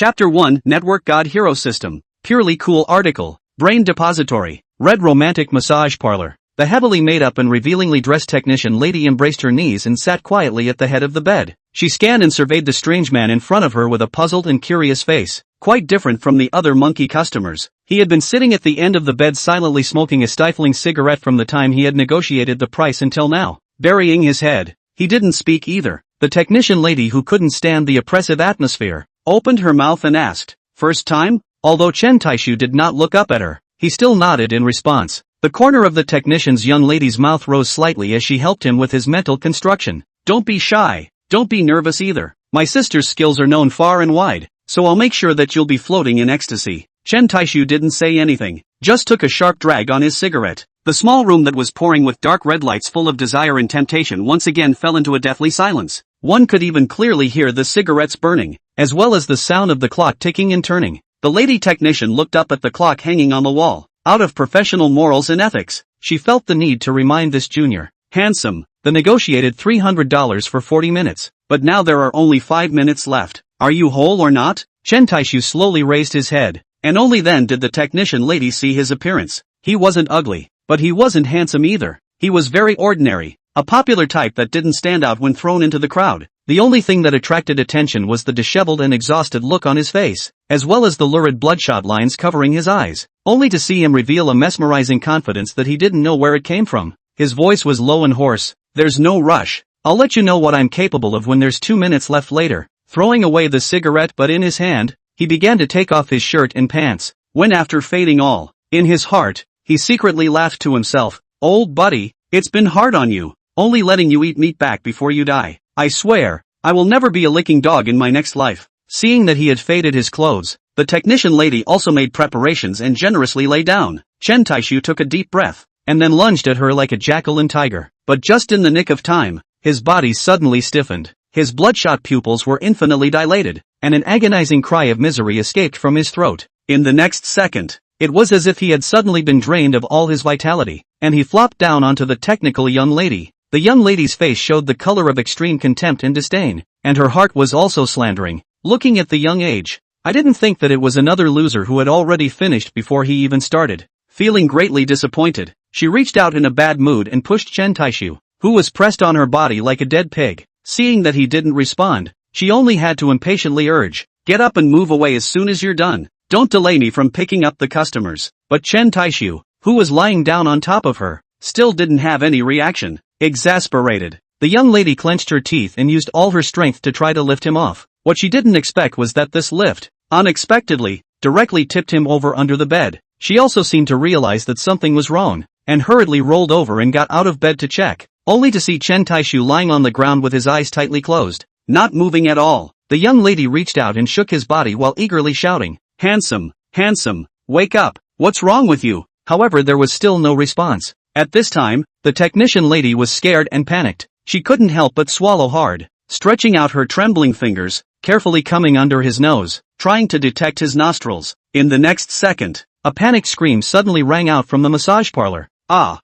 Chapter 1 Network God Hero System. Purely cool article. Brain Depository. Red Romantic Massage Parlor. The heavily made up and revealingly dressed technician lady embraced her knees and sat quietly at the head of the bed. She scanned and surveyed the strange man in front of her with a puzzled and curious face, quite different from the other monkey customers. He had been sitting at the end of the bed silently smoking a stifling cigarette from the time he had negotiated the price until now, burying his head. He didn't speak either. The technician lady, who couldn't stand the oppressive atmosphere, opened her mouth and asked, "First time?" Although Chen Taixu did not look up at her, he still nodded in response. The corner of the technician's young lady's mouth rose slightly as she helped him with his mental construction. "Don't be shy. Don't be nervous either. My sister's skills are known far and wide, so I'll make sure that you'll be floating in ecstasy." Chen Taixu didn't say anything, just took a sharp drag on his cigarette. The small room that was pouring with dark red lights full of desire and temptation once again fell into a deathly silence. One could even clearly hear the cigarettes burning, as well as the sound of the clock ticking and turning. The lady technician looked up at the clock hanging on the wall. Out of professional morals and ethics, she felt the need to remind this junior handsome, the negotiated $300 for 40 minutes, but now there are only 5 minutes left. "Are you whole or not?" Chen Taixu slowly raised his head, and only then did the technician lady see his appearance. He wasn't ugly, but he wasn't handsome either. He was very ordinary, a popular type that didn't stand out when thrown into the crowd. The only thing that attracted attention was the disheveled and exhausted look on his face, as well as the lurid bloodshot lines covering his eyes, only to see him reveal a mesmerizing confidence that he didn't know where it came from. His voice was low and hoarse. "There's no rush. I'll let you know what I'm capable of when there's 2 minutes left later." Throwing away the cigarette butt in his hand, he began to take off his shirt and pants, when after fading all, in his heart, he secretly laughed to himself. "Old buddy, it's been hard on you, only letting you eat meat back before you die. I swear, I will never be a licking dog in my next life." Seeing that he had faded his clothes, the technician lady also made preparations and generously lay down. Chen Taixu took a deep breath, and then lunged at her like a jackal and tiger. But just in the nick of time, his body suddenly stiffened, his bloodshot pupils were infinitely dilated, and an agonizing cry of misery escaped from his throat. In the next second, it was as if he had suddenly been drained of all his vitality, and he flopped down onto the technical young lady. The young lady's face showed the color of extreme contempt and disdain, and her heart was also slandering. Looking at the young age, I didn't think that it was another loser who had already finished before he even started. Feeling greatly disappointed, she reached out in a bad mood and pushed Chen Taixu, who was pressed on her body like a dead pig. Seeing that he didn't respond, she only had to impatiently urge, "Get up and move away as soon as you're done. Don't delay me from picking up the customers." But Chen Taixu, who was lying down on top of her, still didn't have any reaction. Exasperated, the young lady clenched her teeth and used all her strength to try to lift him off. What she didn't expect was that this lift, unexpectedly, directly tipped him over under the bed. She also seemed to realize that something was wrong, and hurriedly rolled over and got out of bed to check, only to see Chen Taixu lying on the ground with his eyes tightly closed, not moving at all. The young lady reached out and shook his body while eagerly shouting, "Handsome, handsome, wake up, what's wrong with you?" However, there was still no response. At this time, the technician lady was scared and panicked. She couldn't help but swallow hard, stretching out her trembling fingers, carefully coming under his nose, trying to detect his nostrils. In the next second, a panicked scream suddenly rang out from the massage parlor. "Ah,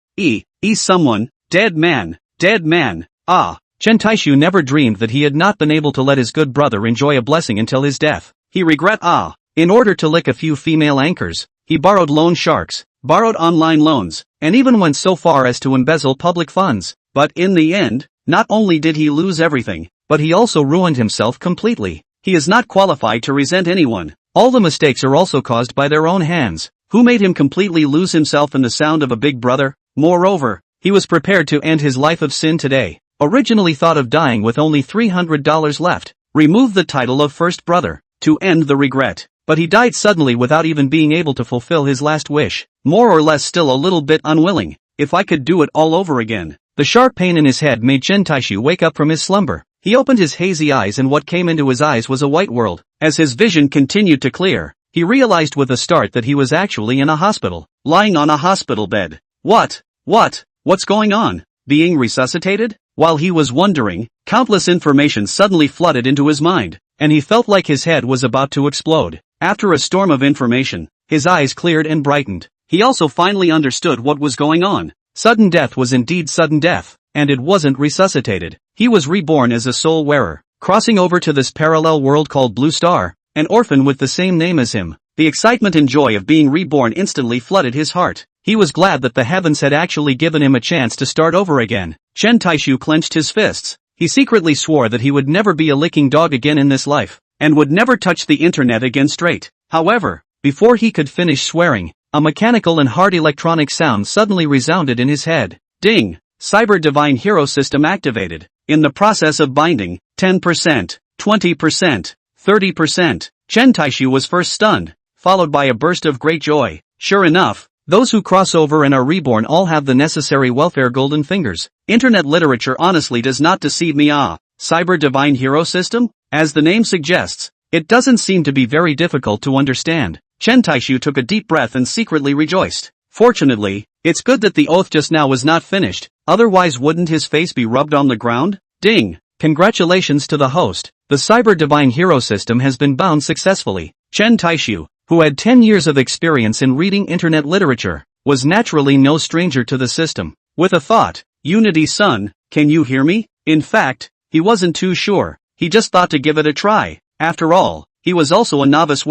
someone, dead man, ah." Chen Taixu never dreamed that he had not been able to let his good brother enjoy a blessing until his death. He regret in order to lick a few female anchors, he borrowed loan sharks, borrowed online loans, and even went so far as to embezzle public funds. But in the end, not only did he lose everything, but he also ruined himself completely. He is not qualified to resent anyone. All the mistakes are also caused by their own hands. Who made him completely lose himself in the sound of a big brother? Moreover, he was prepared to end his life of sin today. Originally thought of dying with only $300 left. Remove the title of first brother, to end the regret. But he died suddenly without even being able to fulfill his last wish, more or less still a little bit unwilling. If I could do it all over again. The sharp pain in his head made Chen Taixu wake up from his slumber. He opened his hazy eyes and what came into his eyes was a white world. As his vision continued to clear, he realized with a start that he was actually in a hospital, lying on a hospital bed. What's going on? Being resuscitated? While he was wondering, countless information suddenly flooded into his mind, and he felt like his head was about to explode. After a storm of information, his eyes cleared and brightened. He also finally understood what was going on. Sudden death was indeed sudden death, and it wasn't resuscitated. He was reborn as a soul wearer, crossing over to this parallel world called Blue Star, an orphan with the same name as him. The excitement and joy of being reborn instantly flooded his heart. He was glad that the heavens had actually given him a chance to start over again. Chen Taixu clenched his fists. He secretly swore that he would never be a licking dog again in this life, and would never touch the internet again straight. However, before he could finish swearing, a mechanical and hard electronic sound suddenly resounded in his head. Ding! Cyber Divine Hero System activated. In the process of binding, 10%, 20%, 30%. Chen Taixu was first stunned, followed by a burst of great joy. Sure enough, those who cross over and are reborn all have the necessary welfare golden fingers. Internet literature honestly does not deceive me. Cyber Divine Hero System? As the name suggests, it doesn't seem to be very difficult to understand. Chen Taixu took a deep breath and secretly rejoiced. Fortunately, it's good that the oath just now was not finished, otherwise wouldn't his face be rubbed on the ground? Ding! Congratulations to the host. The Cyber Divine Hero System has been bound successfully. Chen Taixu, who had 10 years of experience in reading internet literature, was naturally no stranger to the system. With a thought, Unity-san, can you hear me? In fact, he wasn't too sure. He just thought to give it a try. After all, he was also a novice.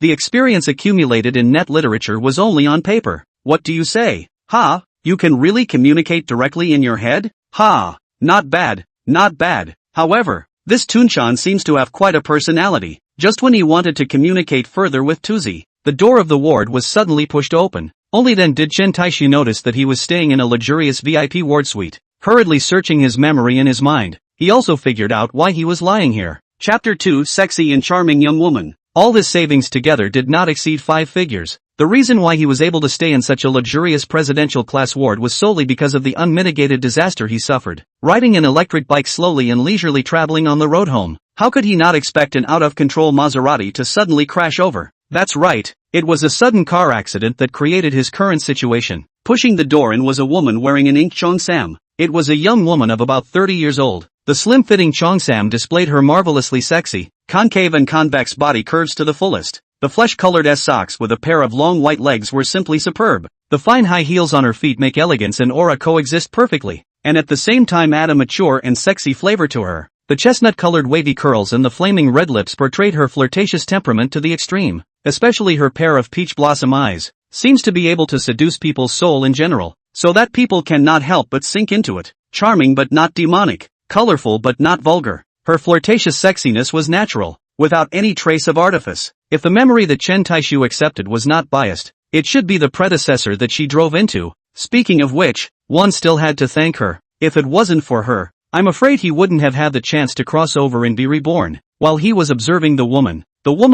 The experience accumulated in net literature was only on paper. What do you say? Ha, you can really communicate directly in your head? Ha, not bad, not bad. However, this Tunchan seems to have quite a personality. Just when he wanted to communicate further with Tuzi, the door of the ward was suddenly pushed open. Only then did Chen Taixu notice that he was staying in a luxurious VIP ward suite. Hurriedly searching his memory and his mind, he also figured out why he was lying here. Chapter 2: Sexy and Charming Young Woman. All his savings together did not exceed 5 figures. The reason why he was able to stay in such a luxurious presidential class ward was solely because of the unmitigated disaster he suffered. Riding an electric bike slowly and leisurely traveling on the road home. How could he not expect an out-of-control Maserati to suddenly crash over? That's right, it was a sudden car accident that created his current situation. Pushing the door in was a woman wearing an ink cheongsam. It was a young woman of about 30 years old. The slim-fitting cheongsam displayed her marvelously sexy, concave and convex body curves to the fullest. The flesh-colored S-socks with a pair of long white legs were simply superb. The fine high heels on her feet make elegance and aura coexist perfectly, and at the same time add a mature and sexy flavor to her. The chestnut-colored wavy curls and the flaming red lips portrayed her flirtatious temperament to the extreme. Especially her pair of peach blossom eyes seems to be able to seduce people's soul in general, so that people cannot help but sink into it. Charming but not demonic, colorful but not vulgar. Her flirtatious sexiness was natural, without any trace of artifice. If the memory that Chen Taixu accepted was not biased, it should be the predecessor that she drove into. Speaking of which, one still had to thank her. If it wasn't for her, I'm afraid he wouldn't have had the chance to cross over and be reborn. While he was observing the woman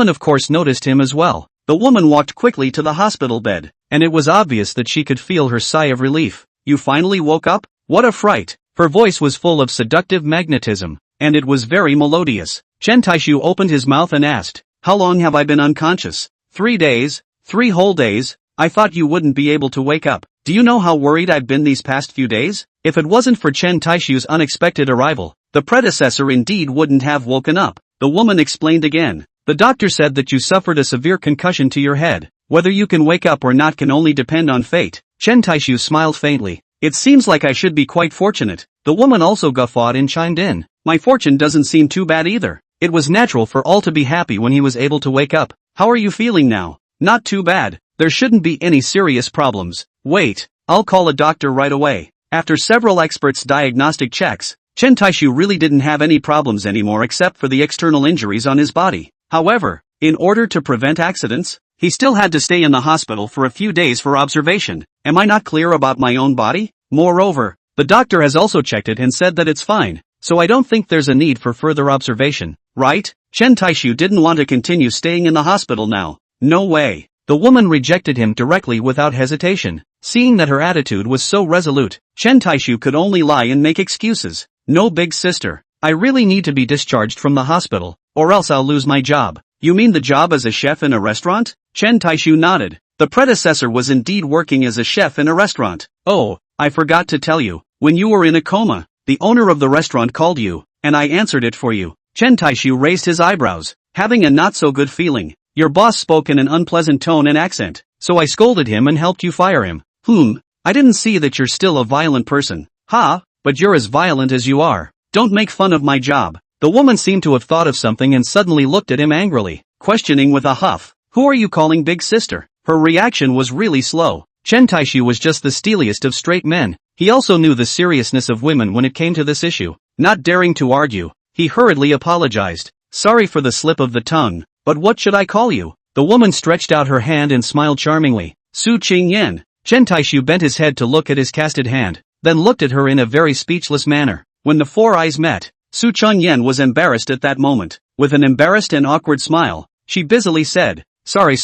of course noticed him as well. The woman walked quickly to the hospital bed, and it was obvious that she could feel her sigh of relief. You finally woke up? What a fright! Her voice was full of seductive magnetism, and it was very melodious. Chen Taixu opened his mouth and asked, how long have I been unconscious? 3 days, 3 whole days. I thought you wouldn't be able to wake up. Do you know how worried I've been these past few days? If it wasn't for Chen Taixu's unexpected arrival, the predecessor indeed wouldn't have woken up. The woman explained again. The doctor said that you suffered a severe concussion to your head. Whether you can wake up or not can only depend on fate. Chen Taixu smiled faintly. It seems like I should be quite fortunate. The woman also guffawed and chimed in. My fortune doesn't seem too bad either. It was natural for all to be happy when he was able to wake up. How are you feeling now? Not too bad. There shouldn't be any serious problems. Wait, I'll call a doctor right away. After several experts' diagnostic checks, Chen Taixu really didn't have any problems anymore except for the external injuries on his body. However, in order to prevent accidents, he still had to stay in the hospital for a few days for observation. Am I not clear about my own body? Moreover, the doctor has also checked it and said that it's fine, so I don't think there's a need for further observation, right? Chen Taixu didn't want to continue staying in the hospital now. No way. The woman rejected him directly without hesitation. Seeing that her attitude was so resolute, Chen Taixu could only lie and make excuses. No, big sister. I really need to be discharged from the hospital, or else I'll lose my job. You mean the job as a chef in a restaurant? Chen Taixu nodded. The predecessor was indeed working as a chef in a restaurant. Oh, I forgot to tell you. When you were in a coma, the owner of the restaurant called you, and I answered it for you. Chen Taixu raised his eyebrows, having a not-so-good feeling. Your boss spoke in an unpleasant tone and accent, so I scolded him and helped you fire him. I didn't see that you're still a violent person. But you're as violent as you are. Don't make fun of my job. The woman seemed to have thought of something and suddenly looked at him angrily. questioning with a huff. Who are you calling big sister? Her reaction was really slow. Chen Taixu was just the steeliest of straight men. He also knew the seriousness of women when it came to this issue. Not daring to argue, he hurriedly apologized. Sorry for the slip of the tongue, but what should I call you? The woman stretched out her hand and smiled charmingly. Su Qingyan. Chen Taixu bent his head to look at his casted hand, then looked at her in a very speechless manner. When the four eyes met, Su Qingyan was embarrassed at that moment. With an embarrassed and awkward smile, she busily said, Sorry.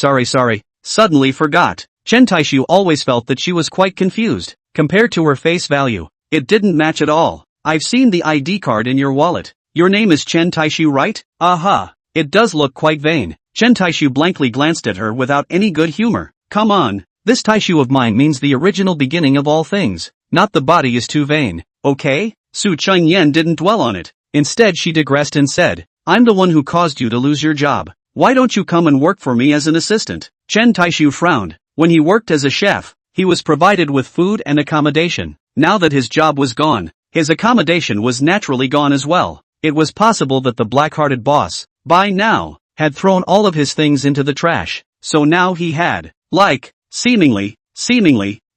Suddenly forgot. Chen Taixu always felt that she was quite confused. Compared to her face value, it didn't match at all. I've seen the ID card in your wallet. Your name is Chen Taixu, right? Aha. It does look quite vain. Chen Taixu blankly glanced at her without any good humor. Come on. This Taixu of mine means the original beginning of all things. Not the body is too vain. Okay? Su Qingyan didn't dwell on it. Instead she digressed and said, I'm the one who caused you to lose your job. Why don't you come and work for me as an assistant? Chen Taixu frowned. When he worked as a chef, he was provided with food and accommodation. Now that his job was gone, his accommodation was naturally gone as well. It was possible that the black-hearted boss, by now, had thrown all of his things into the trash. So now he had, seemingly,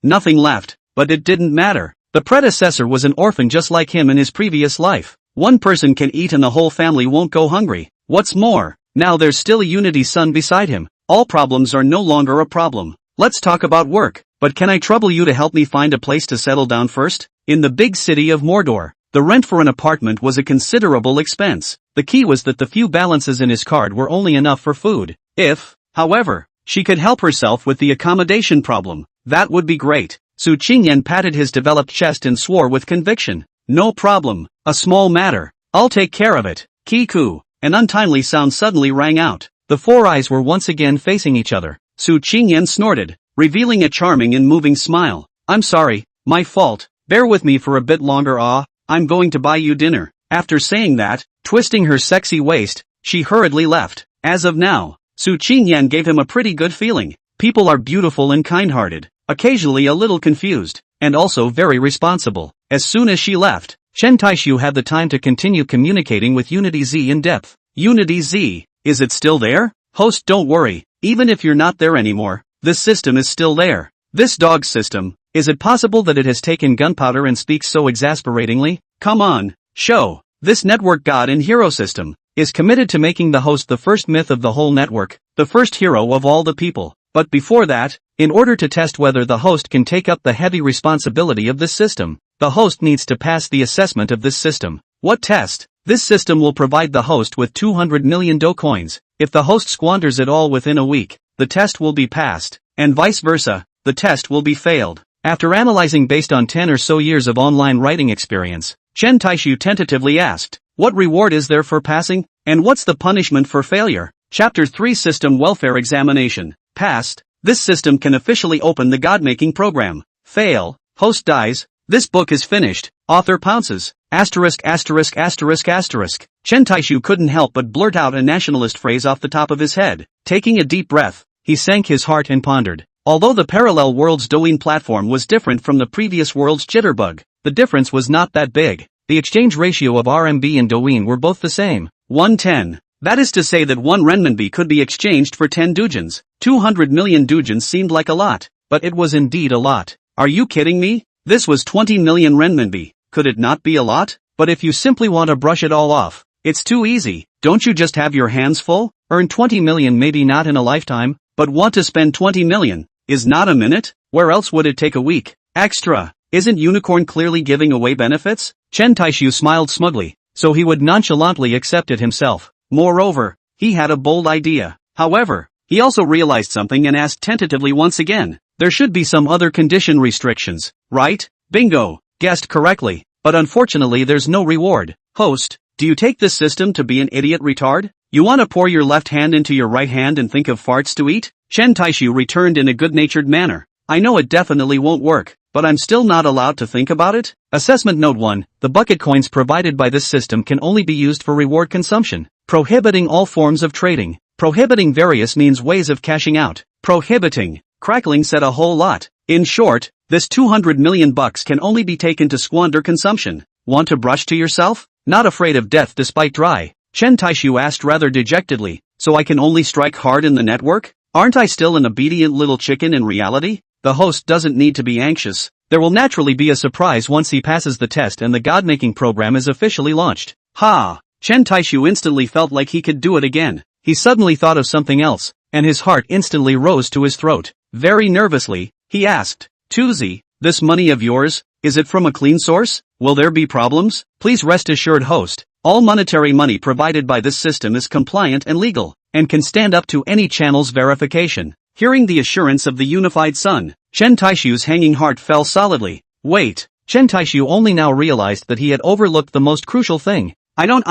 nothing left. But it didn't matter. The predecessor was an orphan just like him in his previous life. One person can eat and the whole family won't go hungry. What's more, now there's still a Unity son beside him. All problems are no longer a problem. Let's talk about work. But can I trouble you to help me find a place to settle down first? In the big city of Mordor, the rent for an apartment was a considerable expense. The key was that the few balances in his card were only enough for food. If, however, she could help herself with the accommodation problem, that would be great. Su Qingyan patted his developed chest and swore with conviction. No problem. A small matter. I'll take care of it. Kiku. An untimely sound suddenly rang out. The four eyes were once again facing each other. Su Qingyan snorted, revealing a charming and moving smile. I'm sorry, my fault. Bear with me for a bit longer. I'm going to buy you dinner. After saying that, twisting her sexy waist, she hurriedly left. As of now, Su Qingyan gave him a pretty good feeling. People are beautiful and kind-hearted, occasionally a little confused, and also very responsible. As soon as she left, Chen Taixu had the time to continue communicating with Unity Z in depth. Unity Z, is it still there? Host, don't worry, even if you're not there anymore, this system is still there. This dog system, is it possible that it has taken gunpowder and speaks so exasperatingly? Come on, show. This network god and hero system is committed to making the host the first myth of the whole network, the first hero of all the people. But before that, in order to test whether the host can take up the heavy responsibility of this system, the host needs to pass the assessment of this system. What test? This system will provide the host with 200 million do coins. If the host squanders it all within a week, the test will be passed, and vice versa, the test will be failed. After analyzing based on 10 or so years of online writing experience, Chen Taixu tentatively asked, what reward is there for passing, and what's the punishment for failure? Chapter 3 System Welfare Examination. Passed, this system can officially open the God-making program. Fail, host dies, this book is finished, author pounces. *********. Chen Taixu couldn't help but blurt out a nationalist phrase off the top of his head. Taking a deep breath, he sank his heart and pondered. Although the parallel world's Douyin platform was different from the previous world's Jitterbug, the difference was not that big. The exchange ratio of RMB and Douyin were both the same, 1:10. That is to say that 1 renminbi could be exchanged for 10 dujins. 200 million dujins seemed like a lot, but it was indeed a lot. Are you kidding me? This was 20 million renminbi. Could it not be a lot? But if you simply want to brush it all off, it's too easy. Don't you just have your hands full? Earn 20 million maybe not in a lifetime, but want to spend 20 million? Is not a minute? Where else would it take a week? Extra. Isn't Unicorn clearly giving away benefits? Chen Taixu smiled smugly, so he would nonchalantly accept it himself. Moreover, he had a bold idea. However, he also realized something and asked tentatively once again. There should be some other condition restrictions, right? Bingo. Guessed correctly. But unfortunately there's no reward. Host, do you take this system to be an idiot retard? You want to pour your left hand into your right hand and think of farts to eat? Chen Taixu returned in a good-natured manner. I know it definitely won't work, but I'm still not allowed to think about it? Assessment Note 1. The bucket coins provided by this system can only be used for reward consumption. Prohibiting all forms of trading. Prohibiting various means ways of cashing out. Prohibiting. Crackling said a whole lot. In short, this 200 million bucks can only be taken to squander consumption. Want to brush to yourself? Not afraid of death despite dry? Chen Taixu asked rather dejectedly. so I can only strike hard in the network? Aren't I still an obedient little chicken in reality? The host doesn't need to be anxious. There will naturally be a surprise once he passes the test and the god-making program is officially launched. Ha! Chen Taixu instantly felt like he could do it again. He suddenly thought of something else, and his heart instantly rose to his throat. Very nervously, he asked, Tuzi, this money of yours, is it from a clean source? Will there be problems? Please rest assured, host. All monetary money provided by this system is compliant and legal, and can stand up to any channel's verification. Hearing the assurance of the unified sun, Chen Taixu's hanging heart fell solidly. Wait, Chen Taixu only now realized that he had overlooked the most crucial thing. I don't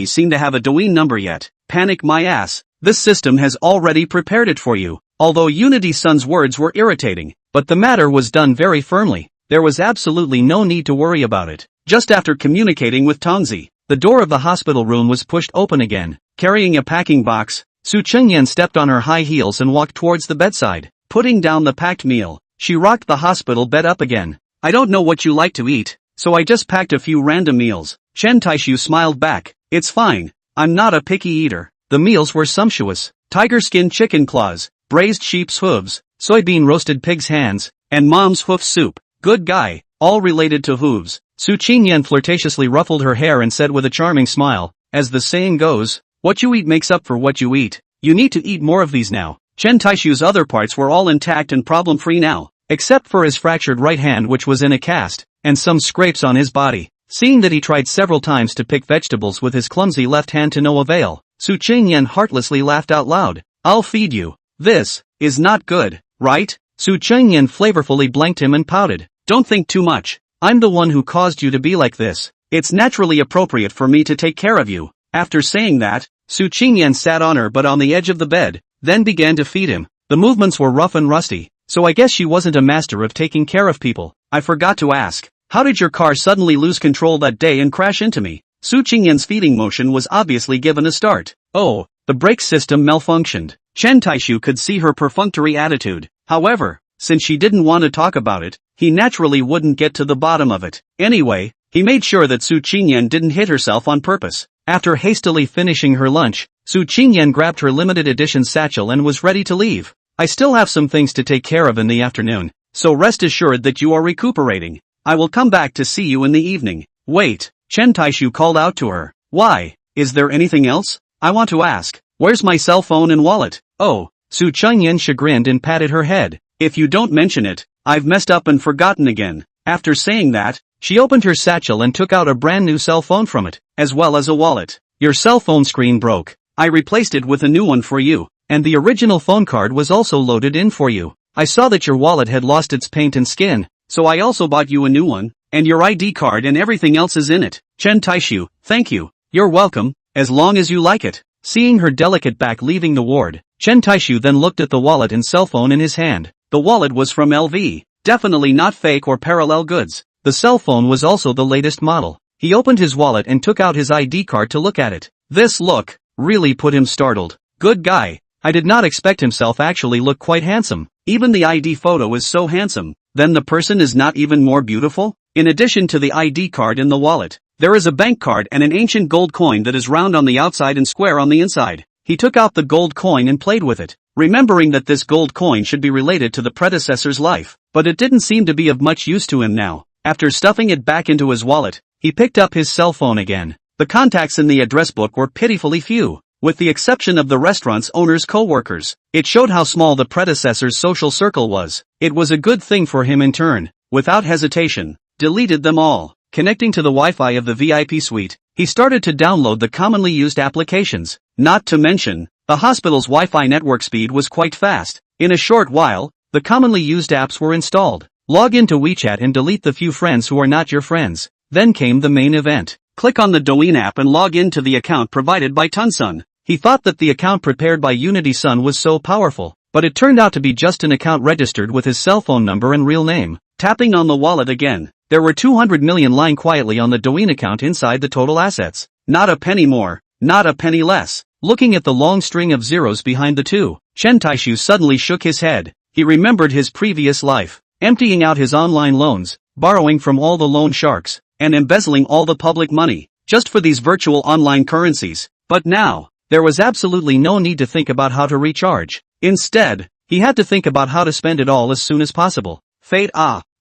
seem to have a Douyin number yet. Panic my ass. This system has already prepared it for you. Although Unity Sun's words were irritating, but the matter was done very firmly. There was absolutely no need to worry about it. Just after communicating with Tongzi, the door of the hospital room was pushed open again. Carrying a packing box, Su Chengyan stepped on her high heels and walked towards the bedside. Putting down the packed meal, she rocked the hospital bed up again. I don't know what you like to eat, so I just packed a few random meals. Chen Taixu smiled back. It's fine. I'm not a picky eater. The meals were sumptuous. Tiger skin chicken claws, braised sheep's hooves, soybean roasted pig's hands, and mom's hoof soup. Good guy, all related to hooves. Su Qingyan flirtatiously ruffled her hair and said with a charming smile, as the saying goes, what you eat makes up for what you eat. You need to eat more of these now. Chen Taixu's other parts were all intact and problem-free now, except for his fractured right hand which was in a cast, and some scrapes on his body. Seeing that he tried several times to pick vegetables with his clumsy left hand to no avail, Su Qingyan heartlessly laughed out loud. I'll feed you. This is not good, right? Su Qingyan flavorfully blanked him and pouted. Don't think too much. I'm the one who caused you to be like this. It's naturally appropriate for me to take care of you. After saying that, Su Qingyan sat on her butt on the edge of the bed, then began to feed him. The movements were rough and rusty, so I guess she wasn't a master of taking care of people. I forgot to ask, how did your car suddenly lose control that day and crash into me? Su Qingyan's feeding motion was obviously given a start. Oh, the brake system malfunctioned. Chen Taixu could see her perfunctory attitude. However, since she didn't want to talk about it, he naturally wouldn't get to the bottom of it. Anyway, he made sure that Su Qingyan didn't hit herself on purpose. After hastily finishing her lunch, Su Qingyan grabbed her limited edition satchel and was ready to leave. I still have some things to take care of in the afternoon, so rest assured that you are recuperating. I will come back to see you in the evening. Wait, Chen Taixu called out to her. Why? Is there anything else? I want to ask. Where's my cell phone and wallet? Oh, Su Qingyan chagrined and patted her head. If you don't mention it, I've messed up and forgotten again. After saying that, she opened her satchel and took out a brand new cell phone from it, as well as a wallet. Your cell phone screen broke. I replaced it with a new one for you, and the original phone card was also loaded in for you. I saw that your wallet had lost its paint and skin, so I also bought you a new one, and your ID card and everything else is in it. Chen Taixu, thank you. You're welcome, as long as you like it. Seeing her delicate back leaving the ward, Chen Taixu then looked at the wallet and cell phone in his hand. The wallet was from LV, definitely not fake or parallel goods. The cell phone was also the latest model. He opened his wallet and took out his ID card to look at it. This look really put him startled. Good guy. I did not expect himself actually look quite handsome. Even the ID photo is so handsome. Then the person is not even more beautiful? In addition to the ID card in the wallet, there is a bank card and an ancient gold coin that is round on the outside and square on the inside. He took out the gold coin and played with it, remembering that this gold coin should be related to the predecessor's life, but it didn't seem to be of much use to him now. After stuffing it back into his wallet, he picked up his cell phone again. The contacts in the address book were pitifully few, with the exception of the restaurant's owner's co-workers. It showed how small the predecessor's social circle was. It was a good thing for him in turn. Without hesitation, deleted them all. Connecting to the Wi-Fi of the VIP suite, he started to download the commonly used applications. Not to mention, the hospital's Wi-Fi network speed was quite fast. In a short while, the commonly used apps were installed. Log into WeChat and delete the few friends who are not your friends. Then came the main event. Click on the Douyin app and log into the account provided by Tunsun. He thought that the account prepared by Unity Sun was so powerful, but it turned out to be just an account registered with his cell phone number and real name. Tapping on the wallet again, there were 200 million lying quietly on the Douyin account inside the total assets. Not a penny more, not a penny less. Looking at the long string of zeros behind the two, Chen Taixu suddenly shook his head. He remembered his previous life, emptying out his online loans, borrowing from all the loan sharks, and embezzling all the public money, just for these virtual online currencies. But now, there was absolutely no need to think about how to recharge. Instead, he had to think about how to spend it all as soon as possible. Fate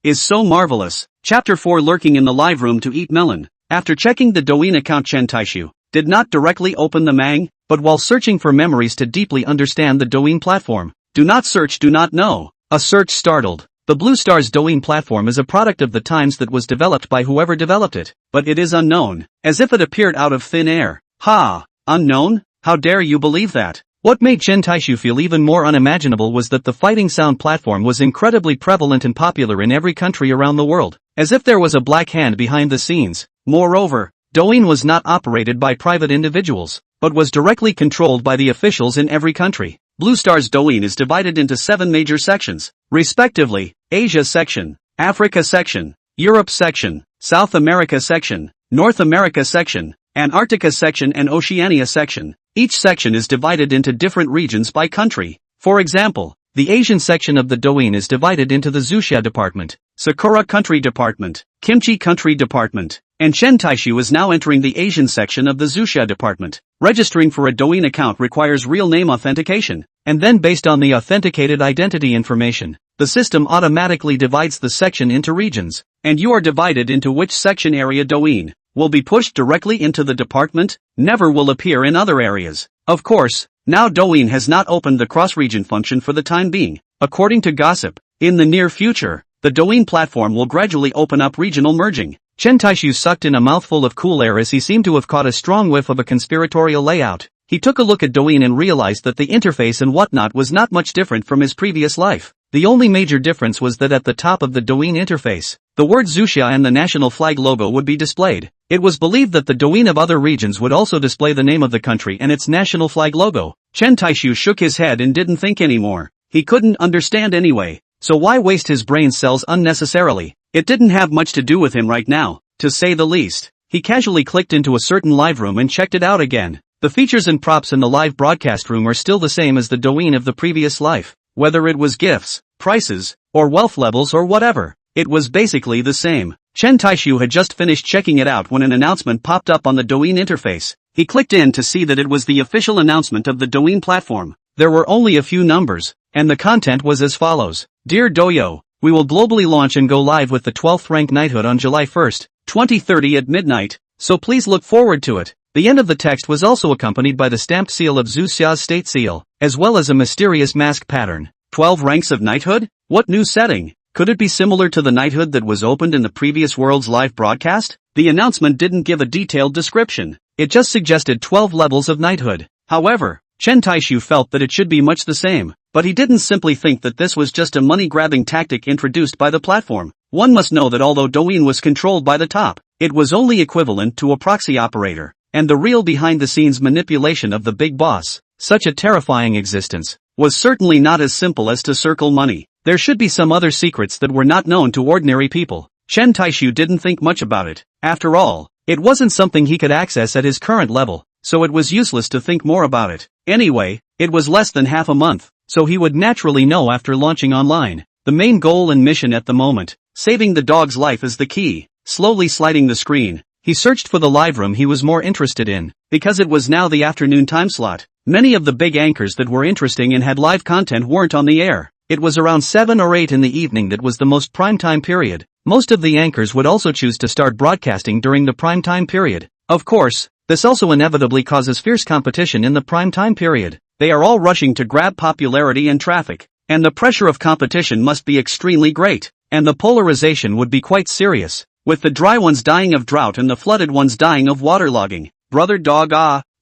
is so marvelous. Chapter 4 Lurking in the live room to eat melon. After checking the Douyin account, Chen Taixu did not directly open the mang, but while searching for memories to deeply understand the Douyin platform. Do not search, do not know. A search startled. The Blue Star's Douyin platform is a product of the times that was developed by whoever developed it, but it is unknown, as if it appeared out of thin air. Ha! Unknown? How dare you believe that? What made Chen Taixu feel even more unimaginable was that the fighting sound platform was incredibly prevalent and popular in every country around the world, as if there was a black hand behind the scenes. Moreover, Douyin was not operated by private individuals, but was directly controlled by the officials in every country. Blue Star's Douyin is divided into 7 major sections, respectively: Asia section, Africa section, Europe section, South America section, North America section, Antarctica section and Oceania section. Each section is divided into different regions by country. For example, the Asian section of the Douyin is divided into the Xuxia department, Sakura country department, Kimchi country department, and Chen Taixu is now entering the Asian section of the Xuxia department. Registering for a Douyin account requires real name authentication, and then based on the authenticated identity information, the system automatically divides the section into regions, and you are divided into which section area Douyin will be pushed directly into the department, never will appear in other areas. Of course, now Douyin has not opened the cross-region function for the time being. According to gossip, in the near future, the Douyin platform will gradually open up regional merging. Chen Taixu sucked in a mouthful of cool air as he seemed to have caught a strong whiff of a conspiratorial layout. He took a look at Douyin and realized that the interface and whatnot was not much different from his previous life. The only major difference was that at the top of the Douyin interface, the word Xuxia and the national flag logo would be displayed. It was believed that the Douyin of other regions would also display the name of the country and its national flag logo. Chen Taixu shook his head and didn't think anymore. He couldn't understand anyway, so why waste his brain cells unnecessarily? It didn't have much to do with him right now, to say the least. He casually clicked into a certain live room and checked it out again. The features and props in the live broadcast room are still the same as the Douyin of the previous life. Whether it was gifts, prices, or wealth levels or whatever, it was basically the same. Chen Taixu had just finished checking it out when an announcement popped up on the Douyin interface. He clicked in to see that it was the official announcement of the Douyin platform. There were only a few numbers, and the content was as follows. Dear Doyo, we will globally launch and go live with the 12th rank knighthood on July 1st, 2030 at midnight, so please look forward to it. The end of the text was also accompanied by the stamped seal of Xuxia's state seal, as well as a mysterious mask pattern. 12 ranks of knighthood? What new setting? Could it be similar to the knighthood that was opened in the previous world's live broadcast? The announcement didn't give a detailed description. It just suggested 12 levels of knighthood. However, Chen Taixu felt that it should be much the same, but he didn't simply think that this was just a money-grabbing tactic introduced by the platform. One must know that although Douyin was controlled by the top, it was only equivalent to a proxy operator, and the real behind-the-scenes manipulation of the big boss, such a terrifying existence, was certainly not as simple as to circle money. There should be some other secrets that were not known to ordinary people. Chen Taixu didn't think much about it. After all, it wasn't something he could access at his current level, so it was useless to think more about it. Anyway, it was less than half a month, so he would naturally know after launching online. The main goal and mission at the moment, saving the dog's life, is the key. Slowly sliding the screen, he searched for the live room he was more interested in, because it was now the afternoon time slot. Many of the big anchors that were interesting and had live content weren't on the air. It was around 7 or 8 in the evening that was the most prime time period. Most of the anchors would also choose to start broadcasting during the prime time period. Of course, this also inevitably causes fierce competition in the prime time period. They are all rushing to grab popularity and traffic, and the pressure of competition must be extremely great, and the polarization would be quite serious, with the dry ones dying of drought and the flooded ones dying of waterlogging. Brother dog,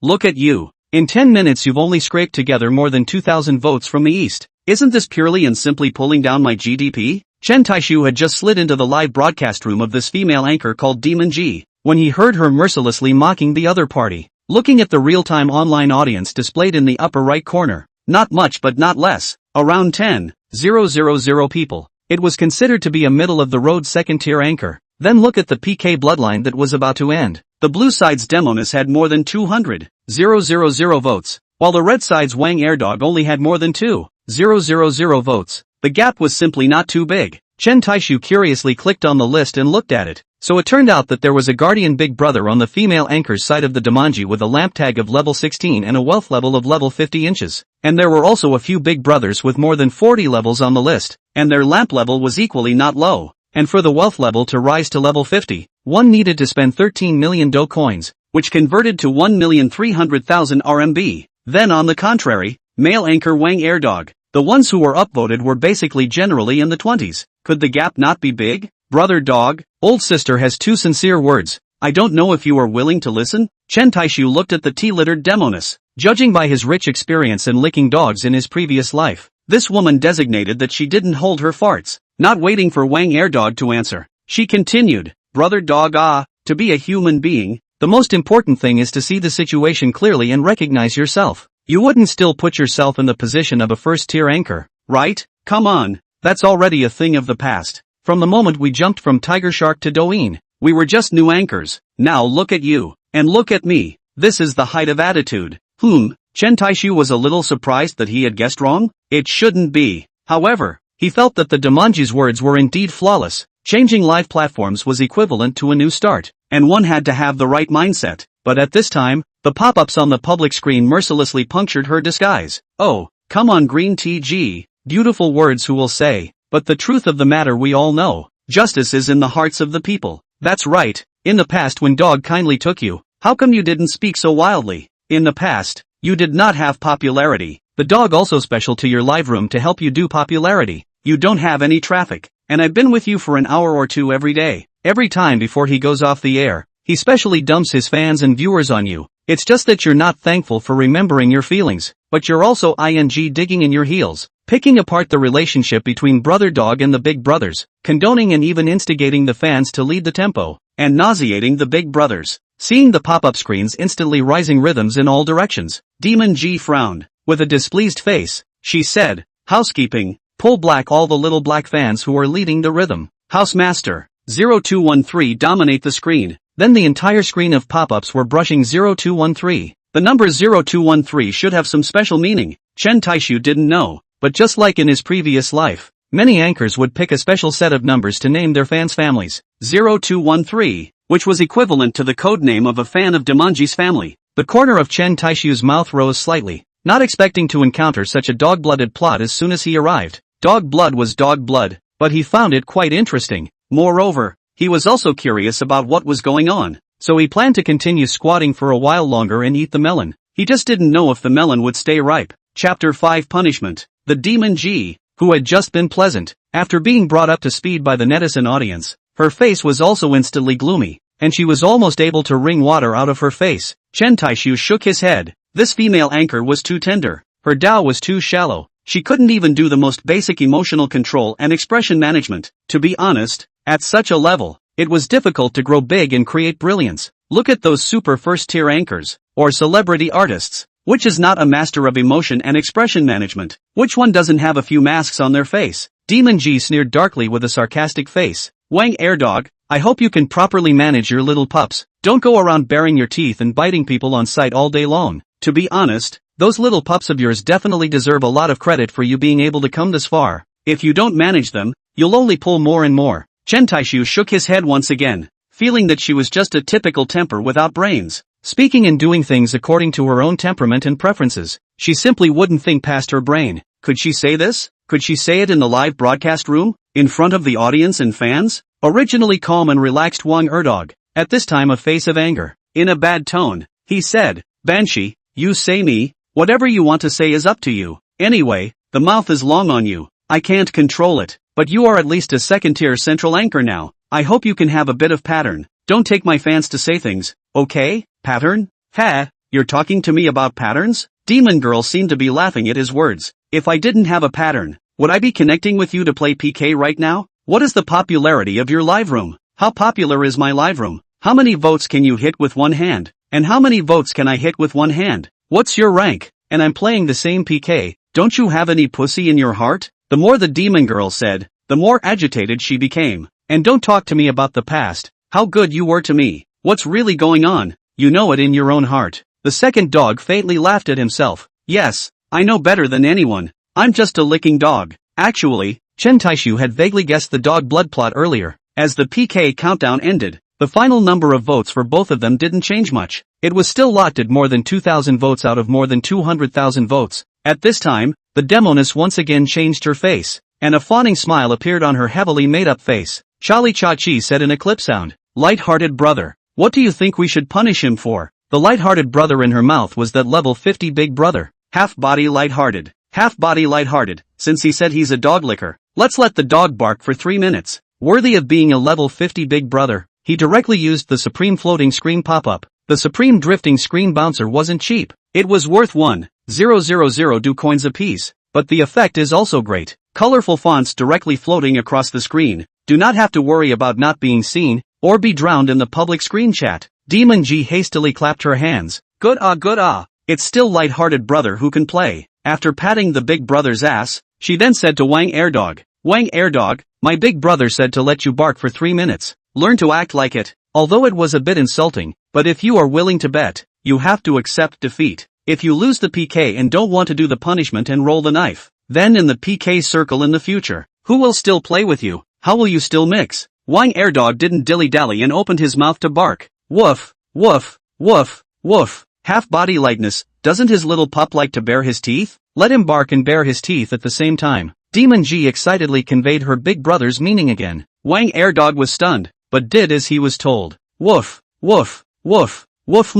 look at you. In 10 minutes you've only scraped together more than 2,000 votes from the east. Isn't this purely and simply pulling down my GDP? Chen Taixu had just slid into the live broadcast room of this female anchor called Demon G, when he heard her mercilessly mocking the other party. Looking at the real-time online audience displayed in the upper right corner, not much but not less, around 10,000 people. It was considered to be a middle-of-the-road second-tier anchor. Then look at the PK bloodline that was about to end. The blue side's Demonis had more than 200,000 votes, while the red side's Wang Airdog only had more than 2,000 votes. The gap was simply not too big. Chen Taixu curiously clicked on the list and looked at it. So it turned out that there was a guardian big brother on the female anchor's side of the Damanji with a lamp tag of level 16 and a wealth level of level 50 inches. And there were also a few big brothers with more than 40 levels on the list, and their lamp level was equally not low. And for the wealth level to rise to level 50, one needed to spend 13 million do coins, which converted to 1,300,000 RMB. Then on the contrary, male anchor Wang Airdog, the ones who were upvoted were basically generally in the 20s. Could the gap not be big? Brother dog, old sister has 2 sincere words. I don't know if you are willing to listen? Chen Taixu looked at the tea-littered demoness. Judging by his rich experience in licking dogs in his previous life, this woman designated that she didn't hold her farts. Not waiting for Wang Airdog to answer, she continued, Brother dog to be a human being, the most important thing is to see the situation clearly and recognize yourself. You wouldn't still put yourself in the position of a first-tier anchor, right? Come on, that's already a thing of the past. From the moment we jumped from Tiger Shark to Douyin, we were just new anchors. Now look at you, and look at me. This is the height of attitude. Chen Taixu was a little surprised that he had guessed wrong. It shouldn't be. However, he felt that the Damanji's words were indeed flawless. Changing live platforms was equivalent to a new start, and one had to have the right mindset. But at this time, the pop-ups on the public screen mercilessly punctured her disguise. Oh, come on Green TG, beautiful words who will say. But the truth of the matter we all know, justice is in the hearts of the people. That's right, in the past when dog kindly took you, how come you didn't speak so wildly? In the past, you did not have popularity. The dog also special to your live room to help you do popularity. You don't have any traffic, and I've been with you for an hour or two every day. Every time before he goes off the air, he specially dumps his fans and viewers on you. It's just that you're not thankful for remembering your feelings, but you're also digging in your heels, picking apart the relationship between Brother Dog and the Big Brothers, condoning and even instigating the fans to lead the tempo, and nauseating the Big Brothers. Seeing the pop-up screens instantly rising rhythms in all directions, Demon G frowned. With a displeased face, she said, Housekeeping, pull black all the little black fans who are leading the rhythm. Housemaster, 0213 dominate the screen. Then the entire screen of pop-ups were brushing 0213. The number 0213 should have some special meaning. Chen Taixu didn't know, but just like in his previous life, many anchors would pick a special set of numbers to name their fans' families. 0213, which was equivalent to the code name of a fan of Damanji's family. The corner of Chen Taixu's mouth rose slightly, not expecting to encounter such a dog-blooded plot as soon as he arrived. Dog blood was dog blood, but he found it quite interesting. Moreover, he was also curious about what was going on, so he planned to continue squatting for a while longer and eat the melon. He just didn't know if the melon would stay ripe. Chapter 5 Punishment. The Demon G, who had just been pleasant, after being brought up to speed by the netizen audience, her face was also instantly gloomy, and she was almost able to wring water out of her face. Chen Taixu shook his head. This female anchor was too tender. Her Tao was too shallow. She couldn't even do the most basic emotional control and expression management. To be honest, at such a level, it was difficult to grow big and create brilliance. Look at those super first-tier anchors, or celebrity artists. Which is not a master of emotion and expression management? Which one doesn't have a few masks on their face? Demon G sneered darkly with a sarcastic face. Wang Airdog, I hope you can properly manage your little pups. Don't go around baring your teeth and biting people on sight all day long. To be honest, those little pups of yours definitely deserve a lot of credit for you being able to come this far. If you don't manage them, you'll only pull more and more. Chen Taixu shook his head once again, feeling that she was just a typical temper without brains. Speaking and doing things according to her own temperament and preferences, she simply wouldn't think past her brain. Could she say this? Could she say it in the live broadcast room, in front of the audience and fans? Originally calm and relaxed Wang Airdog, at this time a face of anger. In a bad tone, he said, Banshee, you say me, whatever you want to say is up to you. Anyway, the mouth is long on you. I can't control it, but you are at least a second-tier central anchor now. I hope you can have a bit of pattern. Don't take my fans to say things, okay? Pattern? Ha, you're talking to me about patterns? Demon Girl seemed to be laughing at his words. If I didn't have a pattern, would I be connecting with you to play PK right now? What is the popularity of your live room? How popular is my live room? How many votes can you hit with one hand? And how many votes can I hit with one hand? What's your rank? And I'm playing the same PK. Don't you have any pussy in your heart? The more the Demon Girl said, the more agitated she became. And don't talk to me about the past, how good you were to me. What's really going on? You know it in your own heart. The second dog faintly laughed at himself. Yes, I know better than anyone. I'm just a licking dog. Actually, Chen Taixu had vaguely guessed the dog blood plot earlier. As the PK countdown ended, the final number of votes for both of them didn't change much. It was still locked at more than 2,000 votes out of more than 200,000 votes. At this time, the demoness once again changed her face, and a fawning smile appeared on her heavily made-up face. Charlie Cha-Chi said in a clip sound, "Light-hearted brother. What do you think we should punish him for?" The light-hearted brother in her mouth was that level 50 big brother. Half-body light-hearted. Half-body light-hearted, since he said he's a dog licker. Let's let the dog bark for 3 minutes. Worthy of being a level 50 big brother. He directly used the Supreme Floating Screen pop-up. The Supreme Drifting Screen Bouncer wasn't cheap. It was worth 1,000 coins apiece. But the effect is also great. Colorful fonts directly floating across the screen. Do not have to worry about not being seen, or be drowned in the public screen chat. Demon G hastily clapped her hands. Good ah. It's still light-hearted brother who can play. After patting the big brother's ass, she then said to Wang Airdog, "Wang Airdog, my big brother said to let you bark for 3 minutes. Learn to act like it." Although it was a bit insulting, but if you are willing to bet, you have to accept defeat. If you lose the PK and don't want to do the punishment and roll the knife, then in the PK circle in the future, who will still play with you? How will you still mix? Wang Airdog didn't dilly-dally and opened his mouth to bark. Woof, woof, woof, woof. Half-body lightness, doesn't his little pup like to bare his teeth? Let him bark and bare his teeth at the same time. Demon G excitedly conveyed her big brother's meaning again. Wang Airdog was stunned, but did as he was told. Woof, woof, woof, woof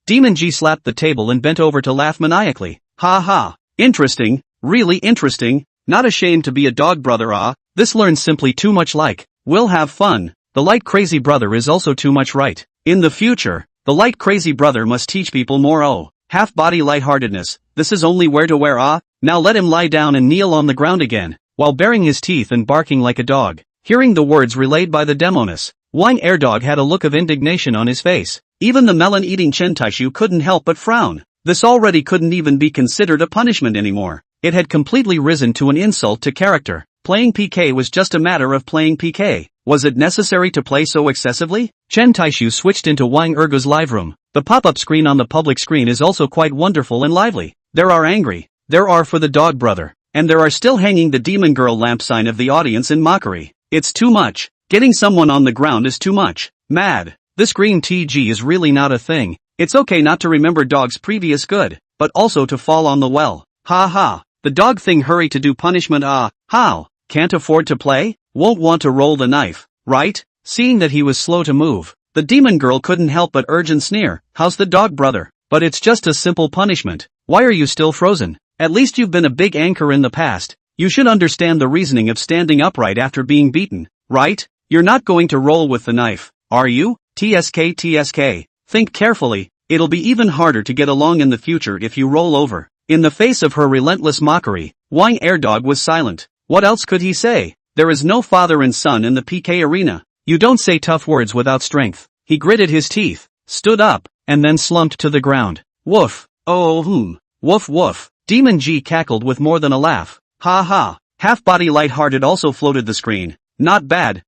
Demon G slapped the table and bent over to laugh maniacally. Ha ha. Interesting, really interesting. Not ashamed to be a dog brother this learns simply too much like. We'll have fun. The light crazy brother is also too much right. In the future, the light crazy brother must teach people more half-body lightheartedness. This is only where to wear Now let him lie down and kneel on the ground again, while baring his teeth and barking like a dog. Hearing the words relayed by the demoness, Wang Airdog had a look of indignation on his face. Even the melon-eating Chen Taixu couldn't help but frown. This already couldn't even be considered a punishment anymore. It had completely risen to an insult to character. Playing PK was just a matter of playing PK. Was it necessary to play so excessively? Chen Taixu switched into Wang Ergo's live room. The pop-up screen on the public screen is also quite wonderful and lively. There are angry. There are for the dog brother. And there are still hanging the demon girl lamp sign of the audience in mockery. It's too much. Getting someone on the ground is too much. Mad. This green TG is really not a thing. It's okay not to remember dog's previous good, but also to fall on the well. Ha ha. The dog thing hurry to do punishment how? Can't afford to play? Won't want to roll the knife, right? Seeing that he was slow to move, the demon girl couldn't help but urge and sneer. How's the dog brother? But it's just a simple punishment. Why are you still frozen? At least you've been a big anchor in the past. You should understand the reasoning of standing upright after being beaten, right? You're not going to roll with the knife, are you? TSK. Think carefully, it'll be even harder to get along in the future if you roll over. In the face of her relentless mockery, Wang Airdog was silent. What else could he say? There is no father and son in the PK arena. You don't say tough words without strength. He gritted his teeth, stood up, and then slumped to the ground. Woof. Woof woof. Demon G cackled with more than a laugh. Ha ha. Half-body lighthearted also floated the screen. Not bad.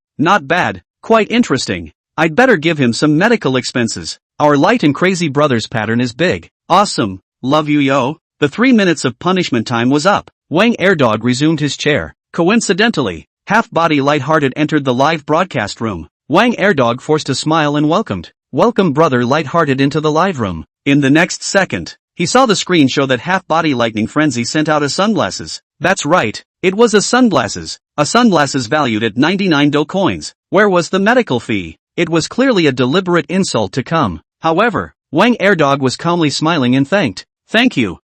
Quite interesting. I'd better give him some medical expenses. Our light and crazy brother's pattern is big. Awesome. Love you yo. The 3 minutes of punishment time was up. Wang Airdog resumed his chair. Coincidentally, half-body lighthearted entered the live broadcast room. Wang Airdog forced a smile and welcomed. Welcome brother lighthearted into the live room. In the next second, he saw the screen show that half-body lightning frenzy sent out a sunglasses. That's right, it was a sunglasses. A sunglasses valued at 99 do coins. Where was the medical fee? It was clearly a deliberate insult to come. However, Wang Airdog was calmly smiling and thanked. Thank you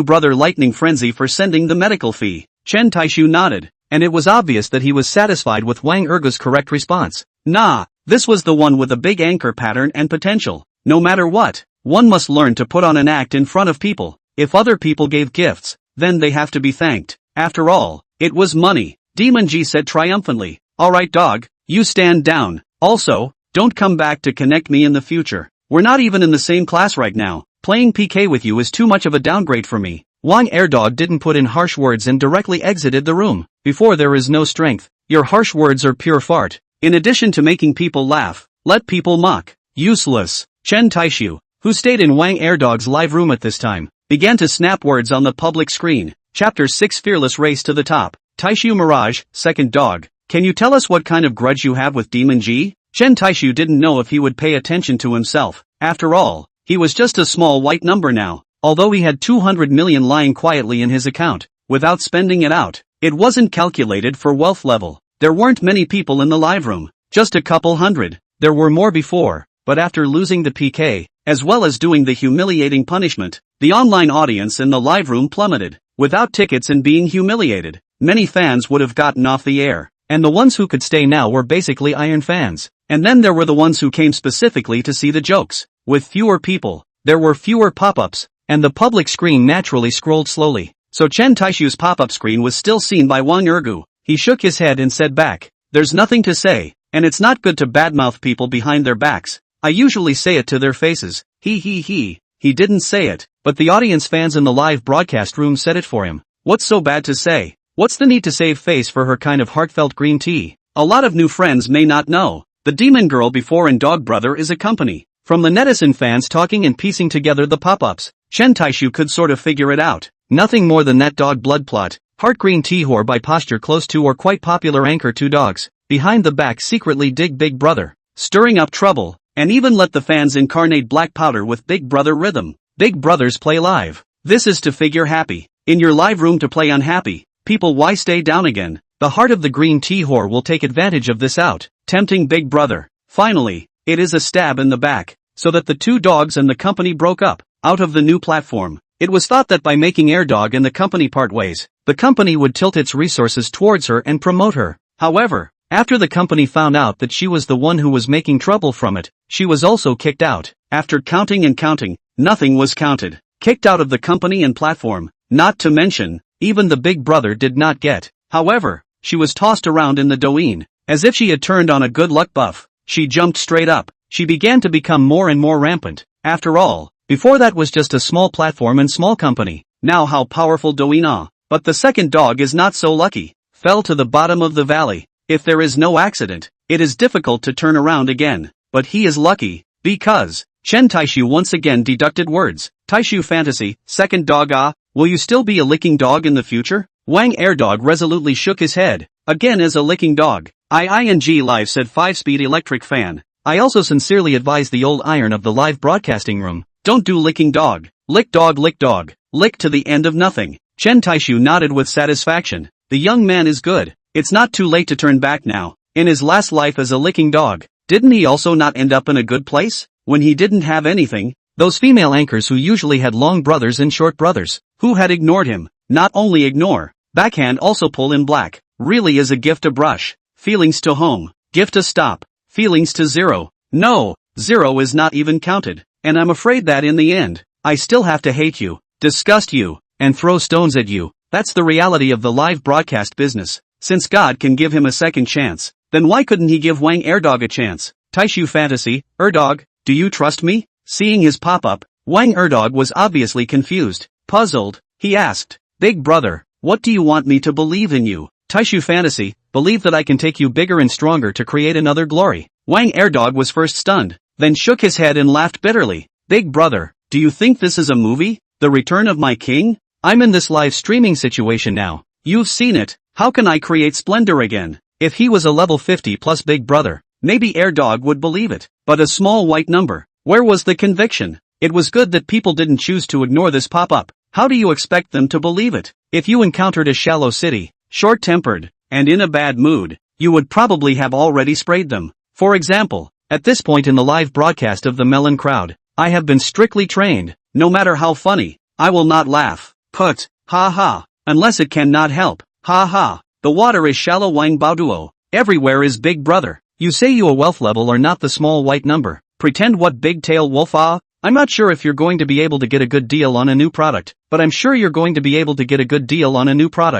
brother lightning frenzy for sending the medical fee. Chen Taixu nodded, and it was obvious that he was satisfied with Wang Ergo's correct response. Nah, this was the one with a big anchor pattern and potential. No matter what, one must learn to put on an act in front of people. If other people gave gifts, then they have to be thanked. After all, it was money. Demon G said triumphantly. Alright dog, you stand down. Also, don't come back to connect me in the future. We're not even in the same class right now. Playing PK with you is too much of a downgrade for me. Wang Airdog didn't put in harsh words and directly exited the room. Before there is no strength. Your harsh words are pure fart. In addition to making people laugh, let people mock. Useless. Chen Taixu, who stayed in Wang Airdog's live room at this time, began to snap words on the public screen. Chapter 6 Fearless Race to the Top. Taixu Mirage, second dog, can you tell us what kind of grudge you have with Demon G? Chen Taixu didn't know if he would pay attention to himself. After all, he was just a small white number now. Although he had 200 million lying quietly in his account, without spending it out, it wasn't calculated for wealth level. There weren't many people in the live room, just a couple hundred. There were more before, but after losing the PK, as well as doing the humiliating punishment, the online audience in the live room plummeted. Without tickets and being humiliated, many fans would have gotten off the air, and the ones who could stay now were basically Iron fans. And then there were the ones who came specifically to see the jokes. With fewer people, there were fewer pop-ups, and the public screen naturally scrolled slowly. So Chen Taixu's pop-up screen was still seen by Wang Ergu. He shook his head and said back, "There's nothing to say, and it's not good to badmouth people behind their backs. I usually say it to their faces. He didn't say it, but the audience fans in the live broadcast room said it for him. What's so bad to say? What's the need to save face for her kind of heartfelt green tea? A lot of new friends may not know. The Demon Girl before and Dog Brother is a company." From the netizen fans talking and piecing together the pop-ups, Chen Taixu could sort of figure it out. Nothing more than that dog blood plot, heart green tea whore by posture close to or quite popular anchor two dogs, behind the back secretly dig Big Brother, stirring up trouble, and even let the fans incarnate black powder with Big Brother rhythm. Big Brothers play live. This is to figure happy. In your live room to play unhappy. People, why stay down again? The heart of the green tea whore will take advantage of this out, tempting Big Brother. Finally, it is a stab in the back, so that the two dogs and the company broke up, out of the new platform. It was thought that by making Airdog and the company part ways, the company would tilt its resources towards her and promote her. However, after the company found out that she was the one who was making trouble from it, she was also kicked out. After counting and counting, nothing was counted. Kicked out of the company and platform, not to mention, even the Big Brother did not get. However, she was tossed around in the Douyin, as if she had turned on a good luck buff. She jumped straight up. She began to become more and more rampant. After all, before that was just a small platform and small company. Now how powerful Douyin are. But the second dog is not so lucky. Fell to the bottom of the valley. If there is no accident, it is difficult to turn around again. But he is lucky, because Chen Taixu once again deducted words. Taixu Fantasy, second dog will you still be a licking dog in the future? Wang Airdog resolutely shook his head, again as a licking dog. IING Live said 5-speed electric fan. I also sincerely advise the old iron of the live broadcasting room, don't do licking dog. Lick dog, lick to the end of nothing. Chen Taixu nodded with satisfaction. The young man is good. It's not too late to turn back now. In his last life as a licking dog, didn't he also not end up in a good place? When he didn't have anything? Those female anchors who usually had long brothers and short brothers, who had ignored him, not only ignore, backhand also pull in black, really is a gift to brush, feelings to home, gift to stop, feelings to zero. No, zero is not even counted, and I'm afraid that in the end, I still have to hate you, disgust you, and throw stones at you. That's the reality of the live broadcast business. Since God can give him a second chance, then why couldn't he give Wang Airdog a chance? Taixu Fantasy, Erdog, do you trust me? Seeing his pop-up, Wang Erdog was obviously confused, puzzled. He asked, Big Brother, what do you want me to believe in you? Taixu Fantasy, believe that I can take you bigger and stronger to create another glory. Wang Airdog was first stunned, then shook his head and laughed bitterly. Big Brother, do you think this is a movie? The Return of My King? I'm in this live streaming situation now. You've seen it. How can I create splendor again? If he was a level 50 plus Big Brother, maybe Airdog would believe it. But a small white number. Where was the conviction? It was good that people didn't choose to ignore this pop-up. How do you expect them to believe it? If you encountered a shallow city, short-tempered, and in a bad mood, you would probably have already sprayed them. For example, at this point in the live broadcast of the Melon crowd, I have been strictly trained. No matter how funny, I will not laugh. Put, ha ha, unless it cannot help. Ha ha, the water is shallow. Wang Baoduo, everywhere is Big Brother. You say you a wealth level are not the small white number. Pretend what big tail wolf I'm not sure if you're going to be able to get a good deal on a new product, but I'm sure you're going to be able to get a good deal on a new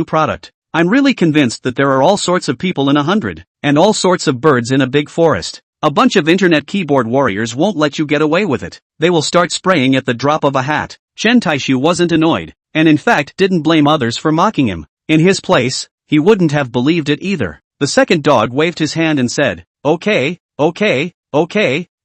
product. I'm really convinced that there are all sorts of people in 100, and all sorts of birds in a big forest. A bunch of internet keyboard warriors won't let you get away with it. They will start spraying at the drop of a hat. Chen Taixu wasn't annoyed, and in fact didn't blame others for mocking him. In his place, he wouldn't have believed it either. The second dog waved his hand and said, okay.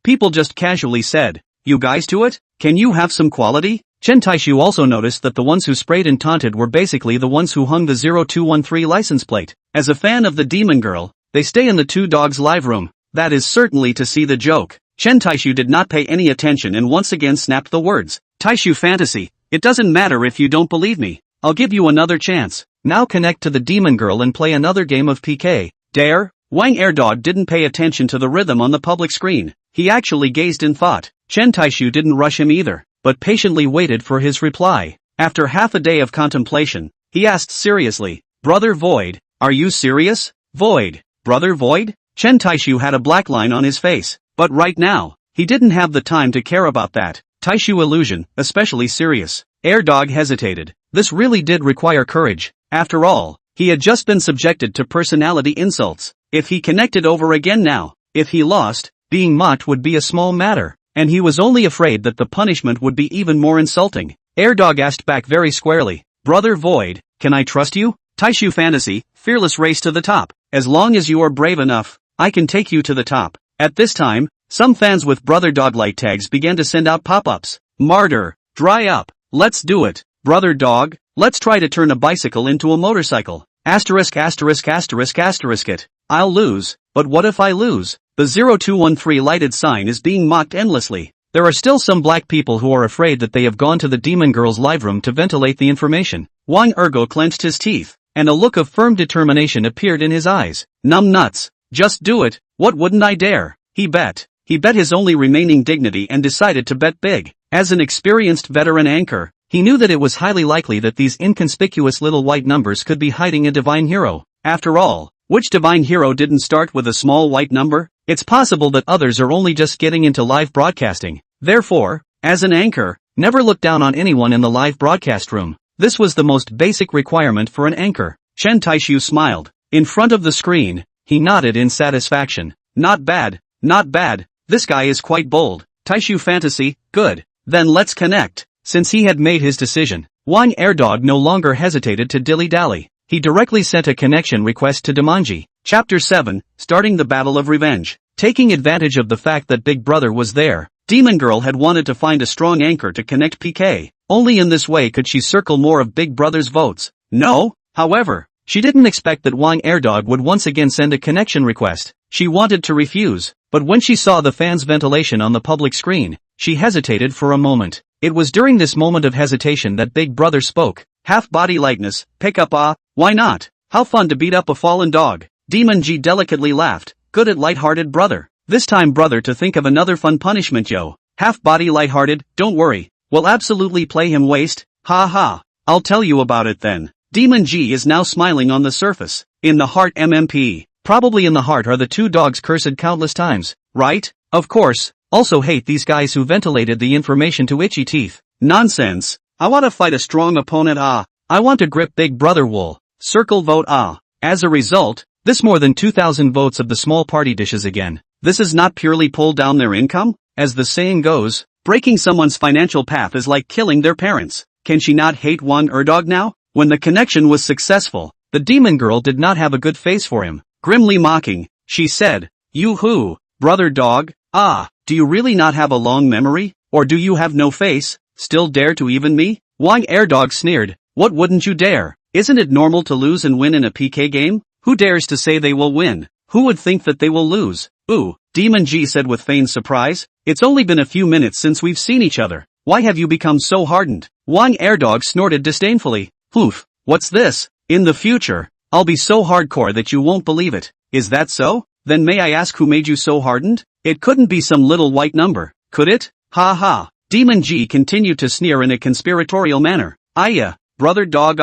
People just casually said, you guys to it? Can you have some quality? Chen Taixu also noticed that the ones who sprayed and taunted were basically the ones who hung the 0213 license plate. As a fan of the demon girl, they stay in the two dogs live room. That is certainly to see the joke. Chen Taixu did not pay any attention and once again snapped the words. Taixu fantasy, it doesn't matter if you don't believe me. I'll give you another chance. Now connect to the demon girl and play another game of PK. Dare? Wang Airdog didn't pay attention to the rhythm on the public screen. He actually gazed in thought. Chen Taixu didn't rush him either, but patiently waited for his reply. After half a day of contemplation, he asked seriously, Brother Void, are you serious? Void, Brother Void? Chen Taixu had a black line on his face, but right now, he didn't have the time to care about that. Taixu illusion, especially serious. Airdog hesitated. This really did require courage. After all, he had just been subjected to personality insults. If he connected over again now, if he lost, being mocked would be a small matter, and he was only afraid that the punishment would be even more insulting. Airdog asked back very squarely, Brother Void, can I trust you? Taixu fantasy, fearless race to the top. As long as you are brave enough, I can take you to the top. At this time, some fans with Brother Dog light tags began to send out pop-ups. Martyr, dry up, let's do it. Brother Dog, let's try to turn a bicycle into a motorcycle. Asterisk asterisk asterisk asterisk it. I'll lose, but what if I lose? The 0213 lighted sign is being mocked endlessly. There are still some black people who are afraid that they have gone to the demon girl's live room to ventilate the information. Wang Ergo clenched his teeth, and a look of firm determination appeared in his eyes. Numb nuts. Just do it. What wouldn't I dare? He bet. He bet his only remaining dignity and decided to bet big. As an experienced veteran anchor, he knew that it was highly likely that these inconspicuous little white numbers could be hiding a divine hero. After all, which divine hero didn't start with a small white number? It's possible that others are only just getting into live broadcasting. Therefore, as an anchor, never look down on anyone in the live broadcast room. This was the most basic requirement for an anchor. Chen Taixu smiled. In front of the screen, he nodded in satisfaction. Not bad, not bad. This guy is quite bold. Taixu fantasy, good. Then let's connect. Since he had made his decision, Wang Airdog no longer hesitated to dilly-dally. He directly sent a connection request to Demonji. Chapter 7, Starting the Battle of Revenge. Taking advantage of the fact that Big Brother was there, Demon Girl had wanted to find a strong anchor to connect PK. Only in this way could she circle more of Big Brother's votes. No, however, she didn't expect that Wang Airdog would once again send a connection request. She wanted to refuse, but when she saw the fans' ventilation on the public screen, she hesitated for a moment. It was during this moment of hesitation that Big Brother spoke. Half-body lightness, pick up why not? How fun to beat up a fallen dog. Demon G delicately laughed. Good at light-hearted brother. This time brother to think of another fun punishment yo. Half-body light-hearted, don't worry. We'll absolutely play him waste. Ha ha. I'll tell you about it then. Demon G is now smiling on the surface. In the heart MMP. Probably in the heart are the two dogs cursed countless times, right? Of course. Also hate these guys who ventilated the information to itchy teeth. Nonsense. I want to fight a strong opponent I want to grip Big Brother wool. Circle vote As a result, this more than 2,000 votes of the small party dishes again. This is not purely pull down their income? As the saying goes, breaking someone's financial path is like killing their parents. Can she not hate Wang Erdog now? When the connection was successful, the demon girl did not have a good face for him. Grimly mocking, she said, You who, brother dog? Do you really not have a long memory? Or do you have no face? Still dare to even me? Wang Airdog sneered. What wouldn't you dare? Isn't it normal to lose and win in a PK game? Who dares to say they will win? Who would think that they will lose? Ooh, Demon G said with feigned surprise. It's only been a few minutes since we've seen each other. Why have you become so hardened? Wang Airdog snorted disdainfully. Poof, what's this? In the future, I'll be so hardcore that you won't believe it. Is that so? Then may I ask who made you so hardened? It couldn't be some little white number, could it? Ha ha. Demon G continued to sneer in a conspiratorial manner. Brother dog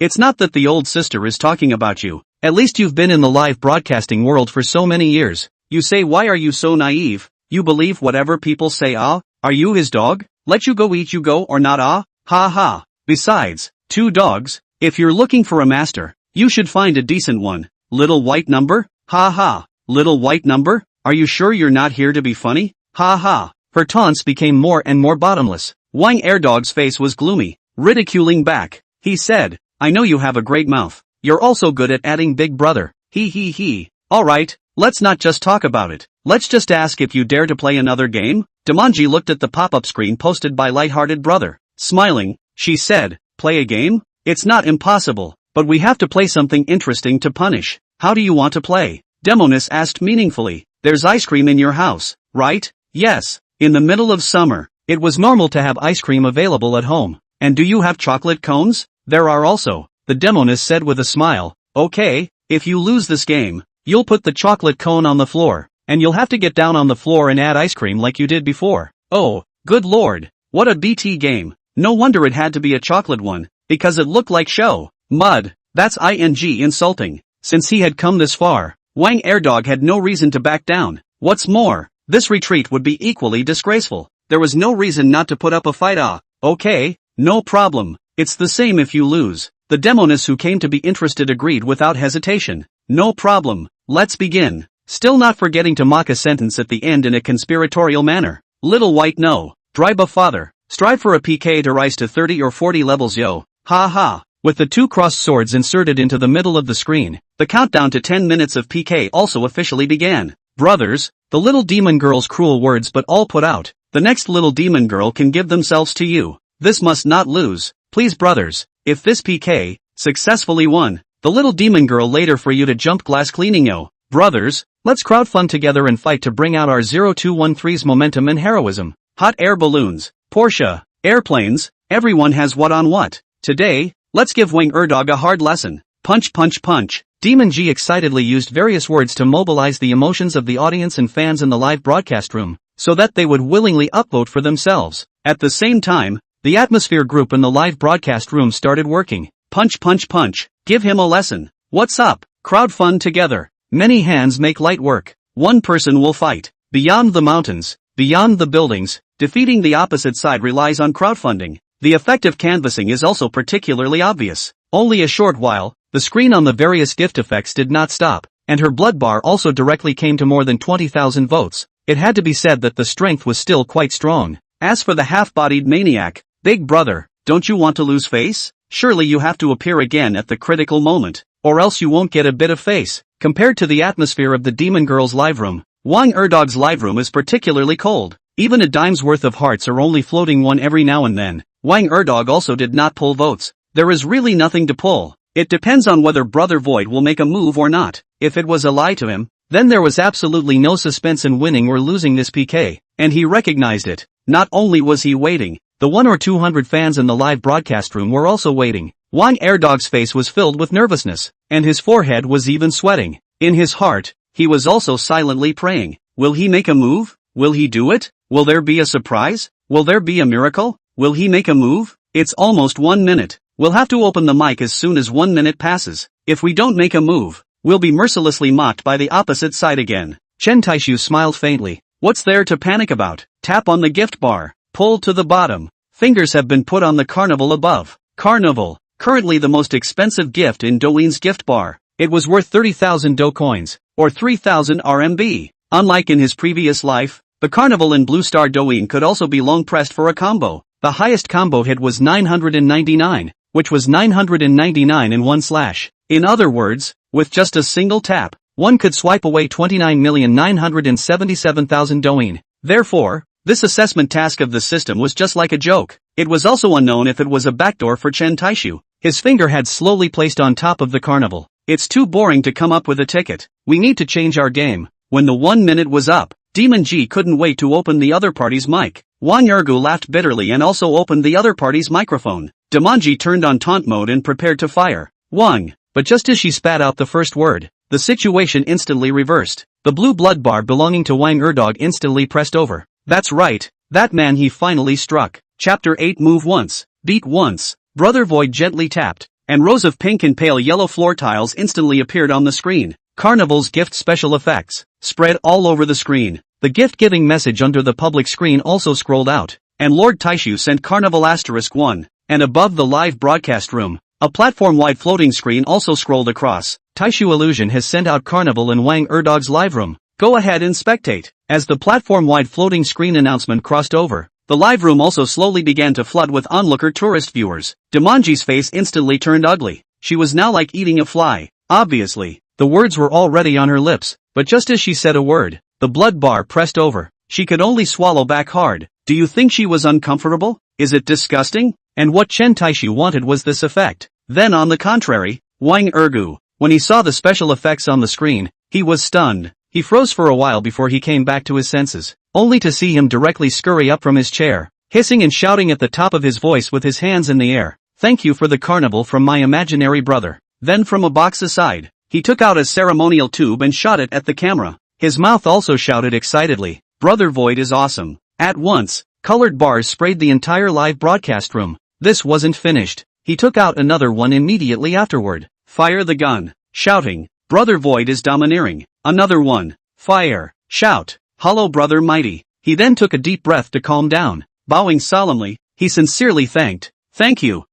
it's not that the old sister is talking about you. At least you've been in the live broadcasting world for so many years. You say why are you so naive? You believe whatever people say Are you his dog? Let you go eat you go or not Ha ha. Besides, two dogs, if you're looking for a master, you should find a decent one. Little white number? Ha ha. Little white number? Are you sure you're not here to be funny? Ha ha. Her taunts became more and more bottomless. Wang Airdog's face was gloomy, ridiculing back. He said, I know you have a great mouth. You're also good at adding Big Brother. He. Alright, let's not just talk about it. Let's just ask if you dare to play another game. Demonji looked at the pop-up screen posted by Lighthearted Brother. Smiling, she said, play a game? It's not impossible, but we have to play something interesting to punish. How do you want to play? Demonis asked meaningfully. There's ice cream in your house, right? Yes. In the middle of summer, it was normal to have ice cream available at home. And do you have chocolate cones? There are also, the Demonis said with a smile. Okay, if you lose this game, you'll put the chocolate cone on the floor, and you'll have to get down on the floor and add ice cream like you did before. Oh, good lord, what a BT game. No wonder it had to be a chocolate one, because it looked like show mud. That's insulting. Since he had come this far, Wang Airdog had no reason to back down. What's more, this retreat would be equally disgraceful. There was no reason not to put up a fight. Okay, no problem. It's the same if you lose. The Demonis who came to be interested agreed without hesitation. No problem. Let's begin. Still not forgetting to mock a sentence at the end in a conspiratorial manner. Little White No. Driba Father. Strive for a PK to rise to 30 or 40 levels yo. Ha ha. With the two crossed swords inserted into the middle of the screen, the countdown to 10 minutes of PK also officially began. Brothers, the little demon girl's cruel words but all put out. The next little demon girl can give themselves to you. This must not lose. Please brothers, if this PK successfully won, the little demon girl later for you to jump glass cleaning yo. Brothers, let's crowdfund together and fight to bring out our 0213's momentum and heroism. Hot air balloons, Porsche, airplanes, everyone has what on what. Today, let's give Wang Erdog a hard lesson. Punch punch punch. Demon G excitedly used various words to mobilize the emotions of the audience and fans in the live broadcast room, so that they would willingly upvote for themselves. At the same time, the atmosphere group in the live broadcast room started working. Punch punch punch. Give him a lesson. What's up? Crowdfund together. Many hands make light work. One person will fight. Beyond the mountains, beyond the buildings, defeating the opposite side relies on crowdfunding. The effect of canvassing is also particularly obvious. Only a short while, the screen on the various gift effects did not stop, and her blood bar also directly came to more than 20,000 votes. It had to be said that the strength was still quite strong. As for the half-bodied maniac, Big Brother, don't you want to lose face? Surely you have to appear again at the critical moment, or else you won't get a bit of face. Compared to the atmosphere of the Demon Girl's live room, Wang Erdog's live room is particularly cold. Even a dime's worth of hearts are only floating one every now and then. Wang Erdog also did not pull votes. There is really nothing to pull. It depends on whether Brother Void will make a move or not. If it was a lie to him, then there was absolutely no suspense in winning or losing this PK, and he recognized it. Not only was he waiting, the 100 or 200 fans in the live broadcast room were also waiting. Wang Airdog's face was filled with nervousness, and his forehead was even sweating. In his heart, he was also silently praying. Will he make a move? Will he do it? Will there be a surprise? Will there be a miracle? Will he make a move? It's almost 1 minute. We'll have to open the mic as soon as 1 minute passes. If we don't make a move, we'll be mercilessly mocked by the opposite side again. Chen Taixu smiled faintly. What's there to panic about? Tap on the gift bar. Pull to the bottom. Fingers have been put on the carnival above. Carnival. Currently the most expensive gift in Douyin's gift bar. It was worth 30,000 Do coins, or 3,000 RMB. Unlike in his previous life, the carnival in Blue Star Douyin could also be long pressed for a combo. The highest combo hit was 999, which was 999 in one slash. In other words, with just a single tap, one could swipe away 29,977,000 Douyin. Therefore, this assessment task of the system was just like a joke. It was also unknown if it was a backdoor for Chen Taixu. His finger had slowly placed on top of the carnival. It's too boring to come up with a ticket. We need to change our game. When the 1 minute was up, Demon G couldn't wait to open the other party's mic. Wang Ergu laughed bitterly and also opened the other party's microphone. Demonji turned on taunt mode and prepared to fire. Wang. But just as she spat out the first word, the situation instantly reversed. The blue blood bar belonging to Wang Erdog instantly pressed over. That's right, that man he finally struck. Chapter 8 Move once, beat once. Brother Void gently tapped, and rows of pink and pale yellow floor tiles instantly appeared on the screen. Carnival's gift special effects spread all over the screen. The gift-giving message under the public screen also scrolled out, and Lord Taixu sent Carnival *1, and above the live broadcast room, a platform-wide floating screen also scrolled across. Taixu Illusion has sent out Carnival and Wang Erdog's live room. Go ahead and spectate. As the platform-wide floating screen announcement crossed over, the live room also slowly began to flood with onlooker tourist viewers. Demonji's face instantly turned ugly. She was now like eating a fly. Obviously, the words were already on her lips, but just as she said a word, the blood bar pressed over. She could only swallow back hard. Do you think she was uncomfortable? Is it disgusting? And what Chen Taixu wanted was this effect. Then on the contrary, Wang Ergu, when he saw the special effects on the screen, he was stunned. He froze for a while before he came back to his senses, only to see him directly scurry up from his chair, hissing and shouting at the top of his voice with his hands in the air. Thank you for the carnival from my imaginary brother. Then from a box aside, he took out a ceremonial tube and shot it at the camera. His mouth also shouted excitedly, Brother Void is awesome. At once, colored bars sprayed the entire live broadcast room. This wasn't finished. He took out another one immediately afterward. Fire the gun. Shouting, Brother Void is domineering. Another one. Fire. Shout. Hollow Brother Mighty. He then took a deep breath to calm down. Bowing solemnly, he sincerely thanked. Thank you,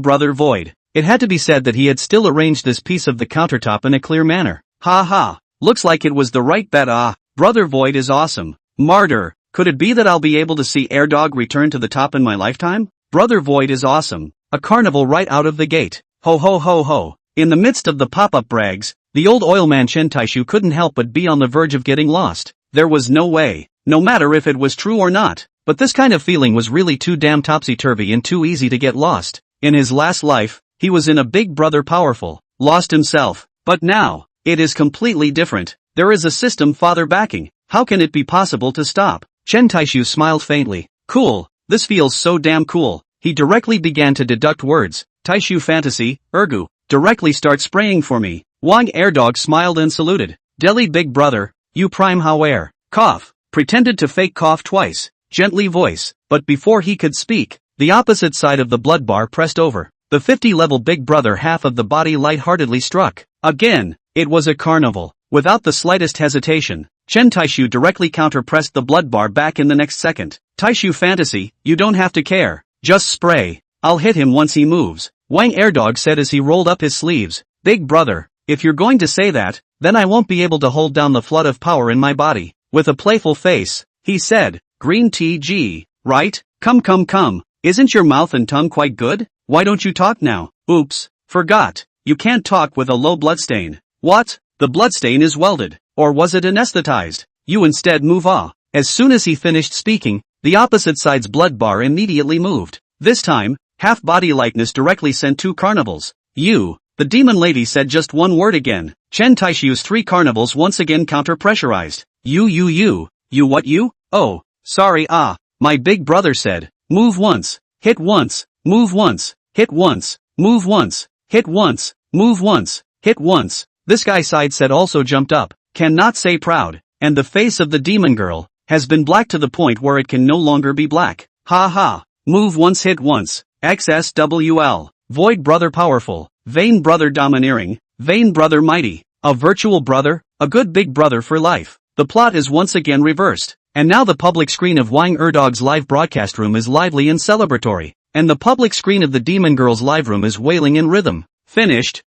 Brother Void. It had to be said that he had still arranged this piece of the countertop in a clear manner. Ha ha. Looks like it was the right bet. Brother Void is awesome. Martyr. Could it be that I'll be able to see Airdog return to the top in my lifetime? Brother Void is awesome. A carnival right out of the gate. Ho ho ho ho. In the midst of the pop-up brags, the old oilman Chen Taixu couldn't help but be on the verge of getting lost. There was no way, no matter if it was true or not. But this kind of feeling was really too damn topsy-turvy and too easy to get lost. In his last life, he was in a Big Brother powerful, lost himself. But now, it is completely different. There is a system father backing. How can it be possible to stop? Chen Taixu smiled faintly. Cool, this feels so damn cool. He directly began to deduct words. Taixu fantasy, Ergu, directly start spraying for me. Wang Airdog smiled and saluted. Delhi Big Brother, you prime haware. Cough. Pretended to fake cough twice. Gently voice. But before he could speak, the opposite side of the blood bar pressed over. The 50-level Big Brother half of the body lightheartedly struck. Again, it was a carnival. Without the slightest hesitation, Chen Taixu directly counter-pressed the blood bar back in the next second. Taixu fantasy, you don't have to care. Just spray. I'll hit him once he moves. Wang Airdog said as he rolled up his sleeves. Big Brother, if you're going to say that, then I won't be able to hold down the flood of power in my body. With a playful face, he said, Green TG, right? Come. Isn't your mouth and tongue quite good? Why don't you talk now? Oops, forgot. You can't talk with a low bloodstain. What? The bloodstain is welded. Or was it anesthetized? You instead move. As soon as he finished speaking, the opposite side's blood bar immediately moved. This time, half-body likeness directly sent two carnivals. You. The demon lady said just one word again. Chen Taixu's three carnivals once again counter-pressurized. You what you? Oh, sorry my Big Brother said. Move once, hit once, move once, hit once, move once, hit once, move once, hit once. This guy side said also jumped up. Cannot say proud. And the face of the demon girl has been black to the point where it can no longer be black. Ha ha. Move once, hit once. XSWL. Void Brother powerful. Vain Brother domineering. Vain Brother mighty. A virtual brother, a good Big Brother for life. The plot is once again reversed. And now the public screen of Wang Erdog's live broadcast room is lively and celebratory. And the public screen of the demon girl's live room is wailing in rhythm. Finished.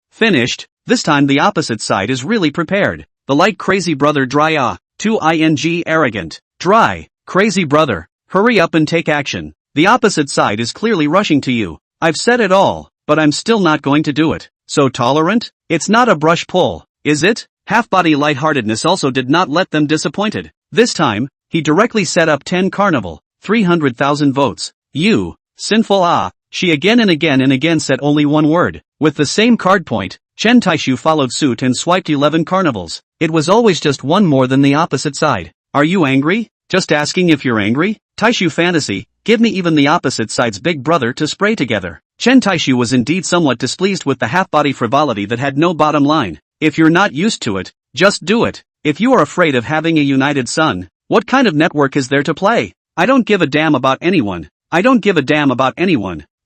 This time the opposite side is really prepared. The light crazy brother dry too ing arrogant. Dry, crazy brother. Hurry up and take action. The opposite side is clearly rushing to you. I've said it all, but I'm still not going to do it. So tolerant? It's not a brush pull, is it? Half-body lightheartedness also did not let them disappointed. This time, he directly set up 10 carnival, 300,000 votes. You, sinful she again and again said only one word. With the same card point, Chen Taixu followed suit and swiped 11 carnivals. It was always just one more than the opposite side. Are you angry? Just asking if you're angry? Taixu fantasy, give me even the opposite side's Big Brother to spray together. Chen Taixu was indeed somewhat displeased with the half-body frivolity that had no bottom line. If you're not used to it, just do it. If you are afraid of having a united sun, what kind of network is there to play? I don't give a damn about anyone.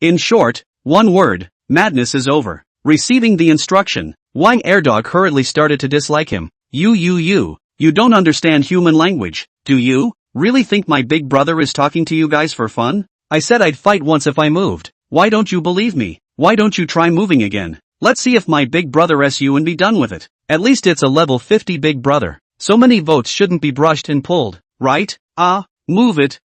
In short, one word, madness is over. Receiving the instruction, Wang Airdog hurriedly started to dislike him. You don't understand human language, do you? Really think my Big Brother is talking to you guys for fun? I said I'd fight once if I moved. Why don't you believe me? Why don't you try moving again? Let's see if my Big Brother you and be done with it. At least it's a level 50 Big Brother. So many votes shouldn't be brushed and pulled, right? Move it.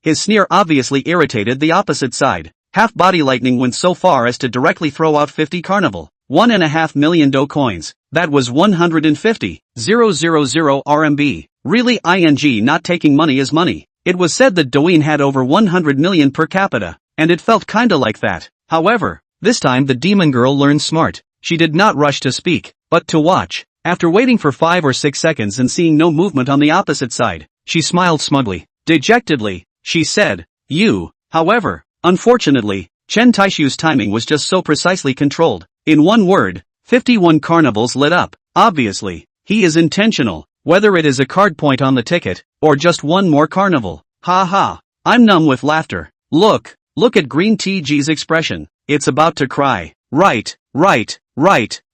His sneer obviously irritated the opposite side. Half-body lightning went so far as to directly throw out 50 carnival. 1.5 million do coins. That was 150,000 RMB. Really ing not taking money is money. It was said that Douyin had over 100 million per capita, and it felt kinda like that. However, this time the demon girl learned smart. She did not rush to speak, but to watch. After waiting for 5 or 6 seconds and seeing no movement on the opposite side, she smiled smugly. Dejectedly, she said, "You." However, unfortunately, Chen Taixu's timing was just so precisely controlled. In one word, 51 carnivals lit up. Obviously, he is intentional, whether it is a card point on the ticket, or just one more carnival. Ha ha. I'm numb with laughter. Look at Green TG's expression. It's about to cry. Right.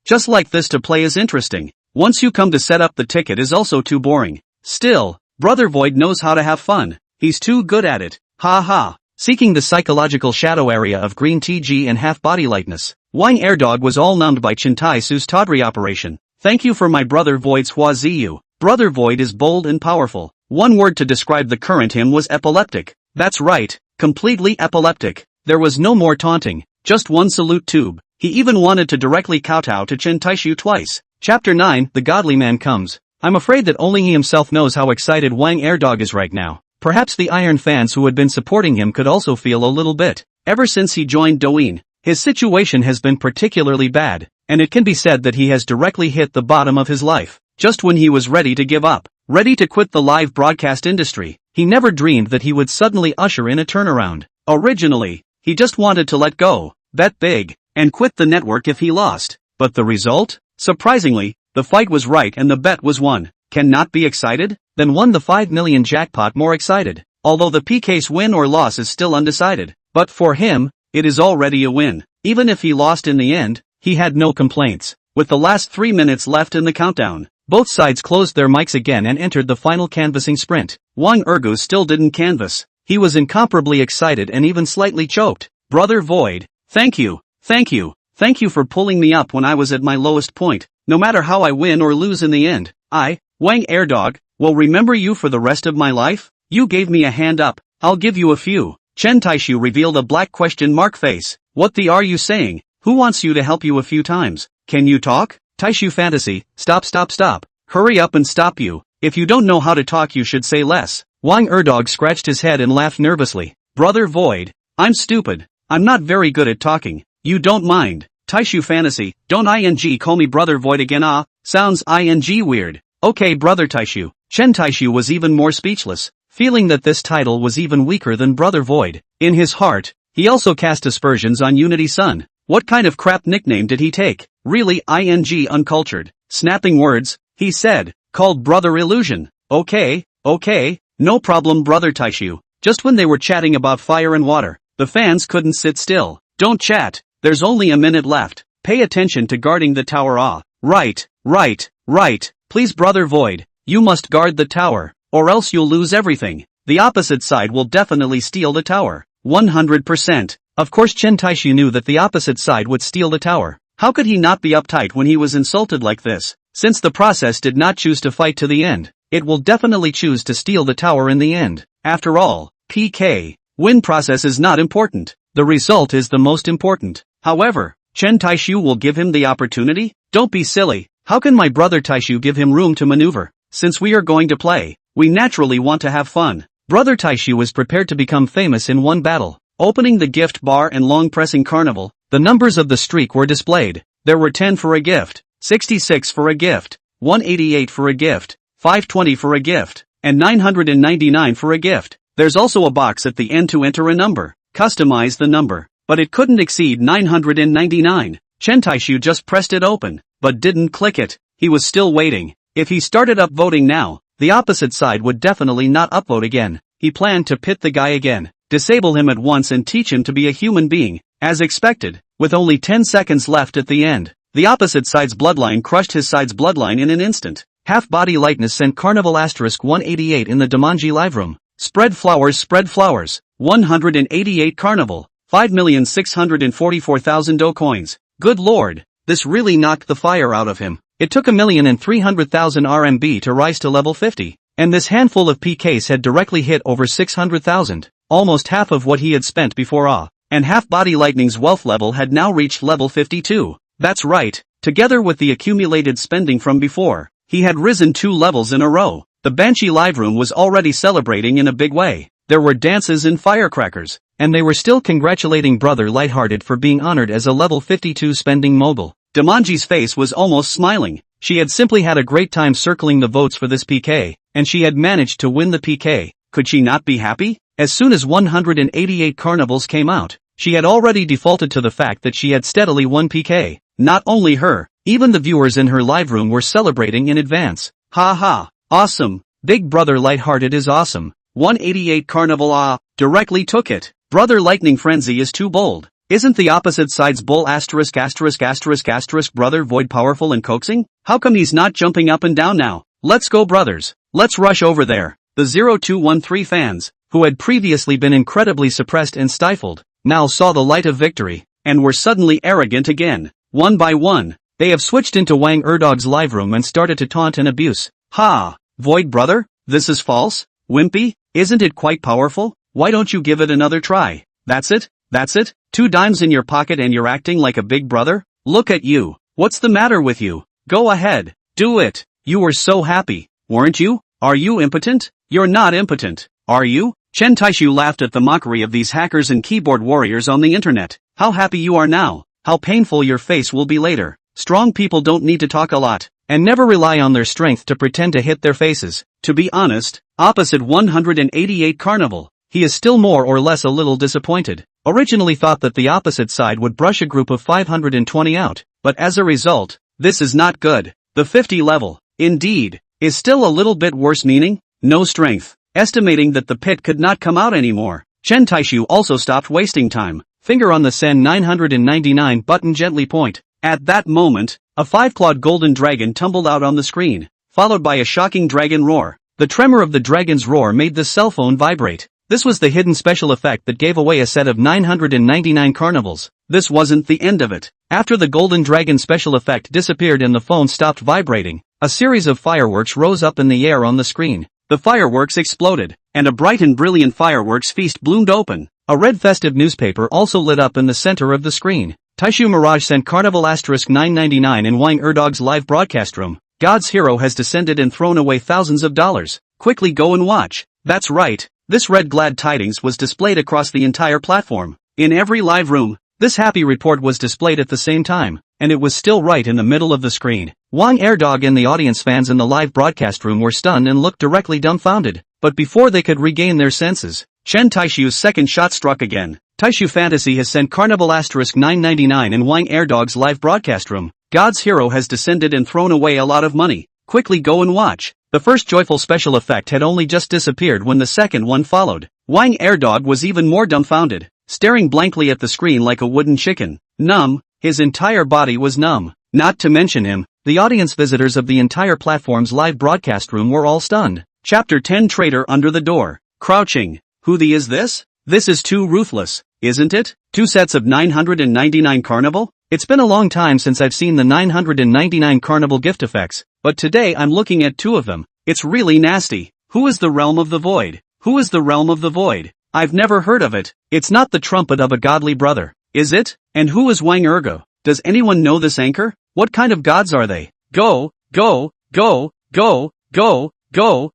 Just like this to play is interesting. Once you come to set up the ticket is also too boring. Still, Brother Void knows how to have fun. He's too good at it. Ha ha. Seeking the psychological shadow area of Green TG and half-body lightness, Wang Airdog was all numbed by Chen Taixu's tawdry operation. Thank you for my Brother Void's Huaziyu. Brother Void is bold and powerful. One word to describe the current him was epileptic. That's right, completely epileptic. There was no more taunting, just one salute tube. He even wanted to directly kowtow to Chen Taixu twice. Chapter 9, The Godly Man Comes. I'm afraid that only he himself knows how excited Wang Airdog is right now. Perhaps the Iron fans who had been supporting him could also feel a little bit. Ever since he joined Douyin, his situation has been particularly bad, and it can be said that he has directly hit the bottom of his life. Just when he was ready to give up, ready to quit the live broadcast industry, he never dreamed that he would suddenly usher in a turnaround. Originally, he just wanted to let go, bet big, and quit the network if he lost. But the result? Surprisingly, the fight was right and the bet was won. Can not be excited? Then won the 5 million jackpot more excited. Although the PK's win or loss is still undecided. But for him, it is already a win. Even if he lost in the end, he had no complaints. With the last 3 minutes left in the countdown, both sides closed their mics again and entered the final canvassing sprint. Wang Ergu still didn't canvass. He was incomparably excited and even slightly choked. Brother Void, thank you for pulling me up when I was at my lowest point. No matter how I win or lose in the end, I, Wang Airdog, will remember you for the rest of my life. You gave me a hand up, I'll give you a few. Chen Taixu revealed a black question mark face. What the are you saying? Who wants you to help you a few times? Can you talk? Taixu fantasy, stop. Hurry up and stop you. If you don't know how to talk you should say less. Wang Airdog scratched his head and laughed nervously. Brother Void, I'm stupid. I'm not very good at talking. You don't mind. Taixu fantasy, don't ing call me Brother Void again sounds ing weird. Okay Brother Taixu. Chen Taixu was even more speechless, feeling that this title was even weaker than Brother Void. In his heart, he also cast aspersions on Unity Sun. What kind of crap nickname did he take? Really ing uncultured. Snapping words, he said, called Brother Illusion. Okay, no problem Brother Taixu. Just when they were chatting about fire and water, the fans couldn't sit still. Don't chat. There's only a minute left. Pay attention to guarding the tower. Right. Please Brother Void, you must guard the tower, or else you'll lose everything. The opposite side will definitely steal the tower. 100%. Of course Chen Taixu knew that the opposite side would steal the tower. How could he not be uptight when he was insulted like this? Since the process did not choose to fight to the end, it will definitely choose to steal the tower in the end. After all, PK, win process is not important. The result is the most important. However, Chen Taixu will give him the opportunity? Don't be silly. How can my Brother Taixu give him room to maneuver? Since we are going to play, we naturally want to have fun. Brother Taixu was prepared to become famous in one battle. Opening the gift bar and long pressing carnival, the numbers of the streak were displayed. There were 10 for a gift, 66 for a gift, 188 for a gift, 520 for a gift, and 999 for a gift. There's also a box at the end to enter a number. Customize the number, but it couldn't exceed 999. Chen Taixu just pressed it open, but didn't click it. He was still waiting. If he started upvoting now, the opposite side would definitely not upvote again. He planned to pit the guy again, disable him at once and teach him to be a human being. As expected, with only 10 seconds left at the end, the opposite side's bloodline crushed his side's bloodline in an instant. Half-body lightness sent Carnival * 188 in the Damanji live room. Spread flowers. 188 Carnival. 5,644,000 Do coins. Good lord, this really knocked the fire out of him. It took 1,300,000 RMB to rise to level 50, and this handful of PKs had directly hit over 600,000, almost half of what he had spent before and half-body lightning's wealth level had now reached level 52. That's right, together with the accumulated spending from before, he had risen 2 levels in a row. The Banshee live room was already celebrating in a big way. There were dances and firecrackers, and they were still congratulating Brother Lighthearted for being honored as a level 52 spending mogul. Damonji's face was almost smiling. She had simply had a great time circling the votes for this PK, and she had managed to win the PK. Could she not be happy? As soon as 188 carnivals came out, she had already defaulted to the fact that she had steadily won PK. Not only her, even the viewers in her live room were celebrating in advance. Ha ha, awesome, Big Brother Lighthearted is awesome. 188 carnival directly took it. Brother Lightning Frenzy is too bold. Isn't the opposite side's bull ****** brother void powerful and coaxing? How come he's not jumping up and down now? Let's go brothers. Let's rush over there. The 0213 fans, who had previously been incredibly suppressed and stifled, now saw the light of victory, and were suddenly arrogant again. One by one, they have switched into Wang Erdog's live room and started to taunt and abuse. Ha! Void brother? This is false? Wimpy? Isn't it quite powerful? Why don't you give it another try? That's it? That's it? 2 dimes in your pocket and you're acting like a big brother? Look at you. What's the matter with you? Go ahead. Do it. You were so happy, weren't you? Are you impotent? You're not impotent, are you? Chen Taixu laughed at the mockery of these hackers and keyboard warriors on the internet. How happy you are now. How painful your face will be later. Strong people don't need to talk a lot, and never rely on their strength to pretend to hit their faces. To be honest, opposite 188 Carnival, he is still more or less a little disappointed. Originally thought that the opposite side would brush a group of 520 out, but as a result, this is not good. The 50 level, indeed, is still a little bit worse, meaning no strength. Estimating that the pit could not come out anymore, Chen Taixu also stopped wasting time. Finger on the Sen 999 button, gently point. At that moment, a 5-clawed golden dragon tumbled out on the screen, followed by a shocking dragon roar. The tremor of the dragon's roar made the cell phone vibrate. This was the hidden special effect that gave away a set of 999 carnivals. This wasn't the end of it. After the golden dragon special effect disappeared and the phone stopped vibrating, a series of fireworks rose up in the air on the screen. The fireworks exploded, and a bright and brilliant fireworks feast bloomed open. A red festive newspaper also lit up in the center of the screen. Taixu Mirage sent Carnival *999 in Wang Erdog's live broadcast room. God's hero has descended and thrown away thousands of dollars. Quickly go and watch. That's right, this red glad tidings was displayed across the entire platform. In every live room, this happy report was displayed at the same time, and it was still right in the middle of the screen. Wang Erdog and the audience fans in the live broadcast room were stunned and looked directly dumbfounded. But before they could regain their senses, Chen Taixu's second shot struck again. Taixu Fantasy has sent Carnival *999 in Wang Erdog's live broadcast room. God's hero has descended and thrown away a lot of money. Quickly go and watch. The first joyful special effect had only just disappeared when the second one followed. Wang Erdog was even more dumbfounded, staring blankly at the screen like a wooden chicken. Numb, his entire body was numb. Not to mention him, the audience visitors of the entire platform's live broadcast room were all stunned. Chapter 10 Traitor Under the Door. Crouching. Who the is this? This is too ruthless, isn't it? 2 sets of 999 Carnival? It's been a long time since I've seen the 999 Carnival gift effects, but today I'm looking at 2 of them. It's really nasty. Who is the Realm of the Void? Who is the Realm of the Void? I've never heard of it. It's not the trumpet of a godly brother, is it? And who is Wang Ergo? Does anyone know this anchor? What kind of gods are they? Go, go, go, go, go, go, go,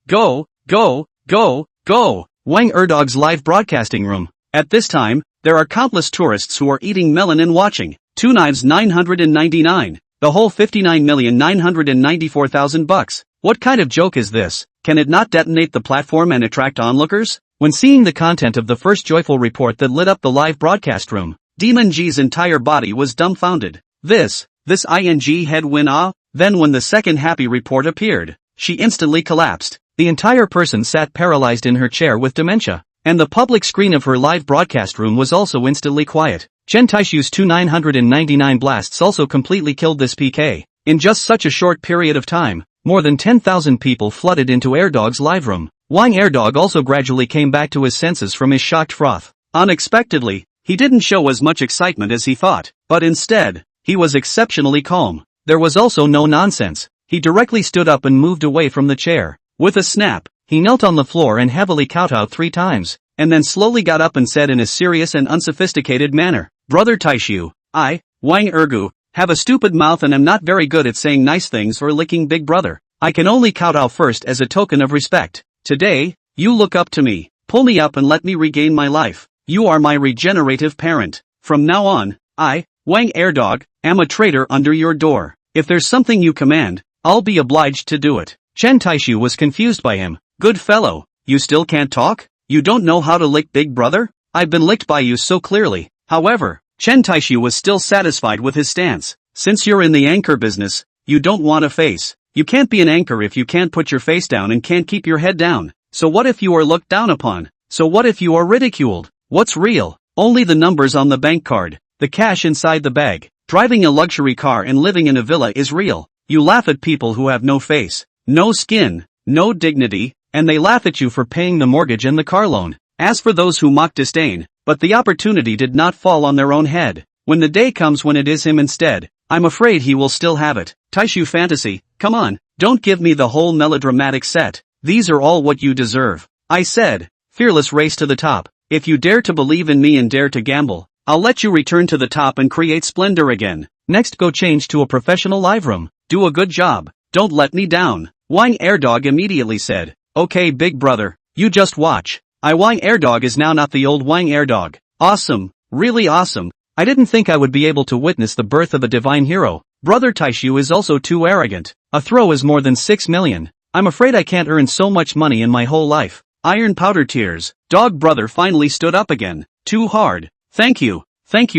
go, go, go, go. Wang Erdog's live broadcasting room. At this time, there are countless tourists who are eating melon and watching. 2 knives 999. The whole 59,994,000 bucks. What kind of joke is this? Can it not detonate the platform and attract onlookers? When seeing the content of the first joyful report that lit up the live broadcast room, Demon G's entire body was dumbfounded. This ing head win Then when the second happy report appeared, she instantly collapsed. The entire person sat paralyzed in her chair with dementia, and the public screen of her live broadcast room was also instantly quiet. Chen Taixu's 999 blasts also completely killed this PK. In just such a short period of time, more than 10,000 people flooded into Erdog's live room. Wang Erdog also gradually came back to his senses from his shocked froth. Unexpectedly, he didn't show as much excitement as he thought, but instead, he was exceptionally calm. There was also no nonsense. He directly stood up and moved away from the chair. With a snap, he knelt on the floor and heavily kowtowed 3 times, and then slowly got up and said in a serious and unsophisticated manner, Brother Taixu, I, Wang Ergu, have a stupid mouth and am not very good at saying nice things or licking Big Brother. I can only kowtow first as a token of respect. Today, you look up to me, pull me up and let me regain my life. You are my regenerative parent. From now on, I, Wang Airdog, am a traitor under your door. If there's something you command, I'll be obliged to do it. Chen Taixu was confused by him. Good fellow, you still can't talk? You don't know how to lick big brother? I've been licked by you so clearly. However, Chen Taixu was still satisfied with his stance. Since you're in the anchor business, you don't want a face. You can't be an anchor if you can't put your face down and can't keep your head down. So what if you are looked down upon? So what if you are ridiculed? What's real? Only the numbers on the bank card, the cash inside the bag. Driving a luxury car and living in a villa is real. You laugh at people who have no face, no skin, no dignity, and they laugh at you for paying the mortgage and the car loan. As for those who mock disdain, but the opportunity did not fall on their own head. When the day comes when it is him instead, I'm afraid he will still have it. Taixu fantasy, come on, don't give me the whole melodramatic set. These are all what you deserve. I said, fearless race to the top. If you dare to believe in me and dare to gamble, I'll let you return to the top and create splendor again. Next go change to a professional live room. Do a good job. Don't let me down. Wang Airdog immediately said, okay big brother, you just watch. Wang Airdog is now not the old Wang Airdog. Awesome, really awesome. I didn't think I would be able to witness the birth of a divine hero. Brother Taixu is also too arrogant. A throw is more than 6 million. I'm afraid I can't earn so much money in my whole life. Iron powder tears. Dog brother finally stood up again. Too hard. Thank you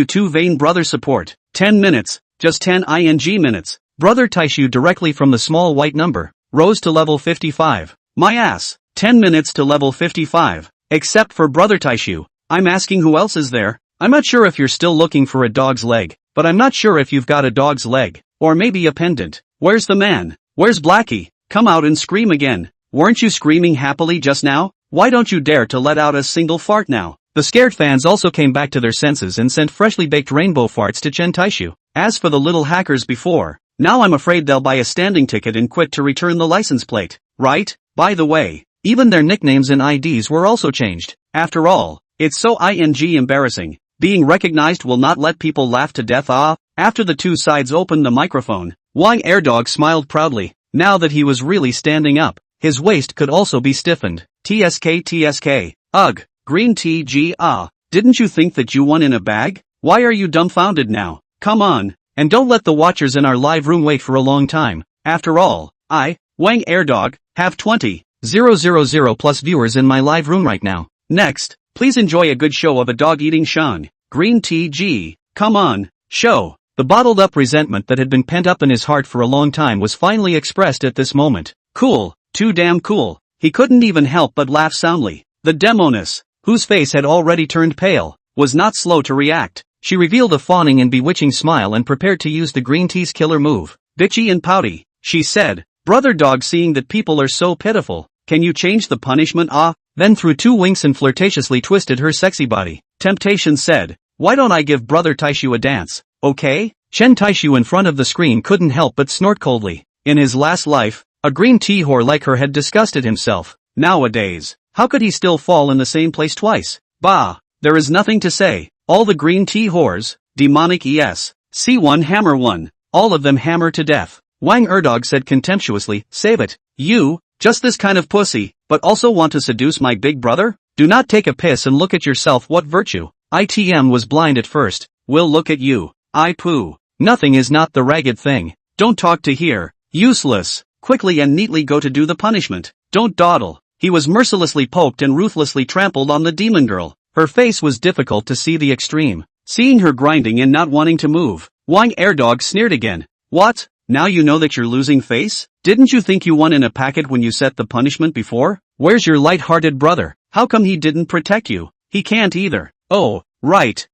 to vain brother support. 10 minutes, just 10 minutes. Brother Taixu directly from the small white number, rose to level 55. My ass, 10 minutes to level 55. Except for Brother Taixu. I'm asking who else is there? I'm not sure if you're still looking for a dog's leg, but I'm not sure if you've got a dog's leg, or maybe a pendant. Where's the man? Where's Blackie? Come out and scream again. Weren't you screaming happily just now? Why don't you dare to let out a single fart now? The scared fans also came back to their senses and sent freshly baked rainbow farts to Chen Taixu. As for the little hackers before, now I'm afraid they'll buy a standing ticket and quit to return the license plate, right? By the way, even their nicknames and IDs were also changed. After all, it's so embarrassing. Being recognized will not let people laugh to death. After the two sides opened the microphone, Wang Airdog smiled proudly. Now that he was really standing up, his waist could also be stiffened. TSK. Ugh, green TG. Didn't you think that you won in a bag? Why are you dumbfounded now? Come on, and don't let the watchers in our live room wait for a long time. After all, I, Wang Airdog, have 20,000 plus viewers in my live room right now. Next, please enjoy a good show of a dog eating Sean. Green TG. Come on, show. The bottled up resentment that had been pent up in his heart for a long time was finally expressed at this moment. Cool, too damn cool. He couldn't even help but laugh soundly. The demoness, whose face had already turned pale, was not slow to react. She revealed a fawning and bewitching smile and prepared to use the green tea's killer move. Bitchy and pouty, she said. Brother dog, seeing that people are so pitiful, can you change the punishment? Then threw 2 winks and flirtatiously twisted her sexy body. Temptation said, why don't I give Brother Taixu a dance, okay? Chen Taixu in front of the screen couldn't help but snort coldly. In his last life, a green tea whore like her had disgusted himself. Nowadays, how could he still fall in the same place twice? Bah, there is nothing to say. All the green tea whores, demonic C1 hammer 1, all of them hammer to death. Wang Airdog said contemptuously, save it. You, just this kind of pussy, but also want to seduce my big brother? Do not take a piss and look at yourself. What virtue? ITM was blind at first. Will look at you. I poo. Nothing is not the ragged thing. Don't talk to here. Useless. Quickly and neatly go to do the punishment. Don't dawdle. He was mercilessly poked and ruthlessly trampled on the demon girl. Her face was difficult to see the extreme. Seeing her grinding and not wanting to move, Wang Airdog sneered again. What? Now you know that you're losing face? Didn't you think you won in a packet when you set the punishment before? Where's your light-hearted brother? How come he didn't protect you? He can't either. Oh, right.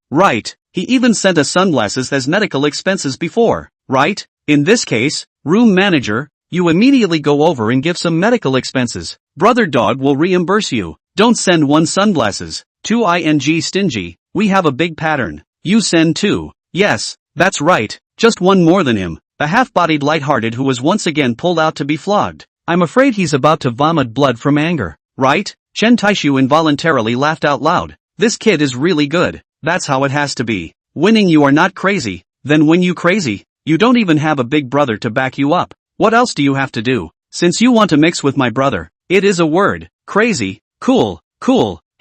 He even sent us sunglasses as medical expenses before, right? In this case, room manager, you immediately go over and give some medical expenses. Brother dog will reimburse you. Don't send 1 sunglasses. 2 stingy. We have a big pattern. You send 2. Yes, that's right. Just 1 more than him. The half-bodied light-hearted who was once again pulled out to be flogged. I'm afraid he's about to vomit blood from anger, right? Chen Taixu involuntarily laughed out loud. This kid is really good. That's how it has to be. Winning you are not crazy. Then when you crazy, you don't even have a big brother to back you up. What else do you have to do? Since you want to mix with my brother, it is a word. Crazy, cool,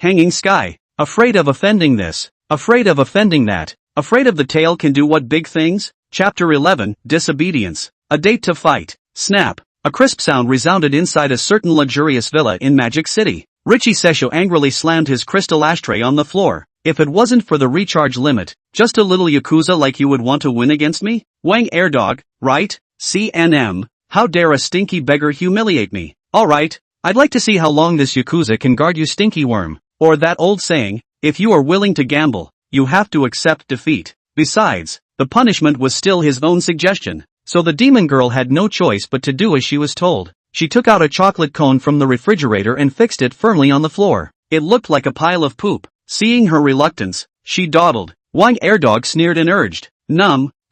hanging sky. Afraid of offending this. Afraid of offending that. Afraid of the tail can do what big things? Chapter 11, Disobedience. A date to fight. Snap. A crisp sound resounded inside a certain luxurious villa in Magic City. Richie Sesho angrily slammed his crystal ashtray on the floor. If it wasn't for the recharge limit, just a little Yakuza like you would want to win against me? Wang Airdog, right? CNM. How dare a stinky beggar humiliate me? Alright, I'd like to see how long this Yakuza can guard you, stinky worm. Or that old saying, if you are willing to gamble, you have to accept defeat. Besides, the punishment was still his own suggestion, so the demon girl had no choice but to do as she was told. She took out a chocolate cone from the refrigerator and fixed it firmly on the floor. It looked like a pile of poop. Seeing her reluctance, she dawdled. Wang Airdog sneered and urged,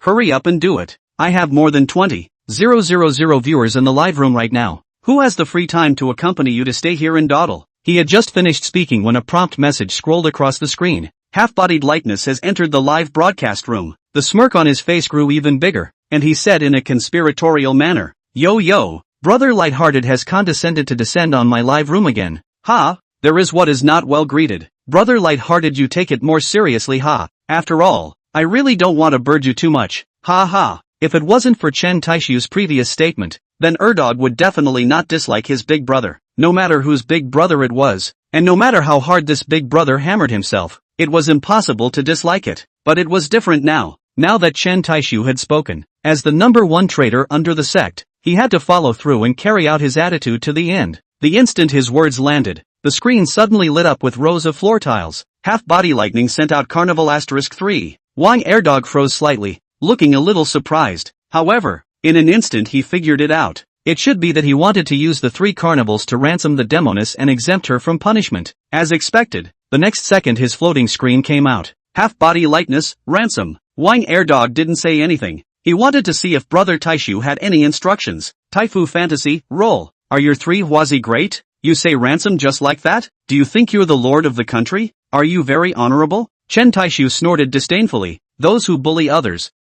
hurry up and do it. I have more than 20,000 viewers in the live room right now. Who has the free time to accompany you to stay here and dawdle? He had just finished speaking when a prompt message scrolled across the screen. Half-bodied lightness has entered the live broadcast room. The smirk on his face grew even bigger, and he said in a conspiratorial manner, Yo, brother lighthearted has condescended to descend on my live room again. Ha, there is what is not well greeted. Brother lighthearted, you take it more seriously, ha. After all, I really don't want to bird you too much. Ha ha. If it wasn't for Chen Taixu's previous statement, then Erdog would definitely not dislike his big brother, no matter whose big brother it was, and no matter how hard this big brother hammered himself, it was impossible to dislike it. But it was different now that Chen Taixu had spoken. As the number one traitor under the sect, he had to follow through and carry out his attitude to the end. The instant his words landed, the screen suddenly lit up with rows of floor tiles. Half-body lightning sent out Carnival *3. Wang Airdog froze slightly, looking a little surprised. However, in an instant he figured it out. It should be that he wanted to use the 3 carnivals to ransom the demoness and exempt her from punishment. As expected, the next second his floating screen came out. Half-body lightness, ransom. Wang Airdog didn't say anything. He wanted to see if Brother Taixu had any instructions. Taifu Fantasy, roll. Are your 3 Huazi great? You say ransom just like that? Do you think you're the lord of the country? Are you very honorable? Chen Taixu snorted disdainfully. Those who bully others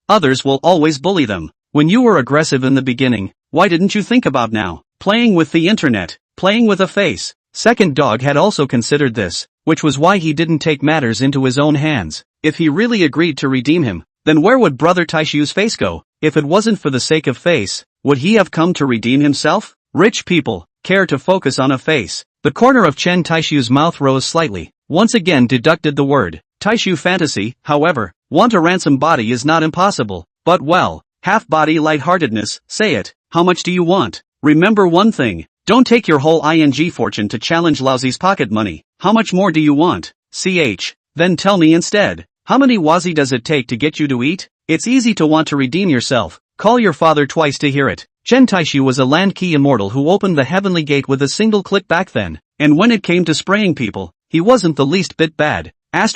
will always bully them. When you were aggressive in the beginning, why didn't you think about now? Playing with the internet, playing with a face. Second Dog had also considered this, which was why he didn't take matters into his own hands. If he really agreed to redeem him, then where would Brother Taixu's face go? If it wasn't for the sake of face, would he have come to redeem himself? Rich people care to focus on a face. The corner of Chen Taixu's mouth rose slightly, once again deducted the word. Taixu Fantasy, however, want a ransom body is not impossible, but well, half-body lightheartedness, say it. How much do you want? Remember one thing, don't take your whole ing fortune to challenge Lauzi's pocket money. How much more do you want? Then tell me instead. How many wazi does it take to get you to eat? It's easy to want to redeem yourself. Call your father twice to hear it. Chen Taixu was a land key immortal who opened the heavenly gate with a single click back then, and when it came to spraying people, he wasn't the least bit bad. Little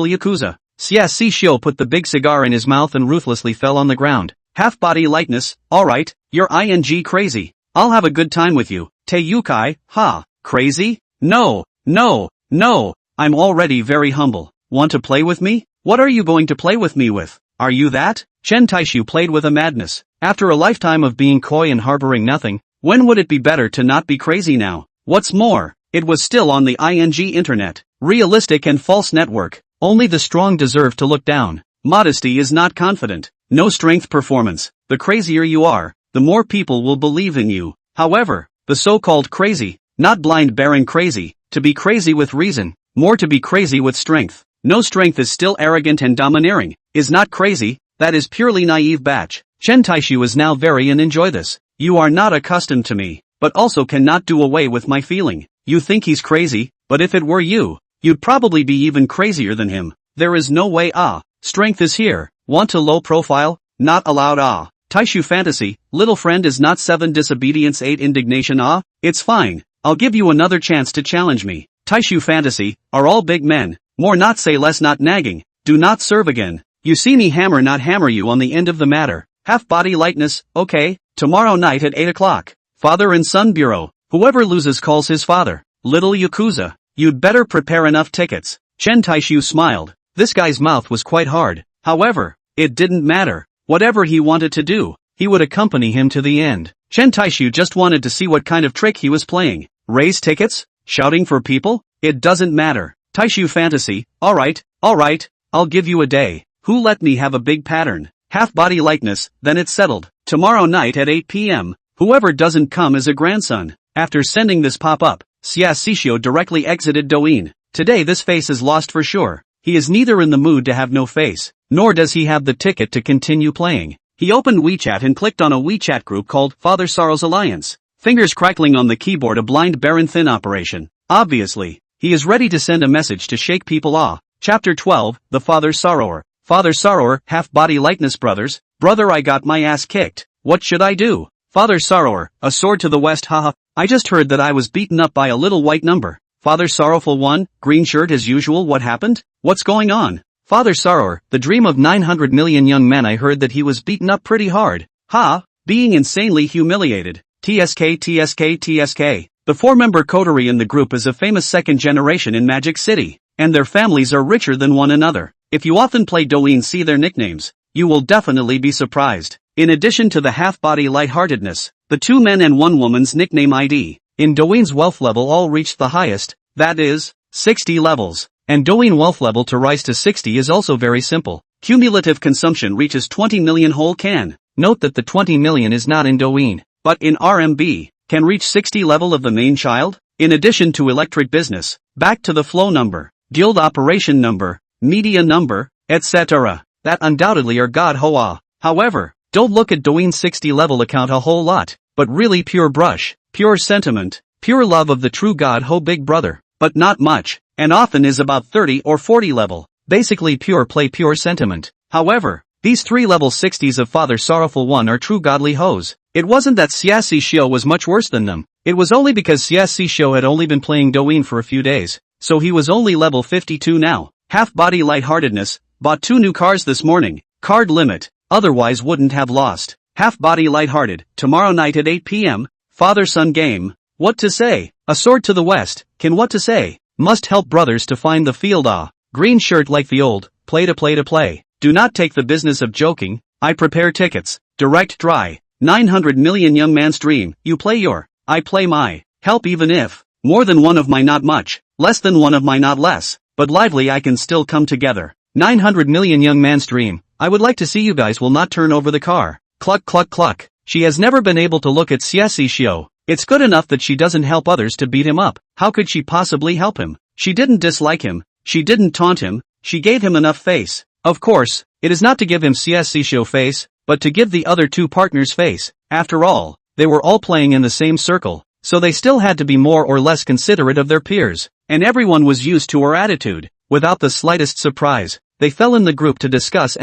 Yakuza. Si Shio put the big cigar in his mouth and ruthlessly fell on the ground. Half-body lightness, alright, you're ing crazy. I'll have a good time with you. Teiyukai, ha, crazy? No, I'm already very humble. Want to play with me? What are you going to play with me with? Are you that? Chen Taixu played with a madness. After a lifetime of being coy and harboring nothing, when would it be better to not be crazy now? What's more, it was still on the ing internet. Realistic and false network. Only the strong deserve to look down. Modesty is not confident. No strength performance. The crazier you are, the more people will believe in you. However, the so-called crazy, not blind barren crazy, to be crazy with reason, more to be crazy with strength. No strength is still arrogant and domineering, is not crazy, that is purely naive batch. Chen Taixu is now very and enjoy this. You are not accustomed to me, but also cannot do away with my feeling. You think he's crazy, but if it were you, you'd probably be even crazier than him. There is no way strength is here. Want to low profile? Not allowed Taixu Fantasy, little friend is not 7 disobedience 8 indignation It's fine, I'll give you another chance to challenge me. Taixu Fantasy, are all big men, more not say less not nagging, do not serve again. You see me hammer not hammer you on the end of the matter. Half-body lightness, okay, tomorrow night at 8 o'clock. Father and son bureau, whoever loses calls his father. Little Yakuza, you'd better prepare enough tickets. Chen Taixu smiled. This guy's mouth was quite hard. However, it didn't matter. Whatever he wanted to do, he would accompany him to the end. Chen Taixu just wanted to see what kind of trick he was playing. Raise tickets? Shouting for people? It doesn't matter. Taixu fantasy, alright, I'll give you a day. Who let me have a big pattern? Half body likeness, then it's settled. Tomorrow night at 8 p.m. Whoever doesn't come is a grandson. After sending this pop-up, Xia Xixio directly exited Douyin. Today this face is lost for sure. He is neither in the mood to have no face, nor does he have the ticket to continue playing. He opened WeChat and clicked on a WeChat group called Father Sorrow's Alliance. Fingers crackling on the keyboard, a blind Baron Thin operation. Obviously, he is ready to send a message to shake people off. Chapter 12, The Father Sorrower. Father Sorrower, half-body likeness brothers. Brother, I got my ass kicked. What should I do? Father Sorrower, a sword to the west, haha. I just heard that I was beaten up by a little white number. Father Sorrowful 1, green shirt as usual, what happened? What's going on? Father Sorrower, the dream of 900 million young men, I heard that he was beaten up pretty hard. Ha, being insanely humiliated. TSK. The four-member coterie in the group is a famous second generation in Magic City, and their families are richer than one another. If you often play Douyin, see their nicknames, you will definitely be surprised. In addition to the half-body lightheartedness, the 2 men and 1 woman's nickname ID in Douyin's wealth level all reached the highest, that is, 60 levels. And Douyin wealth level to rise to 60 is also very simple. Cumulative consumption reaches 20 million whole can. Note that the 20 million is not in Douyin, but in RMB, can reach 60 level of the main child. In addition to electric business, back to the flow number, guild operation number, media number, etc. That undoubtedly are God Hoa. However, don't look at Douyin's 60 level account a whole lot, but really pure brush, pure sentiment, pure love of the true God Ho Big Brother, but not much, and often is about 30 or 40 level, basically pure play, pure sentiment. However, these 3 level 60s of Father Sorrowful 1 are true godly hoes. It wasn't that Xia Xixio was much worse than them, it was only because Xia Xixio had only been playing Douyin for a few days, so he was only level 52 now. Half-body lightheartedness, bought 2 new cars this morning, card limit, otherwise wouldn't have lost. Half-body lighthearted, tomorrow night at 8 p.m, father-son game. What to say? A sword to the west, can what to say? Must help brothers to find the field, ah. Green shirt like the old, play to play. Do not take the business of joking, I prepare tickets, direct dry. 900 million young man's dream, you play your, I play my, help even if, more than one of my not much, less than one of my not less, but lively I can still come together. 900 million young man's dream, I would like to see you guys will not turn over the car. Cluck cluck cluck. She has never been able to look at Xia Xixio. It's good enough that she doesn't help others to beat him up. How could she possibly help him? She didn't dislike him, she didn't taunt him, she gave him enough face. Of course, it is not to give him Xia Xixio face, but to give the other 2 partners face. After all, they were all playing in the same circle, so they still had to be more or less considerate of their peers, and everyone was used to her attitude. Without the slightest surprise, they fell in the group to discuss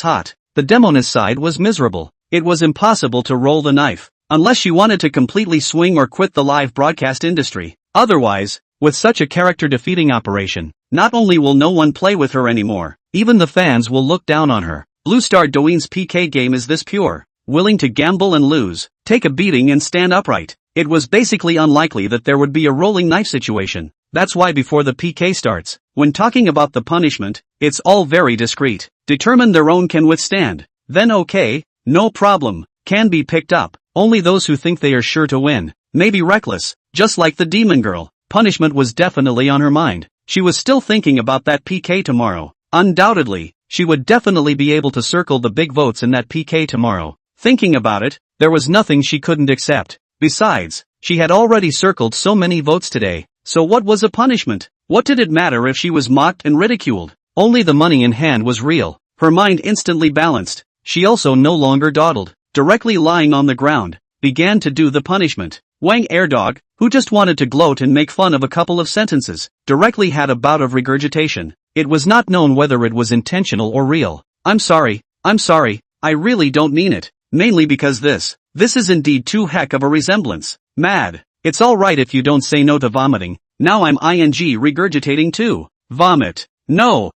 hot. The Demoness side was miserable. It was impossible to roll the knife, unless she wanted to completely swing or quit the live broadcast industry. Otherwise, with such a character-defeating operation, not only will no one play with her anymore, even the fans will look down on her. Blue Star Douyin's PK game is this pure, willing to gamble and lose, take a beating and stand upright. It was basically unlikely that there would be a rolling knife situation. That's why before the PK starts, when talking about the punishment, it's all very discreet. Determine their own can withstand. Then okay, no problem, can be picked up. Only those who think they are sure to win, may be reckless, just like the demon girl. Punishment was definitely on her mind. She was still thinking about that PK tomorrow. Undoubtedly, she would definitely be able to circle the big votes in that PK tomorrow. Thinking about it, there was nothing she couldn't accept. Besides, she had already circled so many votes today, so what was a punishment? What did it matter if she was mocked and ridiculed? Only the money in hand was real. Her mind instantly balanced. She also no longer dawdled. Directly lying on the ground, began to do the punishment. Wang Airdog, who just wanted to gloat and make fun of a couple of sentences, directly had a bout of regurgitation. It was not known whether it was intentional or real. I'm sorry, I really don't mean it. Mainly because this is indeed too heck of a resemblance. Mad. It's alright if you don't say no to vomiting. Now I'm ing regurgitating too. Vomit. No.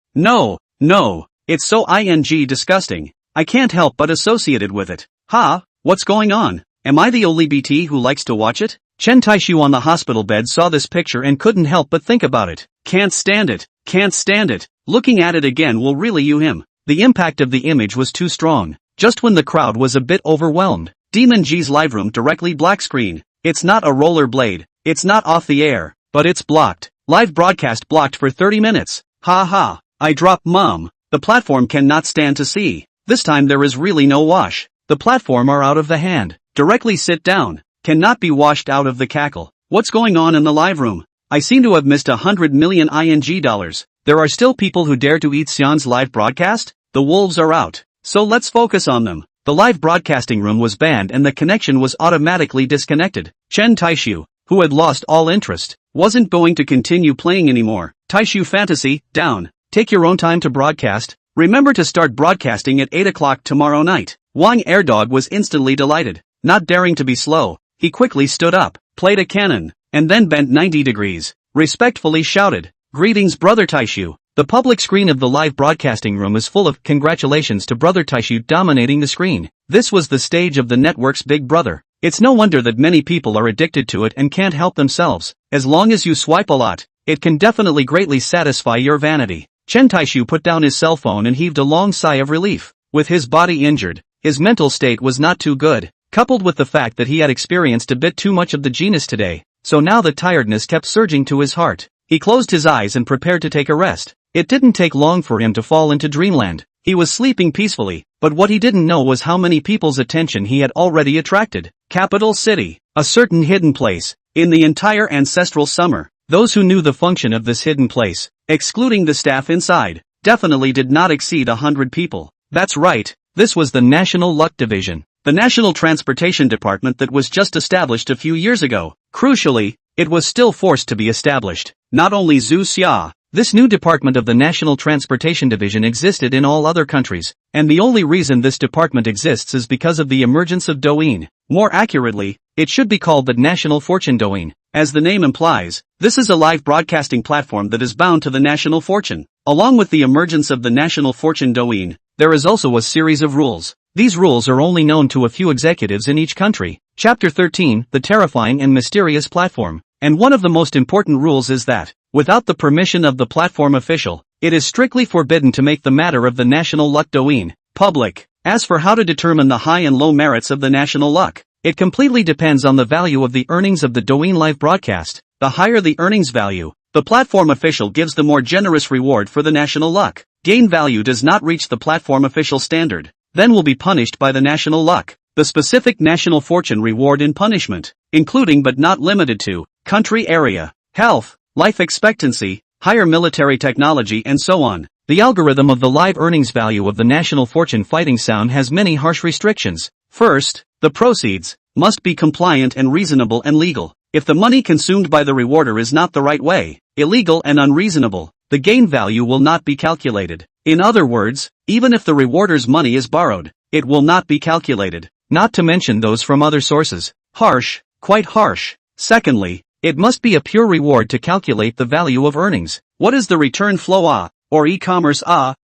It's so ing disgusting. I can't help but associate it with it. Ha, what's going on? Am I the only BT who likes to watch it? Chen Taixu on the hospital bed saw this picture and couldn't help but think about it. Can't stand it. Looking at it again will really you him. The impact of the image was too strong. Just when the crowd was a bit overwhelmed, Demon G's live room directly black screen. It's not a rollerblade. It's not off the air, but it's blocked. Live broadcast blocked for 30 minutes. Ha ha. I drop mum. The platform cannot stand to see. This time there is really no wash. The platform are out of the hand. Directly sit down. Cannot be washed out of the cackle. What's going on in the live room? I seem to have missed $100 million ING. There are still people who dare to eat Xian's live broadcast? The wolves are out. So let's focus on them. The live broadcasting room was banned and the connection was automatically disconnected. Chen Taixu, who had lost all interest, wasn't going to continue playing anymore. Taixu Fantasy, down. Take your own time to broadcast. Remember to start broadcasting at 8 o'clock tomorrow night. Wang Airdog was instantly delighted. Not daring to be slow, he quickly stood up, played a cannon, and then bent 90 degrees. Respectfully shouted, "Greetings, Brother Taixu." The public screen of the live broadcasting room is full of congratulations to Brother Taixu dominating the screen. This was the stage of the network's Big Brother. It's no wonder that many people are addicted to it and can't help themselves. As long as you swipe a lot, it can definitely greatly satisfy your vanity. Chen Taixu put down his cell phone and heaved a long sigh of relief. With his body injured, his mental state was not too good, coupled with the fact that he had experienced a bit too much of the genus today, so now the tiredness kept surging to his heart. He closed his eyes and prepared to take a rest. It didn't take long for him to fall into dreamland. He was sleeping peacefully, but what he didn't know was how many people's attention he had already attracted. Capital City, a certain hidden place, in the entire ancestral summer. Those who knew the function of this hidden place, excluding the staff inside, definitely did not exceed 100 people. That's right, this was the National Luck Division, the National Transportation Department that was just established a few years ago. Crucially, it was still forced to be established. Not only Zhu Xia, this new department of the National Transportation Division existed in all other countries, and the only reason this department exists is because of the emergence of Douyin. More accurately, it should be called the National Fortune Douyin. As the name implies, this is a live broadcasting platform that is bound to the national fortune. Along with the emergence of the National Fortune Douyin, there is also a series of rules. These rules are only known to a few executives in each country. Chapter 13, the terrifying and mysterious platform. And one of the most important rules is that, without the permission of the platform official, it is strictly forbidden to make the matter of the National Luck Douyin public. As for how to determine the high and low merits of the National Luck, it completely depends on the value of the earnings of the Douyin live broadcast. The higher the earnings value, the platform official gives the more generous reward for the National Luck. Gain value does not reach the platform official standard, then will be punished by the National Luck. The specific National Fortune reward in punishment, including but not limited to, country area, health, life expectancy, higher military technology and so on. The algorithm of the live earnings value of the National Fortune Fighting Sound has many harsh restrictions. First, the proceeds must be compliant and reasonable and legal. If the money consumed by the rewarder is not the right way, illegal and unreasonable, the gain value will not be calculated. In other words, even if the rewarder's money is borrowed, it will not be calculated, not to mention those from other sources. Harsh, quite harsh. Secondly, it must be a pure reward to calculate the value of earnings. What is the return flow or e-commerce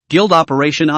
guild operation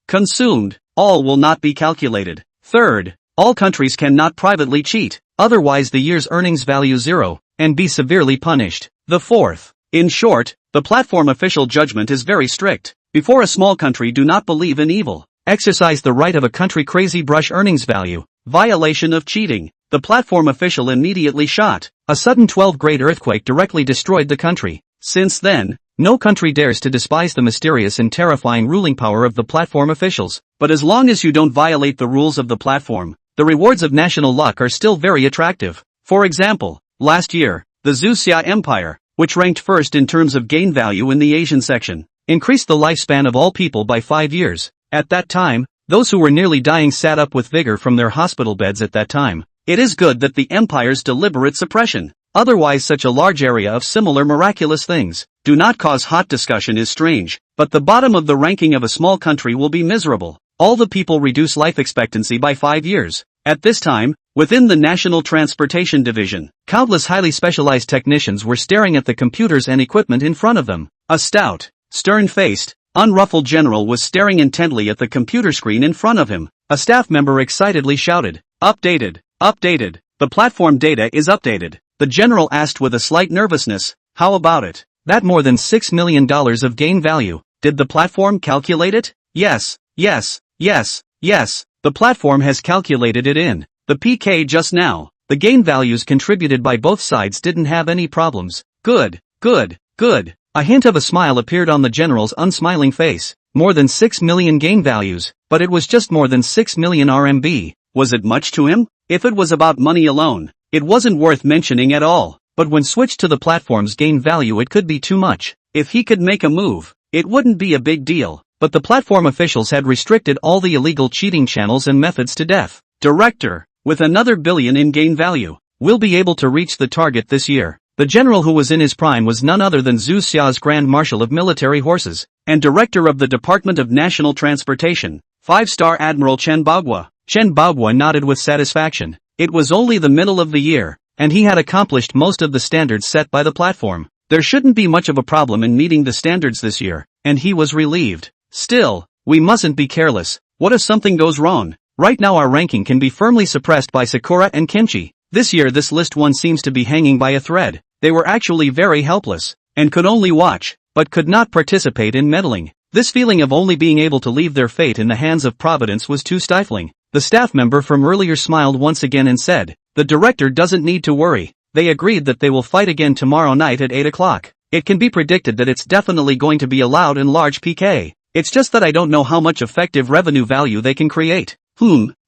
consumed? All will not be calculated. Third, all countries cannot privately cheat, otherwise the year's earnings value zero, and be severely punished. The fourth. In short, the platform official judgment is very strict. Before a small country do not believe in evil. Exercise the right of a country crazy brush earnings value. Violation of cheating. The platform official immediately shot. A sudden 12-grade earthquake directly destroyed the country. Since then, no country dares to despise the mysterious and terrifying ruling power of the platform officials. But as long as you don't violate the rules of the platform, the rewards of national luck are still very attractive. For example, last year, the Zhu Xia Empire, which ranked first in terms of gain value in the Asian section, increased the lifespan of all people by 5 years. At that time, those who were nearly dying sat up with vigor from their hospital beds at that time. It is good that the empire's deliberate suppression, otherwise such a large area of similar miraculous things, do not cause hot discussion is strange, but the bottom of the ranking of a small country will be miserable. All the people reduce life expectancy by 5 years. At this time, within the National Transportation Division, countless highly specialized technicians were staring at the computers and equipment in front of them. A stout, stern-faced, unruffled general was staring intently at the computer screen in front of him. A staff member excitedly shouted, "Updated, updated, the platform data is updated." The general asked with a slight nervousness, "How about it? That more than $6 million of gain value, did the platform calculate it?" Yes, yes, yes, yes, the platform has calculated it in. The PK just now. The gain values contributed by both sides didn't have any problems. Good, good, good. A hint of a smile appeared on the general's unsmiling face. More than 6 million gain values, but it was just more than 6 million RMB. Was it much to him? If it was about money alone, it wasn't worth mentioning at all. But when switched to the platform's gain value, it could be too much. If he could make a move, it wouldn't be a big deal. But the platform officials had restricted all the illegal cheating channels and methods to death. Director, with another billion in gain value, will be able to reach the target this year. The general who was in his prime was none other than Zhu Xia's Grand Marshal of Military Horses, and Director of the Department of National Transportation, 5-star Admiral Chen Baogua. Chen Baogua nodded with satisfaction. It was only the middle of the year, and he had accomplished most of the standards set by the platform. There shouldn't be much of a problem in meeting the standards this year, and he was relieved. Still, we mustn't be careless. What if something goes wrong? Right now our ranking can be firmly suppressed by Sakura and Kimchi. This year this list one seems to be hanging by a thread. They were actually very helpless, and could only watch, but could not participate in meddling. This feeling of only being able to leave their fate in the hands of Providence was too stifling. The staff member from earlier smiled once again and said, "The director doesn't need to worry. They agreed that they will fight again tomorrow night at 8 o'clock. It can be predicted that it's definitely going to be a loud and large PK. It's just that I don't know how much effective revenue value they can create."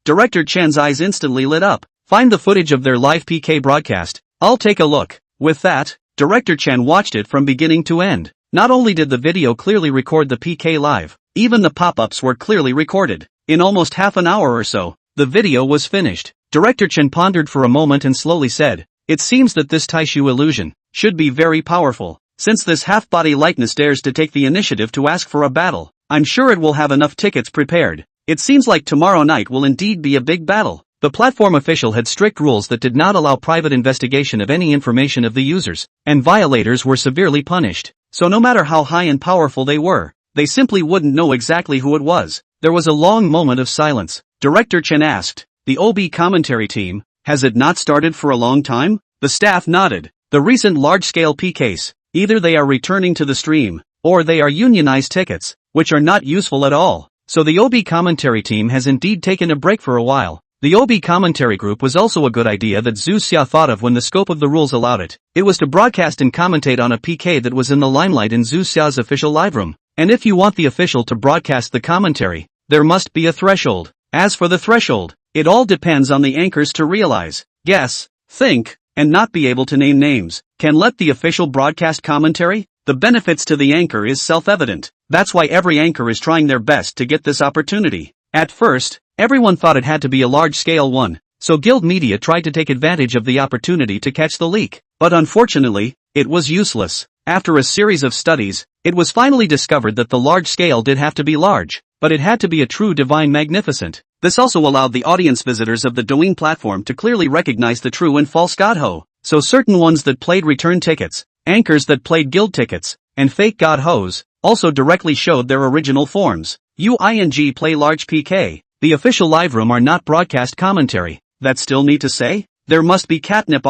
Director Chen's eyes instantly lit up. "Find the footage of their live PK broadcast. I'll take a look." With that, Director Chen watched it from beginning to end. Not only did the video clearly record the PK live, even the pop-ups were clearly recorded. In almost half an hour or so, the video was finished. Director Chen pondered for a moment and slowly said, "It seems that this Taixu illusion should be very powerful. Since this half-body likeness dares to take the initiative to ask for a battle, I'm sure it will have enough tickets prepared. It seems like tomorrow night will indeed be a big battle." The platform official had strict rules that did not allow private investigation of any information of the users, and violators were severely punished. So no matter how high and powerful they were, they simply wouldn't know exactly who it was. There was a long moment of silence. Director Chen asked, "The OB commentary team, has it not started for a long time?" The staff nodded. "The recent large-scale PKs, either they are returning to the stream, or they are unionized tickets, which are not useful at all. So the OB commentary team has indeed taken a break for a while." The OB commentary group was also a good idea that Zhu Xia thought of when the scope of the rules allowed it. It was to broadcast and commentate on a PK that was in the limelight in Zhu Xia's official live room. And if you want the official to broadcast the commentary, there must be a threshold. As for the threshold, it all depends on the anchors to realize, guess, think, and not be able to name names. Can let the official broadcast commentary? The benefits to the anchor is self-evident. That's why every anchor is trying their best to get this opportunity. At first, everyone thought it had to be a large-scale one, so Guild Media tried to take advantage of the opportunity to catch the leak. But unfortunately, it was useless. After a series of studies, it was finally discovered that the large scale did have to be large, but it had to be a true divine magnificent. This also allowed the audience visitors of the Douyin platform to clearly recognize the true and false godho. So certain ones that played return tickets, anchors that played guild tickets, and fake godhos, also directly showed their original forms. UING play large PK. The official live room are not broadcast commentary. That still need to say? There must be catnip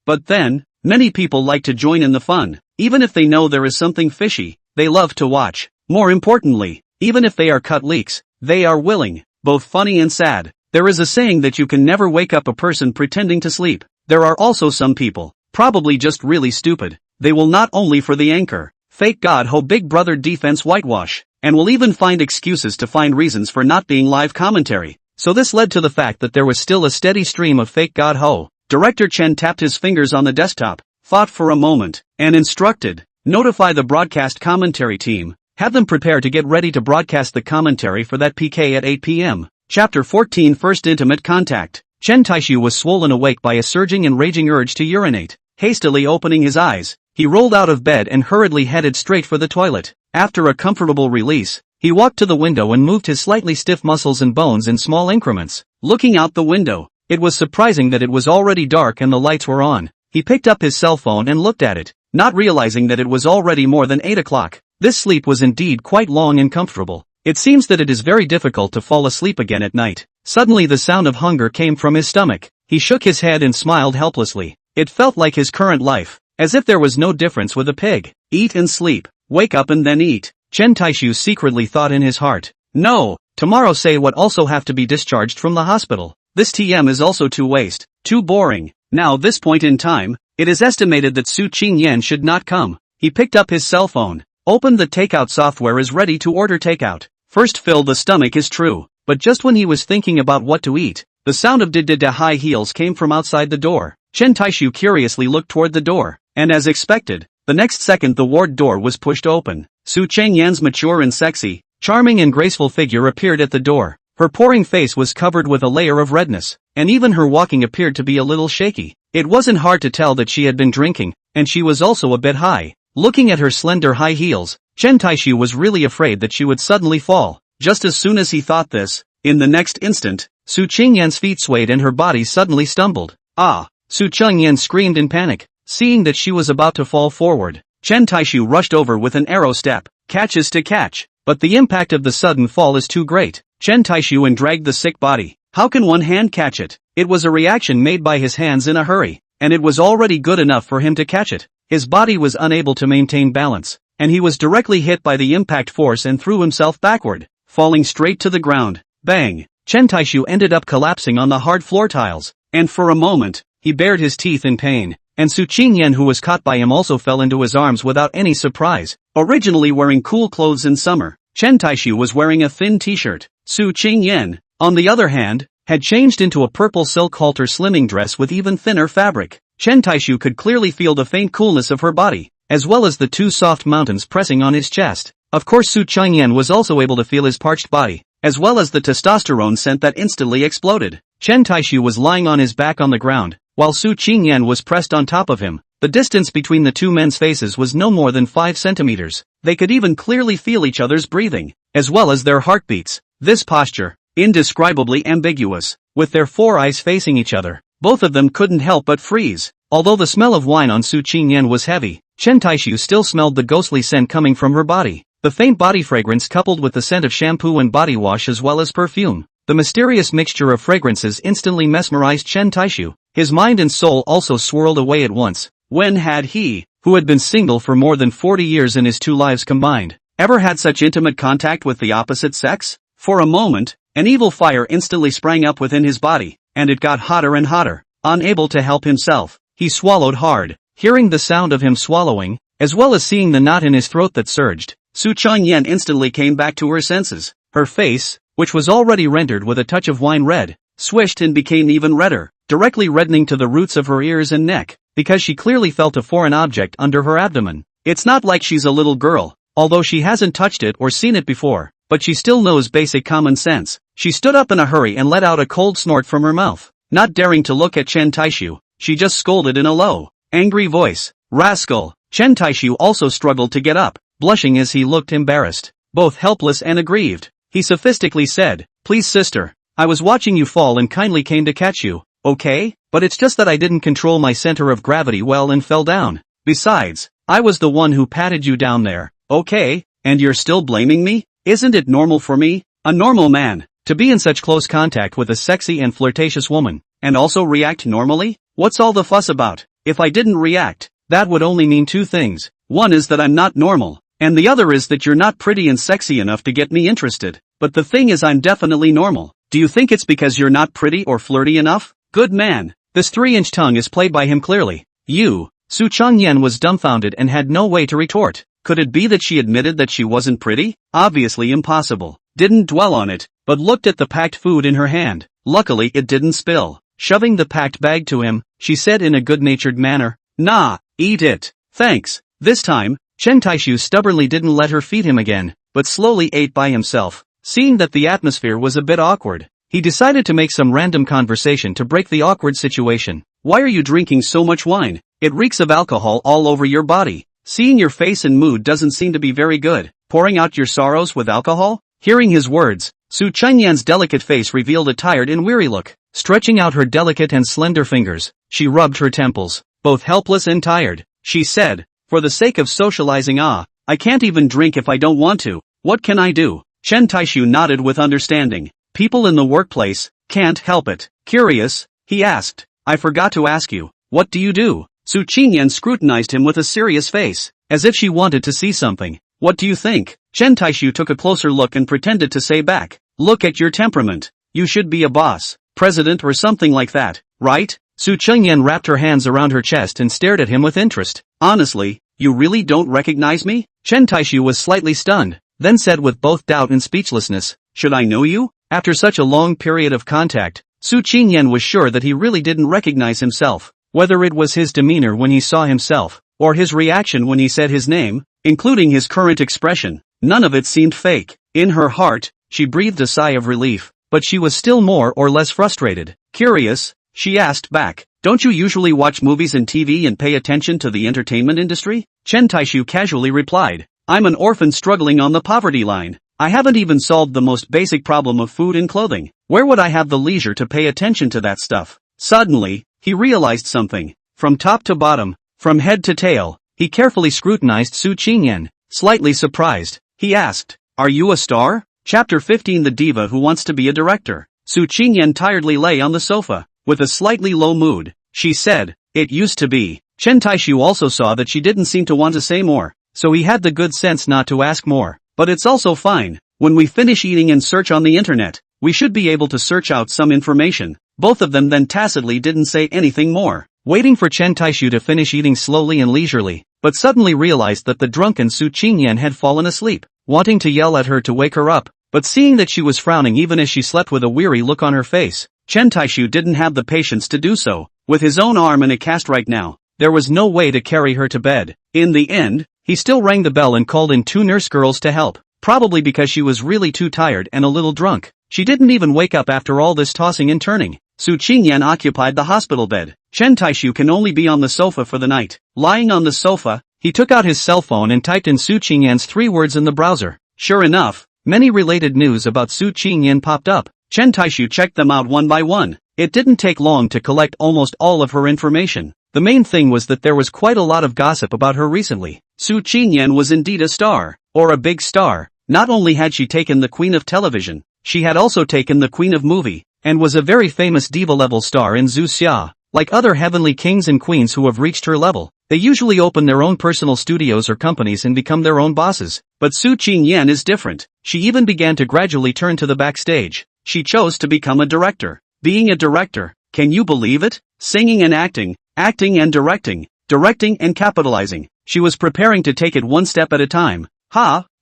but then, many people like to join in the fun. Even if they know there is something fishy, they love to watch. More importantly, even if they are cut leaks, they are willing, both funny and sad. There is a saying that you can never wake up a person pretending to sleep. There are also some people, probably just really stupid. They will not only for the anchor, fake godho Big Brother defense whitewash, and will even find excuses to find reasons for not being live commentary. So this led to the fact that there was still a steady stream of fake godho. Director Chen tapped his fingers on the desktop, thought for a moment, and instructed, "Notify the broadcast commentary team, have them prepare to get ready to broadcast the commentary for that PK at 8 p.m. Chapter 14 First Intimate Contact. Chen Taixu was swollen awake by a surging and raging urge to urinate. Hastily opening his eyes, he rolled out of bed and hurriedly headed straight for the toilet. After a comfortable release, he walked to the window and moved his slightly stiff muscles and bones in small increments. Looking out the window, it was surprising that it was already dark and the lights were on. He picked up his cell phone and looked at it, not realizing that it was already more than 8 o'clock. This sleep was indeed quite long and comfortable. It seems that it is very difficult to fall asleep again at night. Suddenly the sound of hunger came from his stomach. He shook his head and smiled helplessly. It felt like his current life, as if there was no difference with a pig. Eat and sleep, wake up and then eat. Chen Taixu secretly thought in his heart. No, tomorrow Say would also have to be discharged from the hospital. This TM is also too waste, too boring. Now this point in time, it is estimated that Su Qingyan should not come. He picked up his cell phone, opened the takeout software, is ready to order takeout. First fill the stomach is true, but just when he was thinking about what to eat, the sound of da high heels came from outside the door. Chen Taixu curiously looked toward the door, and as expected, the next second the ward door was pushed open. Su Qingyan's mature and sexy, charming and graceful figure appeared at the door. Her pouring face was covered with a layer of redness, and even her walking appeared to be a little shaky. It wasn't hard to tell that she had been drinking, and she was also a bit high. Looking at her slender high heels, Chen Taixu was really afraid that she would suddenly fall. Just as soon as he thought this, in the next instant, Su Qingyan's feet swayed and her body suddenly stumbled. Ah! Su Qingyan screamed in panic, seeing that she was about to fall forward. Chen Taixu rushed over with an arrow step, catches to catch, but the impact of the sudden fall is too great. Chen Taixu and dragged the sick body. How can one hand catch it? It was a reaction made by his hands in a hurry, and it was already good enough for him to catch it. His body was unable to maintain balance, and he was directly hit by the impact force and threw himself backward, falling straight to the ground. Bang! Chen Taixu ended up collapsing on the hard floor tiles, and for a moment, he bared his teeth in pain, and Su Qingyan, who was caught by him, also fell into his arms without any surprise. Originally wearing cool clothes in summer, Chen Taixu was wearing a thin t-shirt. Su Qingyan, on the other hand, had changed into a purple silk halter slimming dress with even thinner fabric. Chen Taixu could clearly feel the faint coolness of her body, as well as the two soft mountains pressing on his chest. Of course Su Qingyan was also able to feel his parched body, as well as the testosterone scent that instantly exploded. Chen Taixu was lying on his back on the ground, while Su Qingyan was pressed on top of him. The distance between the two men's faces was no more than 5 centimeters. They could even clearly feel each other's breathing, as well as their heartbeats. This posture, indescribably ambiguous, with their 4 eyes facing each other, both of them couldn't help but freeze. Although the smell of wine on Su Qingyan was heavy, Chen Taixu still smelled the ghostly scent coming from her body. The faint body fragrance coupled with the scent of shampoo and body wash as well as perfume. The mysterious mixture of fragrances instantly mesmerized Chen Taixu. His mind and soul also swirled away at once. When had he, who had been single for more than 40 years in his 2 lives combined, ever had such intimate contact with the opposite sex? For a moment, an evil fire instantly sprang up within his body, and it got hotter and hotter. Unable to help himself, he swallowed hard. Hearing the sound of him swallowing, as well as seeing the knot in his throat that surged, Su Qingyan instantly came back to her senses. Her face, which was already rendered with a touch of wine red, swished and became even redder, directly reddening to the roots of her ears and neck, because she clearly felt a foreign object under her abdomen. It's not like she's a little girl, although she hasn't touched it or seen it before, but she still knows basic common sense. She stood up in a hurry and let out a cold snort from her mouth. Not daring to look at Chen Taixu, she just scolded in a low, angry voice. Rascal! Chen Taixu also struggled to get up, blushing as he looked embarrassed, both helpless and aggrieved. He sophisticatedly said, "Please sister, I was watching you fall and kindly came to catch you, okay? But it's just that I didn't control my center of gravity well and fell down. Besides, I was the one who patted you down there, okay? And you're still blaming me? Isn't it normal for me, a normal man, to be in such close contact with a sexy and flirtatious woman, and also react normally? What's all the fuss about? If I didn't react, that would only mean 2 things. One is that I'm not normal, and the other is that you're not pretty and sexy enough to get me interested. But the thing is, I'm definitely normal. Do you think it's because you're not pretty or flirty enough? Good man." This 3-inch tongue is played by him clearly. "You." Su Qingyan was dumbfounded and had no way to retort. Could it be that she admitted that she wasn't pretty? Obviously impossible. Didn't dwell on it, but looked at the packed food in her hand. Luckily it didn't spill. Shoving the packed bag to him, she said in a good-natured manner, "Nah, eat it. Thanks." This time, Chen Taixu stubbornly didn't let her feed him again, but slowly ate by himself. Seeing that the atmosphere was a bit awkward, he decided to make some random conversation to break the awkward situation. "Why are you drinking so much wine? It reeks of alcohol all over your body. Seeing your face and mood doesn't seem to be very good. Pouring out your sorrows with alcohol?" Hearing his words, Su Qingyan's delicate face revealed a tired and weary look. Stretching out her delicate and slender fingers, she rubbed her temples, both helpless and tired. She said, "For the sake of socializing, I can't even drink if I don't want to. What can I do?" Chen Taixu nodded with understanding. "People in the workplace can't help it." "Curious?" he asked. "I forgot to ask you, what do you do?" Su Qingyan scrutinized him with a serious face, as if she wanted to see something. "What do you think?" Chen Taixu took a closer look and pretended to say back, "Look at your temperament. You should be a boss. president or something like that, right? Su Chengyan wrapped her hands around her chest and stared at him with interest. Honestly, you really don't recognize me? Chen Taixu was slightly stunned, then said with both doubt and speechlessness, should I know you? After such a long period of contact, Su Chengyan was sure that he really didn't recognize himself, whether it was his demeanor when he saw himself, or his reaction when he said his name, including his current expression. None of it seemed fake. In her heart, she breathed a sigh of relief, but she was still more or less frustrated. Curious, she asked back, don't you usually watch movies and TV and pay attention to the entertainment industry? Chen Taixu casually replied, I'm an orphan struggling on the poverty line. I haven't even solved the most basic problem of food and clothing. Where would I have the leisure to pay attention to that stuff? Suddenly, he realized something. From top to bottom, from head to tail, he carefully scrutinized Su Chengyan. Slightly surprised, he asked, are you a star? Chapter 15 The Diva Who Wants to Be a Director. Su Chengyan tiredly lay on the sofa, with a slightly low mood. She said, it used to be. Chen Taixu also saw that she didn't seem to want to say more, so he had the good sense not to ask more. But it's also fine. When we finish eating and search on the internet, we should be able to search out some information. Both of them then tacitly didn't say anything more, waiting for Chen Taixu to finish eating slowly and leisurely, but suddenly realized that the drunken Su Chengyan had fallen asleep, wanting to yell at her to wake her up, but seeing that she was frowning even as she slept with a weary look on her face, Chen Taixu didn't have the patience to do so. With his own arm in a cast right now, there was no way to carry her to bed. In the end, he still rang the bell and called in 2 nurse girls to help, probably because she was really too tired and a little drunk. She didn't even wake up after all this tossing and turning. Su Chengyan occupied the hospital bed. Chen Taixu can only be on the sofa for the night. Lying on the sofa, he took out his cell phone and typed in Su Chengyan's 3 words in the browser. Sure enough, many related news about Su Chengyan popped up. Chen Taixu checked them out one by one. It didn't take long to collect almost all of her information. The main thing was that there was quite a lot of gossip about her recently. Su Chengyan was indeed a star, or a big star. Not only had she taken the Queen of Television, she had also taken the Queen of Movie, and was a very famous diva-level star in Zhu Xia. Like other heavenly kings and queens who have reached her level, they usually open their own personal studios or companies and become their own bosses. But Su Chengyan is different. She even began to gradually turn to the backstage. She chose to become a director. Being a director, can you believe it? Singing and acting, acting and directing and capitalizing. She was preparing to take it one step at a time.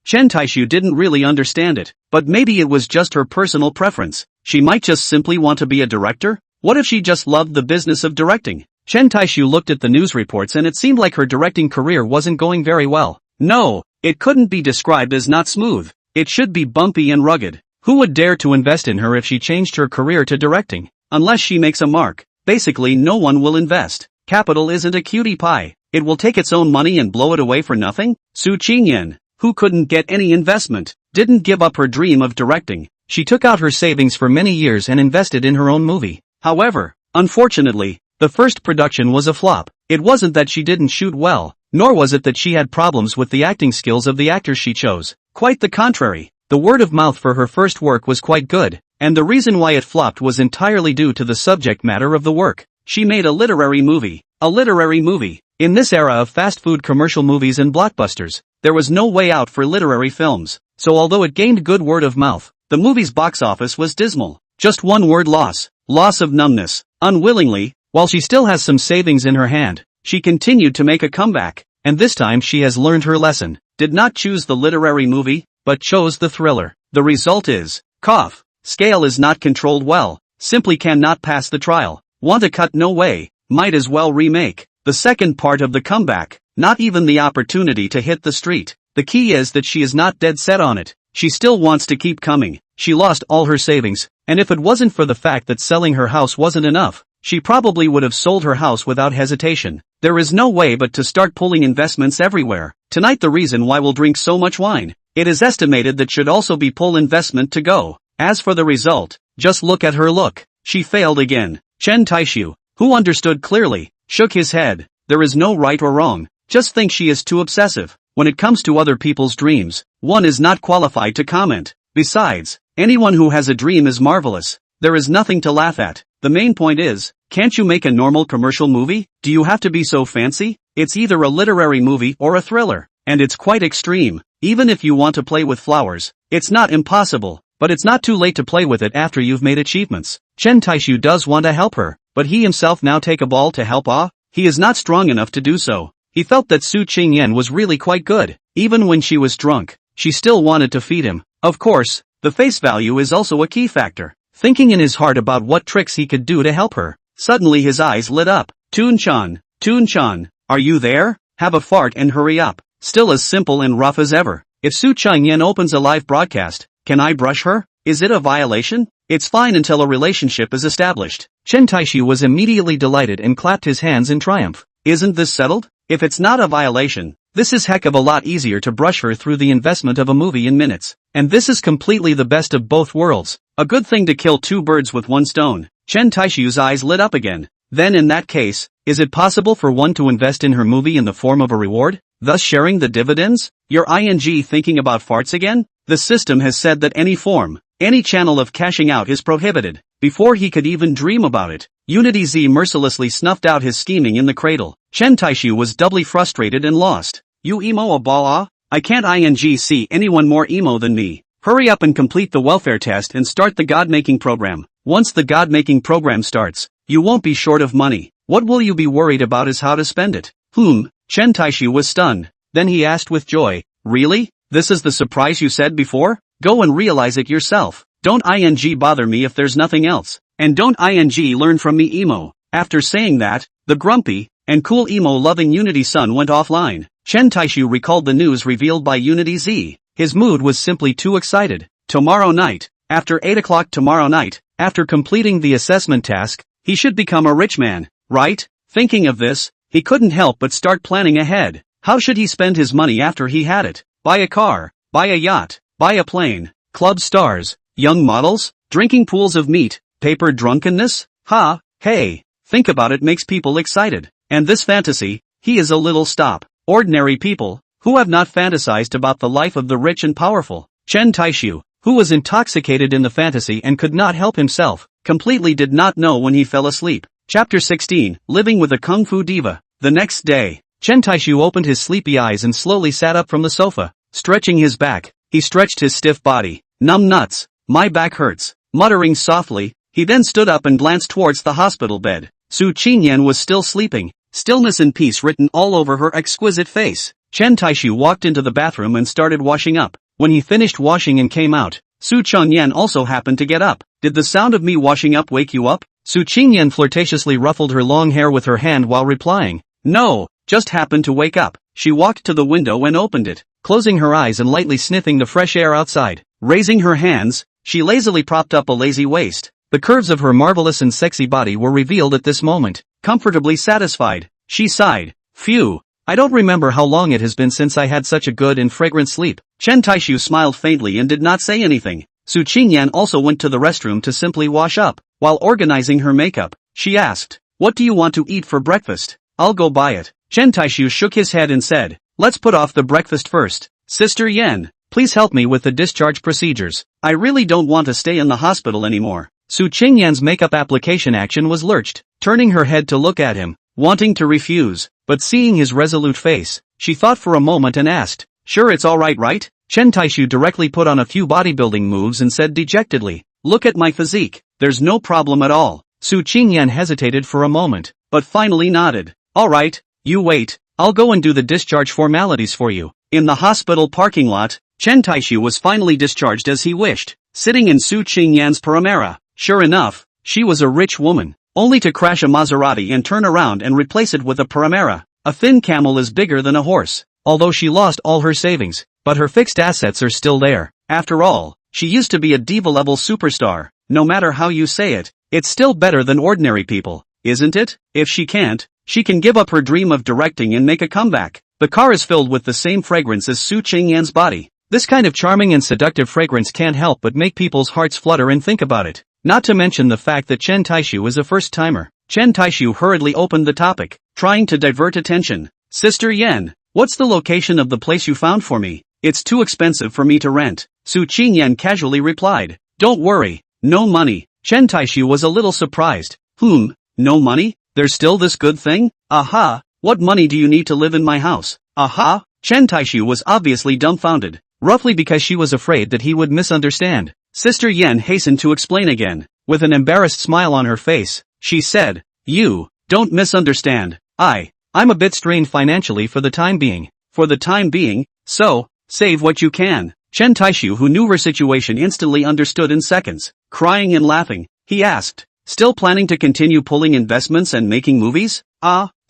Chen Taixu didn't really understand it, but maybe it was just her personal preference. She might just simply want to be a director? What if she just loved the business of directing? Chen Taixu looked at the news reports and it seemed like her directing career wasn't going very well. No, it couldn't be described as not smooth. It should be bumpy and rugged. Who would dare to invest in her if she changed her career to directing? Unless she makes a mark. Basically no one will invest. Capital isn't a cutie pie. It will take its own money and blow it away for nothing? Su Chengyan, who couldn't get any investment, didn't give up her dream of directing. She took out her savings for many years and invested in her own movie. However, unfortunately, the first production was a flop. It wasn't that she didn't shoot well, nor was it that she had problems with the acting skills of the actors she chose. Quite the contrary. The word of mouth for her first work was quite good, and the reason why it flopped was entirely due to the subject matter of the work. She made a literary movie. A literary movie. In this era of fast food commercial movies and blockbusters, there was no way out for literary films. So although it gained good word of mouth, the movie's box office was dismal. Just one word: loss. Loss of numbness. Unwillingly, while she still has some savings in her hand, she continued to make a comeback, and this time she has learned her lesson. Did not choose the literary movie, but chose the thriller. The result is, scale is not controlled well, simply cannot pass the trial. Want to cut? No way, might as well remake. The second part of the comeback, not even the opportunity to hit the street. The key is that she is not dead set on it. She still wants to keep coming. She lost all her savings, and if it wasn't for the fact that selling her house wasn't enough, she probably would have sold her house without hesitation. There is no way but to start pulling investments everywhere. Tonight the reason why we'll drink so much wine. It is estimated that should also be pull investment to go. As for the result, just look at her look. She failed again. Chen Taixu, who understood clearly, shook his head. There is no right or wrong. Just think she is too obsessive. When it comes to other people's dreams, one is not qualified to comment. Besides, anyone who has a dream is marvelous. There is nothing to laugh at. The main point is, can't you make a normal commercial movie? Do you have to be so fancy? It's either a literary movie or a thriller, and it's quite extreme. Even if you want to play with flowers, it's not impossible, but it's not too late to play with it after you've made achievements. Chen Taixu does want to help her, but he himself now take a ball to help he is not strong enough to do so. He felt that Su Qingyan was really quite good. Even when she was drunk, she still wanted to feed him. Of course, the face value is also a key factor. Thinking in his heart about what tricks he could do to help her, suddenly his eyes lit up. Toon-chan, are you there? Have a fart and hurry up. Still as simple and rough as ever. If Su Qingyan opens a live broadcast, can I brush her? Is it a violation? It's fine until a relationship is established. Chen Taixu was immediately delighted and clapped his hands in triumph. Isn't this settled? If it's not a violation, this is heck of a lot easier to brush her through the investment of a movie in minutes. And this is completely the best of both worlds. A good thing to kill two birds with one stone. Chen Taixu's eyes lit up again. Then in that case, is it possible for one to invest in her movie in the form of a reward, thus sharing the dividends? You're thinking about farts again? The system has said that any channel of cashing out is prohibited. Before he could even dream about it, Unity Z mercilessly snuffed out his scheming in the cradle. Chen Taixu was doubly frustrated and lost. You emo a ball I can't see anyone more emo than me. Hurry up and complete the welfare test and start the god-making program. Once the god-making program starts, you won't be short of money. What will you be worried about is how to spend it. Chen Taixu was stunned. Then he asked with joy, really? This is the surprise you said before? Go and realize it yourself. Don't bother me if there's nothing else. And don't learn from me emo. After saying that, the grumpy and cool emo-loving Unity Sun went offline. Chen Taixu recalled the news revealed by Unity Z. His mood was simply too excited. Tomorrow night, after 8 o'clock tomorrow night, after completing the assessment task, he should become a rich man, right? Thinking of this, he couldn't help but start planning ahead. How should he spend his money after he had it? Buy a car, buy a yacht, buy a plane, club stars, young models, drinking pools of meat, paper drunkenness? Hey, think about it makes people excited. And this fantasy, he is a little ordinary people, who have not fantasized about the life of the rich and powerful. Chen Taixu, who was intoxicated in the fantasy and could not help himself, completely did not know when he fell asleep. Chapter 16, Living with a Kung Fu Diva. The next day, Chen Taixu opened his sleepy eyes and slowly sat up from the sofa. Stretching his back, he stretched his stiff body. Numb nuts, my back hurts. Muttering softly, he then stood up and glanced towards the hospital bed. Su Qingyan was still sleeping, stillness and peace written all over her exquisite face. Chen Taixu walked into the bathroom and started washing up. When he finished washing and came out, Su Qingyan also happened to get up. Did the sound of me washing up wake you up? Su Qingyan flirtatiously ruffled her long hair with her hand while replying, no, just happened to wake up. She walked to the window and opened it, closing her eyes and lightly sniffing the fresh air outside. Raising her hands, she lazily propped up a lazy waist. The curves of her marvelous and sexy body were revealed at this moment. Comfortably satisfied, she sighed. Phew, I don't remember how long it has been since I had such a good and fragrant sleep. Chen Taixu smiled faintly and did not say anything. Su Qingyan also went to the restroom to simply wash up. While organizing her makeup, she asked, what do you want to eat for breakfast? I'll go buy it. Chen Taixu shook his head and said, let's put off the breakfast first. Sister Yan, please help me with the discharge procedures. I really don't want to stay in the hospital anymore. Su Qingyan's makeup application action was lurched, turning her head to look at him, wanting to refuse, but seeing his resolute face, she thought for a moment and asked, sure it's alright right? Chen Taixu directly put on a few bodybuilding moves and said dejectedly, look at my physique, there's no problem at all. Su Qingyan hesitated for a moment, but finally nodded. Alright, you wait, I'll go and do the discharge formalities for you. In the hospital parking lot, Chen Taixu was finally discharged as he wished, sitting in Su Qingyan's Panamera. Sure enough, she was a rich woman, only to crash a Maserati and turn around and replace it with a Panamera. A thin camel is bigger than a horse. Although she lost all her savings, but her fixed assets are still there. After all, she used to be a diva-level superstar. No matter how you say it, it's still better than ordinary people, isn't it? If she can't, she can give up her dream of directing and make a comeback. The car is filled with the same fragrance as Su Qingyan's body. This kind of charming and seductive fragrance can't help but make people's hearts flutter and think about it. Not to mention the fact that Chen Taixu is a first-timer. Chen Taixu hurriedly opened the topic, trying to divert attention. Sister Yan, what's the location of the place you found for me? It's too expensive for me to rent. Su Qingyan casually replied. Don't worry, no money. Chen Taixu was a little surprised. No money? There's still this good thing? Aha, what money do you need to live in my house? Aha? Chen Taixu was obviously dumbfounded, roughly because she was afraid that he would misunderstand. Sister Yan hastened to explain again. With an embarrassed smile on her face, she said, "You don't misunderstand. I'm a bit strained financially for the time being. For the time being, so save what you can." Chen Taixu, who knew her situation, instantly understood in seconds. Crying and laughing, he asked, "Still planning to continue pulling investments and making movies?"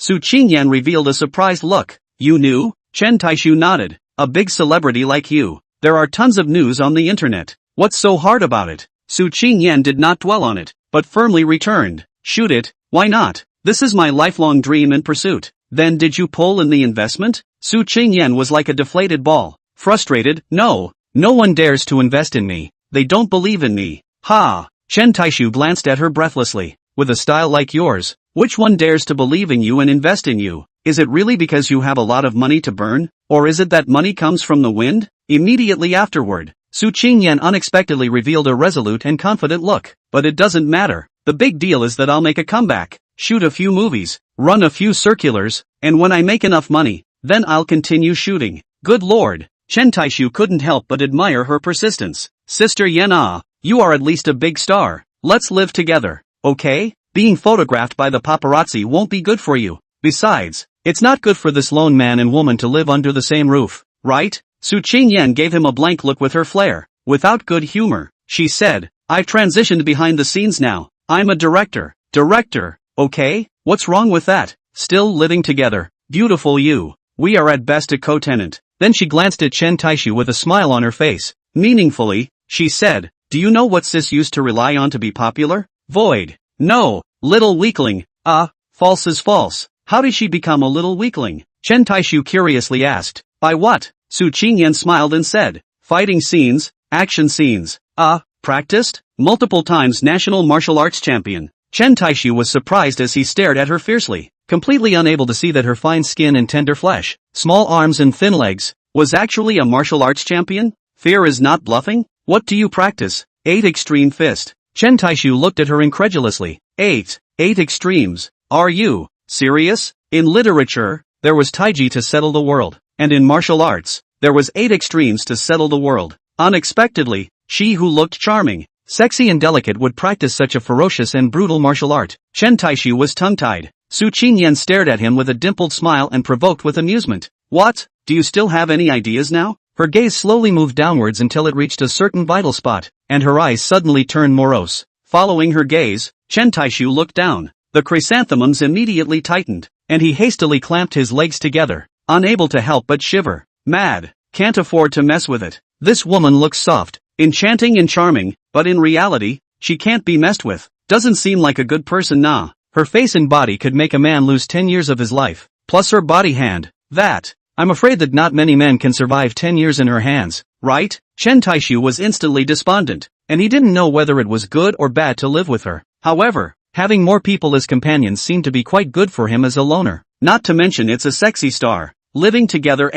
Su Qingyan revealed a surprised look. "You knew?" Chen Taixu nodded. "A big celebrity like you. There are tons of news on the internet. What's so hard about it?" Su Qingyan did not dwell on it, but firmly returned, "Shoot it, why not? This is my lifelong dream and pursuit." "Then did you pull in the investment?" Su Qingyan was like a deflated ball. Frustrated, "No one dares to invest in me. They don't believe in me." "Ha!" Chen Taixu glanced at her breathlessly. "With a style like yours, which one dares to believe in you and invest in you? Is it really because you have a lot of money to burn? Or is it that money comes from the wind?" Immediately afterward, Su Qingyan unexpectedly revealed a resolute and confident look. "But it doesn't matter. The big deal is that I'll make a comeback, shoot a few movies, run a few circulars, and when I make enough money, then I'll continue shooting." Good lord! Chen Taixu couldn't help but admire her persistence. "Sister Yan, you are at least a big star. Let's live together, okay? Being photographed by the paparazzi won't be good for you. Besides, it's not good for this lone man and woman to live under the same roof, right?" Su Qingyan gave him a blank look with her flair. Without good humor, she said, "I've transitioned behind the scenes now. I'm a director. Director, okay? What's wrong with that? Still living together. Beautiful you. We are at best a co-tenant." Then she glanced at Chen Taixu with a smile on her face. Meaningfully, she said, "Do you know what sis used to rely on to be popular? Void." "No, little weakling." False is false. How did she become a little weakling?" Chen Taixu curiously asked. "By what?" Su Qingyan smiled and said, "Fighting scenes, action scenes." Practiced? Multiple times national martial arts champion." Chen Taixu was surprised as he stared at her fiercely, completely unable to see that her fine skin and tender flesh, small arms and thin legs, was actually a martial arts champion. "Fear is not bluffing? What do you practice?" 8 extreme fist. Chen Taixu looked at her incredulously. Eight extremes. Are you serious? In literature, there was Taiji to settle the world, and in martial arts, there was 8 extremes to settle the world. Unexpectedly, she who looked charming, sexy and delicate would practice such a ferocious and brutal martial art. Chen Taixu was tongue-tied. Su Qingyan stared at him with a dimpled smile and provoked with amusement. "What? Do you still have any ideas now?" Her gaze slowly moved downwards until it reached a certain vital spot, and her eyes suddenly turned morose. Following her gaze, Chen Taixu looked down. The chrysanthemums immediately tightened, and he hastily clamped his legs together, unable to help but shiver. "Mad. Can't afford to mess with it. This woman looks soft, enchanting and charming, but in reality, she can't be messed with. Doesn't seem like a good person nah. Her face and body could make a man lose 10 years of his life, plus her body hand. I'm afraid that not many men can survive 10 years in her hands, right?" Chen Taixu was instantly despondent, and he didn't know whether it was good or bad to live with her. However, having more people as companions seemed to be quite good for him as a loner. Not to mention it's a sexy star. Living together,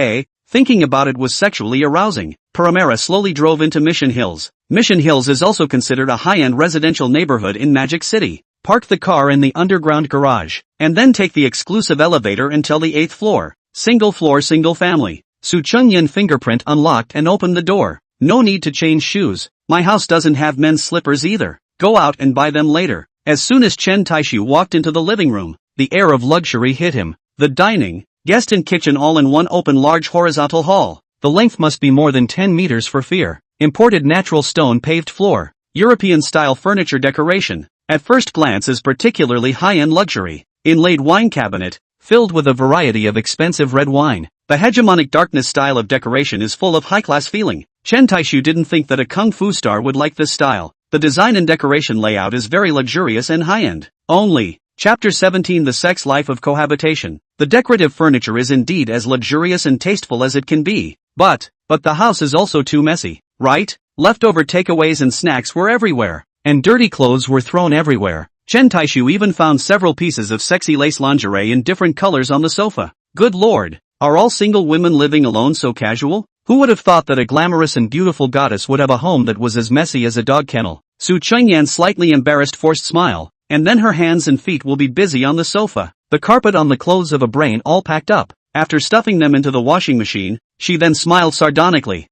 Thinking about it was sexually arousing. Paramera slowly drove into Mission Hills. Mission Hills is also considered a high-end residential neighborhood in Magic City. Park the car in the underground garage, and then take the exclusive elevator until the 8th floor. Single floor, single family. Su Qingyan fingerprint unlocked and opened the door. "No need to change shoes. My house doesn't have men's slippers either. Go out and buy them later." As soon as Chen Taixu walked into the living room, the air of luxury hit him. The dining, guest and kitchen all in one open large horizontal hall. The length must be more than 10 meters for fear. Imported natural stone paved floor. European-style furniture decoration. At first glance is particularly high-end luxury. Inlaid wine cabinet, filled with a variety of expensive red wine. The hegemonic darkness style of decoration is full of high-class feeling. Chen Taixu didn't think that a kung fu star would like this style. The design and decoration layout is very luxurious and high-end. Only, Chapter 17 The Sex Life of Cohabitation. The decorative furniture is indeed as luxurious and tasteful as it can be. But the house is also too messy, right? Leftover takeaways and snacks were everywhere, and dirty clothes were thrown everywhere. Chen Taixu even found several pieces of sexy lace lingerie in different colors on the sofa. Good lord, are all single women living alone so casual? Who would have thought that a glamorous and beautiful goddess would have a home that was as messy as a dog kennel? Su Qingyan's slightly embarrassed forced smile, and then her hands and feet will be busy on the sofa. The carpet on the clothes of a brain all packed up. After stuffing them into the washing machine, she then smiled sardonically.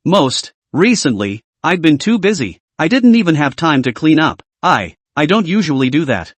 Most recently, I've been too busy. I didn't even have time to clean up. I don't usually do that.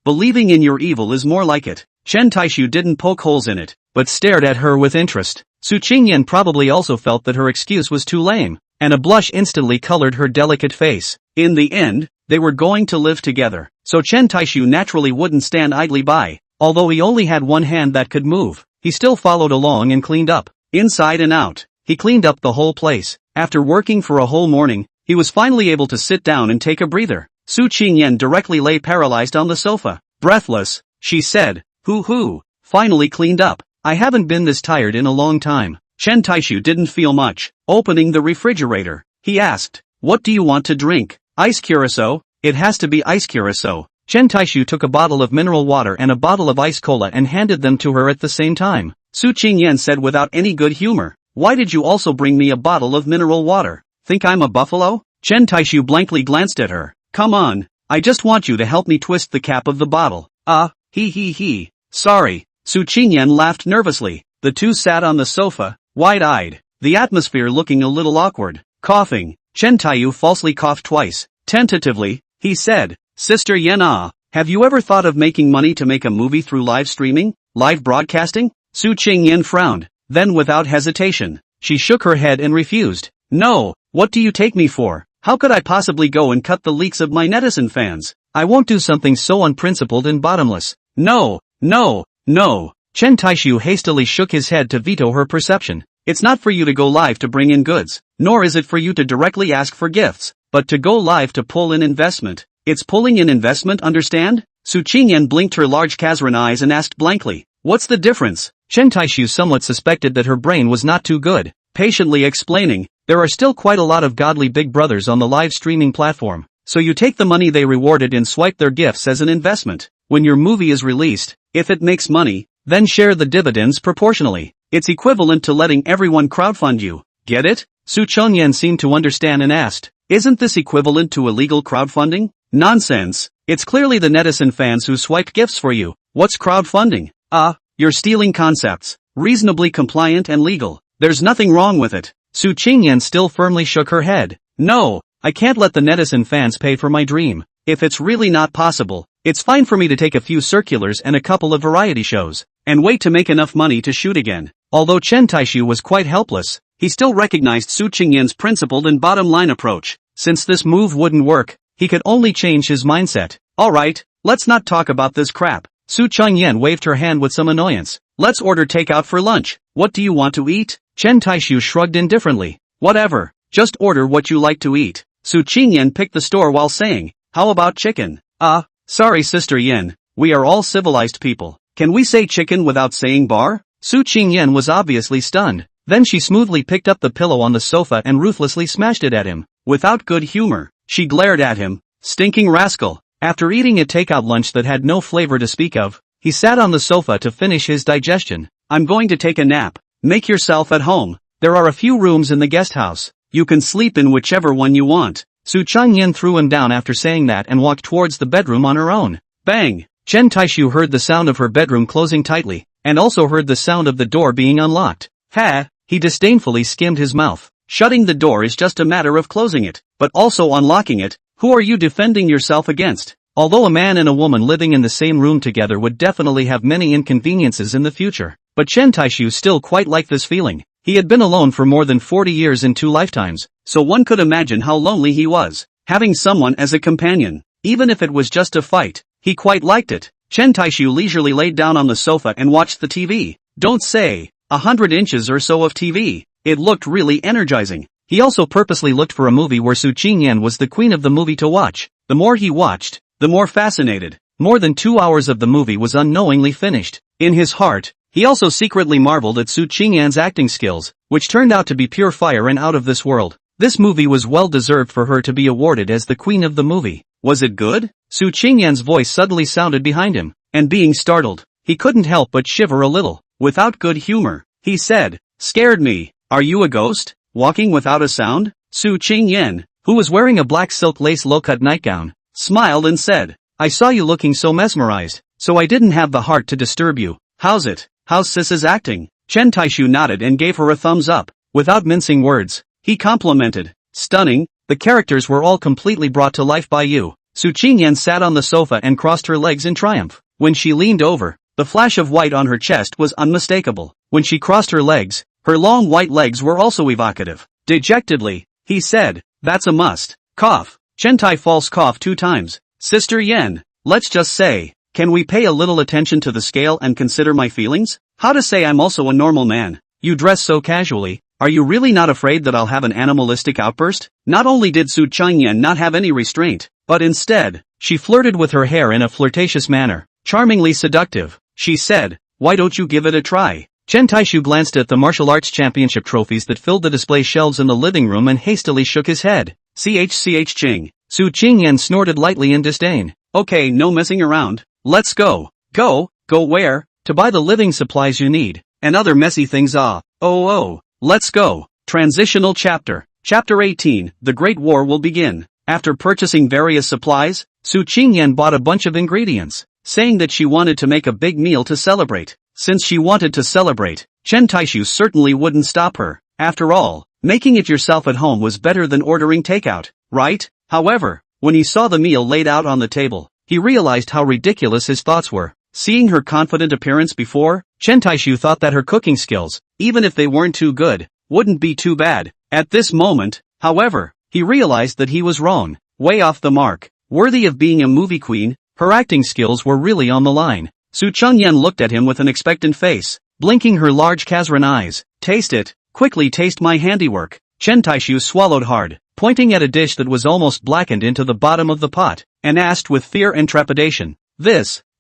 Believing in your evil is more like it. Chen Taixu didn't poke holes in it, but stared at her with interest. Su Qingyan probably also felt that her excuse was too lame, and a blush instantly colored her delicate face. In the end, they were going to live together, so Chen Taixu naturally wouldn't stand idly by. Although he only had one hand that could move, he still followed along and cleaned up, inside and out. He cleaned up the whole place. After working for a whole morning, he was finally able to sit down and take a breather. Su Qingyan directly lay paralyzed on the sofa. Breathless, she said, "Hoo, finally cleaned up. I haven't been this tired in a long time." Chen Taixu didn't feel much. Opening the refrigerator, he asked, "What do you want to drink? Ice curacao?" "It has to be ice curacao." Chen Taixu took a bottle of mineral water and a bottle of ice cola and handed them to her at the same time. Su Qingyan said without any good humor, "Why did you also bring me a bottle of mineral water? Think I'm a buffalo?" Chen Taixu blankly glanced at her. "Come on, I just want you to help me twist the cap of the bottle." He. "Sorry." Su Qingyan laughed nervously. The two sat on the sofa, wide-eyed, the atmosphere looking a little awkward. Coughing, Chen Taixu falsely coughed twice. Tentatively, he said, "Sister Yen, have you ever thought of making money to make a movie through live streaming, live broadcasting?" Su Qingyan frowned. Then without hesitation, she shook her head and refused. "No, what do you take me for? How could I possibly go and cut the leaks of my netizen fans? I won't do something so unprincipled and bottomless." No. Chen Taixu hastily shook his head to veto her perception. "It's not for you to go live to bring in goods, nor is it for you to directly ask for gifts, but to go live to pull in investment. It's pulling in investment, understand?" Su Qingyan blinked her large Kazran eyes and asked blankly, "What's the difference?" Chen Taixu somewhat suspected that her brain was not too good, patiently explaining, "There are still quite a lot of godly big brothers on the live streaming platform, so you take the money they rewarded and swipe their gifts as an investment. When your movie is released, if it makes money, then share the dividends proportionally. It's equivalent to letting everyone crowdfund you. Get it?" Su Qingyan seemed to understand and asked, "Isn't this equivalent to illegal crowdfunding?" "Nonsense. It's clearly the netizen fans who swiped gifts for you. What's crowdfunding?" You're stealing concepts. Reasonably compliant and legal. There's nothing wrong with it." Su Qingyan still firmly shook her head. "No, I can't let the netizen fans pay for my dream. If it's really not possible, it's fine for me to take a few circulars and a couple of variety shows, and wait to make enough money to shoot again." Although Chen Taixu was quite helpless, he still recognized Su Qingyan's principled and bottom-line approach. Since this move wouldn't work, he could only change his mindset. "Alright, let's not talk about this crap." Su Qingyan waved her hand with some annoyance. "Let's order takeout for lunch. What do you want to eat?" Chen Taixu shrugged indifferently. "Whatever, just order what you like to eat." Su Qingyan picked the store while saying, "How about chicken?" Sorry Sister Yen, we are all civilized people. Can we say chicken without saying bar?" Su Qingyan was obviously stunned. Then she smoothly picked up the pillow on the sofa and ruthlessly smashed it at him. Without good humor, she glared at him. "Stinking rascal." After eating a takeout lunch that had no flavor to speak of, he sat on the sofa to finish his digestion. "I'm going to take a nap. Make yourself at home. There are a few rooms in the guest house. You can sleep in whichever one you want." Su Qingyan threw him down after saying that and walked towards the bedroom on her own. Bang! Chen Taixu heard the sound of her bedroom closing tightly, and also heard the sound of the door being unlocked. He disdainfully skimmed his mouth. "Shutting the door is just a matter of closing it, but also unlocking it. Who are you defending yourself against?" Although a man and a woman living in the same room together would definitely have many inconveniences in the future, but Chen Taixu still quite liked this feeling. He had been alone for more than 40 years in 2 lifetimes, so one could imagine how lonely he was. Having someone as a companion, even if it was just a fight, he quite liked it. Chen Taixu leisurely laid down on the sofa and watched the TV. Don't say, 100 inches or so of TV. It looked really energizing. He also purposely looked for a movie where Su Qingyan was the queen of the movie to watch. The more he watched, the more fascinated. More than 2 hours of the movie was unknowingly finished. In his heart, he also secretly marveled at Su Qingyan's acting skills, which turned out to be pure fire and out of this world. This movie was well deserved for her to be awarded as the queen of the movie. Was it good? Su Qingyan's voice suddenly sounded behind him, and being startled, he couldn't help but shiver a little. Without good humor, he said, "Scared me. Are you a ghost, walking without a sound?" Su Qingyan, who was wearing a black silk lace low-cut nightgown, smiled and said, "I saw you looking so mesmerized, so I didn't have the heart to disturb you. How's it? How's Sis's acting?" Chen Taixu nodded and gave her a thumbs up. Without mincing words, he complimented. "Stunning, the characters were all completely brought to life by you." Su Qingyan sat on the sofa and crossed her legs in triumph. When she leaned over, the flash of white on her chest was unmistakable. When she crossed her legs, her long white legs were also evocative. Dejectedly, he said, "That's a must." Cough. Chen Tai false cough 2 times. Sister Yen, let's just say, can we pay a little attention to the scale and consider my feelings? How to say I'm also a normal man? You dress so casually. Are you really not afraid that I'll have an animalistic outburst? Not only did Su Changyan not have any restraint, but instead, she flirted with her hair in a flirtatious manner, charmingly seductive. She said, "Why don't you give it a try?" Chen Taixu glanced at the martial arts championship trophies that filled the display shelves in the living room and hastily shook his head. Ch Ching. Su Qingyan snorted lightly in disdain. Okay, no messing around. Let's go. Go where? To buy the living supplies you need, and other messy things Oh, let's go. Transitional chapter. Chapter 18, The Great War will begin. After purchasing various supplies, Su Qingyan bought a bunch of ingredients, saying that she wanted to make a big meal to celebrate. Since she wanted to celebrate, Chen Taixu certainly wouldn't stop her. After all, making it yourself at home was better than ordering takeout, right? However, when he saw the meal laid out on the table, he realized how ridiculous his thoughts were. Seeing her confident appearance before, Chen Taixu thought that her cooking skills, even if they weren't too good, wouldn't be too bad. At this moment, however, he realized that he was wrong, way off the mark. Worthy of being a movie queen, her acting skills were really on the line. Su Chengyan looked at him with an expectant face, blinking her large Kazran eyes. Taste it, quickly taste my handiwork. Chen Taixu swallowed hard, pointing at a dish that was almost blackened into the bottom of the pot, and asked with fear and trepidation,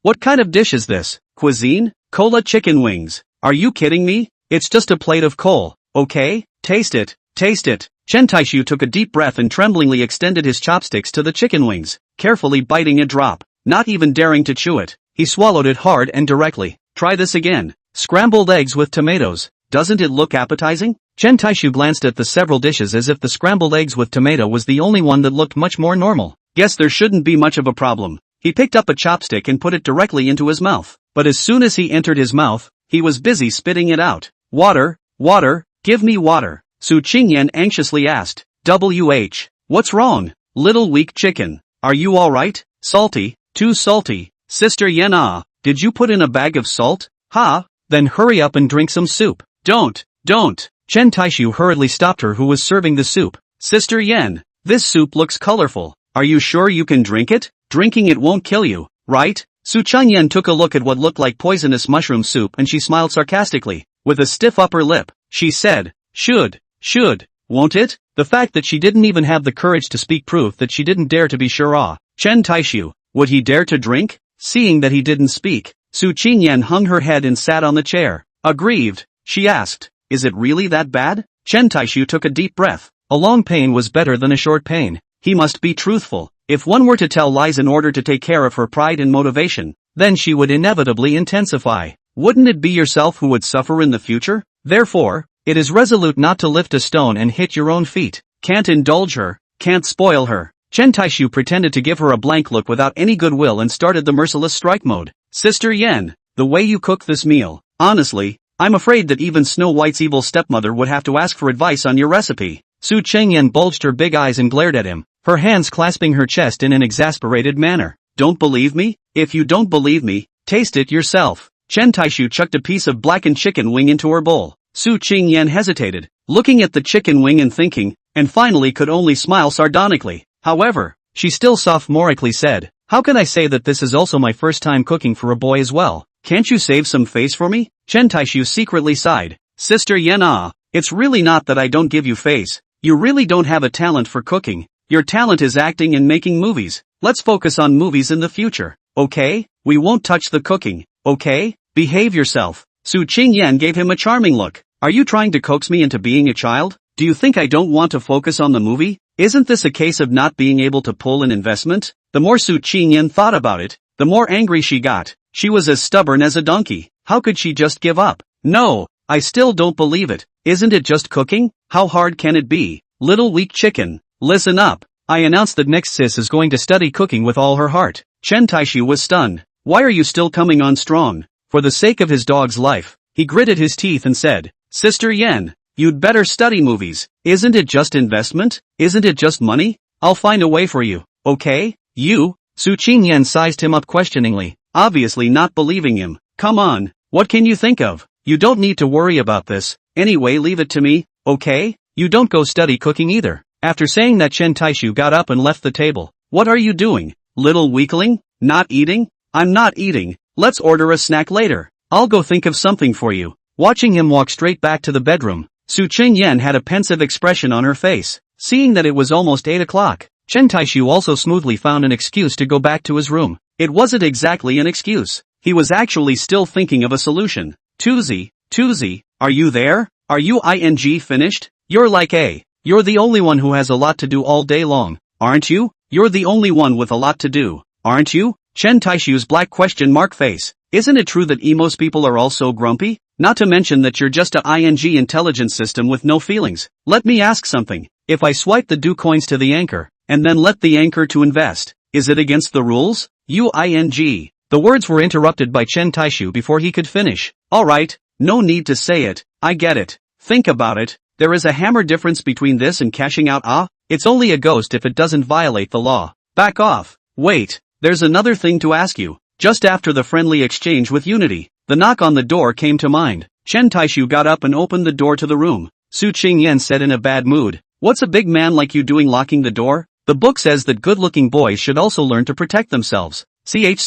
What kind of dish is this? Cuisine? Cola chicken wings. Are you kidding me? It's just a plate of coal, okay? Taste it, taste it. Chen Taixu took a deep breath and tremblingly extended his chopsticks to the chicken wings, carefully biting a drop, not even daring to chew it. He swallowed it hard and directly. Try this again. Scrambled eggs with tomatoes. Doesn't it look appetizing? Chen Taixu glanced at the several dishes as if the scrambled eggs with tomato was the only one that looked much more normal. Guess there shouldn't be much of a problem. He picked up a chopstick and put it directly into his mouth. But as soon as he entered his mouth, he was busy spitting it out. Water, water, give me water. Su Qingyan anxiously asked. WH. What's wrong? Little weak chicken. Are you alright? Salty? Too salty. Sister Yen did you put in a bag of salt? Ha? Then hurry up and drink some soup. Don't. Chen Taixu hurriedly stopped her who was serving the soup. Sister Yen, this soup looks colorful. Are you sure you can drink it? Drinking it won't kill you, right? Su Chengyan took a look at what looked like poisonous mushroom soup and she smiled sarcastically. With a stiff upper lip, she said, Should, won't it? The fact that she didn't even have the courage to speak proved that she didn't dare to be sure. Chen Taixu, would he dare to drink? Seeing that he didn't speak, Su Qingyan hung her head and sat on the chair. Aggrieved, she asked, Is it really that bad? Chen Taixu took a deep breath. A long pain was better than a short pain. He must be truthful. If one were to tell lies in order to take care of her pride and motivation, then she would inevitably intensify. Wouldn't it be yourself who would suffer in the future? Therefore, it is resolute not to lift a stone and hit your own feet. Can't indulge her, can't spoil her. Chen Taixu pretended to give her a blank look without any goodwill and started the merciless strike mode. Sister Yen, the way you cook this meal, honestly, I'm afraid that even Snow White's evil stepmother would have to ask for advice on your recipe. Su Chengyan bulged her big eyes and glared at him, her hands clasping her chest in an exasperated manner. Don't believe me? If you don't believe me, taste it yourself. Chen Taixu chucked a piece of blackened chicken wing into her bowl. Su Qingyan hesitated, looking at the chicken wing and thinking, and finally could only smile sardonically. However, she still sophomorically said, How can I say that this is also my first time cooking for a boy as well? Can't you save some face for me? Chen Taixu secretly sighed. Sister Yen it's really not that I don't give you face. You really don't have a talent for cooking. Your talent is acting and making movies. Let's focus on movies in the future, okay? We won't touch the cooking, okay? Behave yourself. Su Qingyan gave him a charming look. Are you trying to coax me into being a child? Do you think I don't want to focus on the movie? Isn't this a case of not being able to pull an investment? The more Su Qingyan thought about it, the more angry she got. She was as stubborn as a donkey. How could she just give up? No, I still don't believe it. Isn't it just cooking? How hard can it be? Little weak chicken. Listen up. I announced that next sis is going to study cooking with all her heart. Chen Taixu was stunned. Why are you still coming on strong? For the sake of his dog's life, he gritted his teeth and said, Sister Yen, you'd better study movies. Isn't it just investment? Isn't it just money? I'll find a way for you, okay? You? Su Qingyan sized him up questioningly, obviously not believing him. Come on, what can you think of? You don't need to worry about this. Anyway, leave it to me, okay? You don't go study cooking either. After saying that, Chen Taixu got up and left the table. What are you doing, little weakling? Not eating? I'm not eating. Let's order a snack later. I'll go think of something for you. Watching him walk straight back to the bedroom, Su Qingyan had a pensive expression on her face. Seeing that it was almost 8 o'clock, Chen Taixu also smoothly found an excuse to go back to his room. It wasn't exactly an excuse. He was actually still thinking of a solution. Tuzi, are you there? Are you finished? You're like you're the only one who has a lot to do all day long, aren't you? You're the only one with a lot to do, aren't you? Chen Taixu's black question mark face. Isn't it true that emos people are all so grumpy? Not to mention that you're just a intelligence system with no feelings. Let me ask something. If I swipe the do coins to the anchor, and then let the anchor to invest, is it against the rules? The words were interrupted by Chen Taixu before he could finish. Alright, no need to say it, I get it. Think about it, there is a hammer difference between this and cashing out. It's only a ghost if it doesn't violate the law. Back off. Wait, there's another thing to ask you. Just after the friendly exchange with Unity, the knock on the door came to mind. Chen Taixu got up and opened the door to the room. Su Qingyan said in a bad mood, "What's a big man like you doing locking the door? The book says that good-looking boys should also learn to protect themselves." CH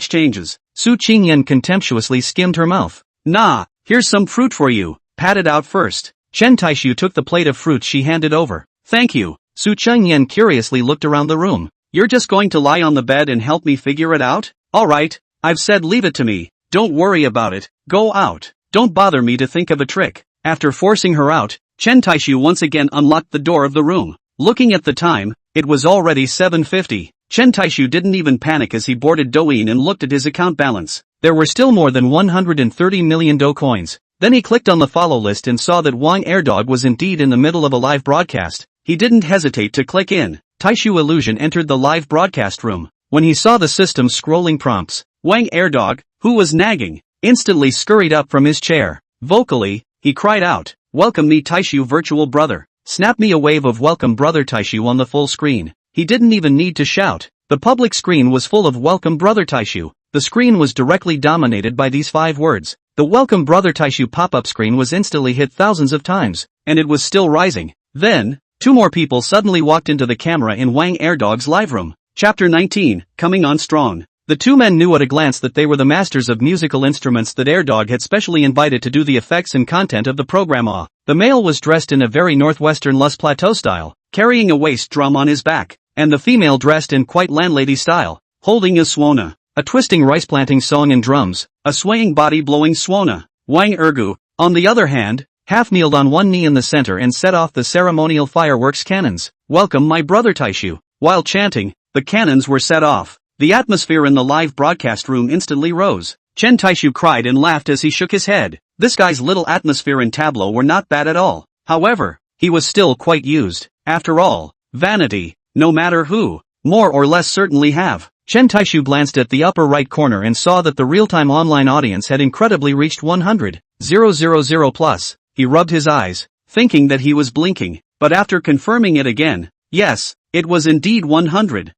changes. Su Qingyan contemptuously skimmed her mouth. Nah, here's some fruit for you. Pat it out first. Chen Taixu took the plate of fruit she handed over. Thank you. Su Qingyan curiously looked around the room. You're just going to lie on the bed and help me figure it out? Alright, I've said leave it to me. Don't worry about it. Go out. Don't bother me to think of a trick. After forcing her out, Chen Taixu once again unlocked the door of the room. Looking at the time, it was already 7:50. Chen Taixu didn't even panic as he boarded Douyin and looked at his account balance. There were still more than 130 million Do coins. Then he clicked on the follow list and saw that Wang Airdog was indeed in the middle of a live broadcast. He didn't hesitate to click in. Taixu Illusion entered the live broadcast room. When he saw the system scrolling prompts, Wang Airdog, who was nagging, instantly scurried up from his chair. Vocally, he cried out, "Welcome me Taixu virtual brother. Snap me a wave of welcome brother Taixu" on the full screen. He didn't even need to shout. The public screen was full of welcome brother Taixu. The screen was directly dominated by these 5 words. The welcome brother Taixu pop-up screen was instantly hit thousands of times, and it was still rising. Then, 2 more people suddenly walked into the camera in Wang Airdog's live room. Chapter 19, Coming on Strong. The 2 men knew at a glance that they were the masters of musical instruments that Airdog had specially invited to do the effects and content of the program. The male was dressed in a very northwestern Lus Plateau style, carrying a waist drum on his back, and the female dressed in quite landlady style, holding a swona, a twisting rice planting song and drums, a swaying body blowing swona. Wang Ergu, on the other hand, half kneeled on one knee in the center and set off the ceremonial fireworks cannons. "Welcome my brother Taixu." While chanting, the cannons were set off. The atmosphere in the live broadcast room instantly rose. Chen Taixu cried and laughed as he shook his head. This guy's little atmosphere and tableau were not bad at all. However, he was still quite used. After all, vanity, no matter who, more or less certainly have. Chen Taixu glanced at the upper right corner and saw that the real-time online audience had incredibly reached 100,000 plus. He rubbed his eyes, thinking that he was blinking, but after confirming it again, yes, it was indeed 100,000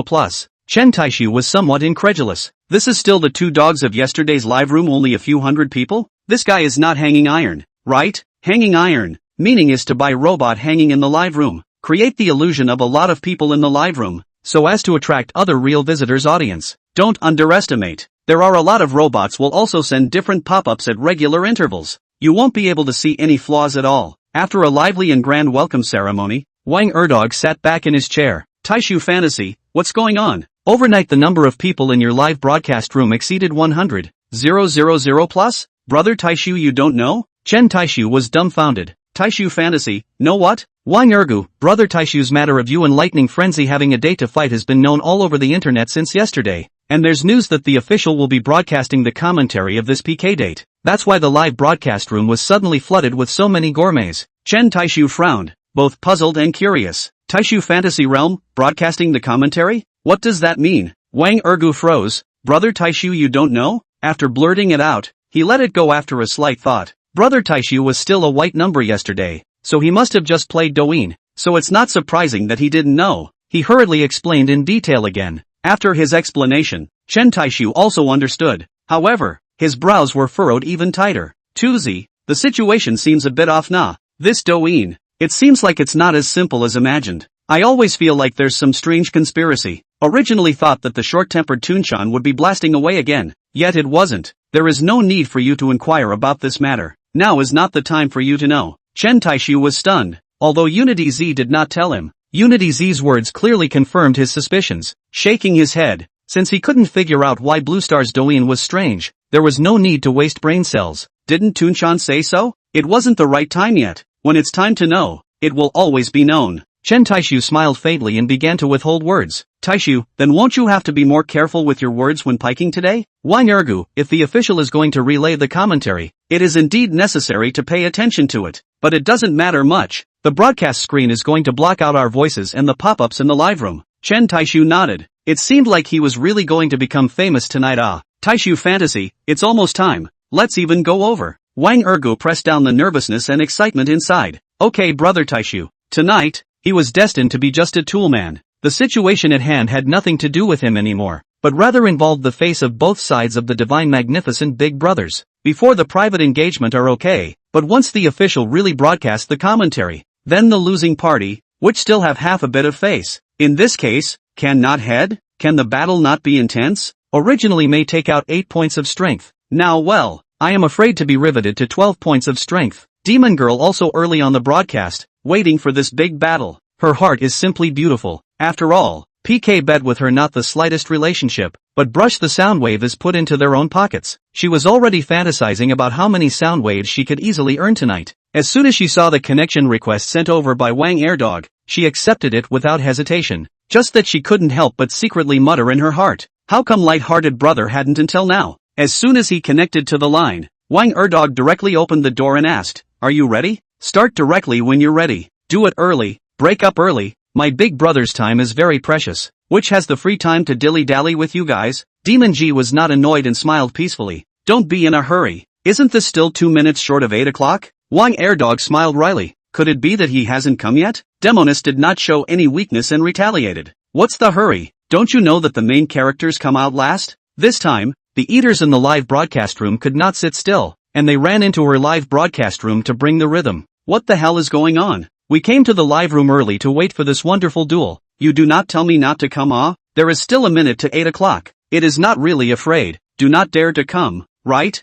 plus. Chen Taixu was somewhat incredulous. This is still the 2 dogs of yesterday's live room, only a few hundred people? This guy is not hanging iron, right? Hanging iron, meaning is to buy robot hanging in the live room. Create the illusion of a lot of people in the live room, so as to attract other real visitors' audience. Don't underestimate. There are a lot of robots will also send different pop-ups at regular intervals. You won't be able to see any flaws at all. After a lively and grand welcome ceremony, Wang Erdog sat back in his chair. Taixu Fantasy, what's going on? Overnight the number of people in your live broadcast room exceeded 100,000 plus? Brother Taixu, you don't know? Chen Taixu was dumbfounded. Taixu Fantasy, know what? Wang Ergu, brother Taixu's matter of you and Lightning Frenzy having a date to fight has been known all over the internet since yesterday. And there's news that the official will be broadcasting the commentary of this PK date. That's why the live broadcast room was suddenly flooded with so many gourmets. Chen Taixu frowned, both puzzled and curious. Taixu Fantasy Realm, broadcasting the commentary? What does that mean? Wang Ergu froze. Brother Taixu, you don't know? After blurting it out, he let it go after a slight thought. Brother Taixu was still a white number yesterday, so he must have just played Douyin, so it's not surprising that he didn't know. he hurriedly explained in detail again. After his explanation, Chen Taixu also understood. However, his brows were furrowed even tighter. Tuzi, the situation seems a bit off nah. This Douyin. It seems like it's not as simple as imagined. I always feel like there's some strange conspiracy. Originally thought that the short-tempered Tunchan would be blasting away again. Yet it wasn't. There is no need for you to inquire about this matter. Now is not the time for you to know. Chen Taixu was stunned. Although Unity Z did not tell him, Unity Z's words clearly confirmed his suspicions. Shaking his head, since he couldn't figure out why Blue Star's Douyin was strange, there was no need to waste brain cells. Didn't Tunchan say so? It wasn't the right time yet. When it's time to know, it will always be known. Chen Taixu smiled faintly and began to withhold words. Taixu, then won't you have to be more careful with your words when piking today? Wang Ergu, if the official is going to relay the commentary, it is indeed necessary to pay attention to it. But it doesn't matter much. The broadcast screen is going to block out our voices and the pop-ups in the live room. Chen Taixu nodded. It seemed like he was really going to become famous tonight. Taixu fantasy, it's almost time. Let's even go over. Wang Ergu pressed down the nervousness and excitement inside. Okay brother Taixu. Tonight, he was destined to be just a toolman. The situation at hand had nothing to do with him anymore, but rather involved the face of both sides of the divine magnificent big brothers. Before the private engagement are okay, but once the official really broadcasts the commentary, then the losing party, which still have half a bit of face. In this case, can not head? Can the battle not be intense? Originally may take out 8 points of strength. Now well, I am afraid to be riveted to 12 points of strength. Demon Girl also early on the broadcast, waiting for this big battle. Her heart is simply beautiful. After all, PK bet with her not the slightest relationship, but Brush the sound wave is put into their own pockets. She was already fantasizing about how many sound waves she could easily earn tonight. As soon as she saw the connection request sent over by Wang Erdog, she accepted it without hesitation. Just that she couldn't help but secretly mutter in her heart, how come light-hearted brother hadn't until now? As soon as he connected to the line, Wang Erdog directly opened the door and asked, are you ready? Start directly when you're ready. Do it early, break up early. My big brother's time is very precious. Which has the free time to dilly-dally with you guys? Demon G was not annoyed and smiled peacefully. Don't be in a hurry. Isn't this still 2 minutes short of 8 o'clock? Wang Erdog smiled wryly. Could it be that he hasn't come yet? Demoness did not show any weakness and retaliated. What's the hurry? Don't you know that the main characters come out last? This time, the eaters in the live broadcast room could not sit still, and they ran into her live broadcast room to bring the rhythm. What the hell is going on? We came to the live room early to wait for this wonderful duel. You do not tell me not to come. There is still a minute to 8 o'clock. It is not really afraid. Do not dare to come, right?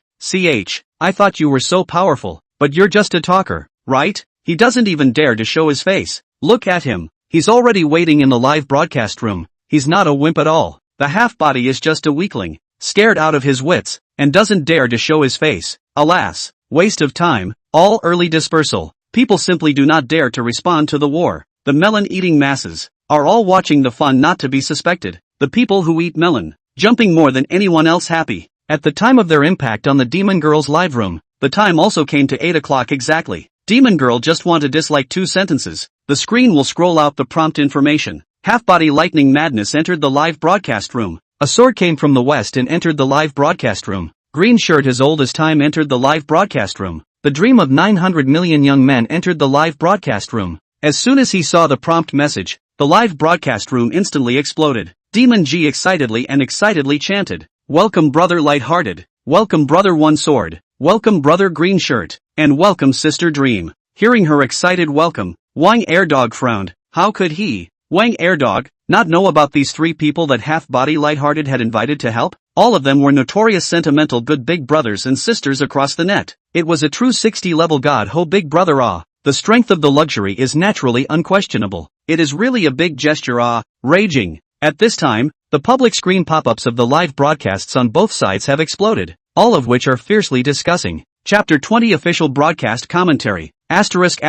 I thought you were so powerful, but you're just a talker, right? He doesn't even dare to show his face. Look at him. He's already waiting in the live broadcast room. He's not a wimp at all. The half-body is just a weakling, scared out of his wits, and doesn't dare to show his face. Alas, waste of time, all early dispersal. People simply do not dare to respond to the war. The melon-eating masses are all watching the fun not to be suspected. The people who eat melon, jumping more than anyone else happy. At the time of their impact on the Demon Girl's live room, the time also came to 8 o'clock exactly. Demon Girl just want to dislike 2 sentences. The screen will scroll out the prompt information. Half-body lightning madness entered the live broadcast room. A sword came from the west and entered the live broadcast room. Green shirt as old as time entered the live broadcast room. The dream of 900 million young men entered the live broadcast room. As soon as he saw the prompt message, the live broadcast room instantly exploded. Demon G excitedly chanted, welcome brother light-hearted, welcome brother one sword, welcome brother green shirt, and welcome sister dream. Hearing her excited welcome, Wang Erdog frowned. How could he, Wang Erdog, not know about these 3 people that half-body light-hearted had invited to help? All of them were notorious sentimental good big brothers and sisters across the net. It was a true 60-level god ho big brother The strength of the luxury is naturally unquestionable. It is really a big gesture raging. At this time, the public screen pop-ups of the live broadcasts on both sides have exploded, all of which are fiercely discussing. Chapter 20 Official Broadcast Commentary. Asterisk.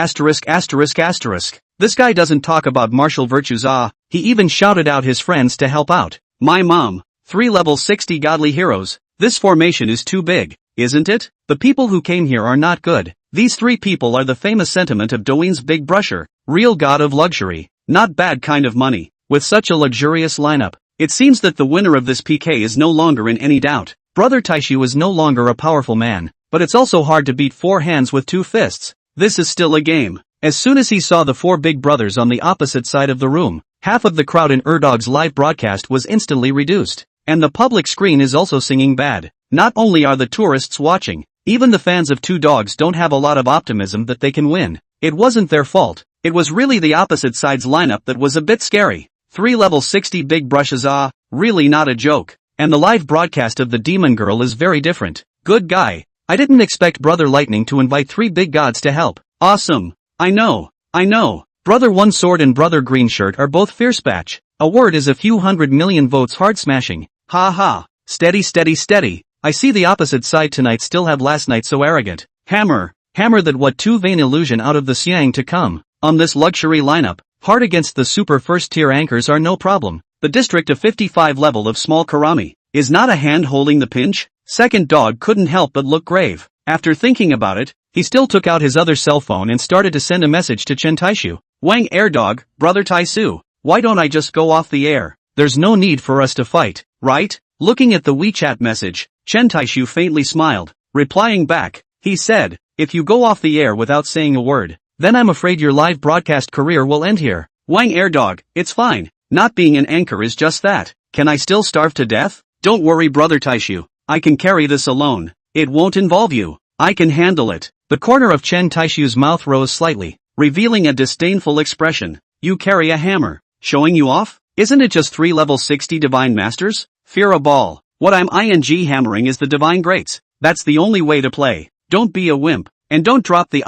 This guy doesn't talk about martial virtues he even shouted out his friends to help out. My mom. 3 level 60 godly heroes. This formation is too big, isn't it? The people who came here are not good. These 3 people are the famous sentiment of Douyin's big brusher. Real god of luxury. Not bad kind of money. With such a luxurious lineup, it seems that the winner of this PK is no longer in any doubt. Brother Taixu is no longer a powerful man, but it's also hard to beat 4 hands with 2 fists. This is still a game. As soon as he saw the 4 big brothers on the opposite side of the room, Half of the crowd in Erdog's live broadcast was instantly reduced. And the public screen is also singing bad. Not only are the tourists watching, even the fans of Two Dogs don't have a lot of optimism that they can win. It wasn't their fault. It was really the opposite side's lineup that was a bit scary. 3 level 60 big brushes, really not a joke. And the live broadcast of the Demon Girl is very different. Good guy. I didn't expect Brother Lightning to invite 3 big gods to help. Awesome. I know. Brother One Sword and Brother Green Shirt are both fierce batch. A word is a few 100 million votes hard smashing. Ha ha. Steady. I see the opposite side tonight still have last night so arrogant. Hammer that what 2 vain illusion out of the Siang to come. On this luxury lineup, hard against the super first tier anchors are no problem. The district of 55 level of small Karami. Is not a hand holding the pinch? Second dog couldn't help but look grave. After thinking about it, he still took out his other cell phone and started to send a message to Chen Taixu. Wang Airdog, Brother Taixu, why don't I just go off the air? There's no need for us to fight, right? Looking at the WeChat message, Chen Taixu faintly smiled. Replying back, he said, if you go off the air without saying a word, then I'm afraid your live broadcast career will end here. Wang Airdog, it's fine. Not being an anchor is just that. Can I still starve to death? Don't worry Brother Taixu. I can carry this alone. It won't involve you. I can handle it. The corner of Chen Taixu's mouth rose slightly, revealing a disdainful expression. You carry a hammer. Showing you off? Isn't it just 3 level 60 divine masters? Fear a ball. What I'm hammering is the divine greats. That's the only way to play. Don't be a wimp. And don't drop the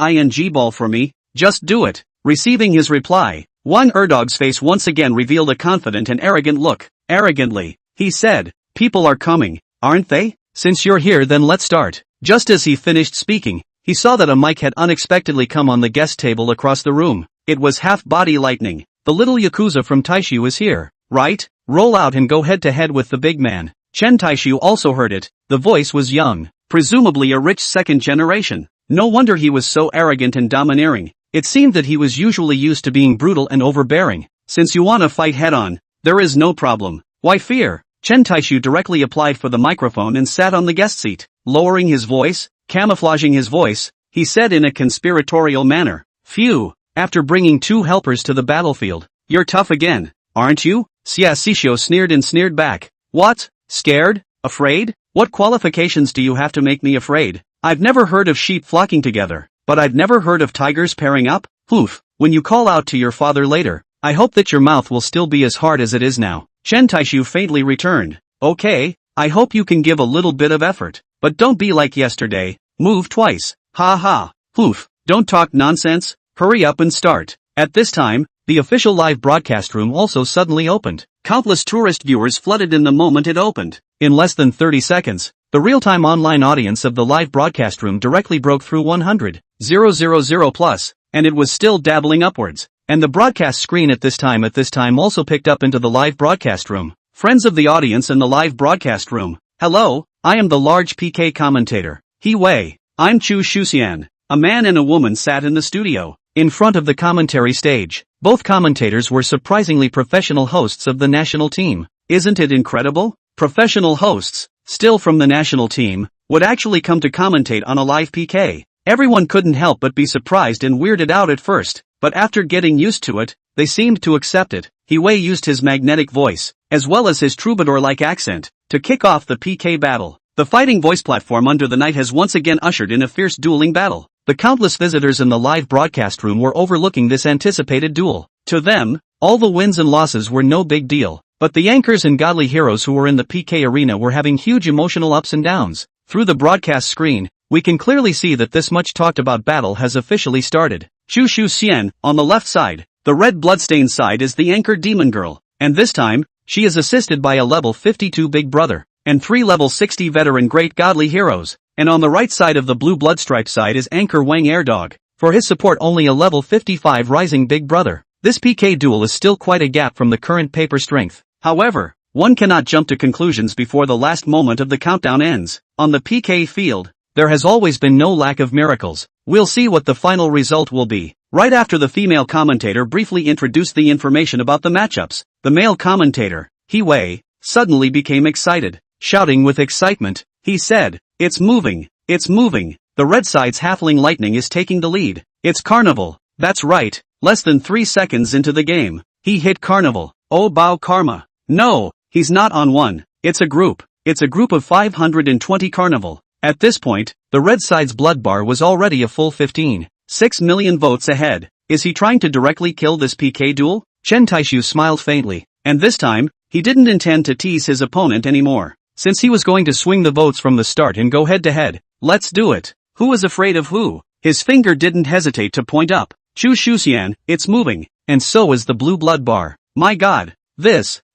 ball for me. Just do it. Receiving his reply, Wang Erdog's face once again revealed a confident and arrogant look. Arrogantly, he said, people are coming, aren't they? Since you're here then let's start. Just as he finished speaking, he saw that a mic had unexpectedly come on the guest table across the room. It was half-body Lightning. The little Yakuza from Taishu is here, right? Roll out and go head-to-head with the big man. Chen Taixu also heard it. The voice was young, presumably a rich second generation. No wonder he was so arrogant and domineering. It seemed that he was usually used to being brutal and overbearing. Since you want to fight head-on, there is no problem. Why fear? Chen Taixu directly applied for the microphone and sat on the guest seat. Lowering his voice, camouflaging his voice, he said in a conspiratorial manner, phew, after bringing 2 helpers to the battlefield, you're tough again, aren't you? Xia Xishio sneered back. What? Scared? Afraid? What qualifications do you have to make me afraid? I've never heard of sheep flocking together, but I've never heard of tigers pairing up. Poof, when you call out to your father later, I hope that your mouth will still be as hard as it is now. Chen Taixu faintly returned. Okay, I hope you can give a little bit of effort, but don't be like yesterday. Move twice. Ha ha. Poof, don't talk nonsense. Hurry up and start. At this time, the official live broadcast room also suddenly opened. Countless tourist viewers flooded in the moment it opened. In less than 30 seconds, the real-time online audience of the live broadcast room directly broke through 100,000 plus, and it was still dabbling upwards. And the broadcast screen at this time also picked up into the live broadcast room. Friends of the audience in the live broadcast room. Hello, I am the large PK commentator. He Wei. I'm Chu Shuxian. A man and a woman sat in the studio, in front of the commentary stage. Both commentators were surprisingly professional hosts of the national team. Isn't it incredible? Professional hosts, still from the national team, would actually come to commentate on a live PK. Everyone couldn't help but be surprised and weirded out at first, but after getting used to it, they seemed to accept it. He Wei used his magnetic voice, as well as his troubadour-like accent, to kick off the PK battle. The fighting voice platform under the night has once again ushered in a fierce dueling battle. The countless visitors in the live broadcast room were overlooking this anticipated duel. To them, all the wins and losses were no big deal, but the anchors and godly heroes who were in the PK arena were having huge emotional ups and downs. Through the broadcast screen, we can clearly see that this much talked about battle has officially started. Chu Shu Xian, on the left side, the red bloodstained side is the anchor Demon Girl, and this time, she is assisted by a level 52 big brother, and 3 level 60 veteran great godly heroes, and on the right side of the blue bloodstripe side is anchor Wang Airdog, for his support only a level 55 rising big brother. This PK duel is still quite a gap from the current paper strength. However, one cannot jump to conclusions before the last moment of the countdown ends. On the PK field, there has always been no lack of miracles. We'll see what the final result will be. Right after the female commentator briefly introduced the information about the matchups, the male commentator, He Wei, suddenly became excited. Shouting with excitement, he said, it's moving, it's moving. The red side's halfling Lightning is taking the lead. It's carnival. That's right. Less than 3 seconds into the game, He hit Carnival. Oh bow karma. No, he's not on one. It's a group. It's a group of 520 Carnival. At this point, the red side's blood bar was already a full 15.6 million votes ahead. Is he trying to directly kill this PK duel? Chen Taixu smiled faintly. And this time, he didn't intend to tease his opponent anymore. Since he was going to swing the votes from the start and go head to head. Let's do it. Who is afraid of who? His finger didn't hesitate to point up. Chu Shuxian, it's moving. And so is the blue blood bar. My god.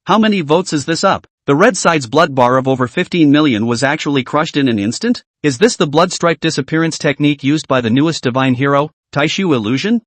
How many votes is this up? The red side's blood bar of over 15 million was actually crushed in an instant? Is this the blood stripe disappearance technique used by the newest divine hero, Taixu illusion?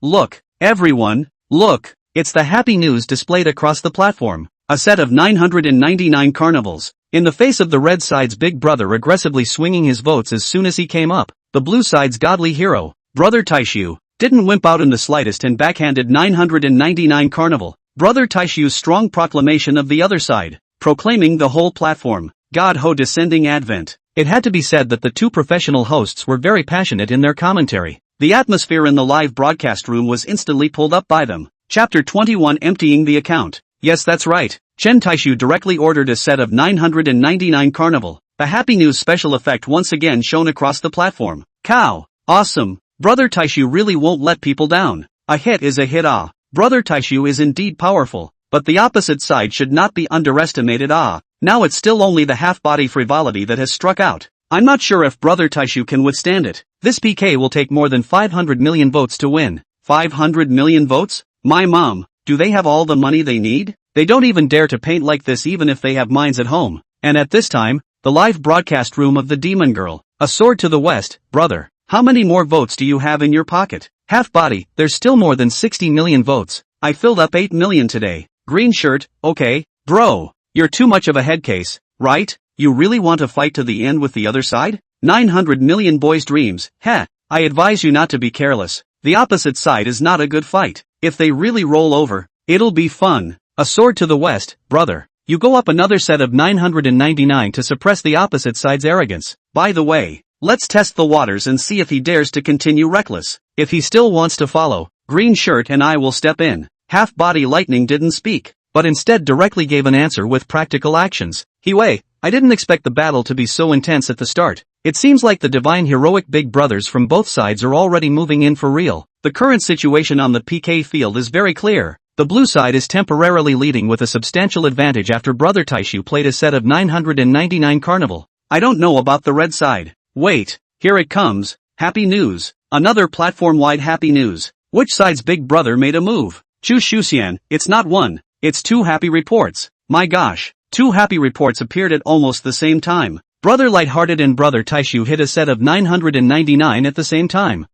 Look. Everyone, look. It's the happy news displayed across the platform. A set of 999 carnivals. In the face of the red side's big brother aggressively swinging his votes as soon as he came up, the blue side's godly hero, Brother Taixu, didn't wimp out in the slightest and backhanded 999 carnival. Brother Taixu's strong proclamation of the other side, proclaiming the whole platform, God Ho descending advent. It had to be said that the two professional hosts were very passionate in their commentary. The atmosphere in the live broadcast room was instantly pulled up by them. Chapter 21 Emptying the account. Yes, that's right. Chen Taixu directly ordered a set of 999 carnival. The happy news special effect once again shown across the platform. Cow. Awesome. Brother Taixu really won't let people down. A hit is a hit. Brother Taixu is indeed powerful, but the opposite side should not be underestimated. Now it's still only the half-body frivolity that has struck out. I'm not sure if Brother Taixu can withstand it. This PK will take more than 500 million votes to win. 500 million votes? My mom, do they have all the money they need? They don't even dare to paint like this even if they have minds at home. And at this time, the live broadcast room of the demon girl. A sword to the west, brother. How many more votes do you have in your pocket? Half body, there's still more than 60 million votes. I filled up 8 million today. Green shirt, okay. Bro, you're too much of a head case, right? You really want to fight to the end with the other side? 900 million boys' dreams. I advise you not to be careless. The opposite side is not a good fight. If they really roll over, it'll be fun. A sword to the west, brother. You go up another set of 999 to suppress the opposite side's arrogance. By the way, let's test the waters and see if he dares to continue reckless. If he still wants to follow, green shirt and I will step in. Half-body lightning didn't speak, but instead directly gave an answer with practical actions. I didn't expect the battle to be so intense at the start. It seems like the divine heroic big brothers from both sides are already moving in for real. The current situation on the PK field is very clear. The blue side is temporarily leading with a substantial advantage after Brother Taixu played a set of 999 carnival. I don't know about the red side. Wait, here it comes. Happy news. Another platform-wide happy news. Which side's big brother made a move? Chu Shuxian, it's not one. It's two happy reports. My gosh. Two happy reports appeared at almost the same time. Brother Lighthearted and Brother Taixu hit a set of 999 at the same time.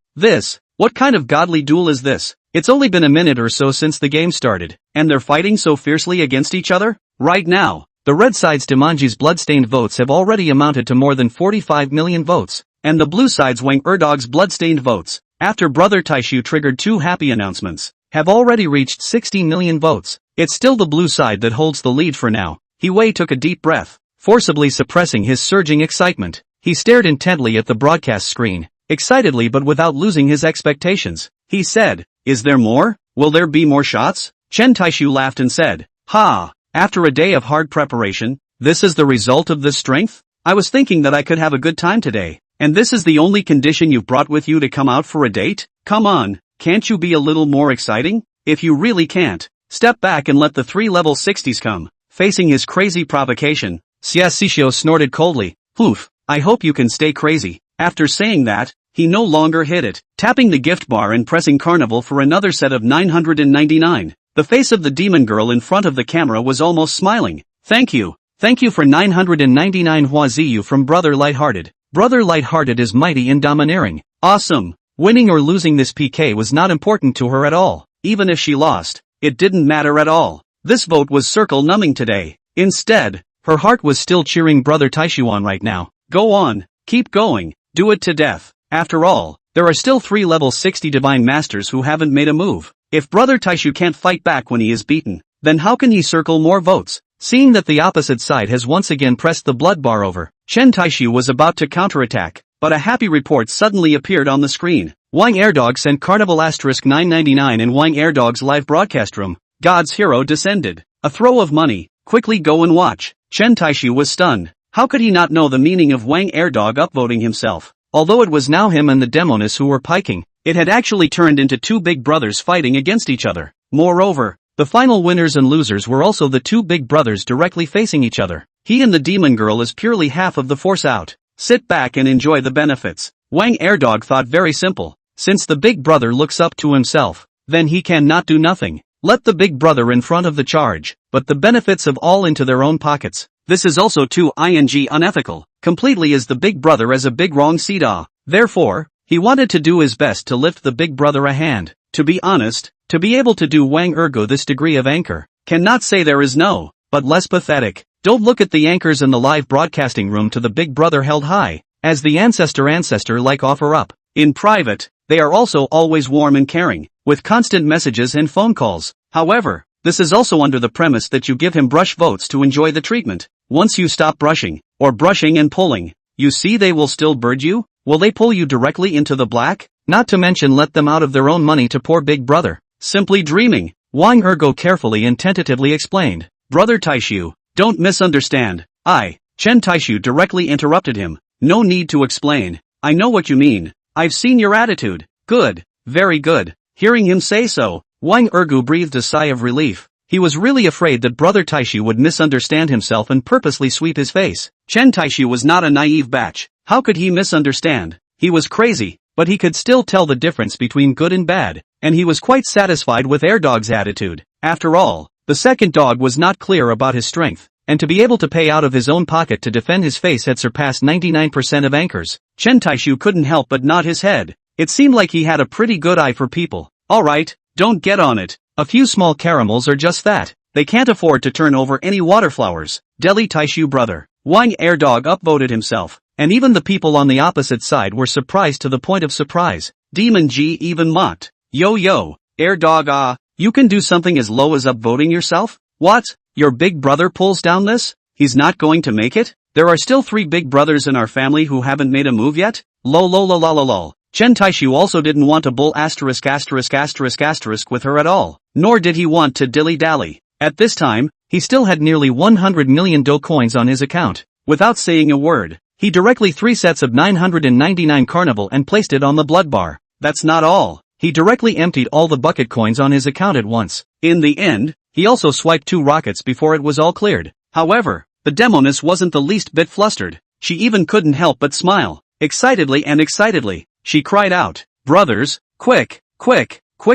What kind of godly duel is this? It's only been a minute or so since the game started, and they're fighting so fiercely against each other? Right now, the red side's Demonji's bloodstained votes have already amounted to more than 45 million votes, and the blue side's Wang Erdog's bloodstained votes, after Brother Taixu triggered two happy announcements, have already reached 60 million votes. It's still the blue side that holds the lead for now. Wei took a deep breath, forcibly suppressing his surging excitement. He stared intently at the broadcast screen, excitedly but without losing his expectations. He said, "Is there more? Will there be more shots?" Chen Taixu laughed and said, after a day of hard preparation, this is the result of this strength? I was thinking that I could have a good time today, and this is the only condition you've brought with you to come out for a date? Come on, can't you be a little more exciting? If you really can't, step back and let the 3 level 60s come." Facing his crazy provocation, Xia Xixio snorted coldly. I hope you can stay crazy. After saying that, he no longer hid it, tapping the gift bar and pressing carnival for another set of 999. The face of the demon girl in front of the camera was almost smiling. Thank you for 999 Huaziyu from Brother Lighthearted. Brother Lighthearted is mighty and domineering. Awesome. Winning or losing this PK was not important to her at all. Even if she lost, it didn't matter at all. This vote was circle-numbing today. Instead, her heart was still cheering Brother Taixu on right now. Go on, keep going, do it to death. After all, there are still 3 level 60 divine masters who haven't made a move. If Brother Taixu can't fight back when he is beaten, then how can he circle more votes? Seeing that the opposite side has once again pressed the blood bar over, Chen Taixu was about to counterattack, but a happy report suddenly appeared on the screen. Wang Erdog sent Carnival *999 in Wang Erdog's live broadcast room. God's hero descended. A throw of money. Quickly go and watch. Chen Taixu was stunned. How could he not know the meaning of Wang Airdog upvoting himself? Although it was now him and the demoness who were piking, it had actually turned into two big brothers fighting against each other. Moreover, the final winners and losers were also the two big brothers directly facing each other. He and the demon girl is purely half of the force out. Sit back and enjoy the benefits. Wang Airdog thought very simple. Since the big brother looks up to himself, then he can not do nothing. Let the big brother in front of the charge, but the benefits of all into their own pockets. This is also too unethical, completely as the big brother as a big wrong sida. Therefore, he wanted to do his best to lift the big brother a hand. To be honest, to be able to do Wang Ergo this degree of anchor, cannot say there is no, but less pathetic. Don't look at the anchors in the live broadcasting room to the big brother held high, as the ancestor like offer up. In private, they are also always warm and caring, with constant messages and phone calls. However, this is also under the premise that you give him brush votes to enjoy the treatment. Once you stop brushing, or brushing and pulling, you see they will still bird you? Will they pull you directly into the black? Not to mention let them out of their own money to poor big brother. Simply dreaming. Wang Ergo carefully and tentatively explained. Brother Taixu, don't misunderstand. Chen Taixu directly interrupted him. No need to explain. I know what you mean. I've seen your attitude. Good. Very good. Hearing him say so, Wang Ergo breathed a sigh of relief. He was really afraid that Brother Taixu would misunderstand himself and purposely sweep his face. Chen Taixu was not a naive batch. How could he misunderstand? He was crazy, but he could still tell the difference between good and bad, and he was quite satisfied with Airdog's attitude. After all, the second dog was not clear about his strength, and to be able to pay out of his own pocket to defend his face had surpassed 99% of anchors. Chen Taixu couldn't help but nod his head. It seemed like he had a pretty good eye for people. Alright, don't get on it. A few small caramels are just that. They can't afford to turn over any waterflowers. Deli Taixu brother. Wang Airdog upvoted himself, and even the people on the opposite side were surprised to the point of surprise. Demon G even mocked. Yo, Airdog you can do something as low as upvoting yourself? What? Your big brother pulls down this? He's not going to make it? There are still 3 big brothers in our family who haven't made a move yet? Lol. Chen Taixu also didn't want to bull **** with her at all, nor did he want to dilly-dally. At this time, he still had nearly 100 million do coins on his account. Without saying a word, he directly 3 sets of 999 carnival and placed it on the blood bar. That's not all. He directly emptied all the bucket coins on his account at once. In the end, he also swiped 2 rockets before it was all cleared. However, the demoness wasn't the least bit flustered. She even couldn't help but smile. Excitedly, she cried out, "Brothers, quick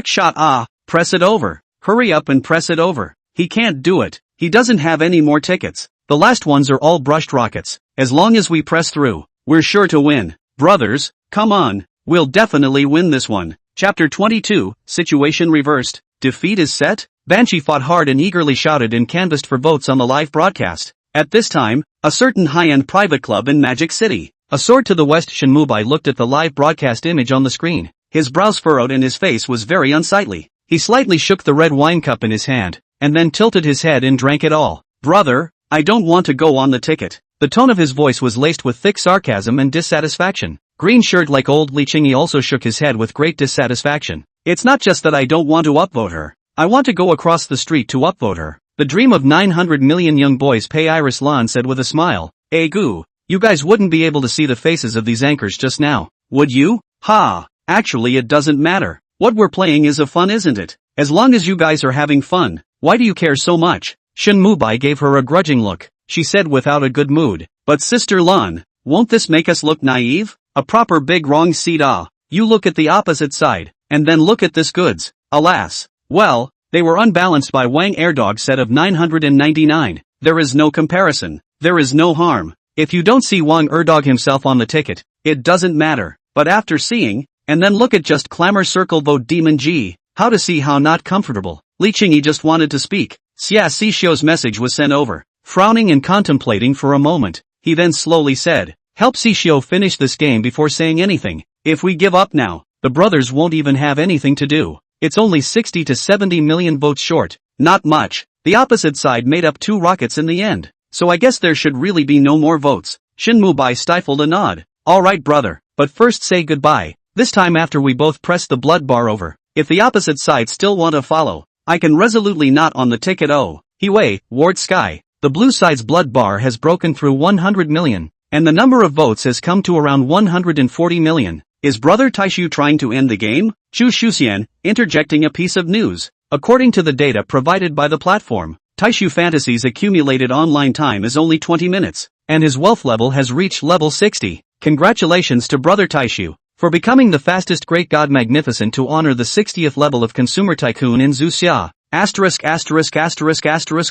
shot, press it over. Hurry up and press it over. He can't do it. He doesn't have any more tickets. The last ones are all brushed rockets. As long as we press through, we're sure to win. Brothers, come on, we'll definitely win this one." Chapter 22, Situation Reversed. Defeat is set? Banshee fought hard and eagerly shouted and canvassed for votes on the live broadcast. At this time, a certain high-end private club in Magic City. A sword to the west. Shen Mubai looked at the live broadcast image on the screen. His brows furrowed and his face was very unsightly. He slightly shook the red wine cup in his hand, and then tilted his head and drank it all. "Brother, I don't want to go on the ticket." The tone of his voice was laced with thick sarcasm and dissatisfaction. Green shirt like old Li Qingyi also shook his head with great dissatisfaction. "It's not just that I don't want to upvote her. I want to go across the street to upvote her." The dream of 900 million young boys. Pei Iris Lan said with a smile. "Goo. You guys wouldn't be able to see the faces of these anchors just now, would you? Ha! Actually it doesn't matter. What we're playing is a fun, isn't it? As long as you guys are having fun, why do you care so much?" Shen Mubai gave her a grudging look. She said without a good mood, "But Sister Lan, won't this make us look naive? A proper big wrong seed. You look at the opposite side, and then look at this goods." Alas. Well, they were unbalanced by Wang Airdog set of 999. There is no comparison. There is no harm. If you don't see Wang Erdog himself on the ticket, it doesn't matter. But after seeing, and then look at just clamor circle vote Demon G, how to see how not comfortable. Li Qingyi just wanted to speak. Xia Xixio's message was sent over. Frowning and contemplating for a moment, he then slowly said, "Help Xixio finish this game before saying anything. If we give up now, the brothers won't even have anything to do. It's only 60 to 70 million votes short. Not much. The opposite side made up 2 rockets in the end. So I guess there should really be no more votes." Shen Mubai stifled a nod. "Alright brother, but first say goodbye. This time after we both press the blood bar over. If the opposite side still want to follow, I can resolutely not on the ticket. Oh, Hiwei, Ward Sky. The blue side's blood bar has broken through 100 million, and the number of votes has come to around 140 million. Is Brother Taixu trying to end the game? Chu Shuxian, interjecting a piece of news. According to the data provided by the platform, Taixu Fantasy's accumulated online time is only 20 minutes, and his wealth level has reached level 60. Congratulations to Brother Taixu for becoming the fastest great god magnificent to honor the 60th level of Consumer Tycoon in Zuxia.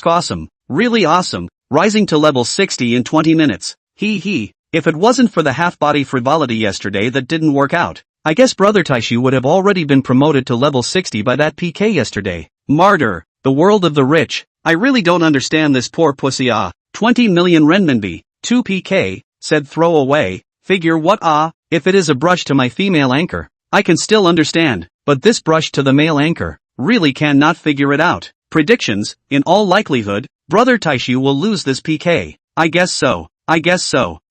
Awesome. Really awesome. Rising to level 60 in 20 minutes. He. If it wasn't for the half-body frivolity yesterday that didn't work out, I guess Brother Taixu would have already been promoted to level 60 by that PK yesterday. Martyr. The world of the rich. I really don't understand this poor pussy. 20 million renminbi. 2 PK, said throw away. Figure what? If it is a brush to my female anchor, I can still understand, but this brush to the male anchor, really cannot figure it out. Predictions, in all likelihood, Brother Taixu will lose this PK. I guess so.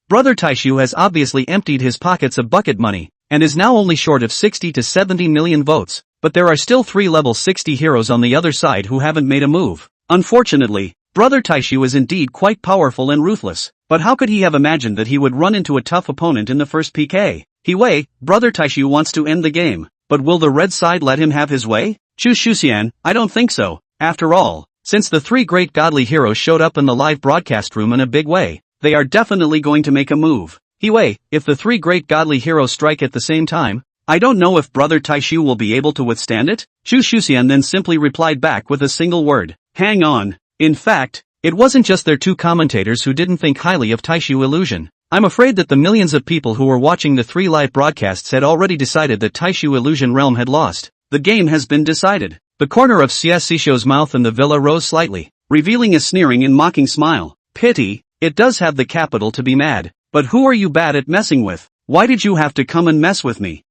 Brother Taixu has obviously emptied his pockets of bucket money, and is now only short of 60 to 70 million votes, but there are still 3 level 60 heroes on the other side who haven't made a move. Unfortunately, Brother Taixu is indeed quite powerful and ruthless, but how could he have imagined that he would run into a tough opponent in the first PK? Hiwei, Brother Taixu wants to end the game, but will the red side let him have his way? Chu Shuxian, I don't think so. After all, since the 3 great godly heroes showed up in the live broadcast room in a big way, they are definitely going to make a move. Hiwei, if the 3 great godly heroes strike at the same time, I don't know if Brother Taixu will be able to withstand it. Chu Shuxian then simply replied back with a single word. Hang on. In fact, it wasn't just their 2 commentators who didn't think highly of Taixu Illusion. I'm afraid that the millions of people who were watching the 3 live broadcasts had already decided that Taixu Illusion Realm had lost. The game has been decided. The corner of Sisho's mouth in the villa rose slightly, revealing a sneering and mocking smile. Pity, it does have the capital to be mad. But who are you bad at messing with? Why did you have to come and mess with me?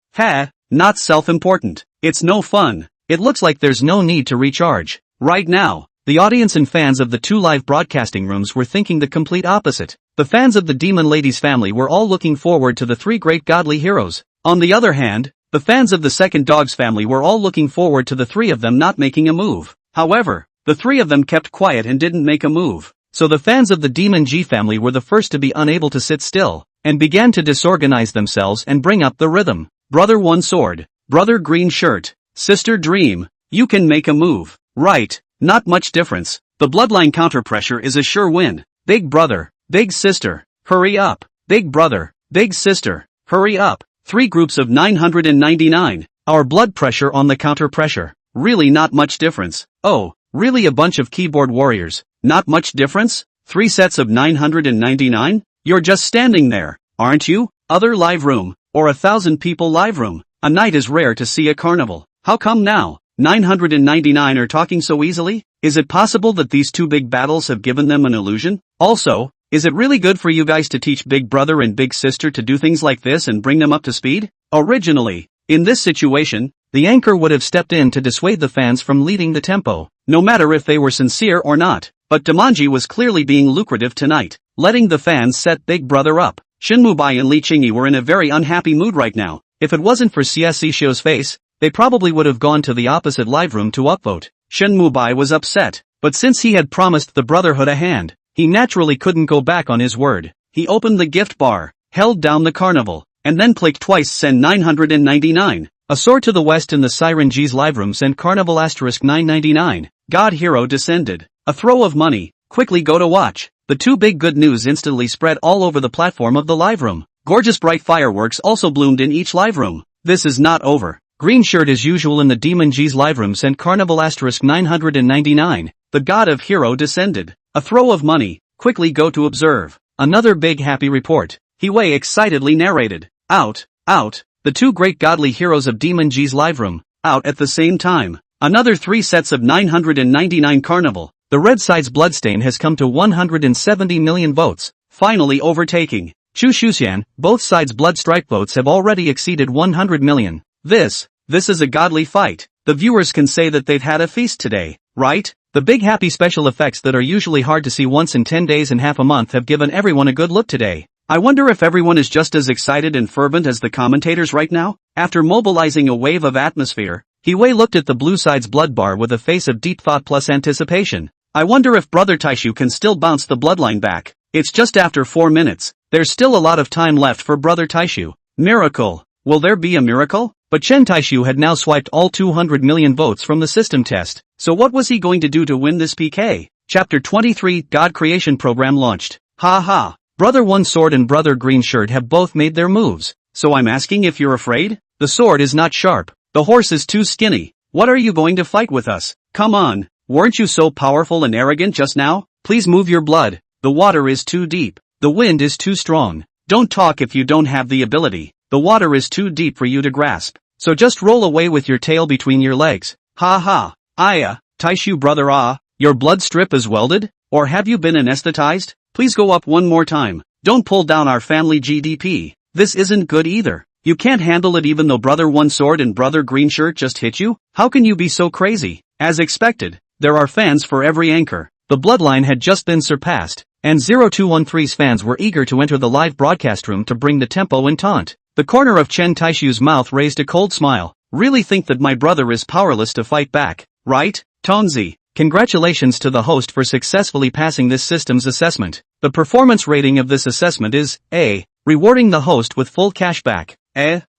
Not self-important. It's no fun. It looks like there's no need to recharge. Right now, the audience and fans of the 2 live broadcasting rooms were thinking the complete opposite. The fans of the Demon Ladies family were all looking forward to the 3 great godly heroes. On the other hand, the fans of the Second Dogs family were all looking forward to the 3 of them not making a move. However, the 3 of them kept quiet and didn't make a move. So the fans of the Demon G family were the first to be unable to sit still, and began to disorganize themselves and bring up the rhythm. Brother One Sword, Brother Green Shirt, Sister Dream, you can make a move. Right, not much difference. The bloodline counter pressure is a sure win. Big brother, big sister, hurry up. Big brother, big sister, hurry up. 3 groups of 999. Our blood pressure on the counter pressure. Really not much difference. Oh, really a bunch of keyboard warriors. Not much difference? 3 sets of 999? You're just standing there, aren't you? Other live room, or 1,000 people live room. A night is rare to see a carnival. How come now? 999 are talking so easily? Is it possible that these 2 big battles have given them an illusion? Also, is it really good for you guys to teach Big Brother and Big Sister to do things like this and bring them up to speed? Originally, in this situation, the anchor would have stepped in to dissuade the fans from leading the tempo, no matter if they were sincere or not. But Damonji was clearly being lucrative tonight, letting the fans set Big Brother up. Shinmubai and Li Qingyi were in a very unhappy mood right now. If it wasn't for CSC Show's face, they probably would have gone to the opposite live room to upvote. Shinmubai was upset, but since he had promised the Brotherhood a hand, he naturally couldn't go back on his word. He opened the gift bar, held down the carnival, and then clicked twice send 999. A soar to the west in the Siren G's live room sent carnival *999. God Hero descended. A throw of money, quickly go to watch. The 2 big good news instantly spread all over the platform of the live room. Gorgeous bright fireworks also bloomed in each live room. This is not over. Green Shirt as usual in the Demon G's live room sent carnival *999. The God of Hero descended. A throw of money, quickly go to observe. Another big happy report. Hiwei excitedly narrated. Out. The 2 great godly heroes of Demon G's live room, out at the same time. Another 3 sets of 999 carnival. The red side's bloodstain has come to 170 million votes, finally overtaking Chu Shuxian. Both sides' blood stripe votes have already exceeded 100 million. This is a godly fight. The viewers can say that they've had a feast today, right? The big happy special effects that are usually hard to see once in 10 days and half a month have given everyone a good look today. I wonder if everyone is just as excited and fervent as the commentators right now? After mobilizing a wave of atmosphere, He Wei looked at the blue side's blood bar with a face of deep thought plus anticipation. I wonder if Brother Taixu can still bounce the bloodline back. It's just after 4 minutes. There's still a lot of time left for Brother Taixu. Miracle. Will there be a miracle? But Chen Taixu had now swiped all 200 million votes from the system test. So what was he going to do to win this PK? Chapter 23 God Creation Program launched. Ha ha. Brother One Sword and Brother Green Shirt have both made their moves. So I'm asking if you're afraid? The sword is not sharp. The horse is too skinny. What are you going to fight with us? Come on. Weren't you so powerful and arrogant just now? Please move your blood. The water is too deep. The wind is too strong. Don't talk if you don't have the ability. The water is too deep for you to grasp. So just roll away with your tail between your legs. Ha ha. Aya, Taixu brother your blood strip is welded? Or have you been anesthetized? Please go up one more time. Don't pull down our family GDP. This isn't good either. You can't handle it even though Brother One Sword and Brother Green Shirt just hit you? How can you be so crazy? As expected, there are fans for every anchor. The bloodline had just been surpassed, and 0213's fans were eager to enter the live broadcast room to bring the tempo and taunt. The corner of Chen Taixu's mouth raised a cold smile. Really think that my brother is powerless to fight back, right, Tonzi? Congratulations to the host for successfully passing this system's assessment. The performance rating of this assessment is A, rewarding the host with full cashback.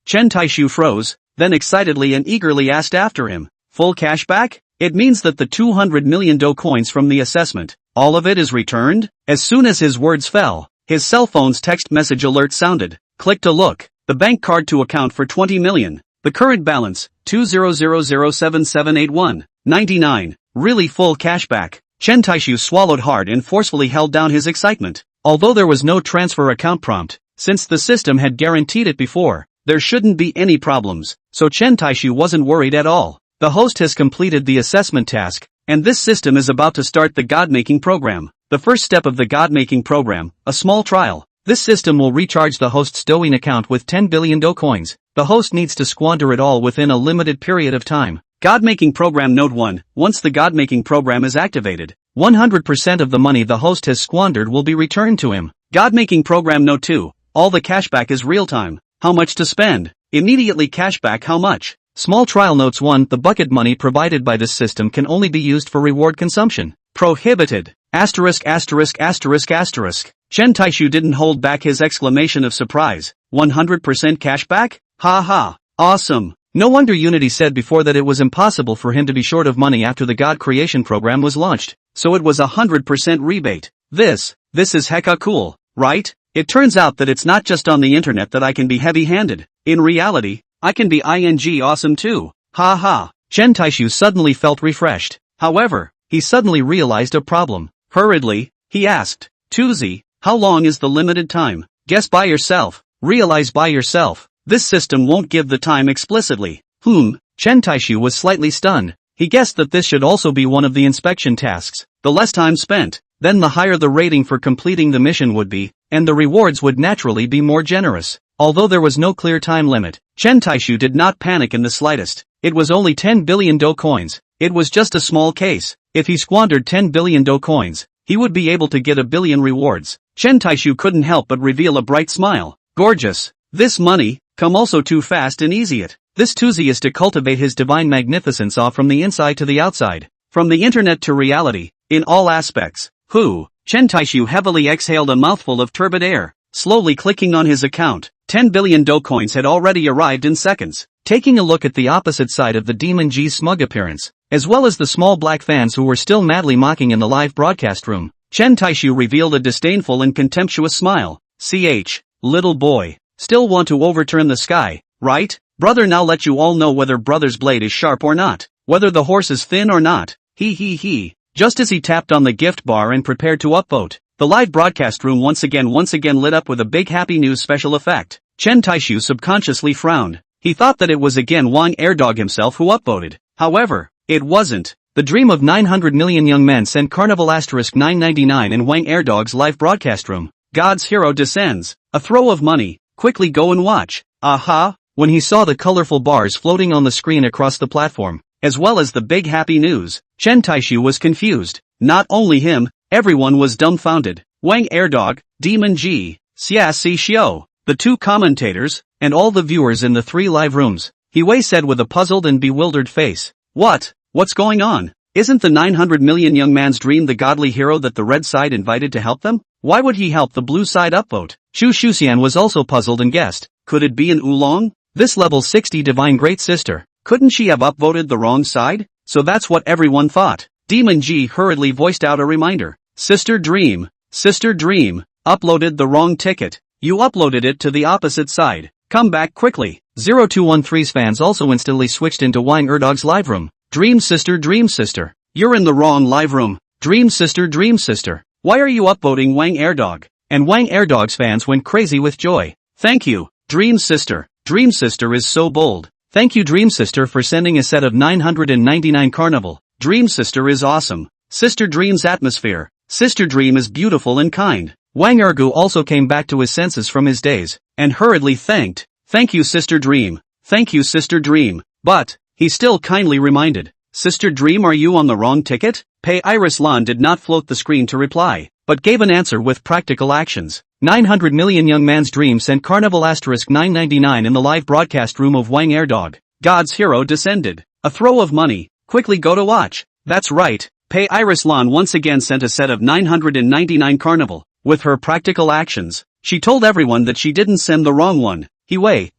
Chen Taixu froze, then excitedly and eagerly asked after him, full cashback? It means that the 200 million Do coins from the assessment, all of it is returned? As soon as his words fell, his cell phone's text message alert sounded. Click to look. The bank card to account for 20 million. The current balance, 200,07781.99. Really full cashback. Chen Taixu swallowed hard and forcefully held down his excitement. Although there was no transfer account prompt, since the system had guaranteed it before, there shouldn't be any problems, so Chen Taixu wasn't worried at all. The host has completed the assessment task, and this system is about to start the God-making program. The first step of the God-making program, a small trial. This system will recharge the host's Douyin account with 10 billion Do coins. The host needs to squander it all within a limited period of time. God-making program Note 1. Once the God-making program is activated, 100% of the money the host has squandered will be returned to him. God-making program Note 2. All the cashback is real-time. How much to spend? Immediately cashback how much? Small trial Notes 1. The bucket money provided by this system can only be used for reward consumption. Prohibited. Asterisk asterisk asterisk asterisk. Chen Taixu didn't hold back his exclamation of surprise. 100% cashback? Ha ha. Awesome. No wonder Unity said before that it was impossible for him to be short of money after the God Creation program was launched. So it was 100% rebate. This is hecka cool, right? It turns out that it's not just on the internet that I can be heavy-handed. In reality, I can be awesome too. Ha ha. Chen Taixu suddenly felt refreshed. However, he suddenly realized a problem. Hurriedly, he asked, Tuzi, how long is the limited time? Guess by yourself. Realize by yourself. This system won't give the time explicitly. Chen Taixu was slightly stunned. He guessed that this should also be one of the inspection tasks. The less time spent, then the higher the rating for completing the mission would be, and the rewards would naturally be more generous. Although there was no clear time limit, Chen Taixu did not panic in the slightest. It was only 10 billion Do coins. It was just a small case. If he squandered 10 billion Do coins, he would be able to get a billion rewards. Chen Taixu couldn't help but reveal a bright smile. Gorgeous. This money, come also too fast and easy it. This Tuzi is to cultivate his divine magnificence off from the inside to the outside. From the internet to reality, in all aspects. Chen Taixu heavily exhaled a mouthful of turbid air, slowly clicking on his account. 10 billion Do coins had already arrived in seconds. Taking a look at the opposite side of the Demon G's smug appearance, as well as the small black fans who were still madly mocking in the live broadcast room, Chen Taixu revealed a disdainful and contemptuous smile. Little boy, still want to overturn the sky, right? Brother now let you all know whether brother's blade is sharp or not, whether the horse is thin or not. He. Just as he tapped on the gift bar and prepared to upvote, the live broadcast room once again lit up with a big happy news special effect. Chen Taixu subconsciously frowned. He thought that it was again Wang Airdog himself who upvoted. However, it wasn't. The dream of 900 million young men sent Carnival *999 in Wang Airdog's live broadcast room. God's hero descends. A throw of money. Quickly go and watch. Aha! When he saw the colorful bars floating on the screen across the platform, as well as the big happy news, Chen Taixu was confused. Not only him, everyone was dumbfounded. Wang Airdog, Demon G, Xia Si Xiao, the two commentators, and all the viewers in the three live rooms. He said with a puzzled and bewildered face. What's going on? Isn't the 900 million young man's dream the godly hero that the red side invited to help them? Why would he help the blue side upvote? Shu Shuxian was also puzzled and guessed. Could it be an oolong? This level 60 divine great sister. Couldn't she have upvoted the wrong side? So that's what everyone thought. Demon G hurriedly voiced out a reminder. Sister Dream, uploaded the wrong ticket. You uploaded it to the opposite side. Come back quickly. 0213's fans also instantly switched into Wang Erdog's live room. Dream sister. You're in the wrong live room. Dream sister. Why are you upvoting Wang Erdog? And Wang Erdog's fans went crazy with joy. Thank you, Dream sister. Dream sister is so bold. Thank you Dream sister for sending a set of 999 carnival. Dream sister is awesome. Sister Dream's atmosphere. Sister Dream is beautiful and kind. Wang Ergu also came back to his senses from his daze, and hurriedly thanked. Thank you Sister Dream. Thank you Sister Dream. But, he still kindly reminded. Sister Dream, are you on the wrong ticket? Pei Iris Lan did not float the screen to reply, but gave an answer with practical actions. 900 million young man's dream sent carnival asterisk 999 in the live broadcast room of Wang Erdog. God's hero descended. A throw of money. Quickly go to watch. That's right. Pei Iris Lan once again sent a set of 999 carnival. With her practical actions, she told everyone that she didn't send the wrong one.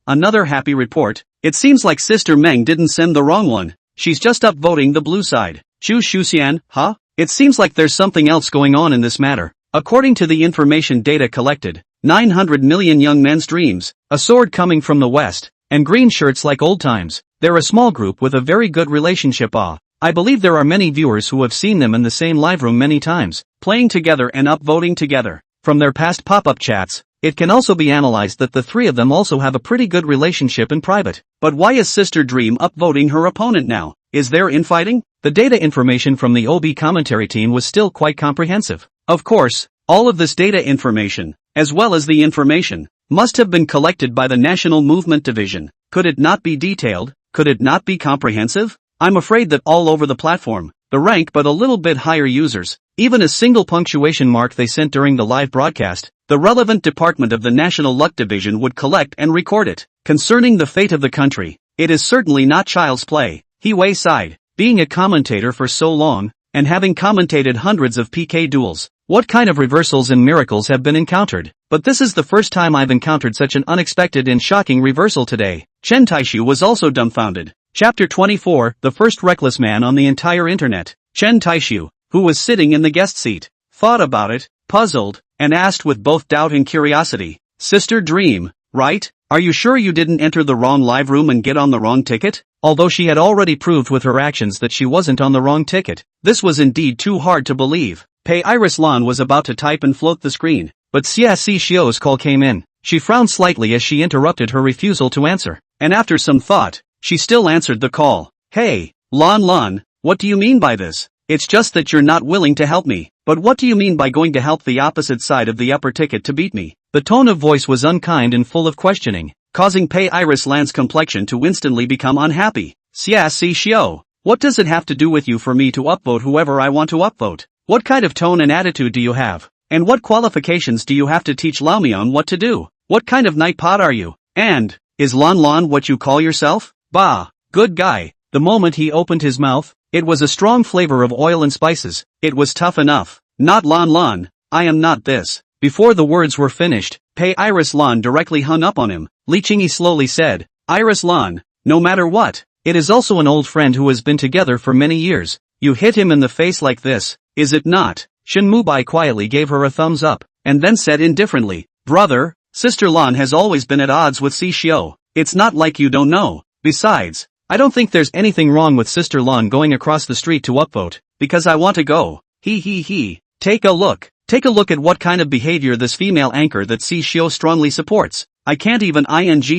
Another happy report. It seems like Sister Meng didn't send the wrong one. She's just upvoting the blue side. Shu Shuxian, huh? It seems like there's something else going on in this matter. According to the information data collected, 900 million young men's dreams, a sword coming from the west, and green shirts like old times. They're a small group with a very good relationship. I believe there are many viewers who have seen them in the same live room many times, playing together and upvoting together. From their past pop-up chats, it can also be analyzed that the three of them also have a pretty good relationship in private. But why is Sister Dream upvoting her opponent now? Is there infighting? The data information from the OB commentary team was still quite comprehensive. Of course, all of this data information, as well as the information, must have been collected by the National Movement Division. Could it not be detailed? Could it not be comprehensive? I'm afraid that all over the platform, the rank but a little bit higher users, even a single punctuation mark they sent during the live broadcast, the relevant department of the National Luck Division would collect and record it. Concerning the fate of the country, it is certainly not child's play. He sighed. Being a commentator for so long, and having commentated hundreds of PK duels, what kind of reversals and miracles have been encountered? But this is the first time I've encountered such an unexpected and shocking reversal today. Chen Taixu was also dumbfounded. Chapter 24, the first reckless man on the entire internet. Chen Taixu, who was sitting in the guest seat, thought about it, puzzled, and asked with both doubt and curiosity. Sister Dream, right? Are you sure you didn't enter the wrong live room and get on the wrong ticket? Although she had already proved with her actions that she wasn't on the wrong ticket, this was indeed too hard to believe. Pei Iris Lan was about to type and float the screen, but Xia Si Xiu's call came in. She frowned slightly as she interrupted her refusal to answer, and after some thought, she still answered the call. Hey, Lan, what do you mean by this? It's just that you're not willing to help me. But what do you mean by going to help the opposite side of the upper ticket to beat me? The tone of voice was unkind and full of questioning, causing Pei Iris Lan's complexion to instantly become unhappy. Xia Si Xiu, what does it have to do with you for me to upvote whoever I want to upvote? What kind of tone and attitude do you have? And what qualifications do you have to teach Laomian what to do? What kind of nightpot are you? And, is Lan what you call yourself? Bah, good guy. The moment he opened his mouth, it was a strong flavor of oil and spices. It was tough enough. Not Lan, I am not this. Before the words were finished, Pei Iris Lan directly hung up on him. Li Qingyi slowly said, Iris Lan, no matter what, it is also an old friend who has been together for many years. You hit him in the face like this, is it not? Shen Mubai quietly gave her a thumbs up, and then said indifferently, brother, Sister Lan has always been at odds with Si Xiu. It's not like you don't know. Besides, I don't think there's anything wrong with Sister Lan going across the street to upvote, because I want to go. He. Take a look at what kind of behavior this female anchor that Si Xiu strongly supports. I can't even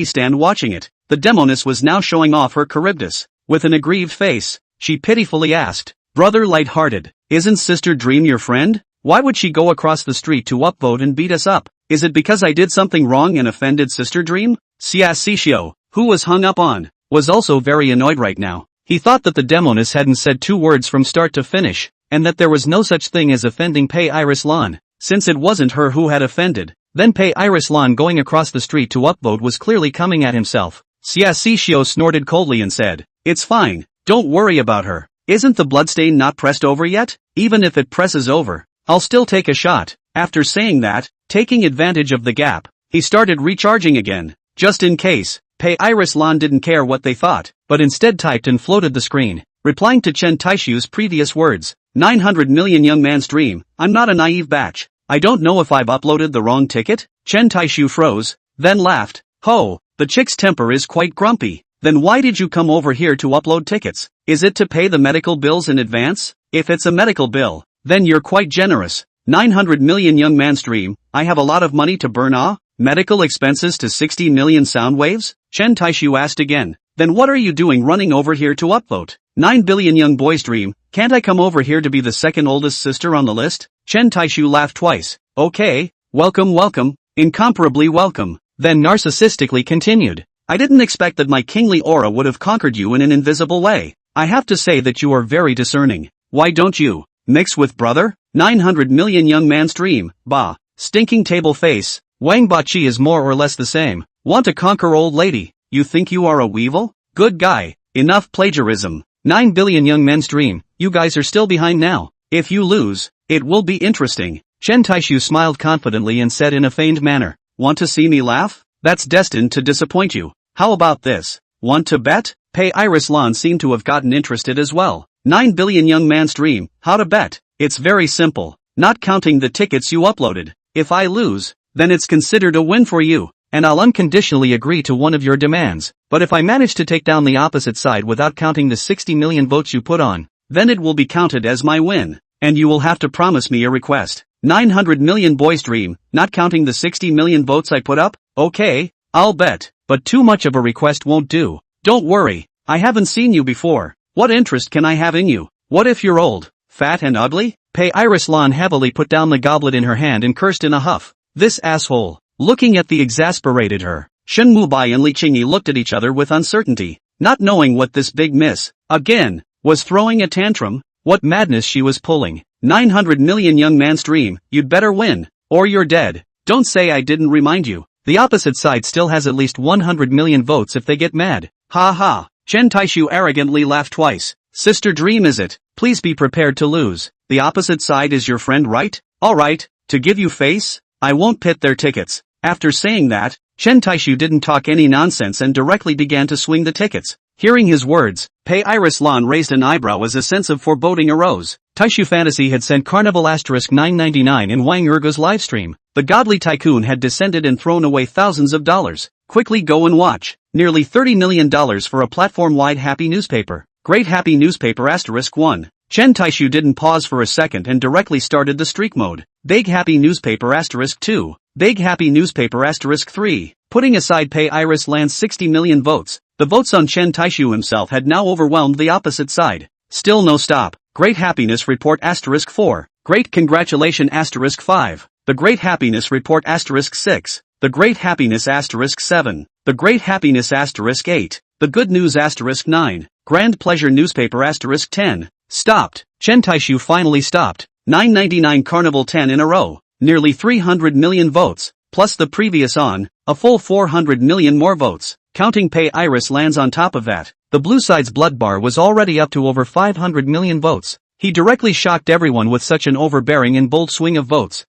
stand watching it. The demoness was now showing off her Charybdis. With an aggrieved face, she pitifully asked, brother light-hearted, isn't Sister Dream your friend? Why would she go across the street to upvote and beat us up? Is it because I did something wrong and offended Sister Dream? Xia Si Xiu, who was hung up on, was also very annoyed right now. He thought that the demoness hadn't said two words from start to finish, and that there was no such thing as offending Pei Iris Lan, since it wasn't her who had offended. Then Pei Iris Lan going across the street to upvote was clearly coming at himself. Xiao snorted coldly and said, "It's fine, don't worry about her. Isn't the bloodstain not pressed over yet? Even if it presses over, I'll still take a shot." After saying that, taking advantage of the gap, he started recharging again, just in case. Pei Iris Lan didn't care what they thought, but instead typed and floated the screen, replying to Chen Taixu's previous words. 900 million young man's dream, I'm not a naive batch. I don't know if I've uploaded the wrong ticket? Chen Taixu froze, then laughed. Ho, the chick's temper is quite grumpy. Then why did you come over here to upload tickets? Is it to pay the medical bills in advance? If it's a medical bill, then you're quite generous. 900 million young man's dream, I have a lot of money to burn medical expenses to 60 million sound waves? Chen Taixu asked again. Then what are you doing running over here to upload? 9 billion young boy's dream, can't I come over here to be the second oldest sister on the list? Chen Taixu laughed twice. Okay, welcome, incomparably welcome. Then narcissistically continued. I didn't expect that my kingly aura would have conquered you in an invisible way. I have to say that you are very discerning. Why don't you mix with brother? 900 million young man's dream, bah, stinking table face. Wang Bachi is more or less the same. Want to conquer old lady? You think you are a weevil? Good guy. Enough plagiarism. 9 billion young men's dream, you guys are still behind now. If you lose, it will be interesting. Chen Taixu smiled confidently and said in a feigned manner, want to see me laugh? That's destined to disappoint you. How about this? Want to bet? Pei Iris Lan seemed to have gotten interested as well. 9 billion young man's dream, how to bet? It's very simple, not counting the tickets you uploaded. If I lose, then it's considered a win for you, and I'll unconditionally agree to one of your demands. But if I manage to take down the opposite side without counting the 60 million votes you put on, then it will be counted as my win, and you will have to promise me a request. 900 million boys dream, not counting the 60 million votes I put up? Okay, I'll bet, but too much of a request won't do. Don't worry, I haven't seen you before. What interest can I have in you? What if you're old, fat and ugly? Pei Iris Lan heavily put down the goblet in her hand and cursed in a huff. This asshole. Looking at the exasperated her, Shen Mubai and Li Qingyi looked at each other with uncertainty, not knowing what this big miss, again, was throwing a tantrum, what madness she was pulling. 900 million young man's dream, you'd better win, or you're dead. Don't say I didn't remind you. The opposite side still has at least 100 million votes if they get mad. Ha ha. Chen Taixu arrogantly laughed twice. Sister dream is it? Please be prepared to lose. The opposite side is your friend, right? Alright, to give you face, I won't pit their tickets. After saying that, Chen Taixu didn't talk any nonsense and directly began to swing the tickets. Hearing his words, Pei Iris Lan raised an eyebrow as a sense of foreboding arose. Taixu Fantasy had sent Carnival *999 in Wang Erga's livestream. The godly tycoon had descended and thrown away thousands of dollars. Quickly go and watch. Nearly $30 million for a platform-wide happy newspaper. Great happy newspaper *1. Chen Taixu didn't pause for a second and directly started the streak mode. Big happy newspaper *2. Big happy newspaper *3. Putting aside Pei Iris Lan's 60 million votes, the votes on Chen Taixu himself had now overwhelmed the opposite side. Still no stop. Great happiness report *4. Great congratulation *5. The great happiness report *6. The great happiness *7. The great happiness *8. The good news *9. Grand pleasure newspaper *10. Stopped. Chen Taixu finally stopped. 999 Carnival 10 in a row. Nearly 300 million votes, plus the previous on, a full 400 million more votes. Counting Pei Iris Lands on top of that, the blue side's blood bar was already up to over 500 million votes. He directly shocked everyone with such an overbearing and bold swing of votes.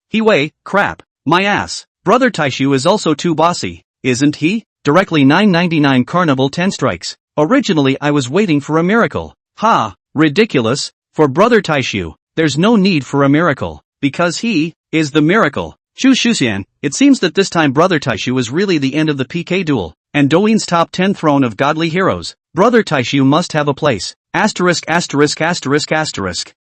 Crap, my ass. Brother Taixu is also too bossy, isn't he? Directly 999 Carnival 10 strikes. Originally I was waiting for a miracle. Ha, ridiculous. For Brother Taixu, there's no need for a miracle, because he is the miracle. Chu Shuxian, it seems that this time Brother Taixu is really the end of the PK duel, and Douyin's top 10 throne of godly heroes. Brother Taixu must have a place.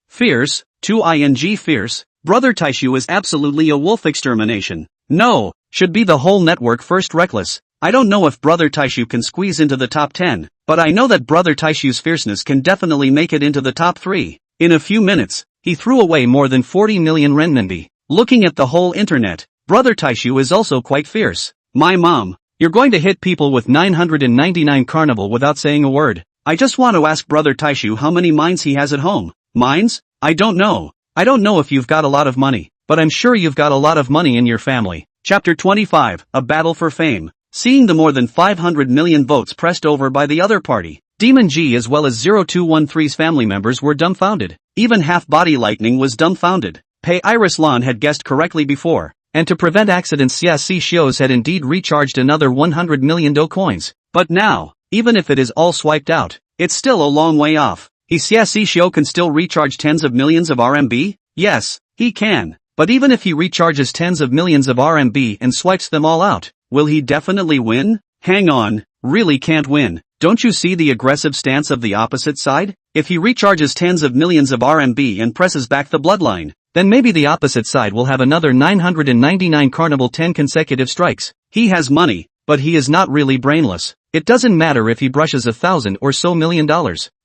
Fierce, 2ing fierce. Brother Taixu is absolutely a wolf extermination. No, should be the whole network first reckless. I don't know if Brother Taixu can squeeze into the top 10, but I know that Brother Taixu's fierceness can definitely make it into the top 3. In a few minutes, he threw away more than 40 million renminbi. Looking at the whole internet, Brother Taixu is also quite fierce. My mom, you're going to hit people with 999 Carnival without saying a word. I just want to ask Brother Taixu how many mines he has at home. Mines? I don't know. I don't know if you've got a lot of money, but I'm sure you've got a lot of money in your family. Chapter 25, A Battle for Fame. seeing the more than 500 million votes pressed over by the other party. Demon G as well as 0213's family members were dumbfounded. Even Half-Body Lightning was dumbfounded. Pei Iris Lan had guessed correctly before, and to prevent accidents Xia Xios had indeed recharged another 100 million Do coins. But now, even if it is all swiped out, it's still a long way off. Xia Xiao can still recharge tens of millions of RMB? Yes, he can. But even if he recharges tens of millions of RMB and swipes them all out, will he definitely win? Hang on, really can't win. Don't you see the aggressive stance of the opposite side? If he recharges tens of millions of RMB and presses back the bloodline, then maybe the opposite side will have another 999 Carnival 10 consecutive strikes. He has money, but he is not really brainless. It doesn't matter if he brushes $1,000 or so million,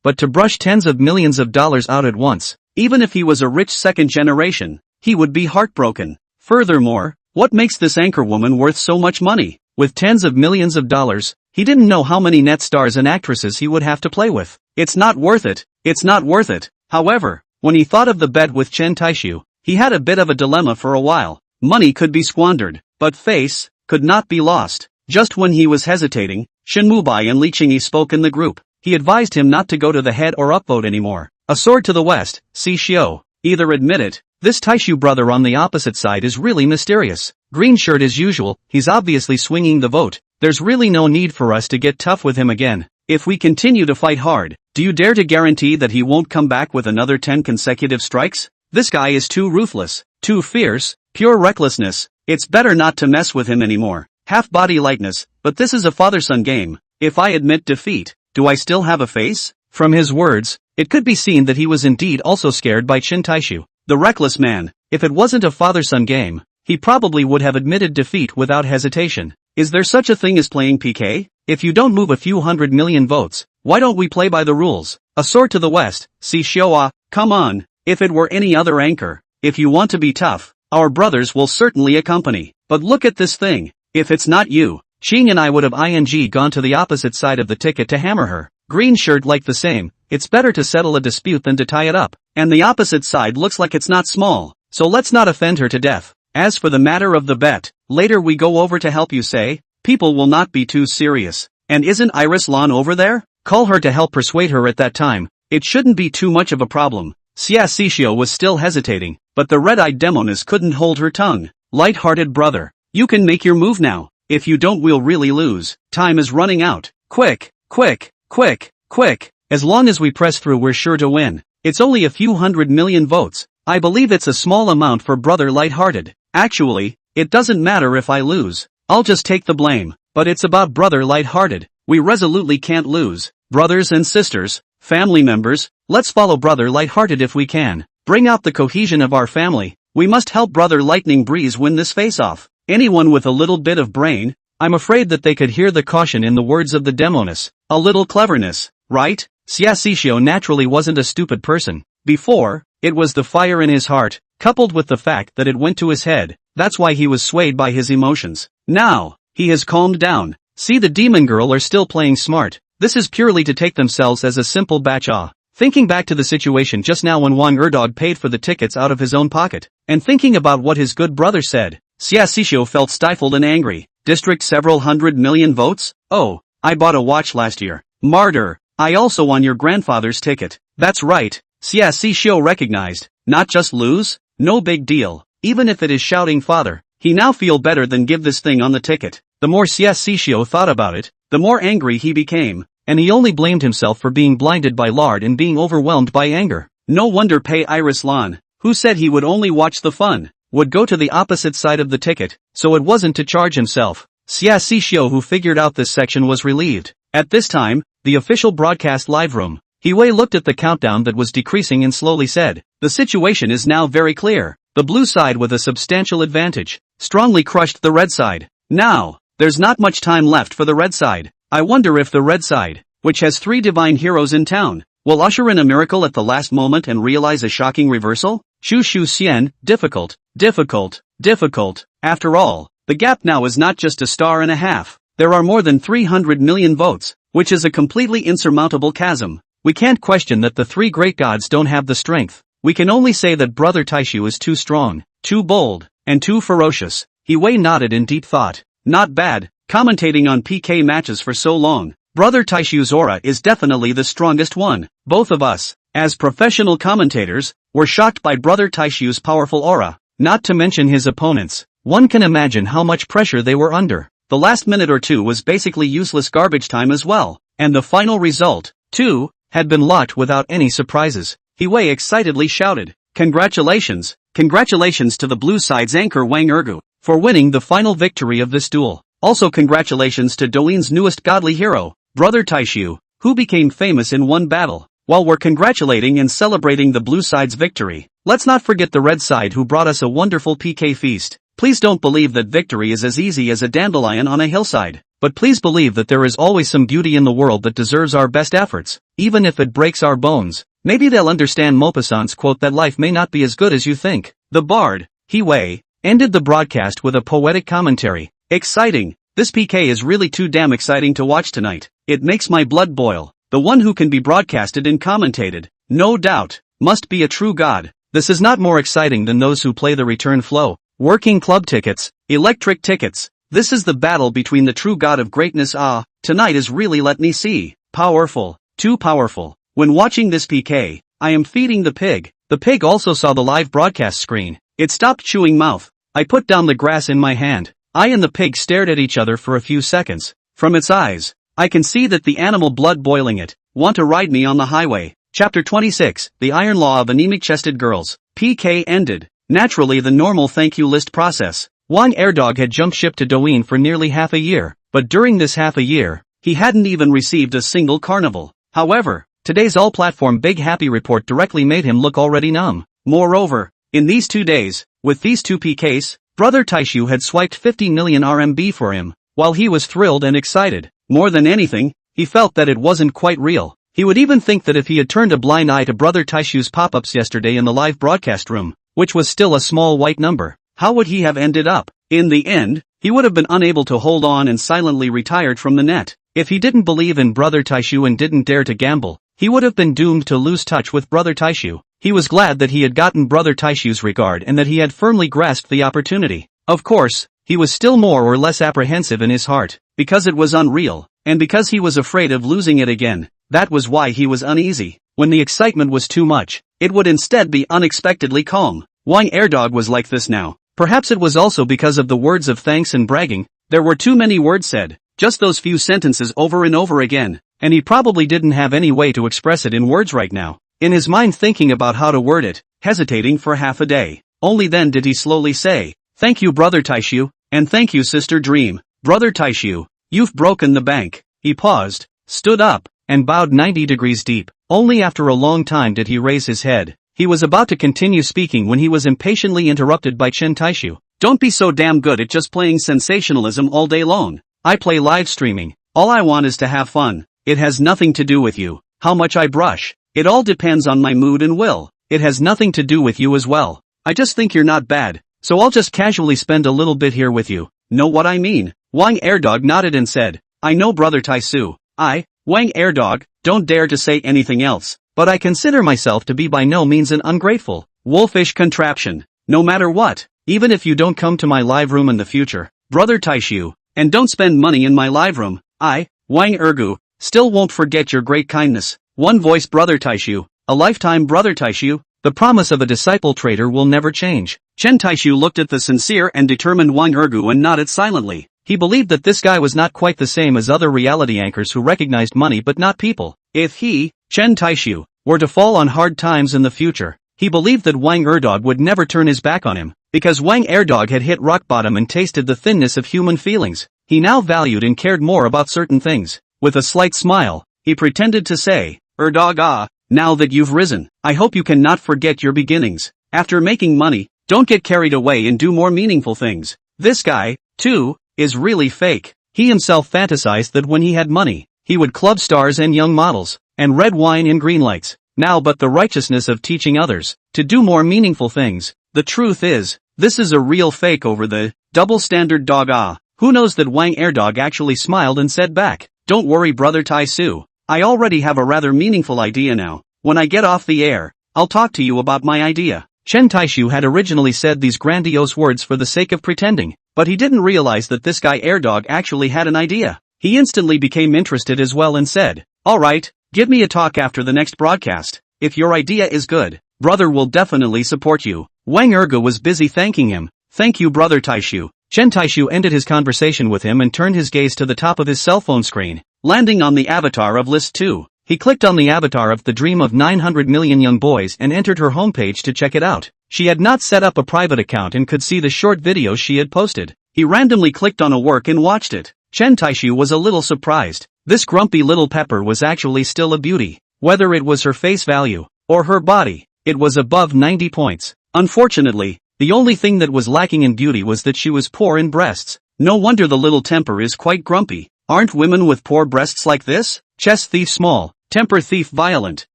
but to brush tens of millions of dollars out at once, even if he was a rich second generation, he would be heartbroken. Furthermore, what makes this anchorwoman worth so much money? With tens of millions of dollars, he didn't know how many net stars and actresses he would have to play with. It's not worth it. It's not worth it. However, when he thought of the bet with Chen Taixu, he had a bit of a dilemma for a while. Money could be squandered, but face could not be lost. Just when he was hesitating, Shen Mubai and Li Qingyi spoke in the group. He advised him not to go to the head or upvote anymore. A sword to the west, Si Xiao. Either admit it, this Taixu brother on the opposite side is really mysterious. Green shirt as usual, he's obviously swinging the vote. There's really no need for us to get tough with him again. If we continue to fight hard, do you dare to guarantee that he won't come back with another 10 consecutive strikes? This guy is too ruthless, too fierce, pure recklessness. It's better not to mess with him anymore. Half-body lightness, but this is a father-son game. If I admit defeat, do I still have a face? From his words, it could be seen that he was indeed also scared by Chen Taixu. The reckless man, if it wasn't a father-son game, he probably would have admitted defeat without hesitation. Is there such a thing as playing PK? If you don't move a few 100 million votes, why don't we play by the rules? A sword to the west, Si Xiao, come on, if it were any other anchor, if you want to be tough, our brothers will certainly accompany. But look at this thing, if it's not you, Qing and I would have gone to the opposite side of the ticket to hammer her. Green shirt like the same, it's better to settle a dispute than to tie it up. And the opposite side looks like it's not small, so let's not offend her to death. As for the matter of the bet, later we go over to help you say, people will not be too serious. And isn't Iris Lan over there? Call her to help persuade her at that time. It shouldn't be too much of a problem. Xia Xixio was still hesitating, but the red-eyed demoness couldn't hold her tongue. Light-hearted brother, you can make your move now. If you don't we'll really lose. Time is running out. Quick, quick, quick, quick. As long as we press through we're sure to win. It's only a few 100 million votes. I believe it's a small amount for brother Lighthearted. Actually, it doesn't matter if I lose. I'll just take the blame. But it's about brother Lighthearted. We resolutely can't lose. Brothers and sisters, family members, let's follow brother Lighthearted if we can. Bring out the cohesion of our family. We must help brother Lightning Breeze win this face-off. Anyone with a little bit of brain, I'm afraid that they could hear the caution in the words of the demoness. A little cleverness, right? Xia Xixio naturally wasn't a stupid person. Before, it was the fire in his heart, coupled with the fact that it went to his head. That's why he was swayed by his emotions. Now, he has calmed down. See, the demon girl are still playing smart. This is purely to take themselves as a simple batch. Thinking back to the situation just now when Wang Erdog paid for the tickets out of his own pocket, and thinking about what his good brother said, Xia Xixio felt stifled and angry. District several 100 million votes? Oh, I bought a watch last year. Martyr, I also won your grandfather's ticket. That's right, Xia Xixio recognized. Not just lose? No big deal. Even if it is shouting father, he now feel better than give this thing on the ticket. The more Xia Xixio thought about it, the more angry he became, and he only blamed himself for being blinded by lard and being overwhelmed by anger. No wonder Pei Iris Lan, who said he would only watch the fun, would go to the opposite side of the ticket, so it wasn't to charge himself. Xia Xixio, who figured out this section, was relieved. At this time, the official broadcast live room, Hiwei looked at the countdown that was decreasing and slowly said, the situation is now very clear. The blue side with a substantial advantage, strongly crushed the red side. Now, there's not much time left for the red side. I wonder if the red side, which has 3 divine heroes in town, will usher in a miracle at the last moment and realize a shocking reversal? Shu Shu Xian, difficult, difficult, difficult. After all, the gap now is not just a star and a half. There are more than 300 million votes, which is a completely insurmountable chasm. We can't question that the 3 great gods don't have the strength. We can only say that brother Taixu is too strong, too bold, and too ferocious. Hiwei nodded in deep thought. Not bad, commentating on PK matches for so long. Brother Taixu's aura is definitely the strongest one. Both of us, as professional commentators, were shocked by Brother Taixu's powerful aura, not to mention his opponents. One can imagine how much pressure they were under. The last minute or two was basically useless garbage time as well, and the final result, too, had been locked without any surprises. Hiwei excitedly shouted, "Congratulations! Congratulations to the blue side's anchor Wang Ergu, for winning the final victory of this duel. Also congratulations to Douyin's newest godly hero, Brother Taixu, who became famous in one battle." While we're congratulating and celebrating the blue side's victory, let's not forget the red side who brought us a wonderful PK feast. Please don't believe that victory is as easy as a dandelion on a hillside, but please believe that there is always some beauty in the world that deserves our best efforts, even if it breaks our bones. Maybe they'll understand Maupassant's quote that life may not be as good as you think. The bard, Hiwei, ended the broadcast with a poetic commentary. Exciting! This PK is really too damn exciting to watch tonight. It makes my blood boil. The one who can be broadcasted and commentated, no doubt, must be a true god. This is not more exciting than those who play the return flow. Working club tickets, electric tickets. This is the battle between the true god of greatness. Tonight is really, let me see, powerful, too powerful. When watching this PK, I am feeding the pig. The pig also saw the live broadcast screen. It stopped chewing mouth. I put down the grass in my hand. I and the pig stared at each other for a few seconds. From its eyes, I can see that the animal blood boiling it. Want to ride me on the highway. Chapter 26, The Iron Law of Anemic-Chested Girls. PK ended. Naturally the normal thank you list process. Wang Erdog had jumped ship to Douyin for nearly half a year, but during this half a year, he hadn't even received a single carnival. However, today's all-platform Big Happy report directly made him look already numb. Moreover, in these 2 days, with these 2 PKs, Brother Taixu had swiped 50 million RMB for him. While he was thrilled and excited, more than anything, he felt that it wasn't quite real. He would even think that if he had turned a blind eye to Brother Taixu's pop-ups yesterday in the live broadcast room, which was still a small white number, how would he have ended up? In the end, he would have been unable to hold on and silently retired from the net. If he didn't believe in Brother Taixu and didn't dare to gamble, he would have been doomed to lose touch with Brother Taixu. He was glad that he had gotten Brother Taixu's regard and that he had firmly grasped the opportunity. Of course, he was still more or less apprehensive in his heart, because it was unreal, and because he was afraid of losing it again. That was why he was uneasy. When the excitement was too much, it would instead be unexpectedly calm. Wang Erdog was like this now. Perhaps it was also because of the words of thanks and bragging. There were too many words said, just those few sentences over and over again, and he probably didn't have any way to express it in words right now. In his mind thinking about how to word it, hesitating for half a day. Only then did he slowly say, "Thank you Brother Taixu, and thank you Sister Dream. Brother Taixu, you've broken the bank." He paused, stood up, and bowed 90 degrees deep. Only after a long time did he raise his head. He was about to continue speaking when he was impatiently interrupted by Chen Taixu. "Don't be so damn good at just playing sensationalism all day long. I play live streaming. All I want is to have fun. It has nothing to do with you, how much I brush. It all depends on my mood and will. It has nothing to do with you as well. I just think you're not bad, so I'll just casually spend a little bit here with you. Know what I mean?" Wang Erdog nodded and said, "I know Brother Taixu. Wang Erdog, don't dare to say anything else, but I consider myself to be by no means an ungrateful, wolfish contraption. No matter what, even if you don't come to my live room in the future, Brother Taixu, and don't spend money in my live room, I, Wang Ergu, still won't forget your great kindness." One voice Brother Taixu, a lifetime Brother Taixu, the promise of a disciple trader will never change. Chen Taixu looked at the sincere and determined Wang Ergu and nodded silently. He believed that this guy was not quite the same as other reality anchors who recognized money but not people. If he, Chen Taixu, were to fall on hard times in the future, he believed that Wang Erdog would never turn his back on him, because Wang Erdog had hit rock bottom and tasted the thinness of human feelings. He now valued and cared more about certain things. With a slight smile, he pretended to say, "Erdog, now that you've risen, I hope you can not forget your beginnings. After making money, don't get carried away and do more meaningful things." This guy, too, is really fake. He himself fantasized that when he had money, he would club stars and young models, and red wine and green lights. Now but the righteousness of teaching others to do more meaningful things. The truth is, this is a real fake over the double standard dog. Who knows that Wang Erdog actually smiled and said back, "Don't worry Brother Taixu. I already have a rather meaningful idea now. When I get off the air, I'll talk to you about my idea." Chen Taixu had originally said these grandiose words for the sake of pretending, But he didn't realize that this guy Airdog actually had an idea. He instantly became interested as well and said, "Alright, give me a talk after the next broadcast. If your idea is good, brother will definitely support you." Wang Erga was busy thanking him. "Thank you, brother Taixu." Chen Taixu ended his conversation with him and turned his gaze to the top of his cell phone screen, landing on the avatar of List 2. He clicked on the avatar of the dream of 900 million young boys and entered her homepage to check it out. She had not set up a private account and could see the short videos she had posted. He randomly clicked on a work and watched it. Chen Taixu was a little surprised. This grumpy little pepper was actually still a beauty. Whether it was her face value or her body, it was above 90 points. Unfortunately, the only thing that was lacking in beauty was that she was poor in breasts. No wonder the little temper is quite grumpy. Aren't women with poor breasts like this? Chest thief small, temper thief violent,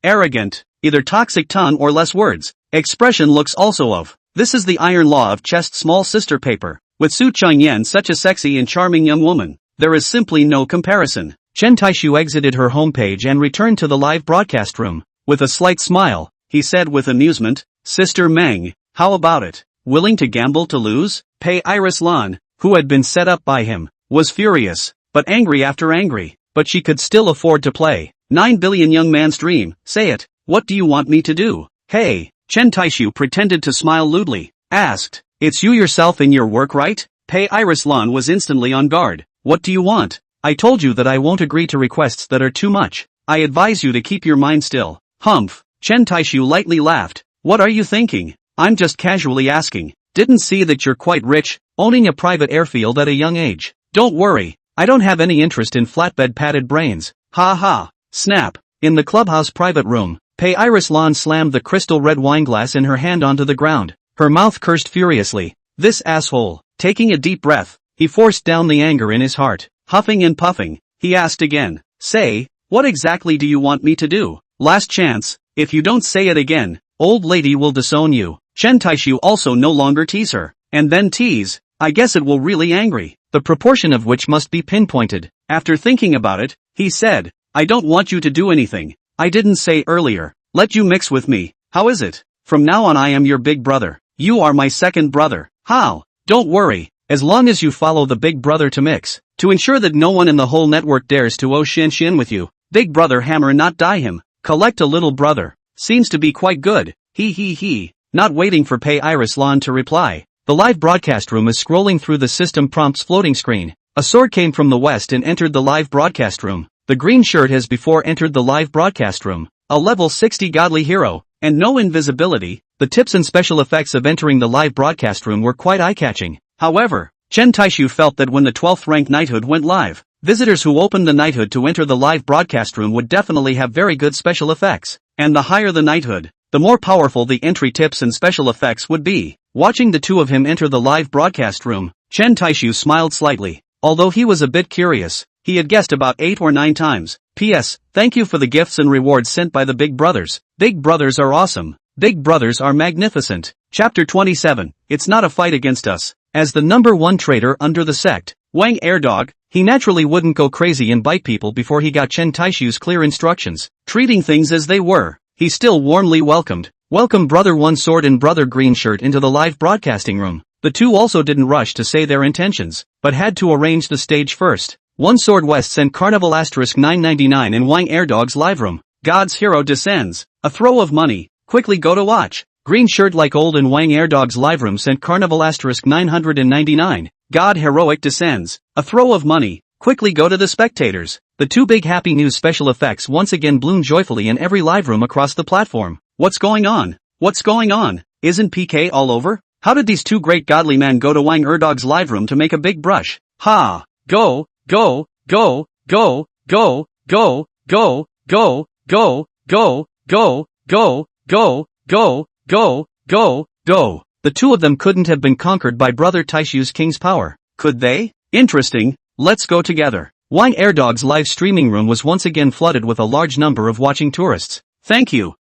arrogant, either toxic tongue or less words. Expression looks also of. This is the iron law of chest small sister paper. With Su Changyan such a sexy and charming young woman, there is simply no comparison. Chen Taixu exited her homepage and returned to the live broadcast room. With a slight smile, he said with amusement, "Sister Meng, how about it? Willing to gamble to lose?" Pei Iris Lan, who had been set up by him, was furious, but angry after angry, but she could still afford to play. 9 billion young man's dream, say it, what do you want me to do? Hey, Chen Taixu pretended to smile lewdly, asked, "It's you yourself in your work, right?" Pei Iris Lan was instantly on guard. "What do you want? I told you that I won't agree to requests that are too much. I advise you to keep your mind still." Humph, Chen Taixu lightly laughed. "What are you thinking? I'm just casually asking. Didn't see that you're quite rich, owning a private airfield at a young age. Don't worry, I don't have any interest in flatbed padded brains. Ha ha. Snap. In the clubhouse private room, Pei Iris Lan slammed the crystal red wineglass in her hand onto the ground. Her mouth cursed furiously. This asshole. Taking a deep breath, he forced down the anger in his heart. Huffing and puffing, he asked again, "Say, what exactly do you want me to do? Last chance, if you don't say it again, old lady will disown you." Chen Taixu also no longer tease her. And then tease, I guess it will really angry, the proportion of which must be pinpointed. After thinking about it, he said, "I don't want you to do anything. I didn't say earlier, let you mix with me, how is it? From now on I am your big brother. You are my second brother. How? Don't worry, as long as you follow the big brother to mix. To ensure that no one in the whole network dares to Shin with you, big brother hammer not die him. Collect a little brother. Seems to be quite good. He. Not waiting for Pei Iris Lan to reply. The live broadcast room is scrolling through the system prompts floating screen. A sword came from the west and entered the live broadcast room. The green shirt has before entered the live broadcast room. A level 60 godly hero, and no invisibility. The tips and special effects of entering the live broadcast room were quite eye-catching. However, Chen Taixu felt that when the 12th rank knighthood went live, visitors who opened the knighthood to enter the live broadcast room would definitely have very good special effects. And the higher the knighthood, the more powerful the entry tips and special effects would be. Watching the two of him enter the live broadcast room, Chen Taixu smiled slightly. Although he was a bit curious, he had guessed about 8 or 9 times. P.S. Thank you for the gifts and rewards sent by the big brothers. Big brothers are awesome. Big brothers are magnificent. Chapter 27. It's not a fight against us. As the number 1 traitor under the sect, Wang Airdog, he naturally wouldn't go crazy and bite people before he got Chen Taixu's clear instructions. Treating things as they were, he still warmly welcomed Brother One Sword and Brother Green Shirt into the live broadcasting room. The two also didn't rush to say their intentions, but had to arrange the stage first. One Sword West sent Carnival *999 in Wang Airdog's live room. God's hero descends. A throw of money. Quickly go to watch. Green Shirt like old in Wang Airdog's live room sent Carnival *999. God heroic descends. A throw of money. Quickly go to the spectators. The two big happy news special effects once again bloomed joyfully in every live room across the platform. What's going on? What's going on? Isn't PK all over? How did these two great godly men go to Wang Airdog's live room to make a big brush? Ha! Go! Go! Go! Go! Go! Go! Go! Go! Go! Go! Go! Go! Go! Go! Go! Go! Go! The two of them couldn't have been conquered by Brother Taixu's king's power, could they? Interesting, let's go together. Wang Airdog's live streaming room was once again flooded with a large number of watching tourists. Thank you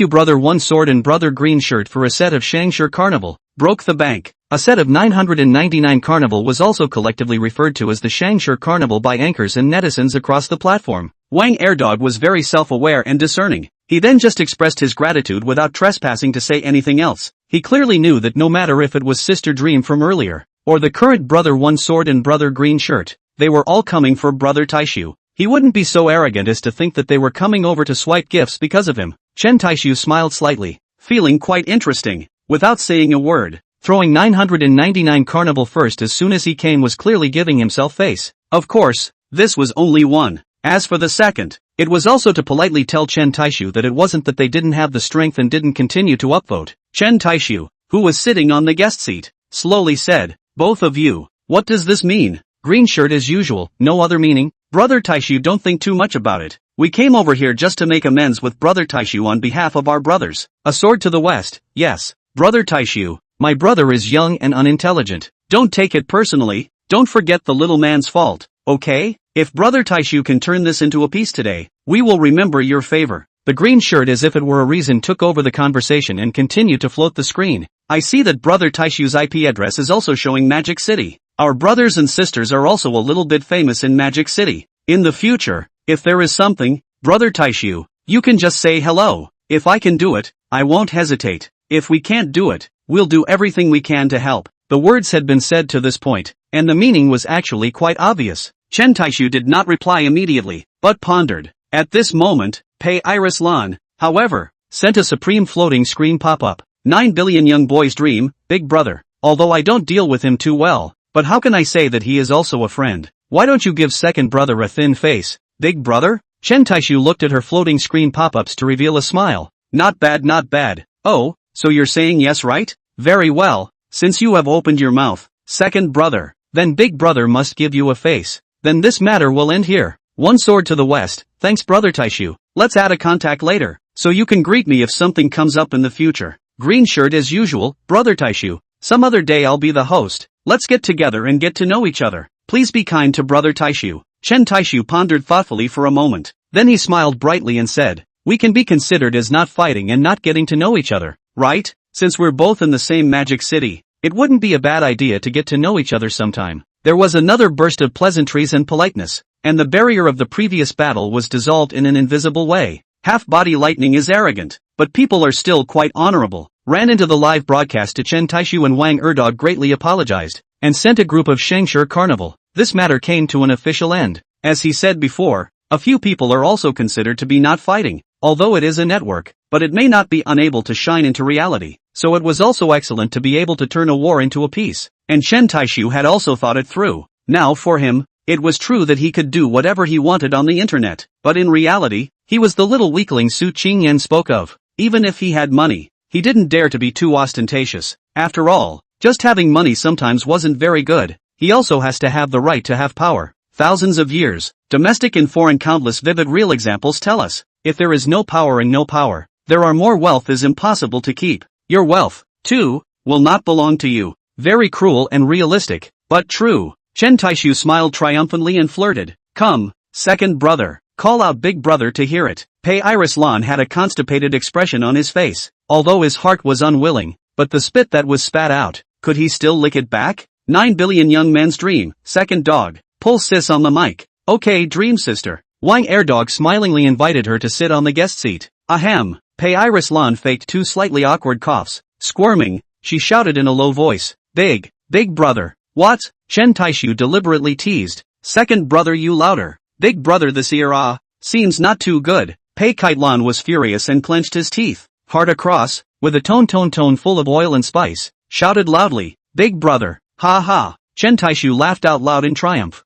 Brother One Sword and Brother Green Shirt for a set of Shangshi Carnival. Broke the bank. A set of 999 Carnival was also collectively referred to as the Shangshi Carnival by anchors and netizens across the platform. Wang Airdog was very self-aware and discerning. He then just expressed his gratitude without trespassing to say anything else. He clearly knew that no matter if it was Sister Dream from earlier, Or the current brother one sword and brother green shirt. They were all coming for brother Taixu. He wouldn't be so arrogant as to think that they were coming over to swipe gifts because of him. Chen Taixu smiled slightly, feeling quite interesting. Without saying a word, throwing 999 carnival first as soon as he came was clearly giving himself face. Of course, this was only one. As for the second, it was also to politely tell Chen Taixu that it wasn't that they didn't have the strength and didn't continue to upvote. Chen Taixu, who was sitting on the guest seat, slowly said, "Both of you, what does this mean? Green shirt as usual, no other meaning? Brother Taixu, don't think too much about it. We came over here just to make amends with Brother Taixu on behalf of our brothers." A sword to the west. "Yes, Brother Taixu, my brother is young and unintelligent. Don't take it personally, don't forget the little man's fault, okay? If Brother Taixu can turn this into a piece today, we will remember your favor." The green shirt, as if it were a reason, took over the conversation and continued to float the screen. "I see that Brother Taixu's IP address is also showing Magic City. Our brothers and sisters are also a little bit famous in Magic City. In the future, if there is something, Brother Taixu, you can just say hello. If I can do it, I won't hesitate. If we can't do it, we'll do everything we can to help." The words had been said to this point, and the meaning was actually quite obvious. Chen Taixu did not reply immediately, but pondered. At this moment, Pei Iris Lan, however, sent a supreme floating screen pop-up. 9 billion young boys dream, Big Brother. Although I don't deal with him too well, but how can I say that he is also a friend? Why don't you give second brother a thin face, Big Brother? Chen Taixu looked at her floating screen pop-ups to reveal a smile. Not bad, not bad. Oh, so you're saying yes, right? Very well, since you have opened your mouth, second brother, then Big Brother must give you a face. Then this matter will end here. One sword to the west. Thanks Brother Taixu. Let's add a contact later, so you can greet me if something comes up in the future. Green shirt as usual, Brother Taixu. Some other day I'll be the host. Let's get together and get to know each other. Please be kind to Brother Taixu. Chen Taixu pondered thoughtfully for a moment. Then he smiled brightly and said, "We can be considered as not fighting and not getting to know each other, right? Since we're both in the same Magic City, it wouldn't be a bad idea to get to know each other sometime." There was another burst of pleasantries and politeness, and the barrier of the previous battle was dissolved in an invisible way. Half-body lightning is arrogant, but people are still quite honorable. Ran into the live broadcast to Chen Taixu, and Wang Erdog greatly apologized, and sent a group of Shengshi Carnival. This matter came to an official end. As he said before, a few people are also considered to be not fighting, although it is a network, but it may not be unable to shine into reality, so it was also excellent to be able to turn a war into a peace. And Chen Taixu had also thought it through. Now for him, it was true that he could do whatever he wanted on the internet, but in reality, he was the little weakling Su Qingyan spoke of. Even if he had money, he didn't dare to be too ostentatious. After all, just having money sometimes wasn't very good. He also has to have the right to have power. Thousands of years, domestic and foreign, countless vivid real examples tell us, if there is no power and no power, there are more wealth is impossible to keep. Your wealth, too, will not belong to you. Very cruel and realistic, but true. Chen Taixu smiled triumphantly and flirted. "Come, second brother, call out Big Brother to hear it." Pei Iris Lan had a constipated expression on his face, although his heart was unwilling, but the spit that was spat out, could he still lick it back? 9 billion young men's dream, second dog, pull sis on the mic. Okay dream sister. Wang Erdog smilingly invited her to sit on the guest seat. Ahem. Pei Iris Lan faked 2 slightly awkward coughs. Squirming, she shouted in a low voice. Big Brother. What? Chen Taixu deliberately teased. Second brother, you louder. Big Brother, this ear seems not too good. Pei Kailan was furious and clenched his teeth. Hard across, with a tone full of oil and spice, shouted loudly. Big Brother. Ha ha. Chen Taixu laughed out loud in triumph.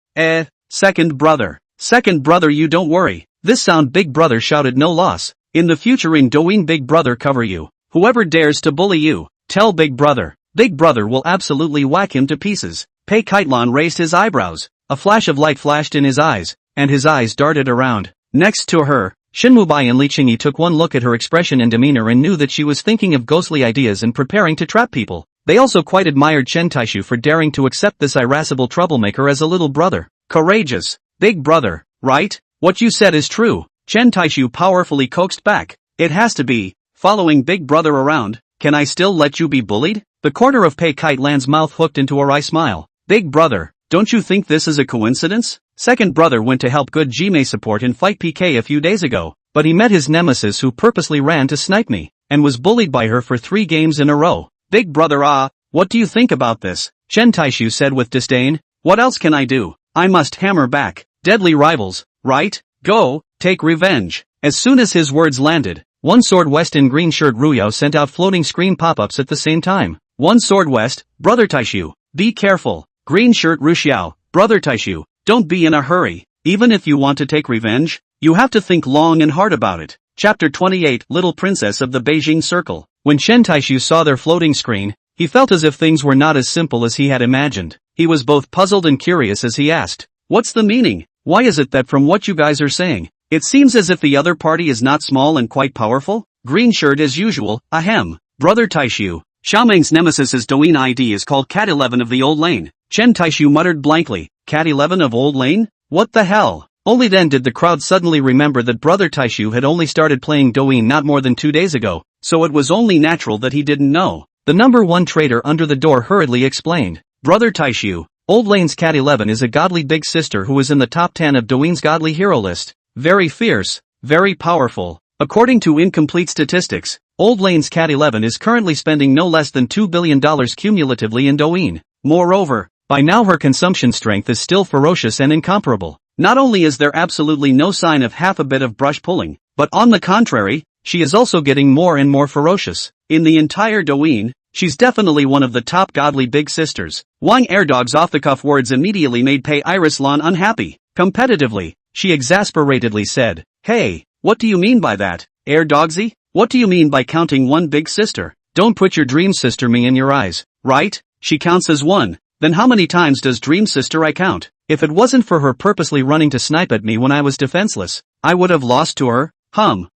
Second brother. Second brother, you don't worry. This sound Big Brother shouted, no loss. In the future in Douyin, Big Brother cover you. Whoever dares to bully you, tell Big Brother. Big Brother will absolutely whack him to pieces. Pei Kailan raised his eyebrows. A flash of light flashed in his eyes, and his eyes darted around. Next to her, Shinmubai and Li Qingyi took one look at her expression and demeanor and knew that she was thinking of ghostly ideas and preparing to trap people. They also quite admired Chen Taixu for daring to accept this irascible troublemaker as a little brother. Courageous. Big Brother, right? What you said is true. Chen Taixu powerfully coaxed back. It has to be. Following Big Brother around, can I still let you be bullied? The corner of Pei Kailan's mouth hooked into a wry smile. Big Brother, don't you think this is a coincidence? Second brother went to help good Jime support in Fight PK a few days ago, but he met his nemesis who purposely ran to snipe me, and was bullied by her for 3 games in a row. Big Brother, what do you think about this? Chen Taixu said with disdain. What else can I do? I must hammer back. Deadly rivals, right? Go, take revenge. As soon as his words landed, one Sword West in green shirt Ruyao sent out floating screen pop-ups at the same time. One Sword West, Brother Taixu, be careful. Green shirt Ruxiao, Brother Taixu, don't be in a hurry. Even if you want to take revenge, you have to think long and hard about it. Chapter 28 Little Princess of the Beijing Circle. When Chen Taixu saw their floating screen, he felt as if things were not as simple as he had imagined. He was both puzzled and curious as he asked, what's the meaning? Why is it that from what you guys are saying, it seems as if the other party is not small and quite powerful? Green shirt as usual, ahem. Brother Taixu, Xiaomeng's nemesis's Douyin ID is called Cat 11 of the Old Lane. Chen Taixu muttered blankly, Cat 11 of Old Lane? What the hell? Only then did the crowd suddenly remember that Brother Taixu had only started playing Douyin not more than 2 days ago, so it was only natural that he didn't know. The number one trader under the door hurriedly explained, Brother Taixu, Old Lane's Cat 11 is a godly big sister who is in the top 10 of Douyin's godly hero list. Very fierce, very powerful. According to incomplete statistics, Old Lane's Cat 11 is currently spending no less than $2 billion cumulatively in Douyin. Moreover, by now her consumption strength is still ferocious and incomparable. Not only is there absolutely no sign of half a bit of brush pulling, but on the contrary, she is also getting more and more ferocious. In the entire Douyin, she's definitely one of the top godly big sisters. Wang Erdog's off-the-cuff words immediately made Pei Iris Lan unhappy. Competitively, she exasperatedly said, Hey, what do you mean by that, Erdogsy? What do you mean by counting one big sister? Don't put your dream sister me in your eyes, right? She counts as one. Then how many times does dream sister I count? If it wasn't for her purposely running to snipe at me when I was defenseless, I would have lost to her.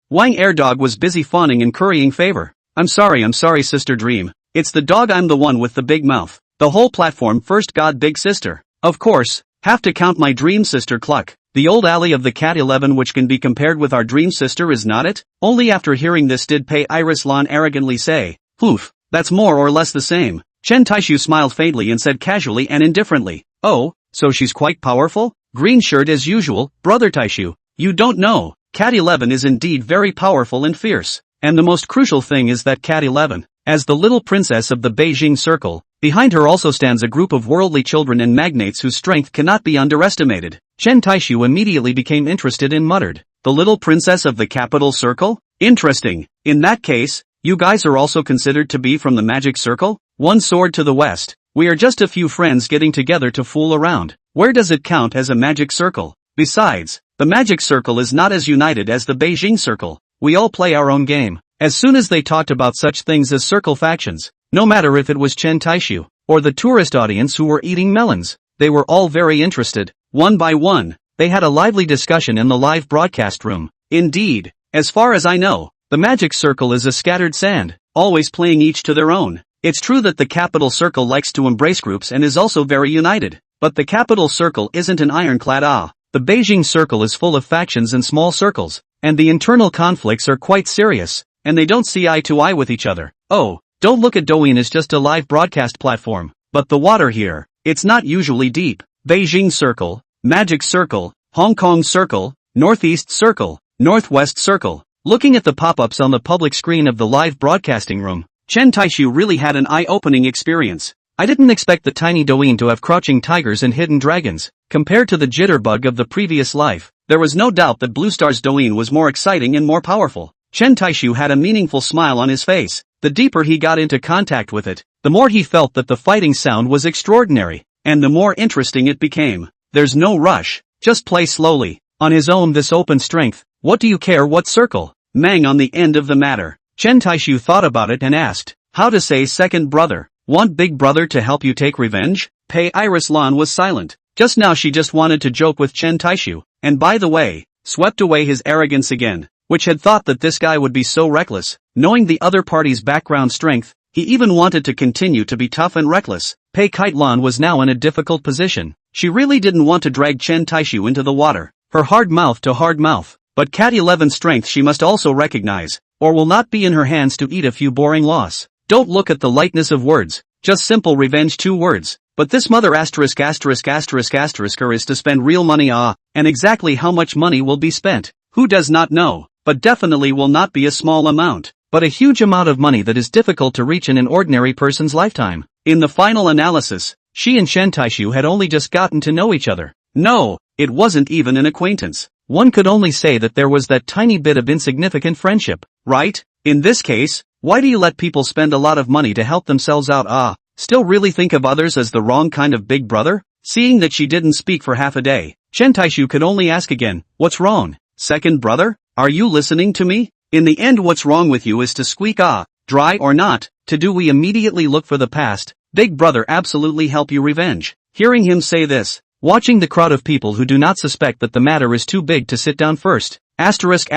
Wang Erdog was busy fawning and currying favor. I'm sorry sister dream. It's the dog, I'm the one with the big mouth. The whole platform first god big sister. Of course, have to count my dream sister Cluck. The old alley of the Cat 11 which can be compared with our dream sister is not it? Only after hearing this did Pei Iris Lan arrogantly say, Poof, that's more or less the same. Chen Taixu smiled faintly and said casually and indifferently, Oh, so she's quite powerful? Green shirt as usual, Brother Taixu. You don't know, Cat 11 is indeed very powerful and fierce. And the most crucial thing is that Cat 11, as the little princess of the Beijing Circle, behind her also stands a group of worldly children and magnates whose strength cannot be underestimated. Chen Taixu immediately became interested and muttered, The little princess of the capital circle? Interesting. In that case, you guys are also considered to be from the magic circle? One sword to the west. We are just a few friends getting together to fool around. Where does it count as a magic circle? Besides, the magic circle is not as united as the Beijing circle. We all play our own game. As soon as they talked about such things as circle factions, no matter if it was Chen Taixu, or the tourist audience who were eating melons, they were all very interested. One by one, they had a lively discussion in the live broadcast room. Indeed, as far as I know, the magic circle is a scattered sand, always playing each to their own. It's true that the capital circle likes to embrace groups and is also very united, but the capital circle isn't an ironclad The Beijing circle is full of factions and small circles, and the internal conflicts are quite serious, and they don't see eye to eye with each other. Oh, don't look at Douyin as just a live broadcast platform, but the water here, it's not usually deep. Beijing circle, magic circle, Hong Kong circle, northeast circle, northwest circle. Looking at the pop-ups on the public screen of the live broadcasting room, Chen Taixu really had an eye-opening experience. I didn't expect the tiny Douyin to have crouching tigers and hidden dragons. Compared to the jitterbug of the previous life, there was no doubt that Blue Star's Douyin was more exciting and more powerful. Chen Taixu had a meaningful smile on his face. The deeper he got into contact with it, the more he felt that the fighting sound was extraordinary, and the more interesting it became. There's no rush, just play slowly. On his own this open strength, what do you care what circle? Mang on the end of the matter. Chen Taixu thought about it and asked, how to say second brother? Want big brother to help you take revenge? Pei Iris Lan was silent. Just now she just wanted to joke with Chen Taixu, and by the way, swept away his arrogance again, which had thought that this guy would be so reckless. Knowing the other party's background strength, he even wanted to continue to be tough and reckless. Pei Kite Lan was now in a difficult position. She really didn't want to drag Chen Taixu into the water, her hard mouth to hard mouth, but Cat 11's strength she must also recognize, or will not be in her hands to eat a few boring loss. Don't look at the lightness of words, just simple revenge 2 words, but this mother asterisk is to spend real money and exactly how much money will be spent, who does not know, but definitely will not be a small amount, but a huge amount of money that is difficult to reach in an ordinary person's lifetime. In the final analysis, she and Chen Taixu had only just gotten to know each other. No, it wasn't even an acquaintance. One could only say that there was that tiny bit of insignificant friendship, right? In this case, why do you let people spend a lot of money to help themselves out? Still really think of others as the wrong kind of big brother? Seeing that she didn't speak for half a day, Chen Taixu could only ask again, what's wrong? Second brother? Are you listening to me? In the end, what's wrong with you is to squeak dry or not, to do we immediately look for the past, big brother absolutely help you revenge. Hearing him say this, watching the crowd of people who do not suspect that the matter is too big to sit down first. Asterisk.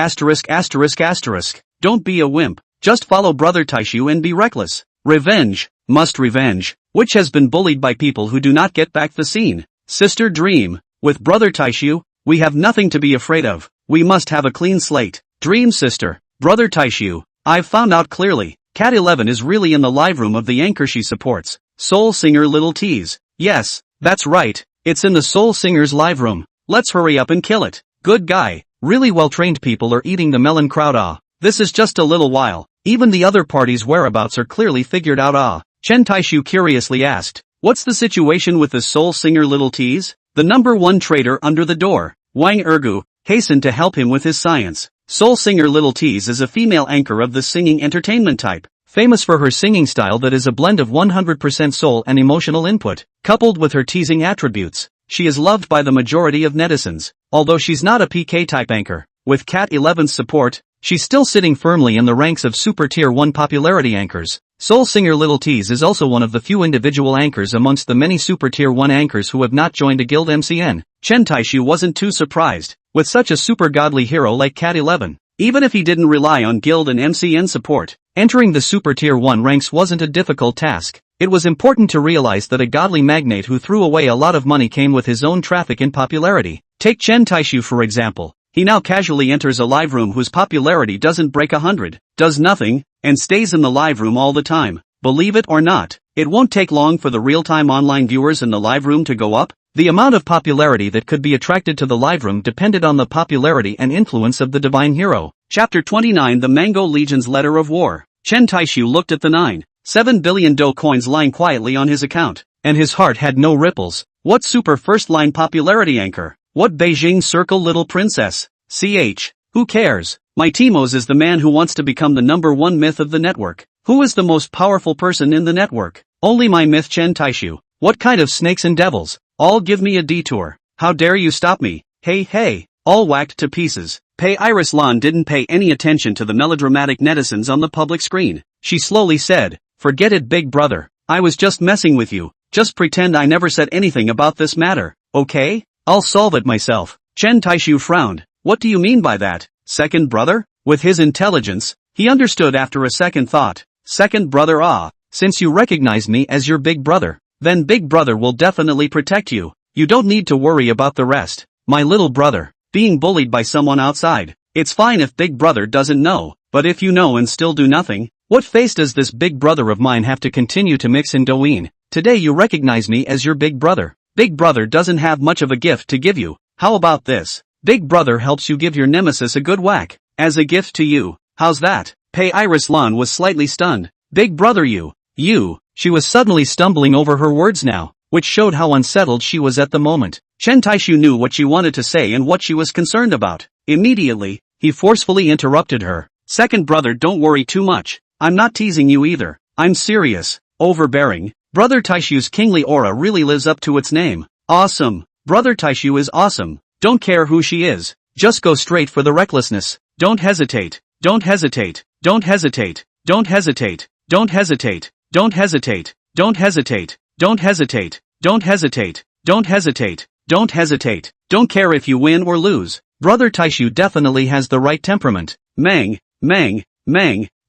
Don't be a wimp. Just follow Brother Taixu and be reckless. Revenge. Must revenge. Which has been bullied by people who do not get back the scene. Sister Dream. With Brother Taixu, we have nothing to be afraid of. We must have a clean slate. Dream sister. Brother Taixu. I've found out clearly. Cat 11 is really in the live room of the anchor she supports. Soul singer Little Tease. Yes, that's right. It's in the Soul Singer's live room. Let's hurry up and kill it. Good guy. Really well-trained people are eating the melon crowd. This is just a little while. Even the other party's whereabouts are clearly figured out. Chen Taixu curiously asked, what's the situation with the Soul Singer Little Tease? The number one traitor under the door, Wang Ergu, hastened to help him with his science. Soul Singer Little Tease is a female anchor of the singing entertainment type, famous for her singing style that is a blend of 100% soul and emotional input, coupled with her teasing attributes. She is loved by the majority of netizens, although she's not a PK-type anchor. With Cat 11's support, she's still sitting firmly in the ranks of Super Tier 1 popularity anchors. Soul Singer Little Tease is also one of the few individual anchors amongst the many Super Tier 1 anchors who have not joined a guild MCN. Chen Taixu wasn't too surprised, with such a super godly hero like Cat 11. Even if he didn't rely on guild and MCN support, entering the Super Tier 1 ranks wasn't a difficult task. It was important to realize that a godly magnate who threw away a lot of money came with his own traffic and popularity. Take Chen Taixu for example. He now casually enters a live room whose popularity doesn't break 100, does nothing, and stays in the live room all the time. Believe it or not, it won't take long for the real-time online viewers in the live room to go up. The amount of popularity that could be attracted to the live room depended on the popularity and influence of the divine hero. Chapter 29 The Mango Legion's Letter of War. Chen Taixu looked at the 9.7 billion Do coins lying quietly on his account, and his heart had no ripples. What super first-line popularity anchor? What Beijing Circle little princess? Who cares? My Timos is the man who wants to become the number one myth of the network. Who is the most powerful person in the network? Only my myth Chen Taixu. What kind of snakes and devils? All give me a detour. How dare you stop me? Hey, all whacked to pieces. Pei Iris Lan didn't pay any attention to the melodramatic netizens on the public screen. She slowly said, forget it big brother. I was just messing with you. Just pretend I never said anything about this matter, okay? I'll solve it myself. Chen Taixu frowned. What do you mean by that? Second brother? With his intelligence, he understood after a second thought. Second brother since you recognize me as your big brother, then big brother will definitely protect you. You don't need to worry about the rest. My little brother, being bullied by someone outside. It's fine if big brother doesn't know, but if you know and still do nothing, what face does this big brother of mine have to continue to mix in Douyin? Today you recognize me as your big brother. Big brother doesn't have much of a gift to give you. How about this? Big brother helps you give your nemesis a good whack, as a gift to you. How's that? Pei Iris Lan was slightly stunned. Big brother you. She was suddenly stumbling over her words now, which showed how unsettled she was at the moment. Chen Taixu knew what she wanted to say and what she was concerned about. Immediately, he forcefully interrupted her. Second brother, don't worry too much. I'm not teasing you either. I'm serious. Overbearing. Brother Taixu's kingly aura really lives up to its name. Awesome. Brother Taixu is awesome. Don't care who she is. Just go straight for the recklessness. Don't hesitate. Don't hesitate. Don't hesitate. Don't hesitate. Don't hesitate. Don't hesitate. Don't hesitate. Don't hesitate. Don't hesitate. Don't hesitate. Don't hesitate. Don't care if you win or lose. Brother Taixu definitely has the right temperament. Mang.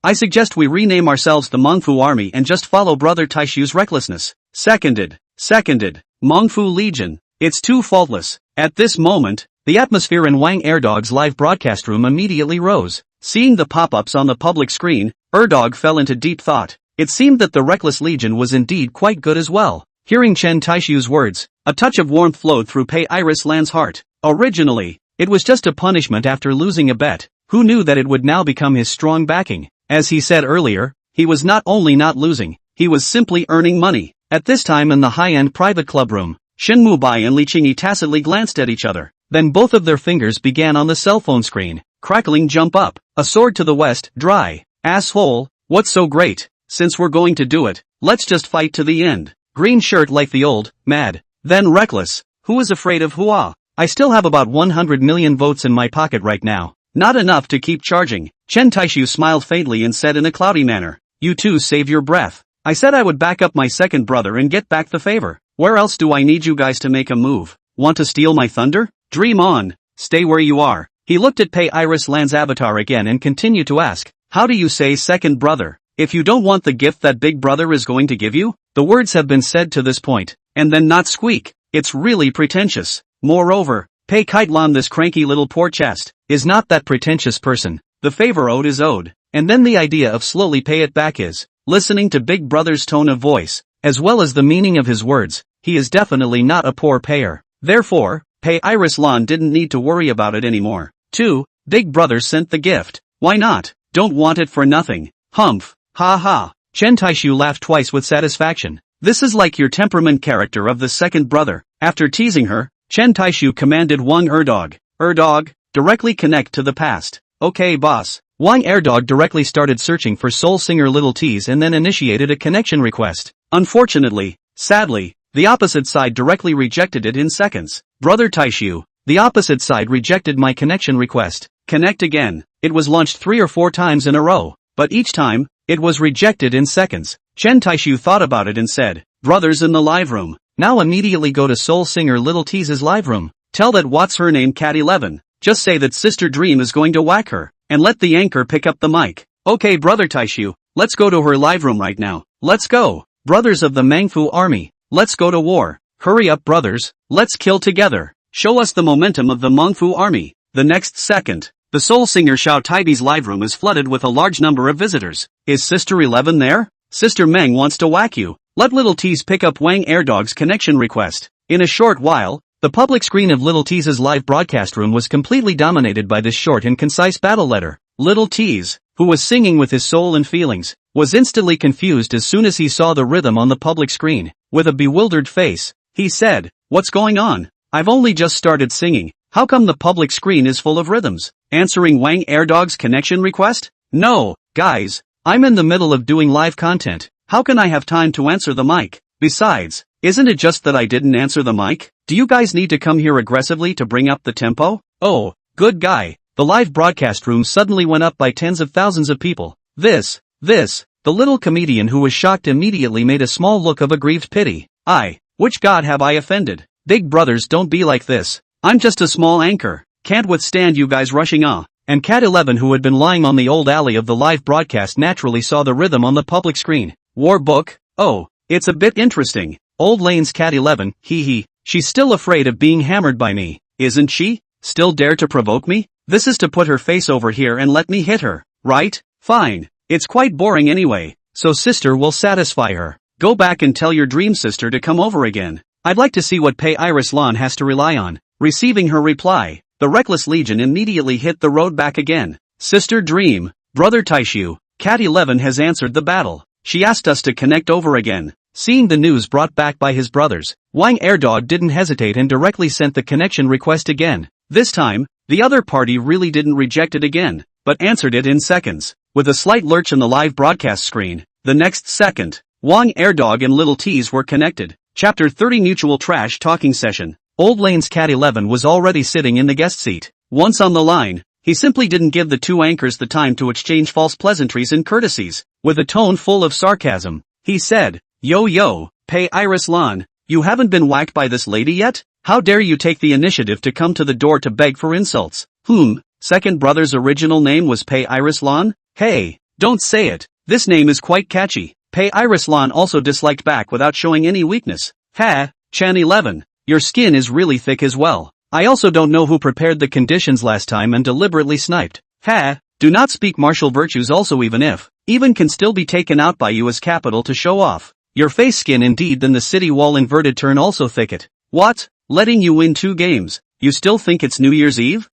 I suggest we rename ourselves the Mengfu Army and just follow Brother Taixu's recklessness. Seconded. Mengfu Legion. It's too faultless. At this moment, the atmosphere in Wang Erdog's live broadcast room immediately rose. Seeing the pop-ups on the public screen, Erdog fell into deep thought. It seemed that the Reckless Legion was indeed quite good as well. Hearing Chen Taixu's words, a touch of warmth flowed through Pei Iris Lan's heart. Originally, it was just a punishment after losing a bet. Who knew that it would now become his strong backing? As he said earlier, he was not only not losing, he was simply earning money. At this time in the high-end private club room, Shin Mubai and Li Qingyi tacitly glanced at each other. Then both of their fingers began on the cell phone screen. Crackling jump up. A sword to the west, dry. Asshole, what's so great? Since we're going to do it, let's just fight to the end. Green shirt like the old, mad, then reckless. Who is afraid of Hua? I still have about 100 million votes in my pocket right now. Not enough to keep charging. Chen Taixu smiled faintly and said in a cloudy manner, you two save your breath. I said I would back up my second brother and get back the favor. Where else do I need you guys to make a move? Want to steal my thunder? Dream on. Stay where you are. He looked at Pei Iris Land's avatar again and continued to ask, how do you say second brother? If you don't want the gift that big brother is going to give you? The words have been said to this point, and then not squeak. It's really pretentious. Moreover, Pei Kitelan, this cranky little poor chest, is not that pretentious person. The favor owed is owed, and then the idea of slowly pay it back is, listening to big brother's tone of voice, as well as the meaning of his words, he is definitely not a poor payer. Therefore, Pei Iris Lan didn't need to worry about it anymore. 2. Big brother sent the gift. Why not? Don't want it for nothing. Humph. Ha ha. Chen Taixu laughed twice with satisfaction. This is like your temperament character of the second brother. After teasing her, Chen Taixu commanded Wang Erdog. Erdog, directly connect to the past. Okay boss. Wang Erdog directly started searching for soul singer Little T's and then initiated a connection request. Unfortunately, sadly, the opposite side directly rejected it in seconds. Brother Taixu, the opposite side rejected my connection request. Connect again. It was launched 3 or 4 times in a row, but each time, it was rejected in seconds. Chen Taixu thought about it and said, brothers in the live room. Now immediately go to soul singer Little T's live room. Tell that what's her name Cat 11. Just say that Sister Dream is going to whack her, and let the anchor pick up the mic. Okay brother Taixu, let's go to her live room right now. Let's go. Brothers of the Mangfu army, let's go to war. Hurry up brothers, let's kill together. Show us the momentum of the Mangfu army. The next second, the soul singer Xiao Taibi's live room is flooded with a large number of visitors. Is Sister 11 there? Sister Meng wants to whack you. Let Little T's pick up Wang Erdog's connection request. In a short while, the public screen of Little T's live broadcast room was completely dominated by this short and concise battle letter. Little T's, who was singing with his soul and feelings, was instantly confused as soon as he saw the rhythm on the public screen. With a bewildered face, he said, what's going on? I've only just started singing. How come the public screen is full of rhythms? Answering Wang Erdog's connection request? No, guys, I'm in the middle of doing live content. How can I have time to answer the mic? Besides, isn't it just that I didn't answer the mic? Do you guys need to come here aggressively to bring up the tempo? Oh, good guy. The live broadcast room suddenly went up by tens of thousands of people. This, the little comedian who was shocked immediately made a small look of aggrieved pity. Which god have I offended? Big brothers don't be like this. I'm just a small anchor. Can't withstand you guys rushing on. And Cat 11 who had been lying on the old alley of the live broadcast naturally saw the rhythm on the public screen. War book? Oh, it's a bit interesting. Old Lane's Cat 11, hee hee. She's still afraid of being hammered by me, isn't she? Still dare to provoke me? This is to put her face over here and let me hit her, right? Fine. It's quite boring anyway, so sister will satisfy her. Go back and tell your dream sister to come over again. I'd like to see what Pei Iris Lan has to rely on. Receiving her reply, the Reckless Legion immediately hit the road back again. Sister Dream, Brother Taixu, Cat 11 has answered the battle. She asked us to connect over again. Seeing the news brought back by his brothers, Wang Erdog didn't hesitate and directly sent the connection request again. This time, the other party really didn't reject it again, but answered it in seconds. With a slight lurch in the live broadcast screen, the next second, Wang Erdog and Little T's were connected. Chapter 30 Mutual Trash Talking Session. Old Lane's Cat 11 was already sitting in the guest seat. Once on the line, he simply didn't give the two anchors the time to exchange false pleasantries and courtesies. With a tone full of sarcasm, he said, Yo, Pei Iris Lan, you haven't been whacked by this lady yet? How dare you take the initiative to come to the door to beg for insults? Second brother's original name was Pei Iris Lan? Hey, don't say it. This name is quite catchy. Pei Iris Lan also disliked back without showing any weakness. Chen 11, your skin is really thick as well. I also don't know who prepared the conditions last time and deliberately sniped. Do not speak martial virtues also even can still be taken out by you as capital to show off. Your face skin indeed then the city wall inverted turn also thicket. What? Letting you win 2 games, you still think it's New Year's Eve?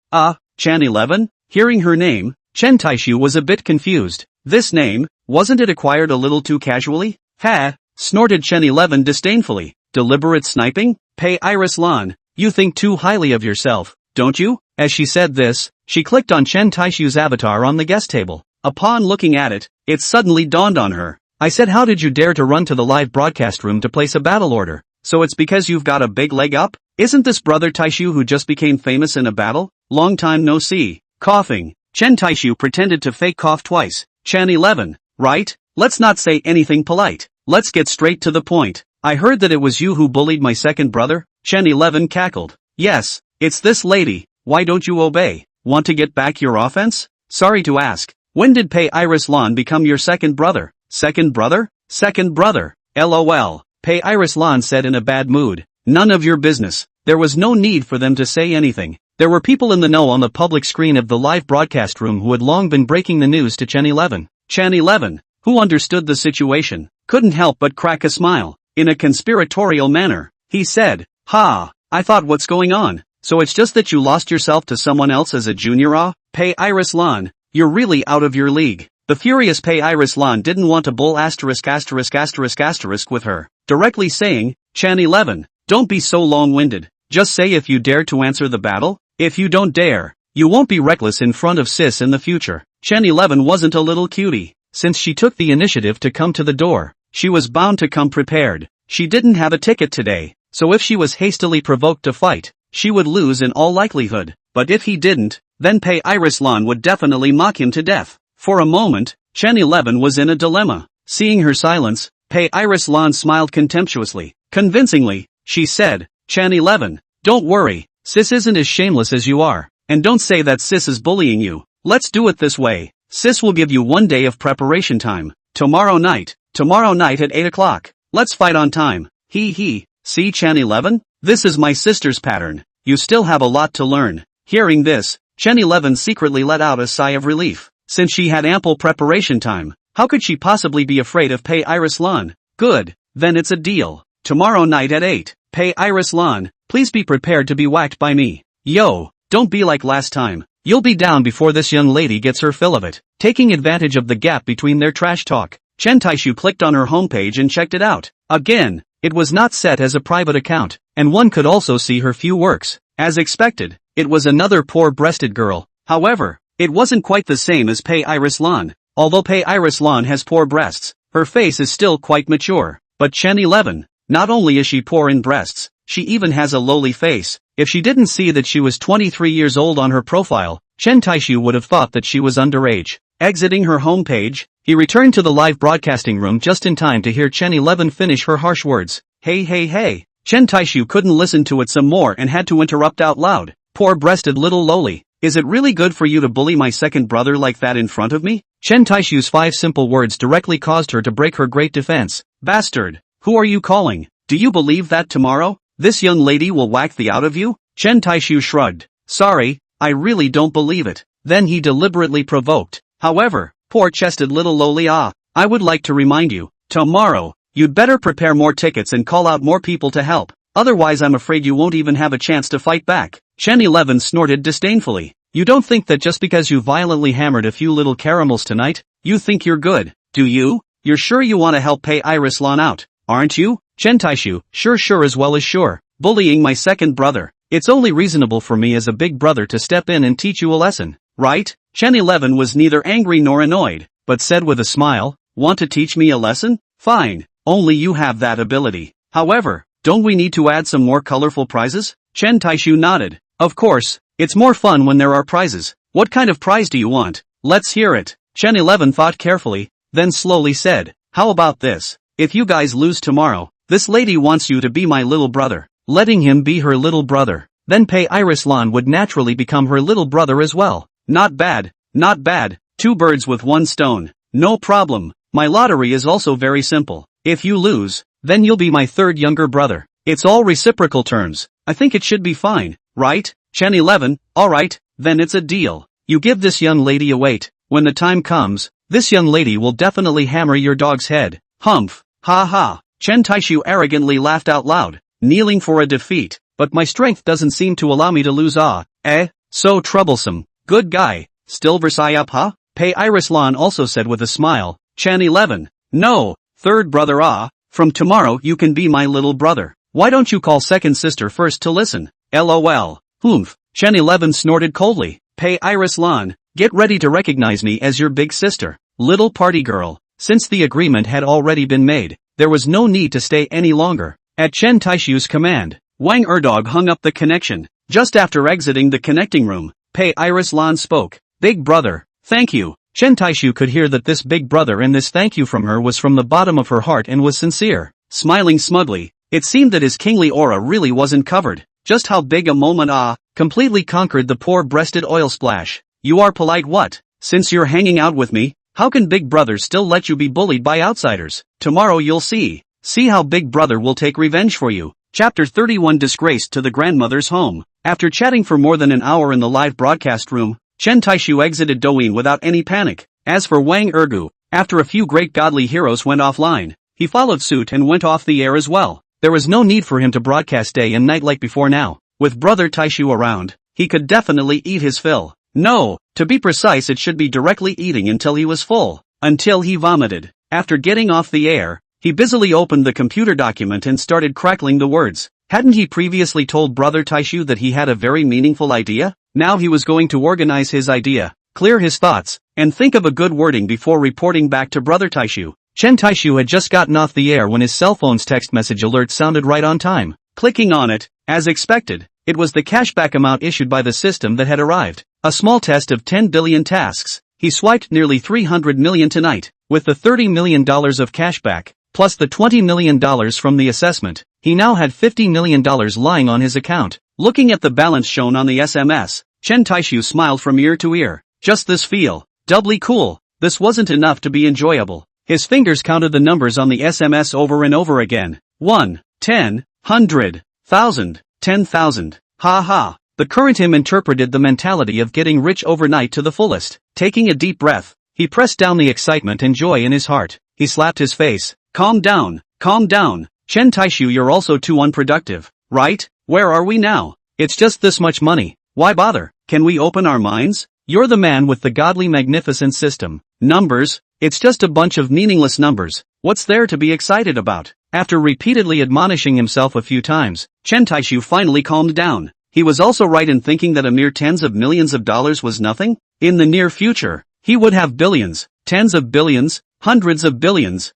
Chen 11? Hearing her name, Chen Taixu was a bit confused. This name, wasn't it acquired a little too casually? Ha! Snorted Chen 11 disdainfully. Deliberate sniping? Pei Iris Lan, you think too highly of yourself, don't you? As she said this, she clicked on Chen Taixu's avatar on the guest table. Upon looking at it, it suddenly dawned on her. I said, how did you dare to run to the live broadcast room to place a battle order? So it's because you've got a big leg up? Isn't this brother Taixu who just became famous in a battle? Long time no see. Coughing. Chen Taixu pretended to fake cough twice. Chen 11, right? Let's not say anything polite. Let's get straight to the point. I heard that it was you who bullied my second brother? Chen 11 cackled. Yes, it's this lady. Why don't you obey? Want to get back your offense? Sorry to ask. When did Pei Iris Lan become your second brother? Second brother? Second brother. LOL. Pei Iris Lan said in a bad mood. None of your business. There was no need for them to say anything. There were people in the know on the public screen of the live broadcast room who had long been breaking the news to Chen 11. Chen 11, who understood the situation, couldn't help but crack a smile. In a conspiratorial manner, he said, ha, I thought what's going on? So it's just that you lost yourself to someone else as a junior? Ah, Pei Iris Lan, you're really out of your league. The furious Pei Iris Lan didn't want to bull asterisk with her, directly saying, Chen 11, don't be so long-winded. Just say if you dare to answer the battle. If you don't dare, you won't be reckless in front of sis in the future. Chen 11 wasn't a little cutie. Since she took the initiative to come to the door, she was bound to come prepared. She didn't have a ticket today, so if she was hastily provoked to fight, she would lose in all likelihood. But if he didn't, then Pei Iris Lan would definitely mock him to death. For a moment, Chen 11 was in a dilemma. Seeing her silence, Pei Iris Lan smiled contemptuously. Convincingly, she said, Chen 11, don't worry, sis isn't as shameless as you are. And don't say that sis is bullying you. Let's do it this way. Sis will give you 1 day of preparation time. Tomorrow night at 8 o'clock. Let's fight on time. He. See Chen 11? This is my sister's pattern. You still have a lot to learn. Hearing this, Chen 11 secretly let out a sigh of relief. Since she had ample preparation time, how could she possibly be afraid of Pei Iris Lan? Good, then it's a deal. Tomorrow night at 8, Pei Iris Lan, please be prepared to be whacked by me. Yo, don't be like last time. You'll be down before this young lady gets her fill of it. Taking advantage of the gap between their trash talk, Chen Taixu clicked on her homepage and checked it out. Again, it was not set as a private account, and one could also see her few works. As expected, it was another poor-breasted girl. However, it wasn't quite the same as Pei Iris Lan. Although Pei Iris Lan has poor breasts, her face is still quite mature. But Chen 11, not only is she poor in breasts, she even has a lowly face. If she didn't see that she was 23 years old on her profile, Chen Taixu would have thought that she was underage. Exiting her homepage, he returned to the live broadcasting room just in time to hear Chen 11 finish her harsh words. Hey. Chen Taixu couldn't listen to it some more and had to interrupt out loud. Poor-breasted little loli, is it really good for you to bully my second brother like that in front of me? Chen Taixu's 5 simple words directly caused her to break her great defense. Bastard, who are you calling? Do you believe that tomorrow, this young lady will whack the out of you? Chen Taixu shrugged. Sorry, I really don't believe it. Then he deliberately provoked. However, poor-chested little loli, I would like to remind you, tomorrow, you'd better prepare more tickets and call out more people to help. Otherwise I'm afraid you won't even have a chance to fight back. Chen 11 snorted disdainfully. You don't think that just because you violently hammered a few little caramels tonight, you think you're good, do you? You're sure you want to help Pei Iris Lan out, aren't you? Chen Taixu, sure as well as sure. Bullying my second brother. It's only reasonable for me as a big brother to step in and teach you a lesson, right? Chen 11 was neither angry nor annoyed, but said with a smile, want to teach me a lesson? Fine, only you have that ability. However, don't we need to add some more colorful prizes? Chen Taixu nodded. Of course, it's more fun when there are prizes. What kind of prize do you want? Let's hear it. Chen 11 thought carefully, then slowly said, how about this? If you guys lose tomorrow, this lady wants you to be my little brother. Letting him be her little brother. Then Pei Iris Lan would naturally become her little brother as well. Not bad. 2 birds with 1 stone. No problem. My lottery is also very simple. If you lose, then you'll be my third younger brother. It's all reciprocal terms. I think it should be fine, right? Chen 11, alright, then it's a deal. You give this young lady a weight. When the time comes, this young lady will definitely hammer your dog's head. Humph. Ha. Chen Taixu arrogantly laughed out loud, kneeling for a defeat. But my strength doesn't seem to allow me to lose. So troublesome. Good guy. Still Versailles up, huh? Pei Iris Lan also said with a smile. Chen 11. No, third brother ah, from tomorrow you can be my little brother. Why don't you call second sister first to listen? LOL. Oomph. Chen 11 snorted coldly. Pei Iris Lan, get ready to recognize me as your big sister. Little party girl. Since the agreement had already been made, there was no need to stay any longer. At Chen Taixu's command, Wang Erdog hung up the connection. Just after exiting the connecting room, Pei Iris Lan spoke. Big brother, thank you. Chen Taixu could hear that this big brother and this thank you from her was from the bottom of her heart and was sincere. Smiling smugly, it seemed that his kingly aura really wasn't covered. Just how big a moment completely conquered the poor breasted oil splash. You are polite what? Since you're hanging out with me, how can Big Brother still let you be bullied by outsiders? Tomorrow you'll see. See how Big Brother will take revenge for you. Chapter 31 Disgraced to the grandmother's home. After chatting for more than an hour in the live broadcast room, Chen Taixu exited Douyin without any panic. As for Wang Ergu, after a few great godly heroes went offline, he followed suit and went off the air as well. There was no need for him to broadcast day and night like before now. With Brother Taixu around, he could definitely eat his fill. No, to be precise it should be directly eating until he was full. Until he vomited. After getting off the air, he busily opened the computer document and started crackling the words. Hadn't he previously told Brother Taixu that he had a very meaningful idea? Now he was going to organize his idea, clear his thoughts, and think of a good wording before reporting back to Brother Taixu. Chen Taixu had just gotten off the air when his cell phone's text message alert sounded right on time. Clicking on it, as expected, it was the cashback amount issued by the system that had arrived. A small test of 10 billion tasks. He swiped nearly 300 million tonight. With the $30 million of cashback, plus the $20 million from the assessment, he now had $50 million lying on his account. Looking at the balance shown on the SMS, Chen Taixu smiled from ear to ear. Just this feel. Doubly cool. This wasn't enough to be enjoyable. His fingers counted the numbers on the SMS over and over again. 1, 10, 100, 1000, 10,000. Ha ha. The current him interpreted the mentality of getting rich overnight to the fullest. Taking a deep breath, he pressed down the excitement and joy in his heart. He slapped his face. Calm down, calm down. Chen Taixu, you're also too unproductive, right? Where are we now? It's just this much money. Why bother? Can we open our minds? You're the man with the godly magnificent system. Numbers, it's just a bunch of meaningless numbers. What's there to be excited about? After repeatedly admonishing himself a few times, Chen Taixu finally calmed down. He was also right in thinking that a mere tens of millions of dollars was nothing. In the near future, he would have billions, tens of billions, hundreds of billions,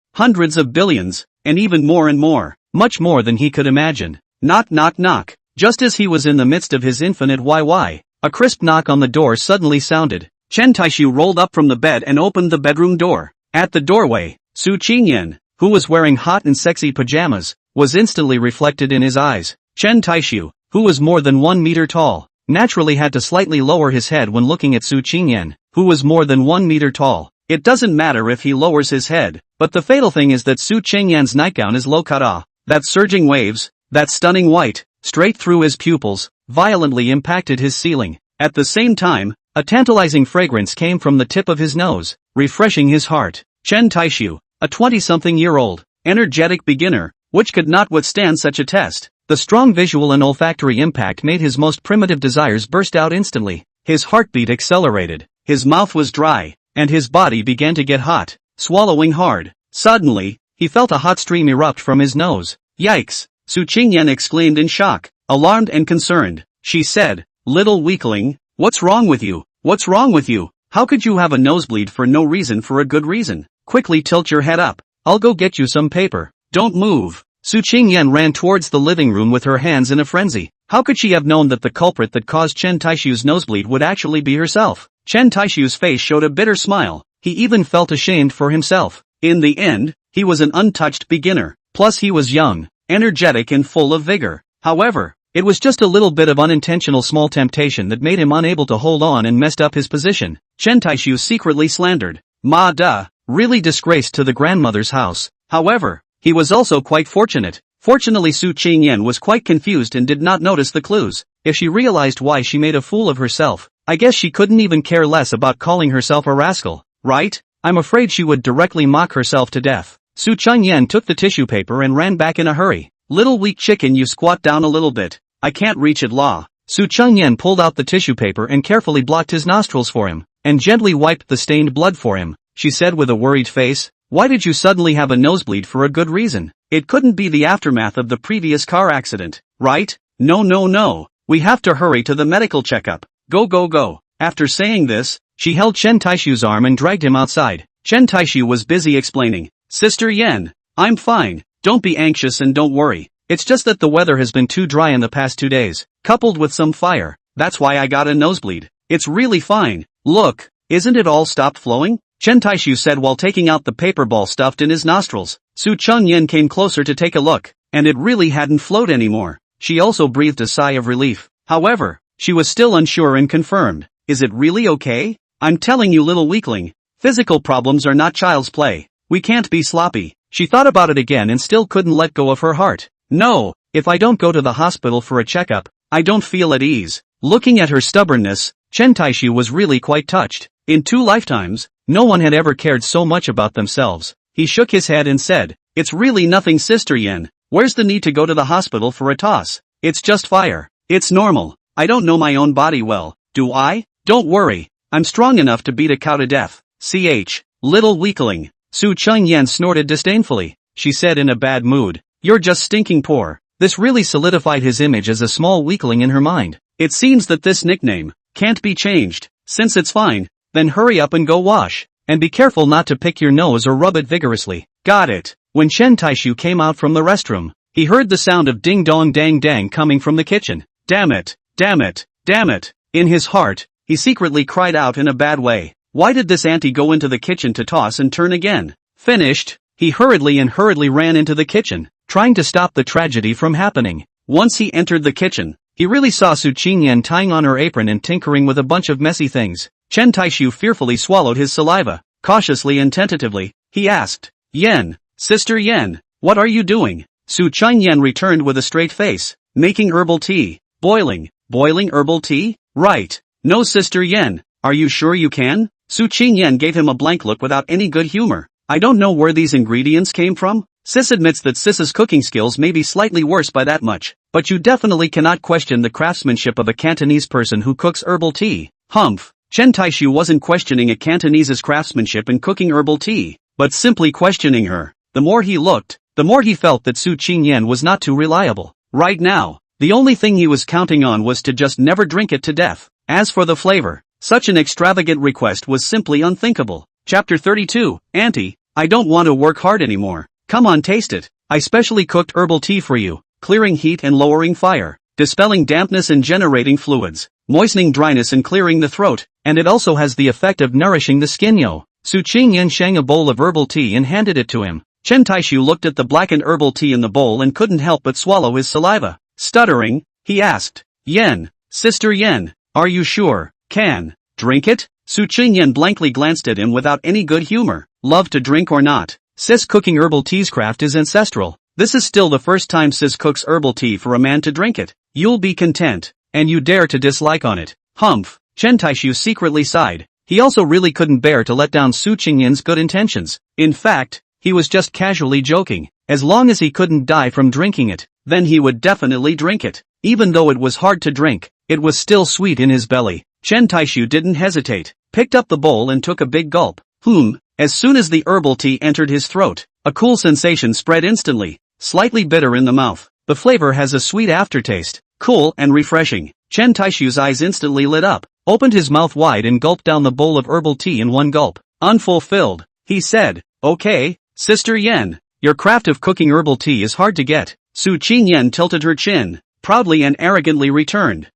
and even more and more, much more than he could imagine. Knock knock knock. Just as he was in the midst of his infinite why, a crisp knock on the door suddenly sounded. Chen Taixu rolled up from the bed and opened the bedroom door. At the doorway, Su Qingyan, who was wearing hot and sexy pajamas, was instantly reflected in his eyes. Chen Taixu, who was more than 1 meter tall, naturally had to slightly lower his head when looking at Su Qingyan, who was more than 1 meter tall. It doesn't matter if he lowers his head, but the fatal thing is that Su Qingyan's nightgown is low cut. That surging waves, that stunning white, straight through his pupils, violently impacted his ceiling. At the same time, a tantalizing fragrance came from the tip of his nose, refreshing his heart. Chen Taixu, a 20-something-year-old, energetic beginner, which could not withstand such a test. The strong visual and olfactory impact made his most primitive desires burst out instantly. His heartbeat accelerated, his mouth was dry, and his body began to get hot, swallowing hard. Suddenly, he felt a hot stream erupt from his nose. Yikes! Su Qingyan exclaimed in shock. Alarmed and concerned, she said, "Little weakling, what's wrong with you? What's wrong with you? How could you have a nosebleed for no reason for a good reason? Quickly tilt your head up. I'll go get you some paper. Don't move." Su Qingyan ran towards the living room with her hands in a frenzy. How could she have known that the culprit that caused Chen Taixu's nosebleed would actually be herself? Chen Taixu's face showed a bitter smile. He even felt ashamed for himself. In the end, he was an untouched beginner. Plus he was young, energetic and full of vigor. However, it was just a little bit of unintentional small temptation that made him unable to hold on and messed up his position. Chen Taixu secretly slandered. Ma duh, really disgraced to the grandmother's house. However, he was also quite fortunate. Fortunately Su Qingyan was quite confused and did not notice the clues. If she realized why she made a fool of herself, I guess she couldn't even care less about calling herself a rascal, right? I'm afraid she would directly mock herself to death. Su Qingyan took the tissue paper and ran back in a hurry. Little weak chicken, you squat down a little bit. I can't reach it, law. Su Qingyan pulled out the tissue paper and carefully blocked his nostrils for him, and gently wiped the stained blood for him. She said with a worried face, Why did you suddenly have a nosebleed for a good reason? It couldn't be the aftermath of the previous car accident, right? No. We have to hurry to the medical checkup. Go. After saying this, she held Chen Taixu's arm and dragged him outside. Chen Taixu was busy explaining. Sister Yan, I'm fine, don't be anxious and don't worry. It's just that the weather has been too dry in the past 2 days, coupled with some fire. That's why I got a nosebleed. It's really fine. Look, isn't it all stopped flowing? Chen Taixu said while taking out the paper ball stuffed in his nostrils. Su Chunyan came closer to take a look, and it really hadn't flowed anymore. She also breathed a sigh of relief. However, she was still unsure and confirmed. Is it really okay? I'm telling you, little weakling, physical problems are not child's play. We can't be sloppy. She thought about it again and still couldn't let go of her heart. No, if I don't go to the hospital for a checkup, I don't feel at ease. Looking at her stubbornness, Chen Taixu was really quite touched. In 2 lifetimes, no one had ever cared so much about themselves. He shook his head and said, it's really nothing, Sister Yen. Where's the need to go to the hospital for a toss? It's just fire. It's normal. I don't know my own body well, do I? Don't worry. I'm strong enough to beat a cow to death. Little weakling. Su Chunyan snorted disdainfully. She said in a bad mood, you're just stinking poor. This really solidified his image as a small weakling in her mind. It seems that this nickname can't be changed. Since it's fine, then hurry up and go wash. And be careful not to pick your nose or rub it vigorously. Got it. When Chen Taixu came out from the restroom, he heard the sound of ding dong dang dang coming from the kitchen. Damn it. In his heart, he secretly cried out in a bad way. Why did this auntie go into the kitchen to toss and turn again? Finished, he hurriedly ran into the kitchen, trying to stop the tragedy from happening. Once he entered the kitchen, he really saw Su Qingyan tying on her apron and tinkering with a bunch of messy things. Chen Taixu fearfully swallowed his saliva. Cautiously and tentatively, he asked, Yen, Sister Yen, what are you doing? Su Qingyan returned with a straight face. Making herbal tea. Boiling herbal tea? Right. No, Sister Yen, are you sure you can? Su Qingyan gave him a blank look without any good humor. I don't know where these ingredients came from. Sis admits that Sis's cooking skills may be slightly worse by that much, but you definitely cannot question the craftsmanship of a Cantonese person who cooks herbal tea. Humph. Chen Taixu wasn't questioning a Cantonese's craftsmanship in cooking herbal tea, but simply questioning her. The more he looked, the more he felt that Su Qingyan was not too reliable. Right now, the only thing he was counting on was to just never drink it to death. As for the flavor, such an extravagant request was simply unthinkable. Chapter 32, Auntie, I don't want to work hard anymore. Come on, taste it. I specially cooked herbal tea for you, clearing heat and lowering fire, dispelling dampness and generating fluids, moistening dryness and clearing the throat, and it also has the effect of nourishing the skin. Su Qingyan shang a bowl of herbal tea and handed it to him. Chen Taixu looked at the blackened herbal tea in the bowl and couldn't help but swallow his saliva. Stuttering, he asked, Yen, Sister Yen, are you sure? Can drink it? Su Qingyan blankly glanced at him without any good humor. Love to drink or not, Sis cooking herbal tea's craft is ancestral. This is still the first time Sis cooks herbal tea for a man to drink it. You'll be content, and you dare to dislike on it. Humph. Chen Taixu secretly sighed. He also really couldn't bear to let down Su Qingyan's good intentions. In fact, he was just casually joking. As long as he couldn't die from drinking it, then he would definitely drink it. Even though it was hard to drink, it was still sweet in his belly. Chen Taixu didn't hesitate, picked up the bowl and took a big gulp. As soon as the herbal tea entered his throat, a cool sensation spread instantly, slightly bitter in the mouth. The flavor has a sweet aftertaste, cool and refreshing. Chen Taixu's eyes instantly lit up, opened his mouth wide and gulped down the bowl of herbal tea in one gulp. Unfulfilled, he said, okay, Sister Yen, your craft of cooking herbal tea is hard to get. Su Qingyan tilted her chin, proudly and arrogantly returned.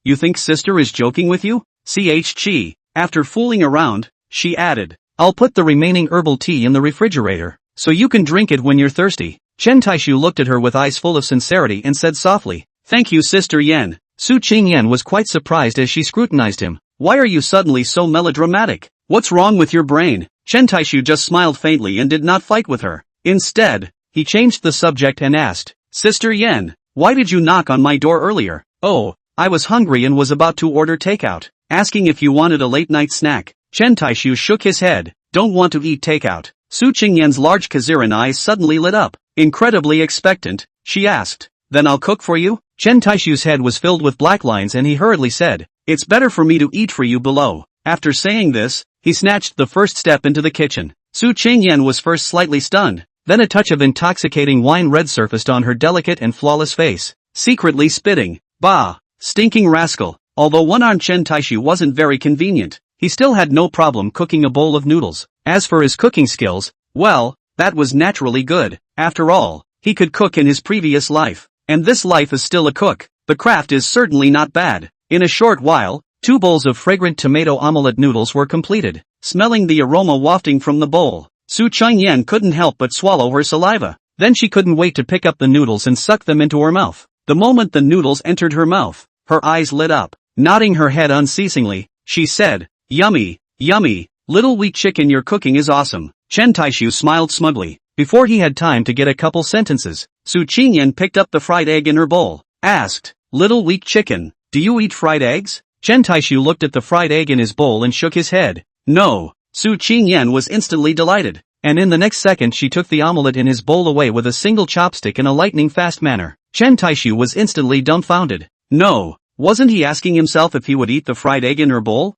You think Sister is joking with you? Chi. After fooling around, she added, I'll put the remaining herbal tea in the refrigerator, so you can drink it when you're thirsty. Chen Taixu looked at her with eyes full of sincerity and said softly, Thank you, Sister Yen. Su Qingyan was quite surprised as she scrutinized him. Why are you suddenly so melodramatic? What's wrong with your brain? Chen Taixu just smiled faintly and did not fight with her. Instead, he changed the subject and asked, Sister Yen, why did you knock on my door earlier? Oh, I was hungry and was about to order takeout, asking if you wanted a late-night snack. Chen Taixu shook his head. Don't want to eat takeout. Su Qingyan's large Kaziran eyes suddenly lit up. Incredibly expectant, she asked, Then I'll cook for you? Chen Taixu's head was filled with black lines and he hurriedly said, It's better for me to eat for you below. After saying this, he snatched the first step into the kitchen. Su Qingyan was first slightly stunned, then a touch of intoxicating wine red surfaced on her delicate and flawless face, secretly spitting. Bah! Stinking rascal. Although one-armed Chen Taixu wasn't very convenient, he still had no problem cooking a bowl of noodles. As for his cooking skills, well, that was naturally good. After all, he could cook in his previous life, and this life is still a cook. The craft is certainly not bad. In a short while, 2 bowls of fragrant tomato omelette noodles were completed. Smelling the aroma wafting from the bowl, Su Qingyan couldn't help but swallow her saliva. Then she couldn't wait to pick up the noodles and suck them into her mouth. The moment the noodles entered her mouth, her eyes lit up. Nodding her head unceasingly, she said, "Yummy, yummy, little weak chicken, your cooking is awesome." Chen Taixu smiled smugly. Before he had time to get a couple sentences, Su Qingyan picked up the fried egg in her bowl, asked, "Little weak chicken, do you eat fried eggs?" Chen Taixu looked at the fried egg in his bowl and shook his head. No. Su Qingyan was instantly delighted, and in the next second she took the omelette in his bowl away with a single chopstick in a lightning-fast manner. Chen Taixu was instantly dumbfounded. No. Wasn't he asking himself if he would eat the fried egg in her bowl?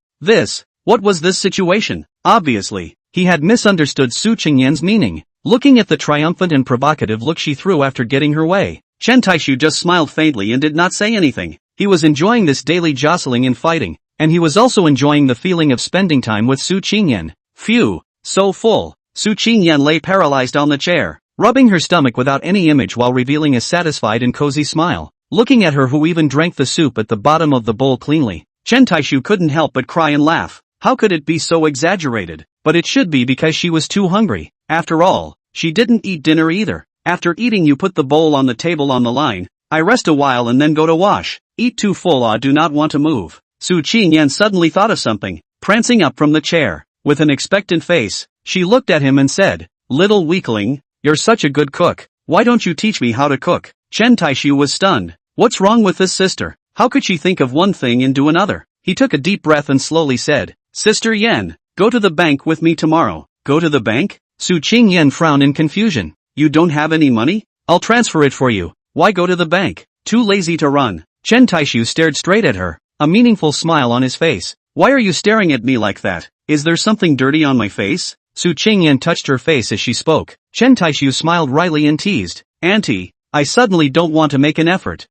What was this situation? Obviously, he had misunderstood Su Qingyan's meaning. Looking at the triumphant and provocative look she threw after getting her way, Chen Taixu just smiled faintly and did not say anything. He was enjoying this daily jostling and fighting, and he was also enjoying the feeling of spending time with Su Qingyan. Phew, so full. Su Qingyan lay paralyzed on the chair, rubbing her stomach without any image while revealing a satisfied and cozy smile. Looking at her who even drank the soup at the bottom of the bowl cleanly, Chen Taixu couldn't help but cry and laugh. How could it be so exaggerated? But it should be because she was too hungry. After all, she didn't eat dinner either. After eating you put the bowl on the table on the line. I rest a while and then go to wash. Eat too full, I do not want to move. Su Qingyan suddenly thought of something, prancing up from the chair. With an expectant face, she looked at him and said, "Little weakling, you're such a good cook. Why don't you teach me how to cook?" Chen Taixu was stunned. What's wrong with this sister? How could she think of one thing and do another? He took a deep breath and slowly said, "Sister Yan, go to the bank with me tomorrow." Go to the bank? Su Qingyan frowned in confusion. You don't have any money? I'll transfer it for you. Why go to the bank? Too lazy to run. Chen Taixu stared straight at her, a meaningful smile on his face. Why are you staring at me like that? Is there something dirty on my face? Su Qingyan touched her face as she spoke. Chen Taixu smiled wryly and teased, "Auntie, I suddenly don't want to make an effort."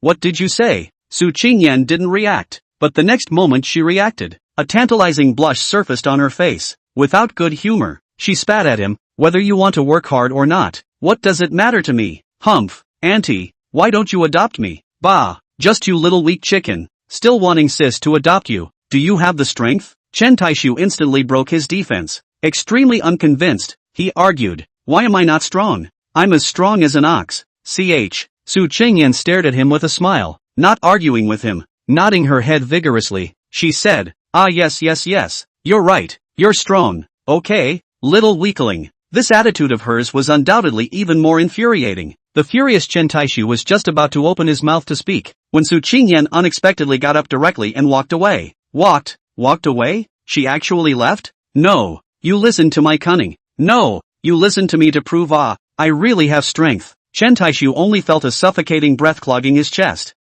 What did you say? Su Qingyan didn't react, but the next moment she reacted. A tantalizing blush surfaced on her face. Without good humor, she spat at him, "Whether you want to work hard or not, what does it matter to me? Humph, Auntie, why don't you adopt me?" "Bah, just you little weak chicken, still wanting sis to adopt you. Do you have the strength?" Chen Taixu instantly broke his defense. Extremely unconvinced, he argued, "Why am I not strong? I'm as strong as an ox." Su Qingyan stared at him with a smile, not arguing with him. Nodding her head vigorously, she said, "Ah yes, you're right, you're strong. Okay, little weakling." This attitude of hers was undoubtedly even more infuriating. The furious Chen Taixu was just about to open his mouth to speak, when Su Qingyan unexpectedly got up directly and walked away. Walked away? She actually left? No, you listen to my cunning. No, you listen to me to prove I really have strength. Chen Taixu only felt a suffocating breath clogging his chest.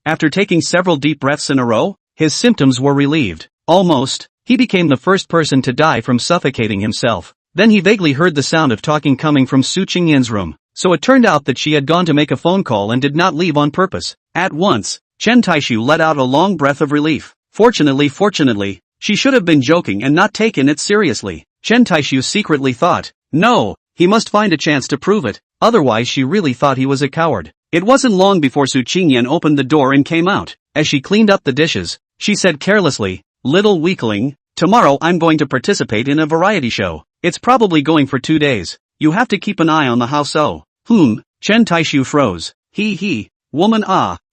After taking several deep breaths in a row, his symptoms were relieved. Almost, he became the first person to die from suffocating himself. Then he vaguely heard the sound of talking coming from Su Qingyan's room, so it turned out that she had gone to make a phone call and did not leave on purpose. At once, Chen Taixu let out a long breath of relief. Fortunately, she should have been joking and not taken it seriously. Chen Taixu secretly thought, no, he must find a chance to prove it, otherwise she really thought he was a coward. It wasn't long before Su Qingyan opened the door and came out. As she cleaned up the dishes, she said carelessly, "Little weakling, tomorrow I'm going to participate in a variety show. It's probably going for 2 days. You have to keep an eye on the house." "Oh, Chen Taixu froze. Woman,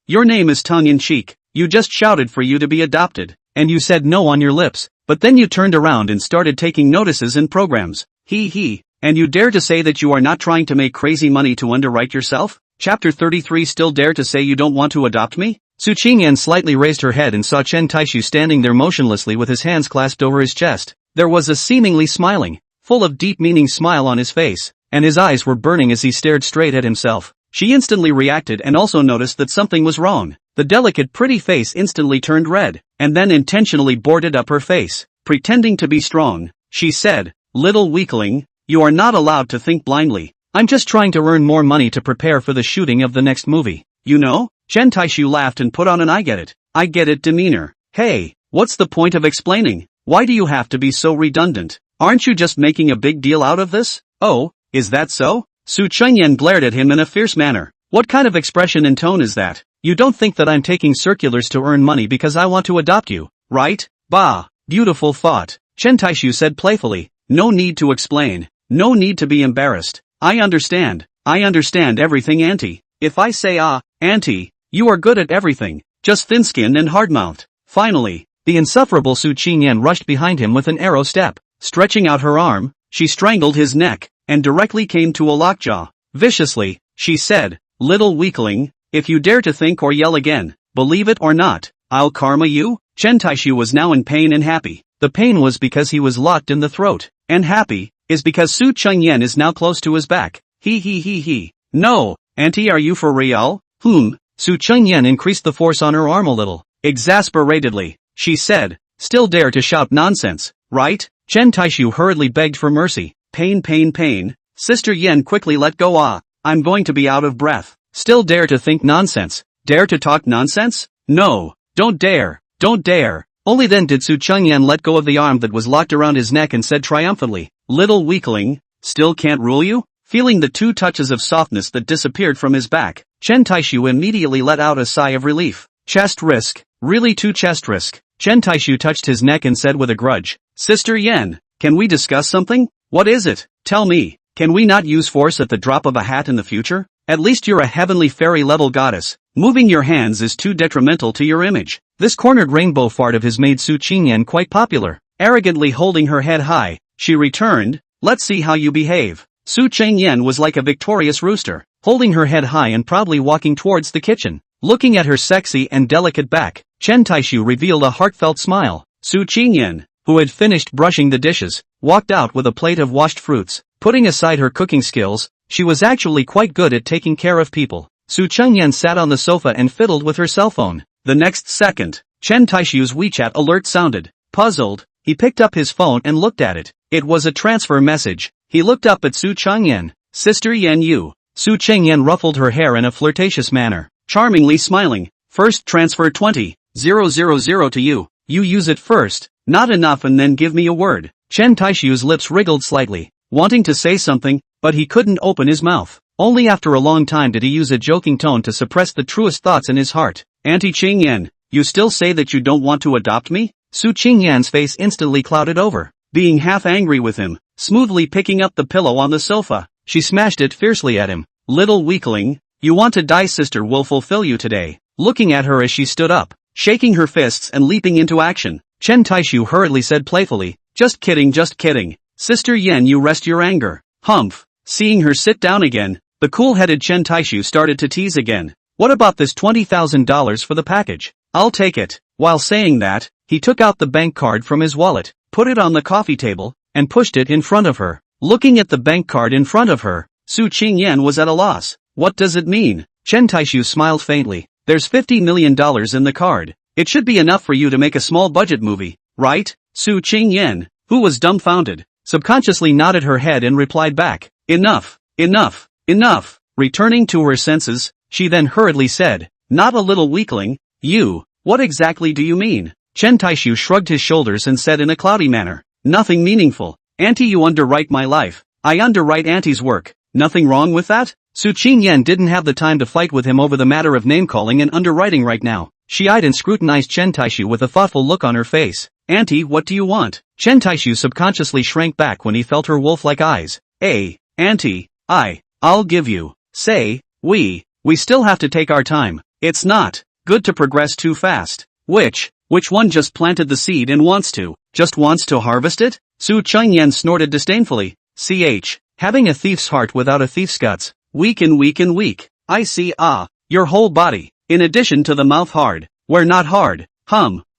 your name is tongue-in-cheek. You just shouted for you to be adopted, and you said no on your lips, but then you turned around and started taking notices in programs. And you dare to say that you are not trying to make crazy money to underwrite yourself? Chapter 33 Still dare to say you don't want to adopt me?" Su Qingyan slightly raised her head and saw Chen Taixu standing there motionlessly with his hands clasped over his chest. There was a seemingly smiling, full of deep meaning smile on his face, and his eyes were burning as he stared straight at himself. She instantly reacted and also noticed that something was wrong. The delicate pretty face instantly turned red, and then intentionally boarded up her face. pretending to be strong. She said, "Little weakling, you are not allowed to think blindly. I'm just trying to earn more money to prepare for the shooting of the next movie. You know?" Chen Taixu laughed and put on an I get it demeanor. "Hey, what's the point of explaining? Why do you have to be so redundant? Aren't you just making a big deal out of this?" "Oh, is that so?" Su Chengyan glared at him in a fierce manner. "What kind of expression and tone is that? You don't think that I'm taking circulars to earn money because I want to adopt you, right?" "Bah, beautiful thought," Chen Taixu said playfully. "No need to explain. No need to be embarrassed. I understand everything, Auntie. If I say Auntie, you are good at everything, just thin-skinned and hard-mouthed." Finally, the insufferable Su Qingyan rushed behind him with an arrow step. Stretching out her arm, she strangled his neck, and directly came to a lockjaw. Viciously, she said, "Little weakling, if you dare to think or yell again, believe it or not, I'll karma you." Chen Taixu was now in pain and happy. The pain was because he was locked in the throat, and happy is because Su Chengyan is now close to his back. He. "No, Auntie, are you for real?" Su Chengyan increased the force on her arm a little. Exasperatedly, she said, "Still dare to shout nonsense, right?" Chen Taixu hurriedly begged for mercy. Pain. Sister Yen quickly let go. I'm going to be out of breath. Still dare to think nonsense? Dare to talk nonsense? No, don't dare. Only then did Su Chengyan let go of the arm that was locked around his neck and said triumphantly, "Little weakling, still can't rule you?" Feeling the 2 touches of softness that disappeared from his back, Chen Taixu immediately let out a sigh of relief. Chest risk, really 2 chest risk. Chen Taixu touched his neck and said with a grudge, "Sister Yen, can we discuss something? What is it? Tell me, can we not use force at the drop of a hat in the future? At least you're a heavenly fairy-level goddess. Moving your hands is too detrimental to your image." This cornered rainbow fart of his made Su Qingyan quite popular. Arrogantly holding her head high, she returned, "Let's see how you behave." Su Chengyan was like a victorious rooster, holding her head high and proudly walking towards the kitchen. Looking at her sexy and delicate back, Chen Taixu revealed a heartfelt smile. Su Chengyan, who had finished brushing the dishes, walked out with a plate of washed fruits. Putting aside her cooking skills, she was actually quite good at taking care of people. Su Chengyan sat on the sofa and fiddled with her cell phone. The next second, Chen Taixu's WeChat alert sounded. Puzzled, he picked up his phone and looked at it. It was a transfer message. He looked up at Su Chengyan. "Sister Yen, you." Su Chengyan ruffled her hair in a flirtatious manner, charmingly smiling. "First transfer 20,000 to you. You use it first, not enough, and then give me a word." Chen Taixu's lips wriggled slightly, wanting to say something, but he couldn't open his mouth. Only after a long time did he use a joking tone to suppress the truest thoughts in his heart. "Auntie Qingyan, you still say that you don't want to adopt me?" Su Qingyan's face instantly clouded over. Being half angry with him, smoothly picking up the pillow on the sofa, she smashed it fiercely at him. "Little weakling, you want to die? Sister will fulfill you today." Looking at her as she stood up, shaking her fists and leaping into action, Chen Taixu hurriedly said playfully, just kidding. Sister Yen, you rest your anger." Humph. Seeing her sit down again, the cool-headed Chen Taixu started to tease again. "What about this $20,000 for the package? I'll take it." While saying that, he took out the bank card from his wallet, put it on the coffee table, and pushed it in front of her. Looking at the bank card in front of her, Su Qingyan was at a loss. "What does it mean?" Chen Taixu smiled faintly. "There's $50 million in the card. It should be enough for you to make a small budget movie, right?" Su Qingyan, who was dumbfounded, subconsciously nodded her head and replied back, Enough. Returning to her senses, she then hurriedly said, "Not a little weakling, you, what exactly do you mean?" Chen Taixu shrugged his shoulders and said in a cloudy manner, "Nothing meaningful. Auntie, you underwrite my life. I underwrite Auntie's work. Nothing wrong with that?" Su Qingyan didn't have the time to fight with him over the matter of name-calling and underwriting right now. She eyed and scrutinized Chen Taixu with a thoughtful look on her face. "Auntie, what do you want?" Chen Taixu subconsciously shrank back when he felt her wolf-like eyes. Auntie, I'll give you. Say, we still have to take our time. It's not good to progress too fast. Which one just planted the seed and wants to harvest it? Su Chengyan snorted disdainfully. Having a thief's heart without a thief's guts. Weak. I see, your whole body, in addition to the mouth hard. We're not hard.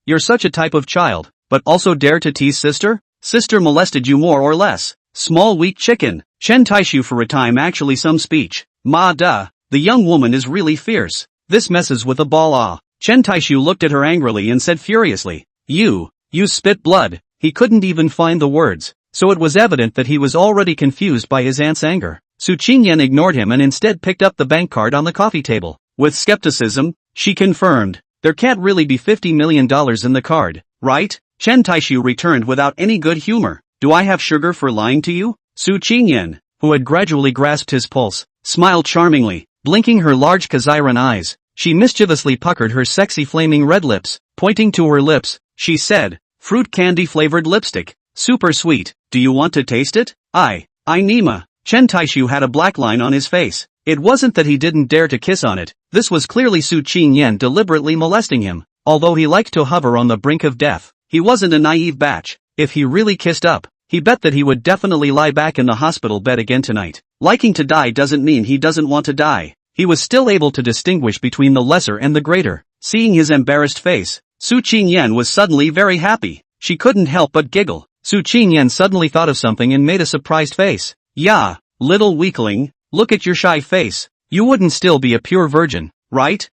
You're such a type of child, but also dare to tease sister? Sister molested you more or less. Small weak chicken. Chen Taixu for a time actually some speech. The young woman is really fierce. This messes with a ball. Chen Taixu looked at her angrily and said furiously, You spit blood. he couldn't even find the words, so it was evident that he was already confused by his aunt's anger. Su Qingyan ignored him and instead picked up the bank card on the coffee table. With skepticism, she confirmed, "There can't really be $50 million in the card, right?" Chen Taixu returned without any good humor. "Do I have sugar for lying to you?" Su Qingyan, who had gradually grasped his pulse, smiled charmingly, blinking her large Kaziran eyes. She mischievously puckered her sexy flaming red lips. Pointing to her lips, she said, "Fruit candy-flavored lipstick. Super sweet. Do you want to taste it?" I Nima. Chen Taixu had a black line on his face. It wasn't that he didn't dare to kiss on it. This was clearly Su Qingyan deliberately molesting him. Although he liked to hover on the brink of death, he wasn't a naive batch. If he really kissed up, he bet that he would definitely lie back in the hospital bed again tonight. Liking to die doesn't mean he doesn't want to die. He was still able to distinguish between the lesser and the greater. Seeing his embarrassed face, Su Qingyan was suddenly very happy. She couldn't help but giggle. Su Qingyan suddenly thought of something and made a surprised face. "Yeah, little weakling, look at your shy face. You wouldn't still be a pure virgin, right?"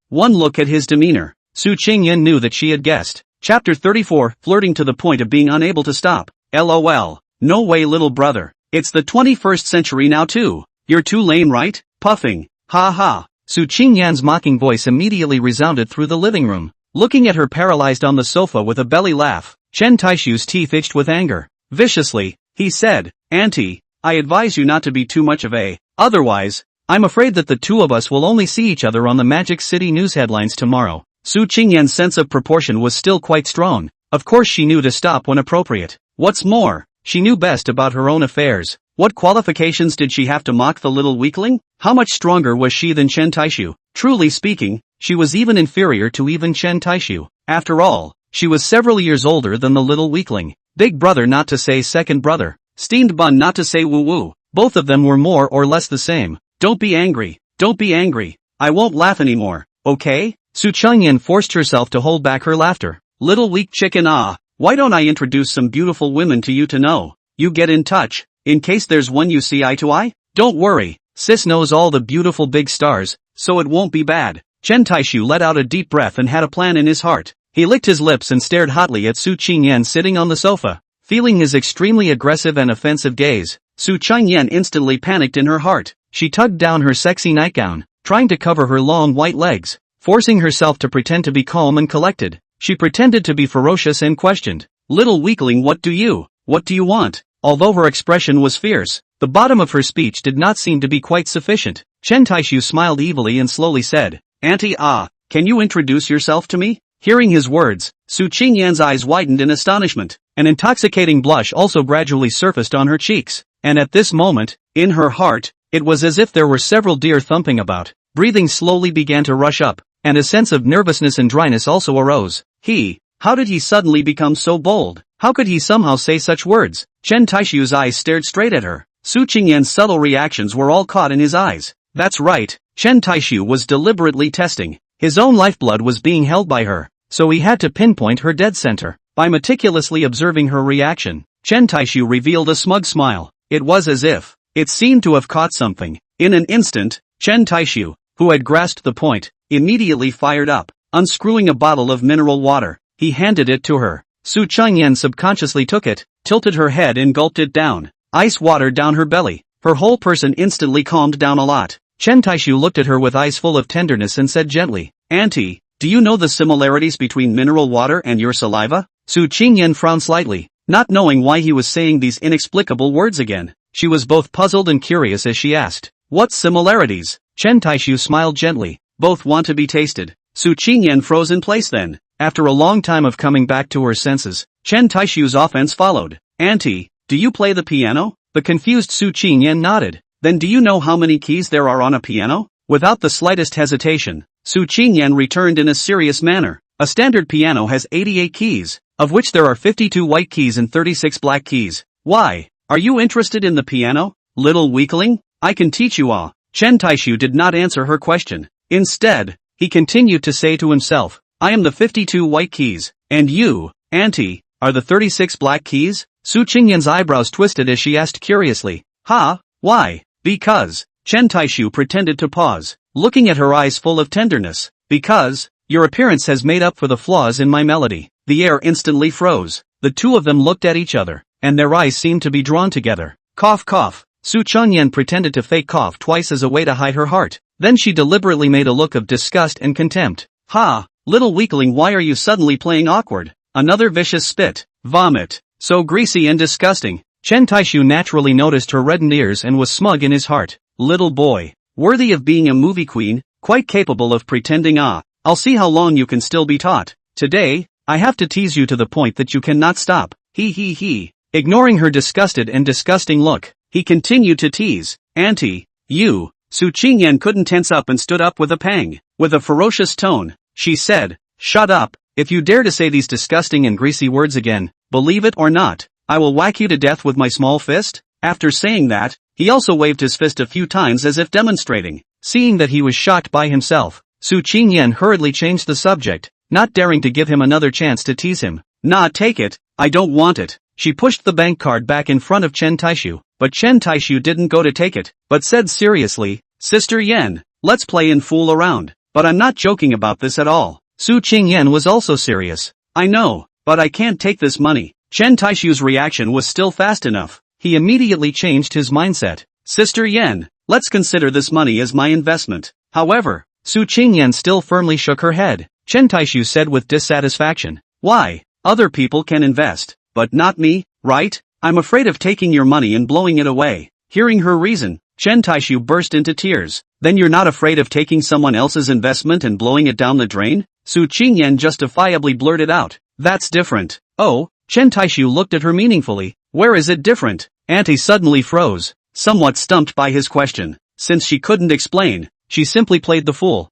One look at his demeanor, Su Qingyan knew that she had guessed. Chapter 34, flirting to the point of being unable to stop. LOL. No way, little brother. It's the 21st century now too. You're too lame, right? Puffing. Ha ha. Su Qingyan's mocking voice immediately resounded through the living room. Looking at her paralyzed on the sofa with a belly laugh, Chen Taixu's teeth itched with anger. Viciously, he said, "Auntie, I advise you not to be too much of a, otherwise, I'm afraid that the two of us will only see each other on the Magic City news headlines tomorrow." Su Qingyan's sense of proportion was still quite strong. Of course she knew to stop when appropriate. What's more, she knew best about her own affairs. What qualifications did she have to mock the little weakling? How much stronger was she than Chen Taixu? Truly speaking, she was even inferior to even Chen Taixu. After all, she was several years older than the little weakling. Big brother not to say second brother. Steamed bun not to say woo-woo. Both of them were more or less the same. Don't be angry. Don't be angry. I won't laugh anymore, okay? Su Qingyan forced herself to hold back her laughter. Little weak chicken, why don't I introduce some beautiful women to you to know? You get in touch, in case there's one you see eye to eye? Don't worry, sis knows all the beautiful big stars, so it won't be bad. Chen Taixu let out a deep breath and had a plan in his heart. He licked his lips and stared hotly at Su Qingyan sitting on the sofa. Feeling his extremely aggressive and offensive gaze, Su Qingyan instantly panicked in her heart. She tugged down her sexy nightgown, trying to cover her long white legs. Forcing herself to pretend to be calm and collected, she pretended to be ferocious and questioned, "Little weakling, what do you want?" Although her expression was fierce, the bottom of her speech did not seem to be quite sufficient. Chen Taixu smiled evilly and slowly said, "Auntie, can you introduce yourself to me?" Hearing his words, Su Qingyan's eyes widened in astonishment. An intoxicating blush also gradually surfaced on her cheeks, and at this moment, in her heart, it was as if there were several deer thumping about. Breathing slowly began to rush up, and a sense of nervousness and dryness also arose. How did he suddenly become so bold? How could he somehow say such words? Chen Taixu's eyes stared straight at her. Su Qingyan's subtle reactions were all caught in his eyes. That's right, Chen Taixu was deliberately testing. His own lifeblood was being held by her, so he had to pinpoint her dead center. By meticulously observing her reaction, Chen Taixu revealed a smug smile. It was as if it seemed to have caught something. In an instant, Chen Taixu, who had grasped the point, immediately fired up. Unscrewing a bottle of mineral water, he handed it to her. Su Qingyan subconsciously took it, tilted her head and gulped it down. Ice water down her belly. Her whole person instantly calmed down a lot. Chen Taixu looked at her with eyes full of tenderness and said gently, "Auntie, do you know the similarities between mineral water and your saliva?" Su Qingyan frowned slightly, not knowing why he was saying these inexplicable words again. She was both puzzled and curious as she asked, "What similarities?" Chen Taixu smiled gently. "Both want to be tasted." Su Qingyan froze in place then. After a long time of coming back to her senses, Chen Taixu's offense followed. "Auntie, do you play the piano?" The confused Su Qingyan nodded. "Then do you know how many keys there are on a piano?" Without the slightest hesitation, Su Qingyan returned in a serious manner. A standard piano has 88 keys, of which there are 52 white keys and 36 black keys. Why? Are you interested in the piano, little weakling? I can teach you all. Chen Taixu did not answer her question. Instead, he continued to say to himself, "I am the 52 white keys, and you, Auntie, are the 36 black keys?" Su Qingyan's eyebrows twisted as she asked curiously, Why? Because. Chen Taixu pretended to pause, looking at her eyes full of tenderness. "Because, your appearance has made up for the flaws in my melody." The air instantly froze. The two of them looked at each other, and their eyes seemed to be drawn together. Cough cough. Su Chunyan pretended to fake cough twice as a way to hide her heart. Then she deliberately made a look of disgust and contempt. Ha! Little weakling, why are you suddenly playing awkward? Another vicious spit. Vomit. So greasy and disgusting. Chen Taixu naturally noticed her reddened ears and was smug in his heart. Little boy. Worthy of being a movie queen, quite capable of pretending. I'll see how long you can still be taught. Today, I have to tease you to the point that you cannot stop. He. Ignoring her disgusted and disgusting look, he continued to tease. Auntie, you. Su Qingyan couldn't tense up and stood up with a pang. With a ferocious tone, she said, shut up. If you dare to say these disgusting and greasy words again, believe it or not, I will whack you to death with my small fist. After saying that, he also waved his fist a few times as if demonstrating. Seeing that he was shocked by himself, Su Qingyan hurriedly changed the subject, not daring to give him another chance to tease him. Nah, take it, I don't want it. She pushed the bank card back in front of Chen Taixu, but Chen Taixu didn't go to take it, but said seriously, Sister Yan, let's play and fool around. But I'm not joking about this at all. Su Qingyan was also serious. I know, but I can't take this money. Chen Taixu's reaction was still fast enough. He immediately changed his mindset. Sister Yan, let's consider this money as my investment. However, Su Qingyan still firmly shook her head. Chen Taixu said with dissatisfaction. Why? Other people can invest, but not me, right? I'm afraid of taking your money and blowing it away. Hearing her reason, Chen Taixu burst into tears. Then you're not afraid of taking someone else's investment and blowing it down the drain? Su Qingyan justifiably blurted out. That's different. Oh, Chen Taixu looked at her meaningfully. Where is it different? Auntie suddenly froze, somewhat stumped by his question. Since she couldn't explain, she simply played the fool.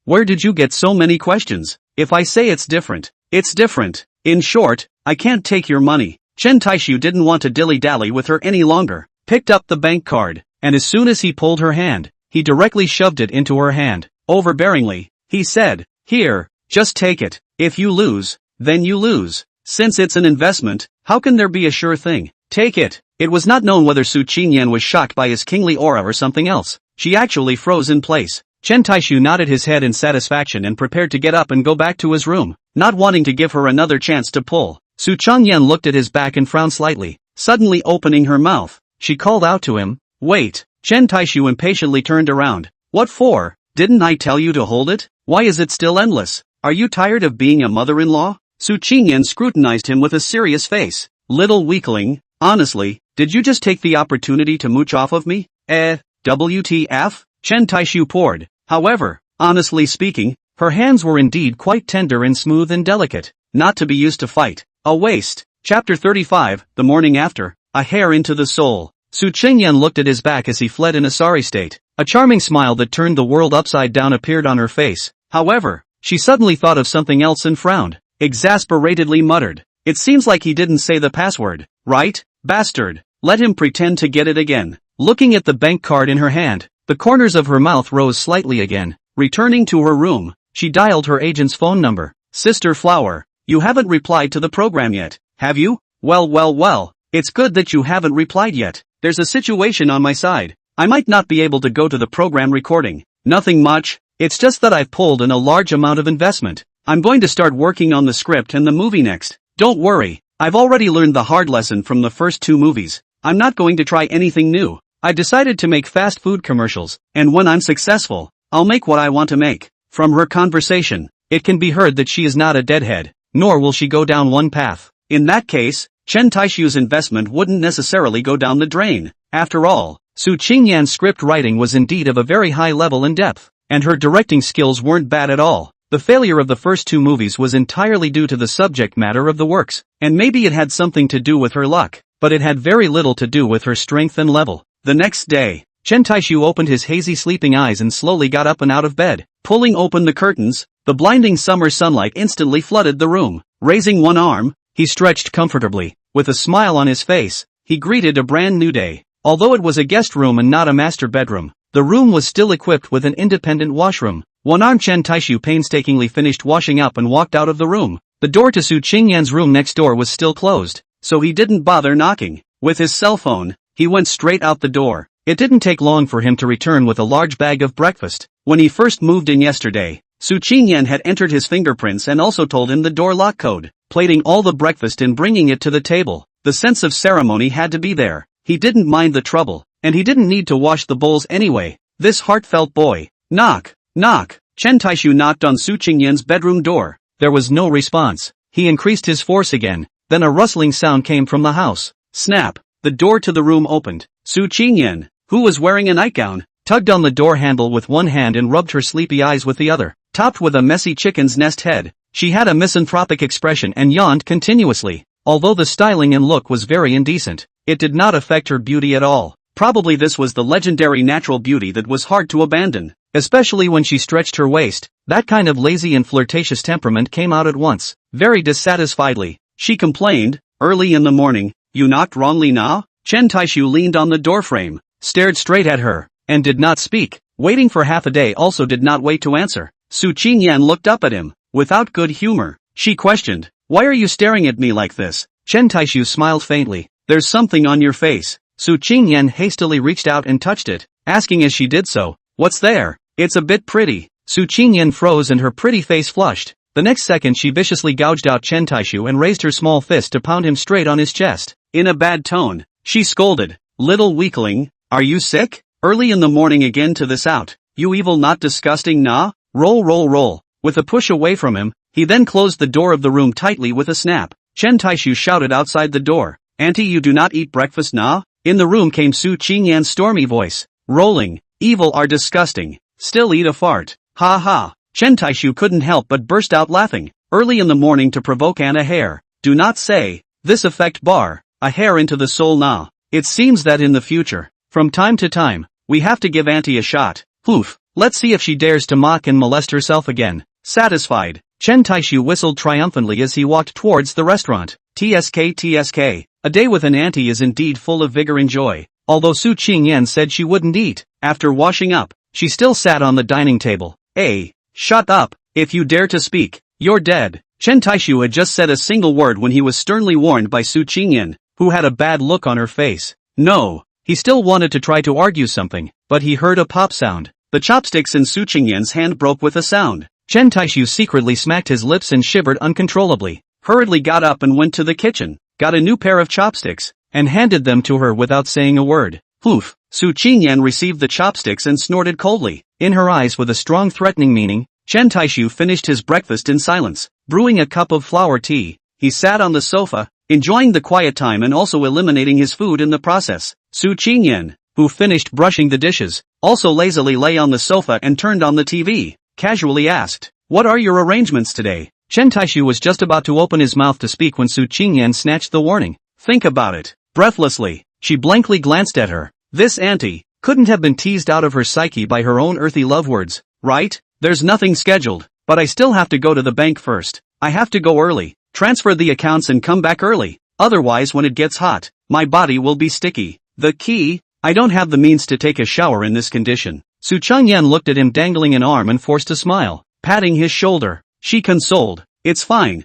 Where did you get so many questions? If I say it's different, it's different. In short, I can't take your money. Chen Taixu didn't want to dilly-dally with her any longer, picked up the bank card, and as soon as he pulled her hand, he directly shoved it into her hand. Overbearingly, he said, here, just take it. If you lose, then you lose. Since it's an investment, how can there be a sure thing? Take it. It was not known whether Su Qingyan was shocked by his kingly aura or something else. She actually froze in place. Chen Taixu nodded his head in satisfaction and prepared to get up and go back to his room, not wanting to give her another chance to pull. Su Changyan looked at his back and frowned slightly, suddenly opening her mouth. She called out to him, wait. Chen Taixu impatiently turned around. What for? Didn't I tell you to hold it? Why is it still endless? Are you tired of being a mother-in-law? Su Qingyan scrutinized him with a serious face. Little weakling, honestly, did you just take the opportunity to mooch off of me? WTF? Chen Taixu poured. However, honestly speaking, her hands were indeed quite tender and smooth and delicate, not to be used to fight. A waste. Chapter 35, the morning after, a hair into the soul. Su Qingyan looked at his back as he fled in a sorry state. A charming smile that turned the world upside down appeared on her face. However, she suddenly thought of something else and frowned, exasperatedly muttered. It seems like he didn't say the password, right? Bastard. Let him pretend to get it again. Looking at the bank card in her hand, the corners of her mouth rose slightly again. Returning to her room, she dialed her agent's phone number. Sister Flower, you haven't replied to the program yet, have you? Well, it's good that you haven't replied yet. There's a situation on my side. I might not be able to go to the program recording. Nothing much, it's just that I've pulled in a large amount of investment. I'm going to start working on the script and the movie next. Don't worry, I've already learned the hard lesson from the first two movies. I'm not going to try anything new. I decided to make fast food commercials, and when I'm successful, I'll make what I want to make. From her conversation, it can be heard that she is not a deadhead, nor will she go down one path. In that case, Chen Taixu's investment wouldn't necessarily go down the drain. After all, Su Qingyan's script writing was indeed of a very high level and depth, and her directing skills weren't bad at all. The failure of the first two movies was entirely due to the subject matter of the works, and maybe it had something to do with her luck, but it had very little to do with her strength and level. The next day, Chen Taixu opened his hazy sleeping eyes and slowly got up and out of bed. Pulling open the curtains, the blinding summer sunlight instantly flooded the room. Raising one arm, he stretched comfortably. With a smile on his face, he greeted a brand new day. Although it was a guest room and not a master bedroom, the room was still equipped with an independent washroom. One-armed Chen Taixu painstakingly finished washing up and walked out of the room. The door to Su Qingyan's room next door was still closed, so he didn't bother knocking. With his cell phone, he went straight out the door. It didn't take long for him to return with a large bag of breakfast. When he first moved in yesterday, Su Qingyan had entered his fingerprints and also told him the door lock code. plating all the breakfast and bringing it to the table. The sense of ceremony had to be there. He didn't mind the trouble, and he didn't need to wash the bowls anyway. This heartfelt boy. Knock, knock. Chen Taixu knocked on Su Qingyan's bedroom door. There was no response. He increased his force again. Then a rustling sound came from the house. Snap. The door to the room opened. Su Qingyan, who was wearing a nightgown, tugged on the door handle with one hand and rubbed her sleepy eyes with the other. Topped with a messy chicken's nest head, she had a misanthropic expression and yawned continuously. Although the styling and look was very indecent, it did not affect her beauty at all. Probably this was the legendary natural beauty that was hard to abandon, especially when she stretched her waist. That kind of lazy and flirtatious temperament came out at once. Very dissatisfiedly, she complained, "Early in the morning, you knocked wrongly na?" Chen Taixu leaned on the doorframe, stared straight at her, and did not speak. Waiting for half a day also did not wait to answer. Su Qingyan looked up at him, without good humor. She questioned, "Why are you staring at me like this?" Chen Taixu smiled faintly. "There's something on your face." Su Qingyan hastily reached out and touched it, asking as she did so, "What's there?" "It's a bit pretty." Su Qingyan froze and her pretty face flushed. The next second she viciously gouged out Chen Taixu and raised her small fist to pound him straight on his chest. In a bad tone, she scolded, "Little weakling, are you sick? Early in the morning again to this out. You evil not disgusting na?" Roll roll roll. With a push away from him, he then closed the door of the room tightly with a snap. Chen Taixu shouted outside the door, "Auntie, you do not eat breakfast na?" In the room came Su Qingyan's stormy voice. "Rolling, evil are disgusting. Still eat a fart. Ha ha." Chen Taixu couldn't help but burst out laughing. Early in the morning to provoke a hair. Do not say, this effect bar, a hair into the soul na. It seems that in the future, from time to time, we have to give Auntie a shot. Poof. Let's see if she dares to mock and molest herself again. Satisfied, Chen Taixu whistled triumphantly as he walked towards the restaurant. TSK. A day with an auntie is indeed full of vigor and joy. Although Su Qingyan said she wouldn't eat, after washing up, she still sat on the dining table. "Hey, shut up. If you dare to speak, you're dead." Chen Taixu had just said a single word when he was sternly warned by Su Qingyan, who had a bad look on her face. No, he still wanted to try to argue something, but he heard a pop sound. The chopsticks in Su Qingyan's hand broke with a sound. Chen Taixu secretly smacked his lips and shivered uncontrollably, hurriedly got up and went to the kitchen, got a new pair of chopsticks, and handed them to her without saying a word. Poof! Su Qingyan received the chopsticks and snorted coldly. In her eyes with a strong threatening meaning, Chen Taixu finished his breakfast in silence. Brewing a cup of flower tea, he sat on the sofa, enjoying the quiet time and also eliminating his food in the process. Su Qingyan, who finished brushing the dishes, also lazily lay on the sofa and turned on the TV, casually asked, "What are your arrangements today?" Chen Taixu was just about to open his mouth to speak when Su Qingyan snatched the warning. "Think about it." Breathlessly, she blankly glanced at her. This auntie couldn't have been teased out of her psyche by her own earthy love words, right? "There's nothing scheduled, but I still have to go to the bank first. I have to go early, transfer the accounts and come back early. Otherwise when it gets hot, my body will be sticky. The key? I don't have the means to take a shower in this condition." Su Qingyan looked at him dangling an arm and forced a smile, patting his shoulder. She consoled, it's fine,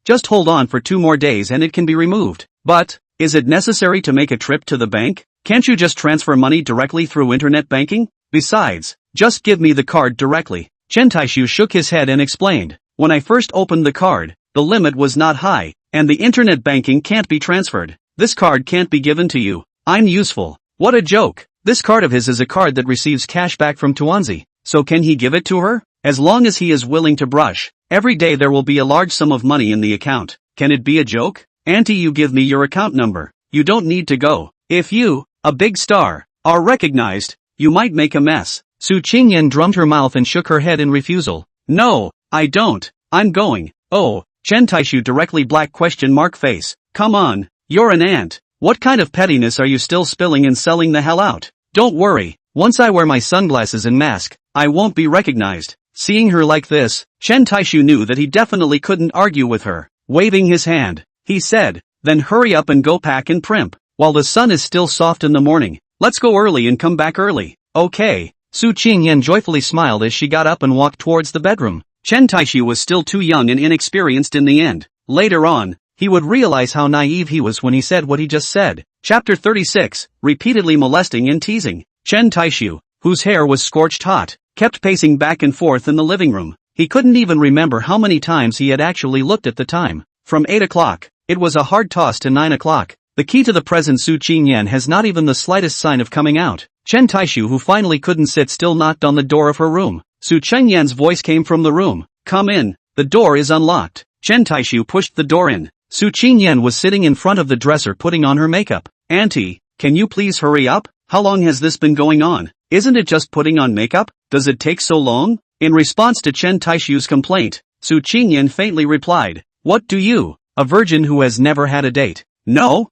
just hold on for 2 more days and it can be removed." "But, is it necessary to make a trip to the bank? Can't you just transfer money directly through internet banking? Besides, just give me the card directly." Chen Taixu shook his head and explained, "When I first opened the card, the limit was not high, and the internet banking can't be transferred. This card can't be given to you. I'm useful." What a joke. This card of his is a card that receives cash back from Tuanzi, so can he give it to her? As long as he is willing to brush, every day there will be a large sum of money in the account. Can it be a joke? "Auntie, you give me your account number. You don't need to go. If you, a big star, are recognized, you might make a mess." Su Qingyan drummed her mouth and shook her head in refusal. "No, I don't. I'm going." "Oh," Chen Taixu directly black question mark face. "Come on, you're an ant. What kind of pettiness are you still spilling and selling the hell out? Don't worry, once I wear my sunglasses and mask, I won't be recognized." Seeing her like this, Chen Taixu knew that he definitely couldn't argue with her. Waving his hand, he said, "Then hurry up and go pack and primp, while the sun is still soft in the morning. Let's go early and come back early." "Okay." Su Qingyan joyfully smiled as she got up and walked towards the bedroom. Chen Taixu was still too young and inexperienced in the end. Later on, he would realize how naive he was when he said what he just said. Chapter 36, Repeatedly Molesting and Teasing. Chen Taixu, whose hair was scorched hot, kept pacing back and forth in the living room. He couldn't even remember how many times he had actually looked at the time. From 8 o'clock, it was a hard toss to 9 o'clock. The key to the present Su Qingyan has not even the slightest sign of coming out. Chen Taixu, who finally couldn't sit still, knocked on the door of her room. Su Qingyan's voice came from the room. Come in. The door is unlocked. Chen Taixu pushed the door in. Su Qingyan was sitting in front of the dresser putting on her makeup. Auntie, can you please hurry up? How long has this been going on? Isn't it just putting on makeup? Does it take so long? In response to Chen Taixu's complaint, Su Qingyan faintly replied, What do you, a virgin who has never had a date? No,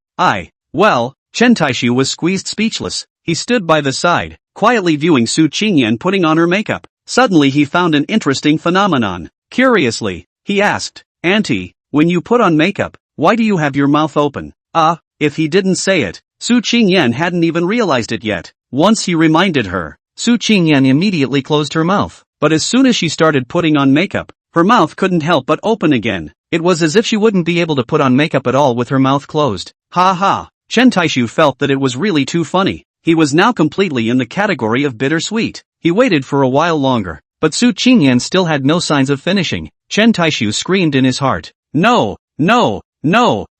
well, Chen Taixu was squeezed speechless. He stood by the side, quietly viewing Su Qingyan putting on her makeup. Suddenly he found an interesting phenomenon. Curiously, he asked, Auntie, when you put on makeup, why do you have your mouth open? If he didn't say it, Su Qingyan hadn't even realized it yet. Once he reminded her, Su Qingyan immediately closed her mouth. But as soon as she started putting on makeup, her mouth couldn't help but open again. It was as if she wouldn't be able to put on makeup at all with her mouth closed. Ha ha! Chen Taixu felt that it was really too funny. He was now completely in the category of bittersweet. He waited for a while longer, but Su Qingyan still had no signs of finishing. Chen Taixu screamed in his heart. No!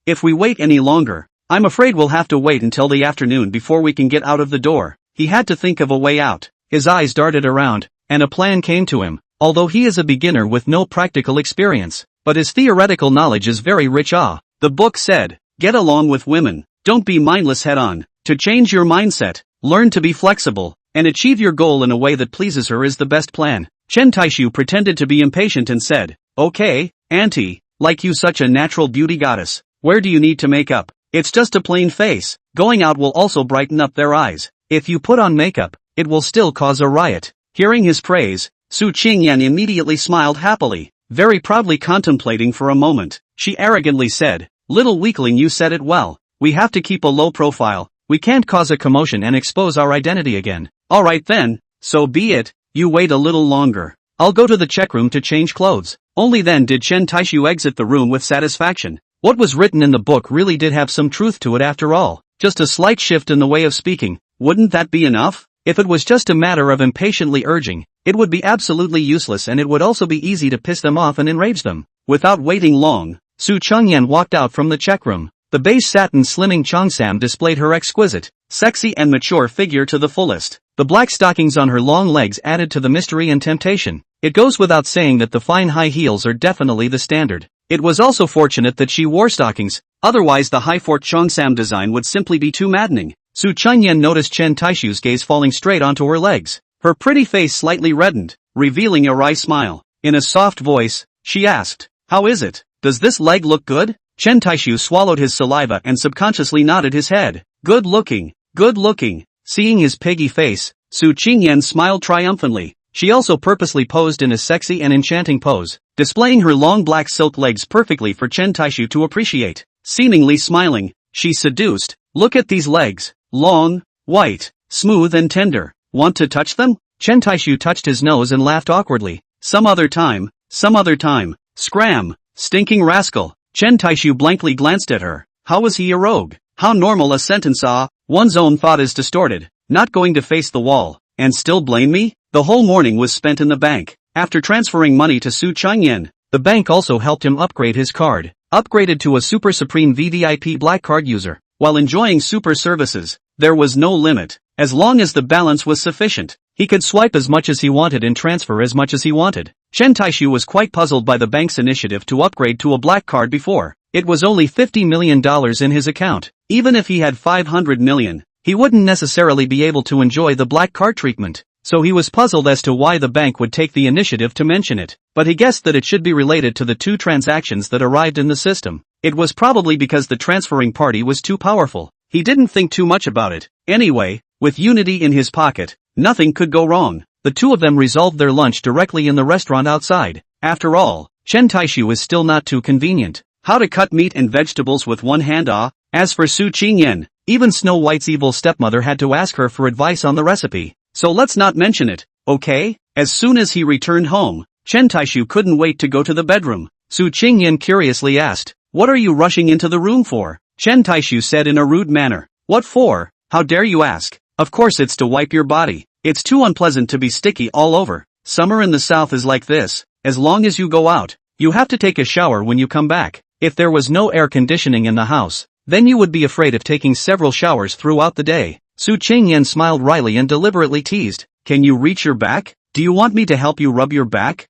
If we wait any longer, I'm afraid we'll have to wait until the afternoon before we can get out of the door. He had to think of a way out. His eyes darted around, and a plan came to him. Although he is a beginner with no practical experience, but his theoretical knowledge is very rich. The book said, get along with women, don't be mindless head-on. To change your mindset, learn to be flexible, and achieve your goal in a way that pleases her is the best plan. Chen Taixu pretended to be impatient and said, Okay, Auntie, like you such a natural beauty goddess, where do you need to make up? It's just a plain face. Going out will also brighten up their eyes. If you put on makeup, it will still cause a riot. Hearing his praise, Su Qingyan immediately smiled happily. Very proudly contemplating for a moment, she arrogantly said, Little weakling, you said it well. We have to keep a low profile. We can't cause a commotion and expose our identity again. Alright then, so be it. You wait a little longer. I'll go to the check room to change clothes. Only then did Chen Taixu exit the room with satisfaction. What was written in the book really did have some truth to it after all. Just a slight shift in the way of speaking. Wouldn't that be enough? If it was just a matter of impatiently urging, it would be absolutely useless, and it would also be easy to piss them off and enrage them. Without waiting long, Su Qingyan walked out from the check room. The beige satin slimming Cheongsam displayed her exquisite, sexy and mature figure to the fullest. The black stockings on her long legs added to the mystery and temptation. It goes without saying that the fine high heels are definitely the standard. It was also fortunate that she wore stockings, otherwise the high fort Cheongsam design would simply be too maddening. Su Qingyan noticed Chen Taixu's gaze falling straight onto her legs. Her pretty face slightly reddened, revealing a wry smile. In a soft voice, she asked, How is it? Does this leg look good? Chen Taixu swallowed his saliva and subconsciously nodded his head. Good looking. Seeing his piggy face, Su Qingyan smiled triumphantly. She also purposely posed in a sexy and enchanting pose, displaying her long black silk legs perfectly for Chen Taixu to appreciate. Seemingly smiling, she seduced, Look at these legs. Long, white, smooth and tender. Want to touch them? Chen Taixu touched his nose and laughed awkwardly. Some other time. Scram. Stinking rascal. Chen Taixu blankly glanced at her. How is he a rogue? How normal a sentence. One's own thought is distorted. Not going to face the wall. And still blame me? The whole morning was spent in the bank. After transferring money to Su Qingyan, the bank also helped him upgrade his card. Upgraded to a Super Supreme VVIP Black Card user. While enjoying super services, there was no limit. As long as the balance was sufficient, he could swipe as much as he wanted and transfer as much as he wanted. Chen Taixu was quite puzzled by the bank's initiative to upgrade to a black card before. It was only $50 million in his account. Even if he had 500 million, he wouldn't necessarily be able to enjoy the black card treatment. So he was puzzled as to why the bank would take the initiative to mention it. But he guessed that it should be related to the 2 transactions that arrived in the system. It was probably because the transferring party was too powerful. He didn't think too much about it. Anyway, with Unity in his pocket, nothing could go wrong. The two of them resolved their lunch directly in the restaurant outside. After all, Chen Taixu is still not too convenient. How to cut meat and vegetables with one hand. As for Su Qingyan, even Snow White's evil stepmother had to ask her for advice on the recipe. So let's not mention it, okay? As soon as he returned home, Chen Taixu couldn't wait to go to the bedroom. Su Qingyan curiously asked, What are you rushing into the room for? Chen Taixu said in a rude manner. What for? How dare you ask? Of course it's to wipe your body. It's too unpleasant to be sticky all over. Summer in the south is like this. as long as you go out. You have to take a shower when you come back. If there was no air conditioning in the house, then you would be afraid of taking several showers throughout the day. Su Qingyan smiled wryly and deliberately teased. Can you reach your back? Do you want me to help you rub your back?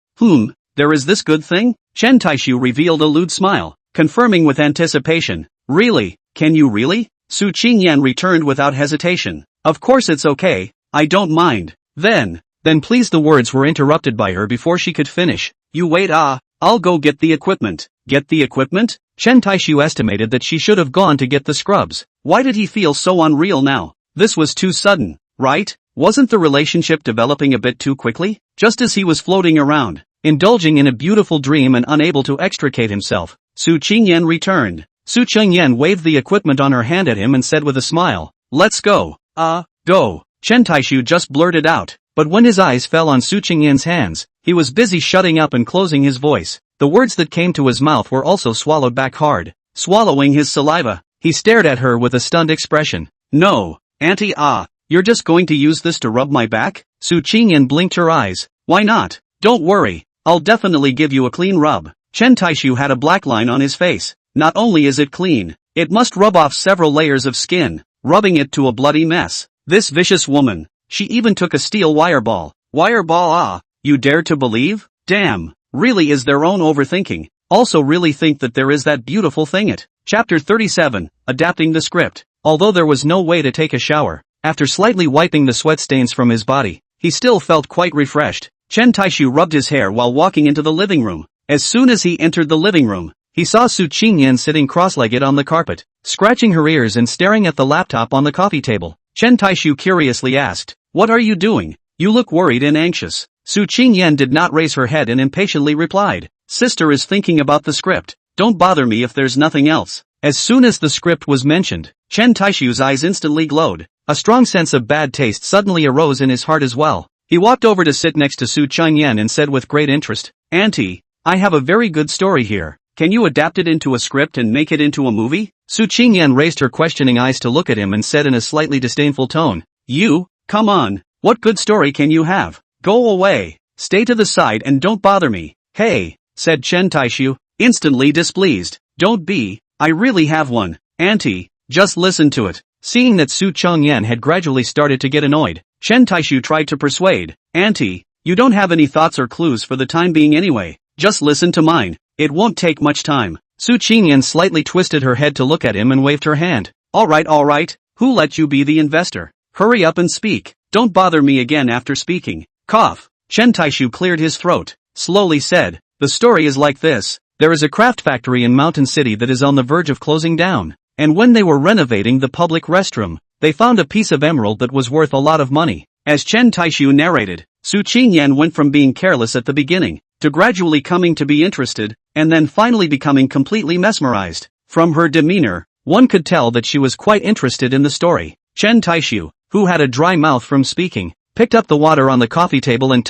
There is this good thing? Chen Taixu revealed a lewd smile, confirming with anticipation. Really? Can you really? Su Qingyan returned without hesitation. Of course it's okay, I don't mind. Then please. The words were interrupted by her before she could finish. You wait, I'll go get the equipment. Get the equipment? Chen Taixu estimated that she should have gone to get the scrubs. Why did he feel so unreal now? This was too sudden, right? Wasn't the relationship developing a bit too quickly? Just as he was floating around, indulging in a beautiful dream and unable to extricate himself, Su Qingyan returned. Su Qingyan waved the equipment on her hand at him and said with a smile, let's go. Go. Chen Taixu just blurted out, but when his eyes fell on Su Qingyan's hands, he was busy shutting up and closing his voice. The words that came to his mouth were also swallowed back hard. Swallowing his saliva, he stared at her with a stunned expression. No, Auntie, you're just going to use this to rub my back? Su Qingyan blinked her eyes. Why not? Don't worry, I'll definitely give you a clean rub. Chen Taixu had a black line on his face. Not only is it clean, it must rub off several layers of skin, rubbing it to a bloody mess. This vicious woman. She even took a steel wire ball. You dare to believe? Damn, really is their own overthinking. Also really think that there is that beautiful thing it. Chapter 37, Adapting the Script. Although there was no way to take a shower, after slightly wiping the sweat stains from his body, he still felt quite refreshed. Chen Taixu rubbed his hair while walking into the living room. As soon as he entered the living room, he saw Su Qingyan sitting cross-legged on the carpet, scratching her ears and staring at the laptop on the coffee table. Chen Taixu curiously asked, what are you doing? You look worried and anxious. Su Qingyan did not raise her head and impatiently replied, sister is thinking about the script. Don't bother me if there's nothing else. As soon as the script was mentioned, Chen Taixu's eyes instantly glowed. A strong sense of bad taste suddenly arose in his heart as well. He walked over to sit next to Su Qingyan and said with great interest, Auntie, I have a very good story here. Can you adapt it into a script and make it into a movie? Su Qingyan raised her questioning eyes to look at him and said in a slightly disdainful tone, you? Come on, what good story can you have? Go away, stay to the side and don't bother me. Hey, said Chen Taixu, instantly displeased. Don't be, I really have one. Auntie, just listen to it. Seeing that Su Qingyan had gradually started to get annoyed, Chen Taixu tried to persuade, Auntie, you don't have any thoughts or clues for the time being anyway. Just listen to mine. It won't take much time. Su Qingyan slightly twisted her head to look at him and waved her hand. Alright, who let you be the investor? Hurry up and speak. Don't bother me again after speaking. Cough. Chen Taixu cleared his throat, slowly said, the story is like this. There is a craft factory in Mountain City that is on the verge of closing down, and when they were renovating the public restroom, they found a piece of emerald that was worth a lot of money. As Chen Taixu narrated, Su Qingyan went from being careless at the beginning, to gradually coming to be interested, and then finally becoming completely mesmerized. From her demeanor, one could tell that she was quite interested in the story. Chen Taixu, who had a dry mouth from speaking, picked up the water on the coffee table and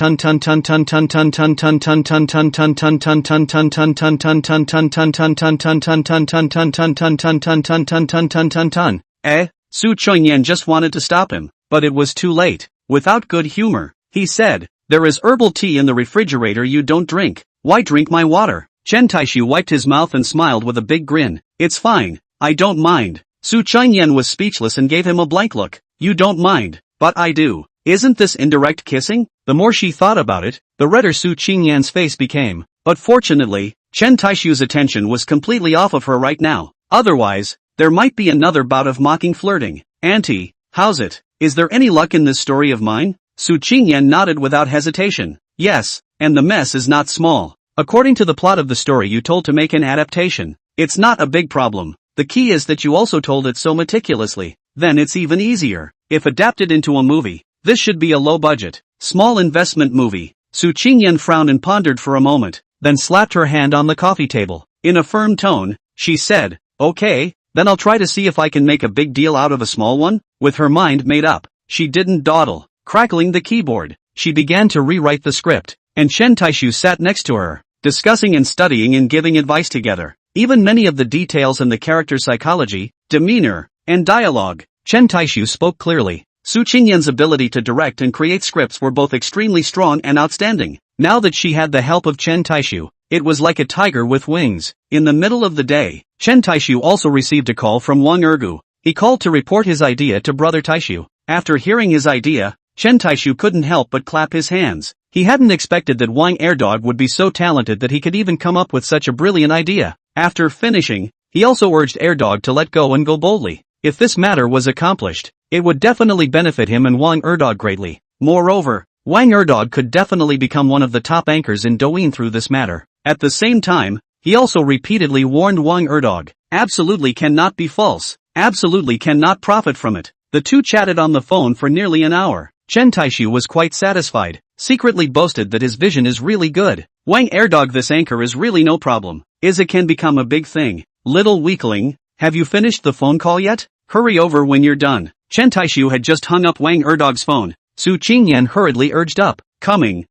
Su Qingyan just wanted to stop him, but it was too late. Without good humor, he said, there is herbal tea in the refrigerator you don't drink. Why drink my water? Chen Taixu wiped his mouth and smiled with a big grin. It's fine, I don't mind. Su Qingyan was speechless and gave him a blank look. You don't mind, but I do. Isn't this indirect kissing? The more she thought about it, the redder Su Qingyan's face became. But fortunately, Chen Taixu's attention was completely off of her right now. Otherwise, there might be another bout of mocking flirting. Auntie, how's it? Is there any luck in this story of mine? Su Qingyan nodded without hesitation. Yes, and the mess is not small. According to the plot of the story you told to make an adaptation, it's not a big problem. The key is that you also told it so meticulously. Then it's even easier. If adapted into a movie, this should be a low-budget, small investment movie. Su Qingyan frowned and pondered for a moment, then slapped her hand on the coffee table. In a firm tone, she said, okay, then I'll try to see if I can make a big deal out of a small one. With her mind made up, she didn't dawdle. Crackling the keyboard, she began to rewrite the script, and Chen Taixu sat next to her, discussing and studying and giving advice together. Even many of the details in the character psychology, demeanor, and dialogue, Chen Taixu spoke clearly. Su Qingyan's ability to direct and create scripts were both extremely strong and outstanding. Now that she had the help of Chen Taixu, it was like a tiger with wings. In the middle of the day, Chen Taixu also received a call from Wang Ergu. He called to report his idea to Brother Taixu. After hearing his idea, Chen Taixu couldn't help but clap his hands. He hadn't expected that Wang Erdog would be so talented that he could even come up with such a brilliant idea. After finishing, he also urged Erdog to let go and go boldly. If this matter was accomplished, it would definitely benefit him and Wang Erdog greatly. Moreover, Wang Erdog could definitely become one of the top anchors in Douyin through this matter. At the same time, he also repeatedly warned Wang Erdog, absolutely cannot be false, absolutely cannot profit from it. The two chatted on the phone for nearly an hour. Chen Taixu was quite satisfied, secretly boasted that his vision is really good. Wang Erdog, this anchor is really no problem. It can become a big thing. Little weakling, have you finished the phone call yet? Hurry over when you're done. Chen Taixu had just hung up Wang Erdog's phone. Su Qingyan hurriedly urged up. Coming.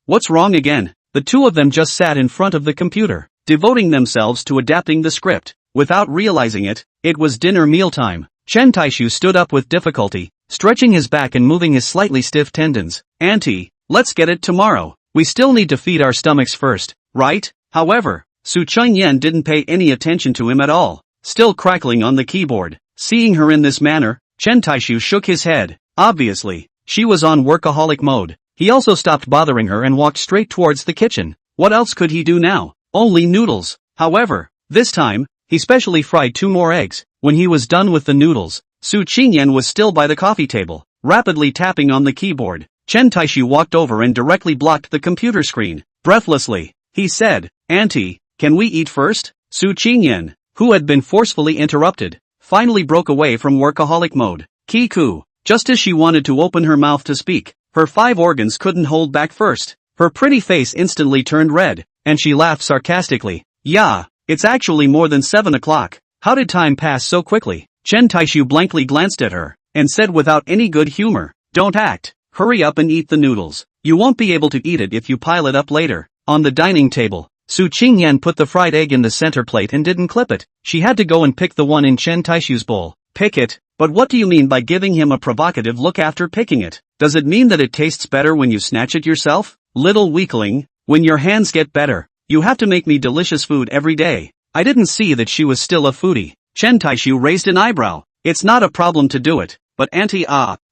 What's wrong again? The two of them just sat in front of the computer, devoting themselves to adapting the script. Without realizing it, it was dinner mealtime. Chen Taixu stood up with difficulty, stretching his back and moving his slightly stiff tendons. Auntie, let's get it tomorrow. We still need to feed our stomachs first, right? However, Su Qingyan didn't pay any attention to him at all, still crackling on the keyboard. Seeing her in this manner, Chen Taixu shook his head. Obviously, she was on workaholic mode. He also stopped bothering her and walked straight towards the kitchen. What else could he do now? Only noodles. However, this time, he specially fried 2 more eggs. When he was done with the noodles, Su Qingyan was still by the coffee table, rapidly tapping on the keyboard. Chen Taixu walked over and directly blocked the computer screen. Breathlessly, he said, Auntie, can we eat first? Su Qingyan, who had been forcefully interrupted, finally broke away from workaholic mode. Kiku, just as she wanted to open her mouth to speak, her 5 organs couldn't hold back first. Her pretty face instantly turned red, and she laughed sarcastically. Yeah, it's actually more than 7 o'clock. How did time pass so quickly? Chen Taixu blankly glanced at her, and said without any good humor, don't act, hurry up and eat the noodles. You won't be able to eat it if you pile it up later. On the dining table, Su Qingyan put the fried egg in the center plate and didn't clip it. She had to go and pick the one in Chen Taixu's bowl. Pick it? But what do you mean by giving him a provocative look after picking it? Does it mean that it tastes better when you snatch it yourself? Little weakling, when your hands get better, you have to make me delicious food every day. I didn't see that she was still a foodie. Chen Taixu raised an eyebrow. It's not a problem to do it, but Auntie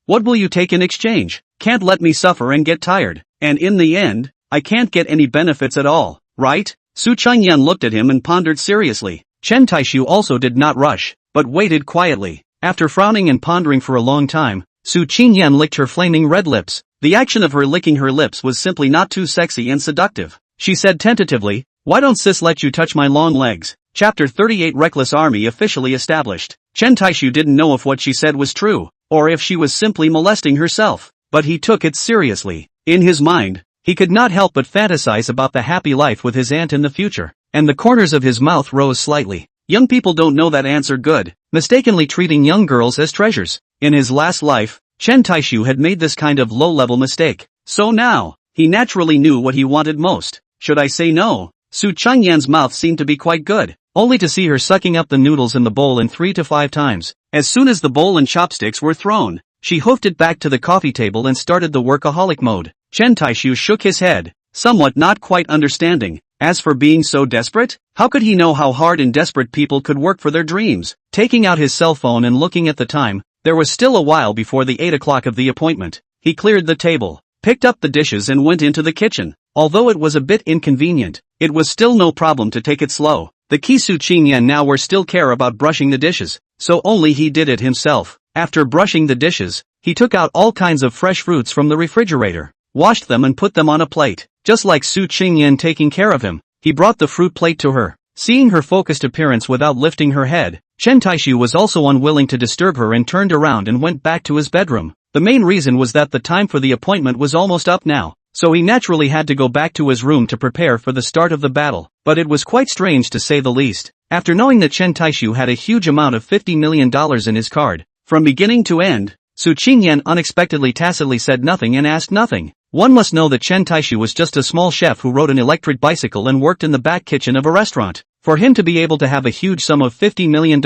what will you take in exchange? Can't let me suffer and get tired, and in the end, I can't get any benefits at all, right? Su Qingyan looked at him and pondered seriously. Chen Taixu also did not rush, but waited quietly. After frowning and pondering for a long time, Su Qingyan licked her flaming red lips. The action of her licking her lips was simply not too sexy and seductive. She said tentatively, why don't sis let you touch my long legs? Chapter 38 Reckless Army officially established. Chen Taixu didn't know if what she said was true, or if she was simply molesting herself, but he took it seriously. In his mind, he could not help but fantasize about the happy life with his aunt in the future, and the corners of his mouth rose slightly. Young people don't know that ants are good, mistakenly treating young girls as treasures. In his last life, Chen Taixu had made this kind of low-level mistake. So now, he naturally knew what he wanted most. Should I say no? Su Qingyan's mouth seemed to be quite good, only to see her sucking up the noodles in the bowl in 3 to 5 times. As soon as the bowl and chopsticks were thrown, she hoofed it back to the coffee table and started the workaholic mode. Chen Taixu shook his head, somewhat not quite understanding. As for being so desperate, how could he know how hard and desperate people could work for their dreams? Taking out his cell phone and looking at the time, there was still a while before the 8 o'clock of the appointment. He cleared the table, picked up the dishes and went into the kitchen. Although it was a bit inconvenient, it was still no problem to take it slow. The key Su Qingyan now were still care about brushing the dishes, so only he did it himself. After brushing the dishes, he took out all kinds of fresh fruits from the refrigerator, washed them and put them on a plate. Just like Su Qingyan taking care of him, he brought the fruit plate to her. Seeing her focused appearance without lifting her head, Chen Taixu was also unwilling to disturb her and turned around and went back to his bedroom. The main reason was that the time for the appointment was almost up now, so he naturally had to go back to his room to prepare for the start of the battle. But it was quite strange to say the least. After knowing that Chen Taixu had a huge amount of $50 million in his card, from beginning to end, Su Qingyan unexpectedly tacitly said nothing and asked nothing. One must know that Chen Taixu was just a small chef who rode an electric bicycle and worked in the back kitchen of a restaurant. For him to be able to have a huge sum of $50 million,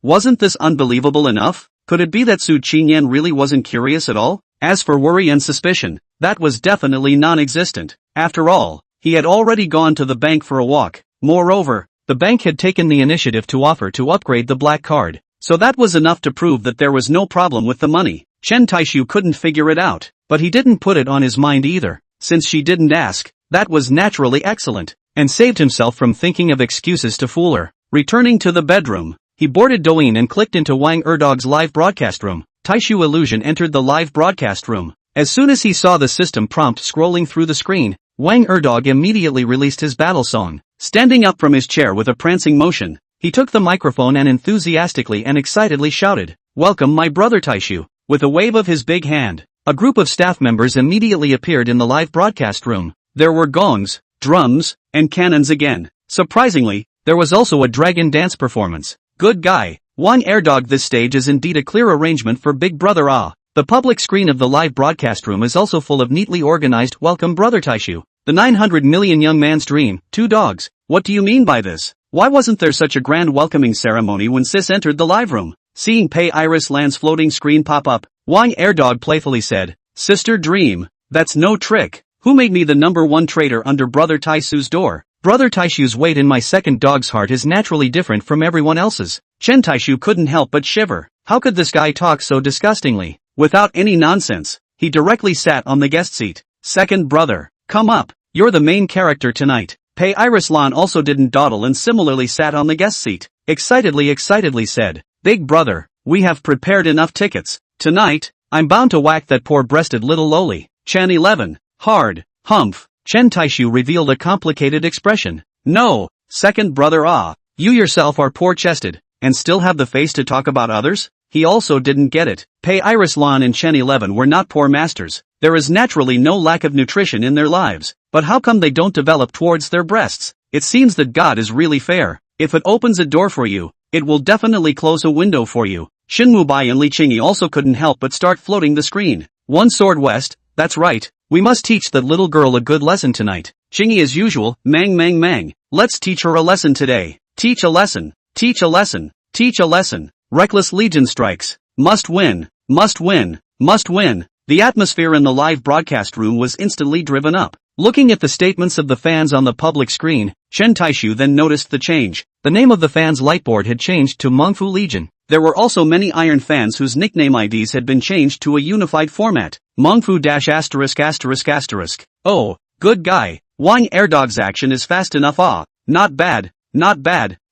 wasn't this unbelievable enough? Could it be that Su Qingyan really wasn't curious at all? As for worry and suspicion, that was definitely non-existent. After all, he had already gone to the bank for a walk. Moreover, the bank had taken the initiative to offer to upgrade the black card. So that was enough to prove that there was no problem with the money. Chen Taixu couldn't figure it out, but he didn't put it on his mind either. Since she didn't ask, that was naturally excellent, and saved himself from thinking of excuses to fool her. Returning to the bedroom, he boarded Douyin and clicked into Wang Erdog's live broadcast room. Taixu Illusion entered the live broadcast room. As soon as he saw the system prompt scrolling through the screen, Wang Erdog immediately released his battle song. Standing up from his chair with a prancing motion, he took the microphone and enthusiastically and excitedly shouted, "Welcome my brother Taixu." With a wave of his big hand, a group of staff members immediately appeared in the live broadcast room. There were gongs, drums, and cannons again. Surprisingly, there was also a dragon dance performance. Good guy, Wang Erdog. This stage is indeed a clear arrangement for Big Brother Ah. The public screen of the live broadcast room is also full of neatly organized "Welcome Brother Taixu." The 900 million young man's dream, 2 dogs. What do you mean by this? Why wasn't there such a grand welcoming ceremony when Sis entered the live room? Seeing Pei Iris Land's floating screen pop up, Wang Erdog playfully said, "Sister Dream, that's no trick. Who made me the #1 traitor under Brother Taixu's door?" Brother Taixu's weight in my second dog's heart is naturally different from everyone else's. Chen Taixu couldn't help but shiver. How could this guy talk so disgustingly? Without any nonsense, he directly sat on the guest seat. "Second brother, come up. You're the main character tonight." Pei Iris Lan also didn't dawdle and similarly sat on the guest seat. Excitedly said, "Big brother, we have prepared enough tickets. Tonight, I'm bound to whack that poor-breasted little loli." Chen 11. Hard. Humph. Chen Taixu revealed a complicated expression. "No, second brother Ah, you yourself are poor-chested, and still have the face to talk about others?" He also didn't get it. Pei Iris Lan and Chen 11 were not poor masters. There is naturally no lack of nutrition in their lives, but how come they don't develop towards their breasts? It seems that God is really fair. If it opens a door for you, it will definitely close a window for you. Shin Mubai and Li Qingyi also couldn't help but start floating the screen. One sword west, that's right. We must teach that little girl a good lesson tonight. Qingyi as usual, mang. Let's teach her a lesson today. Teach a lesson. Teach a lesson. Teach a lesson. Reckless Legion strikes. Must win. The atmosphere in the live broadcast room was instantly driven up. Looking at the statements of the fans on the public screen, Chen Taixu then noticed the change. The name of the fans' lightboard had changed to Mengfu Legion. There were also many Iron fans whose nickname IDs had been changed to a unified format. Mengfu *****. Oh, good guy. Wang Erdog's action is fast enough. Ah, not bad.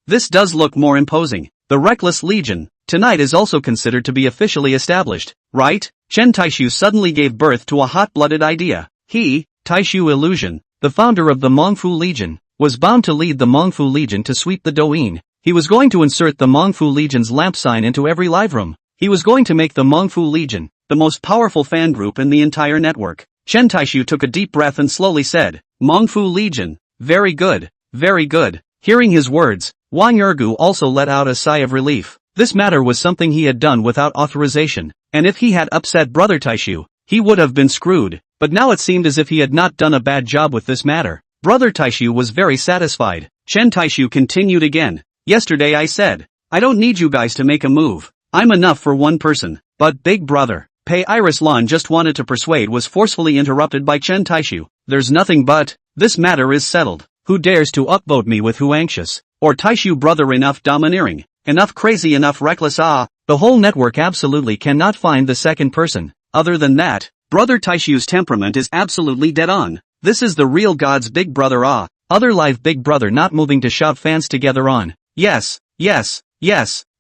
This does look more imposing. The Reckless Legion, tonight is also considered to be officially established, right? Chen Taixu suddenly gave birth to a hot-blooded idea. He, Taixu Illusion, the founder of the Mengfu Legion, was bound to lead the Mengfu Legion to sweep the Douyin. He was going to insert the Mengfu Legion's lamp sign into every live room. He was going to make the Mengfu Legion the most powerful fan group in the entire network. Chen Taixu took a deep breath and slowly said, "Mengfu Legion, very good. Hearing his words, Wang Ergu also let out a sigh of relief. This matter was something he had done without authorization, and if he had upset Brother Taixu, he would have been screwed. But now it seemed as if he had not done a bad job with this matter. Brother Taixu was very satisfied. Chen Taixu continued again. "Yesterday I said, I don't need you guys to make a move. I'm enough for one person. But Big Brother, Pei Iris Lan just wanted to persuade was forcefully interrupted by Chen Taixu. There's nothing but, this matter is settled. Who dares to upvote me with who anxious? Or Taixu brother enough domineering, enough crazy, enough reckless? Ah, the whole network absolutely cannot find the second person. Other than that, Brother Taixu's temperament is absolutely dead on. This is the real God's Big Brother. Ah, other live Big Brother not moving to shout fans together on. Yes.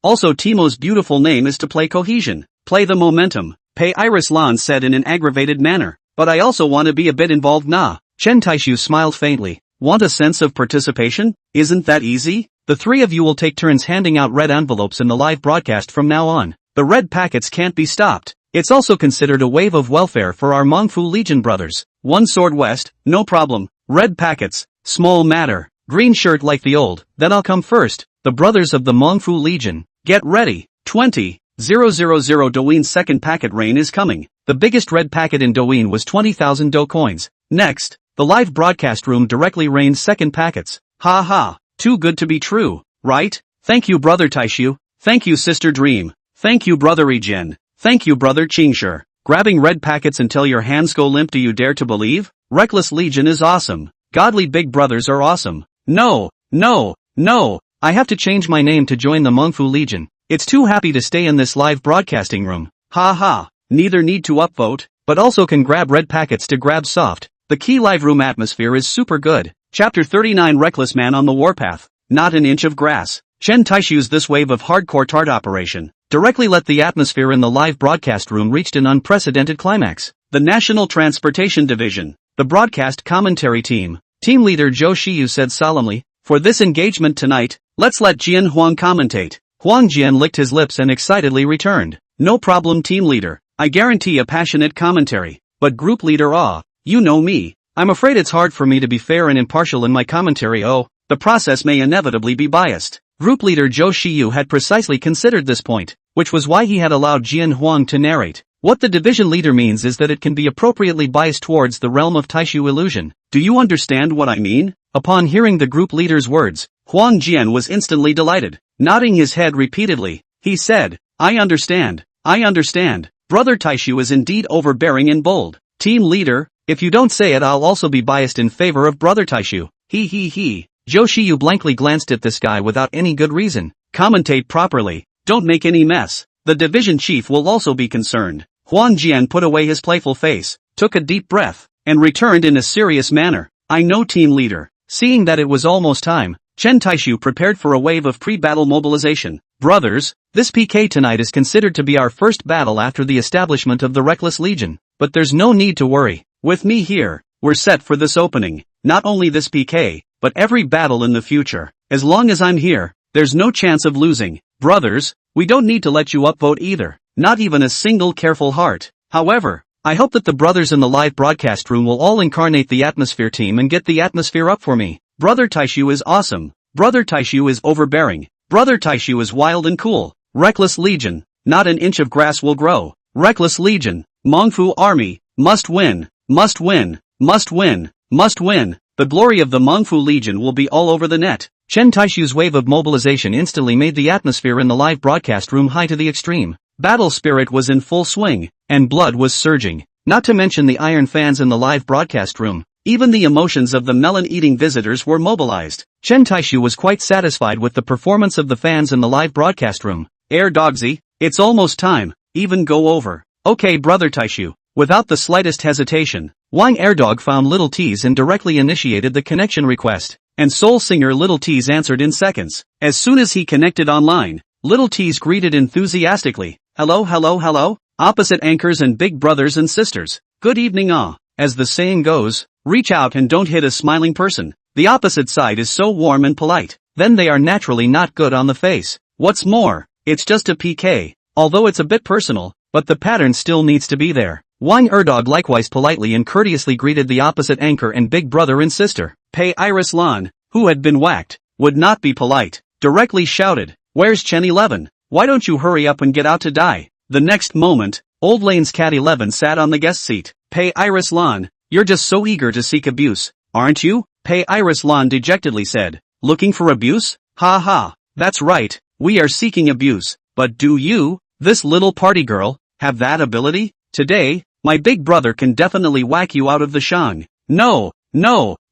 Also Timo's beautiful name is to play cohesion. Play the momentum, Pei Iris Lan said in an aggravated manner. But I also want to be a bit involved. Nah. Chen Taixu smiled faintly. Want a sense of participation? Isn't that easy? The three of you will take turns handing out red envelopes in the live broadcast from now on. The red packets can't be stopped. It's also considered a wave of welfare for our Mengfu Legion brothers. One sword west, no problem. Red packets, small matter. Green shirt like the old, then I'll come first. The brothers of the Mengfu Legion, get ready. 20,000 Douyin second packet rain is coming. The biggest red packet in Douyin was 20,000 Do coins. Next, the live broadcast room directly rained second packets. Ha, too good to be true, right? Thank you Brother Taixu, thank you Sister Dream, thank you Brother Egen, thank you Brother Qingshi. Grabbing red packets until your hands go limp. Do you dare to believe? Reckless Legion is awesome. Godly big brothers are awesome. No, no, no. I have to change my name to join the Mengfu Legion. It's too happy to stay in this live broadcasting room. Ha ha. Neither need to upvote, but also can grab red packets to grab soft. The key live room atmosphere is super good. Chapter 39 Reckless Man on the Warpath. Not an inch of grass. Chen Taixu's this wave of hardcore tart operation directly let the atmosphere in the live broadcast room reached an unprecedented climax. The National Transportation Division, the broadcast commentary team. Team leader Zhou Shiyu said solemnly, "For this engagement tonight, let's let Jian Huang commentate." Huang Jian licked his lips and excitedly returned. "No problem, team leader. I guarantee a passionate commentary." But group leader you know me. I'm afraid it's hard for me to be fair and impartial in my commentary. The process may inevitably be biased. Group leader Zhou Shiyu had precisely considered this point, which was why he had allowed Jian Huang to narrate. What the division leader means is that it can be appropriately biased towards the realm of Taixu illusion. Do you understand what I mean? Upon hearing the group leader's words, Huang Jian was instantly delighted. Nodding his head repeatedly, he said, I understand. Brother Taixu is indeed overbearing and bold. Team leader, if you don't say it, I'll also be biased in favor of Brother Taixu. He. Zhou Shiyu blankly glanced at this guy without any good reason. Commentate properly. Don't make any mess. The division chief will also be concerned. Huang Jian put away his playful face, took a deep breath, and returned in a serious manner. I know, team leader. Seeing that it was almost time, Chen Taixu prepared for a wave of pre-battle mobilization. Brothers, this PK tonight is considered to be our first battle after the establishment of the Reckless Legion. But there's no need to worry. With me here, we're set for this opening. Not only this PK, but every battle in the future. As long as I'm here, there's no chance of losing. Brothers, we don't need to let you upvote either. Not even a single careful heart. However, I hope that the brothers in the live broadcast room will all incarnate the atmosphere team and get the atmosphere up for me. Brother Taixu is awesome. Brother Taixu is overbearing. Brother Taixu is wild and cool. Reckless Legion, not an inch of grass will grow. Reckless Legion, Mengfu Army, must win. The glory of the Mengfu Legion will be all over the net. Chen Taixu's wave of mobilization instantly made the atmosphere in the live broadcast room high to the extreme. Battle spirit was in full swing, and blood was surging. Not to mention the iron fans in the live broadcast room. Even the emotions of the melon-eating visitors were mobilized. Chen Taixu was quite satisfied with the performance of the fans in the live broadcast room. Dogsy, it's almost time. Even go over. Okay, Brother Taixu. Without the slightest hesitation, Wang Airdog found Little T's and directly initiated the connection request. And soul singer Little T's answered in seconds. As soon as he connected online, Little T's greeted enthusiastically. Hello. Opposite anchors and big brothers and sisters. Good evening. As the saying goes, reach out and don't hit a smiling person. The opposite side is so warm and polite. Then they are naturally not good on the face. What's more, it's just a PK. Although it's a bit personal, but the pattern still needs to be there. Wang Erdog likewise politely and courteously greeted the opposite anchor and big brother and sister. Pei Iris Lan, who had been whacked, would not be polite, directly shouted, Where's Chen 11? Why don't you hurry up and get out to die? The next moment, Old Lane's Cat 11 sat on the guest seat. Pei Iris Lan, you're just so eager to seek abuse, aren't you? Pei Iris Lan dejectedly said, Looking for abuse? Ha, that's right, we are seeking abuse. But do you, this little party girl, have that ability? Today, my big brother can definitely whack you out of the shang. No,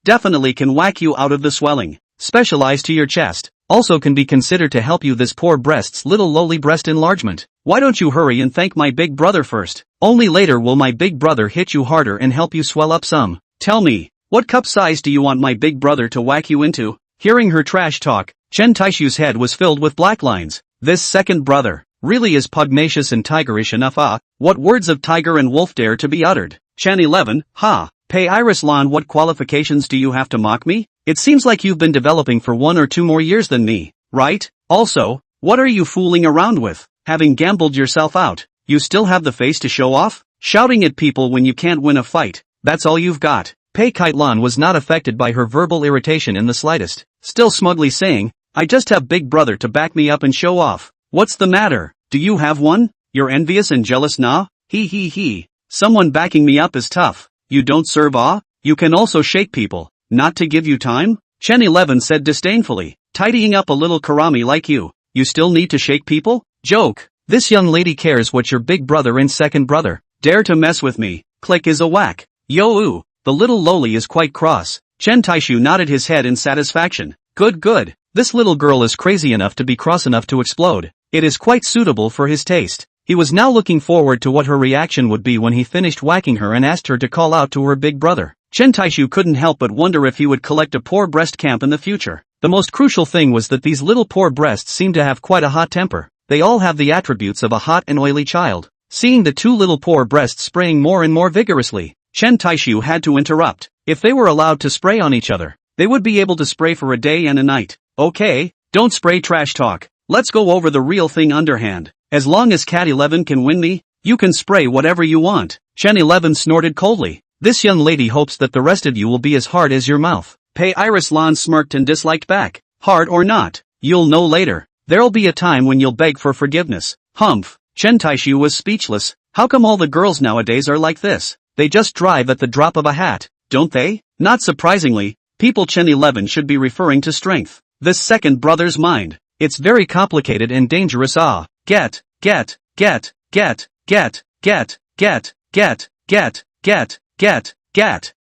definitely can whack you out of the swelling. Specialized to your chest. Also can be considered to help you this poor breast's little lowly breast enlargement. Why don't you hurry and thank my big brother first? Only later will my big brother hit you harder and help you swell up some. Tell me, what cup size do you want my big brother to whack you into? Hearing her trash talk, Chen Taixu's head was filled with black lines. This second brother really is pugnacious and tigerish enough. What words of tiger and wolf dare to be uttered? Chen 11, Pei Iris Lan, what qualifications do you have to mock me? It seems like you've been developing for 1 or 2 more years than me, right? Also, what are you fooling around with? Having gambled yourself out, you still have the face to show off? Shouting at people when you can't win a fight, that's all you've got. Pei Kailan was not affected by her verbal irritation in the slightest, still smugly saying, I just have big brother to back me up and show off. What's the matter? Do you have one? You're envious and jealous nah? He. Someone backing me up is tough. You don't serve You can also shake people. Not to give you time? Chen 11 said disdainfully, tidying up a little karami like you still need to shake people? Joke. This young lady cares what your big brother and second brother, Dare to mess with me, click is a whack. Yo ooh, the little loli is quite cross. Chen Taixu nodded his head in satisfaction. Good. This little girl is crazy enough to be cross enough to explode. It is quite suitable for his taste. He was now looking forward to what her reaction would be when he finished whacking her and asked her to call out to her big brother. Chen Taixu couldn't help but wonder if he would collect a poor breast camp in the future. The most crucial thing was that these little poor breasts seemed to have quite a hot temper. They all have the attributes of a hot and oily child. Seeing the two little poor breasts spraying more and more vigorously, Chen Taixu had to interrupt. If they were allowed to spray on each other, they would be able to spray for a day and a night. Okay, don't spray trash talk. Let's go over the real thing underhand. As long as Cat 11 can win me, you can spray whatever you want. Chen 11 snorted coldly. This young lady hopes that the rest of you will be as hard as your mouth. Pei Iris Lan smirked and disliked back. Hard or not, you'll know later. There'll be a time when you'll beg for forgiveness. Humph. Chen Taixu was speechless. How come all the girls nowadays are like this? They just drive at the drop of a hat, don't they? Not surprisingly, people Chen 11 should be referring to strength. This second brother's mind. It's very complicated and dangerous. Get.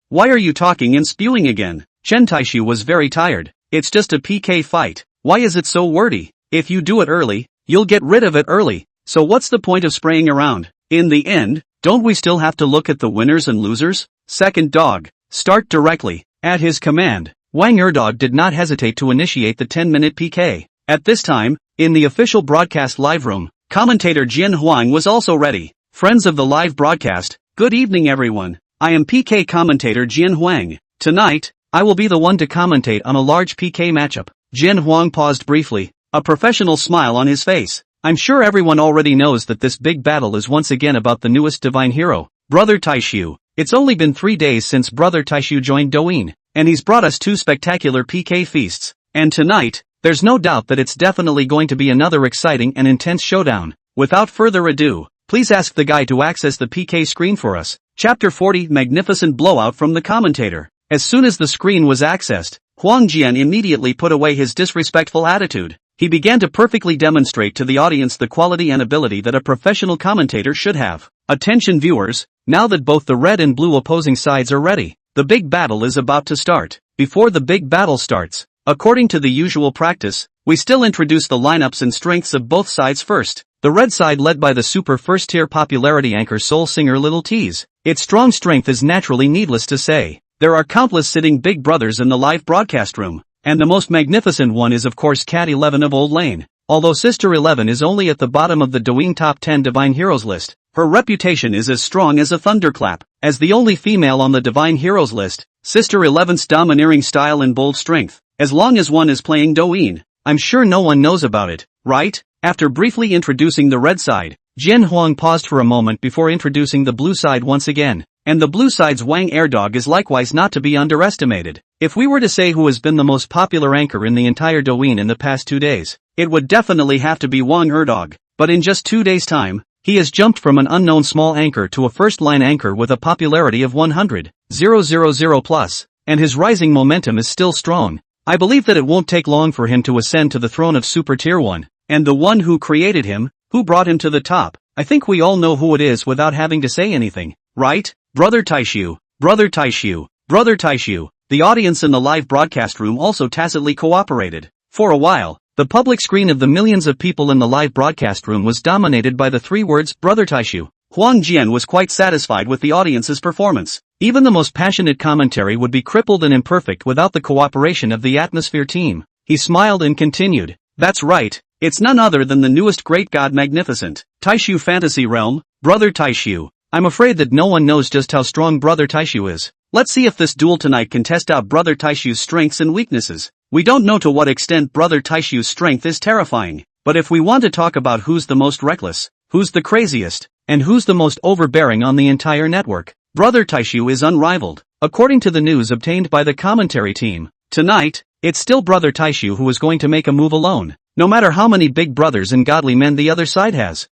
Why are you talking and spewing again? Chen Taixu was very tired. It's just a PK fight. Why is it so wordy? If you do it early, you'll get rid of it early. So what's the point of spraying around? In the end, don't we still have to look at the winners and losers? Second dog, start directly. At his command, Wang Erdog did not hesitate to initiate the 10-minute PK. At this time, in the official broadcast live room, commentator Jian Huang was also ready. Friends of the live broadcast, good evening everyone. I am PK commentator Jian Huang. Tonight, I will be the one to commentate on a large PK matchup. Jian Huang paused briefly, a professional smile on his face. I'm sure everyone already knows that this big battle is once again about the newest divine hero, Brother Taixu. It's only been 3 days since Brother Taixu joined Douyin, and he's brought us 2 spectacular PK feasts. And tonight, there's no doubt that it's definitely going to be another exciting and intense showdown. Without further ado, please ask the guy to access the PK screen for us. Chapter 40 Magnificent Blowout from the Commentator. As soon as the screen was accessed, Huang Jian immediately put away his disrespectful attitude. He began to perfectly demonstrate to the audience the quality and ability that a professional commentator should have. Attention viewers, now that both the red and blue opposing sides are ready, the big battle is about to start. Before the big battle starts, according to the usual practice, we still introduce the lineups and strengths of both sides first. The red side led by the super first-tier popularity anchor soul singer Little T's. Its strong strength is naturally needless to say. There are countless sitting big brothers in the live broadcast room, and the most magnificent one is of course Cat 11 of Old Lane. Although Sister 11 is only at the bottom of the Douyin Top 10 Divine Heroes list, her reputation is as strong as a thunderclap. As the only female on the Divine Heroes list, Sister 11's domineering style and bold strength, as long as one is playing Douyin, I'm sure no one knows about it, right? After briefly introducing the red side, Jian Huang paused for a moment before introducing the blue side once again. And the blue side's Wang Erdog is likewise not to be underestimated. If we were to say who has been the most popular anchor in the entire Douyin in the past 2 days, it would definitely have to be Wang Erdog. But in just 2 days' time, he has jumped from an unknown small anchor to a first-line anchor with a popularity of 100,000 plus, and his rising momentum is still strong. I believe that it won't take long for him to ascend to the throne of Super Tier 1, and the one who created him, who brought him to the top. I think we all know who it is without having to say anything, right? Brother Taixu, Brother Taixu, Brother Taixu. The audience in the live broadcast room also tacitly cooperated. For a while, the public screen of the millions of people in the live broadcast room was dominated by the 3 words Brother Taixu. Huang Jian was quite satisfied with the audience's performance. Even the most passionate commentary would be crippled and imperfect without the cooperation of the Atmosphere team. He smiled and continued. That's right, it's none other than the newest great god magnificent, Taixu Fantasy Realm, Brother Taixu. I'm afraid that no one knows just how strong Brother Taixu is. Let's see if this duel tonight can test out Brother Taixu's strengths and weaknesses. We don't know to what extent Brother Taixu's strength is terrifying, but if we want to talk about who's the most reckless, who's the craziest, and who's the most overbearing on the entire network, Brother Taixu is unrivaled. According to the news obtained by the commentary team, tonight, it's still Brother Taixu who is going to make a move alone, no matter how many big brothers and godly men the other side has.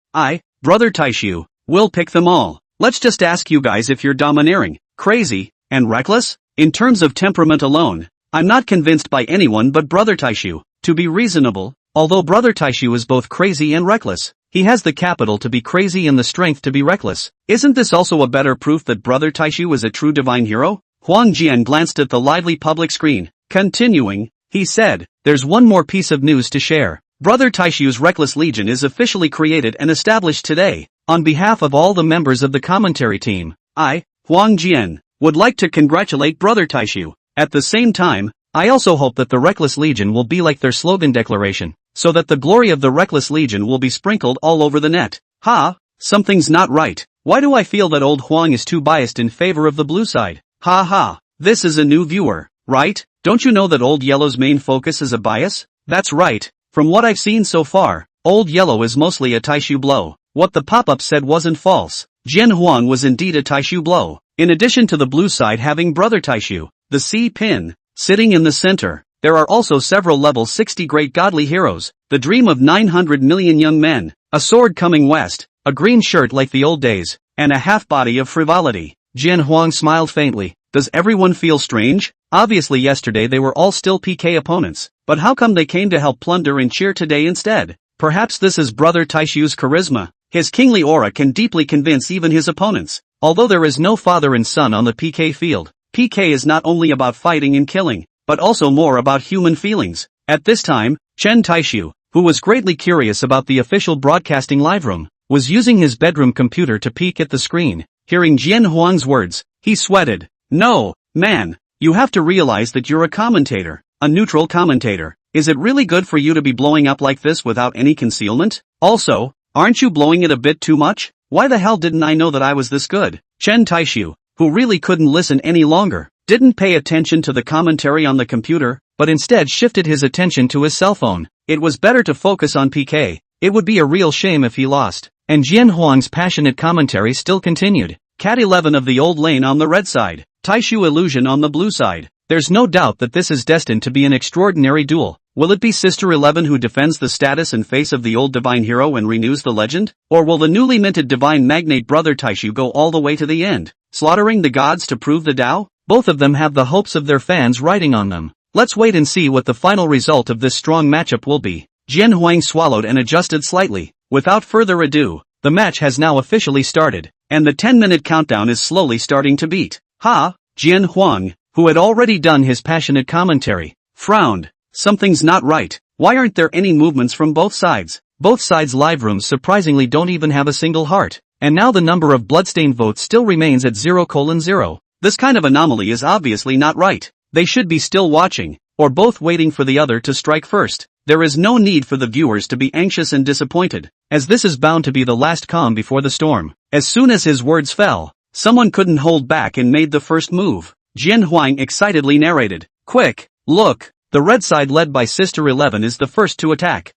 Brother Taixu, will pick them all. Let's just ask you guys if you're domineering, crazy, and reckless? In terms of temperament alone, I'm not convinced by anyone but Brother Taixu. To be reasonable, although Brother Taixu is both crazy and reckless, He has the capital to be crazy and the strength to be reckless. Isn't this also a better proof that Brother Taixu is a true divine hero? Huang Jian glanced at the lively public screen. Continuing, he said, "There's one more piece of news to share. Brother Taixu's Reckless Legion is officially created and established today. On behalf of all the members of the commentary team, I, Huang Jian, would like to congratulate Brother Taixu. At the same time, I also hope that the Reckless Legion will be like their slogan declaration, so that the glory of the Reckless Legion will be sprinkled all over the net." Ha, something's not right. Why do I feel that old Huang is too biased in favor of the blue side? Ha ha, this is a new viewer, right? Don't you know that old Yellow's main focus is a bias? That's right, from what I've seen so far, old Yellow is mostly a Taixu blow. What the pop-up said wasn't false. Jian Huang was indeed a Taixu blow. In addition to the blue side having Brother Taixu, the C pin, sitting in the center, there are also several level 60 great godly heroes, the dream of 900 million young men, a sword coming west, a green shirt like the old days, and a half-body of frivolity. Jian Huang smiled faintly. Does everyone feel strange? Obviously yesterday they were all still PK opponents, but how come they came to help plunder and cheer today instead? Perhaps this is Brother Taixu's charisma. His kingly aura can deeply convince even his opponents. Although there is no father and son on the PK field, PK is not only about fighting and killing, but also more about human feelings. At this time, Chen Taixu, who was greatly curious about the official broadcasting live room, was using his bedroom computer to peek at the screen. Hearing Jian Huang's words, he sweated. No, man, you have to realize that you're a commentator, a neutral commentator. Is it really good for you to be blowing up like this without any concealment? Also, aren't you blowing it a bit too much? Why the hell didn't I know that I was this good? Chen Taixu, who really couldn't listen any longer, didn't pay attention to the commentary on the computer, but instead shifted his attention to his cell phone. It was better to focus on PK. It would be a real shame if he lost. And Jian Huang's passionate commentary still continued. Cat 11 of the old lane on the red side, Taixu Illusion on the blue side. There's no doubt that this is destined to be an extraordinary duel. Will it be Sister 11 who defends the status and face of the old divine hero and renews the legend? Or will the newly minted divine magnate Brother Taixu go all the way to the end, slaughtering the gods to prove the Tao? Both of them have the hopes of their fans riding on them. Let's wait and see what the final result of this strong matchup will be. Jian Huang swallowed and adjusted slightly. Without further ado, the match has now officially started, and the 10-minute countdown is slowly starting to beat. Ha! Jian Huang, who had already done his passionate commentary, frowned. Something's not right. Why aren't there any movements from both sides? Both sides' live rooms surprisingly don't even have a single heart. And now the number of bloodstained votes still remains at 0:0. This kind of anomaly is obviously not right. They should be still watching, or both waiting for the other to strike first. There is no need for the viewers to be anxious and disappointed, as this is bound to be the last calm before the storm. As soon as his words fell, someone couldn't hold back and made the first move. Jian Huang excitedly narrated. Quick, look, the red side led by Sister 11 is the first to attack.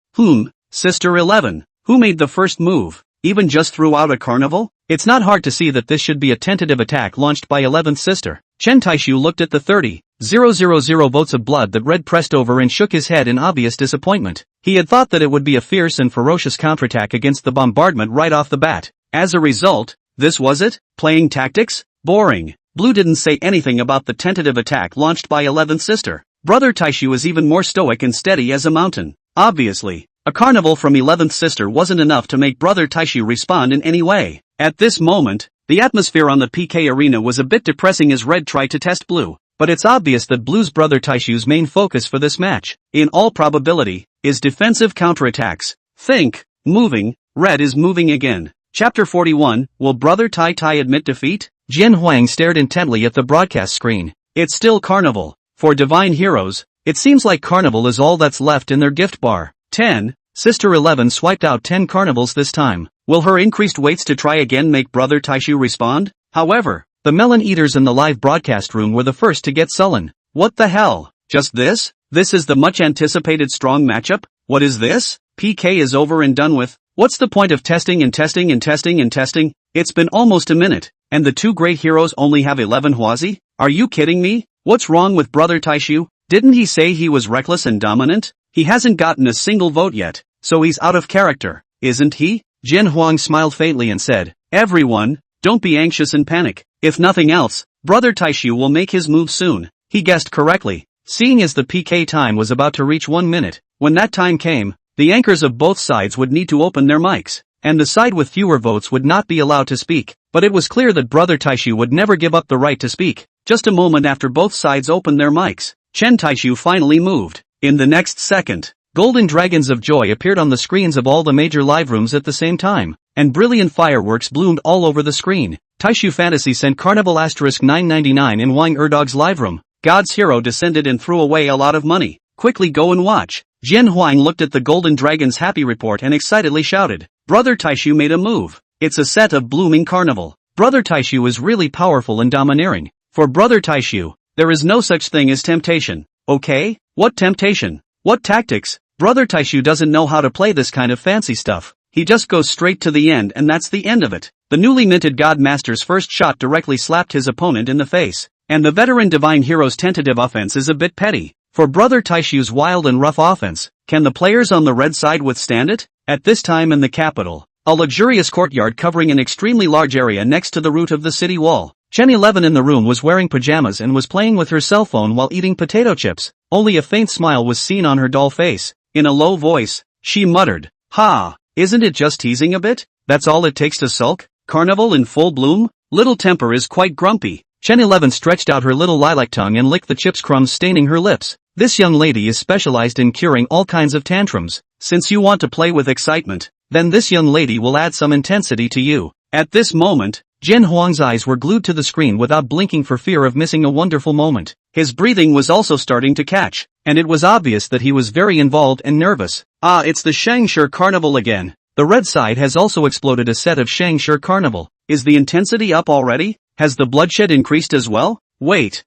Sister 11, who made the first move, even just threw out a carnival? It's not hard to see that this should be a tentative attack launched by 11th Sister. Chen Taixu looked at the 30,000 votes of blood that red pressed over and shook his head in obvious disappointment. He had thought that it would be a fierce and ferocious counterattack against the bombardment right off the bat. As a result, this was it? Playing tactics? Boring. Blue didn't say anything about the tentative attack launched by 11th Sister. Brother Taixu is even more stoic and steady as a mountain. Obviously, a carnival from 11th Sister wasn't enough to make Brother Taixu respond in any way. At this moment, the atmosphere on the PK arena was a bit depressing as Red tried to test Blue, but it's obvious that Blue's Brother Taixu's main focus for this match, in all probability, is defensive counterattacks. Think, moving, Red is moving again. Chapter 41, will Brother Tai Tai admit defeat? Jian Huang stared intently at the broadcast screen. It's still Carnival. For divine heroes, it seems like Carnival is all that's left in their gift bar. 10. Sister 11 swiped out 10 carnivals this time. Will her increased weights to try again make Brother Taixu respond? However, the melon eaters in the live broadcast room were the first to get sullen. What the hell? Just this? This is the much anticipated strong matchup? What is this? PK is over and done with. What's the point of testing and testing and testing and testing? It's been almost a minute, and the two great heroes only have 11 Huazi? Are you kidding me? What's wrong with Brother Taixu? Didn't he say he was reckless and dominant? He hasn't gotten a single vote yet, so he's out of character, isn't he? Jian Huang smiled faintly and said, everyone, don't be anxious and panic. If nothing else, Brother Taixu will make his move soon. He guessed correctly. Seeing as the PK time was about to reach 1 minute, when that time came, the anchors of both sides would need to open their mics, and the side with fewer votes would not be allowed to speak. But it was clear that Brother Taixu would never give up the right to speak. Just a moment after both sides opened their mics, Chen Taixu finally moved. In the next second, golden dragons of joy appeared on the screens of all the major live rooms at the same time, and brilliant fireworks bloomed all over the screen. Taixu Fantasy sent Carnival *999 in Wang Erdog's live room. God's hero descended and threw away a lot of money. Quickly go and watch. Jian Huang looked at the Golden Dragon's happy report and excitedly shouted, Brother Taixu made a move. It's a set of blooming carnival. Brother Taixu is really powerful and domineering. For Brother Taixu, there is no such thing as temptation. Okay? What temptation? What tactics? Brother Taixu doesn't know how to play this kind of fancy stuff. He just goes straight to the end and that's the end of it. The newly minted God Master's first shot directly slapped his opponent in the face, and the veteran Divine Hero's tentative offense is a bit petty. For Brother Taixu's wild and rough offense, can the players on the red side withstand it? At this time in the capital, a luxurious courtyard covering an extremely large area next to the root of the city wall, Chen 11 in the room was wearing pajamas and was playing with her cell phone while eating potato chips. Only a faint smile was seen on her doll face. In a low voice, she muttered, "Ha, isn't it just teasing a bit? That's all it takes to sulk? Carnival in full bloom? Little temper is quite grumpy." Chen 11 stretched out her little lilac tongue and licked the chips crumbs staining her lips. This young lady is specialized in curing all kinds of tantrums. Since you want to play with excitement, then this young lady will add some intensity to you. At this moment, Jian Huang's eyes were glued to the screen without blinking for fear of missing a wonderful moment. His breathing was also starting to catch, and it was obvious that he was very involved and nervous. Ah, it's the Shangshi Carnival again. The red side has also exploded a set of Shangshi Carnival. Is the intensity up already? Has the bloodshed increased as well? Wait.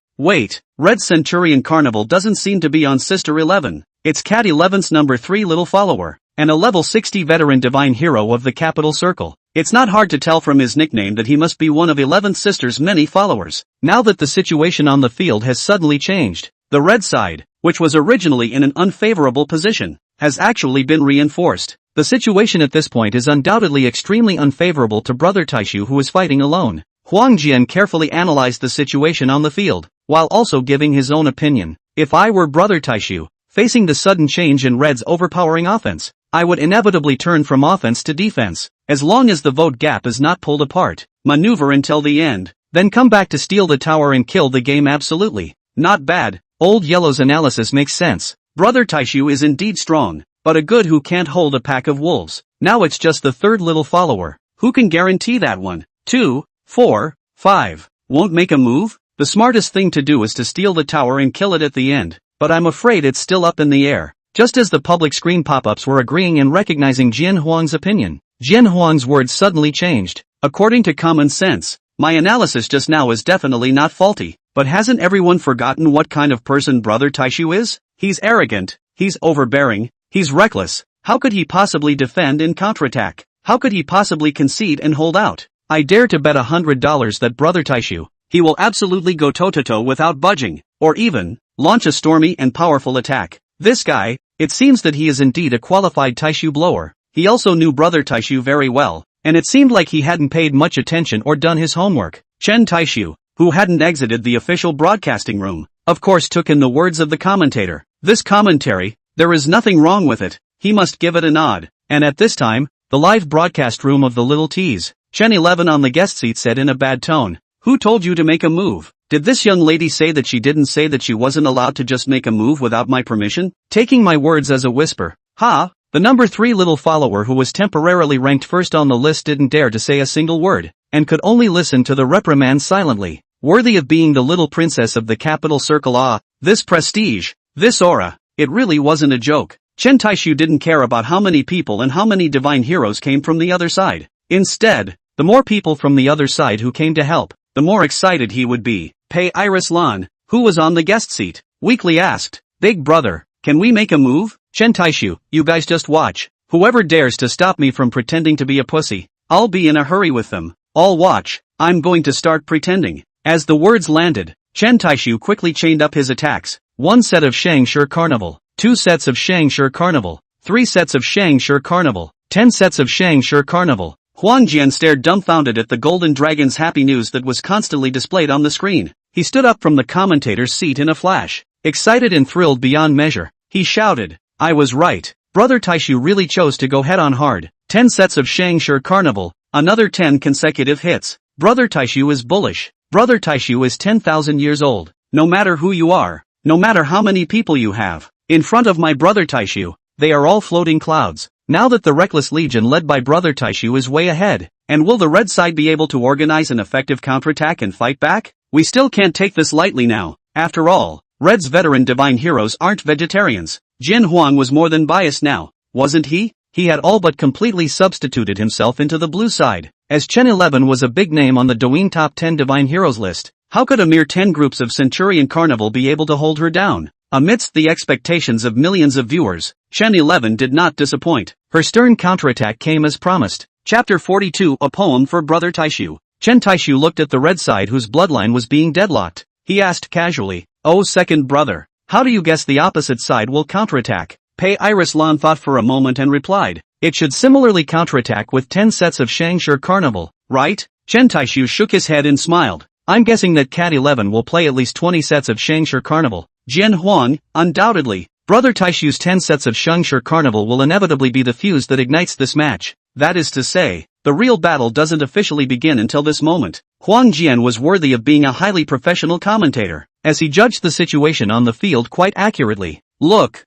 Red Centurion Carnival doesn't seem to be on Sister 11. It's Cat 11's number 3 little follower, and a level 60 veteran divine hero of the capital circle. It's not hard to tell from his nickname that he must be one of 11th Sister's many followers. Now that the situation on the field has suddenly changed, the red side, which was originally in an unfavorable position, has actually been reinforced. The situation at this point is undoubtedly extremely unfavorable to Brother Taixu, who is fighting alone. Huang Jian carefully analyzed the situation on the field, while also giving his own opinion. If I were Brother Taixu, facing the sudden change in Red's overpowering offense, I would inevitably turn from offense to defense. As long as the vote gap is not pulled apart, maneuver until the end, then come back to steal the tower and kill the game absolutely. Not bad. Old Yellow's analysis makes sense. Brother Taixu is indeed strong, but a good who can't hold a pack of wolves. Now it's just the third little follower. Who can guarantee that 1, 2, 4, 5 won't make a move? The smartest thing to do is to steal the tower and kill it at the end, but I'm afraid it's still up in the air. Just as the public screen pop-ups were agreeing and recognizing Jian Huang's opinion, Jian Huang's words suddenly changed. According to common sense, my analysis just now is definitely not faulty, but hasn't everyone forgotten what kind of person Brother Taixu is? He's arrogant, he's overbearing, he's reckless. How could he possibly defend and counterattack? How could he possibly concede and hold out? I dare to bet $100 that Brother Taixu, he will absolutely go toe-to-toe without budging, or even launch a stormy and powerful attack. This guy, it seems that he is indeed a qualified Taixu blower. He also knew Brother Taixu very well, and it seemed like he hadn't paid much attention or done his homework. Chen Taixu, who hadn't exited the official broadcasting room, of course took in the words of the commentator. This commentary, there is nothing wrong with it. He must give it a nod. And at this time, the live broadcast room of the Little Tease, Chen 11 on the guest seat said in a bad tone, "Who told you to make a move? Did this young lady say that she didn't say that she wasn't allowed to just make a move without my permission?" Taking my words as a whisper, "Ha!" The number 3 little follower who was temporarily ranked first on the list didn't dare to say a single word, and could only listen to the reprimand silently. Worthy of being the little princess of the capital circle. Ah, this prestige, this aura, it really wasn't a joke. Chen Taixu didn't care about how many people and how many divine heroes came from the other side. Instead, the more people from the other side who came to help, the more excited he would be. Pei Iris Lan, who was on the guest seat, weakly asked, "Big brother, can we make a move?" Chen Taixu, you guys just watch. Whoever dares to stop me from pretending to be a pussy, I'll be in a hurry with them. All watch, I'm going to start pretending. As the words landed, Chen Taixu quickly chained up his attacks. 1 set of Shangshi Carnival, 2 sets of Shangshi Carnival, 3 sets of Shangshi Carnival, 10 sets of Shangshi Carnival. Huang Jian stared dumbfounded at the golden dragon's happy news that was constantly displayed on the screen. He stood up from the commentator's seat in a flash. Excited and thrilled beyond measure, he shouted, "I was right. Brother Taixu really chose to go head-on hard. 10 sets of Shangshi Carnival, another 10 consecutive hits. Brother Taixu is bullish. Brother Taixu is 10,000 years old. No matter who you are, no matter how many people you have, in front of my Brother Taixu, they are all floating clouds. Now that the Reckless Legion led by Brother Taixu is way ahead, and will the red side be able to organize an effective counterattack and fight back? We still can't take this lightly now. After all, Red's veteran divine heroes aren't vegetarians. Jin Huang was more than biased now, wasn't he? He had all but completely substituted himself into the blue side. As Chen 11 was a big name on the Douyin top 10 divine heroes list, how could a mere 10 groups of Centurion Carnival be able to hold her down? Amidst the expectations of millions of viewers, Chen 11 did not disappoint. Her stern counterattack came as promised. Chapter 42, a poem for Brother Taixu. Chen Taixu looked at the red side whose bloodline was being deadlocked. He asked casually, "Oh, second brother, how do you guess the opposite side will counterattack?" Pei Iris Lan thought for a moment and replied, "It should similarly counterattack with 10 sets of Shangshi Carnival, right?" Chen Taixu shook his head and smiled. "I'm guessing that Cat 11 will play at least 20 sets of Shangshi Carnival." Jin Huang, undoubtedly. Brother Taixu's 10 sets of Shangshi Carnival will inevitably be the fuse that ignites this match. That is to say, the real battle doesn't officially begin until this moment. Huang Jian was worthy of being a highly professional commentator, as he judged the situation on the field quite accurately. Look!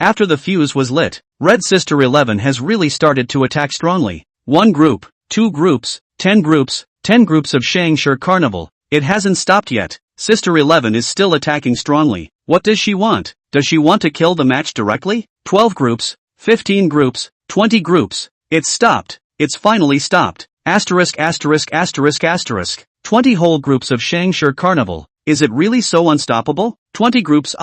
After the fuse was lit, Red Sister 11 has really started to attack strongly. 1 group, 2 groups, 10 groups, 10 groups of Shangshi Carnival. It hasn't stopped yet. Sister 11 is still attacking strongly. What does she want? Does she want to kill the match directly? 12 groups, 15 groups, 20 groups. It's stopped. It's finally stopped. Asterisk. 20 whole groups of Shangshi Carnival. Is it really so unstoppable? 20 groups,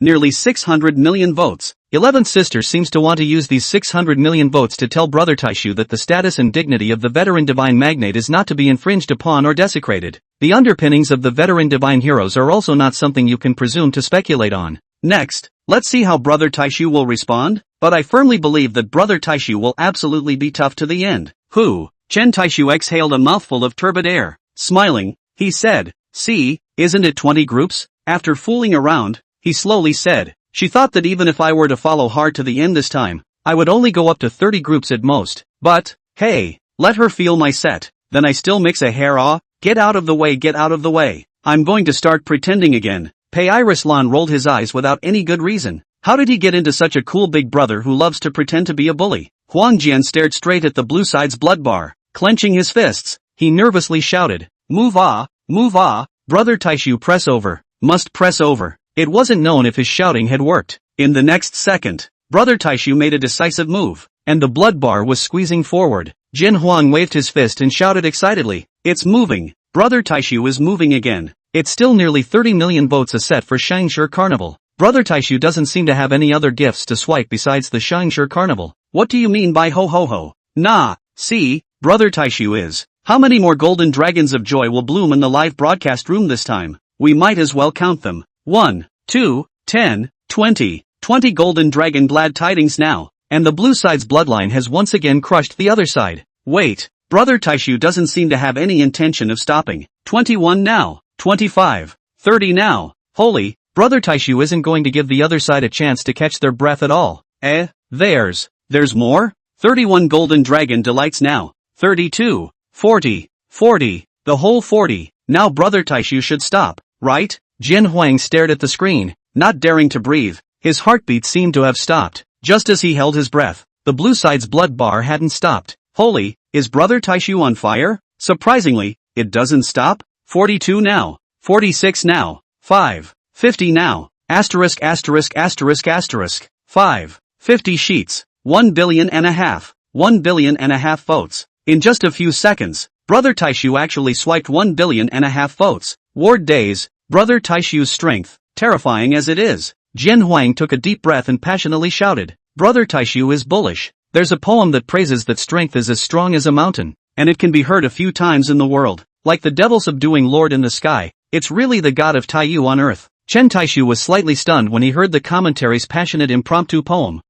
nearly 600 million votes. 11th Sister seems to want to use these 600 million votes to tell Brother Taixu that the status and dignity of the veteran divine magnate is not to be infringed upon or desecrated. The underpinnings of the veteran divine heroes are also not something you can presume to speculate on. Next, let's see how Brother Taixu will respond, but I firmly believe that Brother Taixu will absolutely be tough to the end. Who? Chen Taixu exhaled a mouthful of turbid air. Smiling, he said, "See, isn't it 20 groups?" After fooling around, he slowly said, "She thought that even if I were to follow hard to the end this time, I would only go up to 30 groups at most. But, hey, let her feel my set. Then I still mix a hair Get out of the way. I'm going to start pretending again." Pei Iris Lan rolled his eyes without any good reason. How did he get into such a cool big brother who loves to pretend to be a bully? Huang Jian stared straight at the blue side's blood bar. Clenching his fists, he nervously shouted, move ah, Brother Taixu press over, must press over." It wasn't known if his shouting had worked. In the next second, Brother Taixu made a decisive move, and the blood bar was squeezing forward. Jin Huang waved his fist and shouted excitedly, "It's moving! Brother Taixu is moving again." It's still nearly 30 million votes a set for Shangshi Carnival. Brother Taixu doesn't seem to have any other gifts to swipe besides the Shangshi Carnival. What do you mean by ho ho ho? Nah, see, Brother Taixu is. How many more golden dragons of joy will bloom in the live broadcast room this time? We might as well count them. 1, 2, 10, 20. 20 golden dragon glad tidings now. And the blue side's bloodline has once again crushed the other side. Wait, Brother Taixu doesn't seem to have any intention of stopping. 21 now. 25. 30 now. Holy, Brother Taixu isn't going to give the other side a chance to catch their breath at all. There's more? 31 golden dragon delights now. 32. 40. The whole 40. Now Brother Taixu should stop, right? Jin Huang stared at the screen, not daring to breathe. His heartbeat seemed to have stopped. Just as he held his breath, the blue side's blood bar hadn't stopped. Holy, is Brother Taixu on fire? Surprisingly, it doesn't stop. 42 now. 46 now. 50 now. Asterisk. 50 sheets. 1.5 billion. 1.5 billion votes. In just a few seconds, Brother Taixu actually swiped 1.5 billion votes. Ward days, Brother Taixu's strength, terrifying as it is. Jin Huang took a deep breath and passionately shouted, Brother Taixu is bullish. There's a poem that praises that strength is as strong as a mountain, and it can be heard a few times in the world. Like the devil subduing Lord in the sky, it's really the god of Taiyu on earth. Chen Taixu was slightly stunned when he heard the commentary's passionate impromptu poem.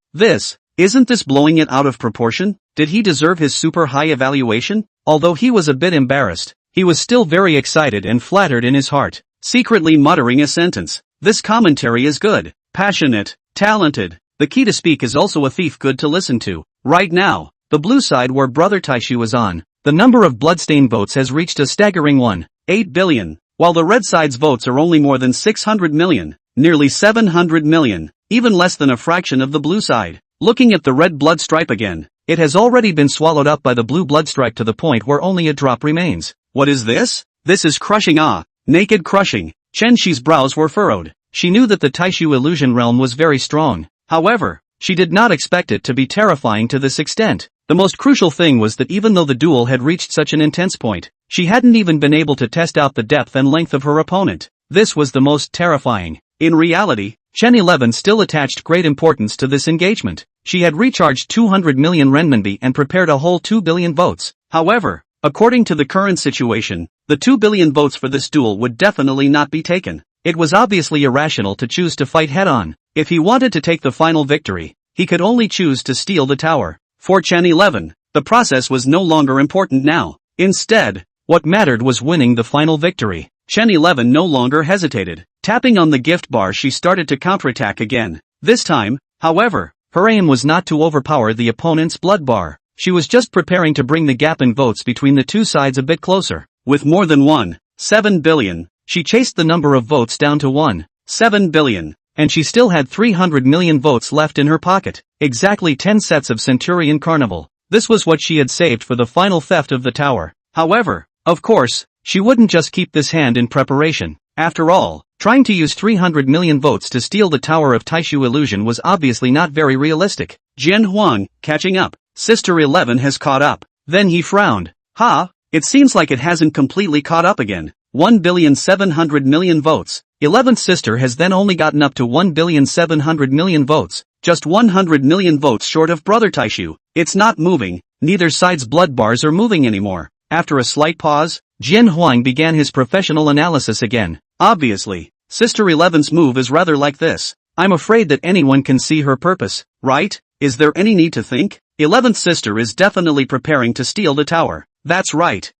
Isn't this blowing it out of proportion? Did he deserve his super high evaluation? Although he was a bit embarrassed, he was still very excited and flattered in his heart, secretly muttering a sentence. This commentary is good, passionate, talented. The key to speak is also a thief good to listen to. Right now, the blue side where Brother Taixu is on, the number of bloodstain votes has reached a staggering 1.8 billion, while the red side's votes are only more than 600 million, nearly 700 million, even less than a fraction of the blue side. Looking at the red blood stripe again, it has already been swallowed up by the blue blood stripe to the point where only a drop remains. What is this? This is crushing naked crushing. Chen Taixu's brows were furrowed. She knew that the Taixu illusion realm was very strong. However, she did not expect it to be terrifying to this extent. The most crucial thing was that even though the duel had reached such an intense point, she hadn't even been able to test out the depth and length of her opponent. This was the most terrifying. In reality, Chen 11 still attached great importance to this engagement. She had recharged 200 million renminbi and prepared a whole 2 billion votes. However, according to the current situation, the 2 billion votes for this duel would definitely not be taken. It was obviously irrational to choose to fight head-on. If he wanted to take the final victory, he could only choose to steal the tower. For Chen 11, the process was no longer important now. Instead, what mattered was winning the final victory. Chen 11 no longer hesitated. Tapping on the gift bar, she started to counterattack again. This time, however, her aim was not to overpower the opponent's blood bar. She was just preparing to bring the gap in votes between the two sides a bit closer. With more than 1.7 billion, she chased the number of votes down to 1.7 billion. And she still had 300 million votes left in her pocket. Exactly 10 sets of Centurion Carnival. This was what she had saved for the final theft of the tower. However, of course, she wouldn't just keep this hand in preparation. After all, trying to use 300 million votes to steal the Tower of Taixu illusion was obviously not very realistic. Jian Huang, catching up. Sister 11 has caught up. Then he frowned. It seems like it hasn't completely caught up again. 1,700,000,000 votes. 11th sister has then only gotten up to 1,700,000,000 votes, just 100 million votes short of Brother Taixu. It's not moving, neither side's blood bars are moving anymore. After a slight pause, Jian Huang began his professional analysis again. Obviously, Sister 11's move is rather like this. I'm afraid that anyone can see her purpose, right? Is there any need to think? 11th sister is definitely preparing to steal the tower. That's right.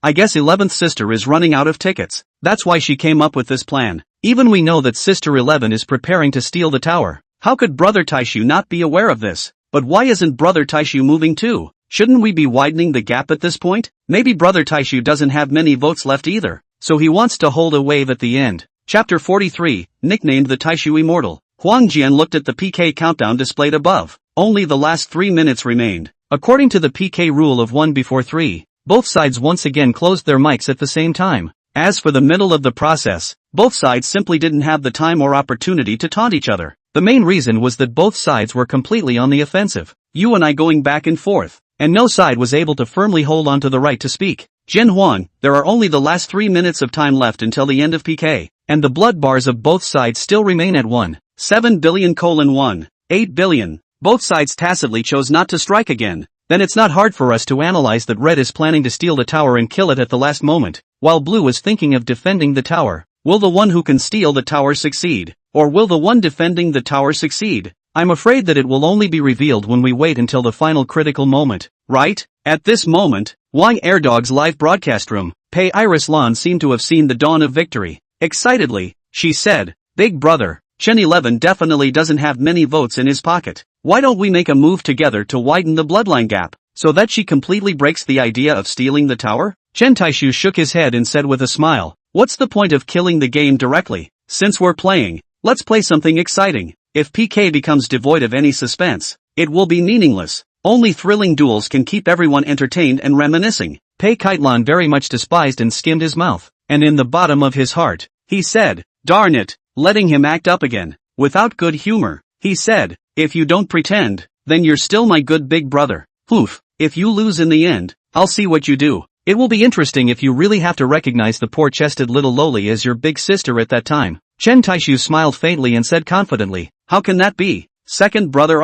I guess 11th sister is running out of tickets. That's why she came up with this plan. Even we know that Sister 11 is preparing to steal the tower. How could Brother Taixu not be aware of this? But why isn't Brother Taixu moving too? Shouldn't we be widening the gap at this point? Maybe Brother Taixu doesn't have many votes left either, so he wants to hold a wave at the end. Chapter 43, nicknamed the Taixu Immortal. Huang Jian looked at the PK countdown displayed above. Only the last 3 minutes remained. According to the PK rule of 1 before 3, both sides once again closed their mics at the same time. As for the middle of the process, both sides simply didn't have the time or opportunity to taunt each other. The main reason was that both sides were completely on the offensive. You and I going back and forth, and no side was able to firmly hold on to the right to speak. Jian Huang, there are only the last 3 minutes of time left until the end of PK, and the blood bars of both sides still remain at 1.7 billion:1.8 billion. Both sides tacitly chose not to strike again. Then it's not hard for us to analyze that red is planning to steal the tower and kill it at the last moment, while blue is thinking of defending the tower. Will the one who can steal the tower succeed? Or will the one defending the tower succeed? I'm afraid that it will only be revealed when we wait until the final critical moment, right? At this moment, Wang Airdog's live broadcast room, Pei Iris Lan seemed to have seen the dawn of victory. Excitedly, she said, "Big brother, Chen 11 definitely doesn't have many votes in his pocket. Why don't we make a move together to widen the bloodline gap, so that she completely breaks the idea of stealing the tower?" Chen Taixu shook his head and said with a smile, "What's the point of killing the game directly? Since we're playing, let's play something exciting. If PK becomes devoid of any suspense, it will be meaningless. Only thrilling duels can keep everyone entertained and reminiscing." Pei Kailan very much despised and skimmed his mouth, and in the bottom of his heart, he said, "Darn it, letting him act up again." Without good humor, he said, "If you don't pretend, then you're still my good big brother. Poof, if you lose in the end, I'll see what you do. It will be interesting if you really have to recognize the poor-chested little loli as your big sister at that time." Chen Taixu smiled faintly and said confidently, "How can that be? Second brother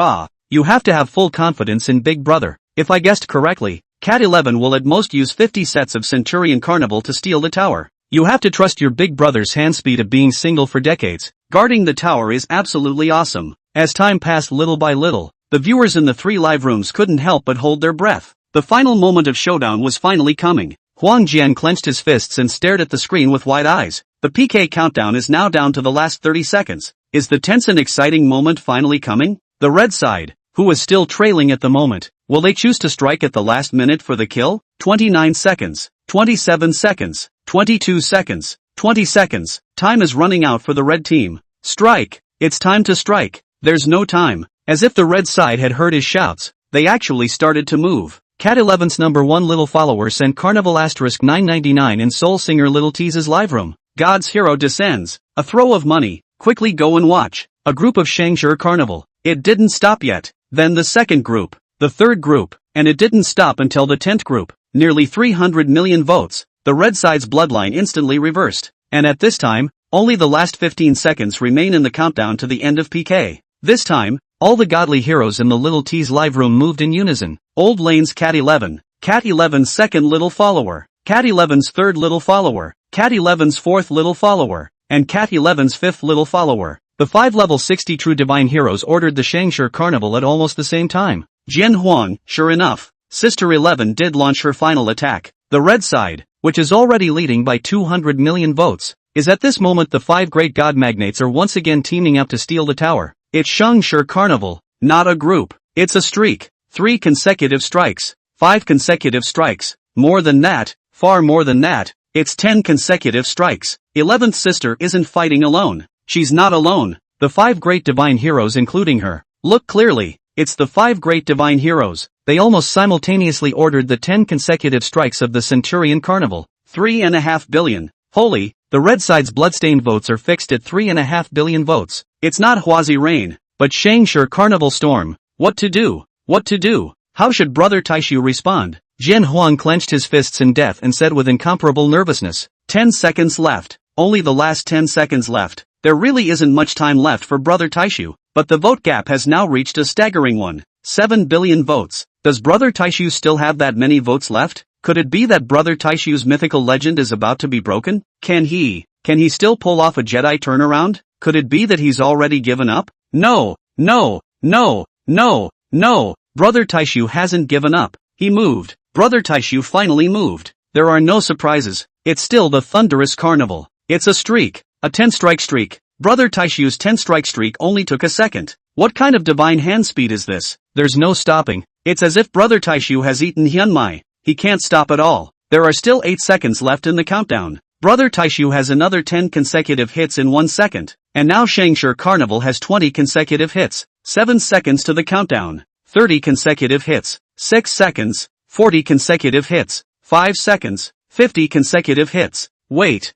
you have to have full confidence in big brother. If I guessed correctly, Cat 11 will at most use 50 sets of Centurion Carnival to steal the tower. You have to trust your big brother's hand speed of being single for decades. Guarding the tower is absolutely awesome." As time passed little by little, the viewers in the 3 live rooms couldn't help but hold their breath. The final moment of showdown was finally coming. Huang Jian clenched his fists and stared at the screen with wide eyes. The PK countdown is now down to the last 30 seconds. Is the tense and exciting moment finally coming? The red side, who was still trailing at the moment, will they choose to strike at the last minute for the kill? 29 seconds, 27 seconds, 22 seconds, 20 seconds, time is running out for the red team. Strike! It's time to strike. There's no time. As if the red side had heard his shouts, they actually started to move. Cat 11's number 1 little follower sent Carnival *999 in Soul Singer Little T's live room. God's hero descends. A throw of money. Quickly go and watch. A group of Shangshur Carnival. It didn't stop yet. Then the second group. The third group. And it didn't stop until the 10th group. Nearly 300 million votes. The red side's bloodline instantly reversed. And at this time, only the last 15 seconds remain in the countdown to the end of PK. This time, all the godly heroes in the Little T's live room moved in unison. Old Lane's Cat 11, Cat 11's second little follower, Cat 11's third little follower, Cat 11's fourth little follower, and Cat 11's fifth little follower. The 5 level 60 true divine heroes ordered the Shangshur Carnival at almost the same time. Jian Huang, sure enough, Sister 11 did launch her final attack. The red side, which is already leading by 200 million votes, is at this moment the 5 great god magnates are once again teaming up to steal the tower. It's Shangshur Carnival, not a group. It's a streak. 3 consecutive strikes. 5 consecutive strikes. More than that, far more than that. It's 10 consecutive strikes. 11th sister isn't fighting alone. She's not alone. The 5 great divine heroes including her. Look clearly. It's the 5 great divine heroes. They almost simultaneously ordered the 10 consecutive strikes of the Centurion Carnival. 3.5 billion. Holy, the red side's bloodstained votes are fixed at 3.5 billion votes. It's not Huazi Rain, but Shangshur Carnival Storm. What to do? What to do? How should Brother Taixu respond? Jian Huang clenched his fists in death and said with incomparable nervousness, 10 seconds left. Only the last 10 seconds left. There really isn't much time left for Brother Taixu, but the vote gap has now reached a staggering one. 7 billion votes. Does Brother Taixu still have that many votes left? Could it be that Brother Taixu's mythical legend is about to be broken? Can he still pull off a Jedi turnaround? Could it be that he's already given up? No, no, no, no, no. Brother Taixu hasn't given up. He moved. Brother Taixu finally moved. There are no surprises. It's still the thunderous carnival. It's a streak. A 10-strike streak. Brother Taixu's 10-strike streak only took a second. What kind of divine hand speed is this? There's no stopping. It's as if Brother Taixu has eaten Hyunmai. He can't stop at all. There are still 8 seconds left in the countdown. Brother Taixu has another 10 consecutive hits in 1 second. And now Shangshur Carnival has 20 consecutive hits. 7 seconds to the countdown. 30 consecutive hits. 6 seconds. 40 consecutive hits. 5 seconds. 50 consecutive hits. Wait.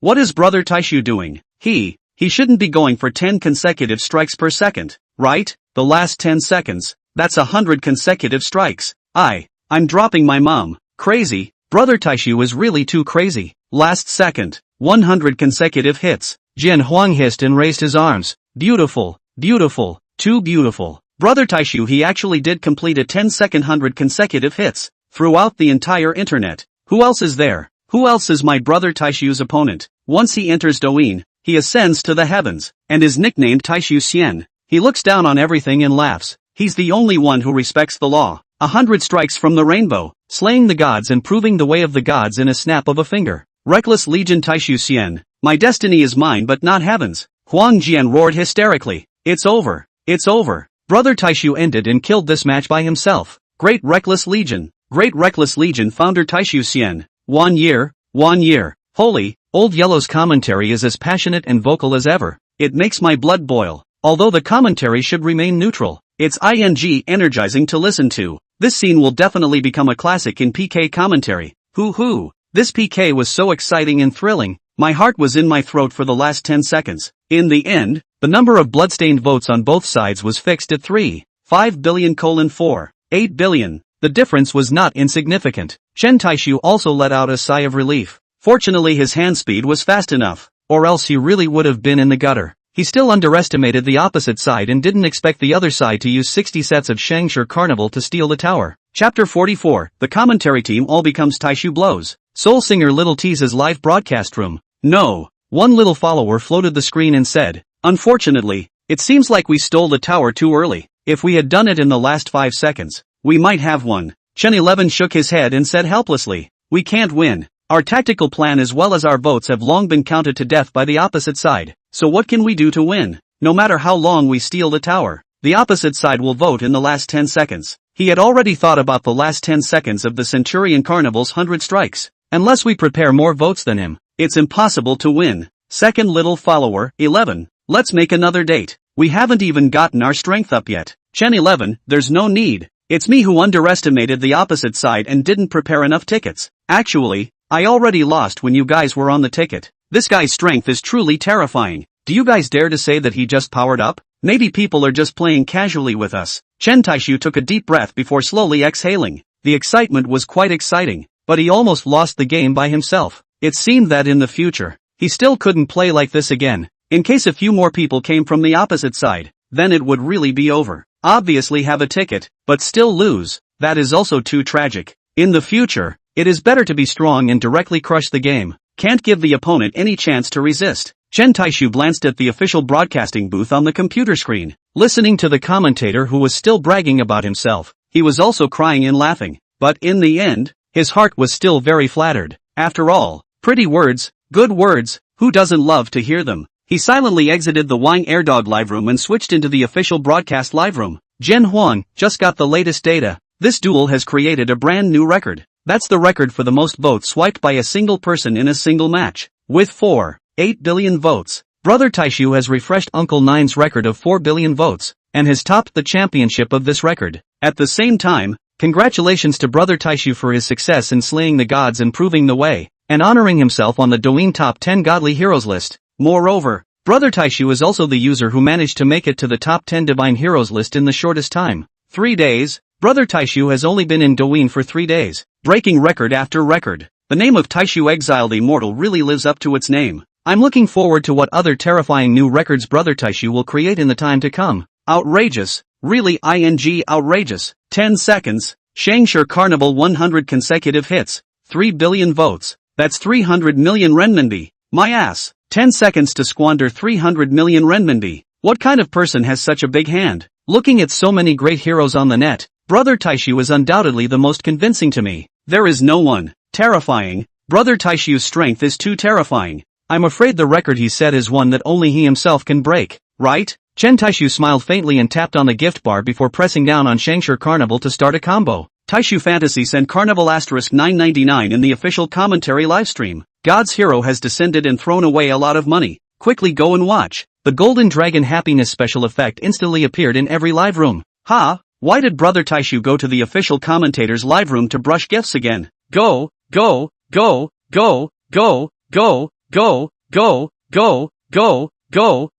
What is Brother Taixu doing? He shouldn't be going for 10 consecutive strikes per second, right? The last 10 seconds. That's 100 consecutive strikes. I'm dropping my mom. Crazy. Brother Taixu is really too crazy. Last second. 100 consecutive hits. Jian Huang hissed and raised his arms. Beautiful. Beautiful. Too beautiful. Brother Taixu, he actually did complete a 10-second 100 consecutive hits. Throughout the entire internet. Who else is there? Who else is my Brother Taixu's opponent? Once he enters Douyin, he ascends to the heavens, and is nicknamed Taixu Xian. He looks down on everything and laughs. He's the only one who respects the law. 100 strikes from the rainbow, slaying the gods and proving the way of the gods in a snap of a finger. Reckless Legion Taixu Xian. My destiny is mine but not heaven's. Huang Jian roared hysterically. It's over. It's over. Brother Taixu ended and killed this match by himself. Great Reckless Legion. Great Reckless Legion founder Taixu Xian. 1 year. 1 year. Holy, Old Yellow's commentary is as passionate and vocal as ever. It makes my blood boil. Although the commentary should remain neutral, it's energizing to listen to. This scene will definitely become a classic in PK commentary. Hoo. This PK was so exciting and thrilling. My heart was in my throat for the last 10 seconds. In the end, the number of bloodstained votes on both sides was fixed at 3.5 billion: 8 billion. The difference was not insignificant. Chen Taixu also let out a sigh of relief. Fortunately his hand speed was fast enough, or else he really would have been in the gutter. He still underestimated the opposite side and didn't expect the other side to use 60 sets of Shangshur Carnival to steal the tower. Chapter 44, the commentary team all becomes Taixu blows. Soul Singer Little T's live broadcast room. No. One little follower floated the screen and said, unfortunately, it seems like we stole the tower too early. If we had done it in the last 5 seconds, we might have won. Chen 11 shook his head and said helplessly, we can't win. Our tactical plan as well as our votes have long been counted to death by the opposite side. so what can we do to win? No matter how long we steal the tower, the opposite side will vote in the last 10 seconds. He had already thought about the last 10 seconds of the Centurion Carnival's 100 strikes. Unless we prepare more votes than him, it's impossible to win. Second little follower, 11. Let's make another date. We haven't even gotten our strength up yet. Chen 11, there's no need. It's me who underestimated the opposite side and didn't prepare enough tickets. Actually, I already lost when you guys were on the ticket. This guy's strength is truly terrifying. Do you guys dare to say that he just powered up? Maybe people are just playing casually with us. Chen Taixu took a deep breath before slowly exhaling. The excitement was quite exciting, but he almost lost the game by himself. It seemed that in the future, he still couldn't play like this again. In case a few more people came from the opposite side, then it would really be over. Obviously have a ticket, but still lose. That is also too tragic. In the future, it is better to be strong and directly crush the game. Can't give the opponent any chance to resist. Chen Taixu glanced at the official broadcasting booth on the computer screen, listening to the commentator who was still bragging about himself. He was also crying and laughing, but in the end, his heart was still very flattered. After all, pretty words, good words, who doesn't love to hear them? He silently exited the Wang Airdog live room and switched into the official broadcast live room. Jen Huang just got the latest data. This duel has created a brand new record. That's the record for the most votes swiped by a single person in a single match. With 4.8 billion votes, Brother Taixu has refreshed Uncle Nine's record of 4 billion votes, and has topped the championship of this record. At the same time, congratulations to Brother Taixu for his success in slaying the gods and proving the way, and honoring himself on the Douyin Top 10 Godly Heroes list. Moreover, Brother Taixu is also the user who managed to make it to the top 10 Divine Heroes list in the shortest time. 3 days. Brother Taixu has only been in Douyin for 3 days, breaking record after record. The name of Taixu Exiled Immortal really lives up to its name. I'm looking forward to what other terrifying new records Brother Taixu will create in the time to come. Outrageous. Really outrageous. 10 seconds. Shangshi Carnival 100 consecutive hits. 3 billion votes. That's 300 million renminbi. My ass. 10 seconds to squander 300 million renminbi. What kind of person has such a big hand? Looking at so many great heroes on the net, Brother Taixu is undoubtedly the most convincing to me. There is no one. Terrifying. Brother Taixu's strength is too terrifying. I'm afraid the record he set is one that only he himself can break, right? Chen Taixu smiled faintly and tapped on the gift bar before pressing down on Shangshi Carnival to start a combo. Taixu Fantasy sent Carnival *999 in the official commentary livestream. God's hero has descended and thrown away a lot of money. Quickly go and watch. The Golden Dragon Happiness special effect instantly appeared in every live room. Ha! Why did Brother Taixu go to the official commentator's live room to brush gifts again? Go, go, go, go, go, go, go, go, go, go, go, go,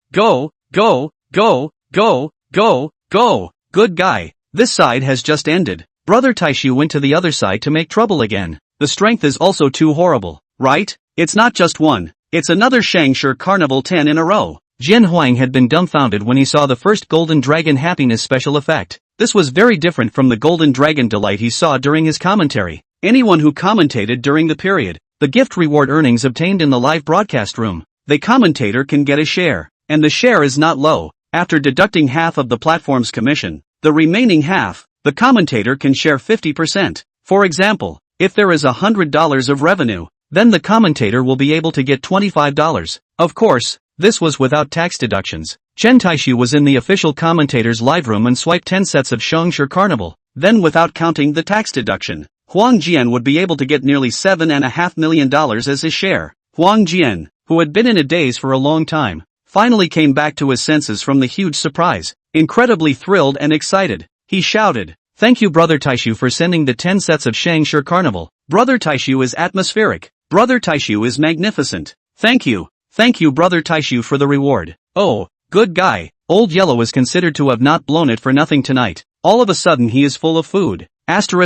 go, go, go, go, go. Good guy. This side has just ended. Brother Taixu went to the other side to make trouble again. The strength is also too horrible, right? It's not just one. It's another Shangshi Carnival 10 in a row. Jian Huang had been dumbfounded when he saw the first Golden Dragon Happiness special effect. This was very different from the Golden Dragon Delight he saw during his commentary. Anyone who commentated during the period, the gift reward earnings obtained in the live broadcast room, the commentator can get a share, and the share is not low. After deducting half of the platform's commission, the remaining half, the commentator can share 50%. For example, if there is $100 of revenue, then the commentator will be able to get $25. Of course, this was without tax deductions. Chen Taixu was in the official commentator's live room and swiped 10 sets of Shangshi Carnival. Then without counting the tax deduction, Huang Jian would be able to get nearly $7.5 million as his share. Huang Jian, who had been in a daze for a long time, finally came back to his senses from the huge surprise. Incredibly thrilled and excited, he shouted, "Thank you Brother Taixu for sending the 10 sets of Shangshi Carnival. Brother Taixu is atmospheric. Brother Taixu is magnificent. Thank you Brother Taixu for the reward. Oh, good guy." Old Yellow is considered to have not blown it for nothing tonight. All of a sudden he is full of food. Taixu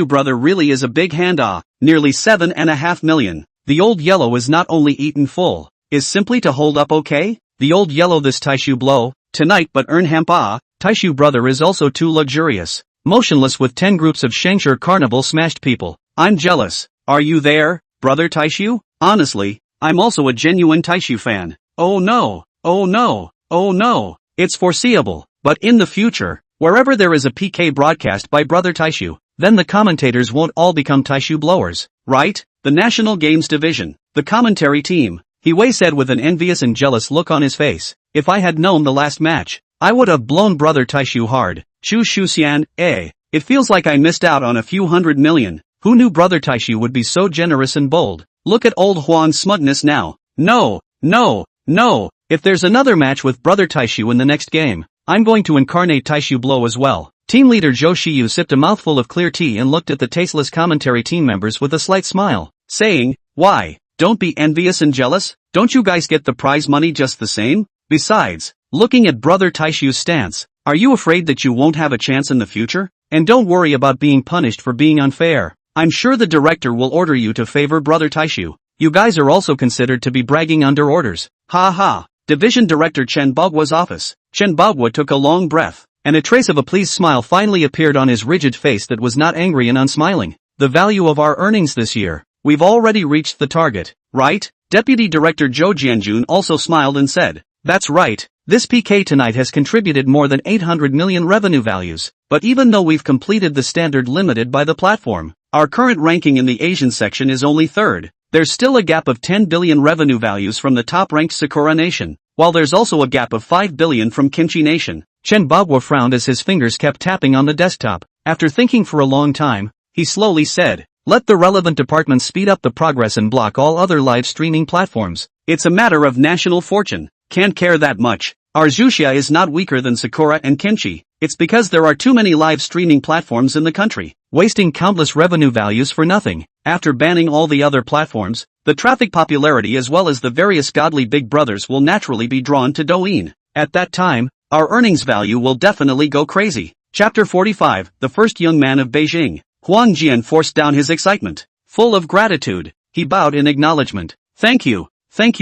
brother really is a big hand. Nearly 7.5 million. The Old Yellow is not only eaten full, is simply to hold up okay? The Old Yellow this Taixu blow, tonight but earn hemp. Taixu brother is also too luxurious. Motionless with 10 groups of Shangshi Carnival smashed people. I'm jealous. Are you there, Brother Taixu? Honestly, I'm also a genuine Taixu fan. Oh no, oh no, oh no. It's foreseeable, but in the future, wherever there is a PK broadcast by Brother Taixu, then the commentators won't all become Taixu blowers, right? The National Games Division, the commentary team, He Wei said with an envious and jealous look on his face. If I had known the last match, I would have blown Brother Taixu hard. Shu Xian, it feels like I missed out on a few $100 million. Who knew Brother Taixu would be so generous and bold? Look at old Huan's smugness now. No. If there's another match with Brother Taixu in the next game, I'm going to incarnate Taixu Blow as well. Team leader Zhou Xiyu sipped a mouthful of clear tea and looked at the tasteless commentary team members with a slight smile, saying, why? Don't be envious and jealous. Don't you guys get the prize money just the same? Besides, looking at Brother Taixu's stance, are you afraid that you won't have a chance in the future? And don't worry about being punished for being unfair. I'm sure the director will order you to favor Brother Taixu. You guys are also considered to be bragging under orders. Ha ha. Division Director Chen Baoguo's office. Chen Baoguo took a long breath, and a trace of a pleased smile finally appeared on his rigid face that was not angry and unsmiling. The value of our earnings this year. We've already reached the target, right? Deputy Director Zhou Jianjun also smiled and said, that's right. This PK tonight has contributed more than 800 million revenue values, but even though we've completed the standard limited by the platform, our current ranking in the Asian section is only third. There's still a gap of 10 billion revenue values from the top-ranked Sakura Nation, while there's also a gap of 5 billion from Kimchi Nation. Chen Baoguo frowned as his fingers kept tapping on the desktop. After thinking for a long time, he slowly said, let the relevant departments speed up the progress and block all other live streaming platforms. It's a matter of national fortune. Can't care that much. Our Zuxia is not weaker than Sakura and Kimchi. It's because there are too many live streaming platforms in the country, wasting countless revenue values for nothing. After banning all the other platforms, the traffic popularity as well as the various godly big brothers will naturally be drawn to Douyin. At that time, our earnings value will definitely go crazy. Chapter 45, The First Young Man of Beijing. Huang Jian forced down his excitement. Full of gratitude, he bowed in acknowledgement. Thank you,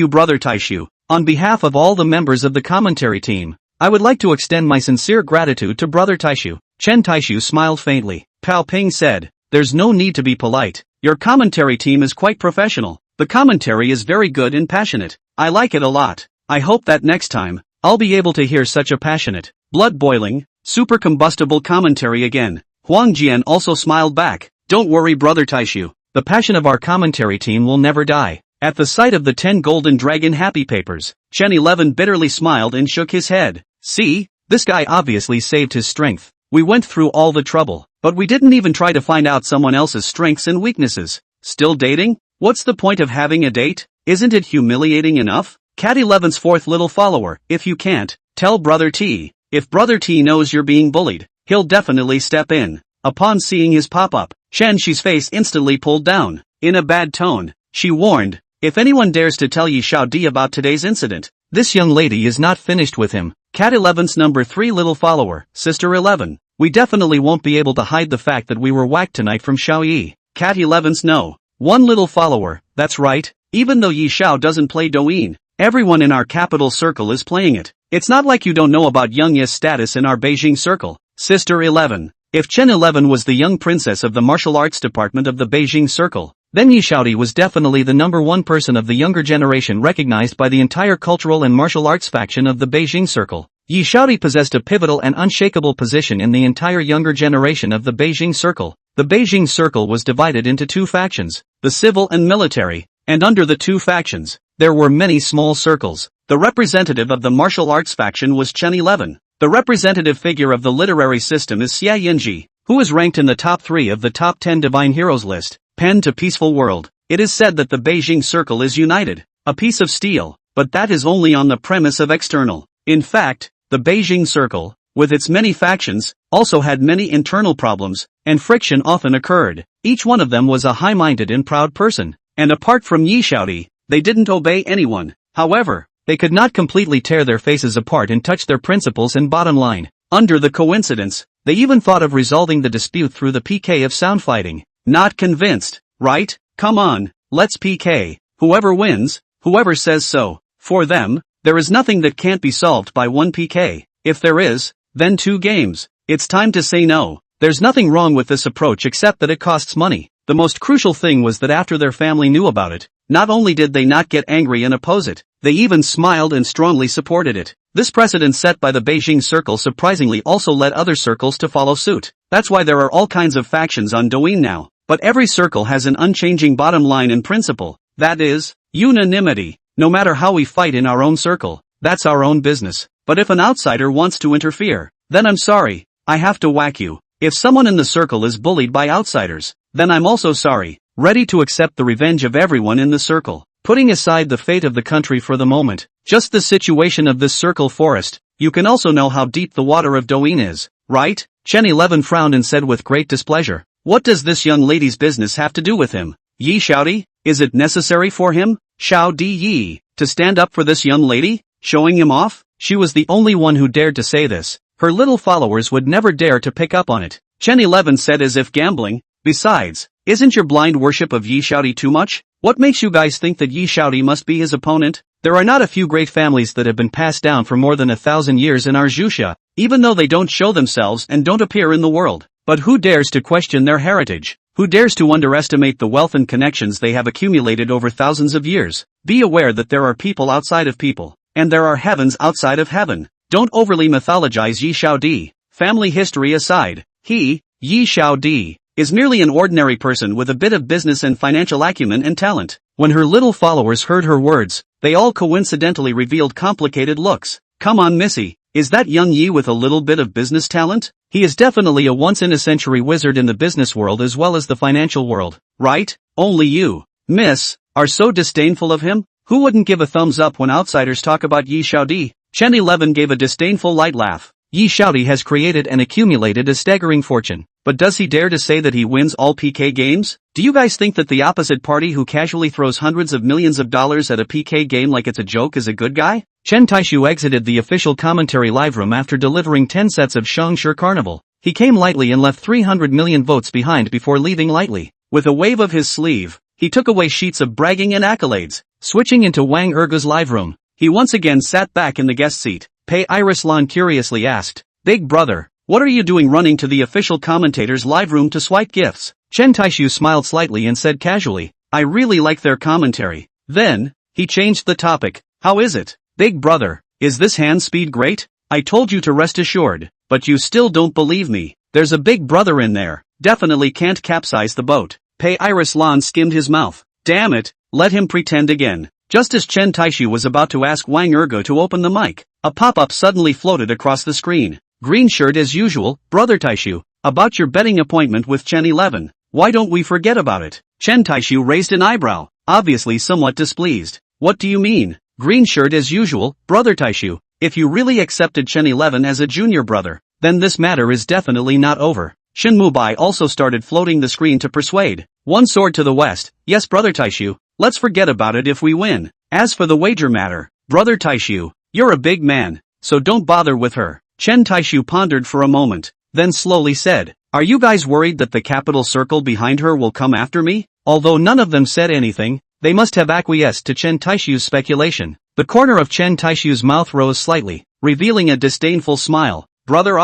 Brother Taixu. On behalf of all the members of the commentary team, I would like to extend my sincere gratitude to Brother Taixu. Chen Taixu smiled faintly. Pao Ping said, there's no need to be polite. Your commentary team is quite professional. The commentary is very good and passionate. I like it a lot. I hope that next time, I'll be able to hear such a passionate, blood-boiling, super combustible commentary again. Huang Jian also smiled back. Don't worry Brother Taixu. The passion of our commentary team will never die. At the sight of the 10 golden dragon happy papers, Chen 11 bitterly smiled and shook his head. See, this guy obviously saved his strength. We went through all the trouble, but we didn't even try to find out someone else's strengths and weaknesses. Still dating? What's the point of having a date? Isn't it humiliating enough? Cat 11's fourth little follower, if you can't, tell Brother T. If Brother T knows you're being bullied, he'll definitely step in. Upon seeing his pop-up, Chen Shi's face instantly pulled down. In a bad tone, she warned, if anyone dares to tell Yi Xiao Di about today's incident, this young lady is not finished with him. Cat 11's number 3 little follower, Sister 11. We definitely won't be able to hide the fact that we were whacked tonight from Xiao Yi. Cat 11's no. One little follower, that's right. Even though Yi Xiao doesn't play Douyin, everyone in our capital circle is playing it. It's not like you don't know about Young Yi's status in our Beijing circle. Sister 11. If Chen 11 was the young princess of the martial arts department of the Beijing circle, then Yi Xiaodi was definitely the number one person of the younger generation recognized by the entire cultural and martial arts faction of the Beijing circle. Yi Xiaodi possessed a pivotal and unshakable position in the entire younger generation of the Beijing circle. The Beijing circle was divided into two factions, the civil and military, and under the two factions, there were many small circles. The representative of the martial arts faction was Chen 11. The representative figure of the literary system is Xia Yinji, who is ranked in the top 3 of the top 10 divine heroes list. Pen to Peaceful World. It is said that the Beijing circle is united, a piece of steel, but that is only on the premise of external. In fact, the Beijing circle, with its many factions, also had many internal problems, and friction often occurred. Each one of them was a high-minded and proud person, and apart from Yi Xiaodi, they didn't obey anyone. However, they could not completely tear their faces apart and touch their principles and bottom line. Under the coincidence, they even thought of resolving the dispute through the PK of sound fighting. Not convinced, right? Come on, let's PK. Whoever wins, whoever says so. For them, there is nothing that can't be solved by one PK. If there is, then 2 games. It's time to say no. There's nothing wrong with this approach except that it costs money. The most crucial thing was that after their family knew about it, not only did they not get angry and oppose it, they even smiled and strongly supported it. This precedent set by the Beijing circle surprisingly also led other circles to follow suit. That's why there are all kinds of factions on Douyin now. But every circle has an unchanging bottom line and principle, that is, unanimity. No matter how we fight in our own circle, that's our own business. But if an outsider wants to interfere, then I'm sorry, I have to whack you. If someone in the circle is bullied by outsiders, then I'm also sorry, ready to accept the revenge of everyone in the circle. Putting aside the fate of the country for the moment, just the situation of this circle forest, you can also know how deep the water of Douyin is, right? Chen 11 frowned and said with great displeasure. What does this young lady's business have to do with him? Yi Xiaodi, is it necessary for him, Xiao Di Yi, to stand up for this young lady, showing him off? She was the only one who dared to say this. Her little followers would never dare to pick up on it. Chen 11 said as if gambling. Besides, isn't your blind worship of Yi Xiaodi too much? What makes you guys think that Yi Xiaodi must be his opponent? There are not a few great families that have been passed down for more than 1,000 years in our Zhuxia, even though they don't show themselves and don't appear in the world. But who dares to question their heritage? Who dares to underestimate the wealth and connections they have accumulated over thousands of years? Be aware that there are people outside of people, and there are heavens outside of heaven. Don't overly mythologize Yi Xiaodi. Family history aside, Yi Xiaodi, is merely an ordinary person with a bit of business and financial acumen and talent. When her little followers heard her words, they all coincidentally revealed complicated looks. Come on Missy, is that young Yi with a little bit of business talent? He is definitely a once-in-a-century wizard in the business world as well as the financial world, right? Only you, miss, are so disdainful of him? Who wouldn't give a thumbs up when outsiders talk about Yi Xiaodi? Chen 11 gave a disdainful light laugh. Yi Xiaodi has created and accumulated a staggering fortune, but does he dare to say that he wins all PK games? Do you guys think that the opposite party who casually throws hundreds of millions of dollars at a PK game like it's a joke is a good guy? Chen Taixu exited the official commentary live room after delivering 10 sets of Shengshi Carnival. He came lightly and left 300 million votes behind before leaving lightly. With a wave of his sleeve, he took away sheets of bragging and accolades. Switching into Wang Erge's live room, he once again sat back in the guest seat. Pei Irislan curiously asked, Big brother, what are you doing running to the official commentator's live room to swipe gifts? Chen Taixu smiled slightly and said casually, I really like their commentary. Then, he changed the topic. How is it, big brother? Is this hand speed great? I told you to rest assured, but you still don't believe me. There's a big brother in there. Definitely can't capsize the boat. Pei Irislan skimmed his mouth. Damn it, let him pretend again. Just as Chen Taixu was about to ask Wang Erge to open the mic, a pop-up suddenly floated across the screen. Green shirt as usual, brother Taixu, about your betting appointment with Chen 11. Why don't we forget about it? Chen Taixu raised an eyebrow, obviously somewhat displeased. What do you mean? Green shirt as usual, brother Taixu. If you really accepted Chen 11 as a junior brother, then this matter is definitely not over. Shin Mubai also started floating the screen to persuade. One sword to the west. Yes, brother Taixu. Let's forget about it if we win. As for the wager matter, brother Taixu, you're a big man, so don't bother with her. Chen Taixu pondered for a moment, then slowly said, Are you guys worried that the capital circle behind her will come after me? Although none of them said anything, they must have acquiesced to Chen Taixu's speculation. The corner of Chen Taixu's mouth rose slightly, revealing a disdainful smile. Brother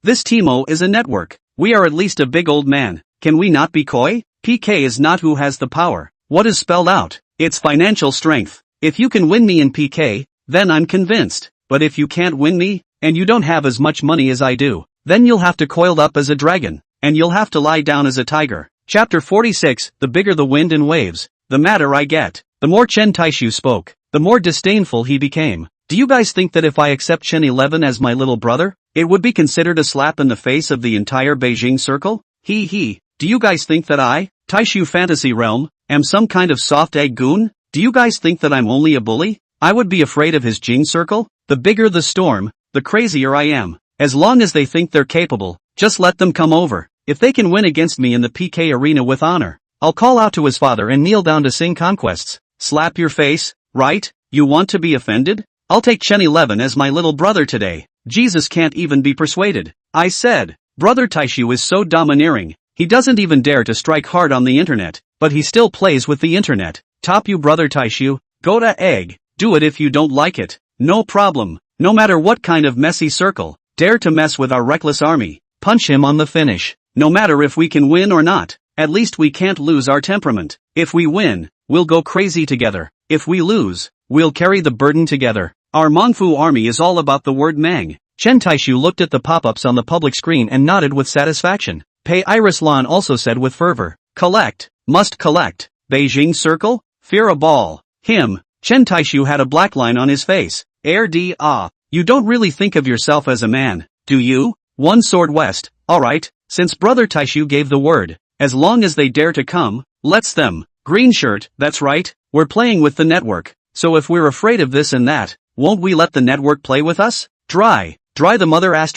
this Timo is a network. We are at least a big old man. Can we not be coy? PK is not who has the power. What is spelled out? It's financial strength. If you can win me in PK, then I'm convinced. But if you can't win me, and you don't have as much money as I do, then you'll have to coil up as a dragon, and you'll have to lie down as a tiger. Chapter 46, The bigger the wind and waves, the madder I get. The more Chen Taixu spoke, the more disdainful he became. Do you guys think that if I accept Chen 11 as my little brother, it would be considered a slap in the face of the entire Beijing circle? Do you guys think that I, Taixu Fantasy Realm, am some kind of soft egg goon? Do you guys think that I'm only a bully? I would be afraid of his Jing circle? The bigger the storm, the crazier I am. As long as they think they're capable, just let them come over. If they can win against me in the PK arena with honor, I'll call out to his father and kneel down to sing conquests. Slap your face, right? You want to be offended? I'll take Chen 11 as my little brother today. Jesus can't even be persuaded. I said, brother Taixu is so domineering, he doesn't even dare to strike hard on the internet, but he still plays with the internet. Top you brother Taixu, go to egg, do it if you don't like it. No problem, no matter what kind of messy circle, dare to mess with our reckless army, punch him on the finish. No matter if we can win or not, at least we can't lose our temperament. If we win, we'll go crazy together. If we lose, we'll carry the burden together. Our Mongfu army is all about the word Mang. Chen Taixu looked at the pop-ups on the public screen and nodded with satisfaction. Pei Irislan also said with fervor, collect, must collect. Beijing circle? Fear a ball. Him, Chen Taixu had a black line on his face. You don't really think of yourself as a man, do you? One sword west, alright, since Brother Taixu gave the word. As long as they dare to come, let's them. Green shirt, that's right, we're playing with the network. So if we're afraid of this and that, won't we let the network play with us? Dry the mother At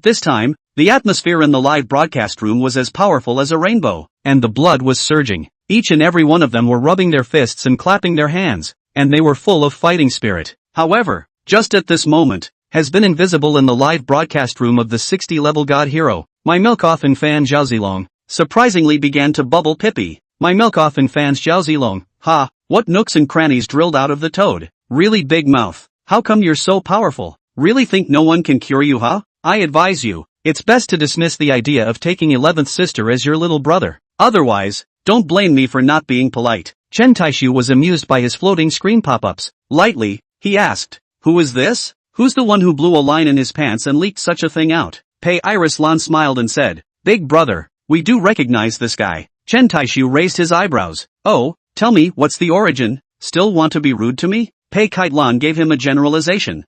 this time, the atmosphere in the live broadcast room was as powerful as a rainbow, and the blood was surging. Each and every one of them were rubbing their fists and clapping their hands, and they were full of fighting spirit. However, just at this moment, has been invisible in the live broadcast room of the 60-level god hero, my milk-off-in fan Zhao Zilong, surprisingly began to bubble Pippi. My milk-off-in fans Zhao Zilong, ha, what nooks and crannies drilled out of the toad? Really big mouth. How come you're so powerful? Really think no one can cure you, huh? I advise you, it's best to dismiss the idea of taking 11th sister as your little brother. Otherwise, don't blame me for not being polite. Chen Taixu was amused by his floating screen pop-ups. Lightly, he asked, who is this? Who's the one who blew a line in his pants and leaked such a thing out? Pei Iris Lan smiled and said, Big brother, we do recognize this guy. Chen Taixu raised his eyebrows. Oh, tell me, what's the origin? Still want to be rude to me? Pei Kailan gave him a generalization.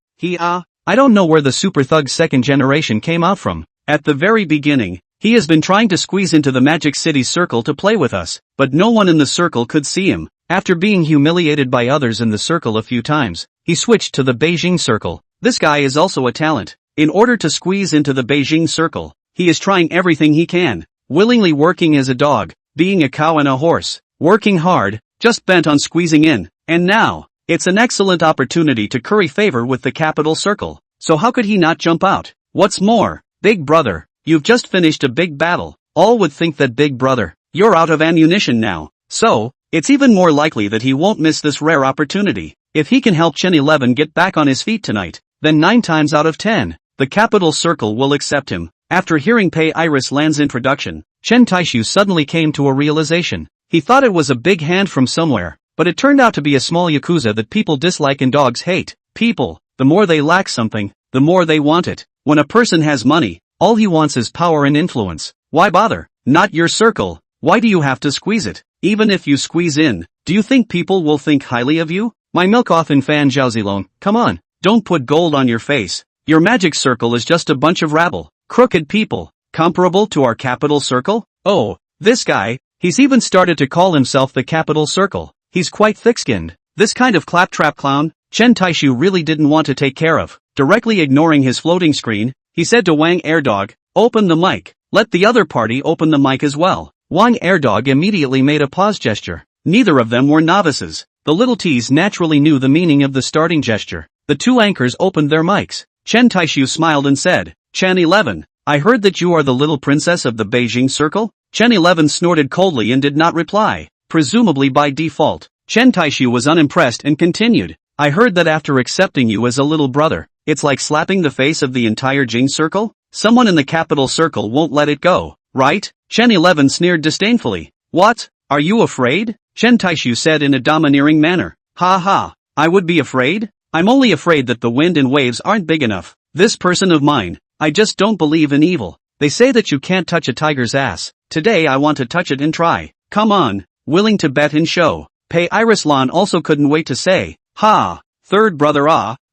I don't know where the super thug second generation came out from. At the very beginning, he has been trying to squeeze into the Magic City circle to play with us, but no one in the circle could see him. After being humiliated by others in the circle a few times, he switched to the Beijing circle. This guy is also a talent. In order to squeeze into the Beijing circle, he is trying everything he can, willingly working as a dog, being a cow and a horse, working hard, just bent on squeezing in, and now, it's an excellent opportunity to curry favor with the capital circle, so how could he not jump out? What's more, big brother, you've just finished a big battle. All would think that big brother, you're out of ammunition now, so, it's even more likely that he won't miss this rare opportunity. If he can help Chen 11 get back on his feet tonight, then 9 times out of 10, the capital circle will accept him. After hearing Pei Iris Lan's introduction, Chen Taixu suddenly came to a realization. He thought it was a big hand from somewhere, but it turned out to be a small yakuza that people dislike and dogs hate. People, the more they lack something, the more they want it. When a person has money, all he wants is power and influence. Why bother? Not your circle. Why do you have to squeeze it? Even if you squeeze in, do you think people will think highly of you? My milk-off-in fan Zhao Zilong, come on, don't put gold on your face. Your magic circle is just a bunch of rabble, crooked people, comparable to our capital circle? Oh, this guy, he's even started to call himself the capital circle. He's quite thick-skinned. This kind of claptrap clown, Chen Taixu really didn't want to take care of. Directly ignoring his floating screen, he said to Wang Airdog, open the mic. Let the other party open the mic as well. Wang Airdog immediately made a pause gesture. Neither of them were novices. The little T's naturally knew the meaning of the starting gesture. The two anchors opened their mics. Chen Taixu smiled and said, Chen 11, I heard that you are the little princess of the Beijing circle? Chen 11 snorted coldly and did not reply. Presumably by default, Chen Taixu was unimpressed and continued, I heard that after accepting you as a little brother, it's like slapping the face of the entire Jing circle? Someone in the capital circle won't let it go, right? Chen 11 sneered disdainfully. What? Are you afraid? Chen Taixu said in a domineering manner. Ha ha, I would be afraid? I'm only afraid that the wind and waves aren't big enough. This person of mine, I just don't believe in evil. They say that you can't touch a tiger's ass. Today I want to touch it and try. Come on. Willing to bet and show. Pei Iris Lan also couldn't wait to say, ha, third brother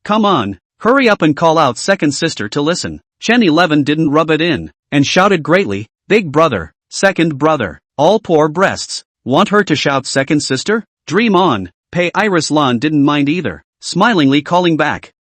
come on, hurry up and call out second sister to listen. Chen 11 didn't rub it in, and shouted greatly, big brother, second brother, all poor breasts. Want her to shout second sister? Dream on. Pei Iris Lan didn't mind either, smilingly calling back,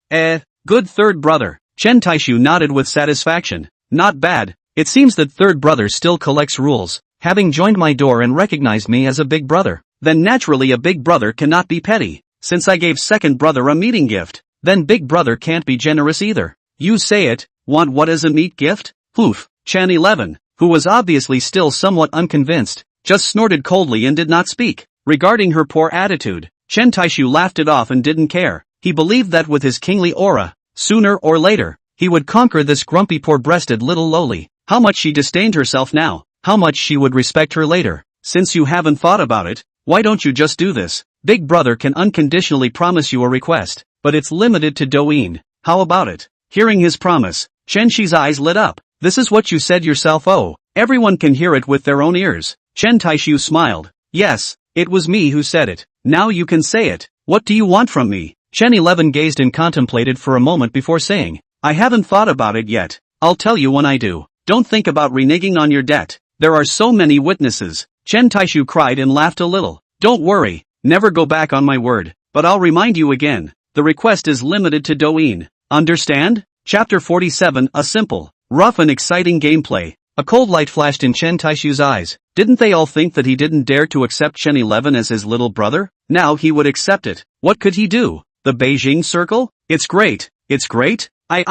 good third brother. Chen Taixu nodded with satisfaction. Not bad. It seems that third brother still collects rules. Having joined my door and recognized me as a big brother, then naturally a big brother cannot be petty. Since I gave second brother a meeting gift, then big brother can't be generous either. You say it, want what as a meat gift? Poof. Chen 11, who was obviously still somewhat unconvinced, just snorted coldly and did not speak. Regarding her poor attitude, Chen Taixu laughed it off and didn't care. He believed that with his kingly aura, sooner or later, he would conquer this grumpy poor-breasted little lowly. How much she disdained herself now. How much she would respect her later. Since you haven't thought about it, why don't you just do this? Big brother can unconditionally promise you a request, but it's limited to Douyin. How about it? Hearing his promise, Chen Shi's eyes lit up. This is what you said yourself. Oh, everyone can hear it with their own ears. Chen Taixu smiled. Yes, it was me who said it. Now you can say it. What do you want from me? Chen 11 gazed and contemplated for a moment before saying, I haven't thought about it yet. I'll tell you when I do. Don't think about reneging on your debt. There are so many witnesses. Chen Taixu cried and laughed a little. Don't worry, never go back on my word. But I'll remind you again. The request is limited to Douyin. Understand? Chapter 47. A simple, rough and exciting gameplay. A cold light flashed in Chen Taixu's eyes. Didn't they all think that he didn't dare to accept Chen 11 as his little brother? Now he would accept it. What could he do? The Beijing Circle? It's great. It's great? I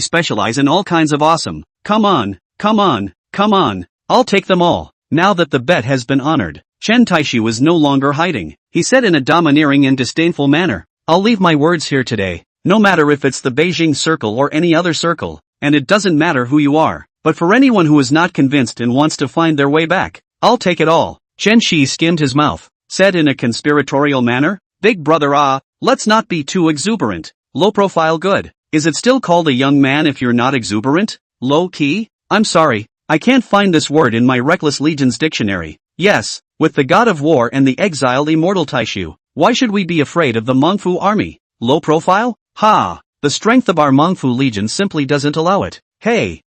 specialize in all kinds of awesome. Come on. I'll take them all. Now that the bet has been honored, Chen Taixu was no longer hiding. He said in a domineering and disdainful manner, I'll leave my words here today. No matter if it's the Beijing Circle or any other circle. And it doesn't matter who you are. But for anyone who is not convinced and wants to find their way back, I'll take it all. Chen Shi skimmed his mouth, said in a conspiratorial manner, Big brother let's not be too exuberant. Low profile good. Is it still called a young man if you're not exuberant? Low key? I'm sorry, I can't find this word in my Reckless Legion's dictionary. Yes, with the god of war and the exiled immortal Taixu, why should we be afraid of the Mengfu army? Low profile? Ha! The strength of our Mengfu Legion simply doesn't allow it. Hey,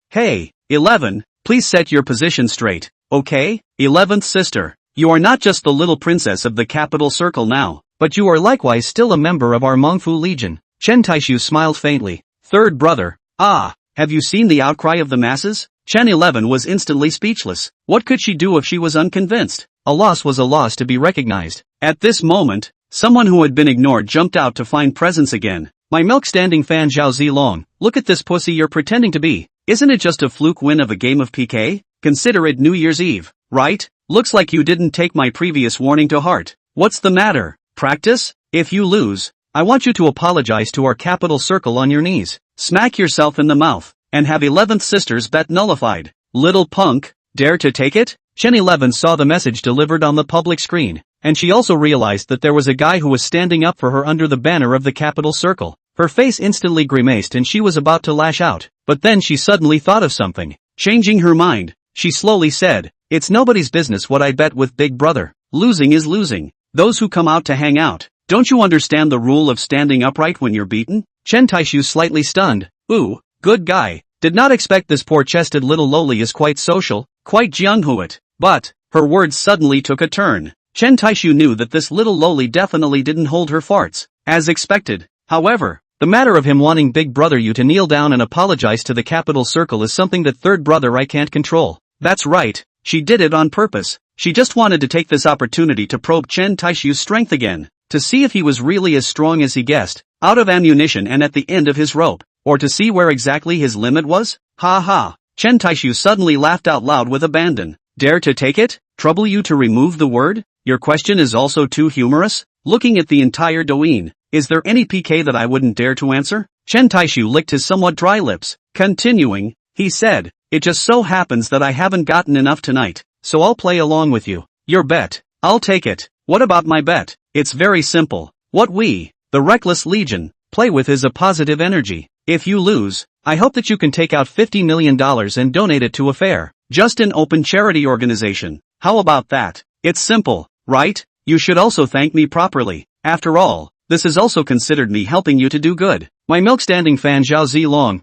11, please set your position straight, okay? 11th sister, you are not just the little princess of the capital circle now, but you are likewise still a member of our Mengfu Legion. Chen Taixu smiled faintly. Third brother, have you seen the outcry of the masses? Chen 11 was instantly speechless. What could she do if she was unconvinced? A loss was a loss to be recognized. At this moment, someone who had been ignored jumped out to find presence again. My milk-standing fan Zhao Zilong, look at this pussy you're pretending to be. Isn't it just a fluke win of a game of PK? Consider it New Year's Eve, right? Looks like you didn't take my previous warning to heart. What's the matter? Practice? If you lose, I want you to apologize to our capital circle on your knees, smack yourself in the mouth, and have 11th sister's bet nullified. Little punk, dare to take it? Chen 11 saw the message delivered on the public screen, and she also realized that there was a guy who was standing up for her under the banner of the capital circle. Her face instantly grimaced and she was about to lash out, but then she suddenly thought of something. Changing her mind, she slowly said, it's nobody's business what I bet with Big Brother. Losing is losing. Those who come out to hang out. Don't you understand the rule of standing upright when you're beaten? Chen Taixu slightly stunned. Ooh, good guy. Did not expect this poor-chested little lowly is quite social, quite jianghuit. But, her words suddenly took a turn. Chen Taixu knew that this little lowly definitely didn't hold her farts, as expected. However, the matter of him wanting Big Brother you to kneel down and apologize to the capital circle is something that third brother I can't control. That's right, she did it on purpose. She just wanted to take this opportunity to probe Chen Taixu's strength again, to see if he was really as strong as he guessed, out of ammunition and at the end of his rope, or to see where exactly his limit was. Ha ha. Chen Taixu suddenly laughed out loud with abandon. Dare to take it? Trouble you to remove the word? Your question is also too humorous? Looking at the entire Douyin, is there any PK that I wouldn't dare to answer? Chen Taixu licked his somewhat dry lips. Continuing, he said, it just so happens that I haven't gotten enough tonight, so I'll play along with you. Your bet. I'll take it. What about my bet? It's very simple. What we, the Reckless Legion, play with is a positive energy. If you lose, I hope that you can take out $50 million and donate it to a fair, just an open charity organization. How about that? It's simple, right? You should also thank me properly. After all, this is also considered me helping you to do good. My milk-standing fan Zhao Zilong,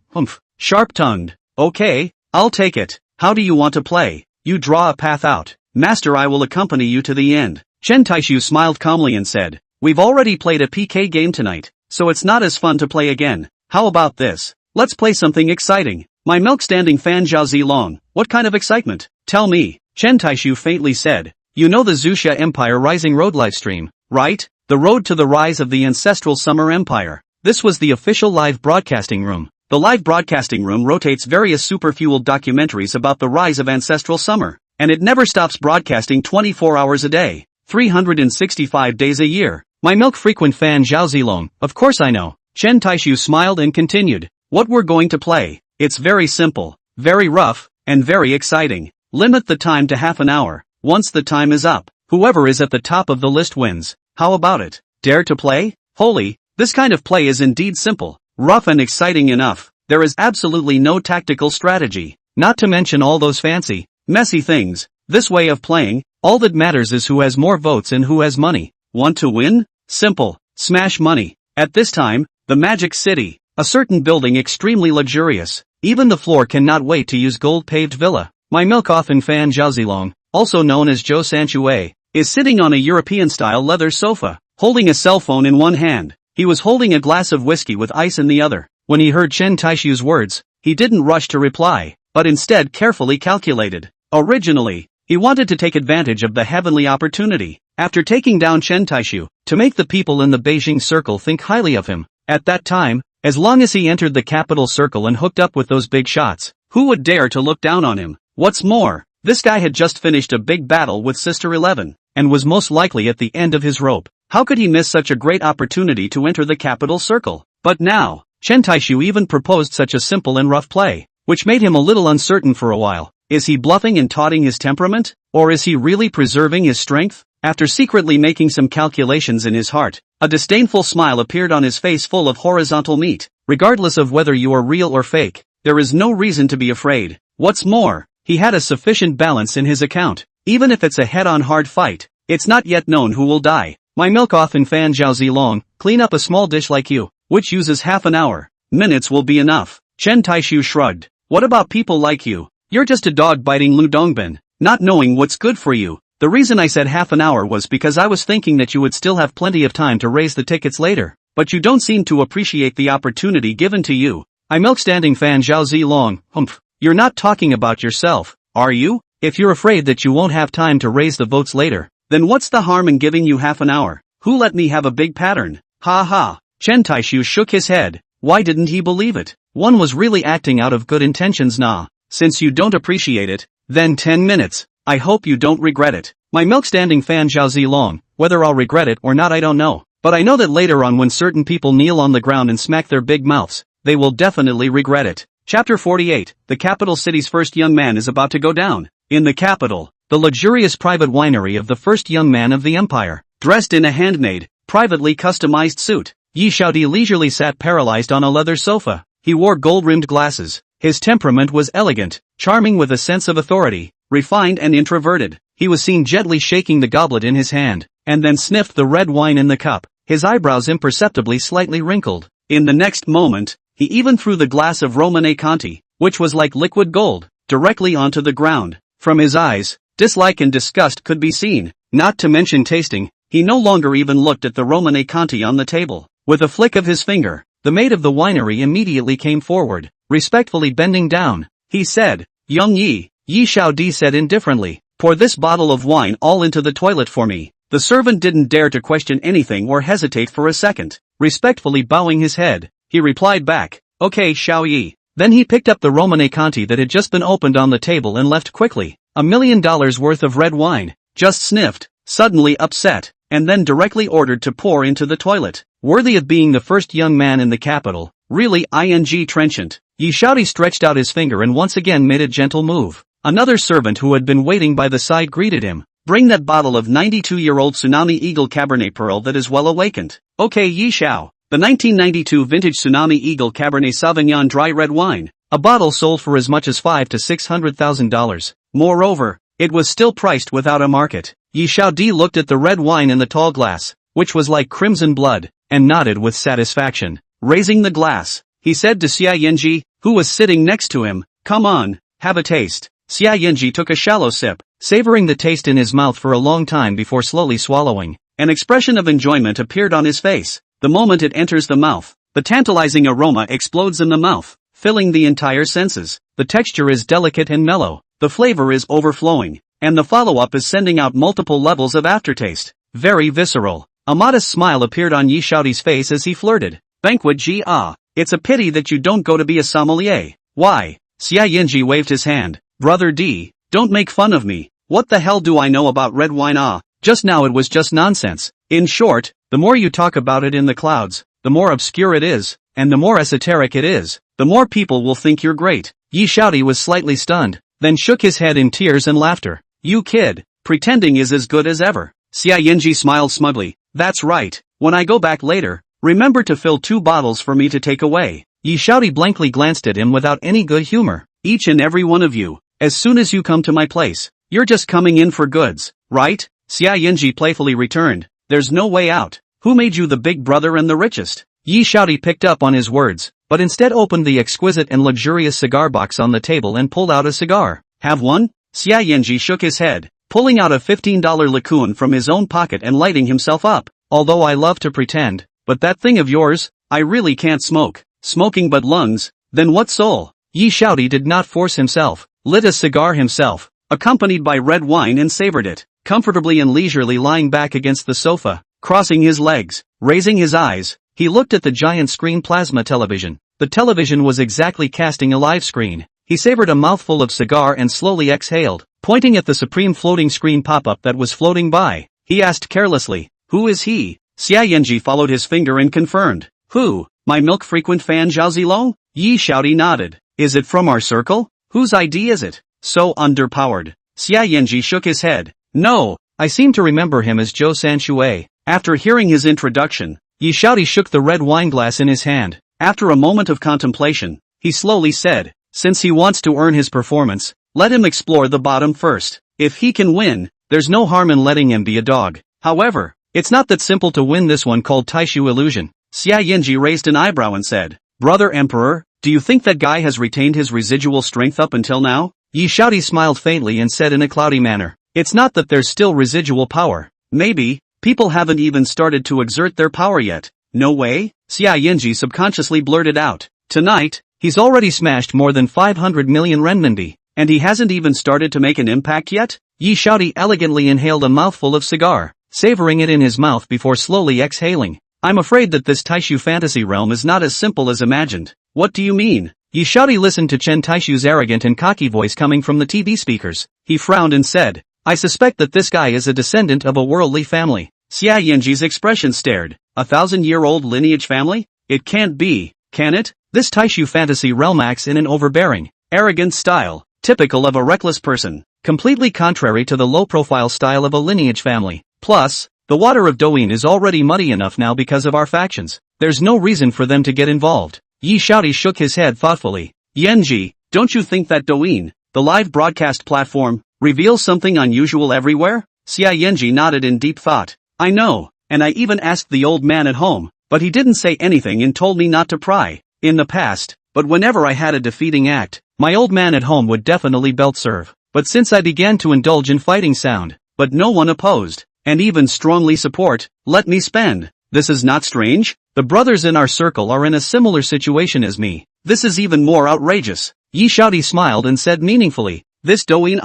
sharp-tongued. Okay, I'll take it. How do you want to play? You draw a path out. Master, I will accompany you to the end. Chen Taixu smiled calmly and said, we've already played a PK game tonight, so it's not as fun to play again. How about this? Let's play something exciting. My milk-standing fan Zhao Zilong, what kind of excitement? Tell me. Chen Taixu faintly said, you know the Zuxia Empire Rising Road livestream, right? The road to the rise of the ancestral summer empire. This was the official live broadcasting room. The live broadcasting room rotates various super-fueled documentaries about the rise of ancestral summer, and it never stops broadcasting 24 hours a day, 365 days a year. My milk-frequent fan Zhao Zilong, of course I know. Chen Taixu smiled and continued, what we're going to play, it's very simple, very rough, and very exciting. Limit the time to half an hour. Once the time is up, whoever is at the top of the list wins. How about it? Dare to play? Holy, this kind of play is indeed simple, rough and exciting enough. There is absolutely no tactical strategy, not to mention all those fancy, messy things. This way of playing, all that matters is who has more votes and who has money. Want to win? Simple. Smash money. At this time, the Magic City, a certain building extremely luxurious. Even the floor cannot wait to use gold-paved villa. My milk-offin fan Zhao Zilong, also known as Zhou Sanchue, is sitting on a European-style leather sofa, holding a cell phone in one hand. He was holding a glass of whiskey with ice in the other. When he heard Chen Taixu's words, he didn't rush to reply, but instead carefully calculated. Originally, he wanted to take advantage of the heavenly opportunity, after taking down Chen Taixu, to make the people in the Beijing circle think highly of him. At that time, as long as he entered the capital circle and hooked up with those big shots, who would dare to look down on him? What's more, this guy had just finished a big battle with Sister 11, and was most likely at the end of his rope. How could he miss such a great opportunity to enter the capital circle? But now, Chen Taixu even proposed such a simple and rough play, which made him a little uncertain for a while. Is he bluffing and taunting his temperament? Or is he really preserving his strength? After secretly making some calculations in his heart, a disdainful smile appeared on his face full of horizontal meat. Regardless of whether you are real or fake, there is no reason to be afraid. What's more, he had a sufficient balance in his account. Even if it's a head-on hard fight, it's not yet known who will die. My milk-offin fan Zhao Zilong, clean up a small dish like you, which uses half an hour. Minutes will be enough. Chen Taixu shrugged. What about people like you? You're just a dog biting Lu Dongbin, not knowing what's good for you. The reason I said half an hour was because I was thinking that you would still have plenty of time to raise the tickets later. But you don't seem to appreciate the opportunity given to you. I milk-standing fan Zhao Zilong, humph. You're not talking about yourself, are you? If you're afraid that you won't have time to raise the votes later, then what's the harm in giving you half an hour? Who let me have a big pattern? Ha ha. Chen Taixu shook his head. Why didn't he believe it? One was really acting out of good intentions nah. Since you don't appreciate it, then 10 minutes. I hope you don't regret it. My milk-standing fan Zhao Zilong, whether I'll regret it or not I don't know. But I know that later on when certain people kneel on the ground and smack their big mouths, they will definitely regret it. Chapter 48, the capital city's first young man is about to go down. In the capital, the luxurious private winery of the first young man of the empire, dressed in a handmade, privately customized suit, Yi Xiaodi leisurely sat paralyzed on a leather sofa. He wore gold-rimmed glasses. His temperament was elegant, charming with a sense of authority, refined and introverted. He was seen gently shaking the goblet in his hand, and then sniffed the red wine in the cup, his eyebrows imperceptibly slightly wrinkled. In the next moment, he even threw the glass of Romane Conti, which was like liquid gold, directly onto the ground. From his eyes, dislike and disgust could be seen, not to mention tasting. He no longer even looked at the Romane Conti on the table. With a flick of his finger, the maid of the winery immediately came forward, respectfully bending down. He said, Young Yi, Yi Xiaodi said indifferently, pour this bottle of wine all into the toilet for me. The servant didn't dare to question anything or hesitate for a second. Respectfully bowing his head, he replied back, Okay Xiao Yi. Then he picked up the Romane Conti that had just been opened on the table and left quickly. $1 million worth of red wine, just sniffed, suddenly upset, and then directly ordered to pour into the toilet. Worthy of being the first young man in the capital, really trenchant. Yi Xiaodi stretched out his finger and once again made a gentle move. Another servant who had been waiting by the side greeted him. Bring that bottle of 92-year-old Tsunami Eagle Cabernet Pearl that is well awakened. Okay Yi Xiao. The 1992 vintage Tsunami Eagle Cabernet Sauvignon dry red wine. A bottle sold for as much as $500,000 to $600,000. Moreover, it was still priced without a market. Yi Xiaodi looked at the red wine in the tall glass, which was like crimson blood, and nodded with satisfaction. Raising the glass, he said to Xia Yanji, who was sitting next to him, Come on, have a taste. Xia Yanji took a shallow sip, savoring the taste in his mouth for a long time before slowly swallowing. An expression of enjoyment appeared on his face. The moment it enters the mouth, the tantalizing aroma explodes in the mouth, filling the entire senses. The texture is delicate and mellow, the flavor is overflowing, and the follow-up is sending out multiple levels of aftertaste. Very visceral. A modest smile appeared on Yi Xiaodi's face as he flirted. Banquet Ji ah, it's a pity that you don't go to be a sommelier. Why? Xia Yanji waved his hand. Brother D, don't make fun of me. What the hell do I know about red wine ah? Just now it was just nonsense. In short, the more you talk about it in the clouds, the more obscure it is, and the more esoteric it is, the more people will think you're great. Yi Xiaodi was slightly stunned, then shook his head in tears and laughter. You kid, pretending is as good as ever. Xia Yanji smiled smugly. That's right, when I go back later, remember to fill 2 bottles for me to take away. Yi Xiaodi blankly glanced at him without any good humor. Each and every one of you, as soon as you come to my place, you're just coming in for goods, right? Xia Yanji playfully returned. there's no way out. Who made you the big brother and the richest? Yi Xiaodi picked up on his words, but instead opened the exquisite and luxurious cigar box on the table and pulled out a cigar. Have one? Xia Yanji shook his head, pulling out a $15 lacun from his own pocket and lighting himself up. Although I love to pretend, but that thing of yours, I really can't smoke. Smoking but lungs, then what soul? Yi Xiaodi did not force himself, lit a cigar himself, accompanied by red wine and savored it, comfortably and leisurely lying back against the sofa, crossing his legs, raising his eyes. He looked at the giant screen plasma television. The television was exactly casting a live screen. He savored a mouthful of cigar and slowly exhaled, pointing at the supreme floating screen pop-up that was floating by. He asked carelessly, who is he? Xia Yanji followed his finger and confirmed. Who? My milk frequent fan Zhao Zilong? Yi Xiaodi nodded. Is it from our circle? Whose ID is it? So underpowered. Xia Yanji shook his head. No, I seem to remember him as Zhou Sanxue. After hearing his introduction, Yi Xiaodi shook the red wineglass in his hand. After a moment of contemplation, he slowly said, since he wants to earn his performance, let him explore the bottom first. If he can win, there's no harm in letting him be a dog. However, it's not that simple to win this one called Taixu illusion. Xia Yanji raised an eyebrow and said, Brother Emperor, do you think that guy has retained his residual strength up until now? Yi Xiaodi smiled faintly and said in a cloudy manner, it's not that there's still residual power. Maybe, people haven't even started to exert their power yet. No way? Xia Yanji subconsciously blurted out. Tonight, he's already smashed more than 500 million renminbi, and he hasn't even started to make an impact yet? Yi Xiaodi elegantly inhaled a mouthful of cigar, savoring it in his mouth before slowly exhaling. I'm afraid that this Taixu fantasy realm is not as simple as imagined. What do you mean? Yi Xiaodi listened to Chen Taixu's arrogant and cocky voice coming from the TV speakers. He frowned and said, I suspect that this guy is a descendant of a worldly family. Xia Yanji's expression stared. 1,000-year-old lineage family? It can't be, can it? This Taixu fantasy realm acts in an overbearing, arrogant style, typical of a reckless person, completely contrary to the low-profile style of a lineage family. Plus, the water of Douyin is already muddy enough now because of our factions. There's no reason for them to get involved. Yi Xiaodi shook his head thoughtfully. Yanji, don't you think that Douyin, the live broadcast platform, reveals something unusual everywhere? Xia Yanji nodded in deep thought. I know, and I even asked the old man at home, but he didn't say anything and told me not to pry. In the past, but whenever I had a defeating act, my old man at home would definitely belt serve. But since I began to indulge in fighting sound, but no one opposed, and even strongly support, let me spend. This is not strange. The brothers in our circle are in a similar situation as me. This is even more outrageous. Yi Xiaodi smiled and said meaningfully, this Douyin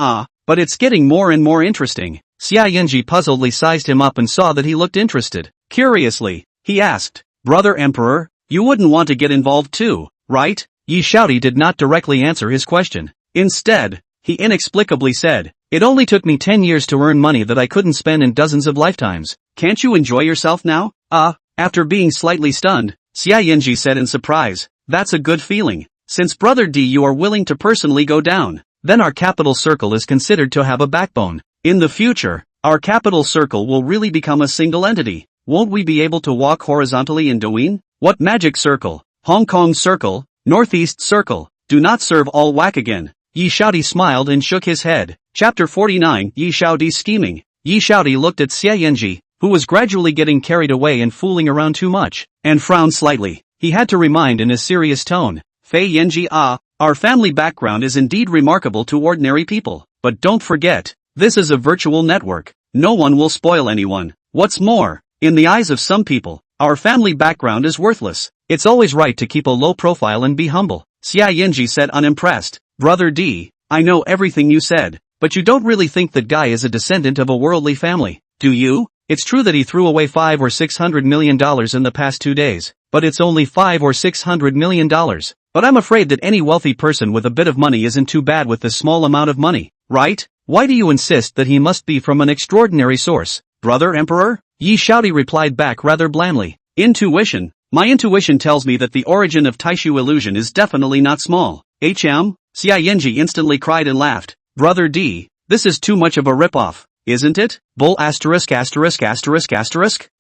but it's getting more and more interesting. Xia Yanji puzzledly sized him up and saw that he looked interested. Curiously, he asked, Brother Emperor, you wouldn't want to get involved too, right? Yi Xiaodi did not directly answer his question. Instead, he inexplicably said, it only took me 10 years to earn money that I couldn't spend in dozens of lifetimes. Can't you enjoy yourself now? After being slightly stunned, Xia Yanji said in surprise, that's a good feeling. Since Brother D you are willing to personally go down, then our capital circle is considered to have a backbone. In the future, our capital circle will really become a single entity. Won't we be able to walk horizontally in Douyin? What magic circle? Hong Kong circle, Northeast circle, do not serve all whack again. Yi Xiaodi smiled and shook his head. Chapter 49 Yi Xiaodi's scheming. Yi Xiaodi looked at Xia Yanji, who was gradually getting carried away and fooling around too much, and frowned slightly. He had to remind in a serious tone, Fei Yanji our family background is indeed remarkable to ordinary people, but don't forget, this is a virtual network. No one will spoil anyone. What's more, in the eyes of some people, our family background is worthless. It's always right to keep a low profile and be humble. Xia Yanji said unimpressed. Brother D, I know everything you said, but you don't really think that guy is a descendant of a worldly family, do you? It's true that he threw away $500 or $600 million in the past 2 days, but it's only $500 or $600 million. But I'm afraid that any wealthy person with a bit of money isn't too bad with this small amount of money, right? Why do you insist that he must be from an extraordinary source, Brother Emperor? Yi Xiaodi replied back rather blandly. Intuition. My intuition tells me that the origin of Taixu illusion is definitely not small. Xia Yanji instantly cried and laughed. Brother D, this is too much of a ripoff, isn't it? Bull ********.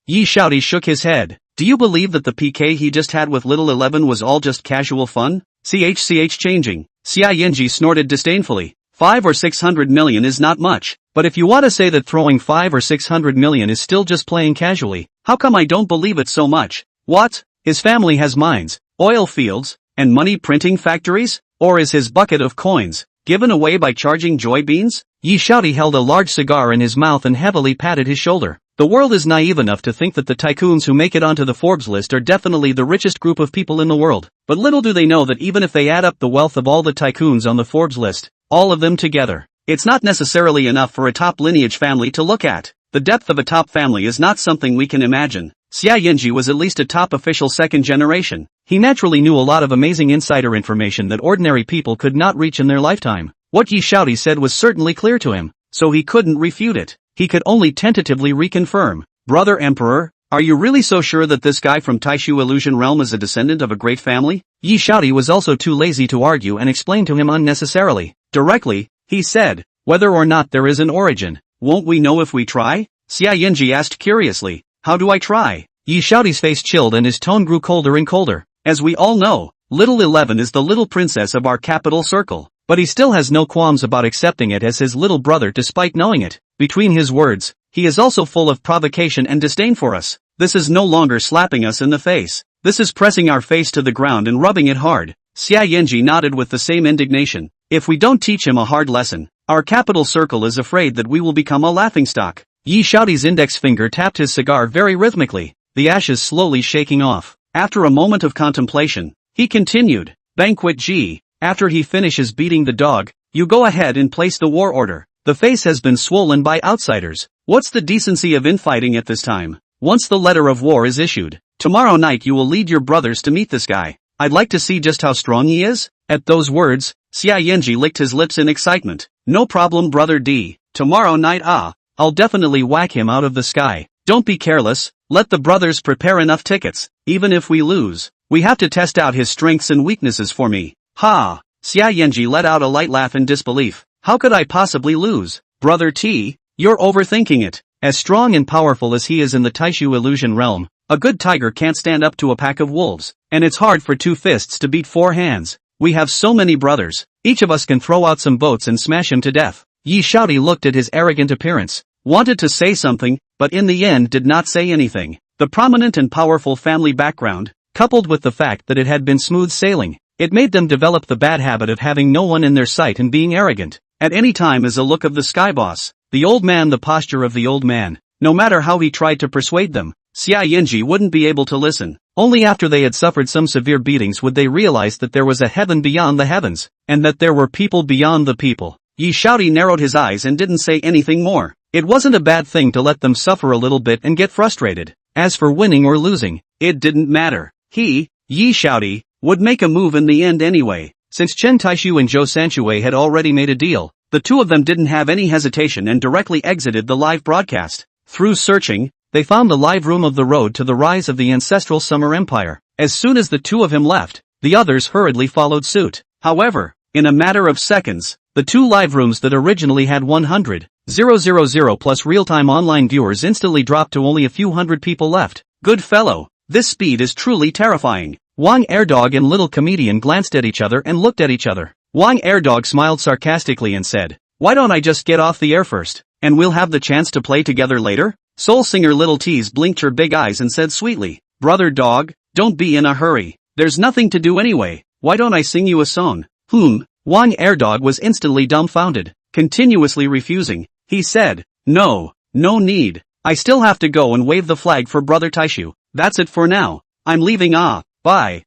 Yi Xiaodi shook his head. Do you believe that the PK he just had with Little 11 was all just casual fun? Changing. Xia Yanji snorted disdainfully. 500 or 600 million is not much, But if you want to say that throwing 5 or 600 million is still just playing casually, how come I don't believe it so much? What? His family has mines, oil fields, and money printing factories? Or is his bucket of coins given away by charging joy beans? Yi Xiaodi held a large cigar in his mouth and heavily patted his shoulder. The world is naive enough to think that the tycoons who make it onto the Forbes list are definitely the richest group of people in the world. But little do they know that even if they add up the wealth of all the tycoons on the Forbes list, all of them together, it's not necessarily enough for a top lineage family to look at. The depth of a top family is not something we can imagine. Xia Yinji was at least a top official second generation. He naturally knew a lot of amazing insider information that ordinary people could not reach in their lifetime. What Yi Xiaodi said was certainly clear to him, so he couldn't refute it. He could only tentatively reconfirm. Brother Emperor, are you really so sure that this guy from Taixu Illusion Realm is a descendant of a great family? Yi Xiaodi was also too lazy to argue and explain to him unnecessarily. Directly, he said, whether or not there is an origin, won't we know if we try? Xia Yinji asked curiously, how do I try? Yi Xiaodi's face chilled and his tone grew colder and colder. As we all know, Little 11 is the little princess of our capital circle. But he still has no qualms about accepting it as his little brother despite knowing it. Between his words, he is also full of provocation and disdain for us. This is no longer slapping us in the face. This is pressing our face to the ground and rubbing it hard. Xia Yinji nodded with the same indignation. If we don't teach him a hard lesson, our capital circle is afraid that we will become a laughingstock. Yi Xiaodi's index finger tapped his cigar very rhythmically, the ashes slowly shaking off. After a moment of contemplation, he continued, Banquet G. After he finishes beating the dog, you go ahead and place the war order. The face has been swollen by outsiders. What's the decency of infighting at this time? Once the letter of war is issued, tomorrow night you will lead your brothers to meet this guy. I'd like to see just how strong he is. At those words, Xia Yinji licked his lips in excitement. No problem, brother D. Tomorrow night I'll definitely whack him out of the sky. Don't be careless, let the brothers prepare enough tickets. Even if we lose, we have to test out his strengths and weaknesses for me. Ha! Xia Yinji let out a light laugh in disbelief. How could I possibly lose? Brother T, you're overthinking it. As strong and powerful as he is in the Taixu Illusion Realm, a good tiger can't stand up to a pack of wolves, and it's hard for 2 fists to beat 4 hands. We have so many brothers, each of us can throw out some boats and smash him to death. Yi Xiaodi looked at his arrogant appearance, wanted to say something, but in the end did not say anything. The prominent and powerful family background, coupled with the fact that it had been smooth sailing, it made them develop the bad habit of having no one in their sight and being arrogant. At any time is a look of the sky boss, the old man, the posture of the old man. No matter how he tried to persuade them, Xia Yinji wouldn't be able to listen. Only after they had suffered some severe beatings would they realize that there was a heaven beyond the heavens, and that there were people beyond the people. Yi Xiaodi narrowed his eyes and didn't say anything more. It wasn't a bad thing to let them suffer a little bit and get frustrated. As for winning or losing, it didn't matter. He, Yi Xiaodi, would make a move in the end anyway. Since Chen Taixu and Zhou Sanshui had already made a deal, the two of them didn't have any hesitation and directly exited the live broadcast. Through searching, they found the live room of the road to the rise of the ancestral Summer Empire. As soon as the two of him left, the others hurriedly followed suit. However, in a matter of seconds, the 2 live rooms that originally had 100,000 plus real-time online viewers instantly dropped to only a few hundred people left. Good fellow, this speed is truly terrifying. Wang Airdog and Little Comedian glanced at each other and looked at each other. Wang Airdog smiled sarcastically and said, why don't I just get off the air first, and we'll have the chance to play together later? Soul singer Little Tease blinked her big eyes and said sweetly, brother dog, don't be in a hurry. There's nothing to do anyway. Why don't I sing you a song? Wang Airdog was instantly dumbfounded, continuously refusing. He said, no need. I still have to go and wave the flag for brother Taixu. That's it for now. I'm leaving bye.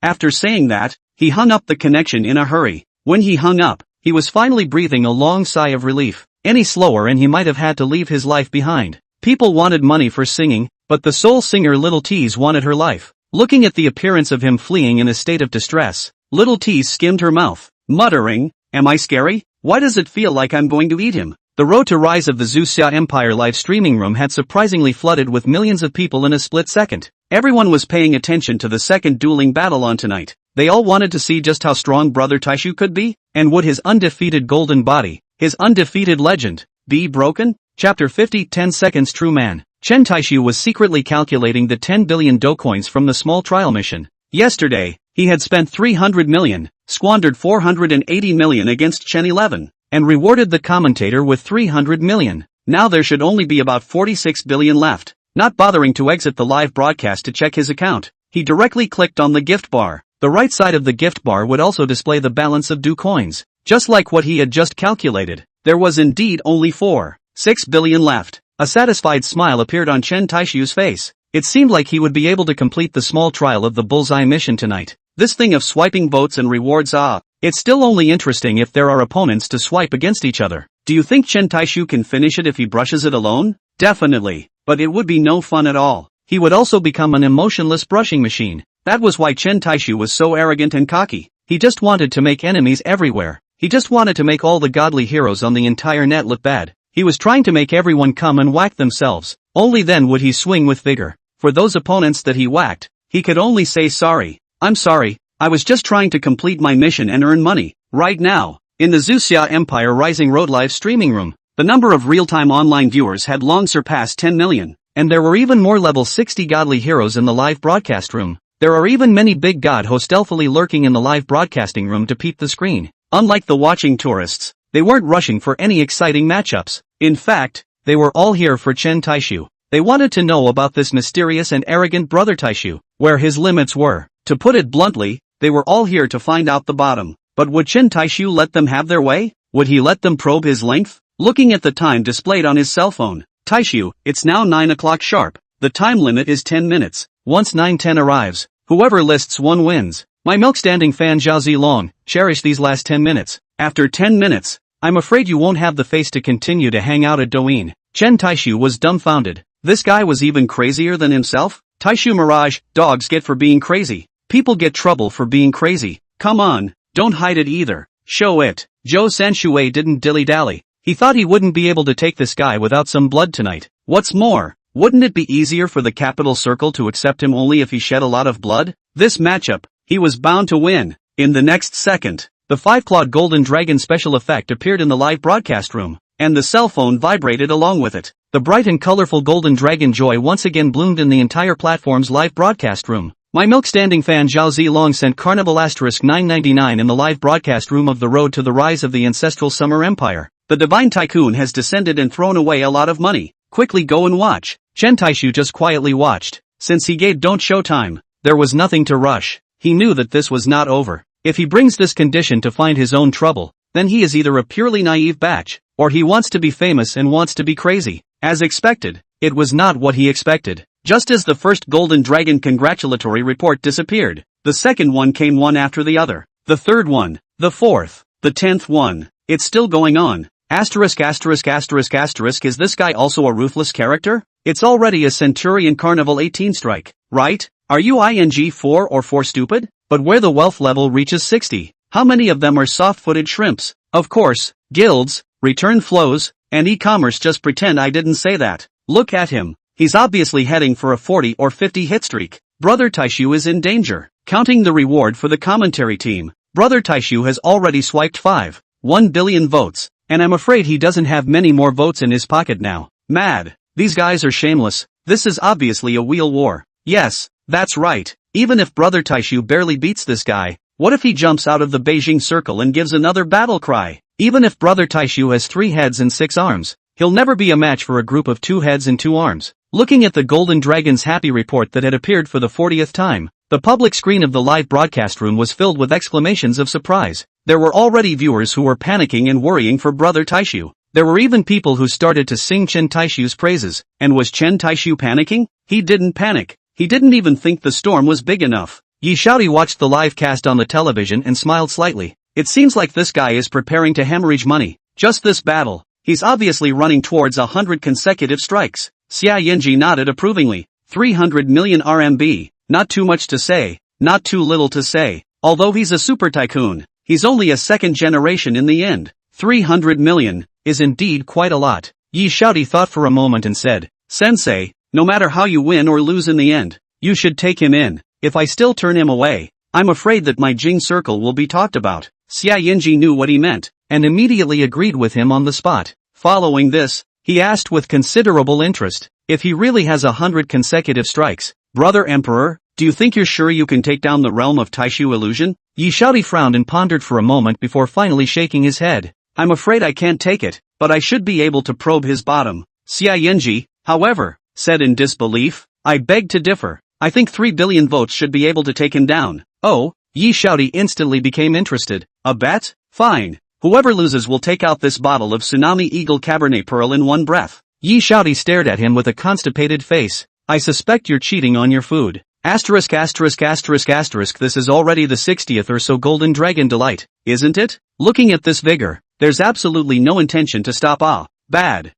After saying that, he hung up the connection in a hurry. When he hung up, he was finally breathing a long sigh of relief. Any slower and he might have had to leave his life behind. People wanted money for singing, but the soul singer Little Tease wanted her life. Looking at the appearance of him fleeing in a state of distress, Little Tease skimmed her mouth, muttering, am I scary? Why does it feel like I'm going to eat him? The road to rise of the Xuxia Empire live streaming room had surprisingly flooded with millions of people in a split second. Everyone was paying attention to the second dueling battle on tonight. They all wanted to see just how strong brother Taixu could be, and would his undefeated golden body, his undefeated legend, be broken? Chapter 50 10 Seconds True Man. Chen Taixu was secretly calculating the 10 billion doucoins from the small trial mission. Yesterday, he had spent 300 million, squandered 480 million against Chen 11, and rewarded the commentator with 300 million. Now there should only be about 46 billion left. Not bothering to exit the live broadcast to check his account, he directly clicked on the gift bar. The right side of the gift bar would also display the balance of due coins. Just like what he had just calculated, there was indeed only 4.6 billion left. A satisfied smile appeared on Chen Taixu's face. It seemed like he would be able to complete the small trial of the bullseye mission tonight. This thing of swiping votes and rewards, it's still only interesting if there are opponents to swipe against each other. Do you think Chen Taixu can finish it if he brushes it alone? Definitely. But it would be no fun at all. He would also become an emotionless brushing machine. That was why Chen Taixu was so arrogant and cocky. He just wanted to make enemies everywhere. He just wanted to make all the godly heroes on the entire net look bad. He was trying to make everyone come and whack themselves. Only then would he swing with vigor. For those opponents that he whacked, he could only say sorry. I'm sorry, I was just trying to complete my mission and earn money. Right now, in the Zuxia Empire Rising Road live streaming room, the number of real-time online viewers had long surpassed 10 million. And there were even more level 60 godly heroes in the live broadcast room. There are even many big god hosts stealthily lurking in the live broadcasting room to peep the screen. Unlike the watching tourists, they weren't rushing for any exciting matchups. In fact, they were all here for Chen Taixu. They wanted to know about this mysterious and arrogant brother Taixu, where his limits were. To put it bluntly, they were all here to find out the bottom. But would Chen Taixu let them have their way? Would he let them probe his length? Looking at the time displayed on his cell phone, Taixu, it's now 9 o'clock sharp. The time limit is 10 minutes. Once 9:10 arrives, whoever lists one wins. My milk-standing fan Zhao Zilong, cherish these last 10 minutes. After 10 minutes, I'm afraid you won't have the face to continue to hang out at Douyin. Chen Taixu was dumbfounded. This guy was even crazier than himself? Taixu Mirage, dogs get for being crazy. People get trouble for being crazy. Come on, don't hide it either. Show it. Zhou Sanshui didn't dilly-dally. He thought he wouldn't be able to take this guy without some blood tonight. What's more, wouldn't it be easier for the Capital Circle to accept him only if he shed a lot of blood? This matchup, he was bound to win. In the next second, the 5-clawed golden dragon special effect appeared in the live broadcast room, and the cell phone vibrated along with it. The bright and colorful golden dragon joy once again bloomed in the entire platform's live broadcast room. My milk-standing fan Zhao Zilong sent Carnival *999 in the live broadcast room of the Road to the Rise of the Ancestral Summer Empire. The divine tycoon has descended and thrown away a lot of money. Quickly go and watch. Chen Taixu just quietly watched. Since he gave don't show time, there was nothing to rush. He knew that this was not over. If he brings this condition to find his own trouble, then he is either a purely naive batch, or he wants to be famous and wants to be crazy. As expected, it was not what he expected. Just as the first Golden Dragon congratulatory report disappeared, the second one came one after the other. The third one, the fourth, the 10th one. It's still going on. Asterisk. Is this guy also a ruthless character? It's already a Centurion Carnival 18 strike, right? Are you ing 4 or 4 stupid? But where the wealth level reaches 60, how many of them are soft-footed shrimps? Of course, guilds, return flows, and e-commerce just pretend I didn't say that. Look at him. He's obviously heading for a 40 or 50 hit streak. Brother Taixu is in danger. Counting the reward for the commentary team, Brother Taixu has already swiped 1 billion votes, and I'm afraid he doesn't have many more votes in his pocket now. Mad. These guys are shameless. This is obviously a wheel war. Yes, that's right. Even if Brother Taixu barely beats this guy, what if he jumps out of the Beijing circle and gives another battle cry? Even if Brother Taixu has 3 heads and 6 arms, he'll never be a match for a group of 2 heads and 2 arms. Looking at the Golden Dragon's happy report that had appeared for the 40th time, the public screen of the live broadcast room was filled with exclamations of surprise. There were already viewers who were panicking and worrying for Brother Taixu. There were even people who started to sing Chen Taixu's praises. And was Chen Taixu panicking? He didn't panic. He didn't even think the storm was big enough. Yi Shaodi watched the live cast on the television and smiled slightly. It seems like this guy is preparing to hemorrhage money. Just this battle. He's obviously running towards 100 consecutive strikes. Xia Yinji nodded approvingly. 300 million RMB. Not too much to say, not too little to say. Although he's a super tycoon, he's only a second generation in the end. 300 million is indeed quite a lot. Yi Shaodi thought for a moment and said, Sensei, no matter how you win or lose in the end, you should take him in. If I still turn him away, I'm afraid that my Jing circle will be talked about. Xia Yinji knew what he meant, and immediately agreed with him on the spot. Following this, he asked with considerable interest, if he really has 100 consecutive strikes, Brother Emperor, do you think you're sure you can take down the realm of Taixu illusion? Yi Shaodi frowned and pondered for a moment before finally shaking his head. I'm afraid I can't take it, but I should be able to probe his bottom. Xia Yanji, however, said in disbelief, I beg to differ. I think 3 billion votes should be able to take him down. Oh, Yi Shaodi instantly became interested. A bet? Fine. Whoever loses will take out this bottle of Tsunami Eagle Cabernet Pearl in one breath. Yi Shaodi stared at him with a constipated face. I suspect you're cheating on your food. Asterisk. This is already the 60th or so Golden Dragon Delight, isn't it? Looking at this vigor, there's absolutely no intention to stop. Bad.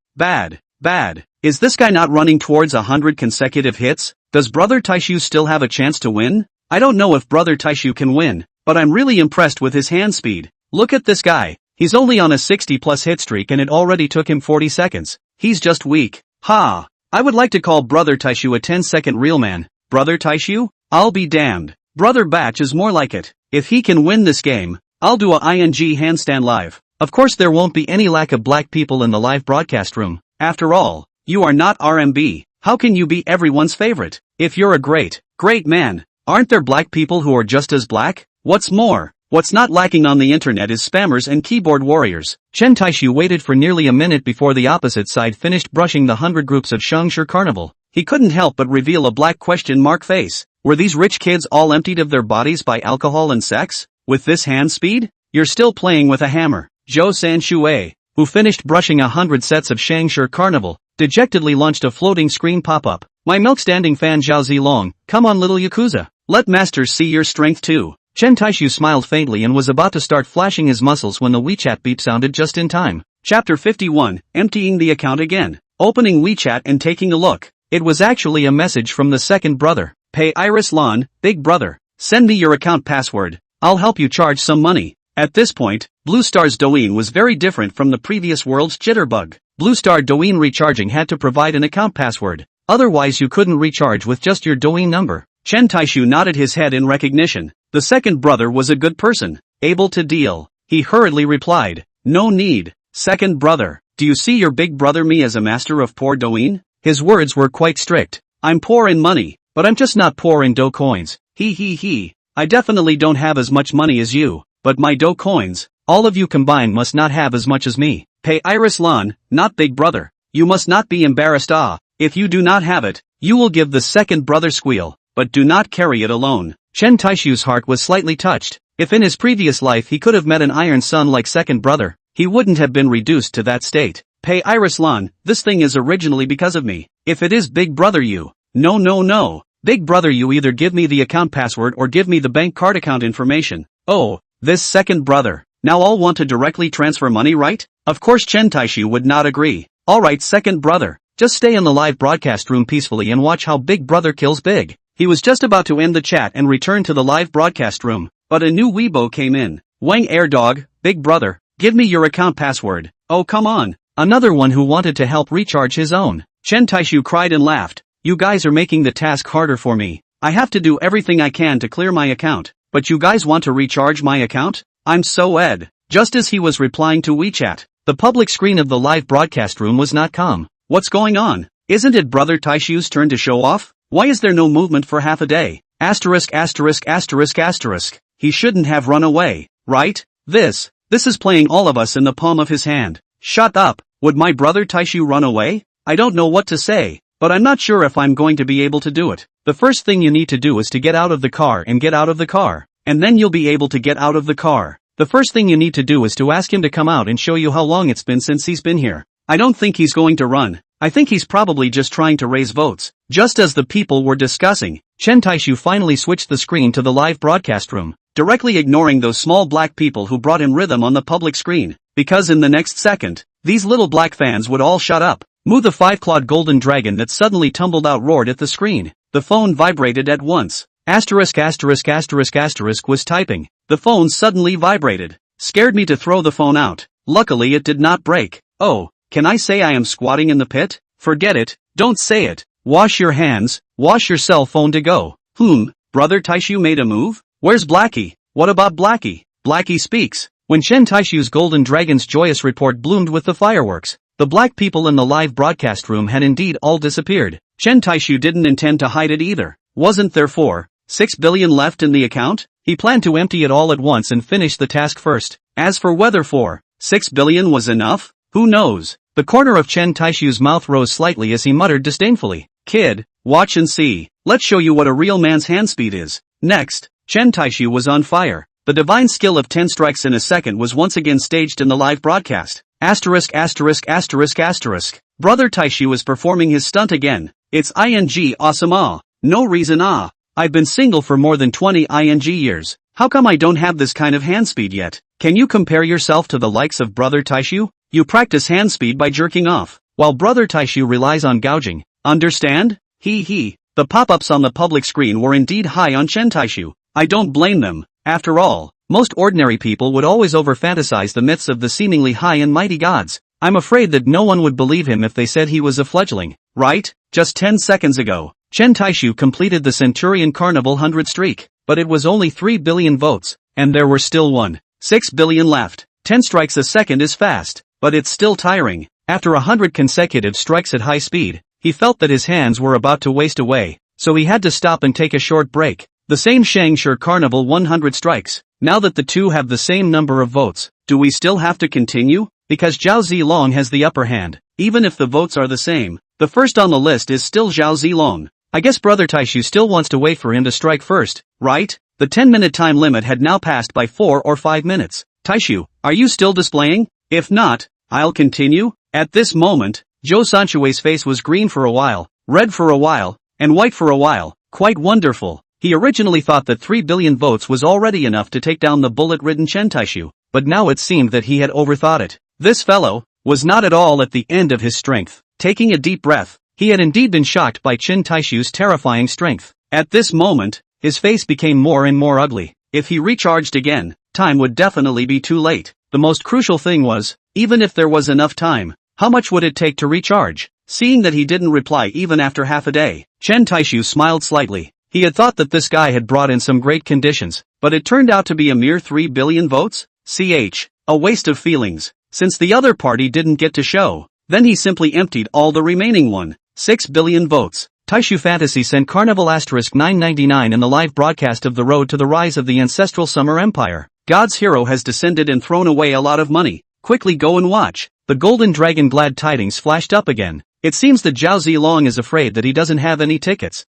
Is this guy not running towards 100 consecutive hits? Does Brother Taixu still have a chance to win? I don't know if Brother Taixu can win, but I'm really impressed with his hand speed. Look at this guy. He's only on a 60+ hit streak and it already took him 40 seconds. He's just weak. Ha! I would like to call Brother Taixu a 10-second real man. Brother Taixu? I'll be damned. Brother Batch is more like it. If he can win this game, I'll do a ING handstand live. Of course there won't be any lack of black people in the live broadcast room. After all, you are not RMB. How can you be everyone's favorite? If you're a great man, aren't there black people who are just as black? What's more, what's not lacking on the internet is spammers and keyboard warriors. Chen Taixu waited for nearly a minute before the opposite side finished brushing the 100 groups of Shangshi Carnival. He couldn't help but reveal a black question mark face. Were these rich kids all emptied of their bodies by alcohol and sex? With this hand speed? You're still playing with a hammer. Zhou Sanshui, who finished brushing 100 sets of Shangshi Carnival, dejectedly launched a floating screen pop-up. My milk-standing fan Zhao Zilong, come on little Yakuza. Let masters see your strength too. Chen Taixu smiled faintly and was about to start flashing his muscles when the WeChat beep sounded just in time. Chapter 51, emptying the account again. Opening WeChat and taking a look. It was actually a message from the second brother. Pei Iris Lan, big brother. Send me your account password. I'll help you charge some money. At this point, Blue Star's Douyin was very different from the previous world's Jitterbug. Blue Star Douyin recharging had to provide an account password. Otherwise you couldn't recharge with just your Douyin number. Chen Taixu nodded his head in recognition. The second brother was a good person, able to deal. He hurriedly replied, no need. Second brother, do you see your big brother me as a master of poor Douyin? His words were quite strict. I'm poor in money, but I'm just not poor in dough coins. He. I definitely don't have as much money as you, but my dough coins, all of you combined must not have as much as me. Pei Iris Lan, not big brother. You must not be embarrassed. If you do not have it, you will give the second brother squeal, but do not carry it alone. Chen Taixu's heart was slightly touched. If in his previous life he could have met an iron son like second brother, he wouldn't have been reduced to that state. Pei Iris Lan, this thing is originally because of me. If it is big brother you. No. Big brother you either give me the account password or give me the bank card account information. Oh, this second brother. Now all want to directly transfer money, right? Of course Chen Taixu would not agree. Alright second brother, just stay in the live broadcast room peacefully and watch how big brother kills big. He was just about to end the chat and return to the live broadcast room, but a new Weibo came in. Wang Air Dog, big brother, give me your account password. Oh come on. Another one who wanted to help recharge his own. Chen Taixu cried and laughed. You guys are making the task harder for me. I have to do everything I can to clear my account, but you guys want to recharge my account? I'm so ed. Just as he was replying to WeChat, the public screen of the live broadcast room was not calm. What's going on? Isn't it Brother Taixu's turn to show off? Why is there no movement for half a day? Asterisk. He shouldn't have run away, right? This is playing all of us in the palm of his hand. Shut up. Would my brother Taixu run away? I don't know what to say, but I'm not sure if I'm going to be able to do it. The first thing you need to do is to get out of the car and get out of the car, and then you'll be able to get out of the car. The first thing you need to do is to ask him to come out and show you how long it's been since he's been here. I don't think he's going to run. I think he's probably just trying to raise votes. Just as the people were discussing, Chen Taixu finally switched the screen to the live broadcast room, directly ignoring those small black people who brought him rhythm on the public screen, because in the next second, these little black fans would all shut up. Moo the five-clawed golden dragon that suddenly tumbled out roared at the screen. The phone vibrated at once. Asterisk was typing. The phone suddenly vibrated. Scared me to throw the phone out. Luckily it did not break. Oh, can I say I am squatting in the pit? Forget it, don't say it. Wash your hands, wash your cell phone to go. Brother Taixu made a move? Where's Blackie? What about Blackie? Blackie speaks. When Chen Taixu's golden dragon's joyous report bloomed with the fireworks, the black people in the live broadcast room had indeed all disappeared. Chen Taixu didn't intend to hide it either. Wasn't there 6 billion left in the account? He planned to empty it all at once and finish the task first. As for whether 6 billion was enough? Who knows? The corner of Chen Taixu's mouth rose slightly as he muttered disdainfully. Kid, watch and see. Let's show you what a real man's hand speed is. Next, Chen Taixu was on fire. The divine skill of 10 strikes in a second was once again staged in the live broadcast. Asterisk asterisk asterisk asterisk. Brother Taixu is performing his stunt again. It's ing awesome ah. No reason ah. I've been single for more than 20 ing years. How come I don't have this kind of hand speed yet? Can you compare yourself to the likes of Brother Taixu? You practice hand speed by jerking off, while Brother Taixu relies on gouging. Understand? Hee. The pop-ups on the public screen were indeed high on Chen Taixu. I don't blame them. After all, most ordinary people would always over-fantasize the myths of the seemingly high and mighty gods. I'm afraid that no one would believe him if they said he was a fledgling, right? Just 10 seconds ago, Chen Taixu completed the Centurion Carnival 100 streak, but it was only 3 billion votes, and there were still 1.6 billion left. 10 strikes a second is fast, but it's still tiring. After 100 consecutive strikes at high speed, he felt that his hands were about to waste away, so he had to stop and take a short break. The same Shangshi Carnival 100 strikes. Now that the two have the same number of votes, do we still have to continue? Because Zhao Zilong has the upper hand, even if the votes are the same. The first on the list is still Zhao Zilong. I guess Brother Taixu still wants to wait for him to strike first, right? The 10-minute time limit had now passed by 4 or 5 minutes. Taixu, are you still displaying? If not, I'll continue. At this moment, Zhou Sanshui's face was green for a while, red for a while, and white for a while. Quite wonderful. He originally thought that 3 billion votes was already enough to take down the bullet-ridden Chen Taixu, but now it seemed that he had overthought it. This fellow was not at all at the end of his strength. Taking a deep breath, he had indeed been shocked by Chen Taixu's terrifying strength. At this moment, his face became more and more ugly. If he recharged again, time would definitely be too late. The most crucial thing was, even if there was enough time, how much would it take to recharge? Seeing that he didn't reply even after half a day, Chen Taixu smiled slightly. He had thought that this guy had brought in some great conditions, but it turned out to be a mere 3 billion votes? A waste of feelings, since the other party didn't get to show. Then he simply emptied all the remaining 1.6 billion votes. Taixu Fantasy sent Carnival asterisk 999 in the live broadcast of The Road to the Rise of the Ancestral Summer Empire. God's hero has descended and thrown away a lot of money. Quickly go and watch. The Golden Dragon glad tidings flashed up again. It seems that Zhao Zilong is afraid that he doesn't have any tickets.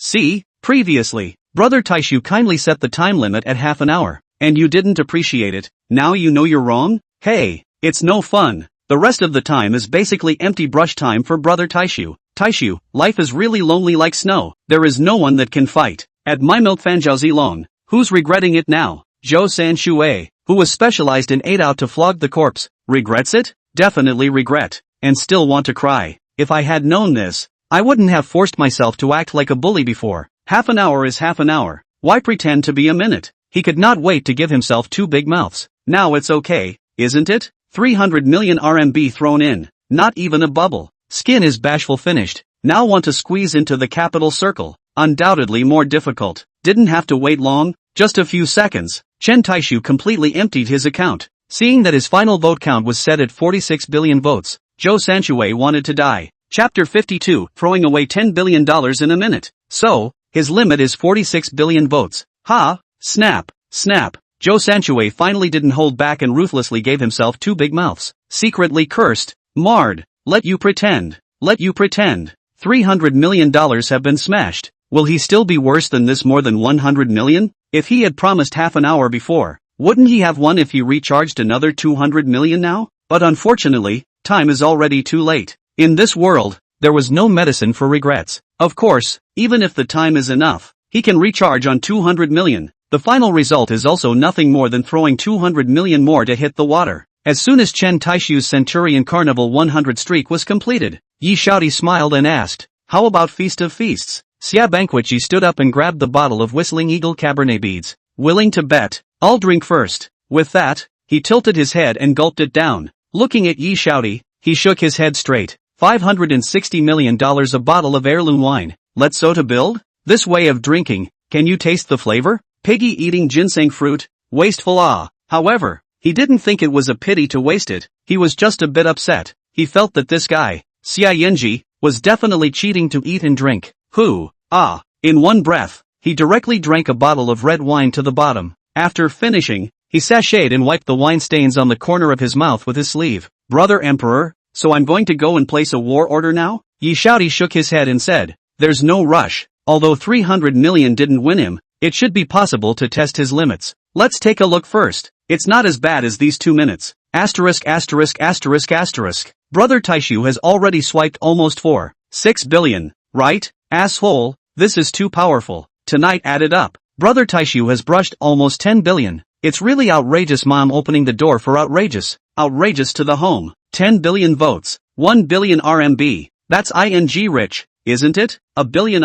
See, previously, Brother Taixu kindly set the time limit at half an hour, and you didn't appreciate it. Now you know you're wrong? Hey, it's no fun. The rest of the time is basically empty brush time for Brother Taixu. Taixu, life is really lonely like snow. There is no one that can fight. At my milk fan Zhao Zilong, who's regretting it now? Zhou Sanshui, who was specialized in 8 out to flog the corpse, regrets it? Definitely regret, and still want to cry. If I had known this, I wouldn't have forced myself to act like a bully before. Half an hour is half an hour. Why pretend to be a minute? He could not wait to give himself 2 big mouths. Now it's okay, isn't it? 300 million RMB thrown in. Not even a bubble. Skin is bashful finished. Now want to squeeze into the capital circle. Undoubtedly more difficult. Didn't have to wait long, just a few seconds. Chen Taixu completely emptied his account. Seeing that his final vote count was set at 46 billion votes, Zhou Sanshui wanted to die. Chapter 52, throwing away $10 billion in a minute. So, his limit is 46 billion votes. Ha! Snap! Zhou Sanshui finally didn't hold back and ruthlessly gave himself 2 big mouths. Secretly cursed. Marred. Let you pretend. $300 million have been smashed. Will he still be worse than this more than 100 million? If he had promised half an hour before, wouldn't he have won if he recharged another 200 million now? But unfortunately, time is already too late. In this world, there was no medicine for regrets. Of course, even if the time is enough, he can recharge on 200 million. The final result is also nothing more than throwing 200 million more to hit the water. As soon as Chen Taixu's Centurion Carnival 100 streak was completed, Yi Shaodi smiled and asked, how about Feast of Feasts? Xia Banquetji stood up and grabbed the bottle of Whistling Eagle Cabernet beads. Willing to bet? I'll drink first. With that, he tilted his head and gulped it down. Looking at Yi Shaodi, he shook his head straight. $560 million a bottle of heirloom wine. Let's so to build? This way of drinking, can you taste the flavor? Piggy eating ginseng fruit? Wasteful ah. However, he didn't think it was a pity to waste it. He was just a bit upset. He felt that this guy, Xia Yanji, was definitely cheating to eat and drink. In one breath, he directly drank a bottle of red wine to the bottom. After finishing, He sashayed and wiped the wine stains on the corner of his mouth with his sleeve. Brother Emperor, so I'm going to go and place a war order now? Yi Xiaodi shook his head and said, there's no rush. Although 300 million didn't win him, it should be possible to test his limits. Let's take a look first. It's not as bad as these 2 minutes. Asterisk asterisk asterisk asterisk. Brother Taixu has already swiped almost 4.6 billion. Right? Asshole, this is too powerful. Tonight add it up. Brother Taixu has brushed almost 10 billion. It's really outrageous. Mom opening the door for outrageous. Outrageous to the home. 10 billion votes. 1 billion RMB. That's ing rich, isn't it? A billion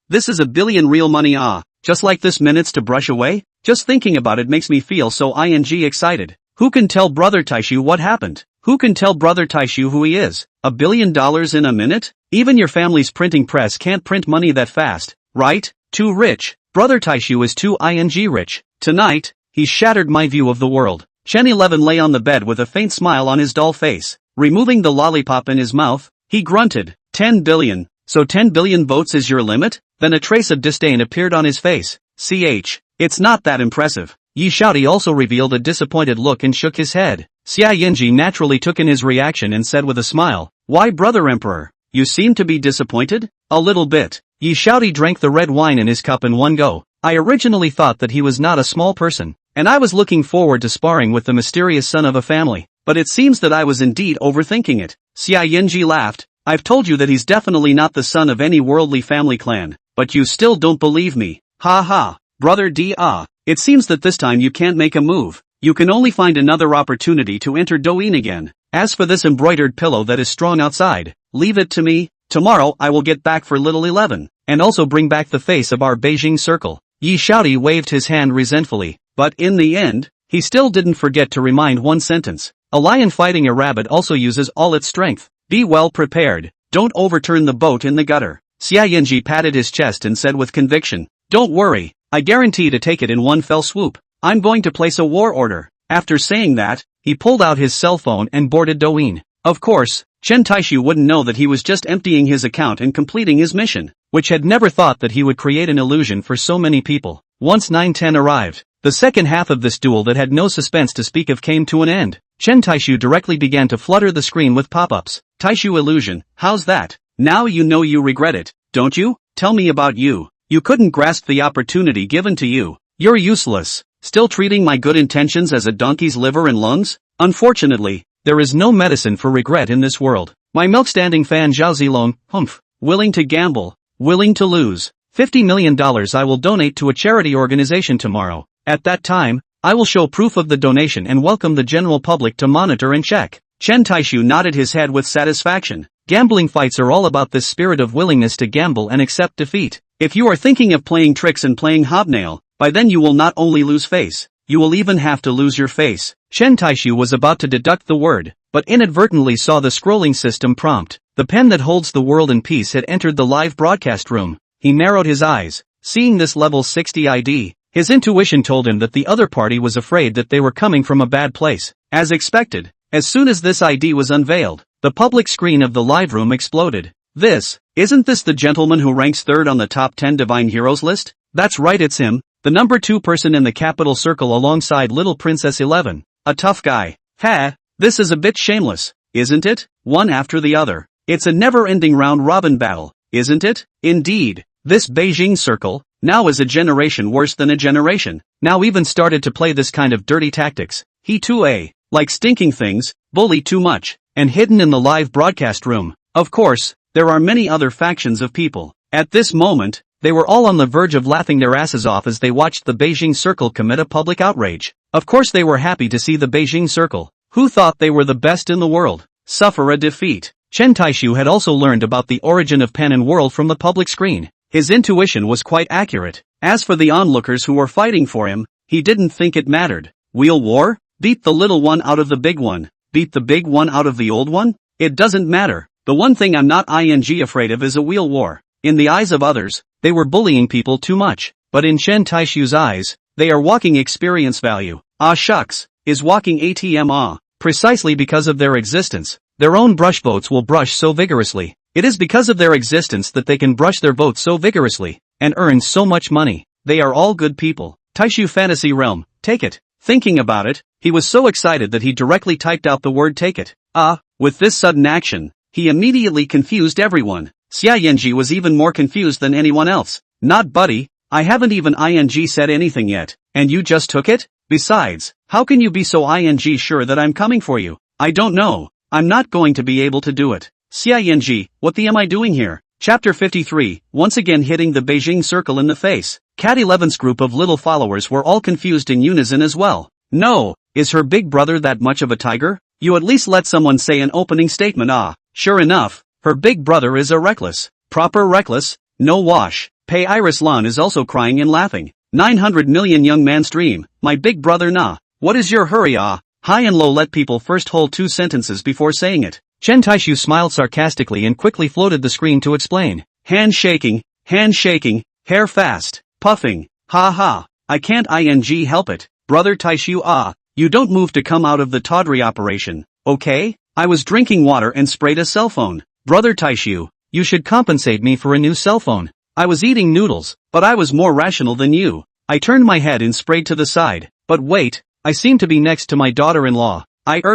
this is a billion real money just like this minutes to brush away? Just thinking about it makes me feel so ing excited. Who can tell Brother Taixu what happened? Who can tell Brother Taixu who he is? $1 billion in a minute? Even your family's printing press can't print money that fast, right? Too rich. Brother Taixu is too ing rich. Tonight, he's shattered my view of the world. Chen 11 lay on the bed with a faint smile on his dull face. Removing the lollipop in his mouth, he grunted, 10 billion. So 10 billion votes is your limit? Then a trace of disdain appeared on his face. It's not that impressive. Yi Xiaodi also revealed a disappointed look and shook his head. Xia Yinji naturally took in his reaction and said with a smile, why Brother Emperor? You seem to be disappointed? A little bit. Yi Xiaodi drank the red wine in his cup in one go. I originally thought that he was not a small person, and I was looking forward to sparring with the mysterious son of a family, but it seems that I was indeed overthinking it. Xia Yinji laughed. I've told you that he's definitely not the son of any worldly family clan, but you still don't believe me. Ha ha. Brother it seems that this time you can't make a move. You can only find another opportunity to enter Douyin again. As for this embroidered pillow that is strung outside, leave it to me. Tomorrow I will get back for little 11, and also bring back the face of our Beijing circle. Yi Xiaodi waved his hand resentfully, but in the end, he still didn't forget to remind one sentence. A lion fighting a rabbit also uses all its strength. Be well prepared. Don't overturn the boat in the gutter. Xia Yinji patted his chest and said with conviction, don't worry, I guarantee to take it in one fell swoop. I'm going to place a war order. After saying that, he pulled out his cell phone and boarded Douyin. Of course, Chen Taixu wouldn't know that he was just emptying his account and completing his mission, which had never thought that he would create an illusion for so many people. Once 9:10 arrived, the second half of this duel that had no suspense to speak of came to an end. Chen Taixu directly began to flutter the screen with pop-ups. Taixu illusion, how's that? Now you know you regret it, don't you? Tell me about you. You couldn't grasp the opportunity given to you. You're useless. Still treating my good intentions as a donkey's liver and lungs? Unfortunately, there is no medicine for regret in this world. My milk-standing fan Zhao Zilong, willing to gamble, willing to lose. $50 million I will donate to a charity organization tomorrow. At that time, I will show proof of the donation and welcome the general public to monitor and check. Chen Taixu nodded his head with satisfaction. Gambling fights are all about this spirit of willingness to gamble and accept defeat. If you are thinking of playing tricks and playing hobnail, by then you will not only lose face, you will even have to lose your face. Chen Taixu was about to deduct the word, but inadvertently saw the scrolling system prompt. The pen that holds the world in peace had entered the live broadcast room. He narrowed his eyes. Seeing this level 60 ID, his intuition told him that the other party was afraid that they were coming from a bad place. As expected, as soon as this ID was unveiled, the public screen of the live room exploded. Isn't this the gentleman who ranks third on the top 10 divine heroes list? That's right, it's him, the number 2 person in the capital circle alongside little Princess 11. A tough guy. This is a bit shameless, isn't it? One after the other. It's a never-ending round-robin battle, isn't it? Indeed, this Beijing circle, now is a generation worse than a generation, now even started to play this kind of dirty tactics. He too like stinking things, bully too much, and hidden in the live broadcast room. Of course, there are many other factions of people. At this moment, they were all on the verge of laughing their asses off as they watched the Beijing circle commit a public outrage. Of course they were happy to see the Beijing circle, who thought they were the best in the world, suffer a defeat. Chen Taixu had also learned about the origin of pen and world from the public screen. His intuition was quite accurate. As for the onlookers who were fighting for him, he didn't think it mattered. Wheel war? Beat the little one out of the big one. Beat the big one out of the old one? It doesn't matter. The one thing I'm not afraid of is a wheel war. In the eyes of others, they were bullying people too much. But in Chen Taixu's eyes, they are walking experience value. Ah shucks, is walking ATM precisely because of their existence. Their own brush votes will brush so vigorously. It is because of their existence that they can brush their votes so vigorously, and earn so much money. They are all good people. Taixu Fantasy Realm, take it. Thinking about it, he was so excited that he directly typed out the word take it. With this sudden action, he immediately confused everyone. Xia Yanji was even more confused than anyone else. Not buddy, I haven't even ing said anything yet, and you just took it? Besides, how can you be so ing sure that I'm coming for you? I don't know, I'm not going to be able to do it. Xia Yanji, what the am I doing here? Chapter 53, once again hitting the Beijing circle in the face. Cat 11's group of little followers were all confused in unison as well. No, is her big brother that much of a tiger? You at least let someone say an opening statement. Sure enough, her big brother is a reckless. Proper reckless, no wash. Pei Iris Lan is also crying and laughing. 900 million young man stream, my big brother nah. What is your hurry? High and low let people first hold 2 sentences before saying it. Chen Taixu smiled sarcastically and quickly floated the screen to explain. Hand shaking, hair fast, puffing, ha, I can't ing help it. Brother Taixu you don't move to come out of the tawdry operation, okay? I was drinking water and sprayed a cell phone. Brother Taixu, you should compensate me for a new cell phone. I was eating noodles, but I was more rational than you. I turned my head and sprayed to the side. But wait, I seem to be next to my daughter-in-law.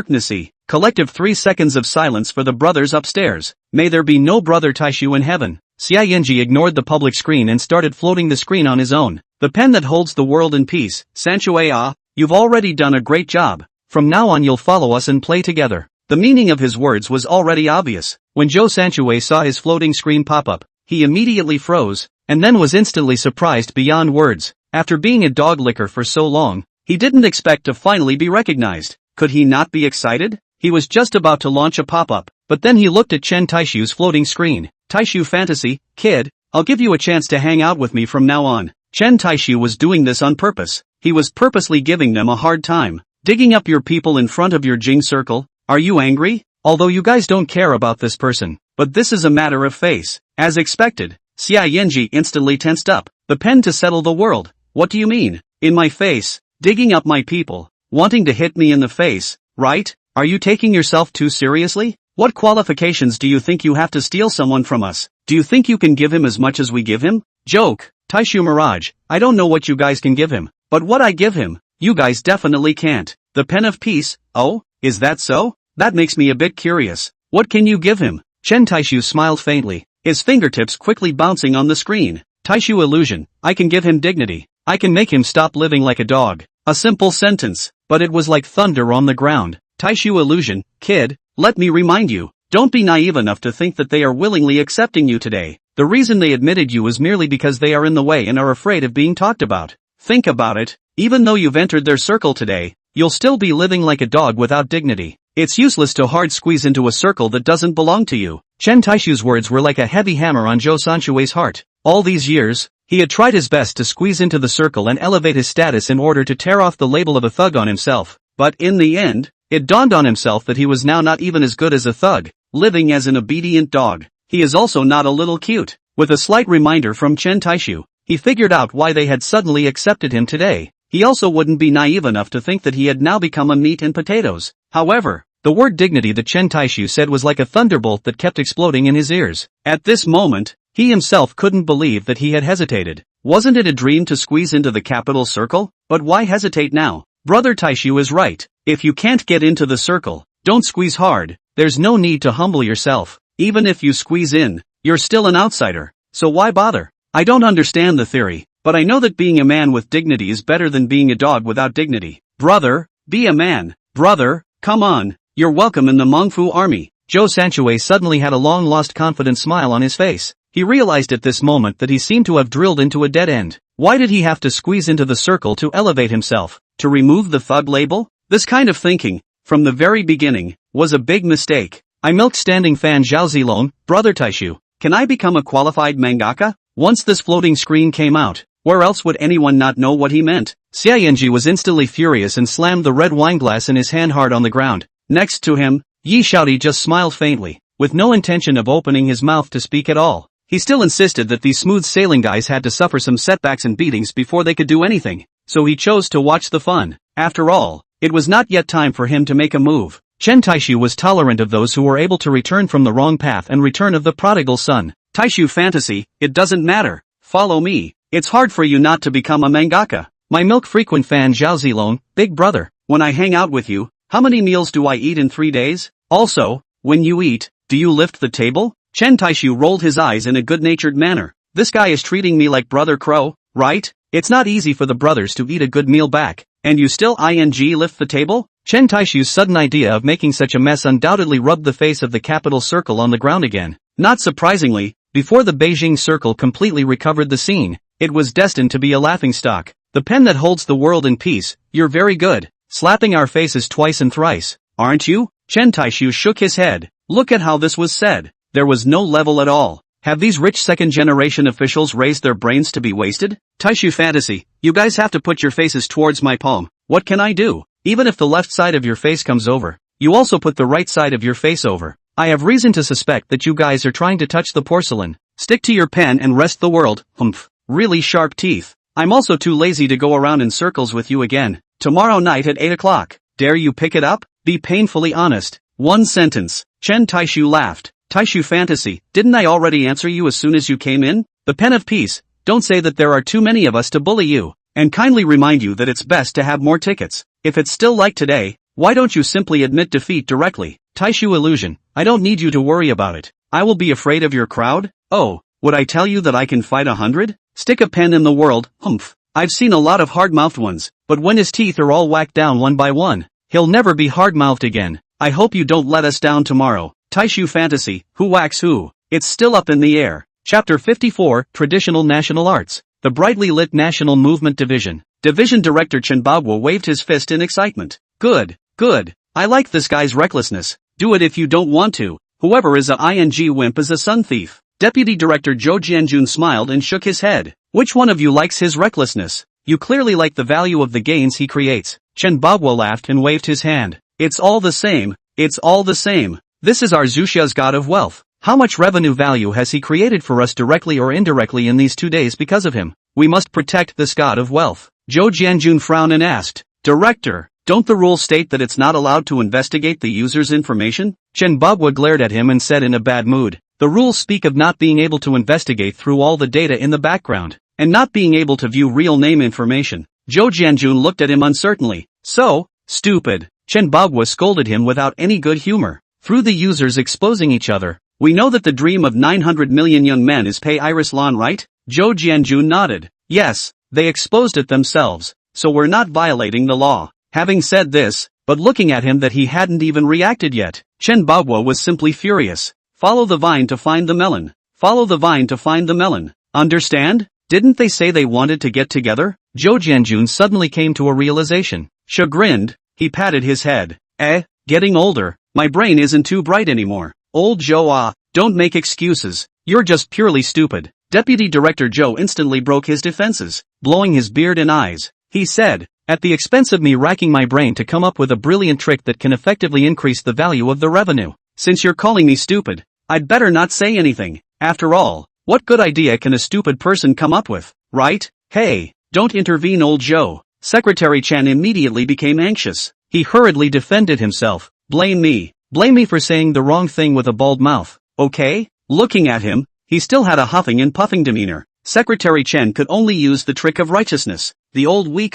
Nasi. Collective 3 seconds of silence for the brothers upstairs. May there be no brother Taixu in heaven. Xia Yanji ignored the public screen and started floating the screen on his own. The pen that holds the world in peace. Sanchue you've already done a great job. From now on you'll follow us and play together. The meaning of his words was already obvious. When Zhou Sanchue saw his floating screen pop up, he immediately froze, and then was instantly surprised beyond words. After being a dog licker for so long, he didn't expect to finally be recognized. Could he not be excited? He was just about to launch a pop-up, but then he looked at Chen Taixu's floating screen. Taixu fantasy, kid, I'll give you a chance to hang out with me from now on. Chen Taixu was doing this on purpose. He was purposely giving them a hard time. Digging up your people in front of your Jing circle? Are you angry? Although you guys don't care about this person, but this is a matter of face. As expected, Xia Yanji instantly tensed up. The pen to settle the world. What do you mean? In my face? Digging up my people? Wanting to hit me in the face, right? Are you taking yourself too seriously? What qualifications do you think you have to steal someone from us? Do you think you can give him as much as we give him? Joke, Taixu Mirage, I don't know what you guys can give him, but what I give him, you guys definitely can't. The pen of peace, oh, is that so? That makes me a bit curious. What can you give him? Chen Taixu smiled faintly, his fingertips quickly bouncing on the screen. Taixu illusion, I can give him dignity. I can make him stop living like a dog. A simple sentence, but it was like thunder on the ground. Taixu illusion, kid, let me remind you, don't be naive enough to think that they are willingly accepting you today. The reason they admitted you is merely because they are in the way and are afraid of being talked about. Think about it, even though you've entered their circle today, you'll still be living like a dog without dignity. It's useless to hard squeeze into a circle that doesn't belong to you. Chen Taixu's words were like a heavy hammer on Zhou Sanchue's heart. All these years, he had tried his best to squeeze into the circle and elevate his status in order to tear off the label of a thug on himself. But in the end, it dawned on himself that he was now not even as good as a thug, living as an obedient dog. He is also not a little cute. With a slight reminder from Chen Taixu, he figured out why they had suddenly accepted him today. He also wouldn't be naive enough to think that he had now become a meat and potatoes. However, the word dignity that Chen Taixu said was like a thunderbolt that kept exploding in his ears. At this moment, he himself couldn't believe that he had hesitated. Wasn't it a dream to squeeze into the capital circle? But why hesitate now? Brother Taixu is right. If you can't get into the circle, don't squeeze hard. There's no need to humble yourself. Even if you squeeze in, you're still an outsider. So why bother? I don't understand the theory, but I know that being a man with dignity is better than being a dog without dignity. Brother, be a man. Brother, come on. You're welcome in the Mengfu army. Zhou Sanchue suddenly had a long-lost confident smile on his face. He realized at this moment that he seemed to have drilled into a dead end. Why did he have to squeeze into the circle to elevate himself? To remove the thug label? This kind of thinking, from the very beginning, was a big mistake. I milked standing fan Zhao Zilong, Brother Taixu. Can I become a qualified mangaka? Once this floating screen came out, where else would anyone not know what he meant? Xia Yanji was instantly furious and slammed the red wine glass in his hand hard on the ground. Next to him, Yi Shaodi just smiled faintly, with no intention of opening his mouth to speak at all. He still insisted that these smooth sailing guys had to suffer some setbacks and beatings before they could do anything, so he chose to watch the fun. After all, it was not yet time for him to make a move. Chen Taixu was tolerant of those who were able to return from the wrong path and return of the prodigal son. Taixu fantasy, it doesn't matter. Follow me. It's hard for you not to become a mangaka. My milk frequent fan Zhao Zilong, big brother. When I hang out with you, how many meals do I eat in 3 days? Also, when you eat, do you lift the table? Chen Taixu rolled his eyes in a good-natured manner. This guy is treating me like Brother Crow, right? It's not easy for the brothers to eat a good meal back. And you still lift the table? Chen Taixu's sudden idea of making such a mess undoubtedly rubbed the face of the capital circle on the ground again. Not surprisingly, before the Beijing circle completely recovered the scene, it was destined to be a laughingstock. The pen that holds the world in peace, you're very good. Slapping our faces twice and thrice, aren't you? Chen Taixu shook his head. Look at how this was said. There was no level at all. Have these rich second-generation officials raised their brains to be wasted? Taixu fantasy, you guys have to put your faces towards my palm. What can I do? Even if the left side of your face comes over, you also put the right side of your face over. I have reason to suspect that you guys are trying to touch the porcelain. Stick to your pen and rest the world. Humph. Really sharp teeth. I'm also too lazy to go around in circles with you again. Tomorrow night at 8 o'clock. Dare you pick it up? Be painfully honest. One sentence. Chen Taixu laughed. Taixu fantasy, didn't I already answer you as soon as you came in? The pen of peace, don't say that there are too many of us to bully you, and kindly remind you that it's best to have more tickets. If it's still like today, why don't you simply admit defeat directly? Taixu illusion, I don't need you to worry about it. I will be afraid of your crowd? Oh, would I tell you that I can fight 100? Stick a pen in the world, humph. I've seen a lot of hard-mouthed ones, but when his teeth are all whacked down one by one, he'll never be hard-mouthed again. I hope you don't let us down tomorrow. Taixu fantasy, who whacks who? It's still up in the air. Chapter 54, Traditional National Arts. The brightly lit National Movement Division. Division Director Chen Bagua waved his fist in excitement. Good, good. I like this guy's recklessness. Do it if you don't want to. Whoever is a ing wimp is a sun thief. Deputy Director Zhou Jianjun smiled and shook his head. Which one of you likes his recklessness? You clearly like the value of the gains he creates. Chen Bagua laughed and waved his hand. It's all the same. It's all the same. This is our Zuxia's god of wealth. How much revenue value has he created for us directly or indirectly in these 2 days because of him? We must protect this god of wealth. Zhou Jianjun frowned and asked, Director, don't the rules state that it's not allowed to investigate the user's information? Chen Bagua glared at him and said in a bad mood, the rules speak of not being able to investigate through all the data in the background, and not being able to view real name information. Zhou Jianjun looked at him uncertainly. So, stupid. Chen Bagua scolded him without any good humor. Through the users exposing each other, we know that the dream of 900 million young men is pay Iris Lan, right? Zhou Jianjun nodded. Yes, they exposed it themselves, so we're not violating the law. Having said this, but looking at him that he hadn't even reacted yet, Chen Bagua was simply furious. Follow the vine to find the melon. Follow the vine to find the melon. Understand? Didn't they say they wanted to get together? Zhou Jianjun suddenly came to a realization. Chagrined, he patted his head. Getting older. My brain isn't too bright anymore. Old Zhou, don't make excuses. You're just purely stupid. Deputy Director Zhou instantly broke his defenses, blowing his beard and eyes. He said, at the expense of me racking my brain to come up with a brilliant trick that can effectively increase the value of the revenue. Since you're calling me stupid, I'd better not say anything. After all, what good idea can a stupid person come up with, right? Hey, don't intervene, old Zhou. Secretary Chen immediately became anxious. He hurriedly defended himself. Blame me. Blame me for saying the wrong thing with a bald mouth, okay? Looking at him, he still had a huffing and puffing demeanor. Secretary Chen could only use the trick of righteousness. The old weak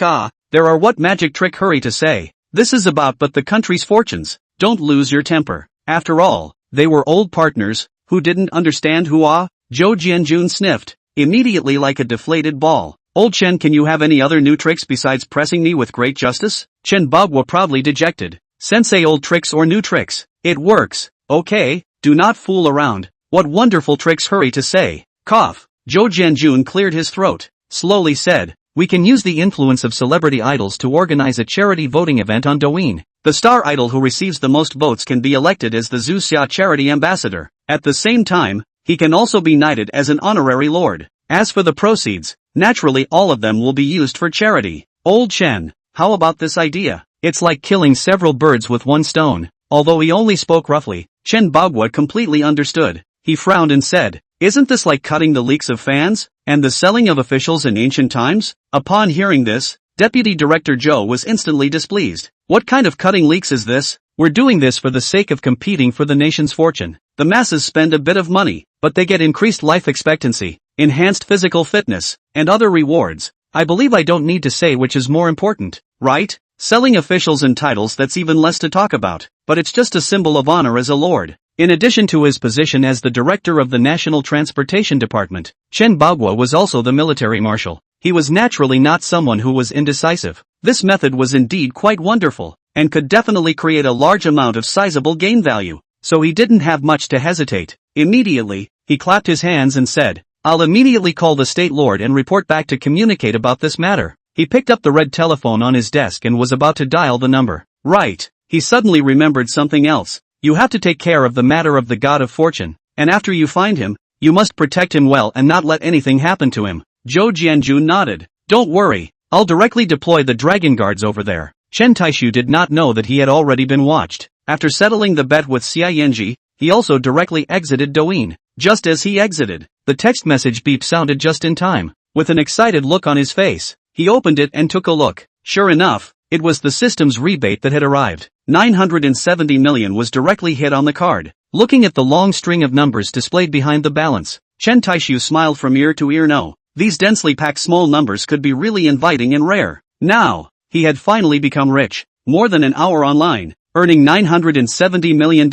there are what magic trick hurry to say. This is about but the country's fortunes. Don't lose your temper. After all, they were old partners, who didn't understand who Zhou Jianjun sniffed, immediately like a deflated ball. Old Chen, can you have any other new tricks besides pressing me with great justice? Chen Bagua proudly dejected. Sensei, old tricks or new tricks? It works. Okay, do not fool around. What wonderful tricks, hurry to say. Cough. Zhou Jianjun cleared his throat, slowly said, we can use the influence of celebrity idols to organize a charity voting event on Douyin. The star idol who receives the most votes can be elected as the Zuxia charity ambassador. At the same time, he can also be knighted as an honorary lord. As for the proceeds, naturally all of them will be used for charity. Old Chen, how about this idea? It's like killing several birds with one stone. Although he only spoke roughly, Chen Bagua completely understood. He frowned and said, isn't this like cutting the leeks of fans, and the selling of officials in ancient times? Upon hearing this, Deputy Director Zhou was instantly displeased. What kind of cutting leeks is this? We're doing this for the sake of competing for the nation's fortune. The masses spend a bit of money, but they get increased life expectancy, enhanced physical fitness, and other rewards. I believe I don't need to say which is more important, right? Selling officials and titles, that's even less to talk about, but it's just a symbol of honor as a lord. In addition to his position as the director of the National Transportation Department, Chen Bagua was also the military marshal. He was naturally not someone who was indecisive. This method was indeed quite wonderful, and could definitely create a large amount of sizable gain value, so he didn't have much to hesitate. Immediately, he clapped his hands and said, "I'll immediately call the state lord and report back to communicate about this matter." He picked up the red telephone on his desk and was about to dial the number. Right. He suddenly remembered something else. You have to take care of the matter of the God of Fortune, and after you find him, you must protect him well and not let anything happen to him. Zhou Jianju nodded. Don't worry, I'll directly deploy the dragon guards over there. Chen Taixu did not know that he had already been watched. After settling the bet with Xia Yanji, he also directly exited Douyin. Just as he exited, the text message beep sounded just in time. With an excited look on his face, he opened it and took a look. Sure enough, it was the system's rebate that had arrived. 970 million was directly hit on the card. Looking at the long string of numbers displayed behind the balance, Chen Taixu smiled from ear to ear. No, these densely packed small numbers could be really inviting and rare. Now, he had finally become rich. More than an hour online, earning $970 million.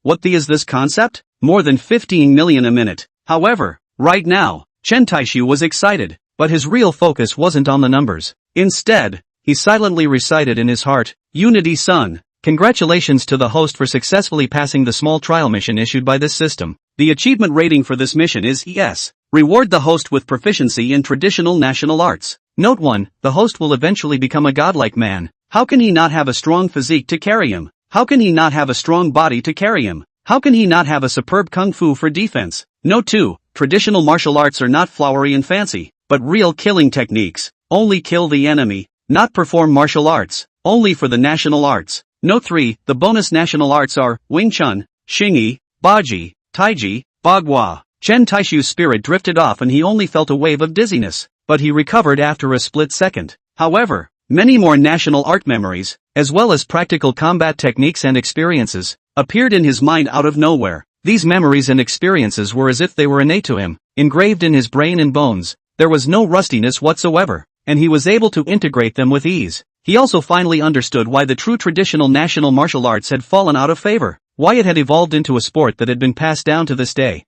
What the is this concept? More than 15 million a minute. However, right now, Chen Taixu was excited, but his real focus wasn't on the numbers. Instead, he silently recited in his heart, Unity Sun. Congratulations to the host for successfully passing the small trial mission issued by this system. The achievement rating for this mission is ES. Reward the host with proficiency in traditional national arts. Note 1, the host will eventually become a godlike man. How can he not have a strong physique to carry him? How can he not have a strong body to carry him? How can he not have a superb kung fu for defense? Note 2, traditional martial arts are not flowery and fancy, but real killing techniques. Only kill the enemy, not perform martial arts, only for the national arts. Note 3, the bonus national arts are Wing Chun, Xingyi, Baji, Taiji, Bagua. Chen Taixu's spirit drifted off and he only felt a wave of dizziness, but he recovered after a split second. However, many more national art memories, as well as practical combat techniques and experiences, appeared in his mind out of nowhere. These memories and experiences were as if they were innate to him, engraved in his brain and bones. There was no rustiness whatsoever, and he was able to integrate them with ease. He also finally understood why the true traditional national martial arts had fallen out of favor, why it had evolved into a sport that had been passed down to this day.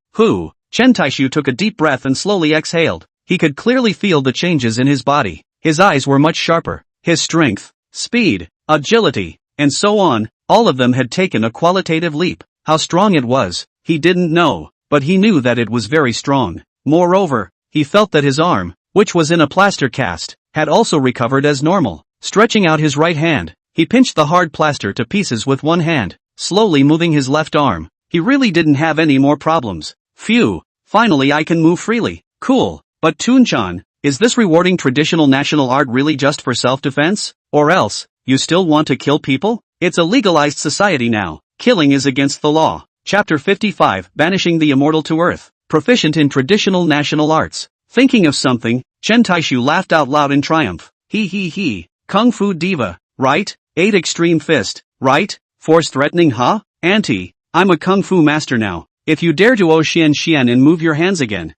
Chen Taixu took a deep breath and slowly exhaled. He could clearly feel the changes in his body. His eyes were much sharper. His strength, speed, agility, and so on, all of them had taken a qualitative leap. How strong it was, he didn't know, but he knew that it was very strong. Moreover, he felt that his arm, which was in a plaster cast, had also recovered as normal. Stretching out his right hand, he pinched the hard plaster to pieces with one hand, slowly moving his left arm. He really didn't have any more problems. Phew, finally I can move freely. Cool, but Toon-chan, is this rewarding traditional national art really just for self-defense? Or else, you still want to kill people? It's a legalized society now. Killing is against the law. Chapter 55, Banishing the Immortal to Earth. Proficient in traditional national arts. Thinking of something, Chen Taixu laughed out loud in triumph. He. Kung Fu Diva, right? 8 Extreme Fist, right? Force threatening, huh? Auntie, I'm a Kung Fu master now. If you dare to Xian and move your hands again,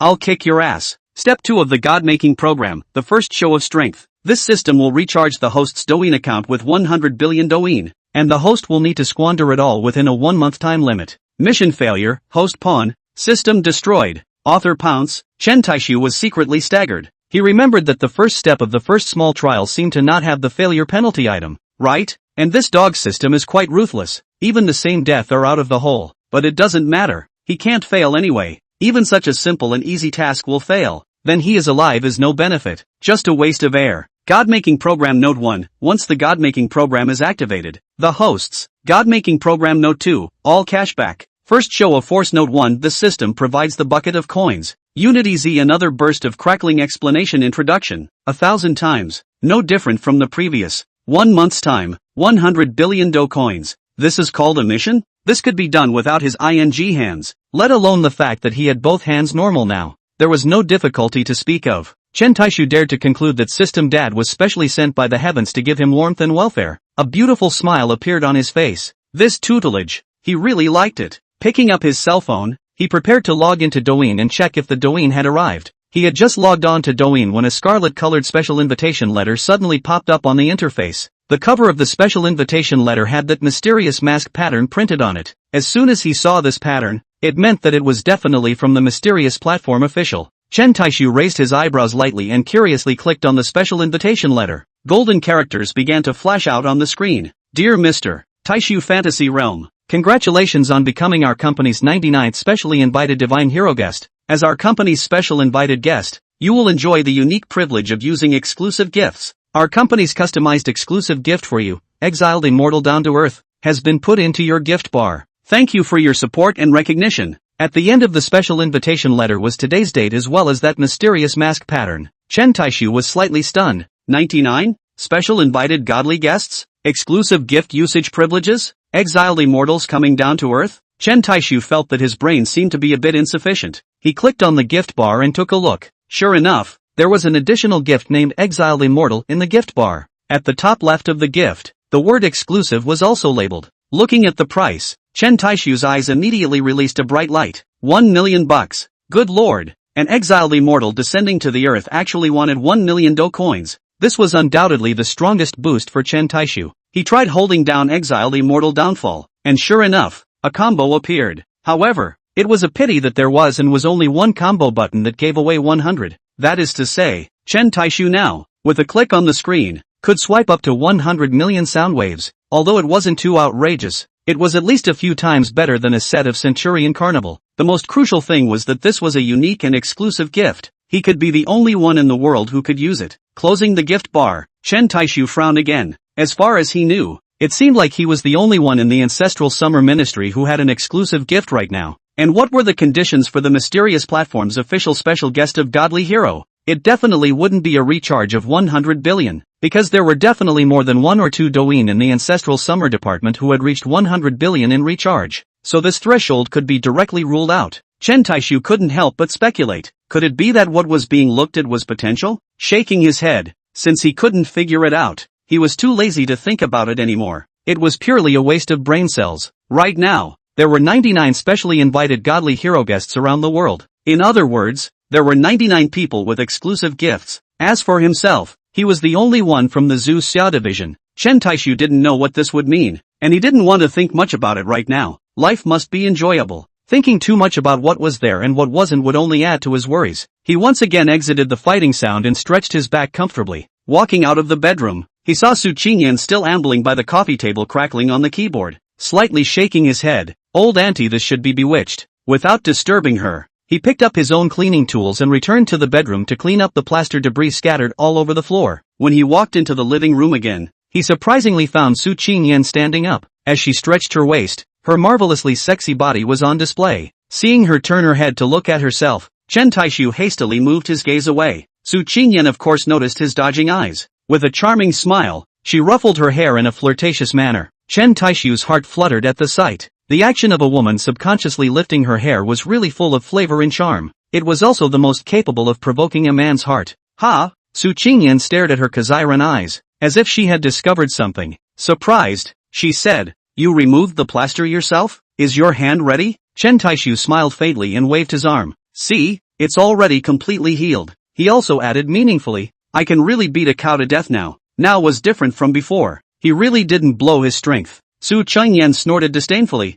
I'll kick your ass. Step 2 of the God-making program, the first show of strength. This system will recharge the host's Douyin account with 100 billion Douyin, and the host will need to squander it all within a 1-month time limit. Mission failure, host pawn, system destroyed. Author pounce. Chen Taixu was secretly staggered. He remembered that the first step of the first small trial seemed to not have the failure penalty item, right? And this dog system is quite ruthless. Even the same death are out of the hole. But it doesn't matter. He can't fail anyway. Even such a simple and easy task will fail. Then he is alive is no benefit. Just a waste of air. God-making program Note 1. Once the God-making program is activated, the hosts. God-making program Note 2. All cashback. First show of force Note 1. The system provides the bucket of coins. Unity Z. Another burst of crackling explanation introduction. 1,000 times. No different from the previous. 1 month's time. 100 billion Do coins. This is called a mission? This could be done without his ing hands. Let alone the fact that he had both hands normal now. There was no difficulty to speak of. Chen Taixu dared to conclude that System Dad was specially sent by the heavens to give him warmth and welfare. A beautiful smile appeared on his face. This tutelage. He really liked it. Picking up his cell phone, he prepared to log into Douyin and check if the Douyin had arrived. He had just logged on to Douyin when a scarlet-colored special invitation letter suddenly popped up on the interface. The cover of the special invitation letter had that mysterious mask pattern printed on it. As soon as he saw this pattern, it meant that it was definitely from the mysterious platform official. Chen Taixu raised his eyebrows lightly and curiously clicked on the special invitation letter. Golden characters began to flash out on the screen. Dear Mr. Taixu Fantasy Realm, congratulations on becoming our company's 99th specially invited divine hero guest. As our company's special invited guest, you will enjoy the unique privilege of using exclusive gifts. Our company's customized exclusive gift for you, Exiled Immortal Down to Earth, has been put into your gift bar. Thank you for your support and recognition. At the end of the special invitation letter was today's date as well as that mysterious mask pattern. Chen Taixu was slightly stunned. 99? Special invited godly guests? Exclusive gift usage privileges? Exiled immortals coming down to Earth? Chen Taixu felt that his brain seemed to be a bit insufficient. He clicked on the gift bar and took a look. Sure enough, there was an additional gift named Exiled Immortal in the gift bar. At the top left of the gift, the word exclusive was also labeled. Looking at the price, Chen Taixu's eyes immediately released a bright light. 1 million bucks. Good lord. An exiled immortal descending to the earth actually wanted 1 million do coins. This was undoubtedly the strongest boost for Chen Taixu. He tried holding down Exiled Immortal Downfall, and sure enough, a combo appeared. However, it was a pity that there was only one combo button that gave away 100. That is to say, Chen Taixu now, with a click on the screen, could swipe up to 100 million sound waves. Although it wasn't too outrageous, it was at least a few times better than a set of Centurion Carnival. The most crucial thing was that this was a unique and exclusive gift. He could be the only one in the world who could use it. Closing the gift bar, Chen Taixu frowned again. As far as he knew, it seemed like he was the only one in the Ancestral Summer Ministry who had an exclusive gift right now. And what were the conditions for the mysterious platform's official special guest of Godly Hero? It definitely wouldn't be a recharge of 100 billion, because there were definitely more than 1 or 2 Douyin in the Ancestral Summer Department who had reached 100 billion in recharge. So this threshold could be directly ruled out. Chen Taixu couldn't help but speculate. Could it be that what was being looked at was potential? Shaking his head, since he couldn't figure it out, he was too lazy to think about it anymore. It was purely a waste of brain cells. Right now, there were 99 specially invited godly hero guests around the world. In other words, there were 99 people with exclusive gifts. As for himself, he was the only one from the Zhu Xia division. Chen Taixu didn't know what this would mean, and he didn't want to think much about it right now. Life must be enjoyable. Thinking too much about what was there and what wasn't would only add to his worries. He once again exited the fighting sound and stretched his back comfortably. Walking out of the bedroom, he saw Su Qingyan still ambling by the coffee table crackling on the keyboard, slightly shaking his head. Old auntie, this should be bewitched. Without disturbing her, he picked up his own cleaning tools and returned to the bedroom to clean up the plaster debris scattered all over the floor. When he walked into the living room again, he surprisingly found Su Qingyan standing up. As she stretched her waist, her marvelously sexy body was on display. Seeing her turn her head to look at herself, Chen Taixu hastily moved his gaze away. Su Qingyan of course noticed his dodging eyes. With a charming smile, she ruffled her hair in a flirtatious manner. Chen Taixu's heart fluttered at the sight. The action of a woman subconsciously lifting her hair was really full of flavor and charm. It was also the most capable of provoking a man's heart. Ha! Su Qingyan stared at her Kazairan eyes, as if she had discovered something. Surprised, she said, "You removed the plaster yourself? Is your hand ready?" Chen Taixu smiled faintly and waved his arm. "See, it's already completely healed." He also added meaningfully, "I can really beat a cow to death now." Now was different from before. He really didn't blow his strength. Su Qingyan snorted disdainfully.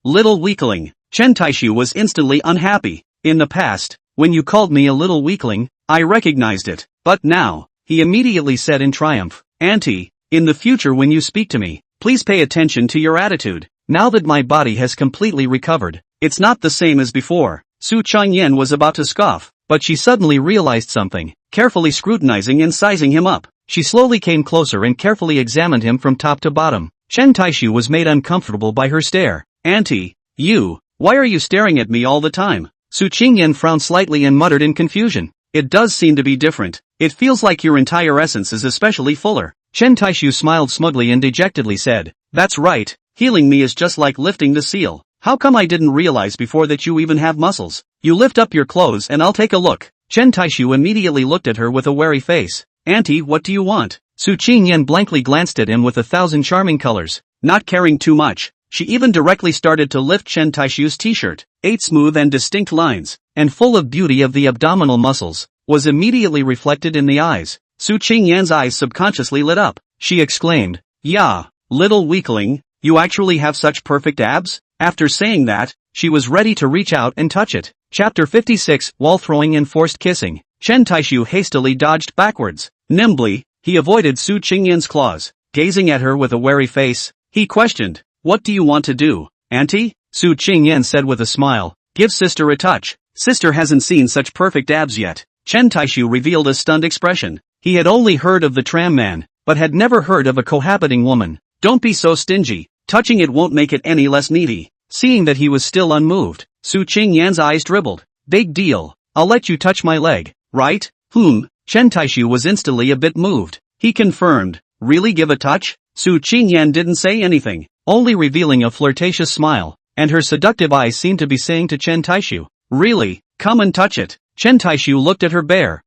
Little weakling. Chen Taixu was instantly unhappy. In the past, when you called me a little weakling, I recognized it. But now, he immediately said in triumph, "Auntie, in the future when you speak to me, please pay attention to your attitude. Now that my body has completely recovered, it's not the same as before." Su Qingyan was about to scoff, but she suddenly realized something. Carefully scrutinizing and sizing him up, she slowly came closer and carefully examined him from top to bottom. Chen Taixu was made uncomfortable by her stare. "Auntie, why are you staring at me all the time?" Su Qingyan frowned slightly and muttered in confusion. "It does seem to be different. It feels like your entire essence is especially fuller." Chen Taixu smiled smugly and dejectedly said, "That's right, healing me is just like lifting the seal. How come I didn't realize before that you even have muscles? You lift up your clothes and I'll take a look." Chen Taixu immediately looked at her with a wary face. "Auntie, what do you want?" Su Qingyan blankly glanced at him with 1,000 charming colors. Not caring too much, she even directly started to lift Chen Taixu's t-shirt. 8 smooth and distinct lines, and full of beauty of the abdominal muscles, was immediately reflected in the eyes. Su Qingyan's eyes subconsciously lit up. She exclaimed, "Yeah, little weakling, you actually have such perfect abs?" After saying that, she was ready to reach out and touch it. Chapter 56, Wall Throwing and Forced Kissing. Chen Taixu hastily dodged backwards. Nimbly, he avoided Su Qingyan's claws. Gazing at her with a wary face, he questioned, "What do you want to do, auntie?" Su Qingyan said with a smile, "Give sister a touch. Sister hasn't seen such perfect abs yet." Chen Taixu revealed a stunned expression. He had only heard of the tram man, but had never heard of a cohabiting woman. "Don't be so stingy. Touching it won't make it any less needy." Seeing that he was still unmoved, Su Qingyan's eyes dribbled. "Big deal. I'll let you touch my leg, right?" Chen Taixu was instantly a bit moved. He confirmed, "Really give a touch?" Su Qingyan didn't say anything, only revealing a flirtatious smile, and her seductive eyes seemed to be saying to Chen Taixu, "Really, come and touch it." Chen Taixu looked at her bare,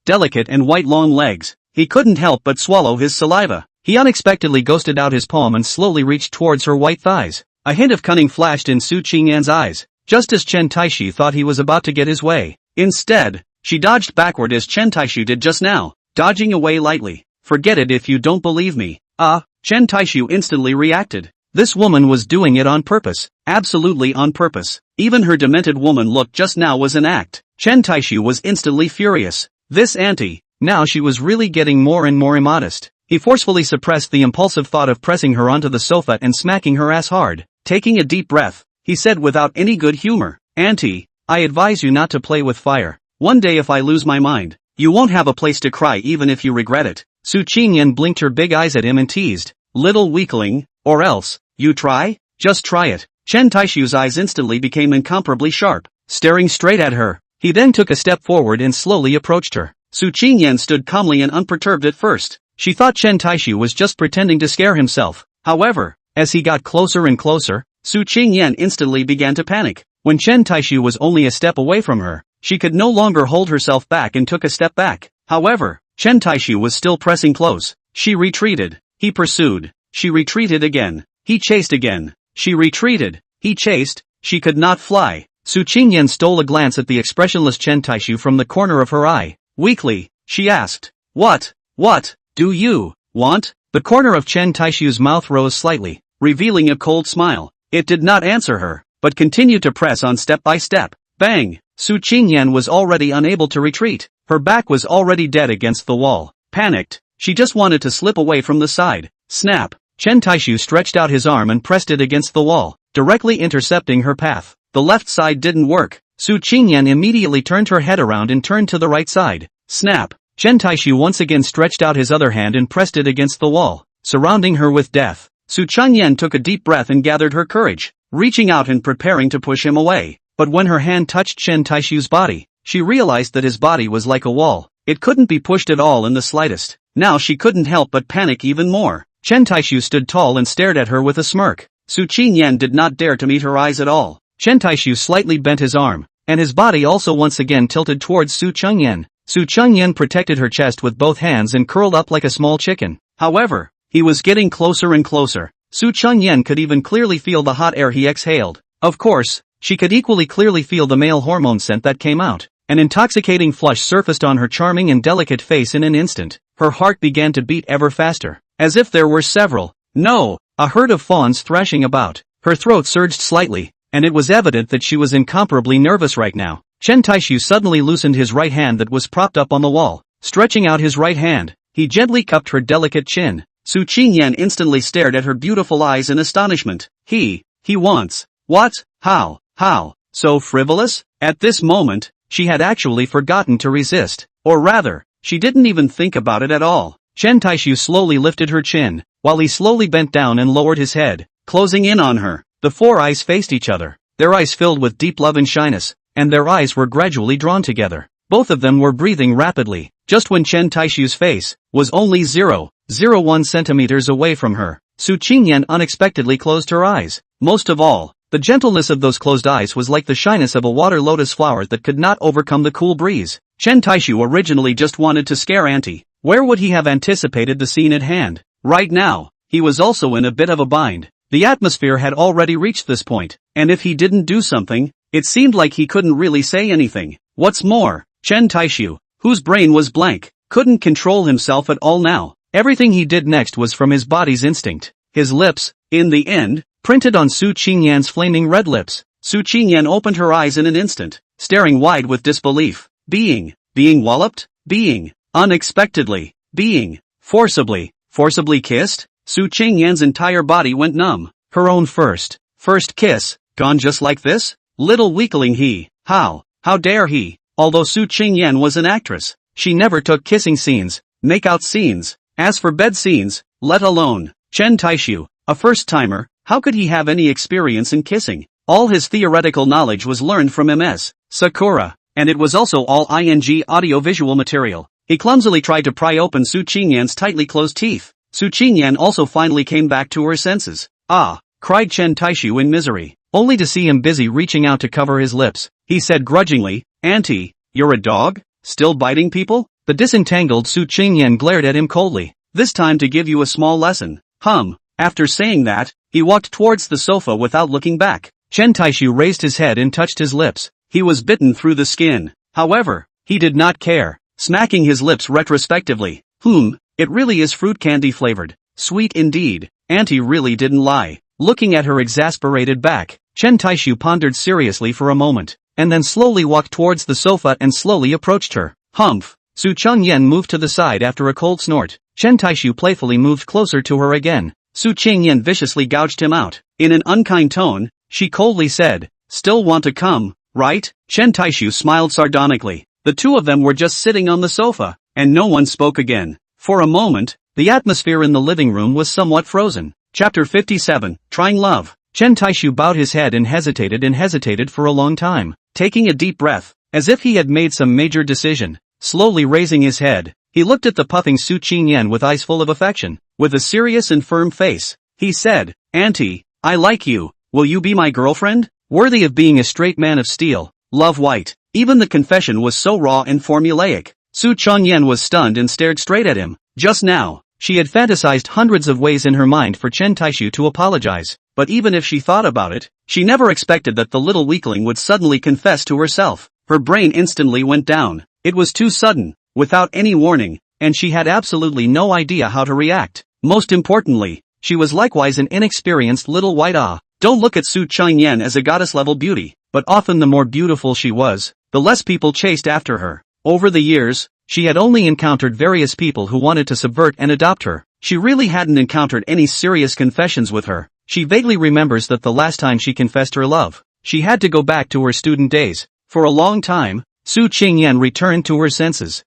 delicate and white long legs. He couldn't help but swallow his saliva. He unexpectedly ghosted out his palm and slowly reached towards her white thighs. A hint of cunning flashed in Su Qingyan's eyes, just as Chen Taixu thought he was about to get his way. Instead, she dodged backward as Chen Taixu did just now, dodging away lightly. "Forget it if you don't believe me." Chen Taixu instantly reacted. This woman was doing it on purpose, absolutely on purpose. Even her demented woman look just now was an act. Chen Taixu was instantly furious. This auntie, now she was really getting more and more immodest. He forcefully suppressed the impulsive thought of pressing her onto the sofa and smacking her ass hard. Taking a deep breath, he said without any good humor, "Auntie, I advise you not to play with fire. One day if I lose my mind, you won't have a place to cry even if you regret it." Su Qingyan blinked her big eyes at him and teased, "Little weakling, or else, you try? Just try it." Chen Taixu's eyes instantly became incomparably sharp, staring straight at her. He then took a step forward and slowly approached her. Su Qingyan stood calmly and unperturbed at first. She thought Chen Taixu was just pretending to scare himself. However, as he got closer and closer, Su Qingyan instantly began to panic. When Chen Taixu was only a step away from her, she could no longer hold herself back and took a step back. However, Chen Taixu was still pressing close. She retreated. He pursued. She retreated again. He chased again. She retreated. He chased. She could not fly. Su Qingyan stole a glance at the expressionless Chen Taixu from the corner of her eye. Weakly, she asked, What do you want?" The corner of Chen Taixu's mouth rose slightly, revealing a cold smile. It did not answer her, but continued to press on step by step. Bang! Su Qingyan was already unable to retreat. Her back was already dead against the wall. Panicked, she just wanted to slip away from the side. Snap! Chen Taixu stretched out his arm and pressed it against the wall, directly intercepting her path. The left side didn't work. Su Qingyan immediately turned her head around and turned to the right side. Snap! Chen Taixu once again stretched out his other hand and pressed it against the wall, surrounding her with death. Su Qingyan took a deep breath and gathered her courage, reaching out and preparing to push him away. But when her hand touched Chen Taixu's body, she realized that his body was like a wall. It couldn't be pushed at all in the slightest. Now she couldn't help but panic even more. Chen Taixu stood tall and stared at her with a smirk. Su Qingyan did not dare to meet her eyes at all. Chen Taixu slightly bent his arm, and his body also once again tilted towards Su Qingyan. Su Qingyan protected her chest with both hands and curled up like a small chicken. However, he was getting closer and closer. Su Qingyan could even clearly feel the hot air he exhaled. Of course, she could equally clearly feel the male hormone scent that came out. An intoxicating flush surfaced on her charming and delicate face in an instant. Her heart began to beat ever faster, as if there were a herd of fawns thrashing about. Her throat surged slightly, and it was evident that she was incomparably nervous right now. Chen Taixu suddenly loosened his right hand that was propped up on the wall. Stretching out his right hand, he gently cupped her delicate chin. Su Qingyan instantly stared at her beautiful eyes in astonishment. He wants. What? How? So frivolous? At this moment, she had actually forgotten to resist. Or rather, she didn't even think about it at all. Chen Taixu slowly lifted her chin, while he slowly bent down and lowered his head, closing in on her. The four eyes faced each other, their eyes filled with deep love and shyness, and their eyes were gradually drawn together. Both of them were breathing rapidly. Just when Chen Taixu's face was only 0.01 centimeters away from her, Su Qingyan unexpectedly closed her eyes. Most of all, the gentleness of those closed eyes was like the shyness of a water lotus flower that could not overcome the cool breeze. Chen Taixu originally just wanted to scare Auntie. Where would he have anticipated the scene at hand? Right now, he was also in a bit of a bind. The atmosphere had already reached this point, and if he didn't do something, It seemed like he couldn't really say anything. What's more, Chen Taixu, whose brain was blank, couldn't control himself at all now. Everything he did next was from his body's instinct. His lips, in the end, printed on Su Qingyan's flaming red lips. Su Qingyan opened her eyes in an instant, staring wide with disbelief. Being walloped? Being unexpectedly, being forcibly kissed? Su Qingyan's entire body went numb. Her own first kiss, gone just like this? Little weakling he. How dare he? Although Su Qingyan was an actress, she never took kissing scenes, make-out scenes. As for bed scenes, let alone. Chen Taixu, a first-timer, how could he have any experience in kissing? All his theoretical knowledge was learned from Ms. Sakura, and it was also all audio-visual material. He clumsily tried to pry open Su Qingyan's tightly closed teeth. Su Qingyan also finally came back to her senses. Ah! Cried Chen Taixu in misery, only to see him busy reaching out to cover his lips. He said grudgingly, "Auntie, you're a dog? Still biting people?" The disentangled Su Qingyan glared at him coldly. "This time to give you a small lesson." After saying that, he walked towards the sofa without looking back. Chen Taixu raised his head and touched his lips. He was bitten through the skin. However, he did not care, smacking his lips retrospectively. It really is fruit candy flavored. Sweet indeed. Auntie really didn't lie. Looking at her exasperated back, Chen Taixu pondered seriously for a moment, and then slowly walked towards the sofa and slowly approached her. Su Qingyan moved to the side after a cold snort. Chen Taixu playfully moved closer to her again. Su Qingyan viciously gouged him out. In an unkind tone, she coldly said, "Still want to come, right?" Chen Taixu smiled sardonically. The two of them were just sitting on the sofa, and no one spoke again. For a moment, the atmosphere in the living room was somewhat frozen. Chapter 57, Trying Love. Chen Taixu bowed his head and hesitated for a long time, taking a deep breath, as if he had made some major decision. Slowly raising his head, he looked at the puffing Su Qingyan with eyes full of affection. With a serious and firm face, he said, "Auntie, I like you. Will you be my girlfriend? Worthy of being a straight man of steel, love white." Even the confession was so raw and formulaic. Su Qingyan was stunned and stared straight at him. Just now, she had fantasized hundreds of ways in her mind for Chen Taixu to apologize, but even if she thought about it, she never expected that the little weakling would suddenly confess to herself. Her brain instantly went down. It was too sudden, without any warning, and she had absolutely no idea how to react. Most importantly, she was likewise an inexperienced little white ah. Don't look at Su Qingyan as a goddess-level beauty, but often the more beautiful she was, the less people chased after her. Over the years, she had only encountered various people who wanted to subvert and adopt her. She really hadn't encountered any serious confessions with her. She vaguely remembers that the last time she confessed her love, she had to go back to her student days. For a long time, Su Qingyan returned to her senses.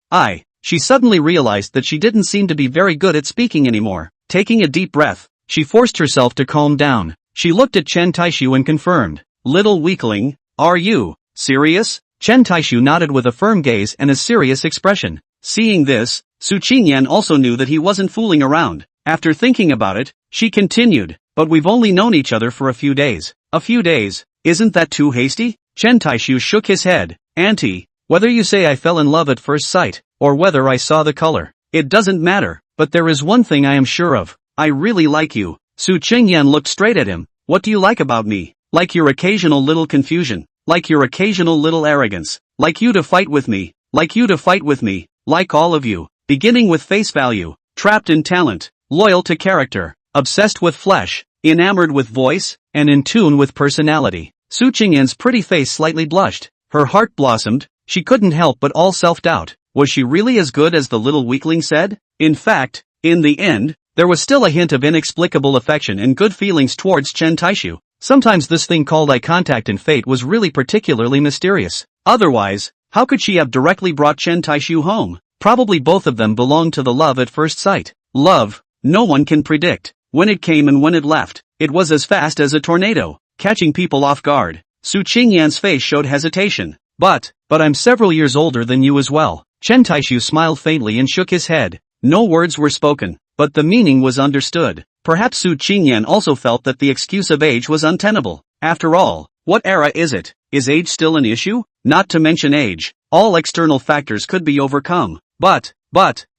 She suddenly realized that she didn't seem to be very good at speaking anymore. Taking a deep breath, she forced herself to calm down. She looked at Chen Taixu and confirmed, "Little weakling, are you serious?" Chen Taixu nodded with a firm gaze and a serious expression. Seeing this, Su Qingyan also knew that he wasn't fooling around. After thinking about it, she continued, "But we've only known each other for a few days." "A few days? Isn't that too hasty?" Chen Taixu shook his head. "Auntie, whether you say I fell in love at first sight, or whether I saw the color, it doesn't matter, but there is one thing I am sure of. I really like you." Su Qingyan looked straight at him. "What do you like about me?" "Like your occasional little confusion. Like your occasional little arrogance. Like you to fight with me. Like you to fight with me. Like all of you. Beginning with face value. Trapped in talent. Loyal to character. Obsessed with flesh. Enamored with voice. And in tune with personality." Su Qingyan's pretty face slightly blushed. Her heart blossomed. She couldn't help but all self-doubt. Was she really as good as the little weakling said? In fact, in the end, there was still a hint of inexplicable affection and good feelings towards Chen Taixu. Sometimes this thing called eye contact in fate was really particularly mysterious. Otherwise, how could she have directly brought Chen Taixu home? Probably both of them belonged to the love at first sight. Love, no one can predict. When it came and when it left, it was as fast as a tornado, catching people off guard. Su Qingyan's face showed hesitation. But I'm several years older than you as well." Chen Taixu smiled faintly and shook his head. No words were spoken, but the meaning was understood. Perhaps Su Qingyan also felt that the excuse of age was untenable. After all, what era is it? Is age still an issue? Not to mention age, all external factors could be overcome. But,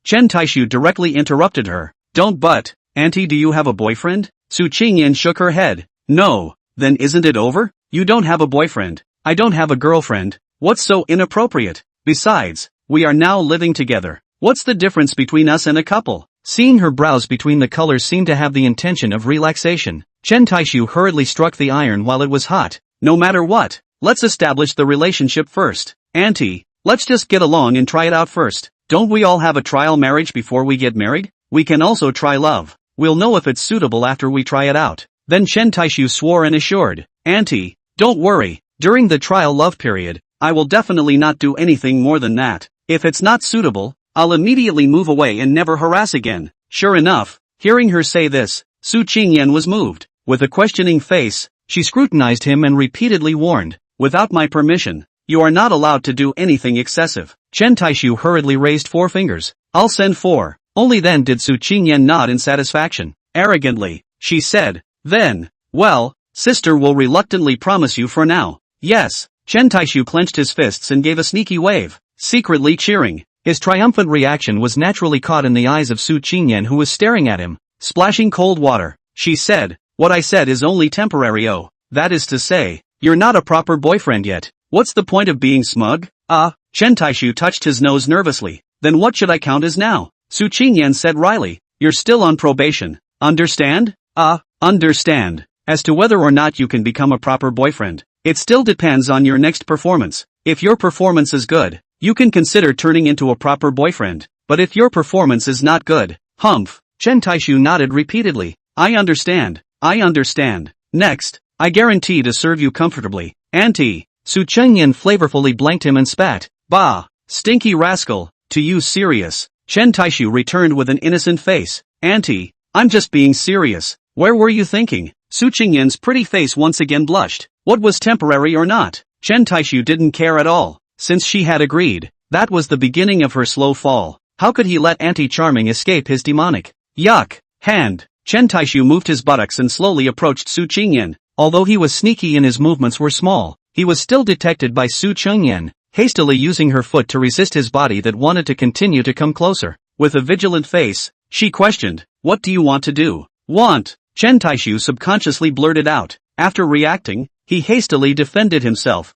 Chen Taixu directly interrupted her. "Don't but, Auntie, do you have a boyfriend?" Su Qingyan shook her head. "No." "Then isn't it over? You don't have a boyfriend. I don't have a girlfriend. What's so inappropriate? Besides, we are now living together. What's the difference between us and a couple? Seeing her brows between the colors seem to have the intention of relaxation, Chen Taixu hurriedly struck the iron while it was hot. No matter what, let's establish the relationship first. Auntie, let's just get along and try it out first. Don't we all have a trial marriage before we get married? We can also try love. We'll know if it's suitable after we try it out. Then Chen Taixu swore and assured, Auntie, don't worry, during the trial love period, I will definitely not do anything more than that. If it's not suitable, I'll immediately move away and never harass again. Sure enough, hearing her say this, Su Qingyan was moved. With a questioning face, she scrutinized him and repeatedly warned, without my permission, you are not allowed to do anything excessive. Chen Taixu hurriedly raised 4 fingers. I'll send 4. Only then did Su Qingyan nod in satisfaction. Arrogantly, she said, then, well, sister will reluctantly promise you for now. Yes. Chen Taixu clenched his fists and gave a sneaky wave, secretly cheering. His triumphant reaction was naturally caught in the eyes of Su Qingyan, who was staring at him. Splashing cold water, she said, what I said is only temporary. Oh, that is to say, you're not a proper boyfriend yet. What's the point of being smug? Chen Taixu touched his nose nervously. Then what should I count as now? Su Qingyan said wryly, you're still on probation. Understand? Understand. As to whether or not you can become a proper boyfriend, it still depends on your next performance. If your performance is good, you can consider turning into a proper boyfriend. But if your performance is not good, humph. Chen Taixu nodded repeatedly. I understand. Next, I guarantee to serve you comfortably. Auntie. Su Qingyan flavorfully blanked him and spat. Bah, stinky rascal, to you serious. Chen Taixu returned with an innocent face. Auntie, I'm just being serious. Where were you thinking? Su Qingyan's pretty face once again blushed. What was temporary or not? Chen Taixu didn't care at all, since she had agreed. That was the beginning of her slow fall. How could he let Auntie Charming escape his demonic yuck hand? Chen Taixu moved his buttocks and slowly approached Su Qingyan. Although he was sneaky and his movements were small, he was still detected by Su Qingyan, hastily using her foot to resist his body that wanted to continue to come closer. With a vigilant face, she questioned, what do you want to do? Want? Chen Taixu subconsciously blurted out. After reacting, he hastily defended himself.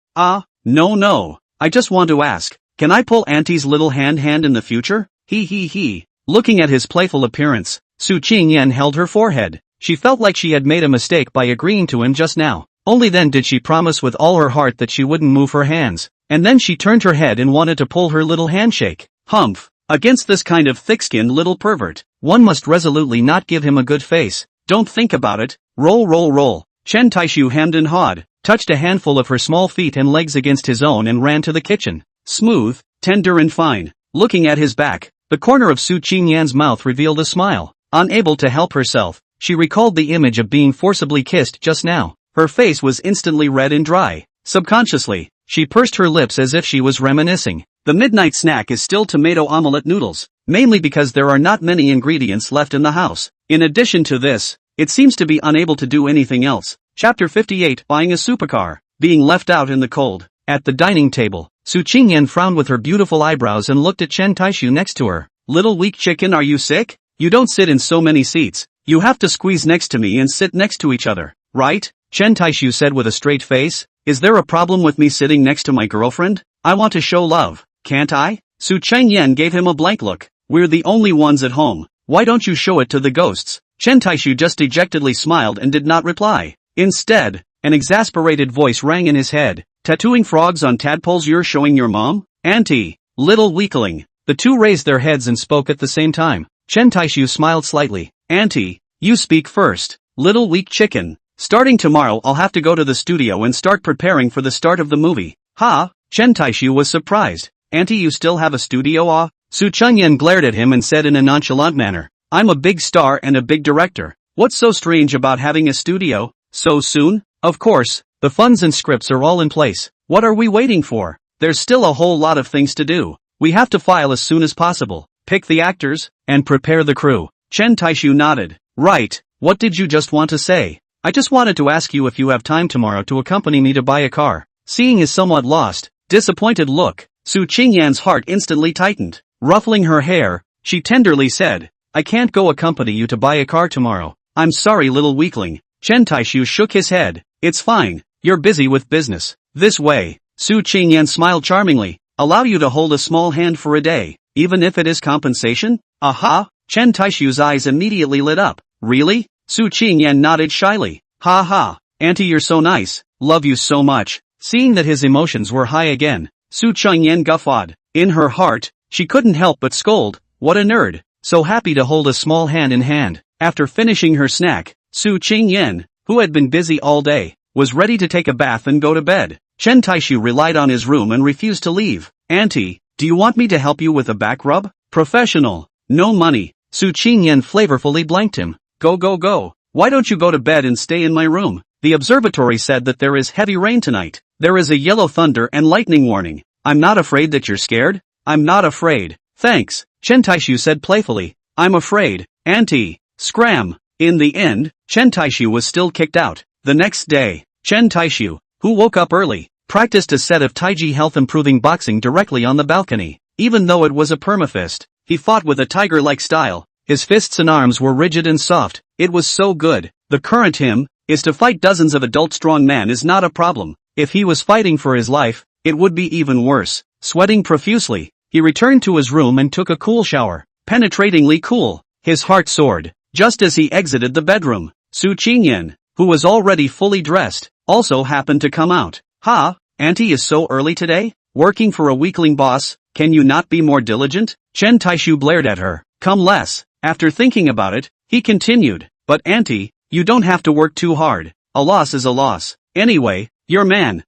No, I just want to ask, can I pull Auntie's little hand in the future? He. Looking at his playful appearance, Su Qingyan held her forehead. She felt like she had made a mistake by agreeing to him just now. Only then did she promise with all her heart that she wouldn't move her hands. And then she turned her head and wanted to pull her little handshake. Humph. Against this kind of thick-skinned little pervert, one must resolutely not give him a good face. Don't think about it. Roll. Chen Taixu hemmed and hawed, touched a handful of her small feet and legs against his own and ran to the kitchen. Smooth, tender and fine. Looking at his back, the corner of Su Qingyan's mouth revealed a smile. Unable to help herself, she recalled the image of being forcibly kissed just now. Her face was instantly red and dry. Subconsciously, she pursed her lips as if she was reminiscing. The midnight snack is still tomato omelette noodles, mainly because there are not many ingredients left in the house. In addition to this, it seems to be unable to do anything else. Chapter 58, Buying a Supercar. Being left out in the cold. At the dining table, Su Qingyan frowned with her beautiful eyebrows and looked at Chen Taixu next to her. Little weak chicken, are you sick? You don't sit in so many seats. You have to squeeze next to me and sit next to each other, right? Chen Taixu said with a straight face. Is there a problem with me sitting next to my girlfriend? I want to show love, can't I? Su Qingyan gave him a blank look. We're the only ones at home. Why don't you show it to the ghosts? Chen Taixu just dejectedly smiled and did not reply. Instead, an exasperated voice rang in his head. Tattooing frogs on tadpoles, you're showing your mom? Auntie, little weakling. The two raised their heads and spoke at the same time. Chen Taixu smiled slightly. Auntie, you speak first. Little weak chicken. Starting tomorrow I'll have to go to the studio and start preparing for the start of the movie. Ha? Chen Taixu was surprised. Auntie, you still have a studio? Su Qingyan glared at him and said in a nonchalant manner. I'm a big star and a big director. What's so strange about having a studio? So soon? Of course, the funds and scripts are all in place. What are we waiting for? There's still a whole lot of things to do. We have to file as soon as possible, pick the actors, and prepare the crew. Chen Taixu nodded. Right, what did you just want to say? I just wanted to ask you if you have time tomorrow to accompany me to buy a car. Seeing his somewhat lost, disappointed look, Su Qingyan's heart instantly tightened. Ruffling her hair, she tenderly said, I can't go accompany you to buy a car tomorrow. I'm sorry, little weakling. Chen Taixu shook his head. It's fine, You're busy with business. This way. Su Qingyan smiled charmingly. Allow you to hold a small hand for a day, even if it is compensation? Aha! Chen Taixu's eyes immediately lit up. Really? Su Qingyan nodded shyly. Ha ha. Auntie, you're so nice. Love you so much. Seeing that his emotions were high again, Su Qingyan guffawed. In her heart, she couldn't help but scold. What a nerd. So happy to hold a small hand in hand. After finishing her snack, Su Qingyan, who had been busy all day, was ready to take a bath and go to bed. Chen Taixu relied on his room and refused to leave. Auntie, do you want me to help you with a back rub? Professional. No money. Su Qingyan flavorfully blanked him. Go go go. Why don't you go to bed and stay in my room? The observatory said that there is heavy rain tonight. There is a yellow thunder and lightning warning. I'm not afraid that you're scared. I'm not afraid. Thanks, Chen Taixu said playfully. I'm afraid. Auntie. Scram. In the end, Chen Taixu was still kicked out. The next day, Chen Taixu, who woke up early, practiced a set of Taiji health-improving boxing directly on the balcony. Even though it was a permafist, he fought with a tiger-like style. His fists and arms were rigid and soft. It was so good. The current him is to fight dozens of adult strong men is not a problem. If he was fighting for his life, it would be even worse. Sweating profusely, he returned to his room and took a cool shower. Penetratingly cool. His heart soared. Just as he exited the bedroom, Su Qingyan, who was already fully dressed, also happened to come out. Ha, Auntie is so early today? Working for a weakling boss, can you not be more diligent? Chen Taixu blared at her. Come less. After thinking about it, he continued. But Auntie, you don't have to work too hard. A loss is a loss. Anyway, your man,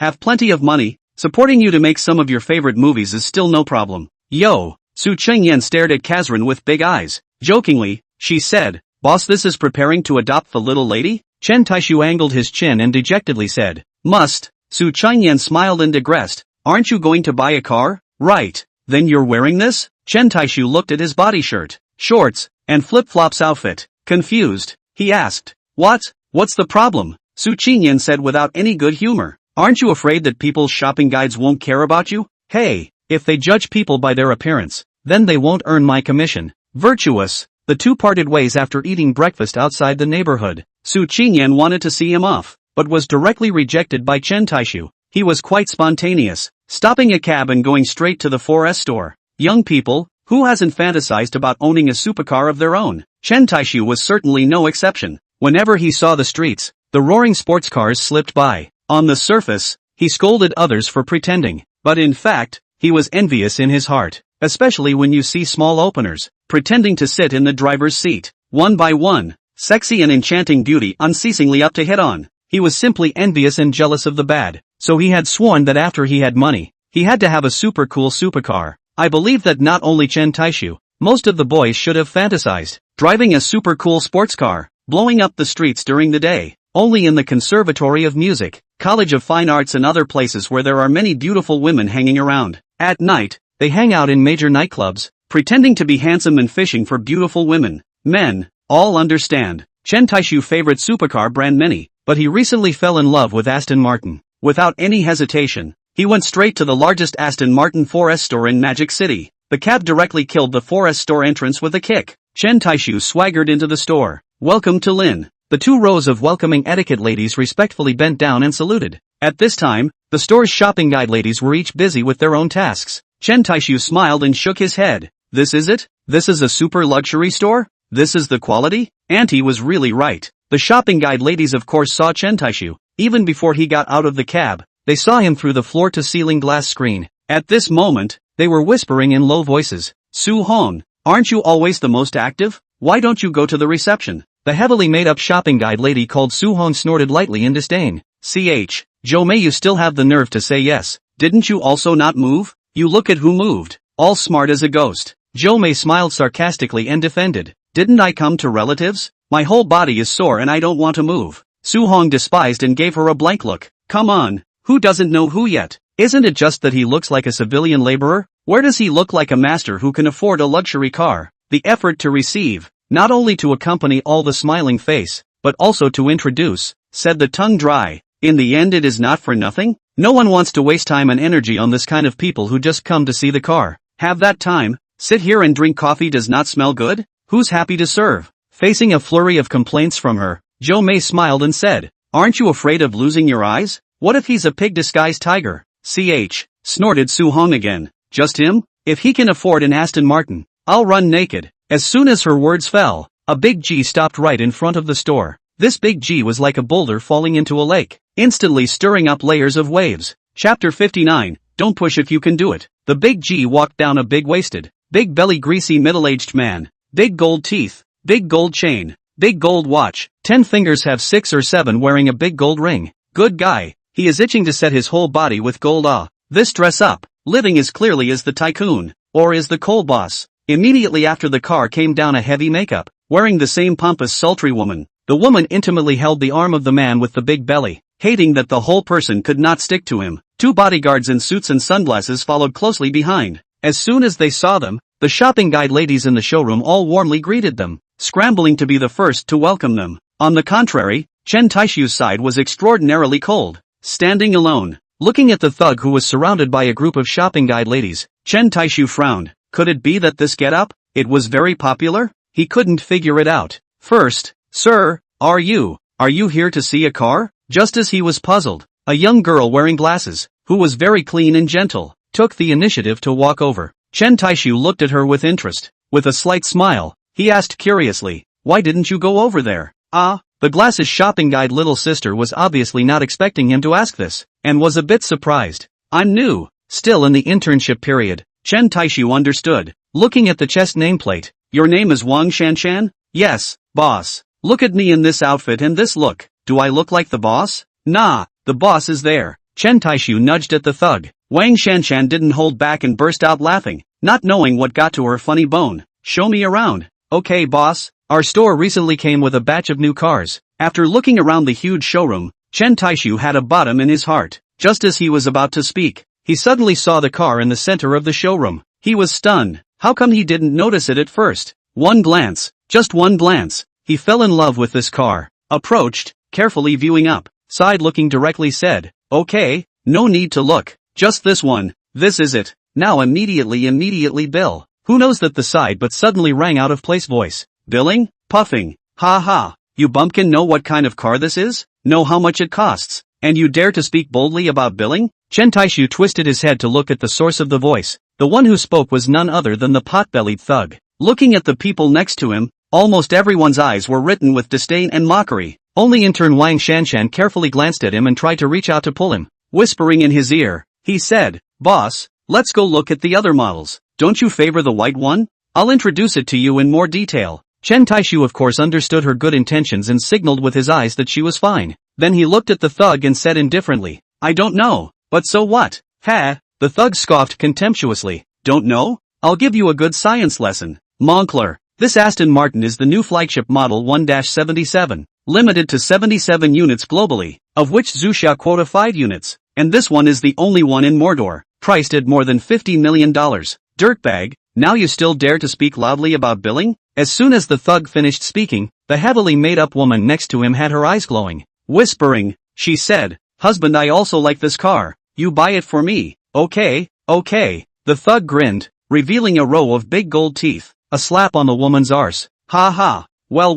have plenty of money. Supporting you to make some of your favorite movies is still no problem. Yo. Su Qingyan stared at Kazran with big eyes. Jokingly, she said, Boss, this is preparing to adopt the little lady? Chen Taixu angled his chin and dejectedly said, Must. Su Qingyan smiled and digressed. Aren't you going to buy a car? Right. Then you're wearing this? Chen Taixu looked at his body shirt, shorts, and flip-flops outfit. Confused, he asked. What's the problem? Su Qingyan said without any good humor. Aren't you afraid that people's shopping guides won't care about you? Hey, if they judge people by their appearance, then they won't earn my commission. Virtuous. The two parted ways after eating breakfast outside the neighborhood. Su Qingyan wanted to see him off, but was directly rejected by Chen Taixu. He was quite spontaneous, stopping a cab and going straight to the 4S store. Young people, who hasn't fantasized about owning a supercar of their own? Chen Taixu was certainly no exception. Whenever he saw the streets, the roaring sports cars slipped by. On the surface, he scolded others for pretending, but in fact, he was envious in his heart, especially when you see small openers pretending to sit in the driver's seat, one by one, sexy and enchanting beauty unceasingly up to hit on. He was simply envious and jealous of the bad, so he had sworn that after he had money, he had to have a super cool supercar. I believe that not only Chen Taixu, most of the boys should have fantasized, driving a super cool sports car, blowing up the streets during the day. Only in the Conservatory of Music, College of Fine Arts and other places where there are many beautiful women hanging around. At night, they hang out in major nightclubs, pretending to be handsome and fishing for beautiful women. Men, all understand. Chen Taixu favorite supercar brand many, but he recently fell in love with Aston Martin. Without any hesitation, he went straight to the largest Aston Martin 4S store in Magic City. The cab directly killed the 4S store entrance with a kick. Chen Taixu swaggered into the store. Welcome to Lin. The two rows of welcoming etiquette ladies respectfully bent down and saluted. At this time, the store's shopping guide ladies were each busy with their own tasks. Chen Taixu smiled and shook his head. This is it? This is a super luxury store? This is the quality? Auntie was really right. The shopping guide ladies of course saw Chen Taixu. Even before he got out of the cab, they saw him through the floor-to-ceiling glass screen. At this moment, they were whispering in low voices. Su Hong, aren't you always the most active? Why don't you go to the reception? The heavily made-up shopping guide lady called Su Hong snorted lightly in disdain. Zhou Mei, you still have the nerve to say yes. Didn't you also not move? You look at who moved. All smart as a ghost. Zhou Mei smiled sarcastically and defended. Didn't I come to relatives? My whole body is sore and I don't want to move. Su Hong despised and gave her a blank look. Come on, who doesn't know who yet? Isn't it just that he looks like a civilian laborer? Where does he look like a master who can afford a luxury car? The effort to receive, not only to accompany all the smiling face, but also to introduce, said the tongue dry. In the end it is not for nothing? No one wants to waste time and energy on this kind of people who just come to see the car. Have that time? Sit here and drink coffee does not smell good? Who's happy to serve? Facing a flurry of complaints from her, Zhou Mei smiled and said, Aren't you afraid of losing your eyes? What if he's a pig-disguised tiger? Snorted Su Hong again. Just him? If he can afford an Aston Martin, I'll run naked. As soon as her words fell, a big G stopped right in front of the store. This big G was like a boulder falling into a lake, instantly stirring up layers of waves. Chapter 59, Don't Push If You Can Do It. The big G walked down a big-waisted, big-belly greasy middle-aged man. Big gold teeth, big gold chain, big gold watch, 10 fingers have 6 or 7 wearing a big gold ring. Good guy, he is itching to set his whole body with gold. This dress up, living as clearly as the tycoon, or is the coal boss. Immediately after the car came down a heavy makeup, wearing the same pompous sultry woman. The woman intimately held the arm of the man with the big belly, hating that the whole person could not stick to him. 2 bodyguards in suits and sunglasses followed closely behind. As soon as they saw them, the shopping guide ladies in the showroom all warmly greeted them, scrambling to be the first to welcome them. On the contrary, Chen Taixu's side was extraordinarily cold. Standing alone, looking at the thug who was surrounded by a group of shopping guide ladies, Chen Taixu frowned. Could it be that this get-up, it was very popular? He couldn't figure it out. First, sir, are you here to see a car? Just as he was puzzled, a young girl wearing glasses, who was very clean and gentle, took the initiative to walk over. Chen Taixu looked at her with interest. With a slight smile, he asked curiously, why didn't you go over there? The glasses shopping guide little sister was obviously not expecting him to ask this, and was a bit surprised. I'm new, still in the internship period. Chen Taixu understood, looking at the chest nameplate. Your name is Wang Shanshan? Yes, boss. Look at me in this outfit and this look. Do I look like the boss? Nah, the boss is there. Chen Taixu nudged at the thug. Wang Shanshan didn't hold back and burst out laughing, not knowing what got to her funny bone. Show me around. Okay boss, our store recently came with a batch of new cars. After looking around the huge showroom, Chen Taixu had a bottom in his heart. Just as he was about to speak, he suddenly saw the car in the center of the showroom. He was stunned. How come he didn't notice it at first? One glance, just one glance, he fell in love with this car. Approached, carefully viewing up, side looking directly said, okay, no need to look, just this one, this is it. Now immediately bill. Who knows that the side but suddenly rang out of place voice. Billing? Puffing. Ha ha, you bumpkin know what kind of car this is? Know how much it costs? And you dare to speak boldly about billing? Chen Taixu twisted his head to look at the source of the voice. The one who spoke was none other than the pot-bellied thug. Looking at the people next to him, almost everyone's eyes were written with disdain and mockery. Only intern Wang Shanshan carefully glanced at him and tried to reach out to pull him. Whispering in his ear, he said, boss, let's go look at the other models. Don't you favor the white one? I'll introduce it to you in more detail. Chen Taixu of course understood her good intentions and signaled with his eyes that she was fine. Then he looked at the thug and said indifferently, I don't know, but so what? Ha! The thug scoffed contemptuously. Don't know? I'll give you a good science lesson. Moncler, this Aston Martin is the new flagship model 1-77, limited to 77 units globally, of which Zuxia quota 5 units, and this one is the only one in Mordor, priced at more than $50 million. Dirtbag, now you still dare to speak loudly about billing? As soon as the thug finished speaking, the heavily made-up woman next to him had her eyes glowing. Whispering, she said, husband, I also like this car. You buy it for me. Okay. The thug grinned, revealing a row of big gold teeth. A slap on the woman's arse. Ha ha. Well.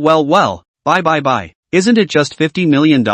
Bye. Isn't it just $50 million?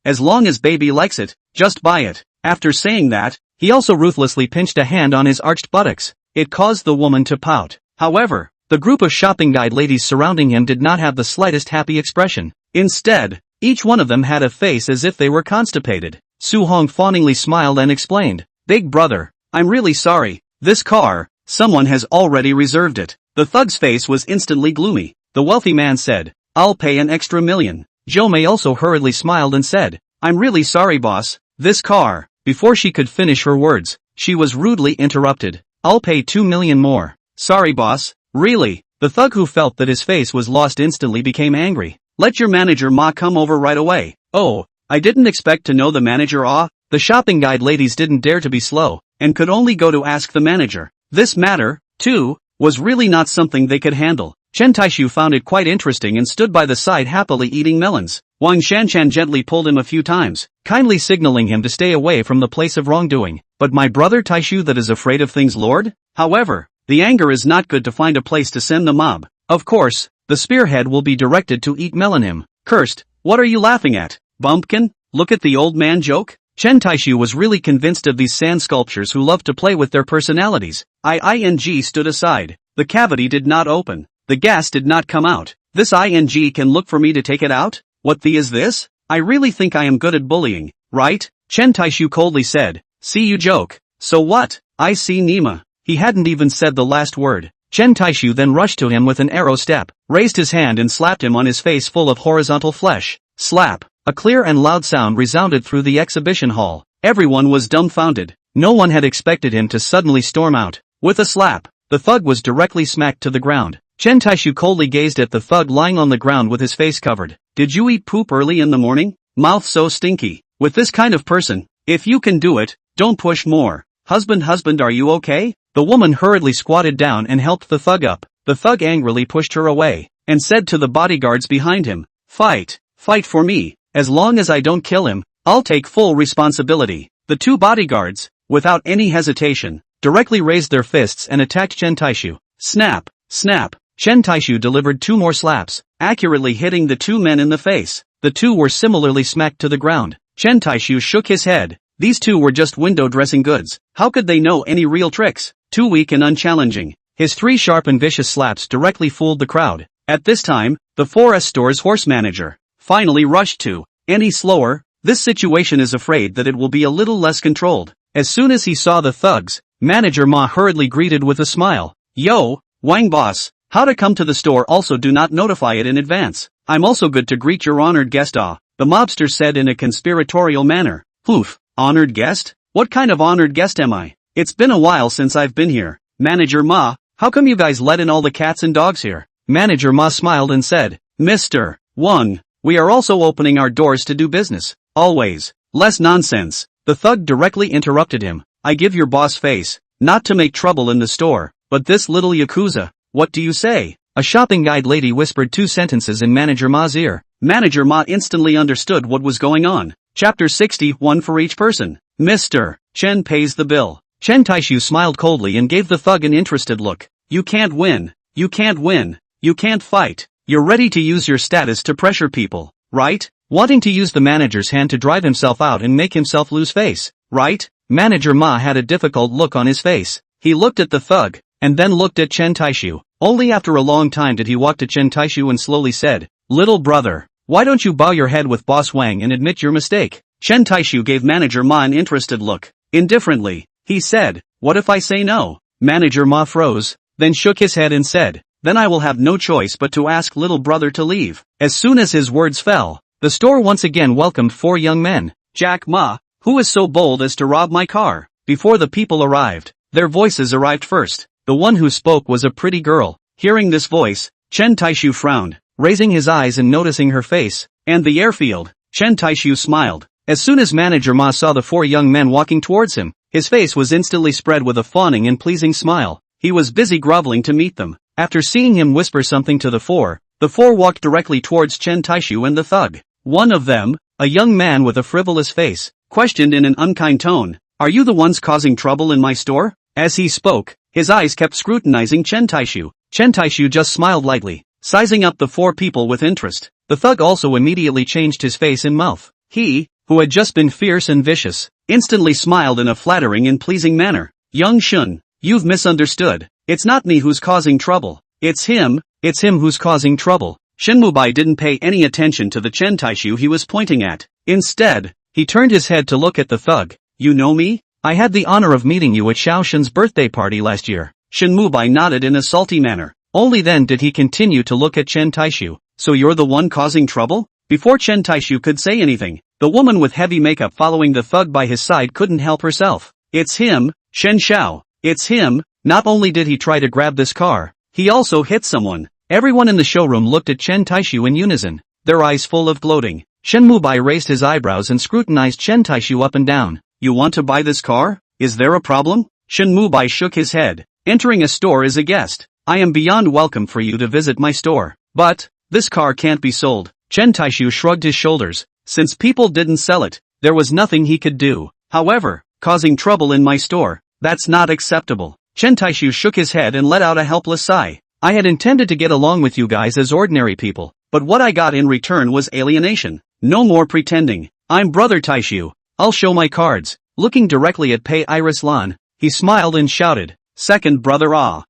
As long as baby likes it, just buy it. After saying that, he also ruthlessly pinched a hand on his arched buttocks. It caused the woman to pout. However, the group of shopping guide ladies surrounding him did not have the slightest happy expression. Instead, each one of them had a face as if they were constipated. Su Hong fawningly smiled and explained, Big brother, I'm really sorry. This car, someone has already reserved it. The thug's face was instantly gloomy. The wealthy man said, I'll pay an extra $1 million. Zhou Mei also hurriedly smiled and said, I'm really sorry boss, this car. Before she could finish her words, she was rudely interrupted. I'll pay $2 million more. Sorry boss, really? The thug who felt that his face was lost instantly became angry. Let your manager Ma come over right away. Oh, I didn't expect to know the manager. The shopping guide ladies didn't dare to be slow, and could only go to ask the manager. This matter, too, was really not something they could handle. Chen Taixu found it quite interesting and stood by the side happily eating melons. Wang Shanshan gently pulled him a few times, kindly signaling him to stay away from the place of wrongdoing. But my brother Taixu that is afraid of things, Lord? However, the anger is not good to find a place to send the mob. Of course, the spearhead will be directed to eat melon him. Cursed, what are you laughing at? Bumpkin, look at the old man joke? Chen Taixu was really convinced of these sand sculptures who loved to play with their personalities. ING stood aside. The cavity did not open. The gas did not come out. This ING can look for me to take it out? What the is this? I really think I am good at bullying, right? Chen Taixu coldly said. See you joke. So what? I see Nima. He hadn't even said the last word. Chen Taixu then rushed to him with an arrow step, raised his hand and slapped him on his face full of horizontal flesh. Slap. A clear and loud sound resounded through the exhibition hall. Everyone was dumbfounded. No one had expected him to suddenly storm out. With a slap, the thug was directly smacked to the ground. Chen Taixu coldly gazed at the thug lying on the ground with his face covered. Did you eat poop early in the morning? Mouth so stinky. With this kind of person, if you can do it, don't push more. Husband, are you okay? The woman hurriedly squatted down and helped the thug up. The thug angrily pushed her away, and said to the bodyguards behind him, Fight for me. As long as I don't kill him, I'll take full responsibility. The two bodyguards, without any hesitation, directly raised their fists and attacked Chen Taixu. Snap, snap. Chen Taixu delivered two more slaps, accurately hitting the two men in the face. The two were similarly smacked to the ground. Chen Taixu shook his head. These two were just window dressing goods. How could they know any real tricks? Too weak and unchallenging. His three sharp and vicious slaps directly fooled the crowd. At this time, the 4S store's horse manager finally rushed to. Any slower, this situation is afraid that it will be a little less controlled. As soon as he saw the thugs, Manager Ma hurriedly greeted with a smile. Yo, Wang boss, how to come to the store also do not notify it in advance. I'm also good to greet your honored guest the mobster said in a conspiratorial manner. Poof, honored guest? What kind of honored guest am I? It's been a while since I've been here. Manager Ma, how come you guys let in all the cats and dogs here? Manager Ma smiled and said, Mr. Wang, we are also opening our doors to do business. Always. Less nonsense. The thug directly interrupted him. I give your boss face, not to make trouble in the store, but this little yakuza. What do you say? A shopping guide lady whispered two sentences in Manager Ma's ear. Manager Ma instantly understood what was going on. Chapter 60, one for each person. Mr. Chen pays the bill. Chen Taixu smiled coldly and gave the thug an interested look. You can't win. You can't win. You can't fight. You're ready to use your status to pressure people, right? Wanting to use the manager's hand to drive himself out and make himself lose face, right? Manager Ma had a difficult look on his face. He looked at the thug, and then looked at Chen Taixu. Only after a long time did he walk to Chen Taixu and slowly said, Little brother, why don't you bow your head with Boss Wang and admit your mistake? Chen Taixu gave Manager Ma an interested look. Indifferently, he said, What if I say no? Manager Ma froze, then shook his head and said, Then I will have no choice but to ask little brother to leave. As soon as his words fell, the store once again welcomed four young men. Jack Ma, who is so bold as to rob my car? Before the people arrived, their voices arrived first. The one who spoke was a pretty girl. Hearing this voice, Chen Taixu frowned, raising his eyes and noticing her face. And the airfield. Chen Taixu smiled. As soon as Manager Ma saw the four young men walking towards him, his face was instantly spread with a fawning and pleasing smile. He was busy groveling to meet them. After seeing him whisper something to the four walked directly towards Chen Taixu and the thug. One of them, a young man with a frivolous face, questioned in an unkind tone, Are you the ones causing trouble in my store? As he spoke, his eyes kept scrutinizing Chen Taixu. Chen Taixu just smiled lightly, sizing up the four people with interest. The thug also immediately changed his face and mouth. He, who had just been fierce and vicious, instantly smiled in a flattering and pleasing manner. Young Shun, you've misunderstood. It's not me who's causing trouble. It's him who's causing trouble. Shinmubai didn't pay any attention to the Chen Taixu he was pointing at. Instead, he turned his head to look at the thug. You know me? I had the honor of meeting you at Xiaoshen's birthday party last year. Shinmubai nodded in a salty manner. Only then did he continue to look at Chen Taixu. So you're the one causing trouble? Before Chen Taixu could say anything, the woman with heavy makeup following the thug by his side couldn't help herself. It's him, Shen Xiao. It's him. Not only did he try to grab this car, he also hit someone. Everyone in the showroom looked at Chen Taixu in unison, their eyes full of gloating. Shen Mubai raised his eyebrows and scrutinized Chen Taixu up and down. You want to buy this car? Is there a problem? Shen Mubai shook his head. Entering a store as a guest, I am beyond welcome for you to visit my store. But, this car can't be sold. Chen Taixu shrugged his shoulders. Since people didn't sell it, there was nothing he could do. However, causing trouble in my store, that's not acceptable. Chen Taixu shook his head and let out a helpless sigh. I had intended to get along with you guys as ordinary people, but what I got in return was alienation. No more pretending. I'm Brother Taixu. I'll show my cards. Looking directly at Pei Iris Lan, he smiled and shouted, "Second brother ah."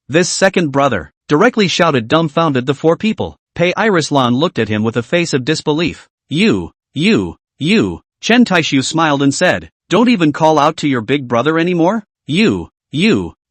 This second brother, directly shouted dumbfounded the four people. Pei Iris Lan looked at him with a face of disbelief. You. Chen Taixu smiled and said, "Don't even call out to your big brother anymore? You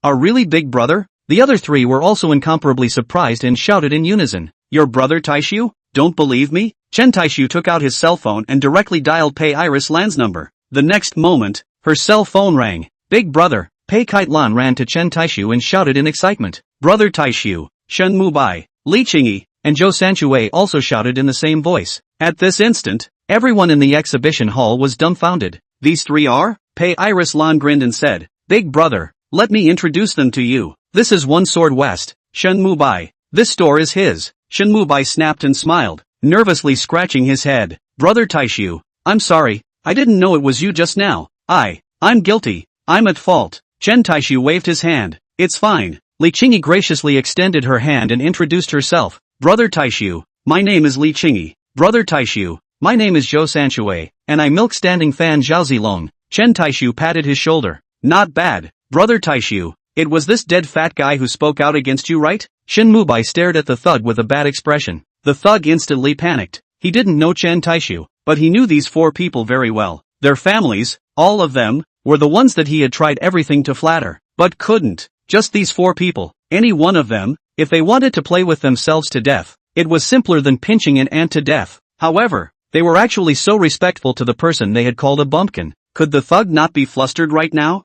are really big brother?" The other three were also incomparably surprised and shouted in unison, "Your brother Taixu? Don't believe me?" Chen Taixu took out his cell phone and directly dialed Pei Iris Lan's number. The next moment, her cell phone rang. "Big brother." Pei Kite Lan ran to Chen Taixu and shouted in excitement. Brother Taixu, Shen Mubai, Li Qingyi, and Zhou Sanchuei also shouted in the same voice. At this instant, everyone in the exhibition hall was dumbfounded. "These three are?" Pei Iris Lan grinned and said, "Big brother, let me introduce them to you. This is One Sword West, Shen Mubai. This store is his." Shen Mubai snapped and smiled, nervously scratching his head. "Brother Taixu, I'm sorry, I didn't know it was you just now. I'm guilty, I'm at fault." Chen Taixu waved his hand. "It's fine." Li Qingyi graciously extended her hand and introduced herself. "Brother Taixu, my name is Li Qingyi. Brother Taixu, my name is Zhou Sanchuei, and I milk standing fan Zhao Zilong." Chen Taixu patted his shoulder. "Not bad, Brother Taixu. It was this dead fat guy who spoke out against you, right?" Shen Mubai stared at the thug with a bad expression. The thug instantly panicked. He didn't know Chen Taixu, but he knew these four people very well. Their families, all of them, were the ones that he had tried everything to flatter, but couldn't. Just these four people, any one of them, if they wanted to play with themselves to death, it was simpler than pinching an ant to death. However, they were actually so respectful to the person they had called a bumpkin. Could the thug not be flustered right now?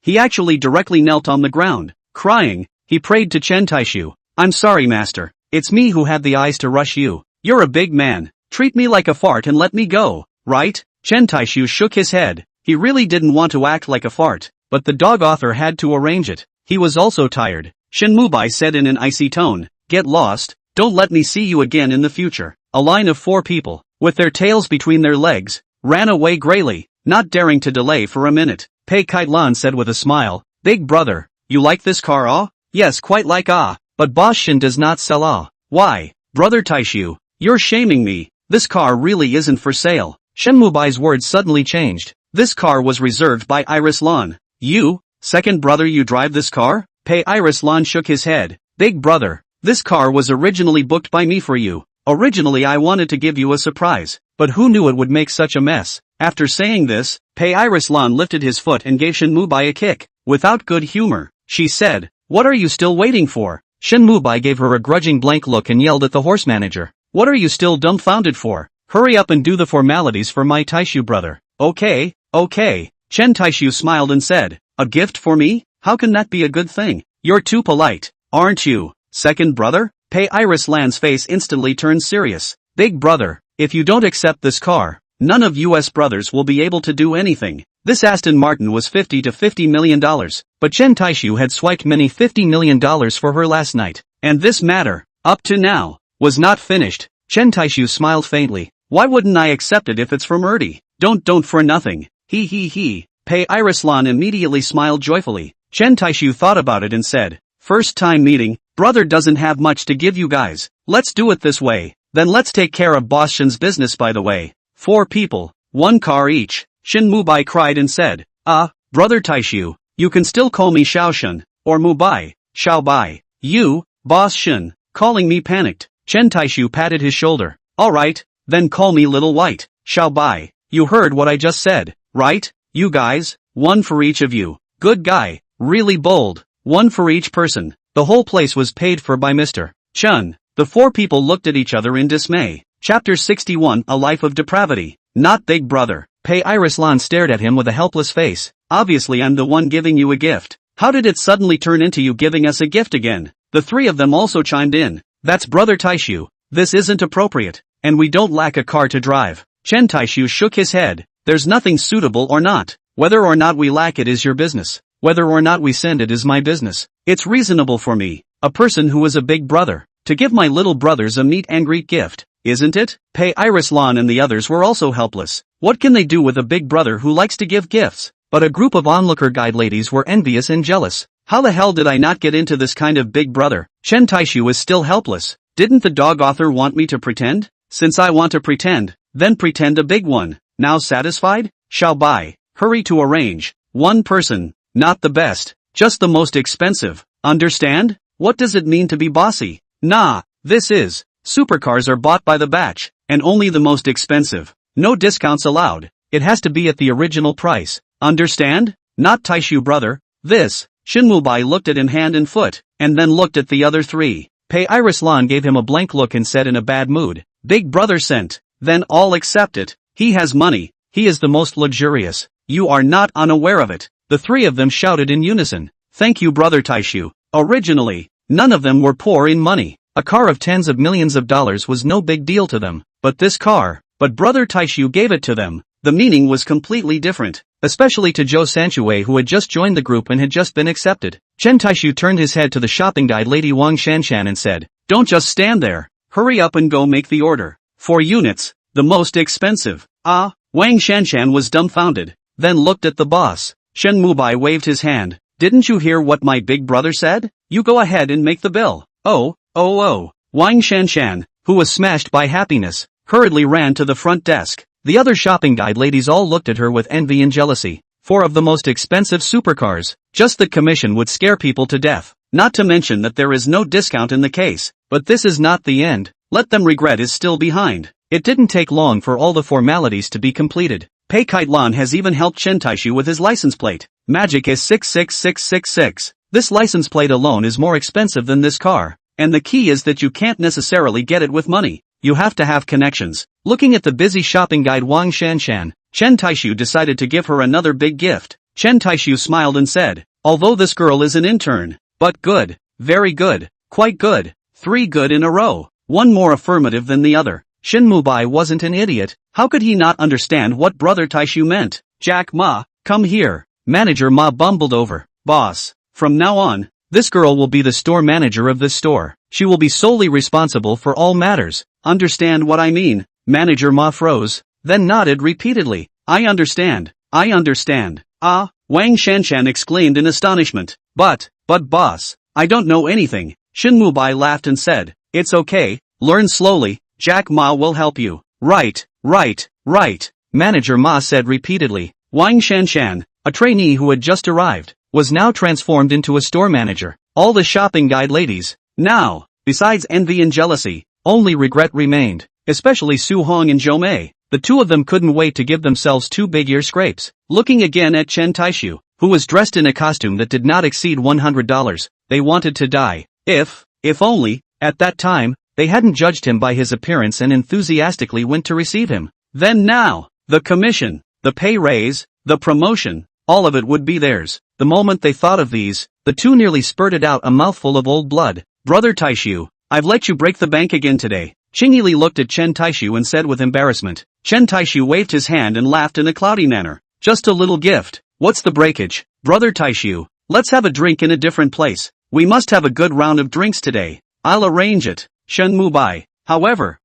He actually directly knelt on the ground. Crying, he prayed to Chen Taixu. "I'm sorry master, it's me who had the eyes to rush you. You're a big man, treat me like a fart and let me go, right?" Chen Taixu shook his head. He really didn't want to act like a fart, but the dog author had to arrange it. He was also tired. Shen Mubai said in an icy tone, "Get lost, don't let me see you again in the future." A line of four people, with their tails between their legs, ran away grayly, not daring to delay for a minute. Pei Kite Lan said with a smile, "Big brother, you like this car ah?" "Yes, quite like ah, but Boss Shen does not sell ah." "Why, Brother Taixu, you're shaming me. This car really isn't for sale." Shen Mubai's words suddenly changed. "This car was reserved by Iris Lan." "You, second brother, you drive this car?" Pei Iris Lan shook his head. "Big brother, this car was originally booked by me for you. Originally I wanted to give you a surprise, but who knew it would make such a mess?" After saying this, Pei Iris Lan lifted his foot and gave Shen Mubai a kick. Without good humor, she said, "What are you still waiting for?" Shen Mubai gave her a grudging blank look and yelled at the horse manager. "What are you still dumbfounded for? Hurry up and do the formalities for my Taixu brother." Okay. Chen Taixu smiled and said, "A gift for me? How can that be a good thing? You're too polite, aren't you, second brother?" Pei Iris Lan's face instantly turned serious. "Big brother, if you don't accept this car, none of US brothers will be able to do anything." This Aston Martin was $50 million, but Chen Taixu had swiped many $50 million for her last night. And this matter, up to now, was not finished. Chen Taixu smiled faintly. "Why wouldn't I accept it if it's from Erdi? Don't for nothing. He. Pei Iris Lan immediately smiled joyfully. Chen Taixu thought about it and said, "First time meeting, brother doesn't have much to give you guys. Let's do it this way. Then let's take care of Boss Shen's business by the way. 4 people, 1 car each." Shen Mubai cried and said, Brother Taixu, you can still call me Xiaoshen, or Mubai, Xiaobai. You, Boss Shen, calling me panicked." Chen Taixu patted his shoulder. "Alright, then call me Little White, Xiaobai. You heard what I just said, right? You guys, 1 for each of you. Good guy, really bold, 1 for each person." The whole place was paid for by Mr. Chen. The 4 people looked at each other in dismay. Chapter 61, A Life of Depravity. "Not big brother." Pei Iris Lan stared at him with a helpless face. "Obviously I'm the one giving you a gift. How did it suddenly turn into you giving us a gift again?" The 3 of them also chimed in. "That's Brother Taixu. This isn't appropriate, and we don't lack a car to drive." Chen Taixu shook his head. "There's nothing suitable or not. Whether or not we lack it is your business. Whether or not we send it is my business. It's reasonable for me, a person who is a big brother, to give my little brothers a meet and greet gift, isn't it?" Pei Iris Lan and the others were also helpless. What can they do with a big brother who likes to give gifts? But a group of onlooker guide ladies were envious and jealous. "How the hell did I not get into this kind of big brother?" Chen Taixu was still helpless. "Didn't the dog author want me to pretend? since I want to pretend, then pretend a big one. Now satisfied? Shall buy. Hurry to arrange. One person. Not the best. Just the most expensive. Understand? What does it mean to be bossy? Nah, this is. Supercars are bought by the batch, and only the most expensive. No discounts allowed. It has to be at the original price. Understand? Not Taixu brother. This. Shinmubai looked at him hand and foot, and then looked at the other three. Pei Iris Lan gave him a blank look and said in a bad mood, Big brother sent. Then all accept it. He has money. He is the most luxurious. You are not unaware of it. The three of them shouted in unison. Thank you brother Taixu. Originally, none of them were poor in money. A car of tens of millions of dollars was no big deal to them. But this car, but brother Taixu gave it to them. The meaning was completely different. Especially to Zhou Sanxue who had just joined the group and had just been accepted. Chen Taixu turned his head to the shopping guide lady Wang Shanshan and said, Don't just stand there. Hurry up and go make the order. 4 units. The most expensive. Ah, Wang Shanshan was dumbfounded. Then looked at the boss. Shen Mubai waved his hand. Didn't you hear what my big brother said? You go ahead and make the bill. Oh. Wang Shanshan, who was smashed by happiness, hurriedly ran to the front desk. The other shopping guide ladies all looked at her with envy and jealousy. 4 of the most expensive supercars. Just the commission would scare people to death. Not to mention that there is no discount in the case. But this is not the end. Let them regret is still behind. It didn't take long for all the formalities to be completed. Pei Kailan has even helped Chen Taixu with his license plate. Magic is 66666. This license plate alone is more expensive than this car. And the key is that you can't necessarily get it with money. You have to have connections. Looking at the busy shopping guide Wang Shanshan, Chen Taixu decided to give her another big gift. Chen Taixu smiled and said, Although this girl is an intern, but good, very good, quite good, 3 good in a row, one more affirmative than the other. Shin Mubai wasn't an idiot. How could he not understand what brother Taixu meant? Jack Ma, come here. Manager Ma bumbled over. Boss, from now on, this girl will be the store manager of this store. She will be solely responsible for all matters. Understand what I mean? Manager Ma froze, then nodded repeatedly. I understand. Ah, Wang Shanshan exclaimed in astonishment. But boss, I don't know anything. Shin Mubai laughed and said, It's okay, learn slowly, Jack Ma will help you. Right. Manager Ma said repeatedly. Wang Shanshan, a trainee who had just arrived, was now transformed into a store manager. All the shopping guide ladies. Now, besides envy and jealousy, only regret remained, especially Su Hong and Zhou Mei. The 2 of them couldn't wait to give themselves 2 big ear scrapes. Looking again at Chen Taixu, who was dressed in a costume that did not exceed $100, they wanted to die. If only, at that time, they hadn't judged him by his appearance and enthusiastically went to receive him. Then now, the commission, the pay raise, the promotion, all of it would be theirs. The moment they thought of these, the 2 nearly spurted out a mouthful of old blood. Brother Taixu, I've let you break the bank again today. Qingyili looked at Chen Taixu and said with embarrassment. Chen Taixu waved his hand and laughed in a cloudy manner. Just a little gift. What's the breakage? Brother Taixu, let's have a drink in a different place. We must have a good round of drinks today. I'll arrange it. Shen Mubai, however,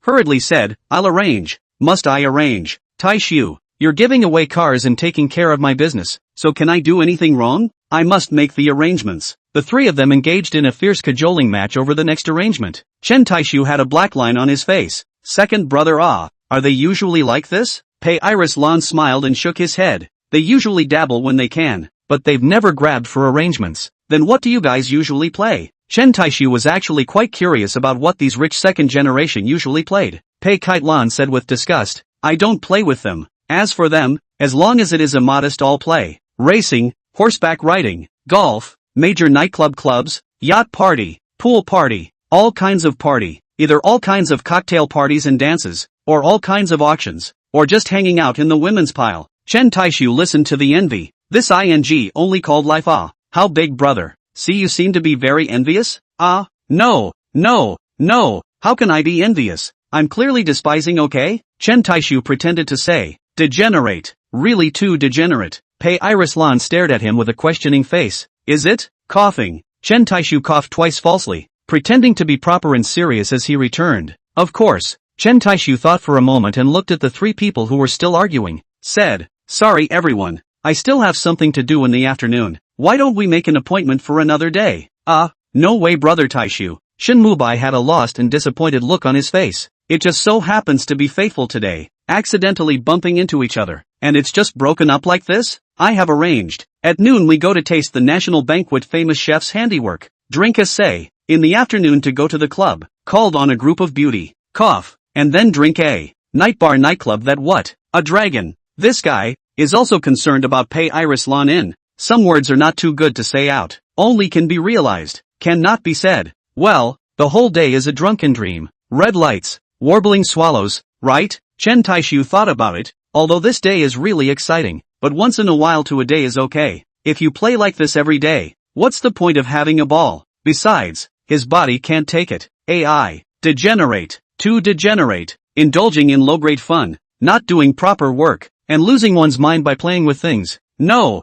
hurriedly said, I'll arrange. Must I arrange? Taixu, you're giving away cars and taking care of my business, so can I do anything wrong? I must make the arrangements. The 3 of them engaged in a fierce cajoling match over the next arrangement. Chen Taixu had a black line on his face. Second brother are they usually like this? Pei Iris Lan smiled and shook his head. They usually dabble when they can, but they've never grabbed for arrangements. Then what do you guys usually play? Chen Taixu was actually quite curious about what these rich second generation usually played. Pei Kailan said with disgust, I don't play with them. As for them, as long as it is a modest all play, racing, horseback riding, golf, major nightclub clubs, yacht party, pool party, all kinds of party, either all kinds of cocktail parties and dances, or all kinds of auctions, or just hanging out in the women's pile. Chen Taixu listened to the envy. This ing only called life how big brother. See, you seem to be very envious? No, how can I be envious? I'm clearly despising, okay? Chen Taixu pretended to say, degenerate, really too degenerate. Pei Iris Lan stared at him with a questioning face. Is it? Coughing. Chen Taixu coughed twice falsely, pretending to be proper and serious as he returned. Of course. Chen Taixu thought for a moment and looked at the 3 people who were still arguing. Said, sorry everyone, I still have something to do in the afternoon. Why don't we make an appointment for another day? No way brother Taixu. Shin Mubai had a lost and disappointed look on his face. It just so happens to be faithful today, accidentally bumping into each other, and it's just broken up like this? I have arranged. At noon we go to taste the national banquet famous chef's handiwork, drink a in the afternoon to go to the club, called on a group of beauty, cough, and then drink a night bar nightclub that what? A dragon. This guy is also concerned about pay iris lawn in. Some words are not too good to say out, only can be realized, cannot be said. Well, the whole day is a drunken dream. Red lights, warbling swallows, right? Chen Taixu thought about it, although this day is really exciting, but once in a while to a day is okay. If you play like this every day, what's the point of having a ball? Besides, his body can't take it. AI. Degenerate. To degenerate. Indulging in low-grade fun, not doing proper work, and losing one's mind by playing with things. No,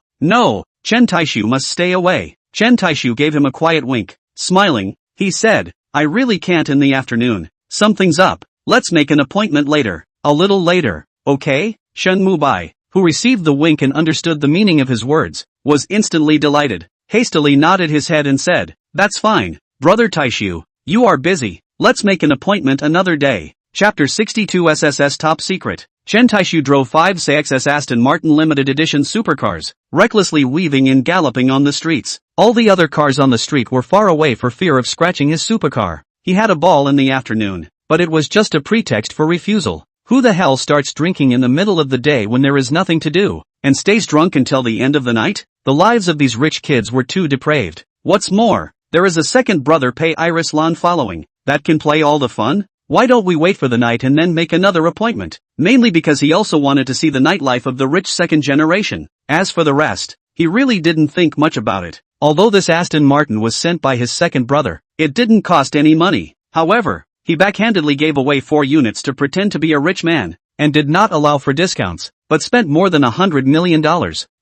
Chen Taixu must stay away. Chen Taixu gave him a quiet wink. Smiling, he said, I really can't in the afternoon. Something's up. Let's make an appointment later. A little later, okay? Shen Mubai, who received the wink and understood the meaning of his words, was instantly delighted, hastily nodded his head and said, that's fine, brother Taixu, you are busy, let's make an appointment another day. Chapter 62 SSS Top Secret. Chen Taixu drove 5 CXS Aston Martin limited edition supercars, recklessly weaving and galloping on the streets. All the other cars on the street were far away for fear of scratching his supercar. He had a ball in the afternoon, but it was just a pretext for refusal. Who the hell starts drinking in the middle of the day when there is nothing to do, and stays drunk until the end of the night? The lives of these rich kids were too depraved. What's more, there is a second brother Pei Iris Lan following, that can play all the fun? Why don't we wait for the night and then make another appointment? Mainly because he also wanted to see the nightlife of the rich second generation. As for the rest, he really didn't think much about it. Although this Aston Martin was sent by his second brother, it didn't cost any money. However, he backhandedly gave away 4 units to pretend to be a rich man, and did not allow for discounts, but spent more than $100 million.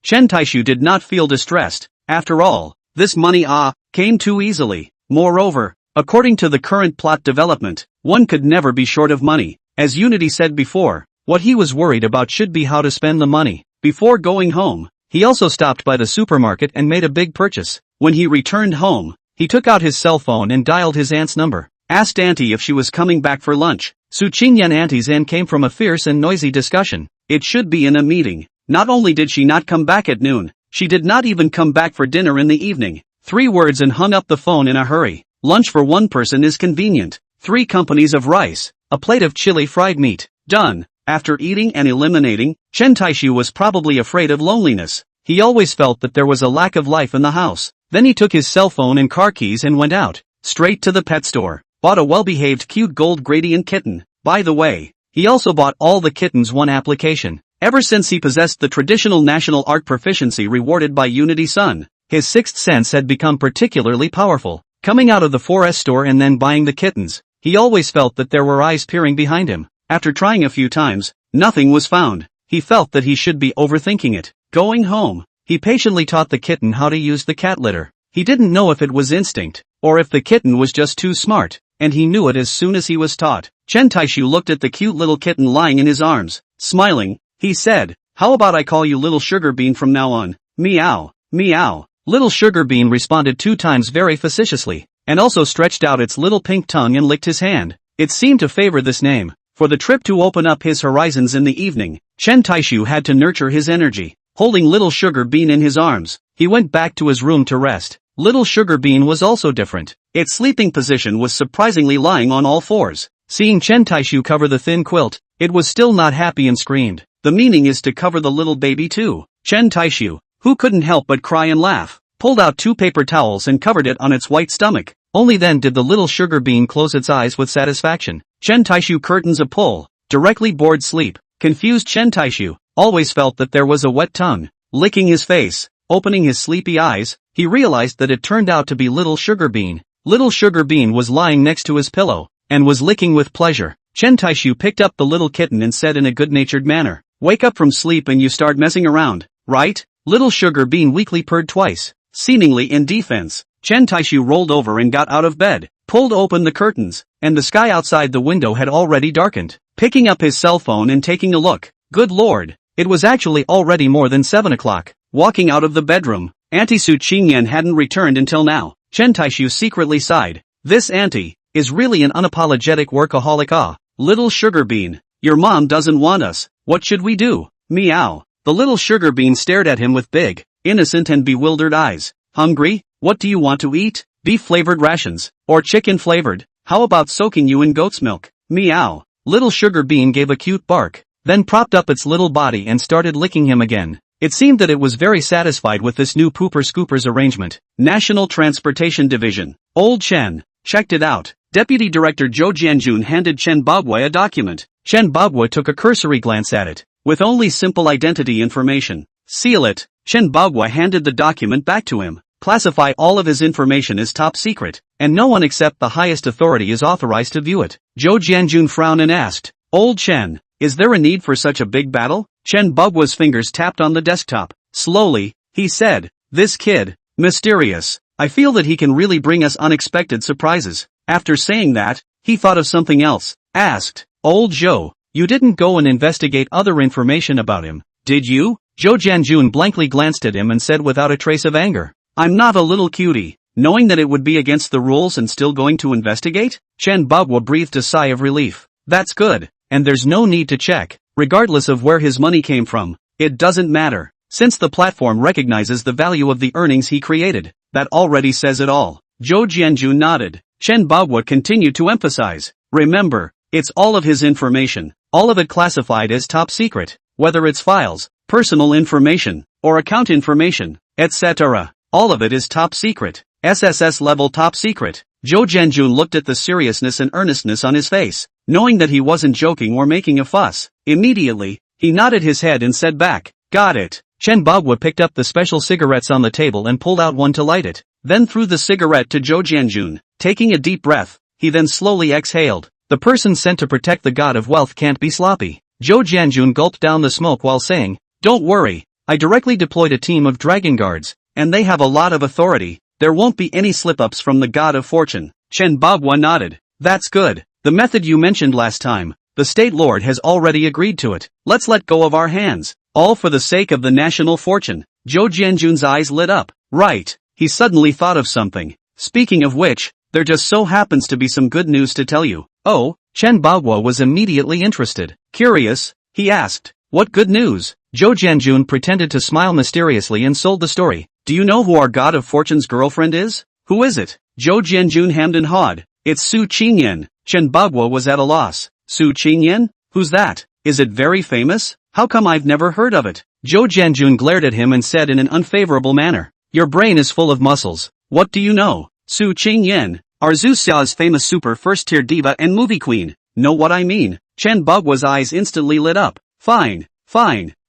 Chen Taixu did not feel distressed. After all, this money came too easily. Moreover, according to the current plot development, one could never be short of money. As Unity said before, what he was worried about should be how to spend the money. Before going home, he also stopped by the supermarket and made a big purchase. When he returned home, he took out his cell phone and dialed his aunt's number. Asked Auntie if she was coming back for lunch. Su Qingyan Auntie's end came from a fierce and noisy discussion. It should be in a meeting. Not only did she not come back at noon, she did not even come back for dinner in the evening. 3 words and hung up the phone in a hurry. Lunch for one person is convenient. 3 companies of rice, a plate of chili fried meat. Done. After eating and eliminating, Chen Taixu was probably afraid of loneliness. He always felt that there was a lack of life in the house. Then he took his cell phone and car keys and went out, straight to the pet store. Bought a well-behaved cute gold gradient kitten. By the way, he also bought all the kittens one application. Ever since he possessed the traditional national art proficiency rewarded by Unity Sun, his 6th sense had become particularly powerful. Coming out of the 4S store and then buying the kittens, he always felt that there were eyes peering behind him. After trying a few times, nothing was found. He felt that he should be overthinking it. Going home, he patiently taught the kitten how to use the cat litter. He didn't know if it was instinct, or if the kitten was just too smart, and he knew it as soon as he was taught. Chen Taixu looked at the cute little kitten lying in his arms. Smiling, he said, how about I call you Little Sugar Bean from now on? Meow, meow. Little Sugar Bean responded 2 times very facetiously, and also stretched out its little pink tongue and licked his hand. It seemed to favor this name. For the trip to open up his horizons in the evening, Chen Taixu had to nurture his energy. Holding Little Sugar Bean in his arms, he went back to his room to rest. Little Sugar Bean was also different. Its sleeping position was surprisingly lying on all 4s. Seeing Chen Taixu cover the thin quilt, it was still not happy and screamed. The meaning is to cover the little baby too. Chen Taixu, who couldn't help but cry and laugh, pulled out 2 paper towels and covered it on its white stomach. Only then did the Little Sugar Bean close its eyes with satisfaction. Chen Taixu curtains a pull, directly bored sleep. Confused Chen Taixu always felt that there was a wet tongue. Licking his face, opening his sleepy eyes, he realized that it turned out to be Little Sugar Bean. Little Sugar Bean was lying next to his pillow, and was licking with pleasure. Chen Taixu picked up the little kitten and said in a good-natured manner, wake up from sleep and you start messing around, right? Little Sugar Bean weakly purred twice, seemingly in defense. Chen Taixu rolled over and got out of bed, pulled open the curtains, and the sky outside the window had already darkened. Picking up his cell phone and taking a look, good lord, it was actually already more than 7 o'clock. Walking out of the bedroom, Auntie Su Qingyan hadn't returned until now. Chen Taixu secretly sighed. This auntie is really an unapologetic workaholic. Little sugar bean. Your mom doesn't want us. What should we do? Meow. The little sugar bean stared at him with big, innocent and bewildered eyes. Hungry? What do you want to eat? Beef-flavored rations. Or chicken-flavored? How about soaking you in goat's milk? Meow. Little sugar bean gave a cute bark, then propped up its little body and started licking him again. It seemed that it was very satisfied with this new pooper-scoopers arrangement. National Transportation Division. Old Chen checked it out. Deputy Director Zhou Jianjun handed Chen Bagui a document. Chen Bagui took a cursory glance at it, with only simple identity information. Seal it. Chen Bagui handed the document back to him. Classify all of his information as top secret, and no one except the highest authority is authorized to view it. Zhou Jianjun frowned and asked, Old Chen, is there a need for such a big battle? Chen Bagui's fingers tapped on the desktop. Slowly, he said, this kid, mysterious. I feel that he can really bring us unexpected surprises. After saying that, he thought of something else, asked, Old Zhou, you didn't go and investigate other information about him, did you? Zhou Jianjun blankly glanced at him and said without a trace of anger, I'm not a little cutie, knowing that it would be against the rules and still going to investigate? Chen Bagui breathed a sigh of relief. That's good, and there's no need to check, regardless of where his money came from. It doesn't matter, since the platform recognizes the value of the earnings he created. That already says it all. Zhou Jianjun nodded. Chen Bagui continued to emphasize, remember, it's all of his information, all of it classified as top secret, whether it's files, personal information, or account information, etc. All of it is top secret, SSS level top secret. Zhou Jianjun looked at the seriousness and earnestness on his face, knowing that he wasn't joking or making a fuss. Immediately, he nodded his head and said back, got it. Chen Bagui picked up the special cigarettes on the table and pulled out one to light it, then threw the cigarette to Zhou Jianjun. Taking a deep breath, he then slowly exhaled. The person sent to protect the god of wealth can't be sloppy. Zhou Jianjun gulped down the smoke while saying, don't worry, I directly deployed a team of dragon guards, and they have a lot of authority. There won't be any slip-ups from the god of fortune. Chen Bagui nodded. That's good. The method you mentioned last time, the state lord has already agreed to it. Let's let go of our hands. All for the sake of the national fortune. Zhou Jianjun's eyes lit up. Right. He suddenly thought of something. Speaking of which, there just so happens to be some good news to tell you. Oh, Chen Bagui was immediately interested. Curious, he asked, what good news? Zhou Jianjun pretended to smile mysteriously and sold the story. Do you know who our god of fortune's girlfriend is? Who is it? Zhou Jianjun hemmed and hawed. It's Su Qingyan. Chen Bagui was at a loss. Su Qingyan? Who's that? Is it very famous? How come I've never heard of it? Zhou Jianjun glared at him and said in an unfavorable manner. Your brain is full of muscles. What do you know? Su Qingyan, our Xuxia's famous super first-tier diva and movie queen. Know what I mean? Chen Bagui's eyes instantly lit up. Fine.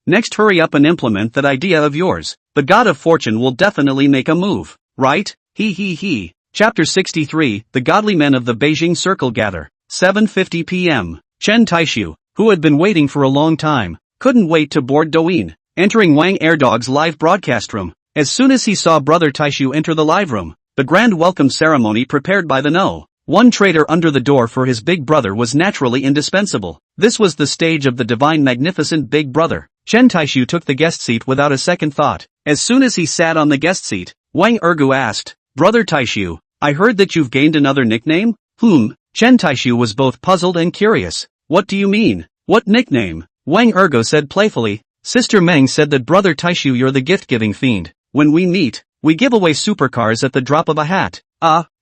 Next hurry up and implement that idea of yours. The god of fortune will definitely make a move. Right? He. Chapter 63, The Godly Men of the Beijing Circle gather. 7:50 p.m. Chen Taixu, who had been waiting for a long time, couldn't wait to board Douyin, entering Wang Airdog's live broadcast room. As soon as he saw Brother Taixu enter the live room, the grand welcome ceremony prepared by the No. 1 trader under the door for his big brother was naturally indispensable. This was the stage of the divine magnificent big brother. Chen Taixu took the guest seat without a second thought. As soon as he sat on the guest seat, Wang Ergu asked, Brother Taixu, I heard that you've gained another nickname? Chen Taixu was both puzzled and curious. What do you mean? What nickname? Wang Ergu said playfully. Sister Meng said that Brother Taixu, you're the gift-giving fiend. When we meet, we give away supercars at the drop of a hat.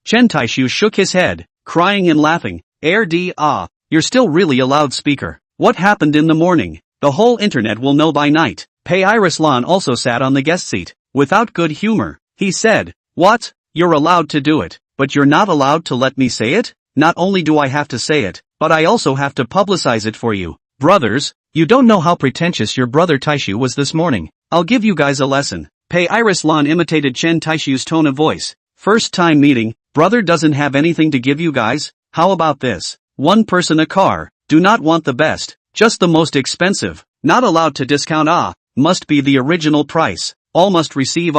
Chen Taixu shook his head, crying and laughing. You're still really a loudspeaker. What happened in the morning? The whole internet will know by night. Pei Irislan also sat on the guest seat. Without good humor, he said, What? You're allowed to do it, but you're not allowed to let me say it? Not only do I have to say it, but I also have to publicize it for you. Brothers, you don't know how pretentious your brother Taixu was this morning. I'll give you guys a lesson. Pei Irislan imitated Chen Taixu's tone of voice. First time meeting, brother doesn't have anything to give you guys? How about this? One person a car, do not want the best, just the most expensive, not allowed to discount must be the original price, all must receive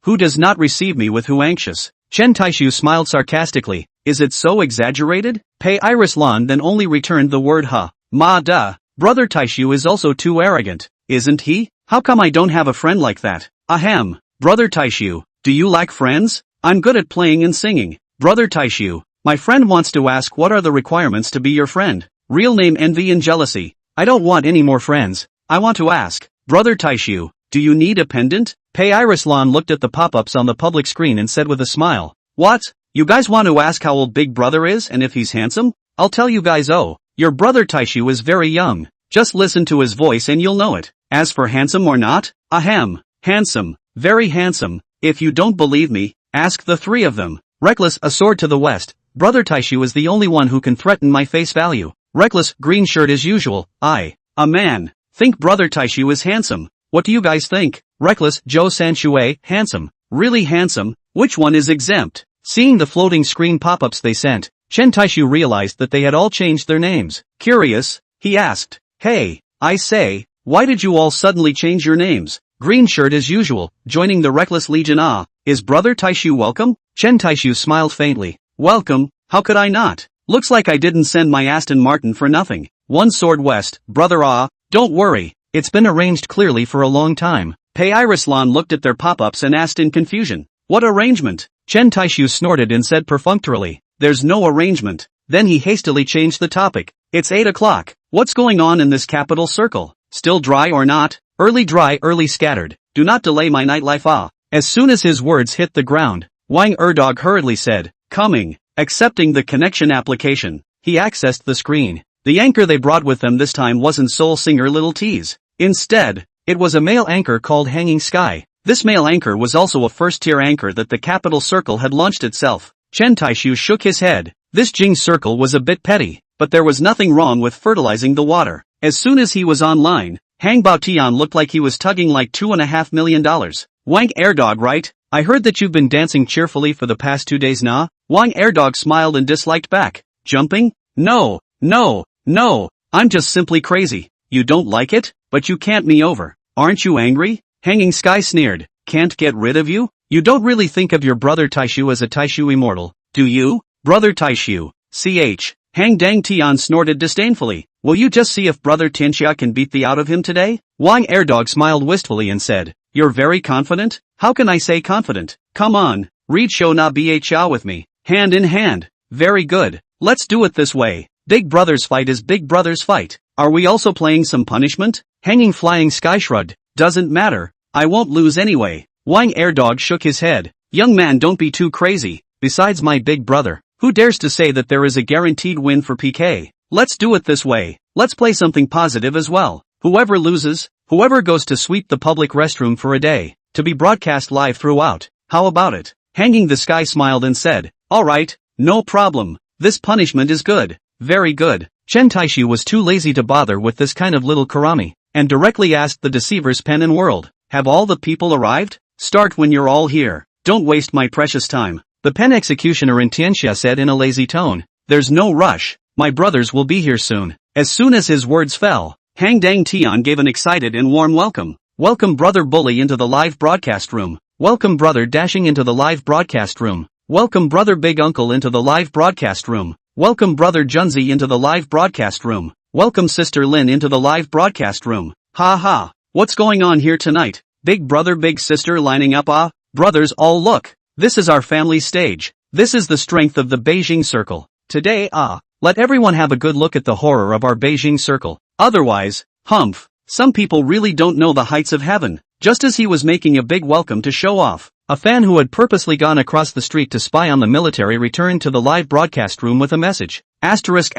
who does not receive me with who anxious? Chen Taixu smiled sarcastically, is it so exaggerated? Pei Irislan then only returned the word Brother Taixu is also too arrogant, isn't he? How come I don't have a friend like that? Ahem. Brother Taixu, do you lack friends? I'm good at playing and singing. Brother Taixu, my friend wants to ask what are the requirements to be your friend? Real name envy and jealousy. I don't want any more friends. I want to ask, Brother Taixu, do you need a pendant? Pei Irislan looked at the pop-ups on the public screen and said with a smile, what? You guys want to ask how old Big Brother is and if he's handsome? I'll tell you guys your Brother Taixu is very young. Just listen to his voice and you'll know it. As for handsome or not, ahem, handsome, very handsome. If you don't believe me, ask the three of them. Reckless, a sword to the west. Brother Taixu is the only one who can threaten my face value. Reckless, green shirt as usual. A man. Think Brother Taixu is handsome. What do you guys think? Reckless, Zhou Sanxue, handsome. Really handsome. Which one is exempt? Seeing the floating screen pop-ups they sent, Chen Taixu realized that they had all changed their names. Curious, he asked, hey, I say, why did you all suddenly change your names? Green shirt as usual, joining the Reckless Legion. Is Brother Taixu welcome? Chen Taixu smiled faintly. Welcome, how could I not? Looks like I didn't send my Aston Martin for nothing. One sword west, brother. Don't worry, it's been arranged clearly for a long time. Pei Irislan looked at their pop-ups and asked in confusion. What arrangement? Chen Taixu snorted and said perfunctorily, there's no arrangement. Then he hastily changed the topic. It's 8 o'clock. What's going on in this capital circle? Still dry or not? Early dry, early scattered. Do not delay my nightlife. As soon as his words hit the ground, Wang Erdog hurriedly said, coming. Accepting the connection application, he accessed the screen. The anchor they brought with them this time wasn't soul singer Little T's. Instead, it was a male anchor called Hanging Sky. This male anchor was also a first-tier anchor that the capital circle had launched itself. Chen Taixu shook his head. This Jing circle was a bit petty, but there was nothing wrong with fertilizing the water. As soon as he was online, Hang Baotian looked like he was tugging like $2.5 million. Wang Erdog, right? I heard that you've been dancing cheerfully for the past 2 days now? Wang Erdog smiled and disliked back. Jumping? No, I'm just simply crazy. You don't like it? But you can't me over. Aren't you angry? Hanging Sky sneered. Can't get rid of you? You don't really think of your Brother Taixu as a Taixu immortal, do you? Brother Taixu. Ch. Hang Dang Tian snorted disdainfully. Will you just see if Brother Tianxia can beat the out of him today? Wang Erdog smiled wistfully and said, you're very confident? How can I say confident? Come on, read Shou Na Bha with me. Hand in hand. Very good. Let's do it this way. Big Brother's fight is Big Brother's fight. Are we also playing some punishment? Hanging Flying Sky shrugged. Doesn't matter. I won't lose anyway. Wang Erdog shook his head. Young man, don't be too crazy. Besides my big brother, who dares to say that there is a guaranteed win for PK? Let's do it this way. Let's play something positive as well. Whoever loses, whoever goes to sweep the public restroom for a day, to be broadcast live throughout. How about it? Hanging the Sky smiled and said, alright, no problem. This punishment is good. Very good. Chen Taixu was too lazy to bother with this kind of little karami, and directly asked the deceiver's pen and world, have all the people arrived? Start when you're all here. Don't waste my precious time. The pen executioner in Tianxia said in a lazy tone. There's no rush. My brothers will be here soon. As soon as his words fell, Hang Dang Tian gave an excited and warm welcome. Welcome Brother Bully into the live broadcast room. Welcome Brother Dashing into the live broadcast room. Welcome Brother Big Uncle into the live broadcast room. Welcome Brother Junzi into the live broadcast room. Welcome Sister Lin into the live broadcast room. Ha ha. What's going on here tonight? Big Brother Big Sister lining up. Brothers all look. This is our family stage. This is the strength of the Beijing Circle. Today let everyone have a good look at the horror of our Beijing Circle. Otherwise, humph. Some people really don't know the heights of heaven. Just as he was making a big welcome to show off, a fan who had purposely gone across the street to spy on the military returned to the live broadcast room with a message. Asterisk.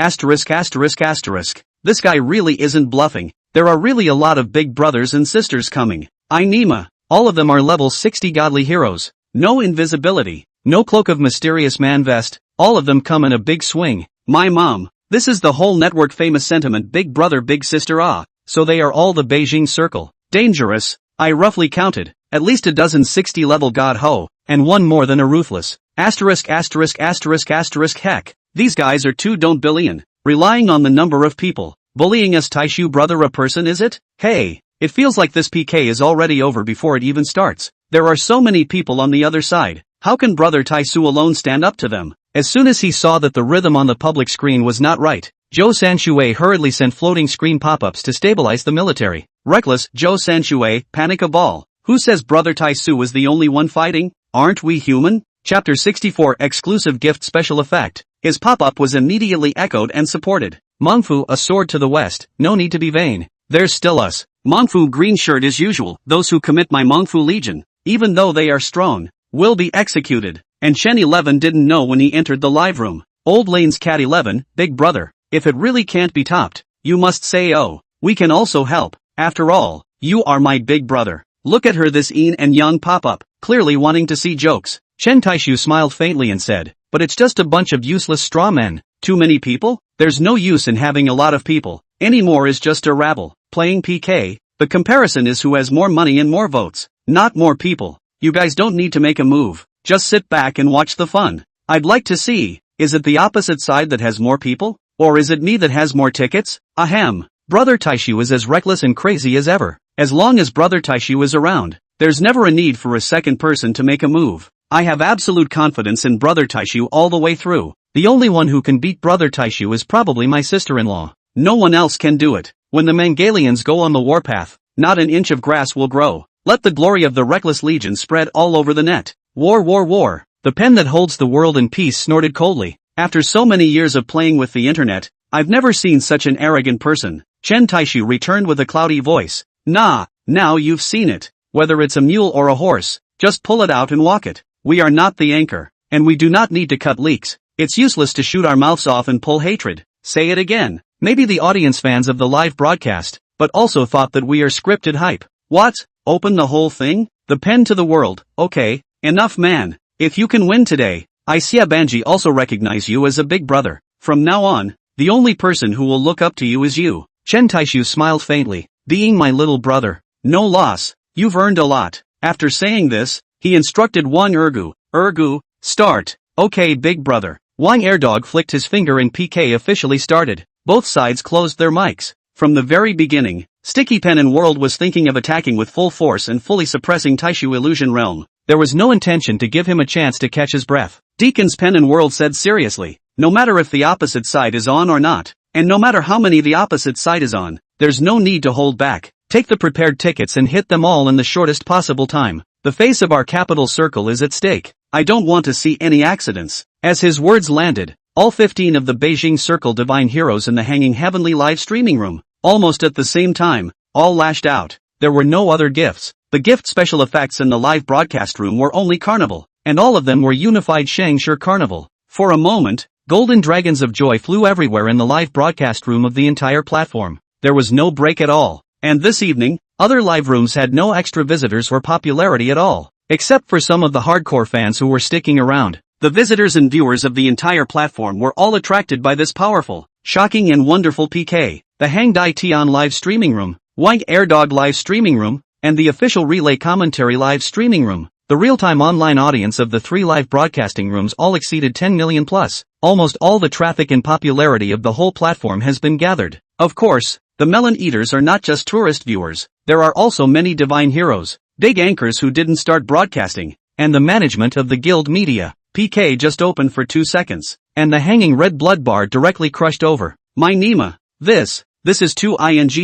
This guy really isn't bluffing. There are really a lot of big brothers and sisters coming. Nima. All of them are level 60 godly heroes. No invisibility. No cloak of mysterious man vest. All of them come in a big swing. My mom. This is the whole network famous sentiment Big Brother Big Sister So they are all the Beijing Circle. Dangerous. I roughly counted. At least a dozen 60 level god ho, and one more than a ruthless. Asterisk. Heck. These guys are too don't billion. Relying on the number of people. Bullying us Taixu brother a person is it? Hey. It feels like this PK is already over before it even starts. There are so many people on the other side. How can Brother Taixu alone stand up to them? As soon as he saw that the rhythm on the public screen was not right, Zhou Sanxue hurriedly sent floating screen pop-ups to stabilize the military. Reckless, Zhou Sanxue, panic a ball. Who says Brother Taixu is the only one fighting? Aren't we human? Chapter 64 Exclusive Gift Special Effect. His pop-up was immediately echoed and supported. Mengfu a sword to the west, no need to be vain. There's still us. Mengfu green shirt as usual, those who commit my Mengfu legion, even though they are strong, will be executed. And Chen 11 didn't know when he entered the live room. Old Lane's Cat 11, big brother, if it really can't be topped, you must say oh, we can also help. After all, you are my big brother. Look at her, this Een and Yang pop up, clearly wanting to see jokes. Chen Taixu smiled faintly and said, but it's just a bunch of useless straw men. Too many people? There's no use in having a lot of people. Any more is just a rabble. Playing PK, the comparison is who has more money and more votes, not more people. You guys don't need to make a move, just sit back and watch the fun. I'd like to see, is it the opposite side that has more people? Or is it me that has more tickets? Ahem. Brother Taixu is as reckless and crazy as ever. As long as Brother Taixu is around, there's never a need for a second person to make a move. I have absolute confidence in Brother Taixu all the way through. The only one who can beat Brother Taixu is probably my sister-in-law. No one else can do it. When the Mangalians go on the warpath, not an inch of grass will grow. Let the glory of the reckless legion spread all over the net. War, war, war. The pen that holds the world in peace snorted coldly. After so many years of playing with the internet, I've never seen such an arrogant person. Chen Taixu returned with a cloudy voice. Nah, now you've seen it. Whether it's a mule or a horse, just pull it out and walk it. We are not the anchor, and we do not need to cut leaks. It's useless to shoot our mouths off and pull hatred. Say it again. Maybe the audience fans of the live broadcast, but also thought that we are scripted hype. What? Open the whole thing? The pen to the world. Okay, enough man. If you can win today, I Xia Banji also recognize you as a big brother. From now on, the only person who will look up to you is you. Chen Taixu smiled faintly. Being my little brother. No loss. You've earned a lot. After saying this, he instructed Wang Ergu, start. Okay, big brother. Wang Erdog flicked his finger and PK officially started. Both sides closed their mics. From the very beginning, Sticky Pen and World was thinking of attacking with full force and fully suppressing Taixu Illusion Realm. There was no intention to give him a chance to catch his breath. Deacon's Pen and World said seriously, no matter if the opposite side is on or not, and no matter how many the opposite side is on, there's no need to hold back. Take the prepared tickets and hit them all in the shortest possible time. The face of our capital circle is at stake. I don't want to see any accidents. As his words landed, all 15 of the Beijing Circle divine heroes in the hanging heavenly live streaming room, almost at the same time, all lashed out. There were no other gifts. The gift special effects in the live broadcast room were only carnival, and all of them were unified Shangshi carnival. For a moment, golden dragons of joy flew everywhere in the live broadcast room of the entire platform. There was no break at all. And this evening, other live rooms had no extra visitors or popularity at all, except for some of the hardcore fans who were sticking around. The visitors and viewers of the entire platform were all attracted by this powerful, shocking and wonderful PK. The Hangdai Tian live streaming room, Wang Erdog live streaming room, and the official relay commentary live streaming room. The real-time online audience of the 3 live broadcasting rooms all exceeded 10 million plus. Almost all the traffic and popularity of the whole platform has been gathered. Of course, the melon eaters are not just tourist viewers. There are also many divine heroes, big anchors who didn't start broadcasting, and the management of the guild media. PK just opened for 2 seconds, and the hanging red blood bar directly crushed over. My Nima. This is too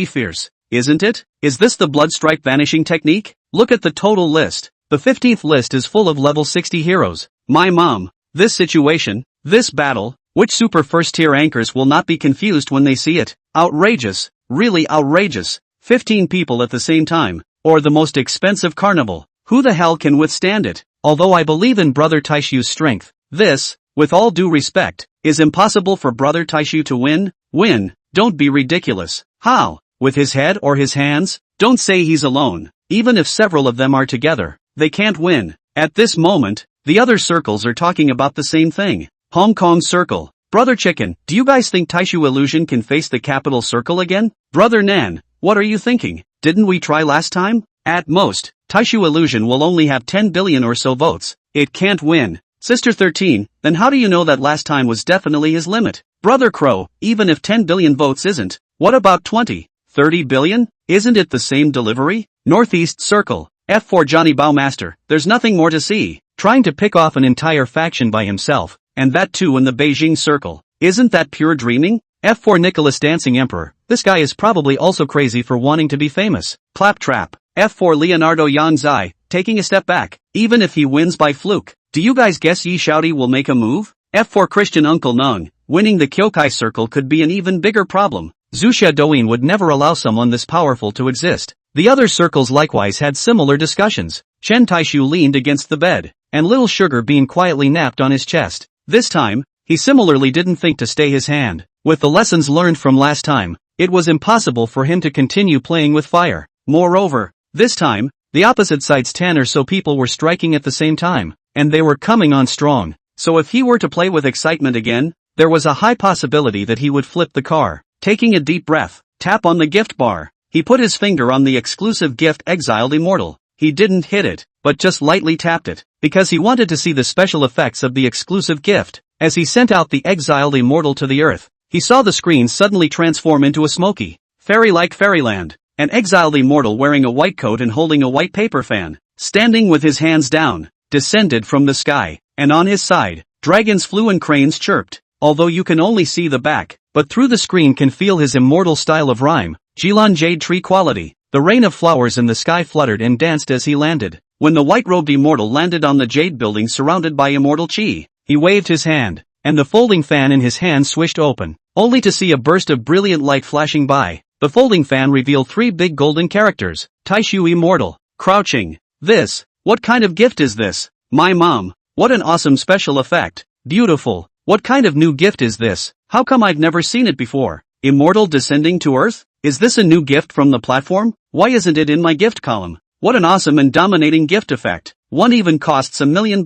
fierce, isn't it? Is this the blood strike vanishing technique? Look at the total list. The 15th list is full of level 60 heroes. My mom. This situation, this battle, which super first tier anchors will not be confused when they see it? Outrageous. Really outrageous. 15 people at the same time, or the most expensive carnival. Who the hell can withstand it? Although I believe in Brother Taixu's strength, this, with all due respect, is impossible for Brother Taixu to win. Don't be ridiculous. How? With his head or his hands? Don't say he's alone. Even if several of them are together, they can't win. At this moment, the other circles are talking about the same thing. Hong Kong Circle. Brother Chicken, do you guys think Taixu Illusion can face the capital circle again? Brother Nan, what are you thinking? Didn't we try last time? At most, Taixu Illusion will only have 10 billion or so votes. It can't win. Sister 13, then how do you know that last time was definitely his limit? Brother Crow, even if 10 billion votes isn't, what about 20, 30 billion? Isn't it the same delivery? Northeast Circle. F4 Johnny Bowmaster, there's nothing more to see. Trying to pick off an entire faction by himself, and that too in the Beijing Circle. Isn't that pure dreaming? F4 Nicholas Dancing Emperor, this guy is probably also crazy for wanting to be famous. Claptrap. F4 Leonardo Yang Zai, taking a step back, even if he wins by fluke. Do you guys guess Yi Shouty will make a move? F for Christian Uncle Nung, winning the Kyokai circle could be an even bigger problem. Zuxia Douyin would never allow someone this powerful to exist. The other circles likewise had similar discussions. Chen Taixu leaned against the bed, and Little Sugar Bean quietly napped on his chest. This time, he similarly didn't think to stay his hand. With the lessons learned from last time, it was impossible for him to continue playing with fire. Moreover, this time, the opposite side's 10 or so people were striking at the same time, and they were coming on strong. So if he were to play with excitement again, there was a high possibility that he would flip the car. Taking a deep breath, tap on the gift bar. He put his finger on the exclusive gift Exiled Immortal. He didn't hit it, but just lightly tapped it, because he wanted to see the special effects of the exclusive gift. As he sent out the Exiled Immortal to the earth, he saw the screen suddenly transform into a smoky, fairy-like fairyland. An exiled immortal wearing a white coat and holding a white paper fan, standing with his hands down, descended from the sky, and on his side, dragons flew and cranes chirped. Although you can only see the back, but through the screen can feel his immortal style of rhyme, Jilan Jade Tree quality. The rain of flowers in the sky fluttered and danced as he landed. When the white-robed immortal landed on the jade building surrounded by immortal chi, he waved his hand, and the folding fan in his hand swished open, only to see a burst of brilliant light flashing by. The folding fan revealed 3 big golden characters. Taixu Immortal. Crouching. This. What kind of gift is this? My mom. What an awesome special effect. Beautiful. What kind of new gift is this? How come I've never seen it before? Immortal descending to Earth? Is this a new gift from the platform? Why isn't it in my gift column? What an awesome and dominating gift effect. One even costs $1 million.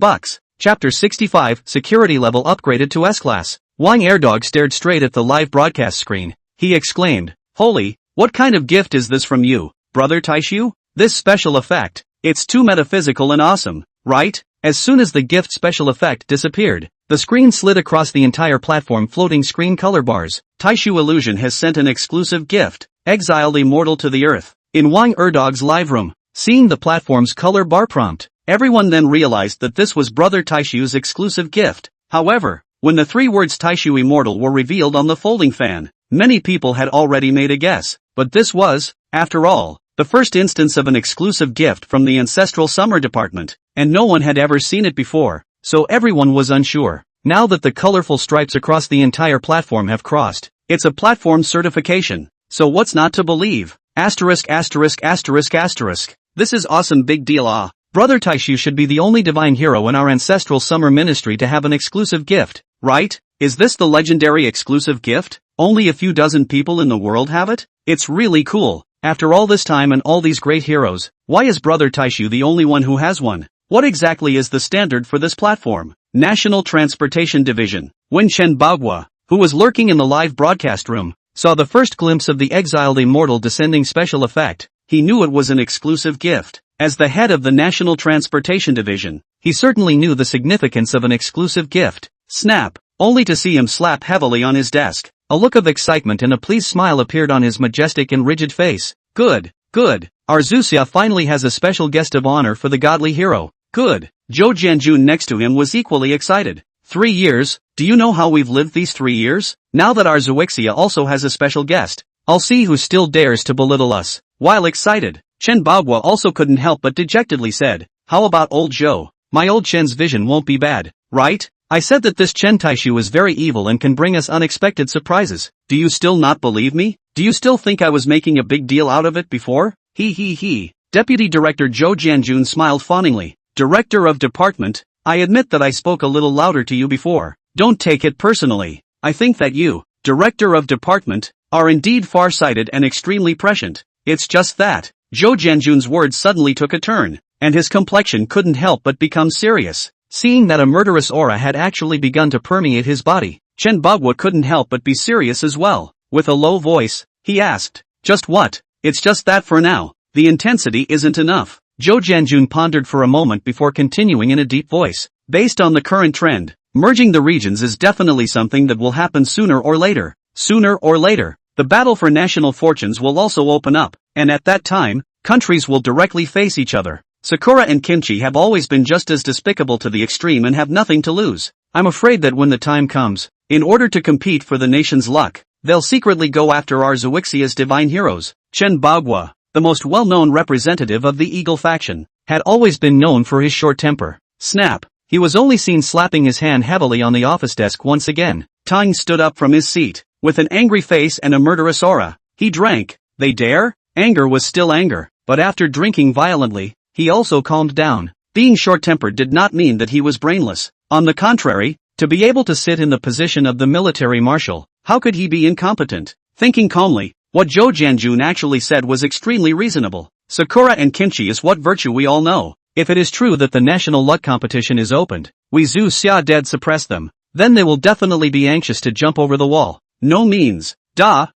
Chapter 65, Security Level Upgraded to S-Class. Wang Airdog stared straight at the live broadcast screen. He exclaimed, Holy, what kind of gift is this from you, Brother Taixu? This special effect. It's too metaphysical and awesome, right? As soon as the gift special effect disappeared, the screen slid across the entire platform floating screen color bars. Taixu Illusion has sent an exclusive gift, Exiled Immortal to the Earth. In Wang Erdog's live room, seeing the platform's color bar prompt, everyone then realized that this was Brother Taixu's exclusive gift. However, when the 3 words Taixu Immortal were revealed on the folding fan, many people had already made a guess, but this was, after all, the first instance of an exclusive gift from the Ancestral Summer Department, and no one had ever seen it before, so everyone was unsure. Now that the colorful stripes across the entire platform have crossed, it's a platform certification, so what's not to believe? Asterisk asterisk asterisk asterisk. This is awesome, big deal. Brother Taixu should be the only divine hero in our Ancestral Summer Ministry to have an exclusive gift, right? Is this the legendary exclusive gift? Only a few dozen people in the world have it? It's really cool. After all this time and all these great heroes, why is Brother Taixu the only one who has one? What exactly is the standard for this platform? National Transportation Division. When Chen Bagua, who was lurking in the live broadcast room, saw the first glimpse of the Exiled Immortal descending special effect, he knew it was an exclusive gift. As the head of the National Transportation Division, he certainly knew the significance of an exclusive gift. Snap! Only to see him slap heavily on his desk. A look of excitement and a pleased smile appeared on his majestic and rigid face. Good, good. Our Zuxia finally has a special guest of honor for the godly hero. Good. Zhou Jianjun next to him was equally excited. 3 years? Do you know how we've lived these 3 years? Now that our Zuxia also has a special guest, I'll see who still dares to belittle us. While excited, Chen Bagua also couldn't help but dejectedly said, How about old Zhou? My old Chen's vision won't be bad, right? I said that this Chen Taixu is very evil and can bring us unexpected surprises. Do you still not believe me? Do you still think I was making a big deal out of it before? He. Deputy Director Zhou Jianjun smiled fawningly. Director of Department, I admit that I spoke a little louder to you before. Don't take it personally. I think that you, Director of Department, are indeed far-sighted and extremely prescient. It's just that. Zhou Jianjun's words suddenly took a turn, and his complexion couldn't help but become serious. Seeing that a murderous aura had actually begun to permeate his body, Chen Bagua couldn't help but be serious as well. With a low voice, he asked, Just what? It's just that for now, the intensity isn't enough. Zhou Jianjun pondered for a moment before continuing in a deep voice. Based on the current trend, merging the regions is definitely something that will happen sooner or later. Sooner or later, the battle for national fortunes will also open up, and at that time, countries will directly face each other. Sakura and Kimchi have always been just as despicable to the extreme and have nothing to lose. I'm afraid that when the time comes, in order to compete for the nation's luck, they'll secretly go after our Zuxia's divine heroes. Chen Bagua, the most well-known representative of the Eagle faction, had always been known for his short temper. Snap! he was only seen slapping his hand heavily on the office desk once again. Tang stood up from his seat, with an angry face and a murderous aura. He drank. They dare? Anger was still anger, but after drinking violently, he also calmed down. Being short-tempered did not mean that he was brainless. On the contrary, to be able to sit in the position of the military marshal, how could he be incompetent? Thinking calmly, what Zhou Jianjun actually said was extremely reasonable. Sakura and kimchi is what virtue we all know. If it is true that the national luck competition is opened, we Zhu Xia dead suppress them, then they will definitely be anxious to jump over the wall. No means. Da.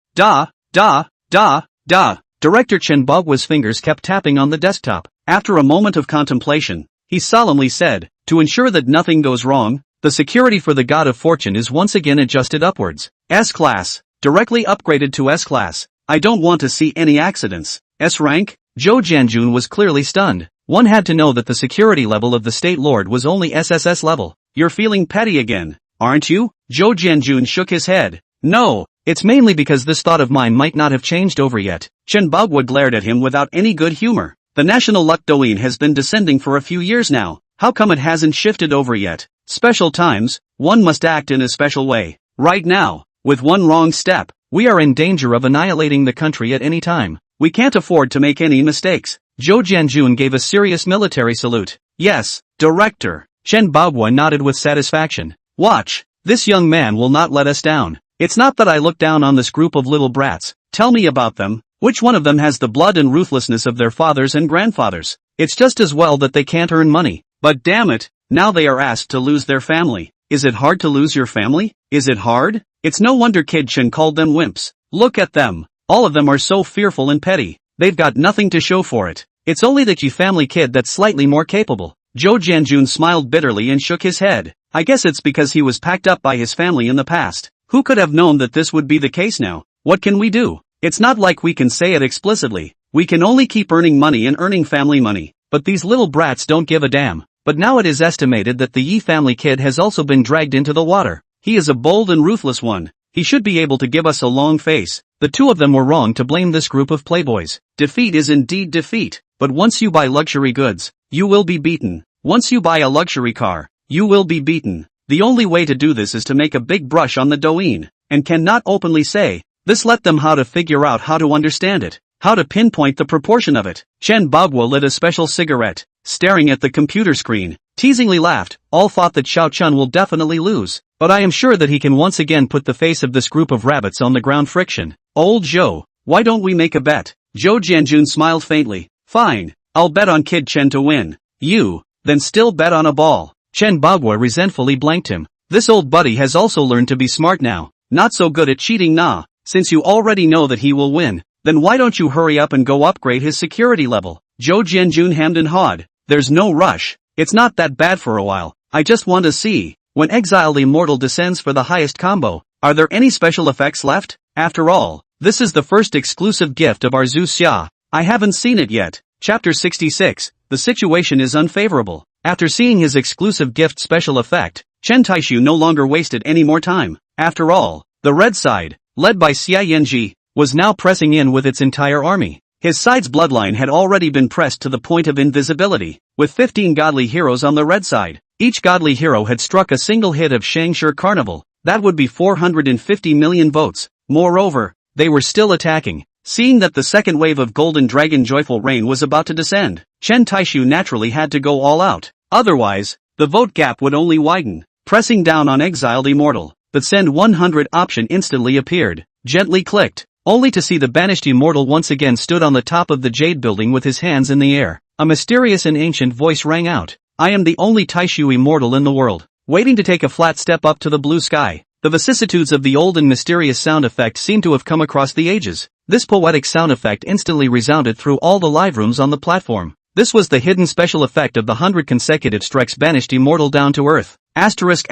Director Chen Baghua's fingers kept tapping on the desktop. After a moment of contemplation, he solemnly said, to ensure that nothing goes wrong, the security for the God of Fortune is once again adjusted upwards. S-Class. Directly upgraded to S-Class. I don't want to see any accidents. S-Rank? Zhou Jianjun was clearly stunned. One had to know that the security level of the State Lord was only SSS level. You're feeling petty again, aren't you? Zhou Jianjun shook his head. No, it's mainly because this thought of mine might not have changed over yet. Chen Baghua glared at him without any good humor. The national luck doin has been descending for a few years now. How come it hasn't shifted over yet? Special times, one must act in a special way. Right now, with one wrong step, we are in danger of annihilating the country at any time. We can't afford to make any mistakes. Zhou Jianjun gave a serious military salute. Yes, Director. Chen Baghua nodded with satisfaction. Watch, this young man will not let us down. It's not that I look down on this group of little brats. Tell me about them. Which one of them has the blood and ruthlessness of their fathers and grandfathers? It's just as well that they can't earn money. But damn it, now they are asked to lose their family. Is it hard to lose your family? Is it hard? It's no wonder Kid Chen called them wimps. Look at them. All of them are so fearful and petty. They've got nothing to show for it. It's only the Qi family kid that's slightly more capable. Zhou Jianjun smiled bitterly and shook his head. I guess it's because he was packed up by his family in the past. Who could have known that this would be the case now? What can we do? It's not like we can say it explicitly. We can only keep earning money and earning family money. But these little brats don't give a damn. But now it is estimated that the Yi family kid has also been dragged into the water. He is a bold and ruthless one. He should be able to give us a long face. The two of them were wrong to blame this group of playboys. Defeat is indeed defeat. But once you buy luxury goods, you will be beaten. Once you buy a luxury car, you will be beaten. The only way to do this is to make a big brush on the douyin, and cannot openly say. This let them how to figure out how to understand it, how to pinpoint the proportion of it. Chen Baghua lit a special cigarette, staring at the computer screen, teasingly laughed. All thought that Xiao Chun will definitely lose, but I am sure that he can once again put the face of this group of rabbits on the ground. Friction. Old Zhou, why don't we make a bet? Zhou Jianjun smiled faintly. Fine, I'll bet on Kid Chen to win. You, then still bet on a ball. Chen Baghua resentfully blanked him. This old buddy has also learned to be smart now. Not so good at cheating nah. Since you already know that he will win, then why don't you hurry up and go upgrade his security level? Zhou Jianjun hemmed and hawed. There's no rush. It's not that bad for a while. I just want to see. When Exiled Immortal descends for the highest combo, are there any special effects left? After all, this is the first exclusive gift of our Zhu Xia. I haven't seen it yet. Chapter 66. The situation is unfavorable. After seeing his exclusive gift special effect, Chen Taixu no longer wasted any more time. After all, the red side, led by Xia Yanji, was now pressing in with its entire army. His side's bloodline had already been pressed to the point of invisibility, with 15 godly heroes on the red side. Each godly hero had struck a single hit of Shangshi Carnival. That would be 450 million votes. Moreover, they were still attacking. Seeing that the second wave of Golden Dragon Joyful Rain was about to descend, Chen Taixu naturally had to go all out. Otherwise, the vote gap would only widen. Pressing down on Exiled Immortal, the Send 100 option instantly appeared, gently clicked, only to see the banished immortal once again stood on the top of the Jade Building with his hands in the air. A mysterious and ancient voice rang out. I am the only Taixu immortal in the world, waiting to take a flat step up to the blue sky. The vicissitudes of the old and mysterious sound effect seem to have come across the ages. This poetic sound effect instantly resounded through all the live rooms on the platform. This was the hidden special effect of the 100 consecutive strikes banished immortal down to earth. Asterisk.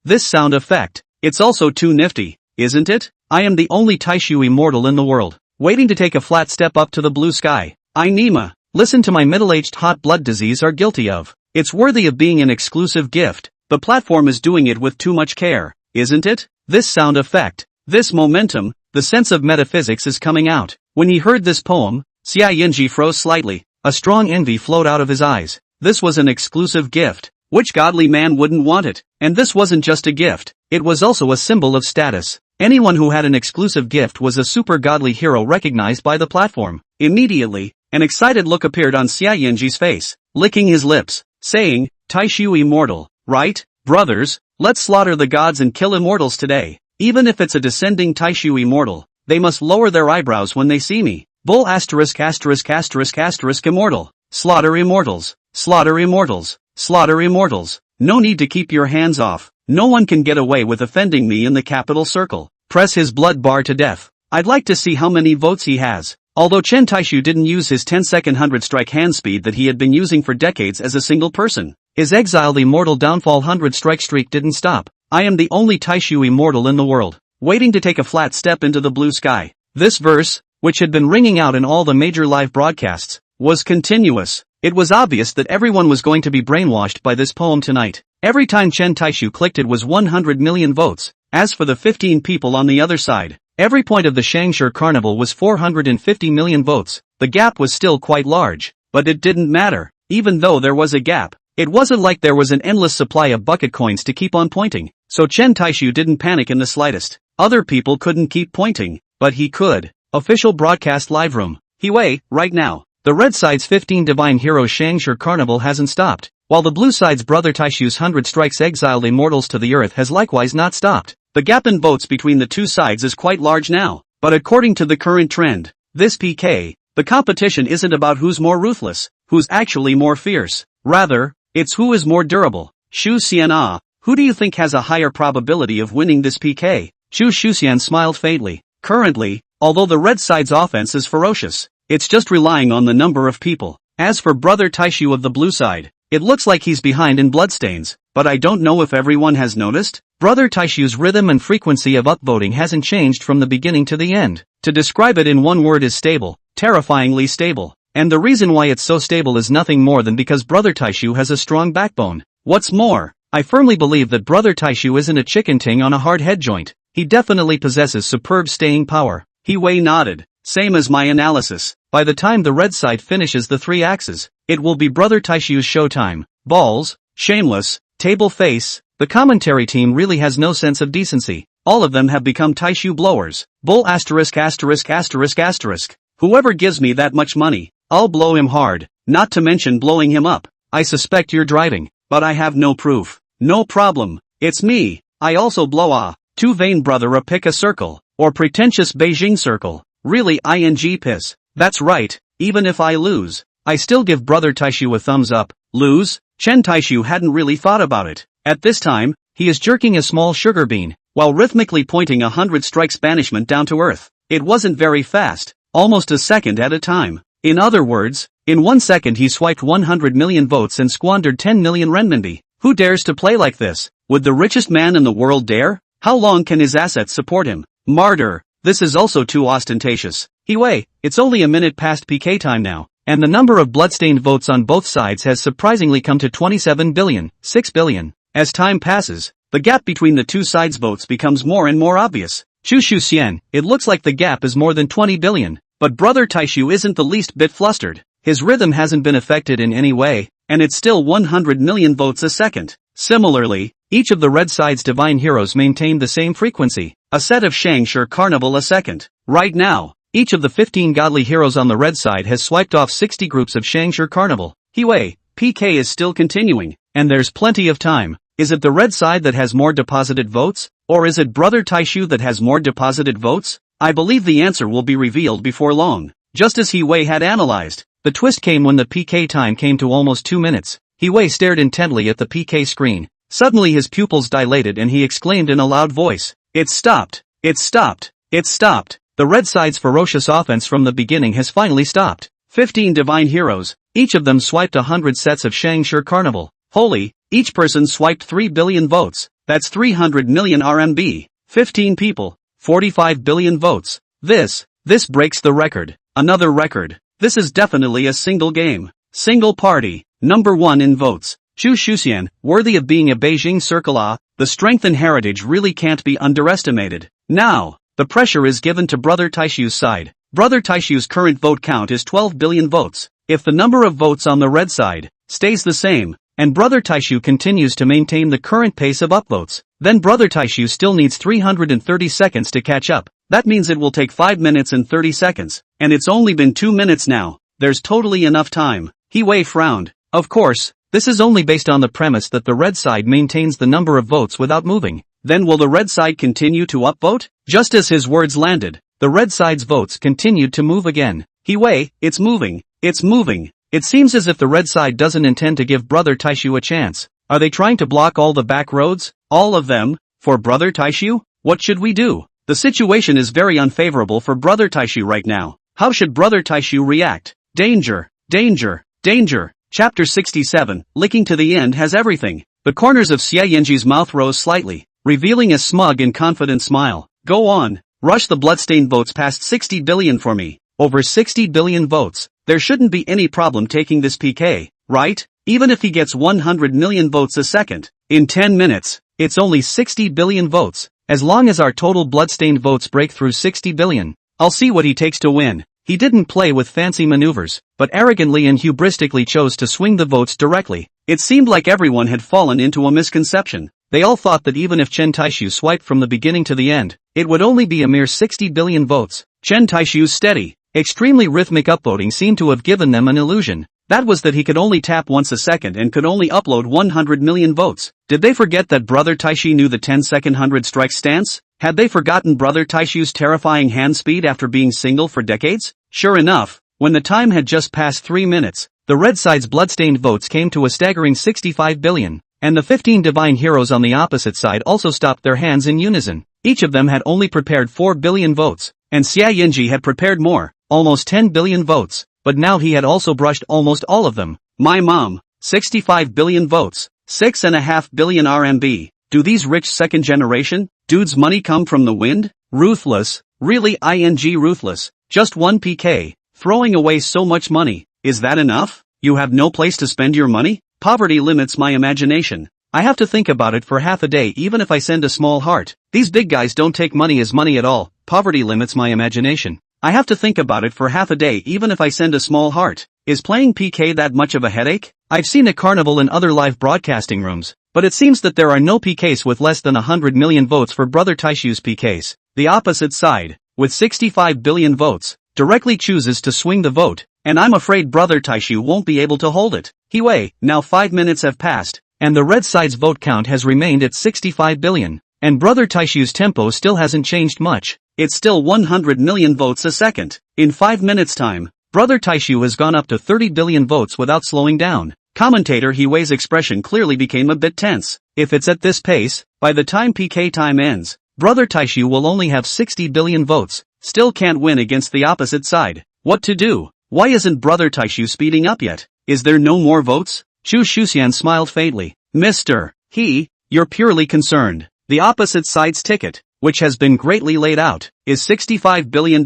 This sound effect. It's also too nifty, isn't it? I am the only Taixu immortal in the world, waiting to take a flat step up to the blue sky. I Nima, listen to my middle-aged hot blood disease are guilty of. It's worthy of being an exclusive gift. The platform is doing it with too much care, isn't it? This sound effect, this momentum, the sense of metaphysics is coming out. When he heard this poem, Xia Yinji froze slightly. A strong envy flowed out of his eyes. This was an exclusive gift. Which godly man wouldn't want it? And this wasn't just a gift, it was also a symbol of status. Anyone who had an exclusive gift was a super godly hero recognized by the platform. Immediately, an excited look appeared on Xia Yanji's face, licking his lips, saying, Taixu immortal, right? Brothers, let's slaughter the gods and kill immortals today. Even if it's a descending Taixu immortal, they must lower their eyebrows when they see me. Bull asterisk asterisk asterisk asterisk immortal. Slaughter immortals. Slaughter immortals. Slaughter immortals. No need to keep your hands off. No one can get away with offending me in the capital circle. Press his blood bar to death. I'd like to see how many votes he has. Although Chen Taixu didn't use his 10-second 100-strike hand speed that he had been using for decades as a single person, his exiled immortal downfall 100-strike streak didn't stop. I am the only Taixu immortal in the world, waiting to take a flat step into the blue sky. This verse, which had been ringing out in all the major live broadcasts, was continuous. It was obvious that everyone was going to be brainwashed by this poem tonight. Every time Chen Taixu clicked it was 100 million votes. As for the 15 people on the other side, every point of the Shangshi Carnival was 450 million votes. The gap was still quite large, but it didn't matter. Even though there was a gap, it wasn't like there was an endless supply of bucket coins to keep on pointing, so Chen Taixu didn't panic in the slightest. Other people couldn't keep pointing, but he could. Official broadcast live room. Hiwei, right now. The red side's 15 divine heroes Shangshi Carnival hasn't stopped, while the blue side's brother Taishu's 100 strikes exiled immortals to the earth has likewise not stopped. The gap in votes between the two sides is quite large now, but according to the current trend, this PK, the competition isn't about who's more ruthless, who's actually more fierce. Rather, it's who is more durable. Xu Xian, who do you think has a higher probability of winning this PK? Xu Shuxian smiled faintly. Currently, although the red side's offense is ferocious, it's just relying on the number of people. As for brother Taixu of the blue side, it looks like he's behind in bloodstains, but I don't know if everyone has noticed. Brother Taishu's rhythm and frequency of upvoting hasn't changed from the beginning to the end. To describe it in one word is stable, terrifyingly stable. And the reason why it's so stable is nothing more than because brother Taixu has a strong backbone. What's more, I firmly believe that brother Taixu isn't a chicken ting on a hard head joint. He definitely possesses superb staying power. Hiwei nodded. Same as my analysis. By the time the red side finishes the three axes, it will be brother Taishu's showtime. Balls, shameless, table face. The commentary team really has no sense of decency. All of them have become Taishu blowers. Bull asterisk asterisk asterisk asterisk. Whoever gives me that much money, I'll blow him hard, not to mention blowing him up. I suspect you're driving, but I have no proof. No problem. It's me. I also blow a too vain brother a pick a circle, or pretentious Beijing circle. Really ing piss. That's right, even if I lose, I still give brother Taishu a thumbs up. Lose? Chen Taixu hadn't really thought about it. At this time, he is jerking a small sugar bean, while rhythmically pointing 100 strikes banishment down to earth. It wasn't very fast, almost a second at a time. In other words, in 1 second he swiped 100 million votes and squandered 10 million renminbi. Who dares to play like this? Would the richest man in the world dare? How long can his assets support him? Martyr. This is also too ostentatious. Hiwei, it's only a minute past PK time now, and the number of bloodstained votes on both sides has surprisingly come to 27 billion, 6 billion. As time passes, the gap between the two sides' votes becomes more and more obvious. Xu Xian, it looks like the gap is more than 20 billion, but brother Taishu isn't the least bit flustered. His rhythm hasn't been affected in any way, and it's still 100 million votes a second. Similarly, each of the red side's divine heroes maintained the same frequency, a set of Shangshi Carnival a second. Right now, each of the 15 godly heroes on the red side has swiped off 60 groups of Shangshi Carnival. Hiwei, PK is still continuing, and there's plenty of time. Is it the red side that has more deposited votes, or is it brother Taishu that has more deposited votes? I believe the answer will be revealed before long. Just as Hiwei had analyzed, the twist came when the PK time came to almost 2 minutes. Hiwei stared intently at the PK screen. Suddenly his pupils dilated and he exclaimed in a loud voice, "It's stopped! It's stopped! It's stopped!" The red side's ferocious offense from the beginning has finally stopped. 15 divine heroes, each of them swiped 100 sets of Shangshi Carnival. Holy, each person swiped 3 billion votes. That's 300 million RMB. 15 people, 45 billion votes. This breaks the record. Another record. This is definitely a single game. Single party. Number 1 in votes. Xu Shuxian, worthy of being a Beijing circle. The strength and heritage really can't be underestimated. Now, the pressure is given to brother Taishu's side. Brother Taishu's current vote count is 12 billion votes. If the number of votes on the red side, stays the same, and Brother Taixu continues to maintain the current pace of upvotes. Then Brother Taixu still needs 330 seconds to catch up. That means it will take 5 minutes and 30 seconds. And it's only been 2 minutes now. There's totally enough time. He Wei frowned. Of course, this is only based on the premise that the red side maintains the number of votes without moving. Then will the red side continue to upvote? Just as his words landed, the red side's votes continued to move again. He Wei, it's moving. It's moving. It seems as if the red side doesn't intend to give Brother Taixu a chance. Are they trying to block all the back roads? All of them? For Brother Taixu? What should we do? The situation is very unfavorable for Brother Taixu right now. How should Brother Taixu react? Danger, danger, danger. Chapter 67, Licking to the End has everything. The corners of Xie Yanji's mouth rose slightly, revealing a smug and confident smile. Go on. Rush the bloodstained votes past 60 billion for me. Over 60 billion votes. There shouldn't be any problem taking this PK, right? Even if he gets 100 million votes a second. In 10 minutes, it's only 60 billion votes. As long as our total bloodstained votes break through 60 billion, I'll see what he takes to win. He didn't play with fancy maneuvers, but arrogantly and hubristically chose to swing the votes directly. It seemed like everyone had fallen into a misconception. They all thought that even if Chen Taixu swiped from the beginning to the end, it would only be a mere 60 billion votes. Chen Taixu's steady, extremely rhythmic upvoting seemed to have given them an illusion. That was that he could only tap once a second and could only upload 100 million votes. Did they forget that Brother Taixu knew the 10-second 100 strike stance? Had they forgotten Brother Taixu's terrifying hand speed after being single for decades? Sure enough, when the time had just passed 3 minutes, the red side's bloodstained votes came to a staggering 65 billion, and the 15 divine heroes on the opposite side also stopped their hands in unison. Each of them had only prepared 4 billion votes, and Xie Yanji had prepared more, almost 10 billion votes. But now he had also brushed almost all of them. My mom, 65 billion votes, 6.5 billion RMB. Do these rich second-generation dudes' money come from the wind? Ruthless, really ruthless. Just 1 PK, throwing away so much money. Is that enough? You have no place to spend your money? Poverty limits my imagination. I have to think about it for half a day even if I send a small heart. These big guys don't take money as money at all. Poverty limits my imagination. I have to think about it for half a day even if I send a small heart. Is playing PK that much of a headache? I've seen a carnival in other live broadcasting rooms, but it seems that there are no PKs with less than 100 million votes for Brother Taixu's PKs. The opposite side, with 65 billion votes, directly chooses to swing the vote, and I'm afraid Brother Taixu won't be able to hold it. He Wei, now 5 minutes have passed, and the red side's vote count has remained at 65 billion, and Brother Taixu's tempo still hasn't changed much. It's still 100 million votes a second. In 5 minutes time, Brother Taixu has gone up to 30 billion votes without slowing down. Commentator He Wei's expression clearly became a bit tense. If it's at this pace, by the time PK time ends, Brother Taixu will only have 60 billion votes, still can't win against the opposite side. What to do? Why isn't Brother Taixu speeding up yet? Is there no more votes? Chu Shuxian smiled faintly. Mr. He, you're purely concerned. The opposite side's ticket, which has been greatly laid out, is $65 billion.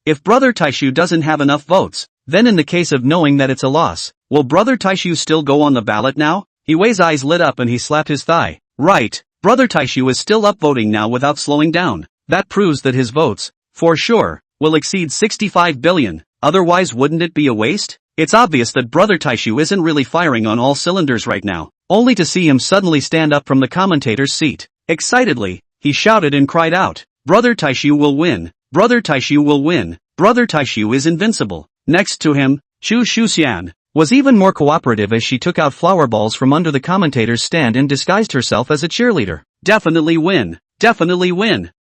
If Brother Taixu doesn't have enough votes, then in the case of knowing that it's a loss, will Brother Taixu still go on the ballot now? He Wei's eyes lit up and he slapped his thigh. Right, Brother Taixu is still upvoting now without slowing down. That proves that his votes, for sure, will exceed 65 billion, otherwise wouldn't it be a waste? It's obvious that Brother Taixu isn't really firing on all cylinders right now, only to see him suddenly stand up from the commentator's seat. Excitedly, he shouted and cried out, Brother Taixu will win, Brother Taixu will win, Brother Taixu is invincible. Next to him, Chu Shuxian was even more cooperative as she took out flower balls from under the commentator's stand and disguised herself as a cheerleader. Definitely win,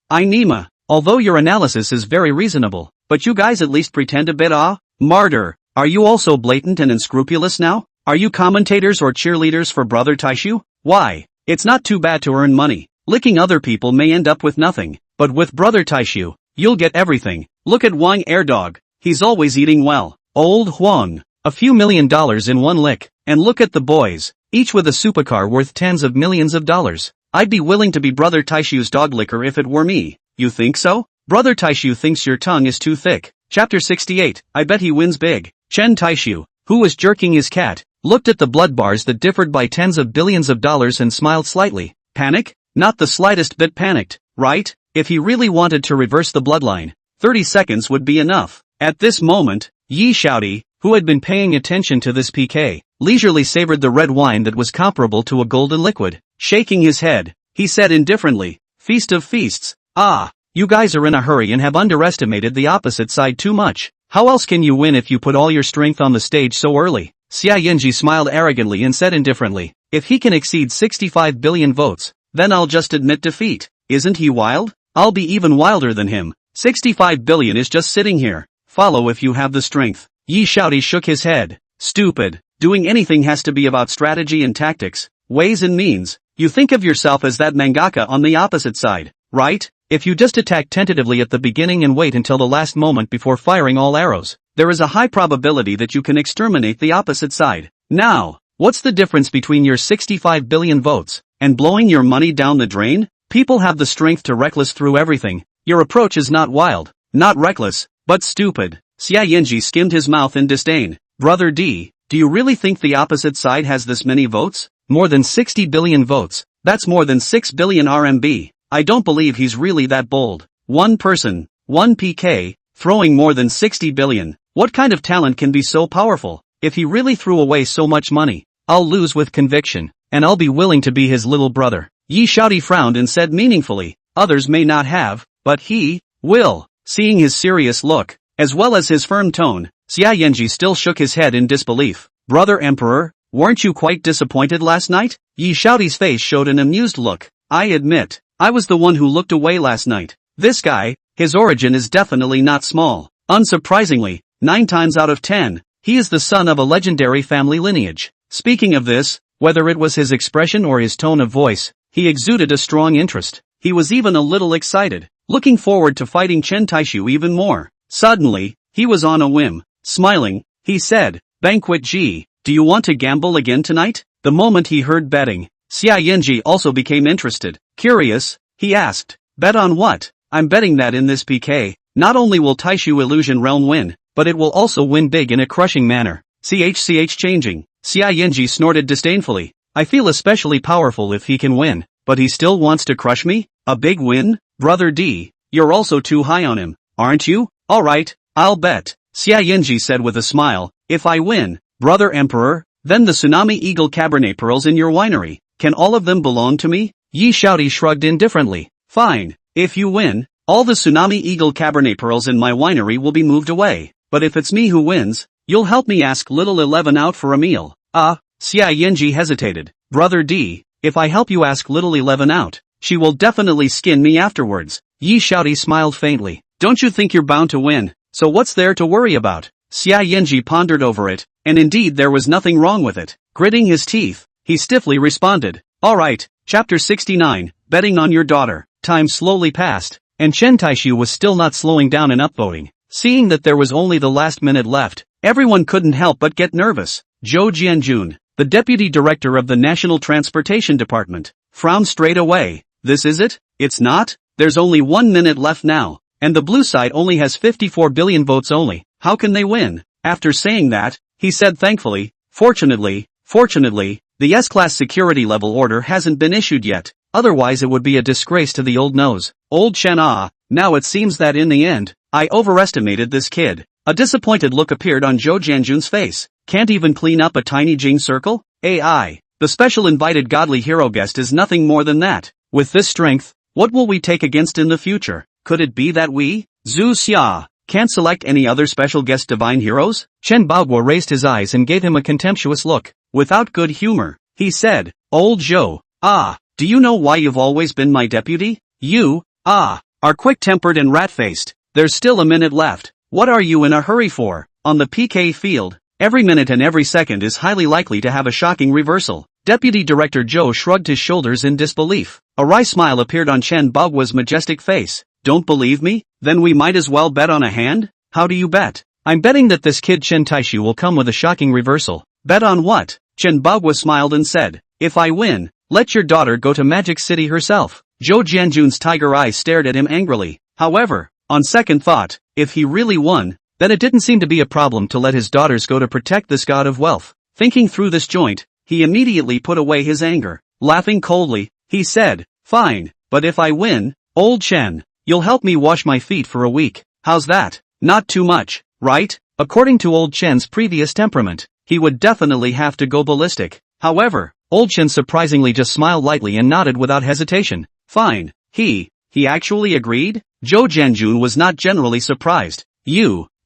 I Nima. Although your analysis is very reasonable, but you guys at least pretend a bit martyr. Are you also blatant and unscrupulous now? Are you commentators or cheerleaders for Brother Taixu? Why? It's not too bad to earn money. Licking other people may end up with nothing, but with Brother Taixu, you'll get everything. Look at Wang Airdog, he's always eating well. Old Huang, a few $1 million in one lick, and look at the boys, each with a supercar worth tens of millions of dollars. I'd be willing to be Brother Taixu's dog licker if it were me. You think so? Brother Taixu thinks your tongue is too thick. Chapter 68, I bet he wins big. Chen Taixu, who was jerking his cat, looked at the blood bars that differed by tens of billions of dollars and smiled slightly. Panic? Not the slightest bit panicked, right? If he really wanted to reverse the bloodline, 30 seconds would be enough. At this moment, Yi Shouty, who had been paying attention to this PK, leisurely savored the red wine that was comparable to a golden liquid. Shaking his head, he said indifferently, "Feast of feasts. Ah, you guys are in a hurry and have underestimated the opposite side too much. How else can you win if you put all your strength on the stage so early?" Xia Yinji smiled arrogantly and said indifferently, "If he can exceed 65 billion votes, then I'll just admit defeat. Isn't he wild? I'll be even wilder than him. 65 billion is just sitting here. Follow if you have the strength." Yi Xiaodi shook his head. "Stupid. Doing anything has to be about strategy and tactics, ways and means. You think of yourself as that mangaka on the opposite side, right? If you just attack tentatively at the beginning and wait until the last moment before firing all arrows, there is a high probability that you can exterminate the opposite side. Now, what's the difference between your 65 billion votes and blowing your money down the drain? People have the strength to reckless through everything. Your approach is not wild, not reckless, but stupid." Xia Yinji skimmed his mouth in disdain. "Brother D, do you really think the opposite side has this many votes? More than 60 billion votes. That's more than 6 billion RMB. I don't believe he's really that bold. One person, one PK, throwing more than 60 billion. What kind of talent can be so powerful? If he really threw away so much money, I'll lose with conviction, and I'll be willing to be his little brother." Yi Xiaodi frowned and said meaningfully, "Others may not have, but he will." Seeing his serious look, as well as his firm tone, Xia Yinji still shook his head in disbelief. "Brother Emperor, weren't you quite disappointed last night?" Yi Xiaodi's face showed an amused look. "I admit, I was the one who looked away last night. This guy, his origin is definitely not small. Unsurprisingly, 9 times out of 10, he is the son of a legendary family lineage." Speaking of this, whether it was his expression or his tone of voice, he exuded a strong interest. He was even a little excited, looking forward to fighting Chen Taixu even more. Suddenly, he was on a whim. Smiling, he said, "Banquet G, do you want to gamble again tonight?" The moment he heard betting, Xia Yinji also became interested. Curious, he asked, "Bet on what?" "I'm betting that in this PK, not only will Taixu Illusion Realm win, but it will also win big in a crushing manner." CHCH changing. Xia Yinji snorted disdainfully. "I feel especially powerful if he can win, but he still wants to crush me? A big win? Brother D, you're also too high on him, aren't you?" "Alright, I'll bet," Xia Yinji said with a smile. "If I win, Brother Emperor, then the Tsunami Eagle Cabernet Pearls in your winery, can all of them belong to me?" Yi Xiaodi shrugged indifferently. "Fine, if you win, all the Tsunami Eagle Cabernet Pearls in my winery will be moved away. But if it's me who wins, you'll help me ask Little 11 out for a meal." Xia Yinji hesitated. "Brother D, if I help you ask Little 11 out, she will definitely skin me afterwards." Yi Xiaodi smiled faintly. "Don't you think you're bound to win? So what's there to worry about?" Xia Yinji pondered over it, and indeed there was nothing wrong with it. Gritting his teeth, he stiffly responded, "Alright." Chapter 69, Betting on Your Daughter. Time slowly passed, and Chen Taixu was still not slowing down in upvoting. Seeing that there was only the last minute left, everyone couldn't help but get nervous. Zhou Jianjun, the deputy director of the National Transportation Department, frowned straight away. "This is it? It's not? There's only 1 minute left now, and the blue side only has 54 billion votes only. How can they win?" After saying that, he said thankfully, Fortunately, the S-Class security level order hasn't been issued yet, otherwise it would be a disgrace to the old nose. Old Chen now it seems that in the end, I overestimated this kid." A disappointed look appeared on Zhou Jianjun's face. "Can't even clean up a tiny Jing circle? AI. The special invited godly hero guest is nothing more than that. With this strength, what will we take against in the future? Could it be that we, Zhu Xia, can't select any other special guest divine heroes?" Chen Baoguo raised his eyes and gave him a contemptuous look. Without good humor, he said, "Old Zhou, do you know why you've always been my deputy? You, are quick-tempered and rat-faced. There's still a minute left. What are you in a hurry for? On the PK field, every minute and every second is highly likely to have a shocking reversal." Deputy Director Zhou shrugged his shoulders in disbelief. A wry smile appeared on Chen Baoguo's majestic face. "Don't believe me? Then we might as well bet on a hand?" "How do you bet?" "I'm betting that this kid Chen Taixu will come with a shocking reversal." "Bet on what?" Chen Baoguo smiled and said, "If I win, let your daughter go to Magic City herself." Zhou Jianjun's tiger eyes stared at him angrily. However, on second thought, if he really won, then it didn't seem to be a problem to let his daughters go to protect this god of wealth. Thinking through this joint, he immediately put away his anger. Laughing coldly, he said, "Fine, but if I win, old Chen, you'll help me wash my feet for a week. How's that? Not too much, right?" According to old Chen's previous temperament, he would definitely have to go ballistic. However, old Chen surprisingly just smiled lightly and nodded without hesitation. Fine. He actually agreed? Zhou Jianjun was not generally surprised.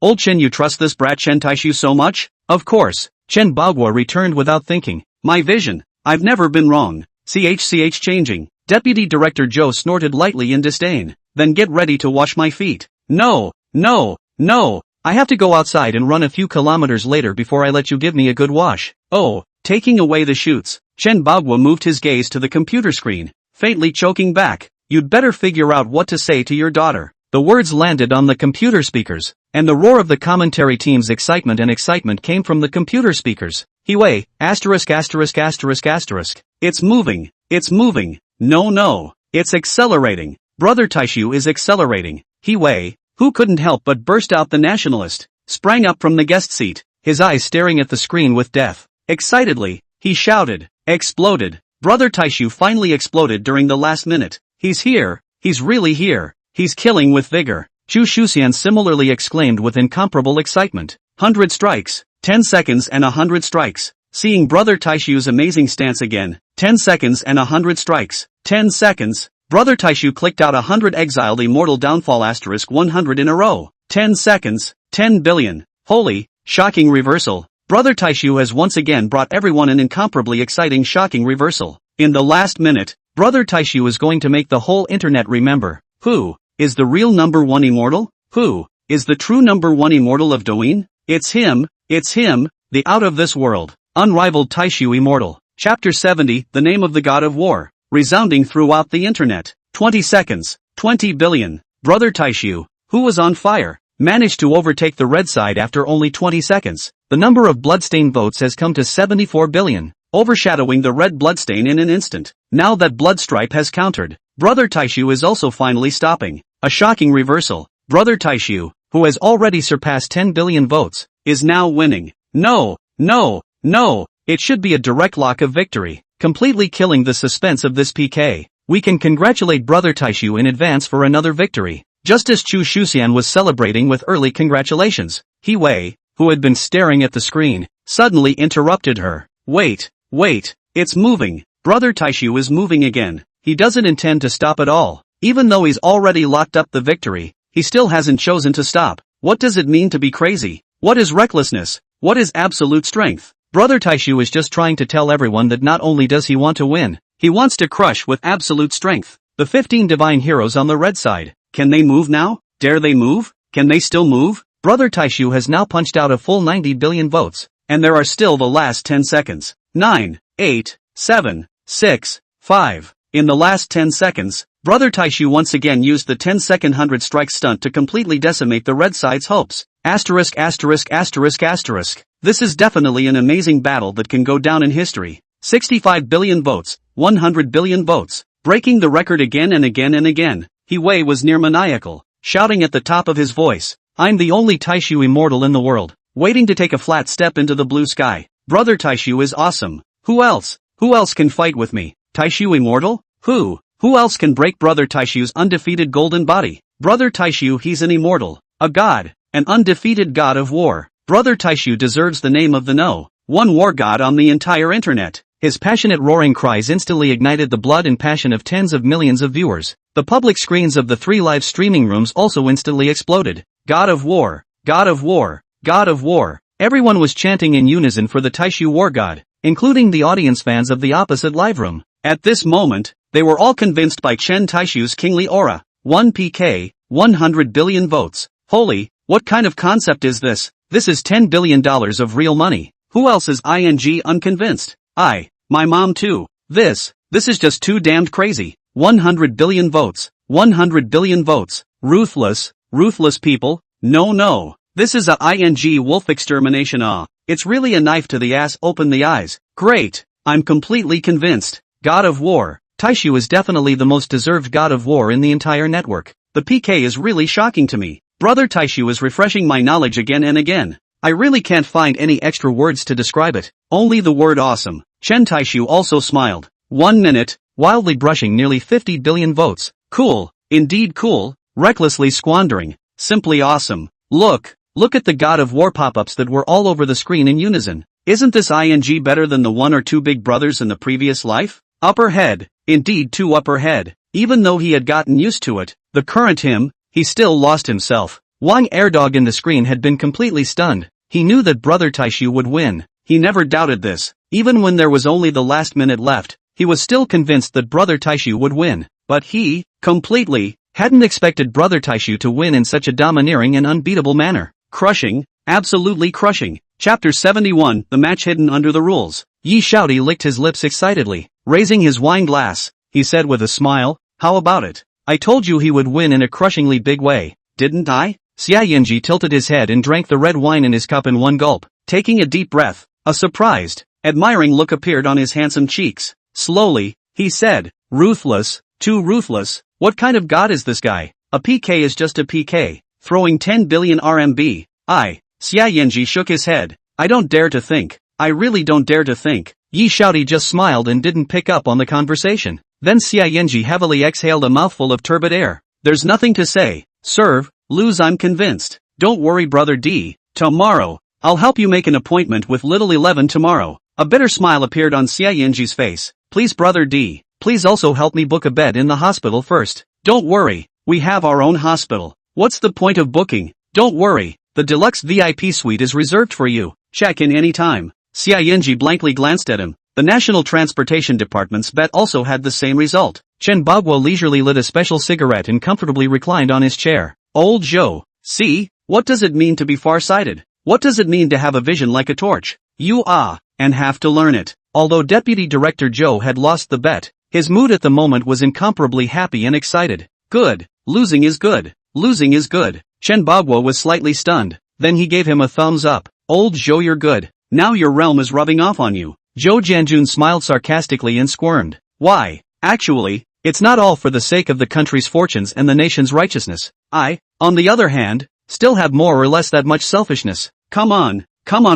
Old Chen, you trust this brat Chen Taixu so much? Of course. Chen Baoguo returned without thinking. My vision. I've never been wrong. CHCH changing. Deputy Director Zhou snorted lightly in disdain. Then get ready to wash my feet. No. I have to go outside and run a few kilometers later before I let you give me a good wash. Oh, taking away the chutes. Chen Baoguo moved his gaze to the computer screen, faintly choking back. You'd better figure out what to say to your daughter. The words landed on the computer speakers, and the roar of the commentary team's excitement came from the computer speakers. Hiwei, asterisk. It's moving. No. It's accelerating. Brother Taixu is accelerating. Hiwei, who couldn't help but burst out the nationalist, sprang up from the guest seat, his eyes staring at the screen with death. Excitedly, he shouted, exploded. Brother Taixu finally exploded during the last minute. He's here. He's really here. He's killing with vigor. Chu Shuxian similarly exclaimed with incomparable excitement. 100 strikes. 10 seconds and 100 strikes. Seeing Brother Taixu's amazing stance again. 10 seconds and 100 strikes. 10 seconds. Brother Taixu clicked out 100 exiled immortal downfall asterisk 100 in a row. 10 seconds. 10 billion. Holy, shocking reversal. Brother Taixu has once again brought everyone an incomparably exciting shocking reversal. In the last minute, Brother Taixu is going to make the whole internet remember. Who is the real number one immortal? Who is the true number one immortal of Douyin? It's him, the out of this world, unrivaled Taixu immortal. Chapter 70, the name of the god of war, resounding throughout the internet. 20 seconds, 20 billion. Brother Taixu, who was on fire, managed to overtake the red side after only 20 seconds. The number of bloodstain votes has come to 74 billion, overshadowing the red bloodstain in an instant. Now that Bloodstripe has countered, Brother Taixu is also finally stopping. A shocking reversal. Brother Taixu, who has already surpassed 10 billion votes, is now winning. No. It should be a direct lock of victory, completely killing the suspense of this PK. We can congratulate Brother Taixu in advance for another victory. Just as Chu Shuxian was celebrating with early congratulations, Hiwei, who had been staring at the screen, suddenly interrupted her. Wait, it's moving. Brother Taixu is moving again. He doesn't intend to stop at all. Even though he's already locked up the victory, he still hasn't chosen to stop. What does it mean to be crazy? What is recklessness? What is absolute strength? Brother Taixu is just trying to tell everyone that not only does he want to win, he wants to crush with absolute strength. The 15 divine heroes on the red side. Can they move now? Dare they move? Can they still move? Brother Taixu has now punched out a full 90 billion votes, and there are still the last 10 seconds. 9, 8, 7, 6, 5. In the last 10 seconds, Brother Taixu once again used the 10-second 100 strike stunt to completely decimate the red side's hopes. Asterisk. This is definitely an amazing battle that can go down in history. 65 billion votes, 100 billion votes, breaking the record again and again. Hiwei was near maniacal, shouting at the top of his voice. I'm the only Taixu immortal in the world, waiting to take a flat step into the blue sky. Brother Taixu is awesome. Who else can fight with me? Taixu immortal? Who else can break Brother Taixu's undefeated golden body? Brother Taixu, he's an immortal, a god, an undefeated god of war. Brother Taixu deserves the name of the one war god on the entire internet. His passionate roaring cries instantly ignited the blood and passion of tens of millions of viewers. The public screens of the 3 live streaming rooms also instantly exploded. God of war, God of war, God of war. Everyone was chanting in unison for the Taixu war god, including the audience fans of the opposite live room. At this moment, they were all convinced by Chen Taixu's kingly aura. 1 PK, 100 billion votes. Holy, what kind of concept is this? This is $10 billion of real money. Who else is unconvinced? My mom too. This is just too damned crazy. 100 billion votes. 100 billion votes. Ruthless people. No. This is a wolf extermination. It's really a knife to the ass. Open the eyes. Great. I'm completely convinced. God of war. Taixu is definitely the most deserved god of war in the entire network. The PK is really shocking to me. Brother Taixu is refreshing my knowledge again and again. I really can't find any extra words to describe it. Only the word awesome. Chen Taixu also smiled. 1 minute, wildly brushing nearly 50 billion votes. Cool. Indeed cool. Recklessly squandering. Simply awesome. Look, Look at the God of War pop-ups that were all over the screen in unison. Isn't this ing better than the one or two big brothers in the previous life? Upper head. Indeed, two upper head. Even though he had gotten used to it, the current him, he still lost himself. Wang Erdog in the screen had been completely stunned. He knew that Brother Taixu would win. He never doubted this. Even when there was only the last minute left, he was still convinced that Brother Taixu would win. But he, completely, hadn't expected Brother Taixu to win in such a domineering and unbeatable manner. Crushing, absolutely crushing. Chapter 71, The Match Hidden Under the Rules. Yi Shaodi licked his lips excitedly. Raising his wine glass, he said with a smile, "How about it? I told you he would win in a crushingly big way, didn't I?" Xia Yanji tilted his head and drank the red wine in his cup in one gulp. Taking a deep breath, a surprised, admiring look appeared on his handsome cheeks. Slowly, he said, "Ruthless, too ruthless. What kind of god is this guy? A PK is just a PK, throwing 10 billion RMB. Xia Yanji shook his head. "I don't dare to think. I really don't dare to think." Yi Shaodi just smiled and didn't pick up on the conversation. Then Xia Yanji heavily exhaled a mouthful of turbid air. "There's nothing to say. Serve, lose, I'm convinced. Don't worry, Brother D. Tomorrow, I'll help you make an appointment with Little 11 tomorrow." A bitter smile appeared on Xia Yanji's face. "Please, Brother D, please also help me book a bed in the hospital first." "Don't worry, we have our own hospital. What's the point of booking? Don't worry, the deluxe VIP suite is reserved for you. Check in any time." Xia Yanji blankly glanced at him. The National Transportation Department's bet also had the same result. Chen Bagua leisurely lit a special cigarette and comfortably reclined on his chair. "Old Zhou, see, what does it mean to be far-sighted? What does it mean to have a vision like a torch? You and have to learn it." Although Deputy Director Zhou had lost the bet, his mood at the moment was incomparably happy and excited. Good, losing is good, losing is good. Chen Bagua was slightly stunned, then he gave him a thumbs up. "Old Zhou, you're good. Now your realm is rubbing off on you." Zhou Jianjun smiled sarcastically and squirmed. "Why? Actually, it's not all for the sake of the country's fortunes and the nation's righteousness. I, on the other hand, still have more or less that much selfishness. Come on,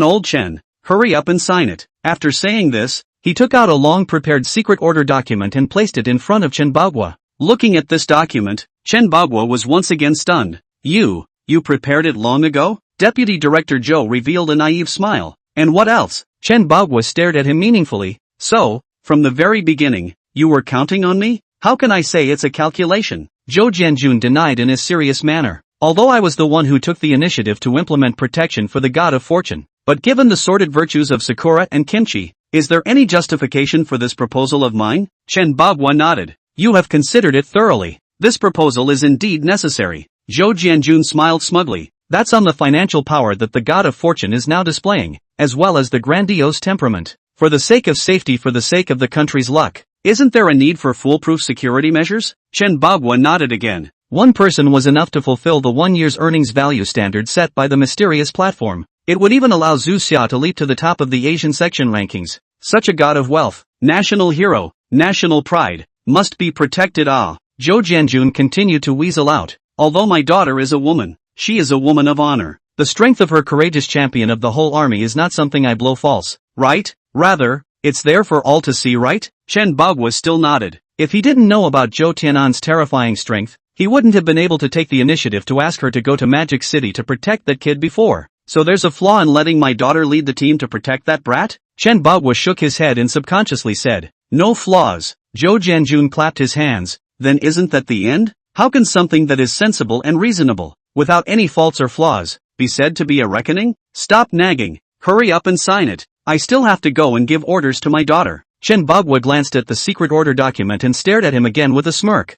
old Chen. Hurry up and sign it." After saying this, he took out a long-prepared secret order document and placed it in front of Chen Bagua. Looking at this document, Chen Bagua was once again stunned. You prepared it long ago?" Deputy Director Zhou revealed a naive smile. "And what else?" Chen Bagua stared at him meaningfully. "So, from the very beginning, you were counting on me? How can I say it's a calculation?" Zhou Jianjun denied in a serious manner. "Although I was the one who took the initiative to implement protection for the god of fortune, but given the sordid virtues of Sakura and Kimchi, is there any justification for this proposal of mine?" Chen Bagua nodded. "You have considered it thoroughly. This proposal is indeed necessary." Zhou Jianjun smiled smugly. "That's on the financial power that the god of fortune is now displaying, as well as the grandiose temperament. For the sake of safety, for the sake of the country's luck, isn't there a need for foolproof security measures?" Chen Bagua nodded again. One person was enough to fulfill the 1 year's earnings value standard set by the mysterious platform. It would even allow Zhu Xia to leap to the top of the Asian section rankings. Such a god of wealth, national hero, national pride, must be protected. Zhou Jianjun continued to weasel out. "Although my daughter is a woman, she is a woman of honor. The strength of her courageous champion of the whole army is not something I blow false, right? Rather, it's there for all to see, right?" Chen Bagua still nodded. If he didn't know about Zhou Tianan's terrifying strength, he wouldn't have been able to take the initiative to ask her to go to Magic City to protect that kid before. "So there's a flaw in letting my daughter lead the team to protect that brat?" Chen Bagua shook his head and subconsciously said, "No flaws." Zhou Jianjun clapped his hands. "Then isn't that the end? How can something that is sensible and reasonable, without any faults or flaws, be said to be a reckoning? Stop nagging. Hurry up and sign it. I still have to go and give orders to my daughter." Chen Bagua glanced at the secret order document and stared at him again with a smirk.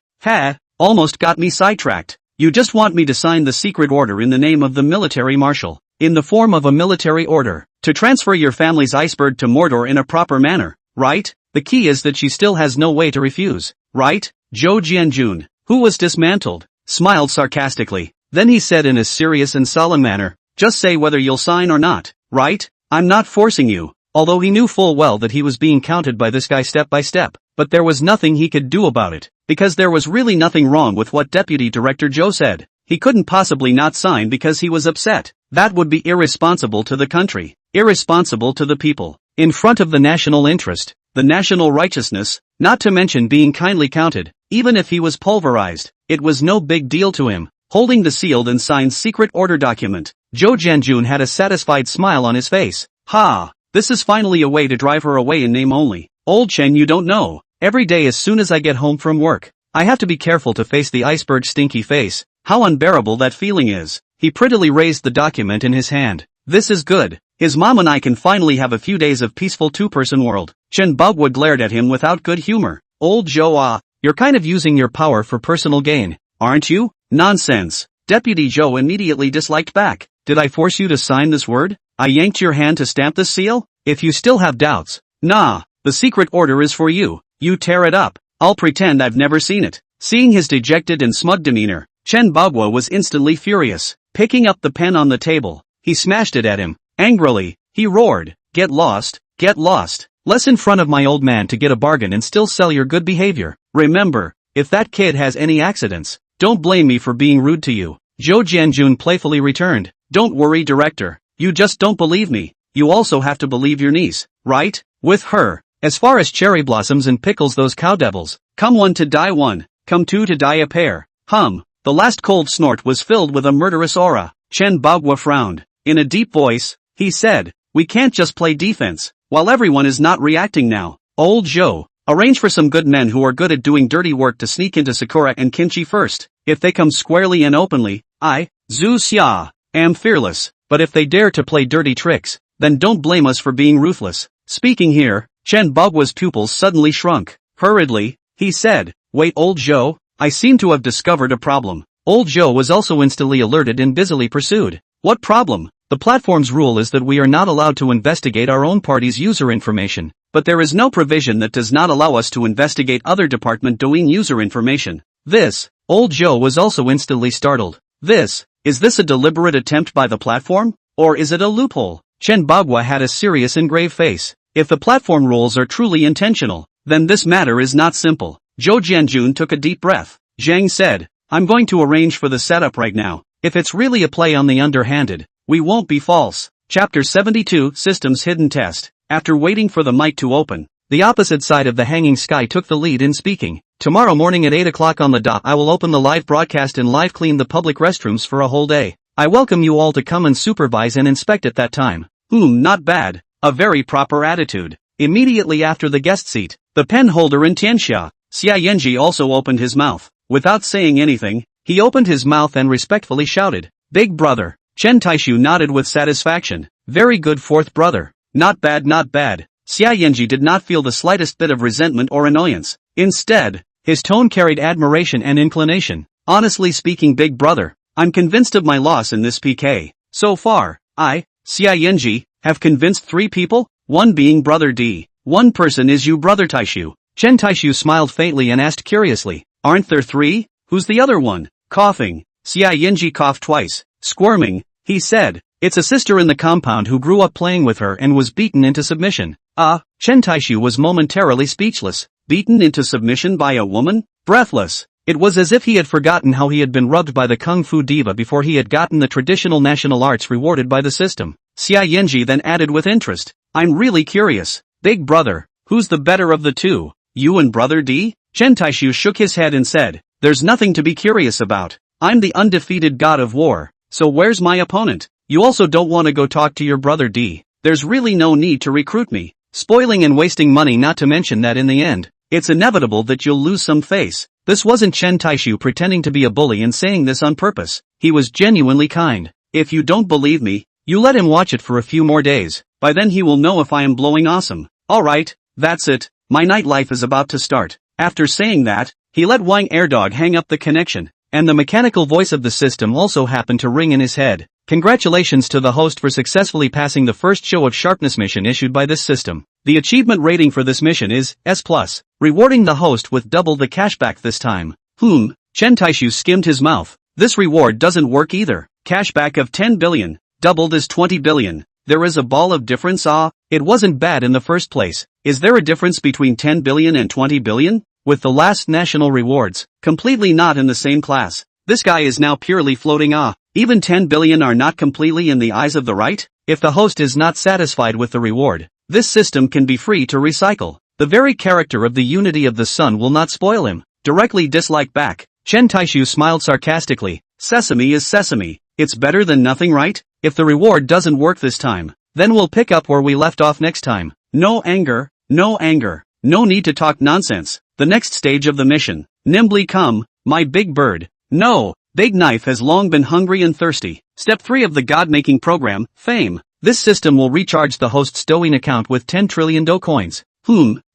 Almost got me sidetracked. You just want me to sign the secret order in the name of the military marshal, in the form of a military order, to transfer your family's iceberg to Mordor in a proper manner, right? The key is that she still has no way to refuse, right? Zhou Jianjun, who was dismantled, smiled sarcastically. Then he said in a serious and solemn manner, "Just say whether you'll sign or not, right? I'm not forcing you." Although he knew full well that he was being counted by this guy step by step, but there was nothing he could do about it, because there was really nothing wrong with what Deputy Director Zhou said. He couldn't possibly not sign because he was upset. That would be irresponsible to the country, irresponsible to the people, in front of the national interest, the national righteousness, not to mention being kindly counted. Even if he was pulverized, it was no big deal to him. Holding the sealed and signed secret order document, Zhou Jianjun had a satisfied smile on his face. Ha! This is finally a way to drive her away in name only. Old Chen, you don't know. Every day as soon as I get home from work, I have to be careful to face the iceberg's stinky face. How unbearable that feeling is. He prettily raised the document in his hand. This is good. His mom and I can finally have a few days of peaceful two-person world. Chen Bagua glared at him without good humor. Old Zhou, you're kind of using your power for personal gain, aren't you? Nonsense. Deputy Zhou immediately disliked back. Did I force you to sign this word? I yanked your hand to stamp this seal? If you still have doubts, nah, the secret order is for you. You tear it up. I'll pretend I've never seen it. Seeing his dejected and smug demeanor, Chen Bagua was instantly furious. Picking up the pen on the table, he smashed it at him. Angrily, he roared, get lost, less in front of my old man to get a bargain and still sell your good behavior. Remember, if that kid has any accidents, don't blame me for being rude to you. Zhou Jianjun playfully returned. Don't worry, director, you just don't believe me. You also have to believe your niece, right? With her, as far as cherry blossoms and pickles those cow devils, come one to die one, come two to die a pair. The last cold snort was filled with a murderous aura. Chen Bagua frowned. In a deep voice, he said, we can't just play defense, while everyone is not reacting now. Old Zhou, arrange for some good men who are good at doing dirty work to sneak into Sakura and Kimchi first. If they come squarely and openly, I, Zhu Xia, am fearless, but if they dare to play dirty tricks, then don't blame us for being ruthless. Speaking here, Chen Bagua's pupils suddenly shrunk. Hurriedly, he said, wait, Old Zhou, I seem to have discovered a problem. Old Zhou was also instantly alerted and busily pursued. What problem? The platform's rule is that we are not allowed to investigate our own party's user information, but there is no provision that does not allow us to investigate other department doing user information. This, Old Zhou was also instantly startled. Is this a deliberate attempt by the platform? Or is it a loophole? Chen Bagua had a serious and grave face. If the platform rules are truly intentional, then this matter is not simple. Zhou Jianjun took a deep breath. Zhang said, I'm going to arrange for the setup right now. If it's really a play on the underhanded, we won't be false. Chapter 72 Systems Hidden Test. After waiting for the mic to open, the opposite side of the hanging sky took the lead in speaking. Tomorrow morning at 8 o'clock on the dot I will open the live broadcast and live clean the public restrooms for a whole day. I welcome you all to come and supervise and inspect at that time. Not bad. A very proper attitude. Immediately after the guest seat, the pen holder in Tianxia, Xia Yanji also opened his mouth. Without saying anything, he opened his mouth and respectfully shouted, Big brother. Chen Taixu nodded with satisfaction. Very good, fourth brother. Not bad, not bad. Xia Yanji did not feel the slightest bit of resentment or annoyance. Instead, his tone carried admiration and inclination. Honestly speaking, big brother, I'm convinced of my loss in this PK. So far, I, Xia Yanji, have convinced 3 people, one being Brother D. One person is you, Brother Taixu. Chen Taixu smiled faintly and asked curiously, aren't there 3? Who's the other one? Coughing, Xia Yanji coughed twice. Squirming, he said, it's a sister in the compound who grew up playing with her and was beaten into submission. Chen Taixu was momentarily speechless. Beaten into submission by a woman? Breathless. It was as if he had forgotten how he had been rubbed by the Kung Fu Diva before he had gotten the traditional national arts rewarded by the system. Xia Yanji then added with interest, I'm really curious. Big brother, who's the better of the two? You and Brother D? Chen Taixu shook his head and said, there's nothing to be curious about. I'm the undefeated god of war, so where's my opponent? You also don't want to go talk to your Brother D. There's really no need to recruit me. Spoiling and wasting money, not to mention that in the end, it's inevitable that you'll lose some face. This wasn't Chen Taixu pretending to be a bully and saying this on purpose. He was genuinely kind. If you don't believe me, you let him watch it for a few more days. By then he will know if I am blowing awesome. Alright, that's it. My nightlife is about to start. After saying that, he let Wang Airdog hang up the connection, and the mechanical voice of the system also happened to ring in his head. Congratulations to the host for successfully passing the first show of sharpness mission issued by this system. The achievement rating for this mission is S+, rewarding the host with double the cashback this time. Chen Taixu skimmed his mouth. This reward doesn't work either. Cashback of 10 billion, doubled is 20 billion. There is a ball of difference. It wasn't bad in the first place. Is there a difference between 10 billion and 20 billion? With the last national rewards, completely not in the same class. This guy is now purely floating. Even 10 billion are not completely in the eyes of the right? If the host is not satisfied with the reward, this system can be free to recycle. The very character of the unity of the sun will not spoil him. Directly dislike back. Chen Taixu smiled sarcastically. Sesame is sesame. It's better than nothing, right? If the reward doesn't work this time, then we'll pick up where we left off next time. No anger, no anger. No need to talk nonsense. The next stage of the mission. Nimbly come, my big bird. No, Big Knife has long been hungry and thirsty. Step 3 of the God-making program, Fame. This system will recharge the host's Douyin account with 10 trillion Do coins.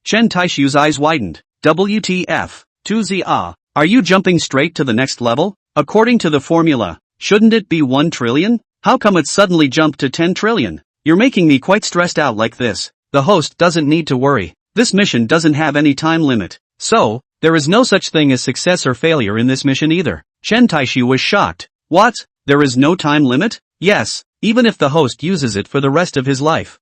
Chen Taixu's eyes widened. WTF. 2Z Are you jumping straight to the next level? According to the formula, shouldn't it be 1 trillion? How come it suddenly jumped to 10 trillion? You're making me quite stressed out like this. The host doesn't need to worry. This mission doesn't have any time limit. So, there is no such thing as success or failure in this mission either. Chen Taixu was shocked. What? There is no time limit? Yes, even if the host uses it for the rest of his life.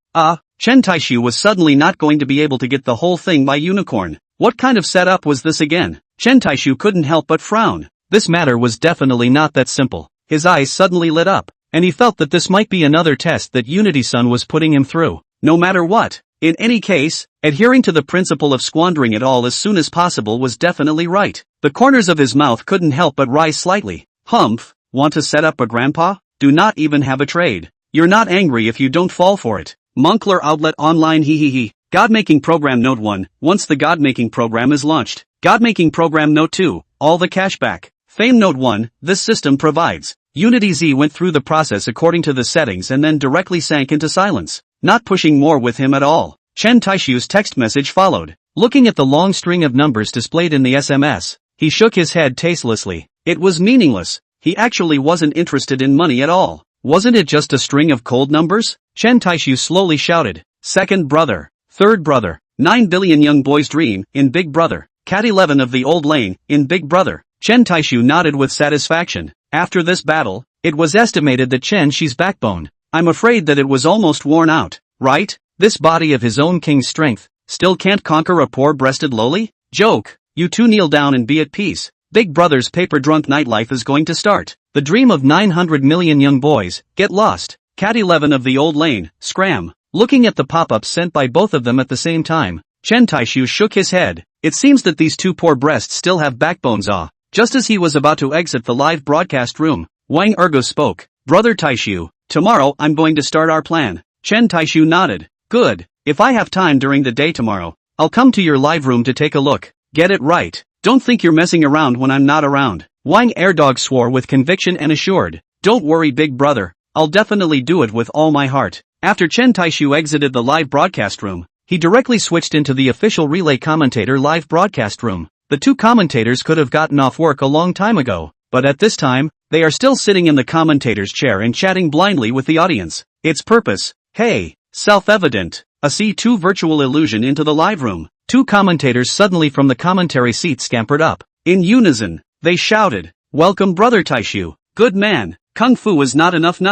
Chen Taixu was suddenly not going to be able to get the whole thing by unicorn. What kind of setup was this again? Chen Taixu couldn't help but frown. This matter was definitely not that simple. His eyes suddenly lit up, and he felt that this might be another test that Unity-Sun was putting him through. No matter what. In any case, adhering to the principle of squandering it all as soon as possible was definitely right. The corners of his mouth couldn't help but rise slightly. Humph, want to set up a grandpa? Do not even have a trade. You're not angry if you don't fall for it. Moncler Outlet Online God-making program Note 1, once the God-making program is launched. God-making program Note 2, all the cashback. Fame Note 1, this system provides. Unity Z went through the process according to the settings and then directly sank into silence, not pushing more with him at all. Chen Taixu's text message followed. Looking at the long string of numbers displayed in the SMS, he shook his head tastelessly. It was meaningless. He actually wasn't interested in money at all. Wasn't it just a string of cold numbers? Chen Taixu slowly shouted. Second brother. Third brother. 9 billion young boys dream, in Big Brother. Cat 11 of the old lane, in Big Brother. Chen Taixu nodded with satisfaction. After this battle, it was estimated that Chen Shi's backbone, I'm afraid that it was almost worn out, right? This body of his own king's strength, still can't conquer a poor-breasted lowly? Joke, you two kneel down and be at peace. Big Brother's paper-drunk nightlife is going to start. The dream of 900 million young boys, get lost. Cat 11 of the old lane, scram. Looking at the pop-ups sent by both of them at the same time, Chen Taixu shook his head. It seems that these two poor breasts still have backbones. Just as he was about to exit the live broadcast room, Wang Ergo spoke. Brother Taixu, tomorrow I'm going to start our plan. Chen Taixu nodded. Good. If I have time during the day tomorrow, I'll come to your live room to take a look. Get it right. Don't think you're messing around when I'm not around. Wang Erdog swore with conviction and assured. Don't worry, Big Brother. I'll definitely do it with all my heart. After Chen Taixu exited the live broadcast room, he directly switched into the official relay commentator live broadcast room. The two commentators could have gotten off work a long time ago, but at this time, they are still sitting in the commentator's chair and chatting blindly with the audience. Its purpose, hey, self-evident. A C2 virtual illusion into the live room. Two commentators suddenly from the commentary seat scampered up. In unison, they shouted, Welcome Brother Taixu. Good man. Kung Fu is not enough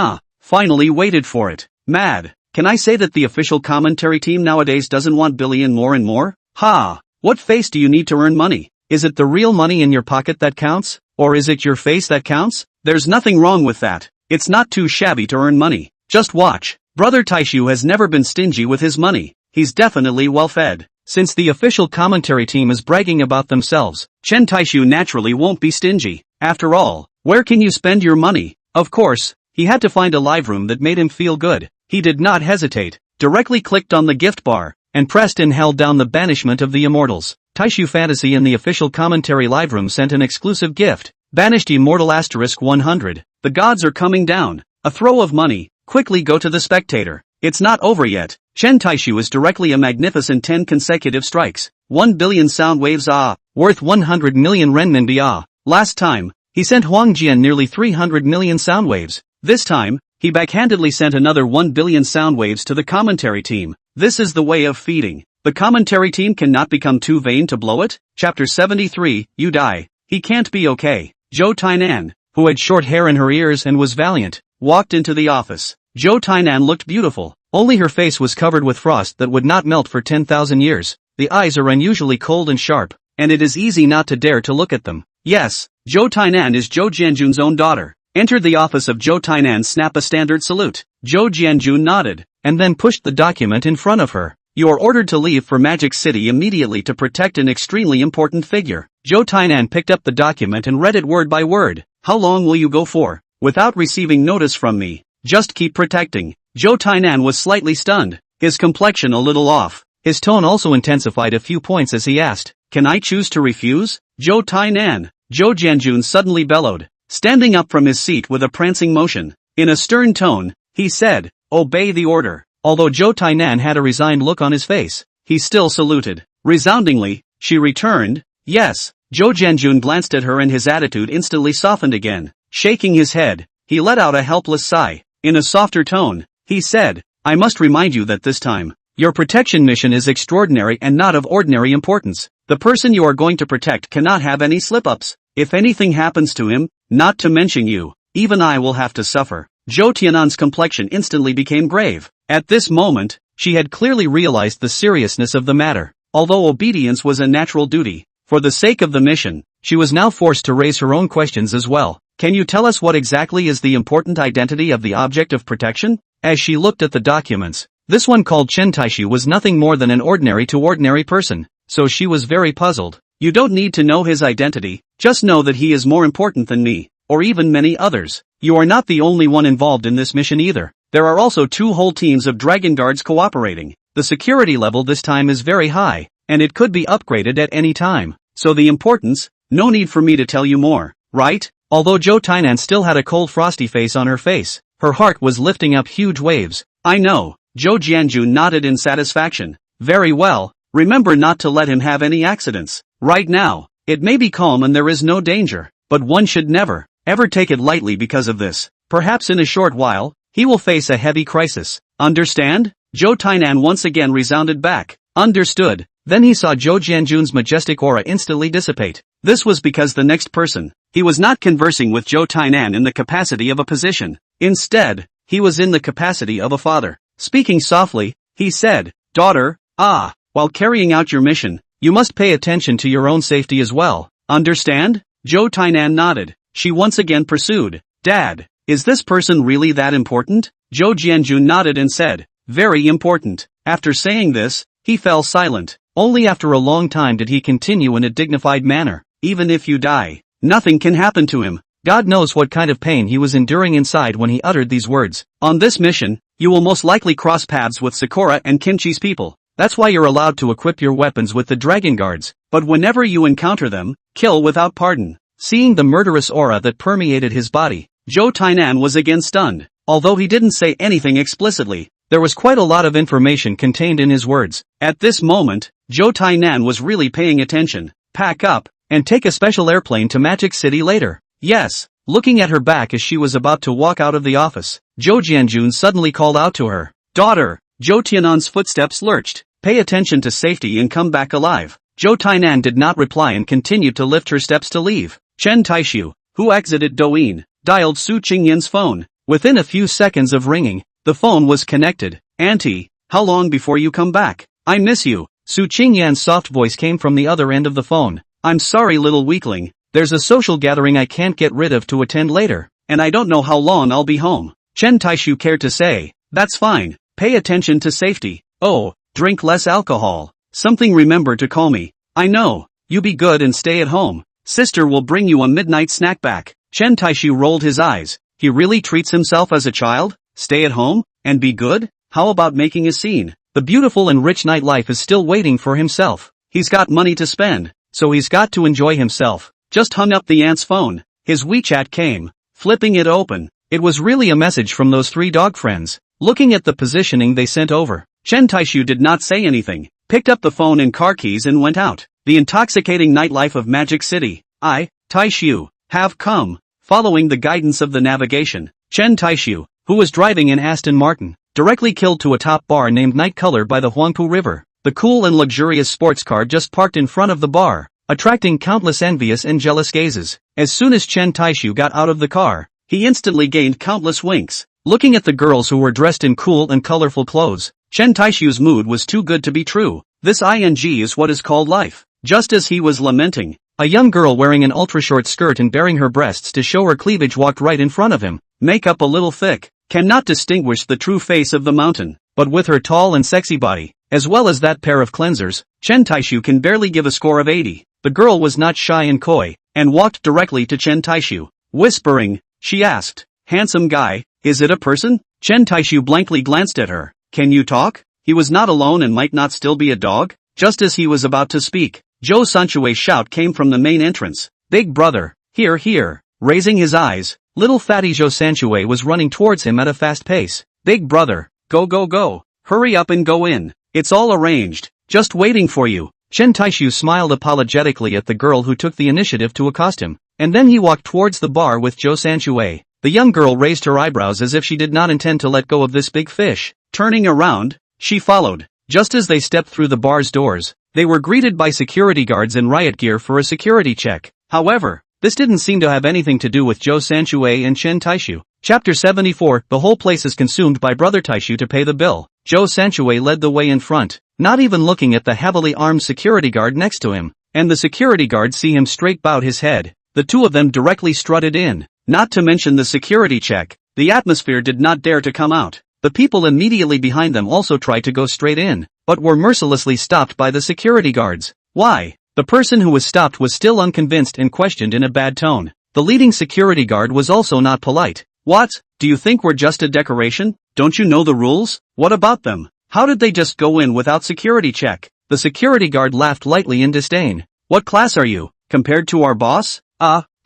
Finally waited for it. Mad. Can I say that the official commentary team nowadays doesn't want billion more and more? Ha! What face do you need to earn money? Is it the real money in your pocket that counts? Or is it your face that counts? There's nothing wrong with that. It's not too shabby to earn money. Just watch. Brother Taixu has never been stingy with his money. He's definitely well fed. Since the official commentary team is bragging about themselves, Chen Taixu naturally won't be stingy. After all, where can you spend your money? Of course, he had to find a live room that made him feel good. He did not hesitate, directly clicked on the gift bar, and pressed and held down the banishment of the immortals. Taixu Fantasy in the official commentary live room sent an exclusive gift. Banished Immortal *100. The gods are coming down. A throw of money. Quickly go to the spectator. It's not over yet. Chen Taixu is directly a magnificent 10 consecutive strikes. 1 billion sound waves worth 100 million renminbi Last time, he sent Huang Jian nearly 300 million sound waves. This time, he backhandedly sent another 1 billion sound waves to the commentary team. This is the way of feeding. The commentary team cannot become too vain to blow it. Chapter 73, You Die. He can't be okay. Zhou Tainan, who had short hair in her ears and was valiant, walked into the office. Zhou Tainan looked beautiful, only her face was covered with frost that would not melt for 10,000 years. The eyes are unusually cold and sharp, and it is easy not to dare to look at them. Yes, Zhou Tainan is Zhou Jianjun's own daughter. Entered the office of Zhou Tainan, snap a standard salute. Zhou Jianjun nodded, and then pushed the document in front of her. You are ordered to leave for Magic City immediately to protect an extremely important figure. Zhou Tainan picked up the document and read it word by word. How long will you go for? without receiving notice from me. Just keep protecting. Zhou Tainan was slightly stunned, his complexion a little off. His tone also intensified a few points as he asked, "Can I choose to refuse?" Zhou Tainan, Zhou Jianjun suddenly bellowed, standing up from his seat with a prancing motion. In a stern tone, he said, "Obey the order." Although Zhou Tainan had a resigned look on his face, he still saluted. Resoundingly, she returned, "Yes." Zhou Jianjun glanced at her and his attitude instantly softened again. Shaking his head, he let out a helpless sigh. In a softer tone, he said, "I must remind you that this time, your protection mission is extraordinary and not of ordinary importance. The person you are going to protect cannot have any slip-ups. If anything happens to him, not to mention you, even I will have to suffer." Zhou Tianan's complexion instantly became grave. At this moment, she had clearly realized the seriousness of the matter. Although obedience was a natural duty, for the sake of the mission, she was now forced to raise her own questions as well. "Can you tell us what exactly is the important identity of the object of protection?" As she looked at the documents, this one called Chen Taixu was nothing more than an ordinary to ordinary person, so she was very puzzled. "You don't need to know his identity, just know that he is more important than me, or even many others. You are not the only one involved in this mission either. There are also 2 whole teams of Dragon Guards cooperating. The security level this time is very high, and it could be upgraded at any time. So the importance, no need for me to tell you more, right?" Although Zhou Tainan still had a cold frosty face on her face, her heart was lifting up huge waves. "I know." Zhou Jianjun nodded in satisfaction. "Very well, remember not to let him have any accidents. Right now, it may be calm and there is no danger, but one should never, ever take it lightly because of this. Perhaps in a short while, he will face a heavy crisis. Understand?" Zhou Tainan once again resounded back. "Understood." Then he saw Zhou Jianjun's majestic aura instantly dissipate. This was because the next person, he was not conversing with Zhou Tainan in the capacity of a position. Instead, he was in the capacity of a father. Speaking softly, he said, "Daughter, while carrying out your mission, you must pay attention to your own safety as well. Understand?" Zhou Tainan nodded. She once again pursued, "Dad, is this person really that important?" Zhou Jianjun nodded and said, "Very important." After saying this, he fell silent. Only after a long time did he continue in a dignified manner, "Even if you die, nothing can happen to him." God knows what kind of pain he was enduring inside when he uttered these words. "On this mission, you will most likely cross paths with Sakura and Kimchi's people. That's why you're allowed to equip your weapons with the Dragon Guards, but whenever you encounter them, kill without pardon." Seeing the murderous aura that permeated his body, Zhou Tainan was again stunned. Although he didn't say anything explicitly, there was quite a lot of information contained in his words. At this moment, Zhou Tainan was really paying attention. "Pack up, and take a special airplane to Magic City later." "Yes." Looking at her back as she was about to walk out of the office, Zhou Jianjun suddenly called out to her, "Daughter." Zhou Tianan's footsteps lurched. "Pay attention to safety and come back alive." Zhou Tainan did not reply and continued to lift her steps to leave. Chen Taixu, who exited Douyin, dialed Su Qingyan's phone. Within a few seconds of ringing, the phone was connected. "Auntie, how long before you come back? I miss you." Su Qingyan's soft voice came from the other end of the phone. "I'm sorry, little weakling. There's a social gathering I can't get rid of to attend later, and I don't know how long I'll be home." Chen Taixu cared to say, "That's fine. Pay attention to safety. Oh, drink less alcohol. Something remember to call me. I know. You be good and stay at home. Sister will bring you a midnight snack back." Chen Taixu rolled his eyes. He really treats himself as a child? Stay at home, and be good? How about making a scene? The beautiful and rich nightlife is still waiting for himself. He's got money to spend, so he's got to enjoy himself. Just hung up the aunt's phone. His WeChat came. Flipping it open, it was really a message from those 3 dog friends. Looking at the positioning they sent over, Chen Taixu did not say anything, picked up the phone and car keys and went out. The intoxicating nightlife of Magic City. "I, Taixu, have come." Following the guidance of the navigation, Chen Taixu, who was driving an Aston Martin, directly killed to a top bar named Night Color by the Huangpu River. The cool and luxurious sports car just parked in front of the bar, attracting countless envious and jealous gazes. As soon as Chen Taixu got out of the car, he instantly gained countless winks. Looking at the girls who were dressed in cool and colorful clothes, Chen Taixu's mood was too good to be true. This is what is called life. Just as he was lamenting, a young girl wearing an ultra-short skirt and baring her breasts to show her cleavage walked right in front of him. Makeup a little thick, cannot distinguish the true face of the mountain, but with her tall and sexy body, as well as that pair of cleansers, Chen Taixu can barely give a score of 80. The girl was not shy and coy, and walked directly to Chen Taixu. Whispering, she asked, handsome guy, is it a person? Chen Taixu blankly glanced at her. Can you talk? He was not alone and might not still be a dog? Just as he was about to speak, Zhou Sanshui's shout came from the main entrance. Big brother, here, here. Raising his eyes, little fatty Zhou Sanshui was running towards him at a fast pace. Big brother, go go go. Hurry up and go in. It's all arranged. Just waiting for you. Chen Taixu smiled apologetically at the girl who took the initiative to accost him, and then he walked towards the bar with Zhou Sanshui. The young girl raised her eyebrows as if she did not intend to let go of this big fish. Turning around, she followed. Just as they stepped through the bar's doors, they were greeted by security guards in riot gear for a security check. However, this didn't seem to have anything to do with Zhou Sanshui and Chen Taixu. Chapter 74. The whole place is consumed by Brother Taixu to pay the bill. Zhou Sanshui led the way in front, not even looking at the heavily armed security guard next to him, and the security guard see him straight bowed his head. The two of them directly strutted in. Not to mention the security check, the atmosphere did not dare to come out. The people immediately behind them also tried to go straight in, but were mercilessly stopped by the security guards. Why? The person who was stopped was still unconvinced and questioned in a bad tone. The leading security guard was also not polite. What? Do you think we're just a decoration? Don't you know the rules? What about them? How did they just go in without security check? The security guard laughed lightly in disdain. What class are you, compared to our boss?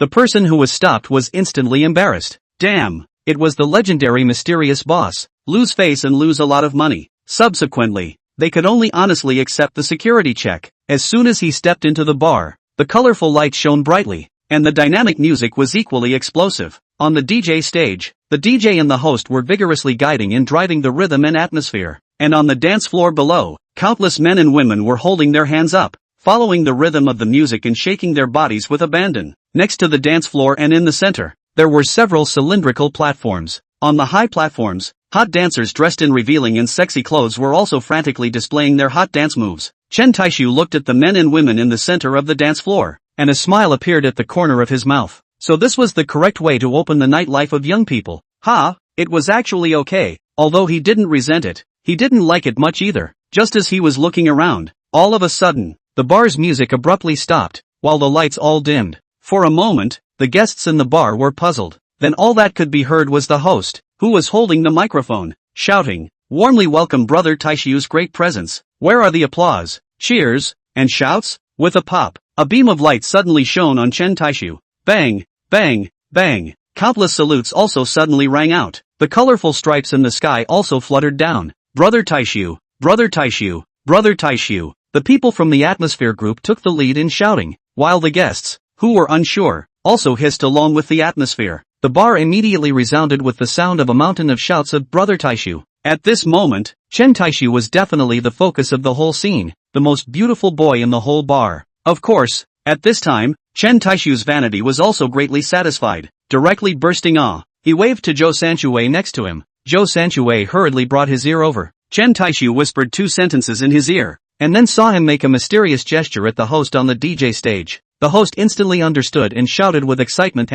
The person who was stopped was instantly embarrassed. Damn, it was the legendary mysterious boss. Lose face and lose a lot of money. Subsequently, they could only honestly accept the security check. As soon as he stepped into the bar, the colorful lights shone brightly, and the dynamic music was equally explosive. On the DJ stage, the DJ and the host were vigorously guiding and driving the rhythm and atmosphere, and on the dance floor below, countless men and women were holding their hands up, following the rhythm of the music and shaking their bodies with abandon. Next to the dance floor and in the center, there were several cylindrical platforms. On the high platforms, hot dancers dressed in revealing and sexy clothes were also frantically displaying their hot dance moves. Chen Taixu looked at the men and women in the center of the dance floor, and a smile appeared at the corner of his mouth. So this was the correct way to open the nightlife of young people. It was actually okay. Although he didn't resent it, he didn't like it much either. Just as he was looking around, all of a sudden, the bar's music abruptly stopped, while the lights all dimmed. For a moment, the guests in the bar were puzzled. Then all that could be heard was the host, who was holding the microphone, shouting, "Warmly welcome Brother Taixu's great presence. Where are the applause, cheers, and shouts?" With a pop, a beam of light suddenly shone on Chen Taixu. Bang, bang, bang. Countless salutes also suddenly rang out. The colorful stripes in the sky also fluttered down. Brother Taixu, Brother Taixu, Brother Taixu. The people from the atmosphere group took the lead in shouting, while the guests, who were unsure, also hissed along with the atmosphere. The bar immediately resounded with the sound of a mountain of shouts of Brother Taixu. At this moment, Chen Taixu was definitely the focus of the whole scene, the most beautiful boy in the whole bar. Of course, at this time, Chen Taixu's vanity was also greatly satisfied. Directly bursting awe, he waved to Zhou Sanshui next to him. Zhou Sanshui hurriedly brought his ear over. Chen Taixu whispered 2 sentences in his ear, and then saw him make a mysterious gesture at the host on the DJ stage. The host instantly understood and shouted with excitement.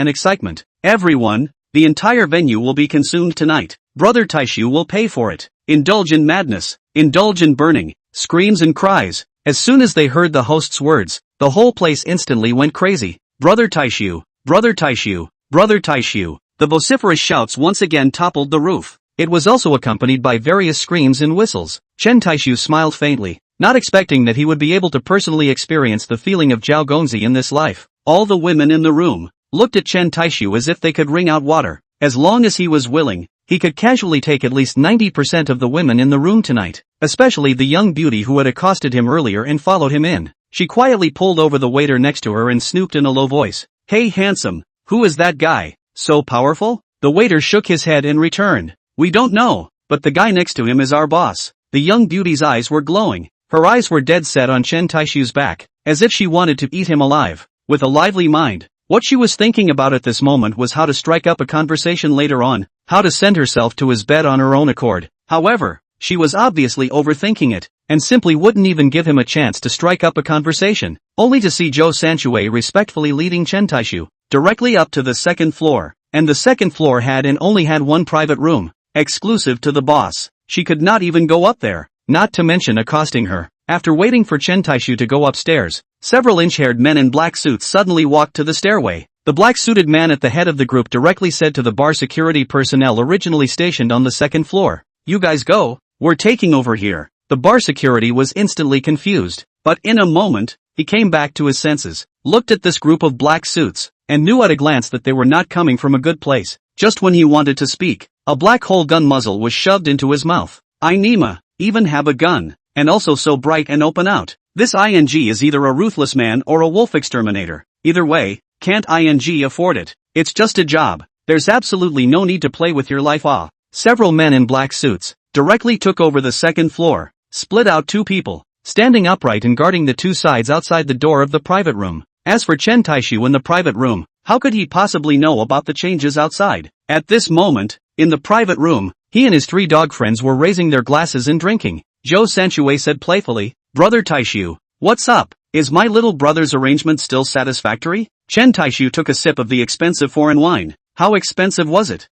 Everyone, the entire venue will be consumed tonight. Brother Taixu will pay for it. Indulge in madness, indulge in burning, screams and cries. As soon as they heard the host's words, the whole place instantly went crazy. Brother Taixu, Brother Taixu, Brother Taixu. The vociferous shouts once again toppled the roof. It was also accompanied by various screams and whistles. Chen Taixu smiled faintly, not expecting that he would be able to personally experience the feeling of Zhao Gongzi in this life. All the women in the room looked at Chen Taixu as if they could wring out water. As long as he was willing, he could casually take at least 90% of the women in the room tonight, especially the young beauty who had accosted him earlier and followed him in. She quietly pulled over the waiter next to her and snooped in a low voice. "Hey handsome, who is that guy? So powerful?" The waiter shook his head and returned. "We don't know, but the guy next to him is our boss." The young beauty's eyes were glowing. Her eyes were dead set on Chen Taixu's back, as if she wanted to eat him alive. With a lively mind, what she was thinking about at this moment was how to strike up a conversation later on, how to send herself to his bed on her own accord. However, she was obviously overthinking it, and simply wouldn't even give him a chance to strike up a conversation, only to see Zhou Sanshui respectfully leading Chen Taixu directly up to the 2nd floor. And the 2nd floor had and only had one private room, exclusive to the boss. She could not even go up there, not to mention accosting her. After waiting for Chen Taixu to go upstairs, several inch-haired men in black suits suddenly walked to the stairway. The black-suited man at the head of the group directly said to the bar security personnel originally stationed on the second floor, "You guys go, we're taking over here." The bar security was instantly confused, but in a moment, he came back to his senses, looked at this group of black suits, and knew at a glance that they were not coming from a good place. Just when he wanted to speak, a black hole gun muzzle was shoved into his mouth. "I Nima, even have a gun, and also so bright and open out. This ING is either a ruthless man or a wolf exterminator. Either way, can't ING afford it. It's just a job. There's absolutely no need to play with your life." Several men in black suits directly took over the second floor, split out two people, standing upright and guarding the two sides outside the door of the private room. As for Chen Taixu in the private room, how could he possibly know about the changes outside? At this moment, in the private room, he and his three dog friends were raising their glasses and drinking. Zhou Sanshui said playfully, "Brother Taixu, what's up? Is my little brother's arrangement still satisfactory?" Chen Taixu took a sip of the expensive foreign wine. "How expensive was it?"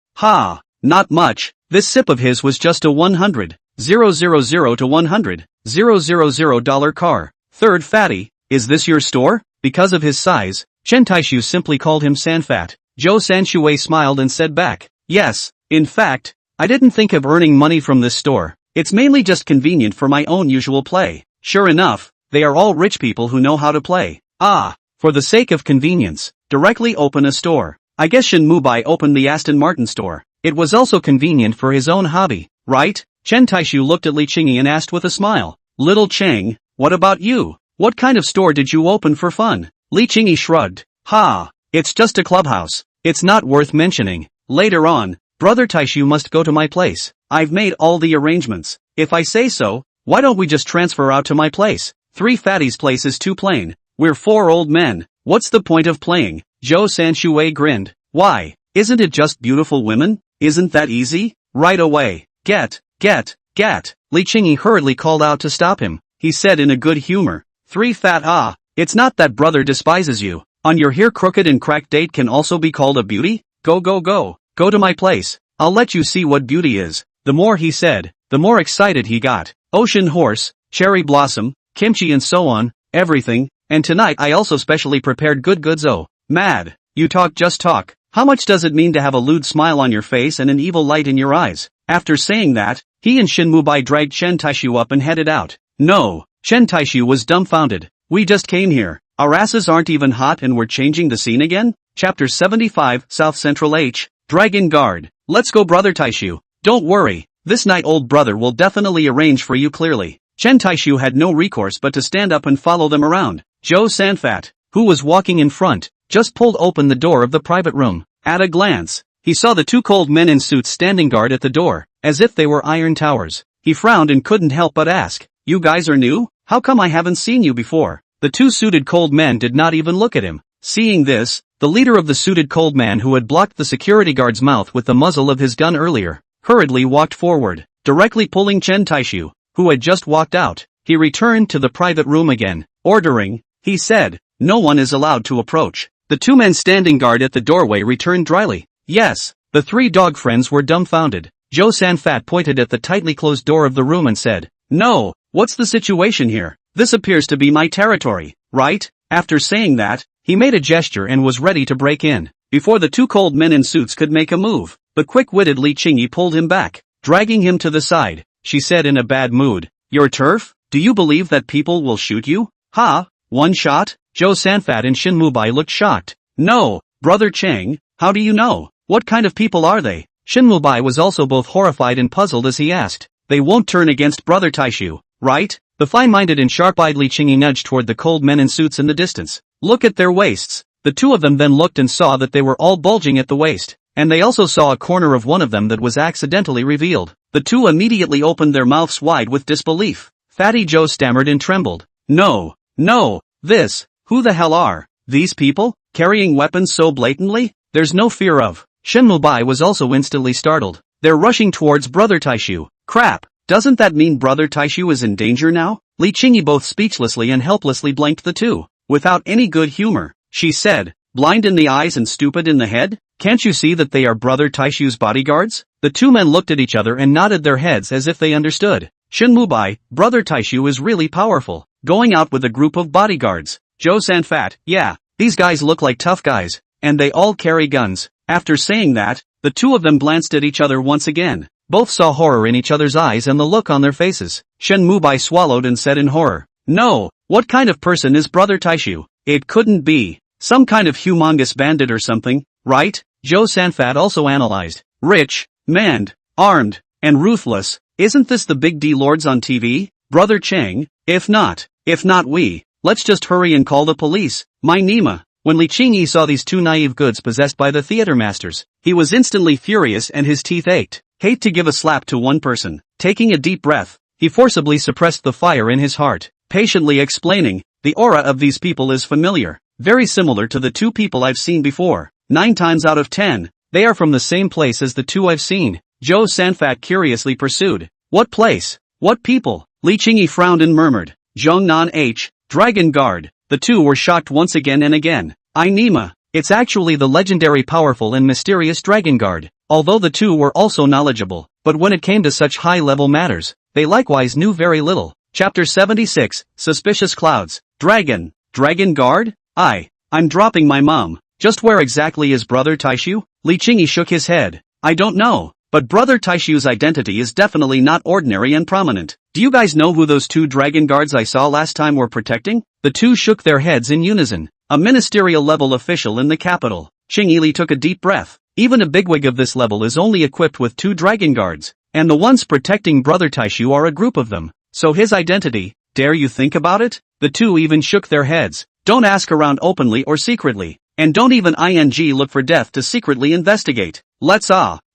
Not much. This sip of his was just a $100,000 to $100,000 car. Third fatty, "Is this your store?" Because of his size, Chen Taixu simply called him Sanfat. Zhou Sanshui smiled and said back, "Yes, in fact, I didn't think of earning money from this store. It's mainly just convenient for my own usual play." Sure enough, they are all rich people who know how to play. For the sake of convenience, directly open a store. I guess Shin Mubai opened the Aston Martin store. It was also convenient for his own hobby, right? Chen Taixu looked at Li Qingyi and asked with a smile, "Little Cheng, what about you? What kind of store did you open for fun?" Li Qingyi shrugged. It's just a clubhouse. It's not worth mentioning. Later on, Brother Taixu must go to my place. I've made all the arrangements. If I say so, why don't we just transfer out to my place? Three fatties' place is too plain. We're four old men. What's the point of playing? Zhou Sanshui grinned. Why? Isn't it just beautiful women? Isn't that easy? Right away. Get. Li Qingyi hurriedly called out to stop him. He said in a good humor. Three fat It's not that brother despises you. On your hair crooked and cracked date can also be called a beauty? Go. Go to my place. I'll let you see what beauty is. The more he said, the more excited he got. Ocean horse, cherry blossom, kimchi and so on, everything. And tonight I also specially prepared good goods. Oh, mad. You talk just talk. How much does it mean to have a lewd smile on your face and an evil light in your eyes? After saying that, he and Shin Mubai dragged Chen Taixu up and headed out. No, Chen Taixu was dumbfounded. We just came here. Our asses aren't even hot and we're changing the scene again? Chapter 75, South Central H, Dragon Guard. Let's go Brother Taixu. Don't worry, this night old brother will definitely arrange for you clearly. Chen Taixu had no recourse but to stand up and follow them around. Zhou Sanfat, who was walking in front, just pulled open the door of the private room. At a glance, he saw the two cold men in suits standing guard at the door, as if they were iron towers. He frowned and couldn't help but ask, "You guys are new? How come I haven't seen you before?" The two suited cold men did not even look at him. Seeing this, the leader of the suited cold man who had blocked the security guard's mouth with the muzzle of his gun earlier, hurriedly walked forward, directly pulling Chen Taixu, who had just walked out. He returned to the private room again, ordering, he said, "No one is allowed to approach." The two men standing guard at the doorway returned dryly. Yes, the three dog friends were dumbfounded. Zhou Sanfat pointed at the tightly closed door of the room and said, "No, what's the situation here? This appears to be my territory, right?" After saying that, he made a gesture and was ready to break in. Before the two cold men in suits could make a move, the quick-witted Li Qingyi pulled him back, dragging him to the side. She said in a bad mood, "Your turf? Do you believe that people will shoot you? One shot?" Zhou Sanfat and Shin Mubai looked shocked. "No, Brother Cheng, how do you know? What kind of people are they?" Shin Mubai was also both horrified and puzzled as he asked. "They won't turn against Brother Taixu, right?" The fine-minded and sharp-eyed Li Qingyi nudged toward the cold men in suits in the distance. "Look at their waists." The two of them then looked and saw that they were all bulging at the waist, and they also saw a corner of one of them that was accidentally revealed. The two immediately opened their mouths wide with disbelief. Fatty Joe stammered and trembled. No, who the hell are these people, carrying weapons so blatantly? There's no fear of. Shin Mubai was also instantly startled. They're rushing towards Brother Taixu. Crap, doesn't that mean Brother Taixu is in danger now? Li Qingyi both speechlessly and helplessly blanked the two. Without any good humor, she said, "Blind in the eyes and stupid in the head? Can't you see that they are Brother Taixu's bodyguards?" The two men looked at each other and nodded their heads as if they understood. Shin Mubai, Brother Taixu is really powerful, going out with a group of bodyguards. Zhou Sanfat, yeah, these guys look like tough guys. and they all carry guns. After saying that, the two of them glanced at each other once again. Both saw horror in each other's eyes and the look on their faces. Shen Mubai swallowed and said in horror, "No, what kind of person is Brother Taixu? It couldn't be some kind of humongous bandit or something, right?" Zhou Sanfat also analyzed. "Rich, manned, armed, and ruthless. Isn't this the big D lords on TV? Brother Cheng? If not let's just hurry and call the police. My Nima." When Li Qingyi saw these two naive goods possessed by the theater masters, he was instantly furious and his teeth ached. Hate to give a slap to one person. Taking a deep breath, he forcibly suppressed the fire in his heart, patiently explaining, "The aura of these people is familiar, very similar to the two people I've seen before. 9 times out of 10, they are from the same place as the two I've seen." Zhou Sanfat curiously pursued, "What place? What people?" Li Qingyi frowned and murmured, "Zhongnan H, Dragon Guard." The two were shocked once again and again. "I Nima, it's actually the legendary powerful and mysterious Dragon Guard." Although the two were also knowledgeable, but when it came to such high-level matters, they likewise knew very little. Chapter 76, Suspicious Clouds. Dragon Guard? I'm dropping my mom. Just where exactly is Brother Taixu? Li Qingyi shook his head. "I don't know, but Brother Taixu's identity is definitely not ordinary and prominent. Do you guys know who those two Dragon Guards I saw last time were protecting?" The two shook their heads in unison. "A ministerial-level official in the capital." Qingyi Li took a deep breath. Even a bigwig of this level is only equipped with 2 Dragon Guards, and the ones protecting Brother Taixu are a group of them. So his identity, dare you think about it? The two even shook their heads. "Don't ask around openly or secretly, and don't even look for death to secretly investigate. Let's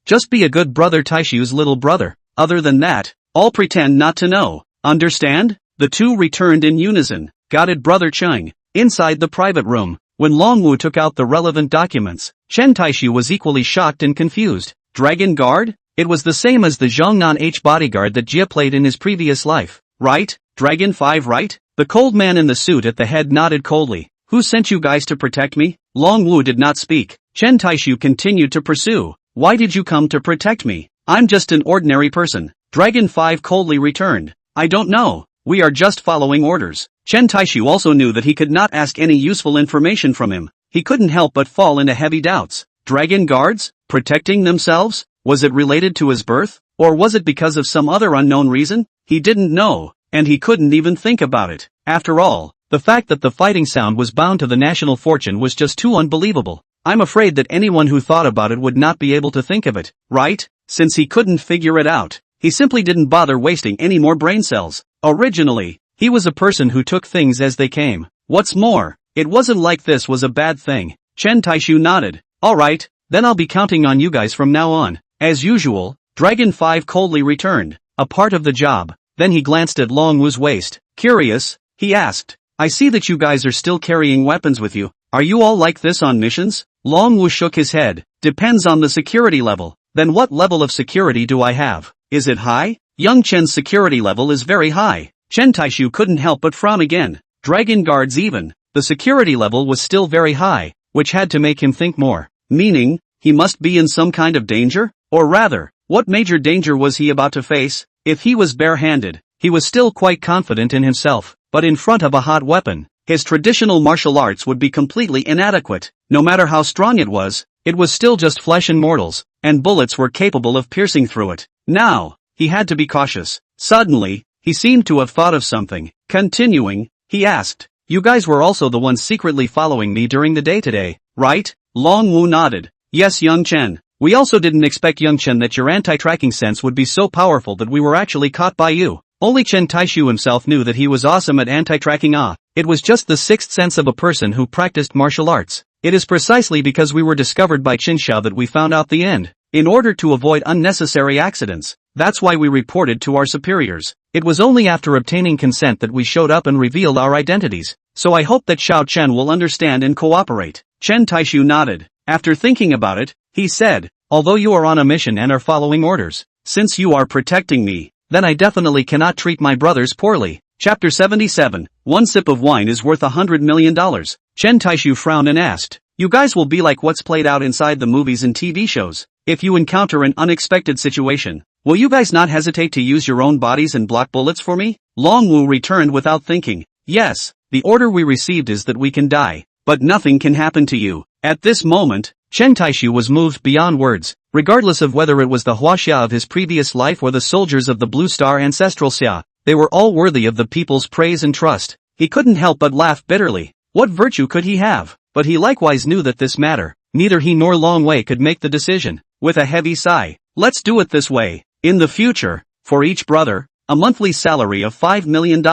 just be a good Brother Taixu's little brother. Other than that, all pretend not to know. Understand?" The two returned in unison. "Got it, Brother Cheng." Inside the private room, when Longwu took out the relevant documents, Chen Taixu was equally shocked and confused. Dragon Guard? It was the same as the Zhongnan H bodyguard that Jia played in his previous life, right? Dragon 5, right? The cold man in the suit at the head nodded coldly. "Who sent you guys to protect me?" Longwu did not speak. Chen Taixu continued to pursue. "Why did you come to protect me? I'm just an ordinary person." Dragon 5 coldly returned. "I don't know. We are just following orders." Chen Taixu also knew that he could not ask any useful information from him. He couldn't help but fall into heavy doubts. Dragon Guards? Protecting themselves? Was it related to his birth? Or was it because of some other unknown reason? He didn't know, and he couldn't even think about it. After all, the fact that the fighting sound was bound to the national fortune was just too unbelievable. I'm afraid that anyone who thought about it would not be able to think of it, right? Since he couldn't figure it out, he simply didn't bother wasting any more brain cells. Originally, he was a person who took things as they came. What's more, it wasn't like this was a bad thing. Chen Taixu nodded. "Alright, then I'll be counting on you guys from now on." As usual, Dragon 5 coldly returned. "A part of the job." Then he glanced at Longwu's waist. "Curious?" he asked. "I see that you guys are still carrying weapons with you. Are you all like this on missions?" Longwu shook his head. "Depends on the security level." "Then what level of security do I have? Is it high?" Young Chen's security level is very high. Chen Taixu couldn't help but frown again. Dragon Guards even. The security level was still very high, which had to make him think more. Meaning, he must be in some kind of danger? Or rather, what major danger was he about to face? If he was bare-handed, he was still quite confident in himself, but in front of a hot weapon, his traditional martial arts would be completely inadequate. No matter how strong it was still just flesh and mortals, and bullets were capable of piercing through it. Now, he had to be cautious. Suddenly, he seemed to have thought of something. Continuing, he asked, "You guys were also the ones secretly following me during the day today, right?" Longwu nodded. "Yes, Young Chen. We also didn't expect, Young Chen, that your anti-tracking sense would be so powerful that we were actually caught by you." Only Chen Taixu himself knew that he was awesome at anti-tracking. It was just the sixth sense of a person who practiced martial arts. It is precisely because we were discovered by Qinshao that we found out the end. In order to avoid unnecessary accidents, that's why we reported to our superiors. It was only after obtaining consent that we showed up and revealed our identities. So I hope that Xiao Chen will understand and cooperate. Chen Taixu nodded. After thinking about it, he said, "Although you are on a mission and are following orders, since you are protecting me, then I definitely cannot treat my brothers poorly." Chapter 77, One sip of wine is worth $100 million. Chen Taixu frowned and asked, "You guys will be like what's played out inside the movies and TV shows. If you encounter an unexpected situation, will you guys not hesitate to use your own bodies and block bullets for me?" Longwu returned without thinking. "Yes, the order we received is that we can die, but nothing can happen to you. At this moment, Chen Taixu was moved beyond words, regardless of whether it was the Huaxia of his previous life or the soldiers of the Blue Star Ancestral Xia. They were all worthy of the people's praise and trust. He couldn't help but laugh bitterly. What virtue could he have? But he likewise knew that this matter, neither he nor Long Wei could make the decision. With a heavy sigh, let's do it this way. In the future, for each brother, a monthly salary of $5 million.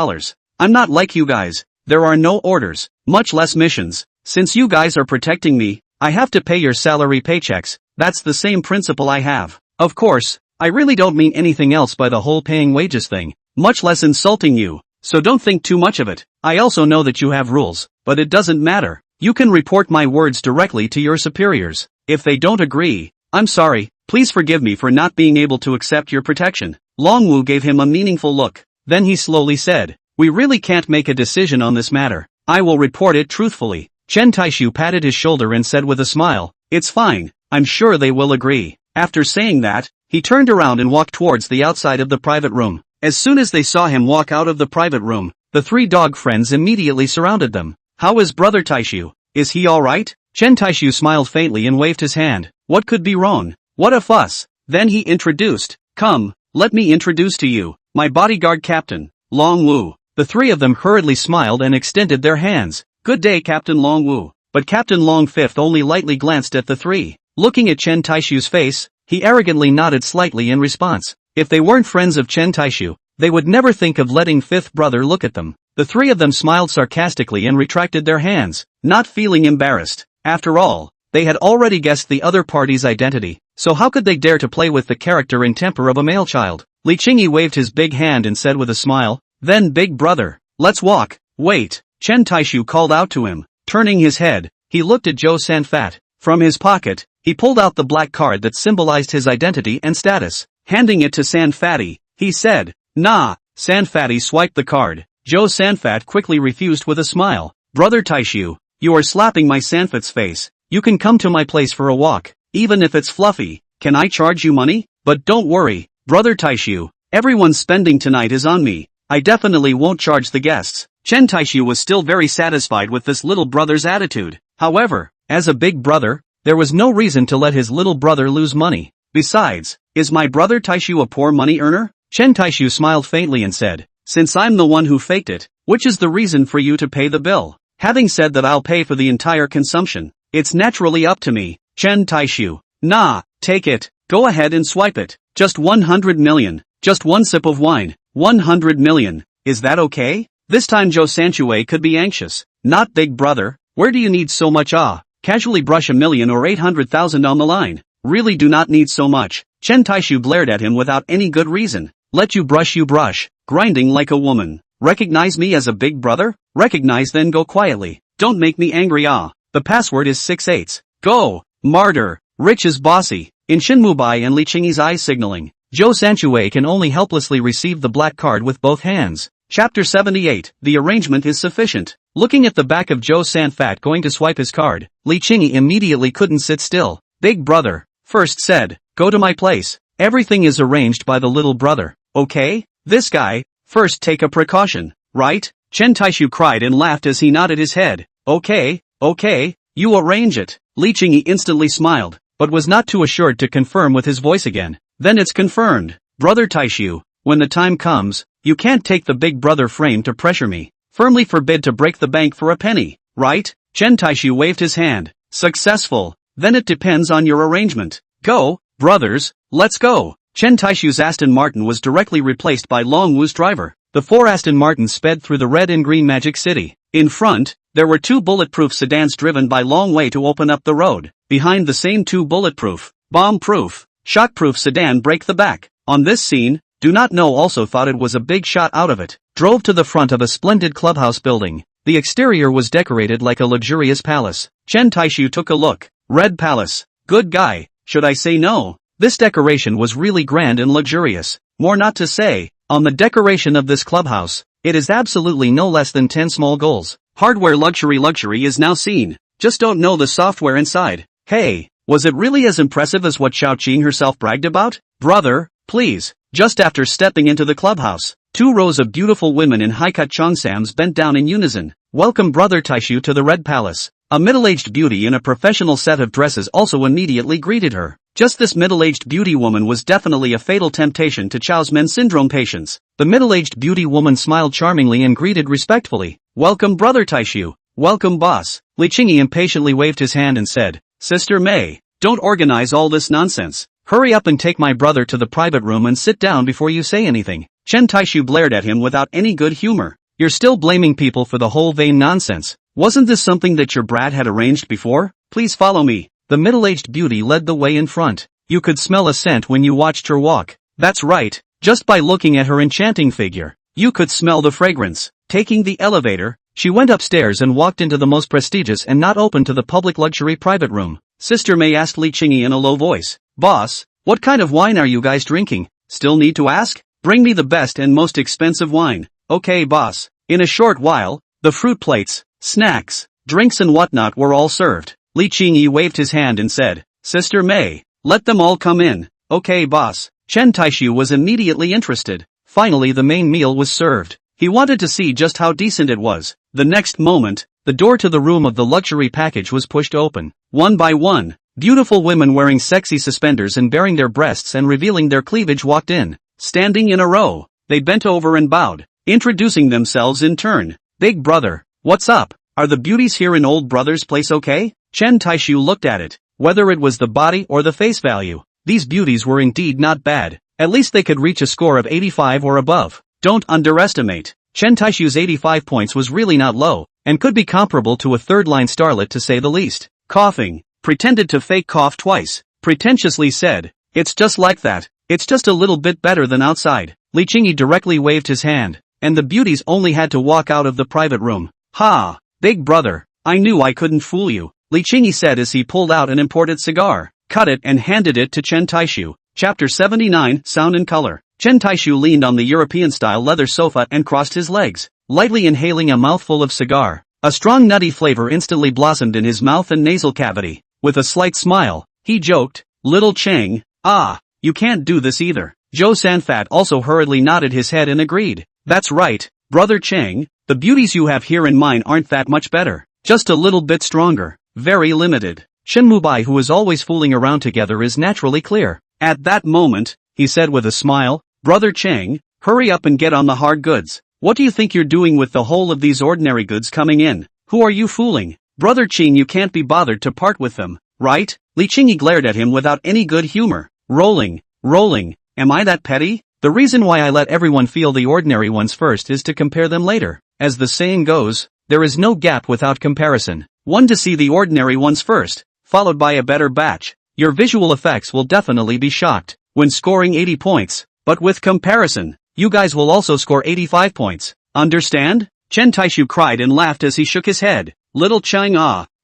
I'm not like you guys. There are no orders, much less missions. Since you guys are protecting me, I have to pay your salary paychecks. That's the same principle I have. Of course, I really don't mean anything else by the whole paying wages thing, much less insulting you, so don't think too much of it. I also know that you have rules, but it doesn't matter. You can report my words directly to your superiors. If they don't agree, I'm sorry, please forgive me for not being able to accept your protection. Long Wu gave him a meaningful look. Then he slowly said, we really can't make a decision on this matter. I will report it truthfully. Chen Taixu patted his shoulder and said with a smile, it's fine, I'm sure they will agree. After saying that, he turned around and walked towards the outside of the private room. As soon as they saw him walk out of the private room, the three dog friends immediately surrounded them. How is Brother Taixu? Is he alright? Chen Taixu smiled faintly and waved his hand. What could be wrong? What a fuss. Then he introduced, come, let me introduce to you, my bodyguard captain, Long Wu. The three of them hurriedly smiled and extended their hands. Good day, Captain Long Wu. But Captain Long Fifth only lightly glanced at the three. Looking at Chen Taixu's face, he arrogantly nodded slightly in response. If they weren't friends of Chen Taixu, they would never think of letting Fifth Brother look at them. The three of them smiled sarcastically and retracted their hands, not feeling embarrassed. After all, they had already guessed the other party's identity, so how could they dare to play with the character and temper of a male child? Li Qingyi waved his big hand and said with a smile, then Big Brother, let's walk. Wait, Chen Taixu called out to him. Turning his head, he looked at Zhou Sanfat. From his pocket, he pulled out the black card that symbolized his identity and status. Handing it to Sanfatty, he said, nah. Sanfatty swiped the card. Zhou Sanfat quickly refused with a smile. Brother Taixu, you are slapping my Sanfat's face. You can come to my place for a walk, even if it's fluffy. Can I charge you money? But don't worry, Brother Taixu, everyone's spending tonight is on me. I definitely won't charge the guests. Chen Taixu was still very satisfied with this little brother's attitude. However, as a big brother, there was no reason to let his little brother lose money. Besides, is my brother Taixu a poor money earner? Chen Taixu smiled faintly and said, since I'm the one who faked it, which is the reason for you to pay the bill? Having said that I'll pay for the entire consumption, it's naturally up to me. Chen Taixu, nah, take it, go ahead and swipe it. Just 100 million, just one sip of wine, 100 million, is that okay? This time Zhou Sanchue could be anxious. Not Big Brother, where do you need so much? Casually brush 1,000,000 or 800,000 on the line. Really do not need so much. Chen Taixu glared at him without any good reason. Let you brush, grinding like a woman. Recognize me as a big brother? Recognize then go quietly. Don't make me angry. The password is 6/8. Go, martyr, rich is bossy. In Shinmubai and Li Qingyi's eyes signaling, Zhou Sanchue can only helplessly receive the black card with both hands. Chapter 78, the arrangement is sufficient. Looking at the back of Zhou Sanfat going to swipe his card, Li Qingyi immediately couldn't sit still. Big brother, first said, go to my place. Everything is arranged by the little brother, okay? This guy, first take a precaution, right? Chen Taixu cried and laughed as he nodded his head. Okay, you arrange it. Li Qingyi instantly smiled, but was not too assured to confirm with his voice again. Then it's confirmed. Brother Taixu, when the time comes, you can't take the big brother frame to pressure me. Firmly forbid to break the bank for a penny, right? Chen Taixu waved his hand. Successful. Then it depends on your arrangement. Go, brothers, let's go. Chen Taixu's Aston Martin was directly replaced by Long Wu's driver. The four Aston Martins sped through the red and green Magic City. In front, there were two bulletproof sedans driven by Long Wei to open up the road. Behind the same two bulletproof, bomb-proof, shock-proof sedan break the back. On this scene, Do Not Know also thought it was a big shot out of it. Drove to the front of a splendid clubhouse building. The exterior was decorated like a luxurious palace. Chen Taixu took a look. Red Palace. Good guy, should I say no? This decoration was really grand and luxurious. More not to say, on the decoration of this clubhouse, it is absolutely no less than 10 small goals. Hardware luxury is now seen. Just don't know the software inside. Hey, was it really as impressive as what Xiao Qing herself bragged about? Brother, please. Just after stepping into the clubhouse, 2 rows of beautiful women in high-cut cheongsams bent down in unison. Welcome Brother Taixu to the Red Palace. A middle-aged beauty in a professional set of dresses also immediately greeted her. Just this middle-aged beauty woman was definitely a fatal temptation to Chow's Men syndrome patients. The middle-aged beauty woman smiled charmingly and greeted respectfully. "Welcome Brother Taixu." "Welcome boss." Li Qingyi impatiently waved his hand and said, "Sister May, don't organize all this nonsense. Hurry up and take my brother to the private room and sit down before you say anything." Chen Taixu blared at him without any good humor. "You're still blaming people for the whole vain nonsense. Wasn't this something that your brat had arranged before? Please follow me." The middle-aged beauty led the way in front. You could smell a scent when you watched her walk. That's right, just by looking at her enchanting figure, you could smell the fragrance. Taking the elevator, she went upstairs and walked into the most prestigious and not open to the public luxury private room. Sister May asked Li Qingyi in a low voice, "Boss, what kind of wine are you guys drinking? Still need to ask? Bring me the best and most expensive wine." "Okay boss." In a short while, the fruit plates, snacks, drinks and whatnot were all served. Li Qingyi waved his hand and said, "Sister May, let them all come in." "Okay boss." Chen Taixu was immediately interested. Finally the main meal was served. He wanted to see just how decent it was. The next moment, the door to the room of the luxury package was pushed open. One by one, beautiful women wearing sexy suspenders and baring their breasts and revealing their cleavage walked in. Standing in a row, they bent over and bowed, introducing themselves in turn. "Big brother, what's up? Are the beauties here in old brother's place okay?" Chen Taixu looked at it. Whether it was the body or the face value, these beauties were indeed not bad. At least they could reach a score of 85 or above. Don't underestimate. Chen Taixu's 85 points was really not low, and could be comparable to a third-line starlet to say the least. Coughing, pretended to fake cough twice, pretentiously said, "It's just like that, it's just a little bit better than outside." Li Qingyi directly waved his hand, and the beauties only had to walk out of the private room. "Ha! Big brother, I knew I couldn't fool you," Li Qingyi said as he pulled out an imported cigar, cut it and handed it to Chen Taixu. Chapter 79, Sound and Color. Chen Taixu leaned on the European-style leather sofa and crossed his legs, lightly inhaling a mouthful of cigar. A strong nutty flavor instantly blossomed in his mouth and nasal cavity. With a slight smile, he joked, "Little Cheng, you can't do this either." Zhou Sanfat also hurriedly nodded his head and agreed. "That's right, Brother Cheng, the beauties you have here in mine aren't that much better. Just a little bit stronger. Very limited." Shen Mubai, who is always fooling around together, is naturally clear. At that moment, he said with a smile, "Brother Cheng, hurry up and get on the hard goods. What do you think you're doing with the whole of these ordinary goods coming in? Who are you fooling? Brother Cheng, you can't be bothered to part with them, right?" Li Qingyi glared at him without any good humor. Rolling, am I that petty? The reason why I let everyone feel the ordinary ones first is to compare them later. As the saying goes, there is no gap without comparison. One to see the ordinary ones first, followed by a better batch. Your visual effects will definitely be shocked when scoring 80 points, but with comparison, you guys will also score 85 points. Understand? Chen Taixu cried and laughed as he shook his head. "Little Cheng,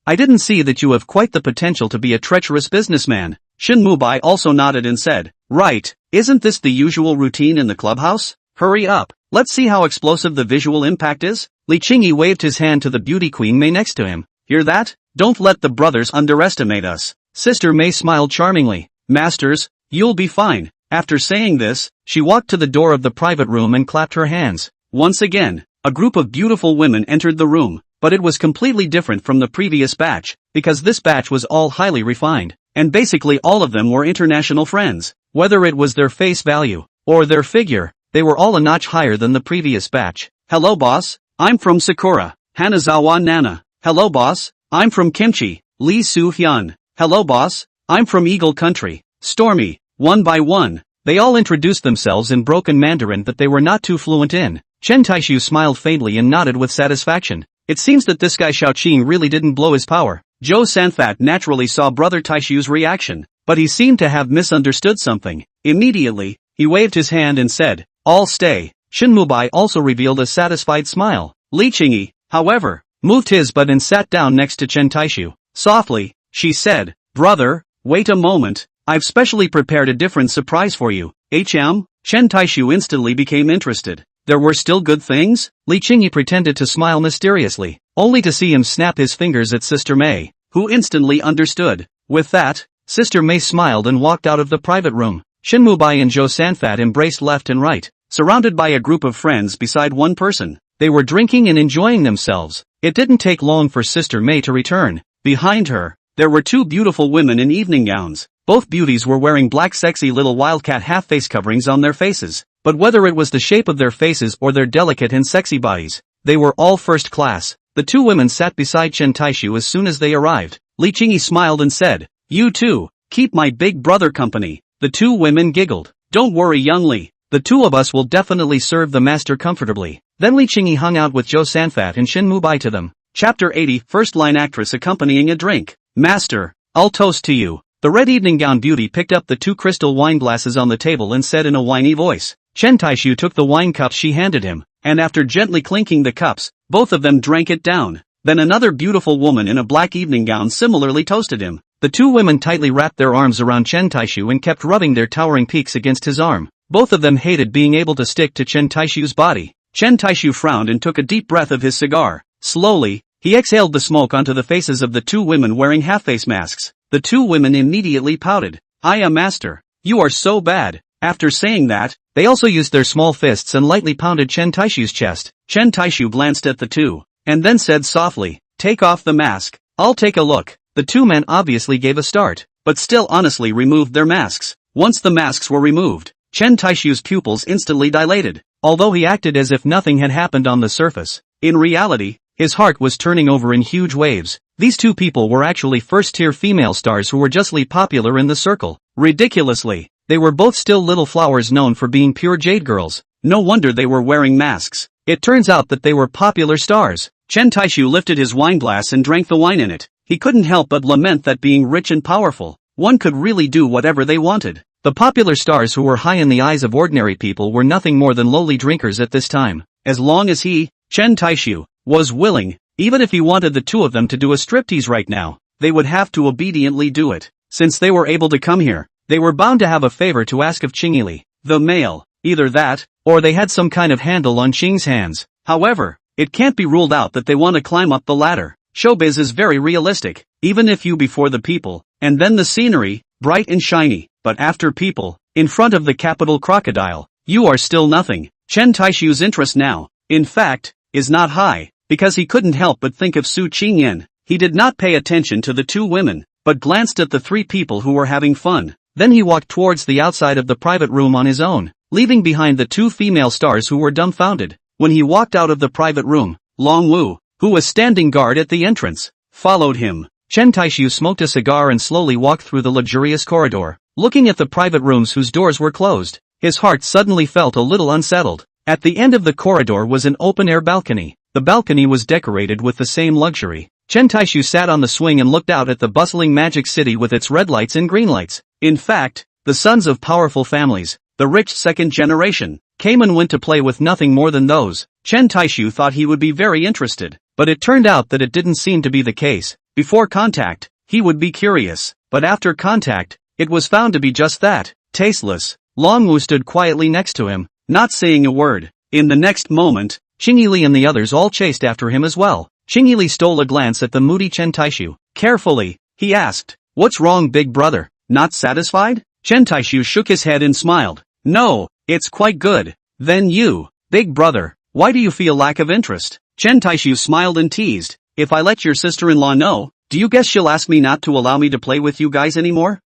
I didn't see that you have quite the potential to be a treacherous businessman." Shin Mubai also nodded and said, "Right, isn't this the usual routine in the clubhouse? Hurry up, let's see how explosive the visual impact is." Li Qingyi waved his hand to the beauty queen May next to him. "Hear that? Don't let the brothers underestimate us." Sister May smiled charmingly. "Masters, you'll be fine." After saying this, she walked to the door of the private room and clapped her hands. Once again, a group of beautiful women entered the room, but it was completely different from the previous batch, because this batch was all highly refined, and basically all of them were international friends. Whether it was their face value, or their figure, they were all a notch higher than the previous batch. "Hello boss, I'm from Sakura, Hanazawa Nana." "Hello boss, I'm from Kimchi, Lee Su-hyun." "Hello boss, I'm from Eagle Country, Stormy." One by one, they all introduced themselves in broken Mandarin that they were not too fluent in. Chen Taixu smiled faintly and nodded with satisfaction. It seems that this guy Xiaoqing really didn't blow his power. Zhou Sanfat naturally saw Brother Taishu's reaction, but he seemed to have misunderstood something. Immediately, he waved his hand and said, "All stay." Shin Mubai also revealed a satisfied smile. Li Qingyi, however, moved his butt and sat down next to Chen Taixu. Softly, she said, "Brother, wait a moment, I've specially prepared a different surprise for you." "HM?" Chen Taixu instantly became interested. There were still good things? Li Qingyi pretended to smile mysteriously, only to see him snap his fingers at Sister May, who instantly understood. With that, Sister May smiled and walked out of the private room. Shin Mubai and Zhou Sanfat embraced left and right, surrounded by a group of friends beside one person. They were drinking and enjoying themselves. It didn't take long for Sister May to return. Behind her, there were two beautiful women in evening gowns. Both beauties were wearing black sexy little wildcat half-face coverings on their faces. But whether it was the shape of their faces or their delicate and sexy bodies, they were all first class. The two women sat beside Chen Taixu as soon as they arrived. Li Qingyi smiled and said, "You too, keep my big brother company." The two women giggled. "Don't worry, young Li. The two of us will definitely serve the master comfortably." Then Li Qingyi hung out with Zhou Sanfat and Shin Mubai to them. Chapter 80, first-line actress accompanying a drink. "Master, I'll toast to you." The red evening gown beauty picked up the two crystal wine glasses on the table and said in a whiny voice. Chen Taixu took the wine cup she handed him, and after gently clinking the cups, both of them drank it down. Then another beautiful woman in a black evening gown similarly toasted him. The two women tightly wrapped their arms around Chen Taixu and kept rubbing their towering peaks against his arm. Both of them hated being able to stick to Chen Taixu's body. Chen Taixu frowned and took a deep breath of his cigar. Slowly, he exhaled the smoke onto the faces of the two women wearing half-face masks. The two women immediately pouted. Master, you are so bad." After saying that, they also used their small fists and lightly pounded Chen Taixu's chest. Chen Taixu glanced at the two, and then said softly, "Take off the mask. I'll take a look." The two men obviously gave a start, but still honestly removed their masks. Once the masks were removed, Chen Taixu's pupils instantly dilated. Although he acted as if nothing had happened on the surface, in reality, his heart was turning over in huge waves. These two people were actually first-tier female stars who were justly popular in the circle. Ridiculously, they were both still little flowers known for being pure jade girls. No wonder they were wearing masks. It turns out that they were popular stars. Chen Taixu lifted his wine glass and drank the wine in it. He couldn't help but lament that being rich and powerful, one could really do whatever they wanted. The popular stars who were high in the eyes of ordinary people were nothing more than lowly drinkers at this time. As long as he, Chen Taixu, was willing, even if he wanted the two of them to do a striptease right now, they would have to obediently do it. Since they were able to come here, they were bound to have a favor to ask of Qingyi, the male. Either that, or they had some kind of handle on Qing's hands. However, it can't be ruled out that they want to climb up the ladder. Showbiz is very realistic, even if you before the people, and then the scenery, bright and shiny, but after people, in front of the capital crocodile, you are still nothing. Chen Taixu's interest now, in fact, is not high, because he couldn't help but think of Su Qingyan. He did not pay attention to the two women, but glanced at the three people who were having fun. Then he walked towards the outside of the private room on his own, leaving behind the two female stars who were dumbfounded. When he walked out of the private room, Long Wu, who was standing guard at the entrance, followed him. Chen Taixu smoked a cigar and slowly walked through the luxurious corridor, looking at the private rooms whose doors were closed. His heart suddenly felt a little unsettled. At the end of the corridor was an open-air balcony. The balcony was decorated with the same luxury. Chen Taixu sat on the swing and looked out at the bustling magic city with its red lights and green lights. In fact, the sons of powerful families, the rich second generation, came and went to play with nothing more than those. Chen Taixu thought he would be very interested, but it turned out that it didn't seem to be the case. Before contact, he would be curious, but after contact, it was found to be just that, tasteless. Long Wu stood quietly next to him, not saying a word. In the next moment, Qingyi and the others all chased after him as well. Qingyi stole a glance at the moody Chen Taixu. Carefully, he asked, "What's wrong, big brother? Not satisfied?" Chen Taixu shook his head and smiled. "No, it's quite good." "Then you, big brother, why do you feel lack of interest?" Chen Taixu smiled and teased, "If I let your sister-in-law know, do you guess she'll ask me not to allow me to play with you guys anymore?"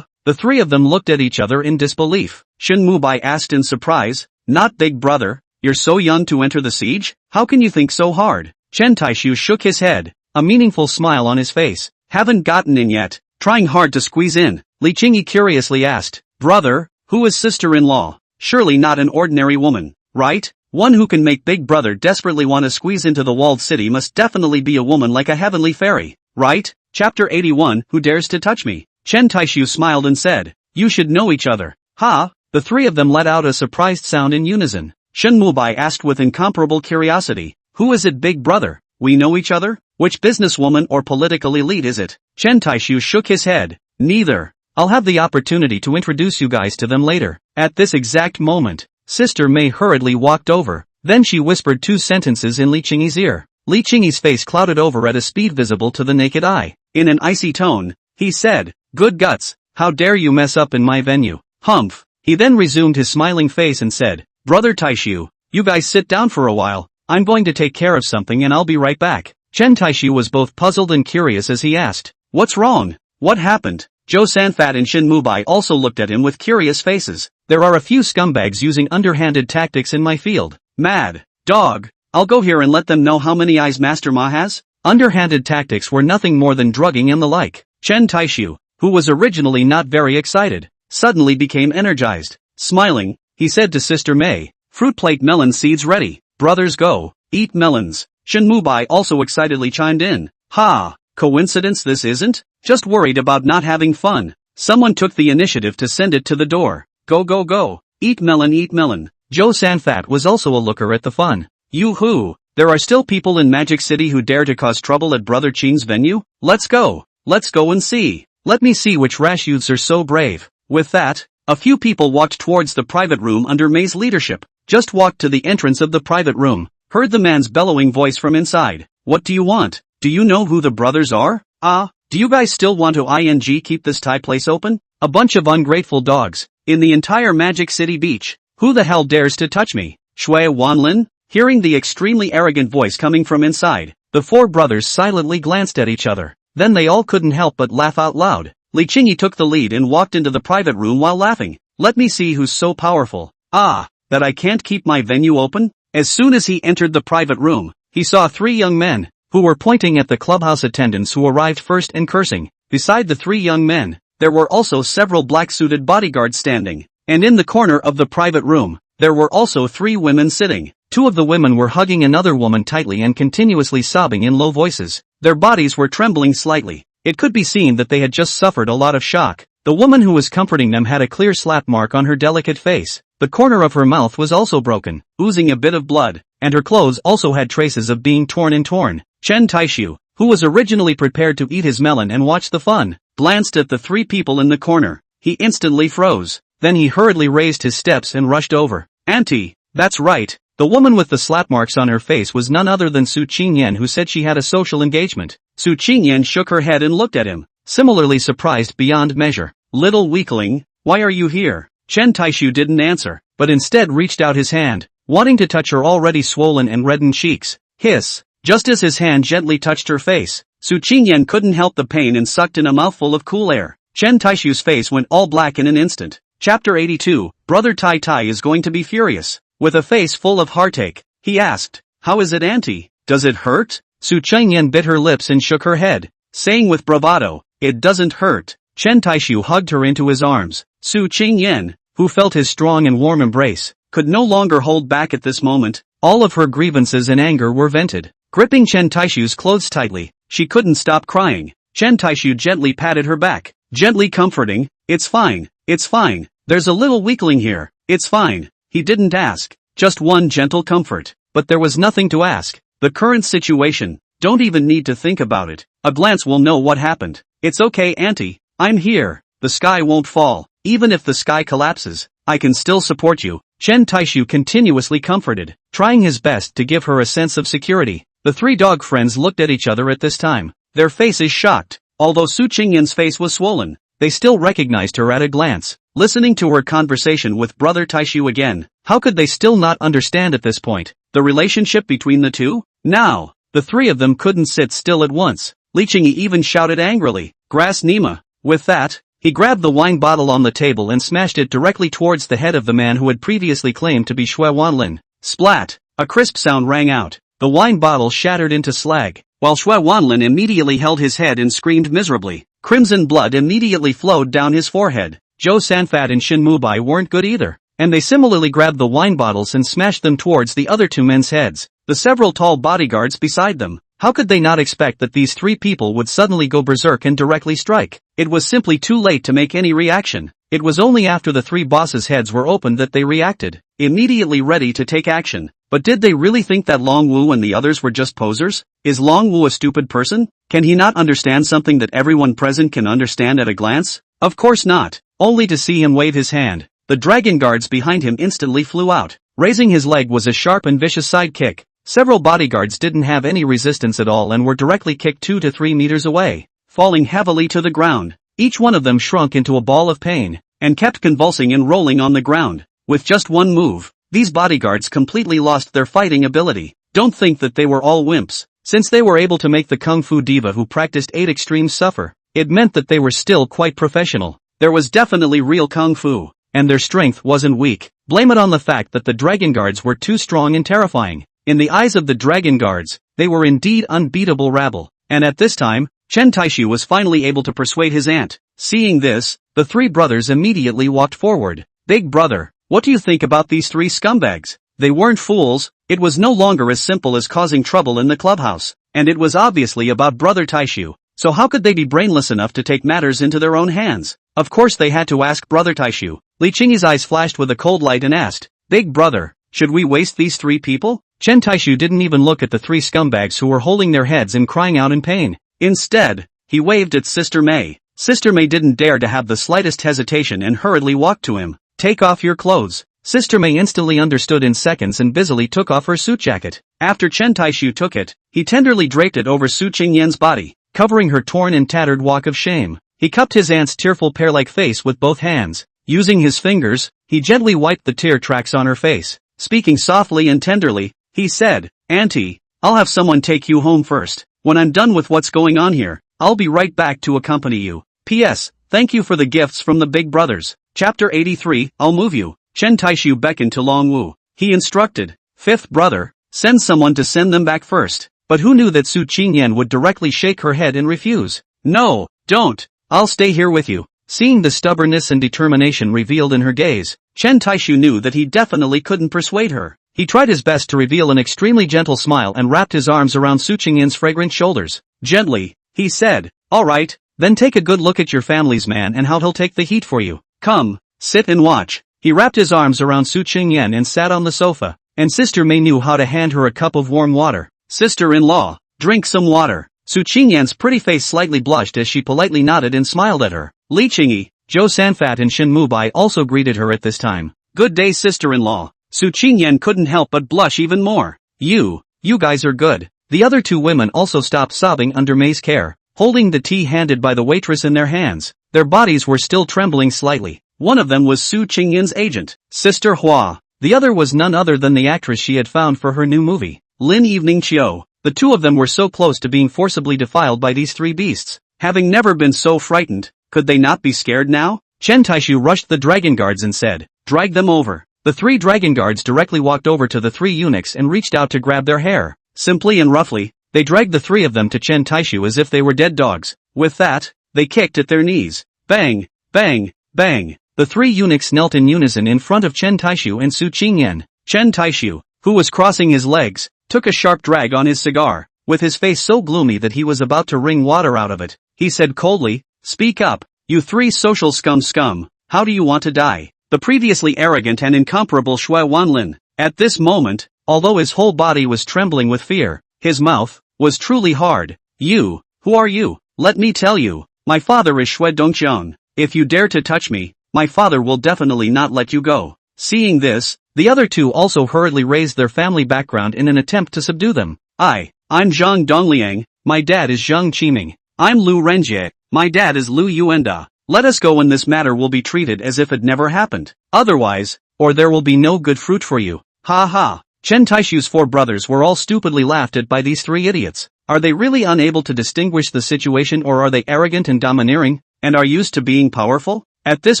The three of them looked at each other in disbelief. Shin Mubai asked in surprise, "Not big brother? You're so young to enter the siege? How can you think so hard?" Chen Taixu shook his head, a meaningful smile on his face. "Haven't gotten in yet, trying hard to squeeze in." Li Qingyi curiously asked, "Brother, who is sister-in-law? Surely not an ordinary woman, right? One who can make big brother desperately want to squeeze into the walled city must definitely be a woman like a heavenly fairy, right?" Chapter 81, Who Dares to Touch Me? Chen Taixu smiled and said, "You should know each other." "Ha?" The three of them let out a surprised sound in unison. Shin Mubai asked with incomparable curiosity, "Who is it, big brother? We know each other? Which businesswoman or political elite is it?" Chen Taixu shook his head. "Neither. I'll have the opportunity to introduce you guys to them later." At this exact moment, Sister May hurriedly walked over. Then she whispered two sentences in Li Qingyi's ear. Li Qingyi's face clouded over at a speed visible to the naked eye. In an icy tone, he said, "Good guts, how dare you mess up in my venue?" "Humph." He then resumed his smiling face and said, "Brother Taixu, you guys sit down for a while, I'm going to take care of something and I'll be right back." Chen Taixu was both puzzled and curious as he asked, "What's wrong? What happened?" Zhou Sanfat and Shin Mubai also looked at him with curious faces. "There are a few scumbags using underhanded tactics in my field. Mad dog. I'll go here and let them know how many eyes Master Ma has." Underhanded tactics were nothing more than drugging and the like. Chen Taixu, who was originally not very excited, suddenly became energized. Smiling, he said to Sister Mei, "Fruit plate melon seeds ready. Brothers go, eat melons." Shin Mubai also excitedly chimed in. "Ha, coincidence this isn't? Just worried about not having fun. Someone took the initiative to send it to the door. Go go go, eat melon eat melon." Zhou Sanfat was also a looker at the fun. "Yoo-hoo, there are still people in Magic City who dare to cause trouble at Brother Qing's venue? Let's go and see. Let me see which rash youths are so brave." With that, a few people walked towards the private room under Mei's leadership. Just walked to the entrance of the private room, heard the man's bellowing voice from inside. "What do you want? Do you know who the brothers are? Do you guys still want to keep this Thai place open? A bunch of ungrateful dogs, in the entire Magic City beach. Who the hell dares to touch me? Shui Wanlin?" Hearing the extremely arrogant voice coming from inside, the four brothers silently glanced at each other. Then they all couldn't help but laugh out loud. Li Qingyi took the lead and walked into the private room while laughing. "Let me see who's so powerful. That I can't keep my venue open?" As soon as he entered the private room, he saw three young men, who were pointing at the clubhouse attendants who arrived first and cursing. Beside the three young men, there were also several black-suited bodyguards standing. And in the corner of the private room, there were also three women sitting. Two of the women were hugging another woman tightly and continuously sobbing in low voices. Their bodies were trembling slightly. It could be seen that they had just suffered a lot of shock. The woman who was comforting them had a clear slap mark on her delicate face. The corner of her mouth was also broken, oozing a bit of blood, and her clothes also had traces of being torn and torn. Chen Taixu, who was originally prepared to eat his melon and watch the fun, glanced at the three people in the corner. He instantly froze. Then he hurriedly raised his steps and rushed over. "Auntie, that's right." The woman with the slap marks on her face was none other than Su Qingyan, who said she had a social engagement. Su Qingyan shook her head and looked at him, similarly surprised beyond measure. "Little weakling, why are you here?" Chen Taixu didn't answer, but instead reached out his hand, wanting to touch her already swollen and reddened cheeks. Hiss! Just as his hand gently touched her face, Su Qingyan couldn't help the pain and sucked in a mouthful of cool air. Chen Taixu's face went all black in an instant. Chapter 82, Brother Tai Tai is going to be furious. With a face full of heartache, he asked, "How is it, auntie? Does it hurt?" Su Qingyan bit her lips and shook her head, saying with bravado, "It doesn't hurt." Chen Taixu hugged her into his arms. Su Qingyan, who felt his strong and warm embrace, could no longer hold back at this moment. All of her grievances and anger were vented. Gripping Chen Taixu's clothes tightly, she couldn't stop crying. Chen Taixu gently patted her back, gently comforting, "It's fine, it's fine. There's a little weakling here. It's fine." He didn't ask, just one gentle comfort. But there was nothing to ask. The current situation, don't even need to think about it. A glance will know what happened. "It's okay, auntie. I'm here. The sky won't fall. Even if the sky collapses, I can still support you." Chen Taixu continuously comforted, trying his best to give her a sense of security. The three dog friends looked at each other at this time, their faces shocked. Although Su Qingyan's face was swollen, they still recognized her at a glance. Listening to her conversation with Brother Taixu again, how could they still not understand at this point the relationship between the two? Now, the three of them couldn't sit still at once. Li Qingyi even shouted angrily, "Grass Nima!" With that, he grabbed the wine bottle on the table and smashed it directly towards the head of the man who had previously claimed to be Shui Wanlin. Splat! A crisp sound rang out. The wine bottle shattered into slag, while Shui Wanlin immediately held his head and screamed miserably. Crimson blood immediately flowed down his forehead. Zhou Sanfat and Shin Mubai weren't good either, and they similarly grabbed the wine bottles and smashed them towards the other two men's heads, the several tall bodyguards beside them. How could they not expect that these three people would suddenly go berserk and directly strike? It was simply too late to make any reaction. It was only after the three bosses' heads were opened that they reacted, immediately ready to take action. But did they really think that Long Wu and the others were just posers? Is Long Wu a stupid person? Can he not understand something that everyone present can understand at a glance? Of course not. Only to see him wave his hand, the dragon guards behind him instantly flew out. Raising his leg was a sharp and vicious side kick. Several bodyguards didn't have any resistance at all and were directly kicked 2 to 3 meters away, falling heavily to the ground. Each one of them shrunk into a ball of pain, and kept convulsing and rolling on the ground. With just one move, these bodyguards completely lost their fighting ability. Don't think that they were all wimps. Since they were able to make the Kung Fu Diva who practiced 8 extremes suffer, it meant that they were still quite professional. There was definitely real Kung Fu, and their strength wasn't weak. Blame it on the fact that the Dragon Guards were too strong and terrifying. In the eyes of the Dragon Guards, they were indeed unbeatable rabble. And at this time, Chen Taixu was finally able to persuade his aunt. Seeing this, the 3 brothers immediately walked forward. Big brother, what do you think about these 3 scumbags? They weren't fools. It was no longer as simple as causing trouble in the clubhouse. And it was obviously about Brother Taixu. So how could they be brainless enough to take matters into their own hands? Of course they had to ask Brother Taixu. Li Qingyi's eyes flashed with a cold light and asked, Big brother, should we waste these 3 people? Chen Taixu didn't even look at the 3 scumbags who were holding their heads and crying out in pain. Instead, he waved at Sister May. Sister May didn't dare to have the slightest hesitation and hurriedly walked to him. Take off your clothes. Sister May instantly understood in seconds and busily took off her suit jacket. After Chen Taixu took it, he tenderly draped it over Su Qingyan's body, covering her torn and tattered walk of shame. He cupped his aunt's tearful pear-like face with both hands. Using his fingers, he gently wiped the tear tracks on her face. Speaking softly and tenderly, he said, Auntie, I'll have someone take you home first. When I'm done with what's going on here, I'll be right back to accompany you. P.S. Thank you for the gifts from the big brothers. Chapter 83, I'll move you. Chen Taixu beckoned to Long Wu. He instructed, 5th brother, send someone to send them back first. But who knew that Su Qingyan would directly shake her head and refuse? No, don't. I'll stay here with you. Seeing the stubbornness and determination revealed in her gaze, Chen Taixu knew that he definitely couldn't persuade her. He tried his best to reveal an extremely gentle smile and wrapped his arms around Su Qingyan's fragrant shoulders. Gently, he said, all right, then take a good look at your family's man and how he'll take the heat for you. Come, sit and watch. He wrapped his arms around Su Qingyan and sat on the sofa, and Sister May knew how to hand her a cup of warm water. Sister-in-law, drink some water. Su Qingyan's pretty face slightly blushed as she politely nodded and smiled at her. Li Qingyi, Zhou Sanfat and Shen Mubai also greeted her at this time. Good day, sister-in-law. Su Qingyan couldn't help but blush even more. You guys are good. The other 2 women also stopped sobbing under May's care, holding the tea handed by the waitress in their hands. Their bodies were still trembling slightly. One of them was Su Qingyan's agent, Sister Hua. The other was none other than the actress she had found for her new movie, Lin Evening Chiu. The 2 of them were so close to being forcibly defiled by these 3 beasts. Having never been so frightened, could they not be scared now? Chen Taixu rushed the dragon guards and said, drag them over. The 3 dragon guards directly walked over to the 3 eunuchs and reached out to grab their hair. Simply and roughly, they dragged the 3 of them to Chen Taixu as if they were dead dogs. With that, they kicked at their knees. Bang, bang, bang. The 3 eunuchs knelt in unison in front of Chen Taixu and Su Qingyan. Chen Taixu, who was crossing his legs, took a sharp drag on his cigar. With his face so gloomy that he was about to wring water out of it, he said coldly, speak up, you 3 social scum. How do you want to die? The previously arrogant and incomparable Shui Wanlin, at this moment, although his whole body was trembling with fear, his mouth was truly hard. You, who are you? Let me tell you, my father is Shui Dongqiang. If you dare to touch me, my father will definitely not let you go. Seeing this, the other 2 also hurriedly raised their family background in an attempt to subdue them. I'm Zhang Dongliang, my dad is Zhang Qiming. I'm Lu Renjie, my dad is Lu Yuenda. Let us go and this matter will be treated as if it never happened. Otherwise, or there will be no good fruit for you. Ha ha. Chen Taixu's 4 brothers were all stupidly laughed at by these 3 idiots. Are they really unable to distinguish the situation, or are they arrogant and domineering, and are used to being powerful? At this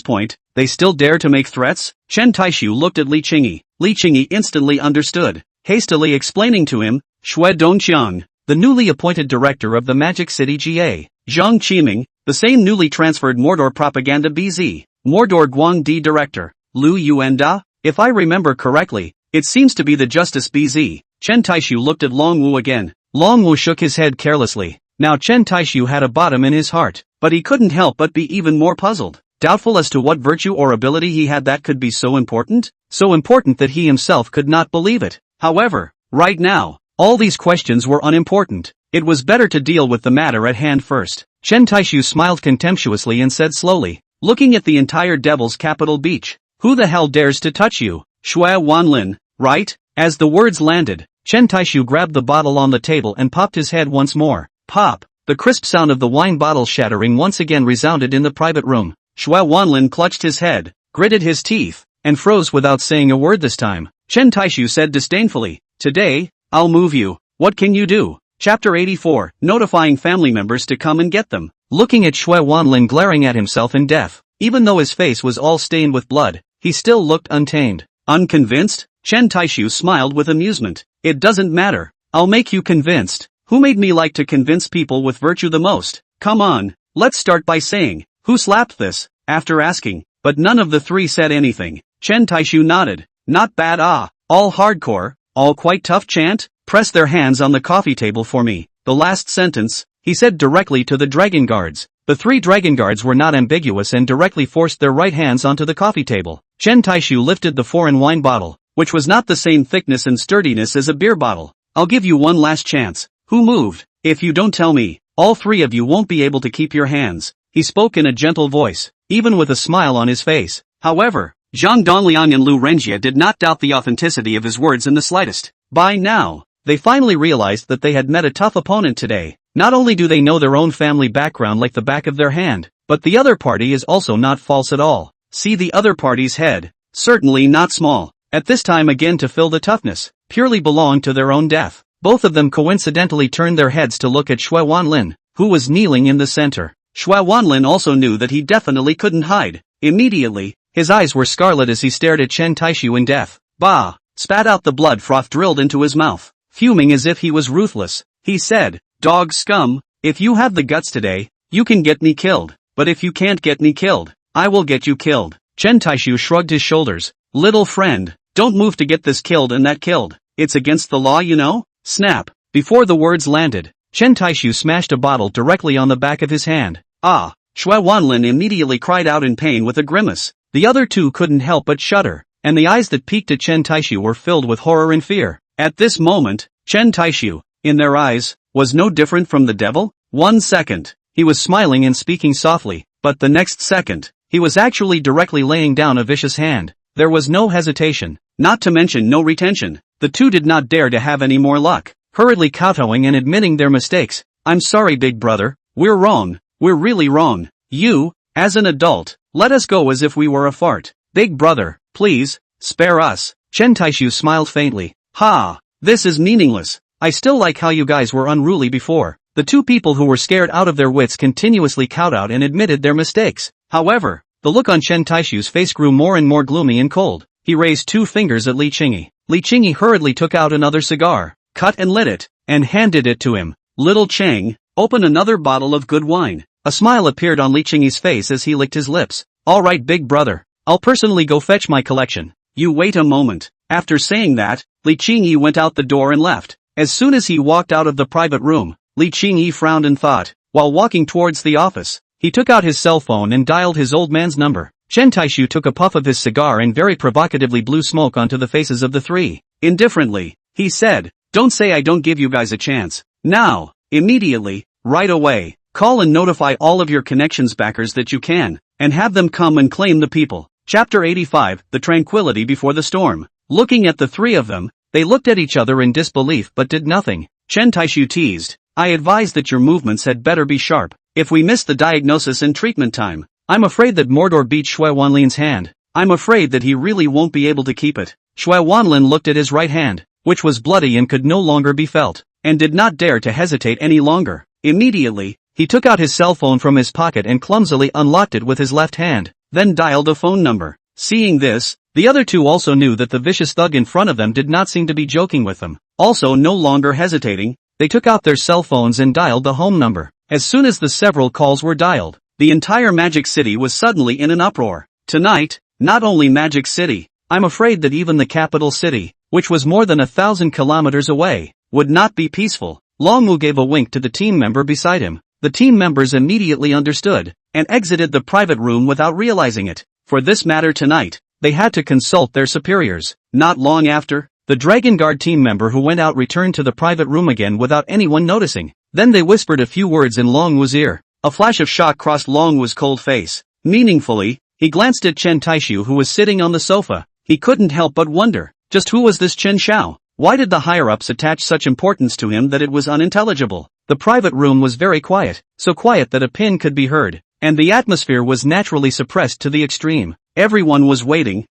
point, they still dare to make threats? Chen Taixu looked at Li Qingyi. Li Qingyi instantly understood, hastily explaining to him, Shui Dongqiang, the newly appointed director of the Magic City GA. Zhang Qiming, the same newly transferred Mordor Propaganda BZ. Mordor Guangdi director. Lu Yuenda, if I remember correctly, it seems to be the Justice BZ. Chen Taixu looked at Long Wu again. Long Wu shook his head carelessly. Now Chen Taixu had a bottom in his heart, but he couldn't help but be even more puzzled. Doubtful as to what virtue or ability he had that could be so important that he himself could not believe it. However, right now, all these questions were unimportant. It was better to deal with the matter at hand first. Chen Taixu smiled contemptuously and said slowly, looking at the entire Devil's Capital Beach, who the hell dares to touch you? Shui Wanlin, right? As the words landed, Chen Taixu grabbed the bottle on the table and popped his head once more. Pop! The crisp sound of the wine bottle shattering once again resounded in the private room. Shui Wanlin clutched his head, gritted his teeth, and froze without saying a word this time. Chen Taixu said disdainfully, today, I'll move you. What can you do? Chapter 84, Notifying Family Members to Come and Get Them. Looking at Xue Wanlin glaring at himself in death, even though his face was all stained with blood, he still looked untamed. Unconvinced? Chen Taixu smiled with amusement. It doesn't matter. I'll make you convinced. Who made me like to convince people with virtue the most? Come on, let's start by saying, who slapped this? After asking, but none of the three said anything. Chen Taixu nodded. Not bad all hardcore, all quite tough chant? Press their hands on the coffee table for me. The last sentence, he said directly to the dragon guards. The three dragon guards were not ambiguous and directly forced their right hands onto the coffee table. Chen Taixu lifted the foreign wine bottle, which was not the same thickness and sturdiness as a beer bottle. I'll give you one last chance. Who moved? If you don't tell me, all three of you won't be able to keep your hands. He spoke in a gentle voice, even with a smile on his face. However, Zhang Dongliang and Lu Renjie did not doubt the authenticity of his words in the slightest. By now, they finally realized that they had met a tough opponent today. Not only do they know their own family background like the back of their hand, but the other party is also not false at all. See the other party's head, certainly not small. At this time again to fill the toughness, purely belonged to their own death. Both of them coincidentally turned their heads to look at Xue Wanlin, who was kneeling in the center. Xue Wanlin also knew that he definitely couldn't hide. Immediately, his eyes were scarlet as he stared at Chen Taixu in death. Bah! Spat out the blood froth drilled into his mouth. Fuming as if he was ruthless, he said, Dog scum, if you have the guts today, you can get me killed. But if you can't get me killed, I will get you killed. Chen Taixu shrugged his shoulders. Little friend, don't move to get this killed and that killed. It's against the law, you know? Snap. Before the words landed, Chen Taixu smashed a bottle directly on the back of his hand. Ah! Xue Wanlin immediately cried out in pain with a grimace. The other two couldn't help but shudder, and the eyes that peeked at Chen Taixu were filled with horror and fear. At this moment, Chen Taixu, in their eyes, was no different from the devil. 1 second, he was smiling and speaking softly, but the next second, he was actually directly laying down a vicious hand. There was no hesitation, not to mention no retention. The two did not dare to have any more luck, hurriedly kowtowing and admitting their mistakes. I'm sorry, big brother, we're wrong, we're really wrong. You, as an adult, let us go as if we were a fart. Big brother, please, spare us. Chen Taixu smiled faintly. Ha! This is meaningless. I still like how you guys were unruly before. The two people who were scared out of their wits continuously kowtowed and admitted their mistakes. However, the look on Chen Taixu's face grew more and more gloomy and cold. He raised 2 fingers at Li Qingyi. Li Qingyi hurriedly took out another cigar, cut and lit it, and handed it to him. Little Cheng, open another bottle of good wine. A smile appeared on Li Qingyi's face as he licked his lips. Alright, big brother. I'll personally go fetch my collection. You wait a moment. After saying that, Li Qingyi went out the door and left. As soon as he walked out of the private room, Li Qingyi frowned and thought. While walking towards the office, he took out his cell phone and dialed his old man's number. Chen Taixu took a puff of his cigar and very provocatively blew smoke onto the faces of the three. Indifferently, he said, Don't say I don't give you guys a chance. Now, immediately, right away, call and notify all of your connections backers that you can, and have them come and claim the people. Chapter 85, The Tranquility Before the Storm. Looking at the three of them, they looked at each other in disbelief but did nothing. Chen Taixu teased, I advise that your movements had better be sharp. If we miss the diagnosis and treatment time, I'm afraid that Mordor beat Xue Wanlin's hand. I'm afraid that he really won't be able to keep it. Xue Wanlin looked at his right hand, which was bloody and could no longer be felt, and did not dare to hesitate any longer. Immediately, he took out his cell phone from his pocket and clumsily unlocked it with his left hand, then dialed a phone number. Seeing this, the other two also knew that the vicious thug in front of them did not seem to be joking with them. Also no longer hesitating, they took out their cell phones and dialed the home number. As soon as the several calls were dialed, the entire Magic City was suddenly in an uproar. Tonight, not only Magic City, I'm afraid that even the capital city, which was more than 1,000 kilometers away, would not be peaceful. Longmu gave a wink to the team member beside him. The team members immediately understood, and exited the private room without realizing it. For this matter tonight, they had to consult their superiors. Not long after, the Dragon Guard team member who went out returned to the private room again without anyone noticing. Then they whispered a few words in Longwu's ear. A flash of shock crossed Longwu's cold face. Meaningfully, he glanced at Chen Taixu who was sitting on the sofa. He couldn't help but wonder, just who was this Chen Xiao? Why did the higher-ups attach such importance to him that it was unintelligible? The private room was very quiet, so quiet that a pin could be heard, and the atmosphere was naturally suppressed to the extreme. Everyone was waiting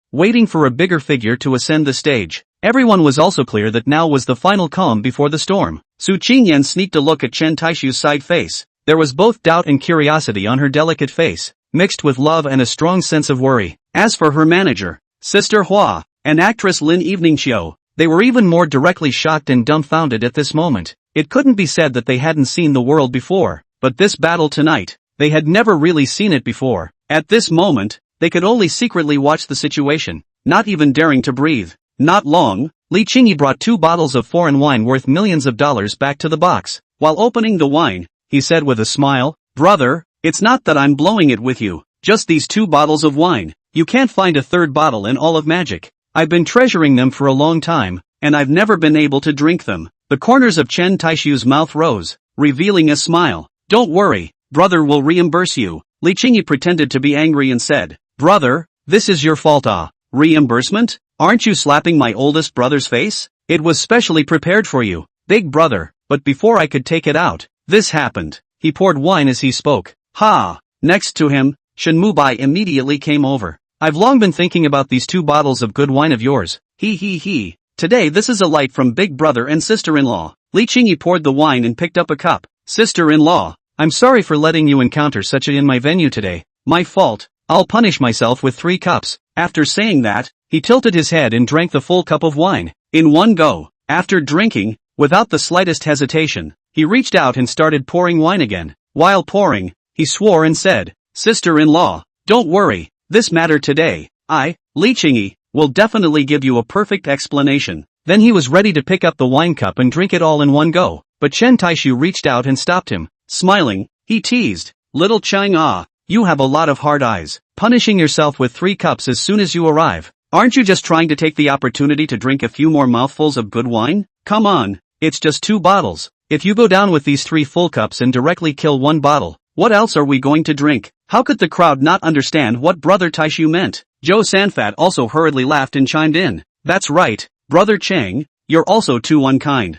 for a bigger figure to ascend the stage. Everyone was also clear that now was the final calm before the storm. Su Qingyan sneaked a look at Chen Taixu's side face. There was both doubt and curiosity on her delicate face, mixed with love and a strong sense of worry. As for her manager, Sister Hua, and actress Lin Evening Xiu, they were even more directly shocked and dumbfounded at this moment. It couldn't be said that they hadn't seen the world before, but this battle tonight, they had never really seen it before. At this moment, they could only secretly watch the situation, not even daring to breathe. Not long, Li Qingyi brought 2 bottles of foreign wine worth millions of dollars back to the box. While opening the wine, he said with a smile, "Brother, it's not that I'm blowing it with you, just these 2 bottles of wine. You can't find a third bottle in all of magic. I've been treasuring them for a long time, and I've never been able to drink them." The corners of Chen Taixu's mouth rose, revealing a smile. "Don't worry, brother will reimburse you." Li Qingyi pretended to be angry and said, "Brother, this is your fault. Reimbursement? Aren't you slapping my oldest brother's face? It was specially prepared for you, big brother." But before I could take it out, this happened. He poured wine as he spoke. "Ha!" Next to him, Shen Mubai immediately came over. "I've long been thinking about these 2 bottles of good wine of yours. He. Today this is a light from big brother and sister-in-law." Li Qingyi poured the wine and picked up a cup. "Sister-in-law, I'm sorry for letting you encounter such a in my venue today. My fault. I'll punish myself with 3 cups. After saying that, he tilted his head and drank the full cup of wine, in one go. After drinking, without the slightest hesitation, he reached out and started pouring wine again. While pouring, he swore and said, "Sister-in-law, don't worry, this matter today, Li Qingyi, will definitely give you a perfect explanation." Then he was ready to pick up the wine cup and drink it all in one go, but Chen Taixu reached out and stopped him. Smiling, he teased, "Little Chang, you have a lot of hard eyes, punishing yourself with 3 cups as soon as you arrive. Aren't you just trying to take the opportunity to drink a few more mouthfuls of good wine? Come on, it's just 2 bottles. If you go down with these 3 full cups and directly kill 1 bottle, what else are we going to drink?" How could the crowd not understand what Brother Taixu meant? Zhou Sanfat also hurriedly laughed and chimed in. "That's right, Brother Chang, you're also too unkind.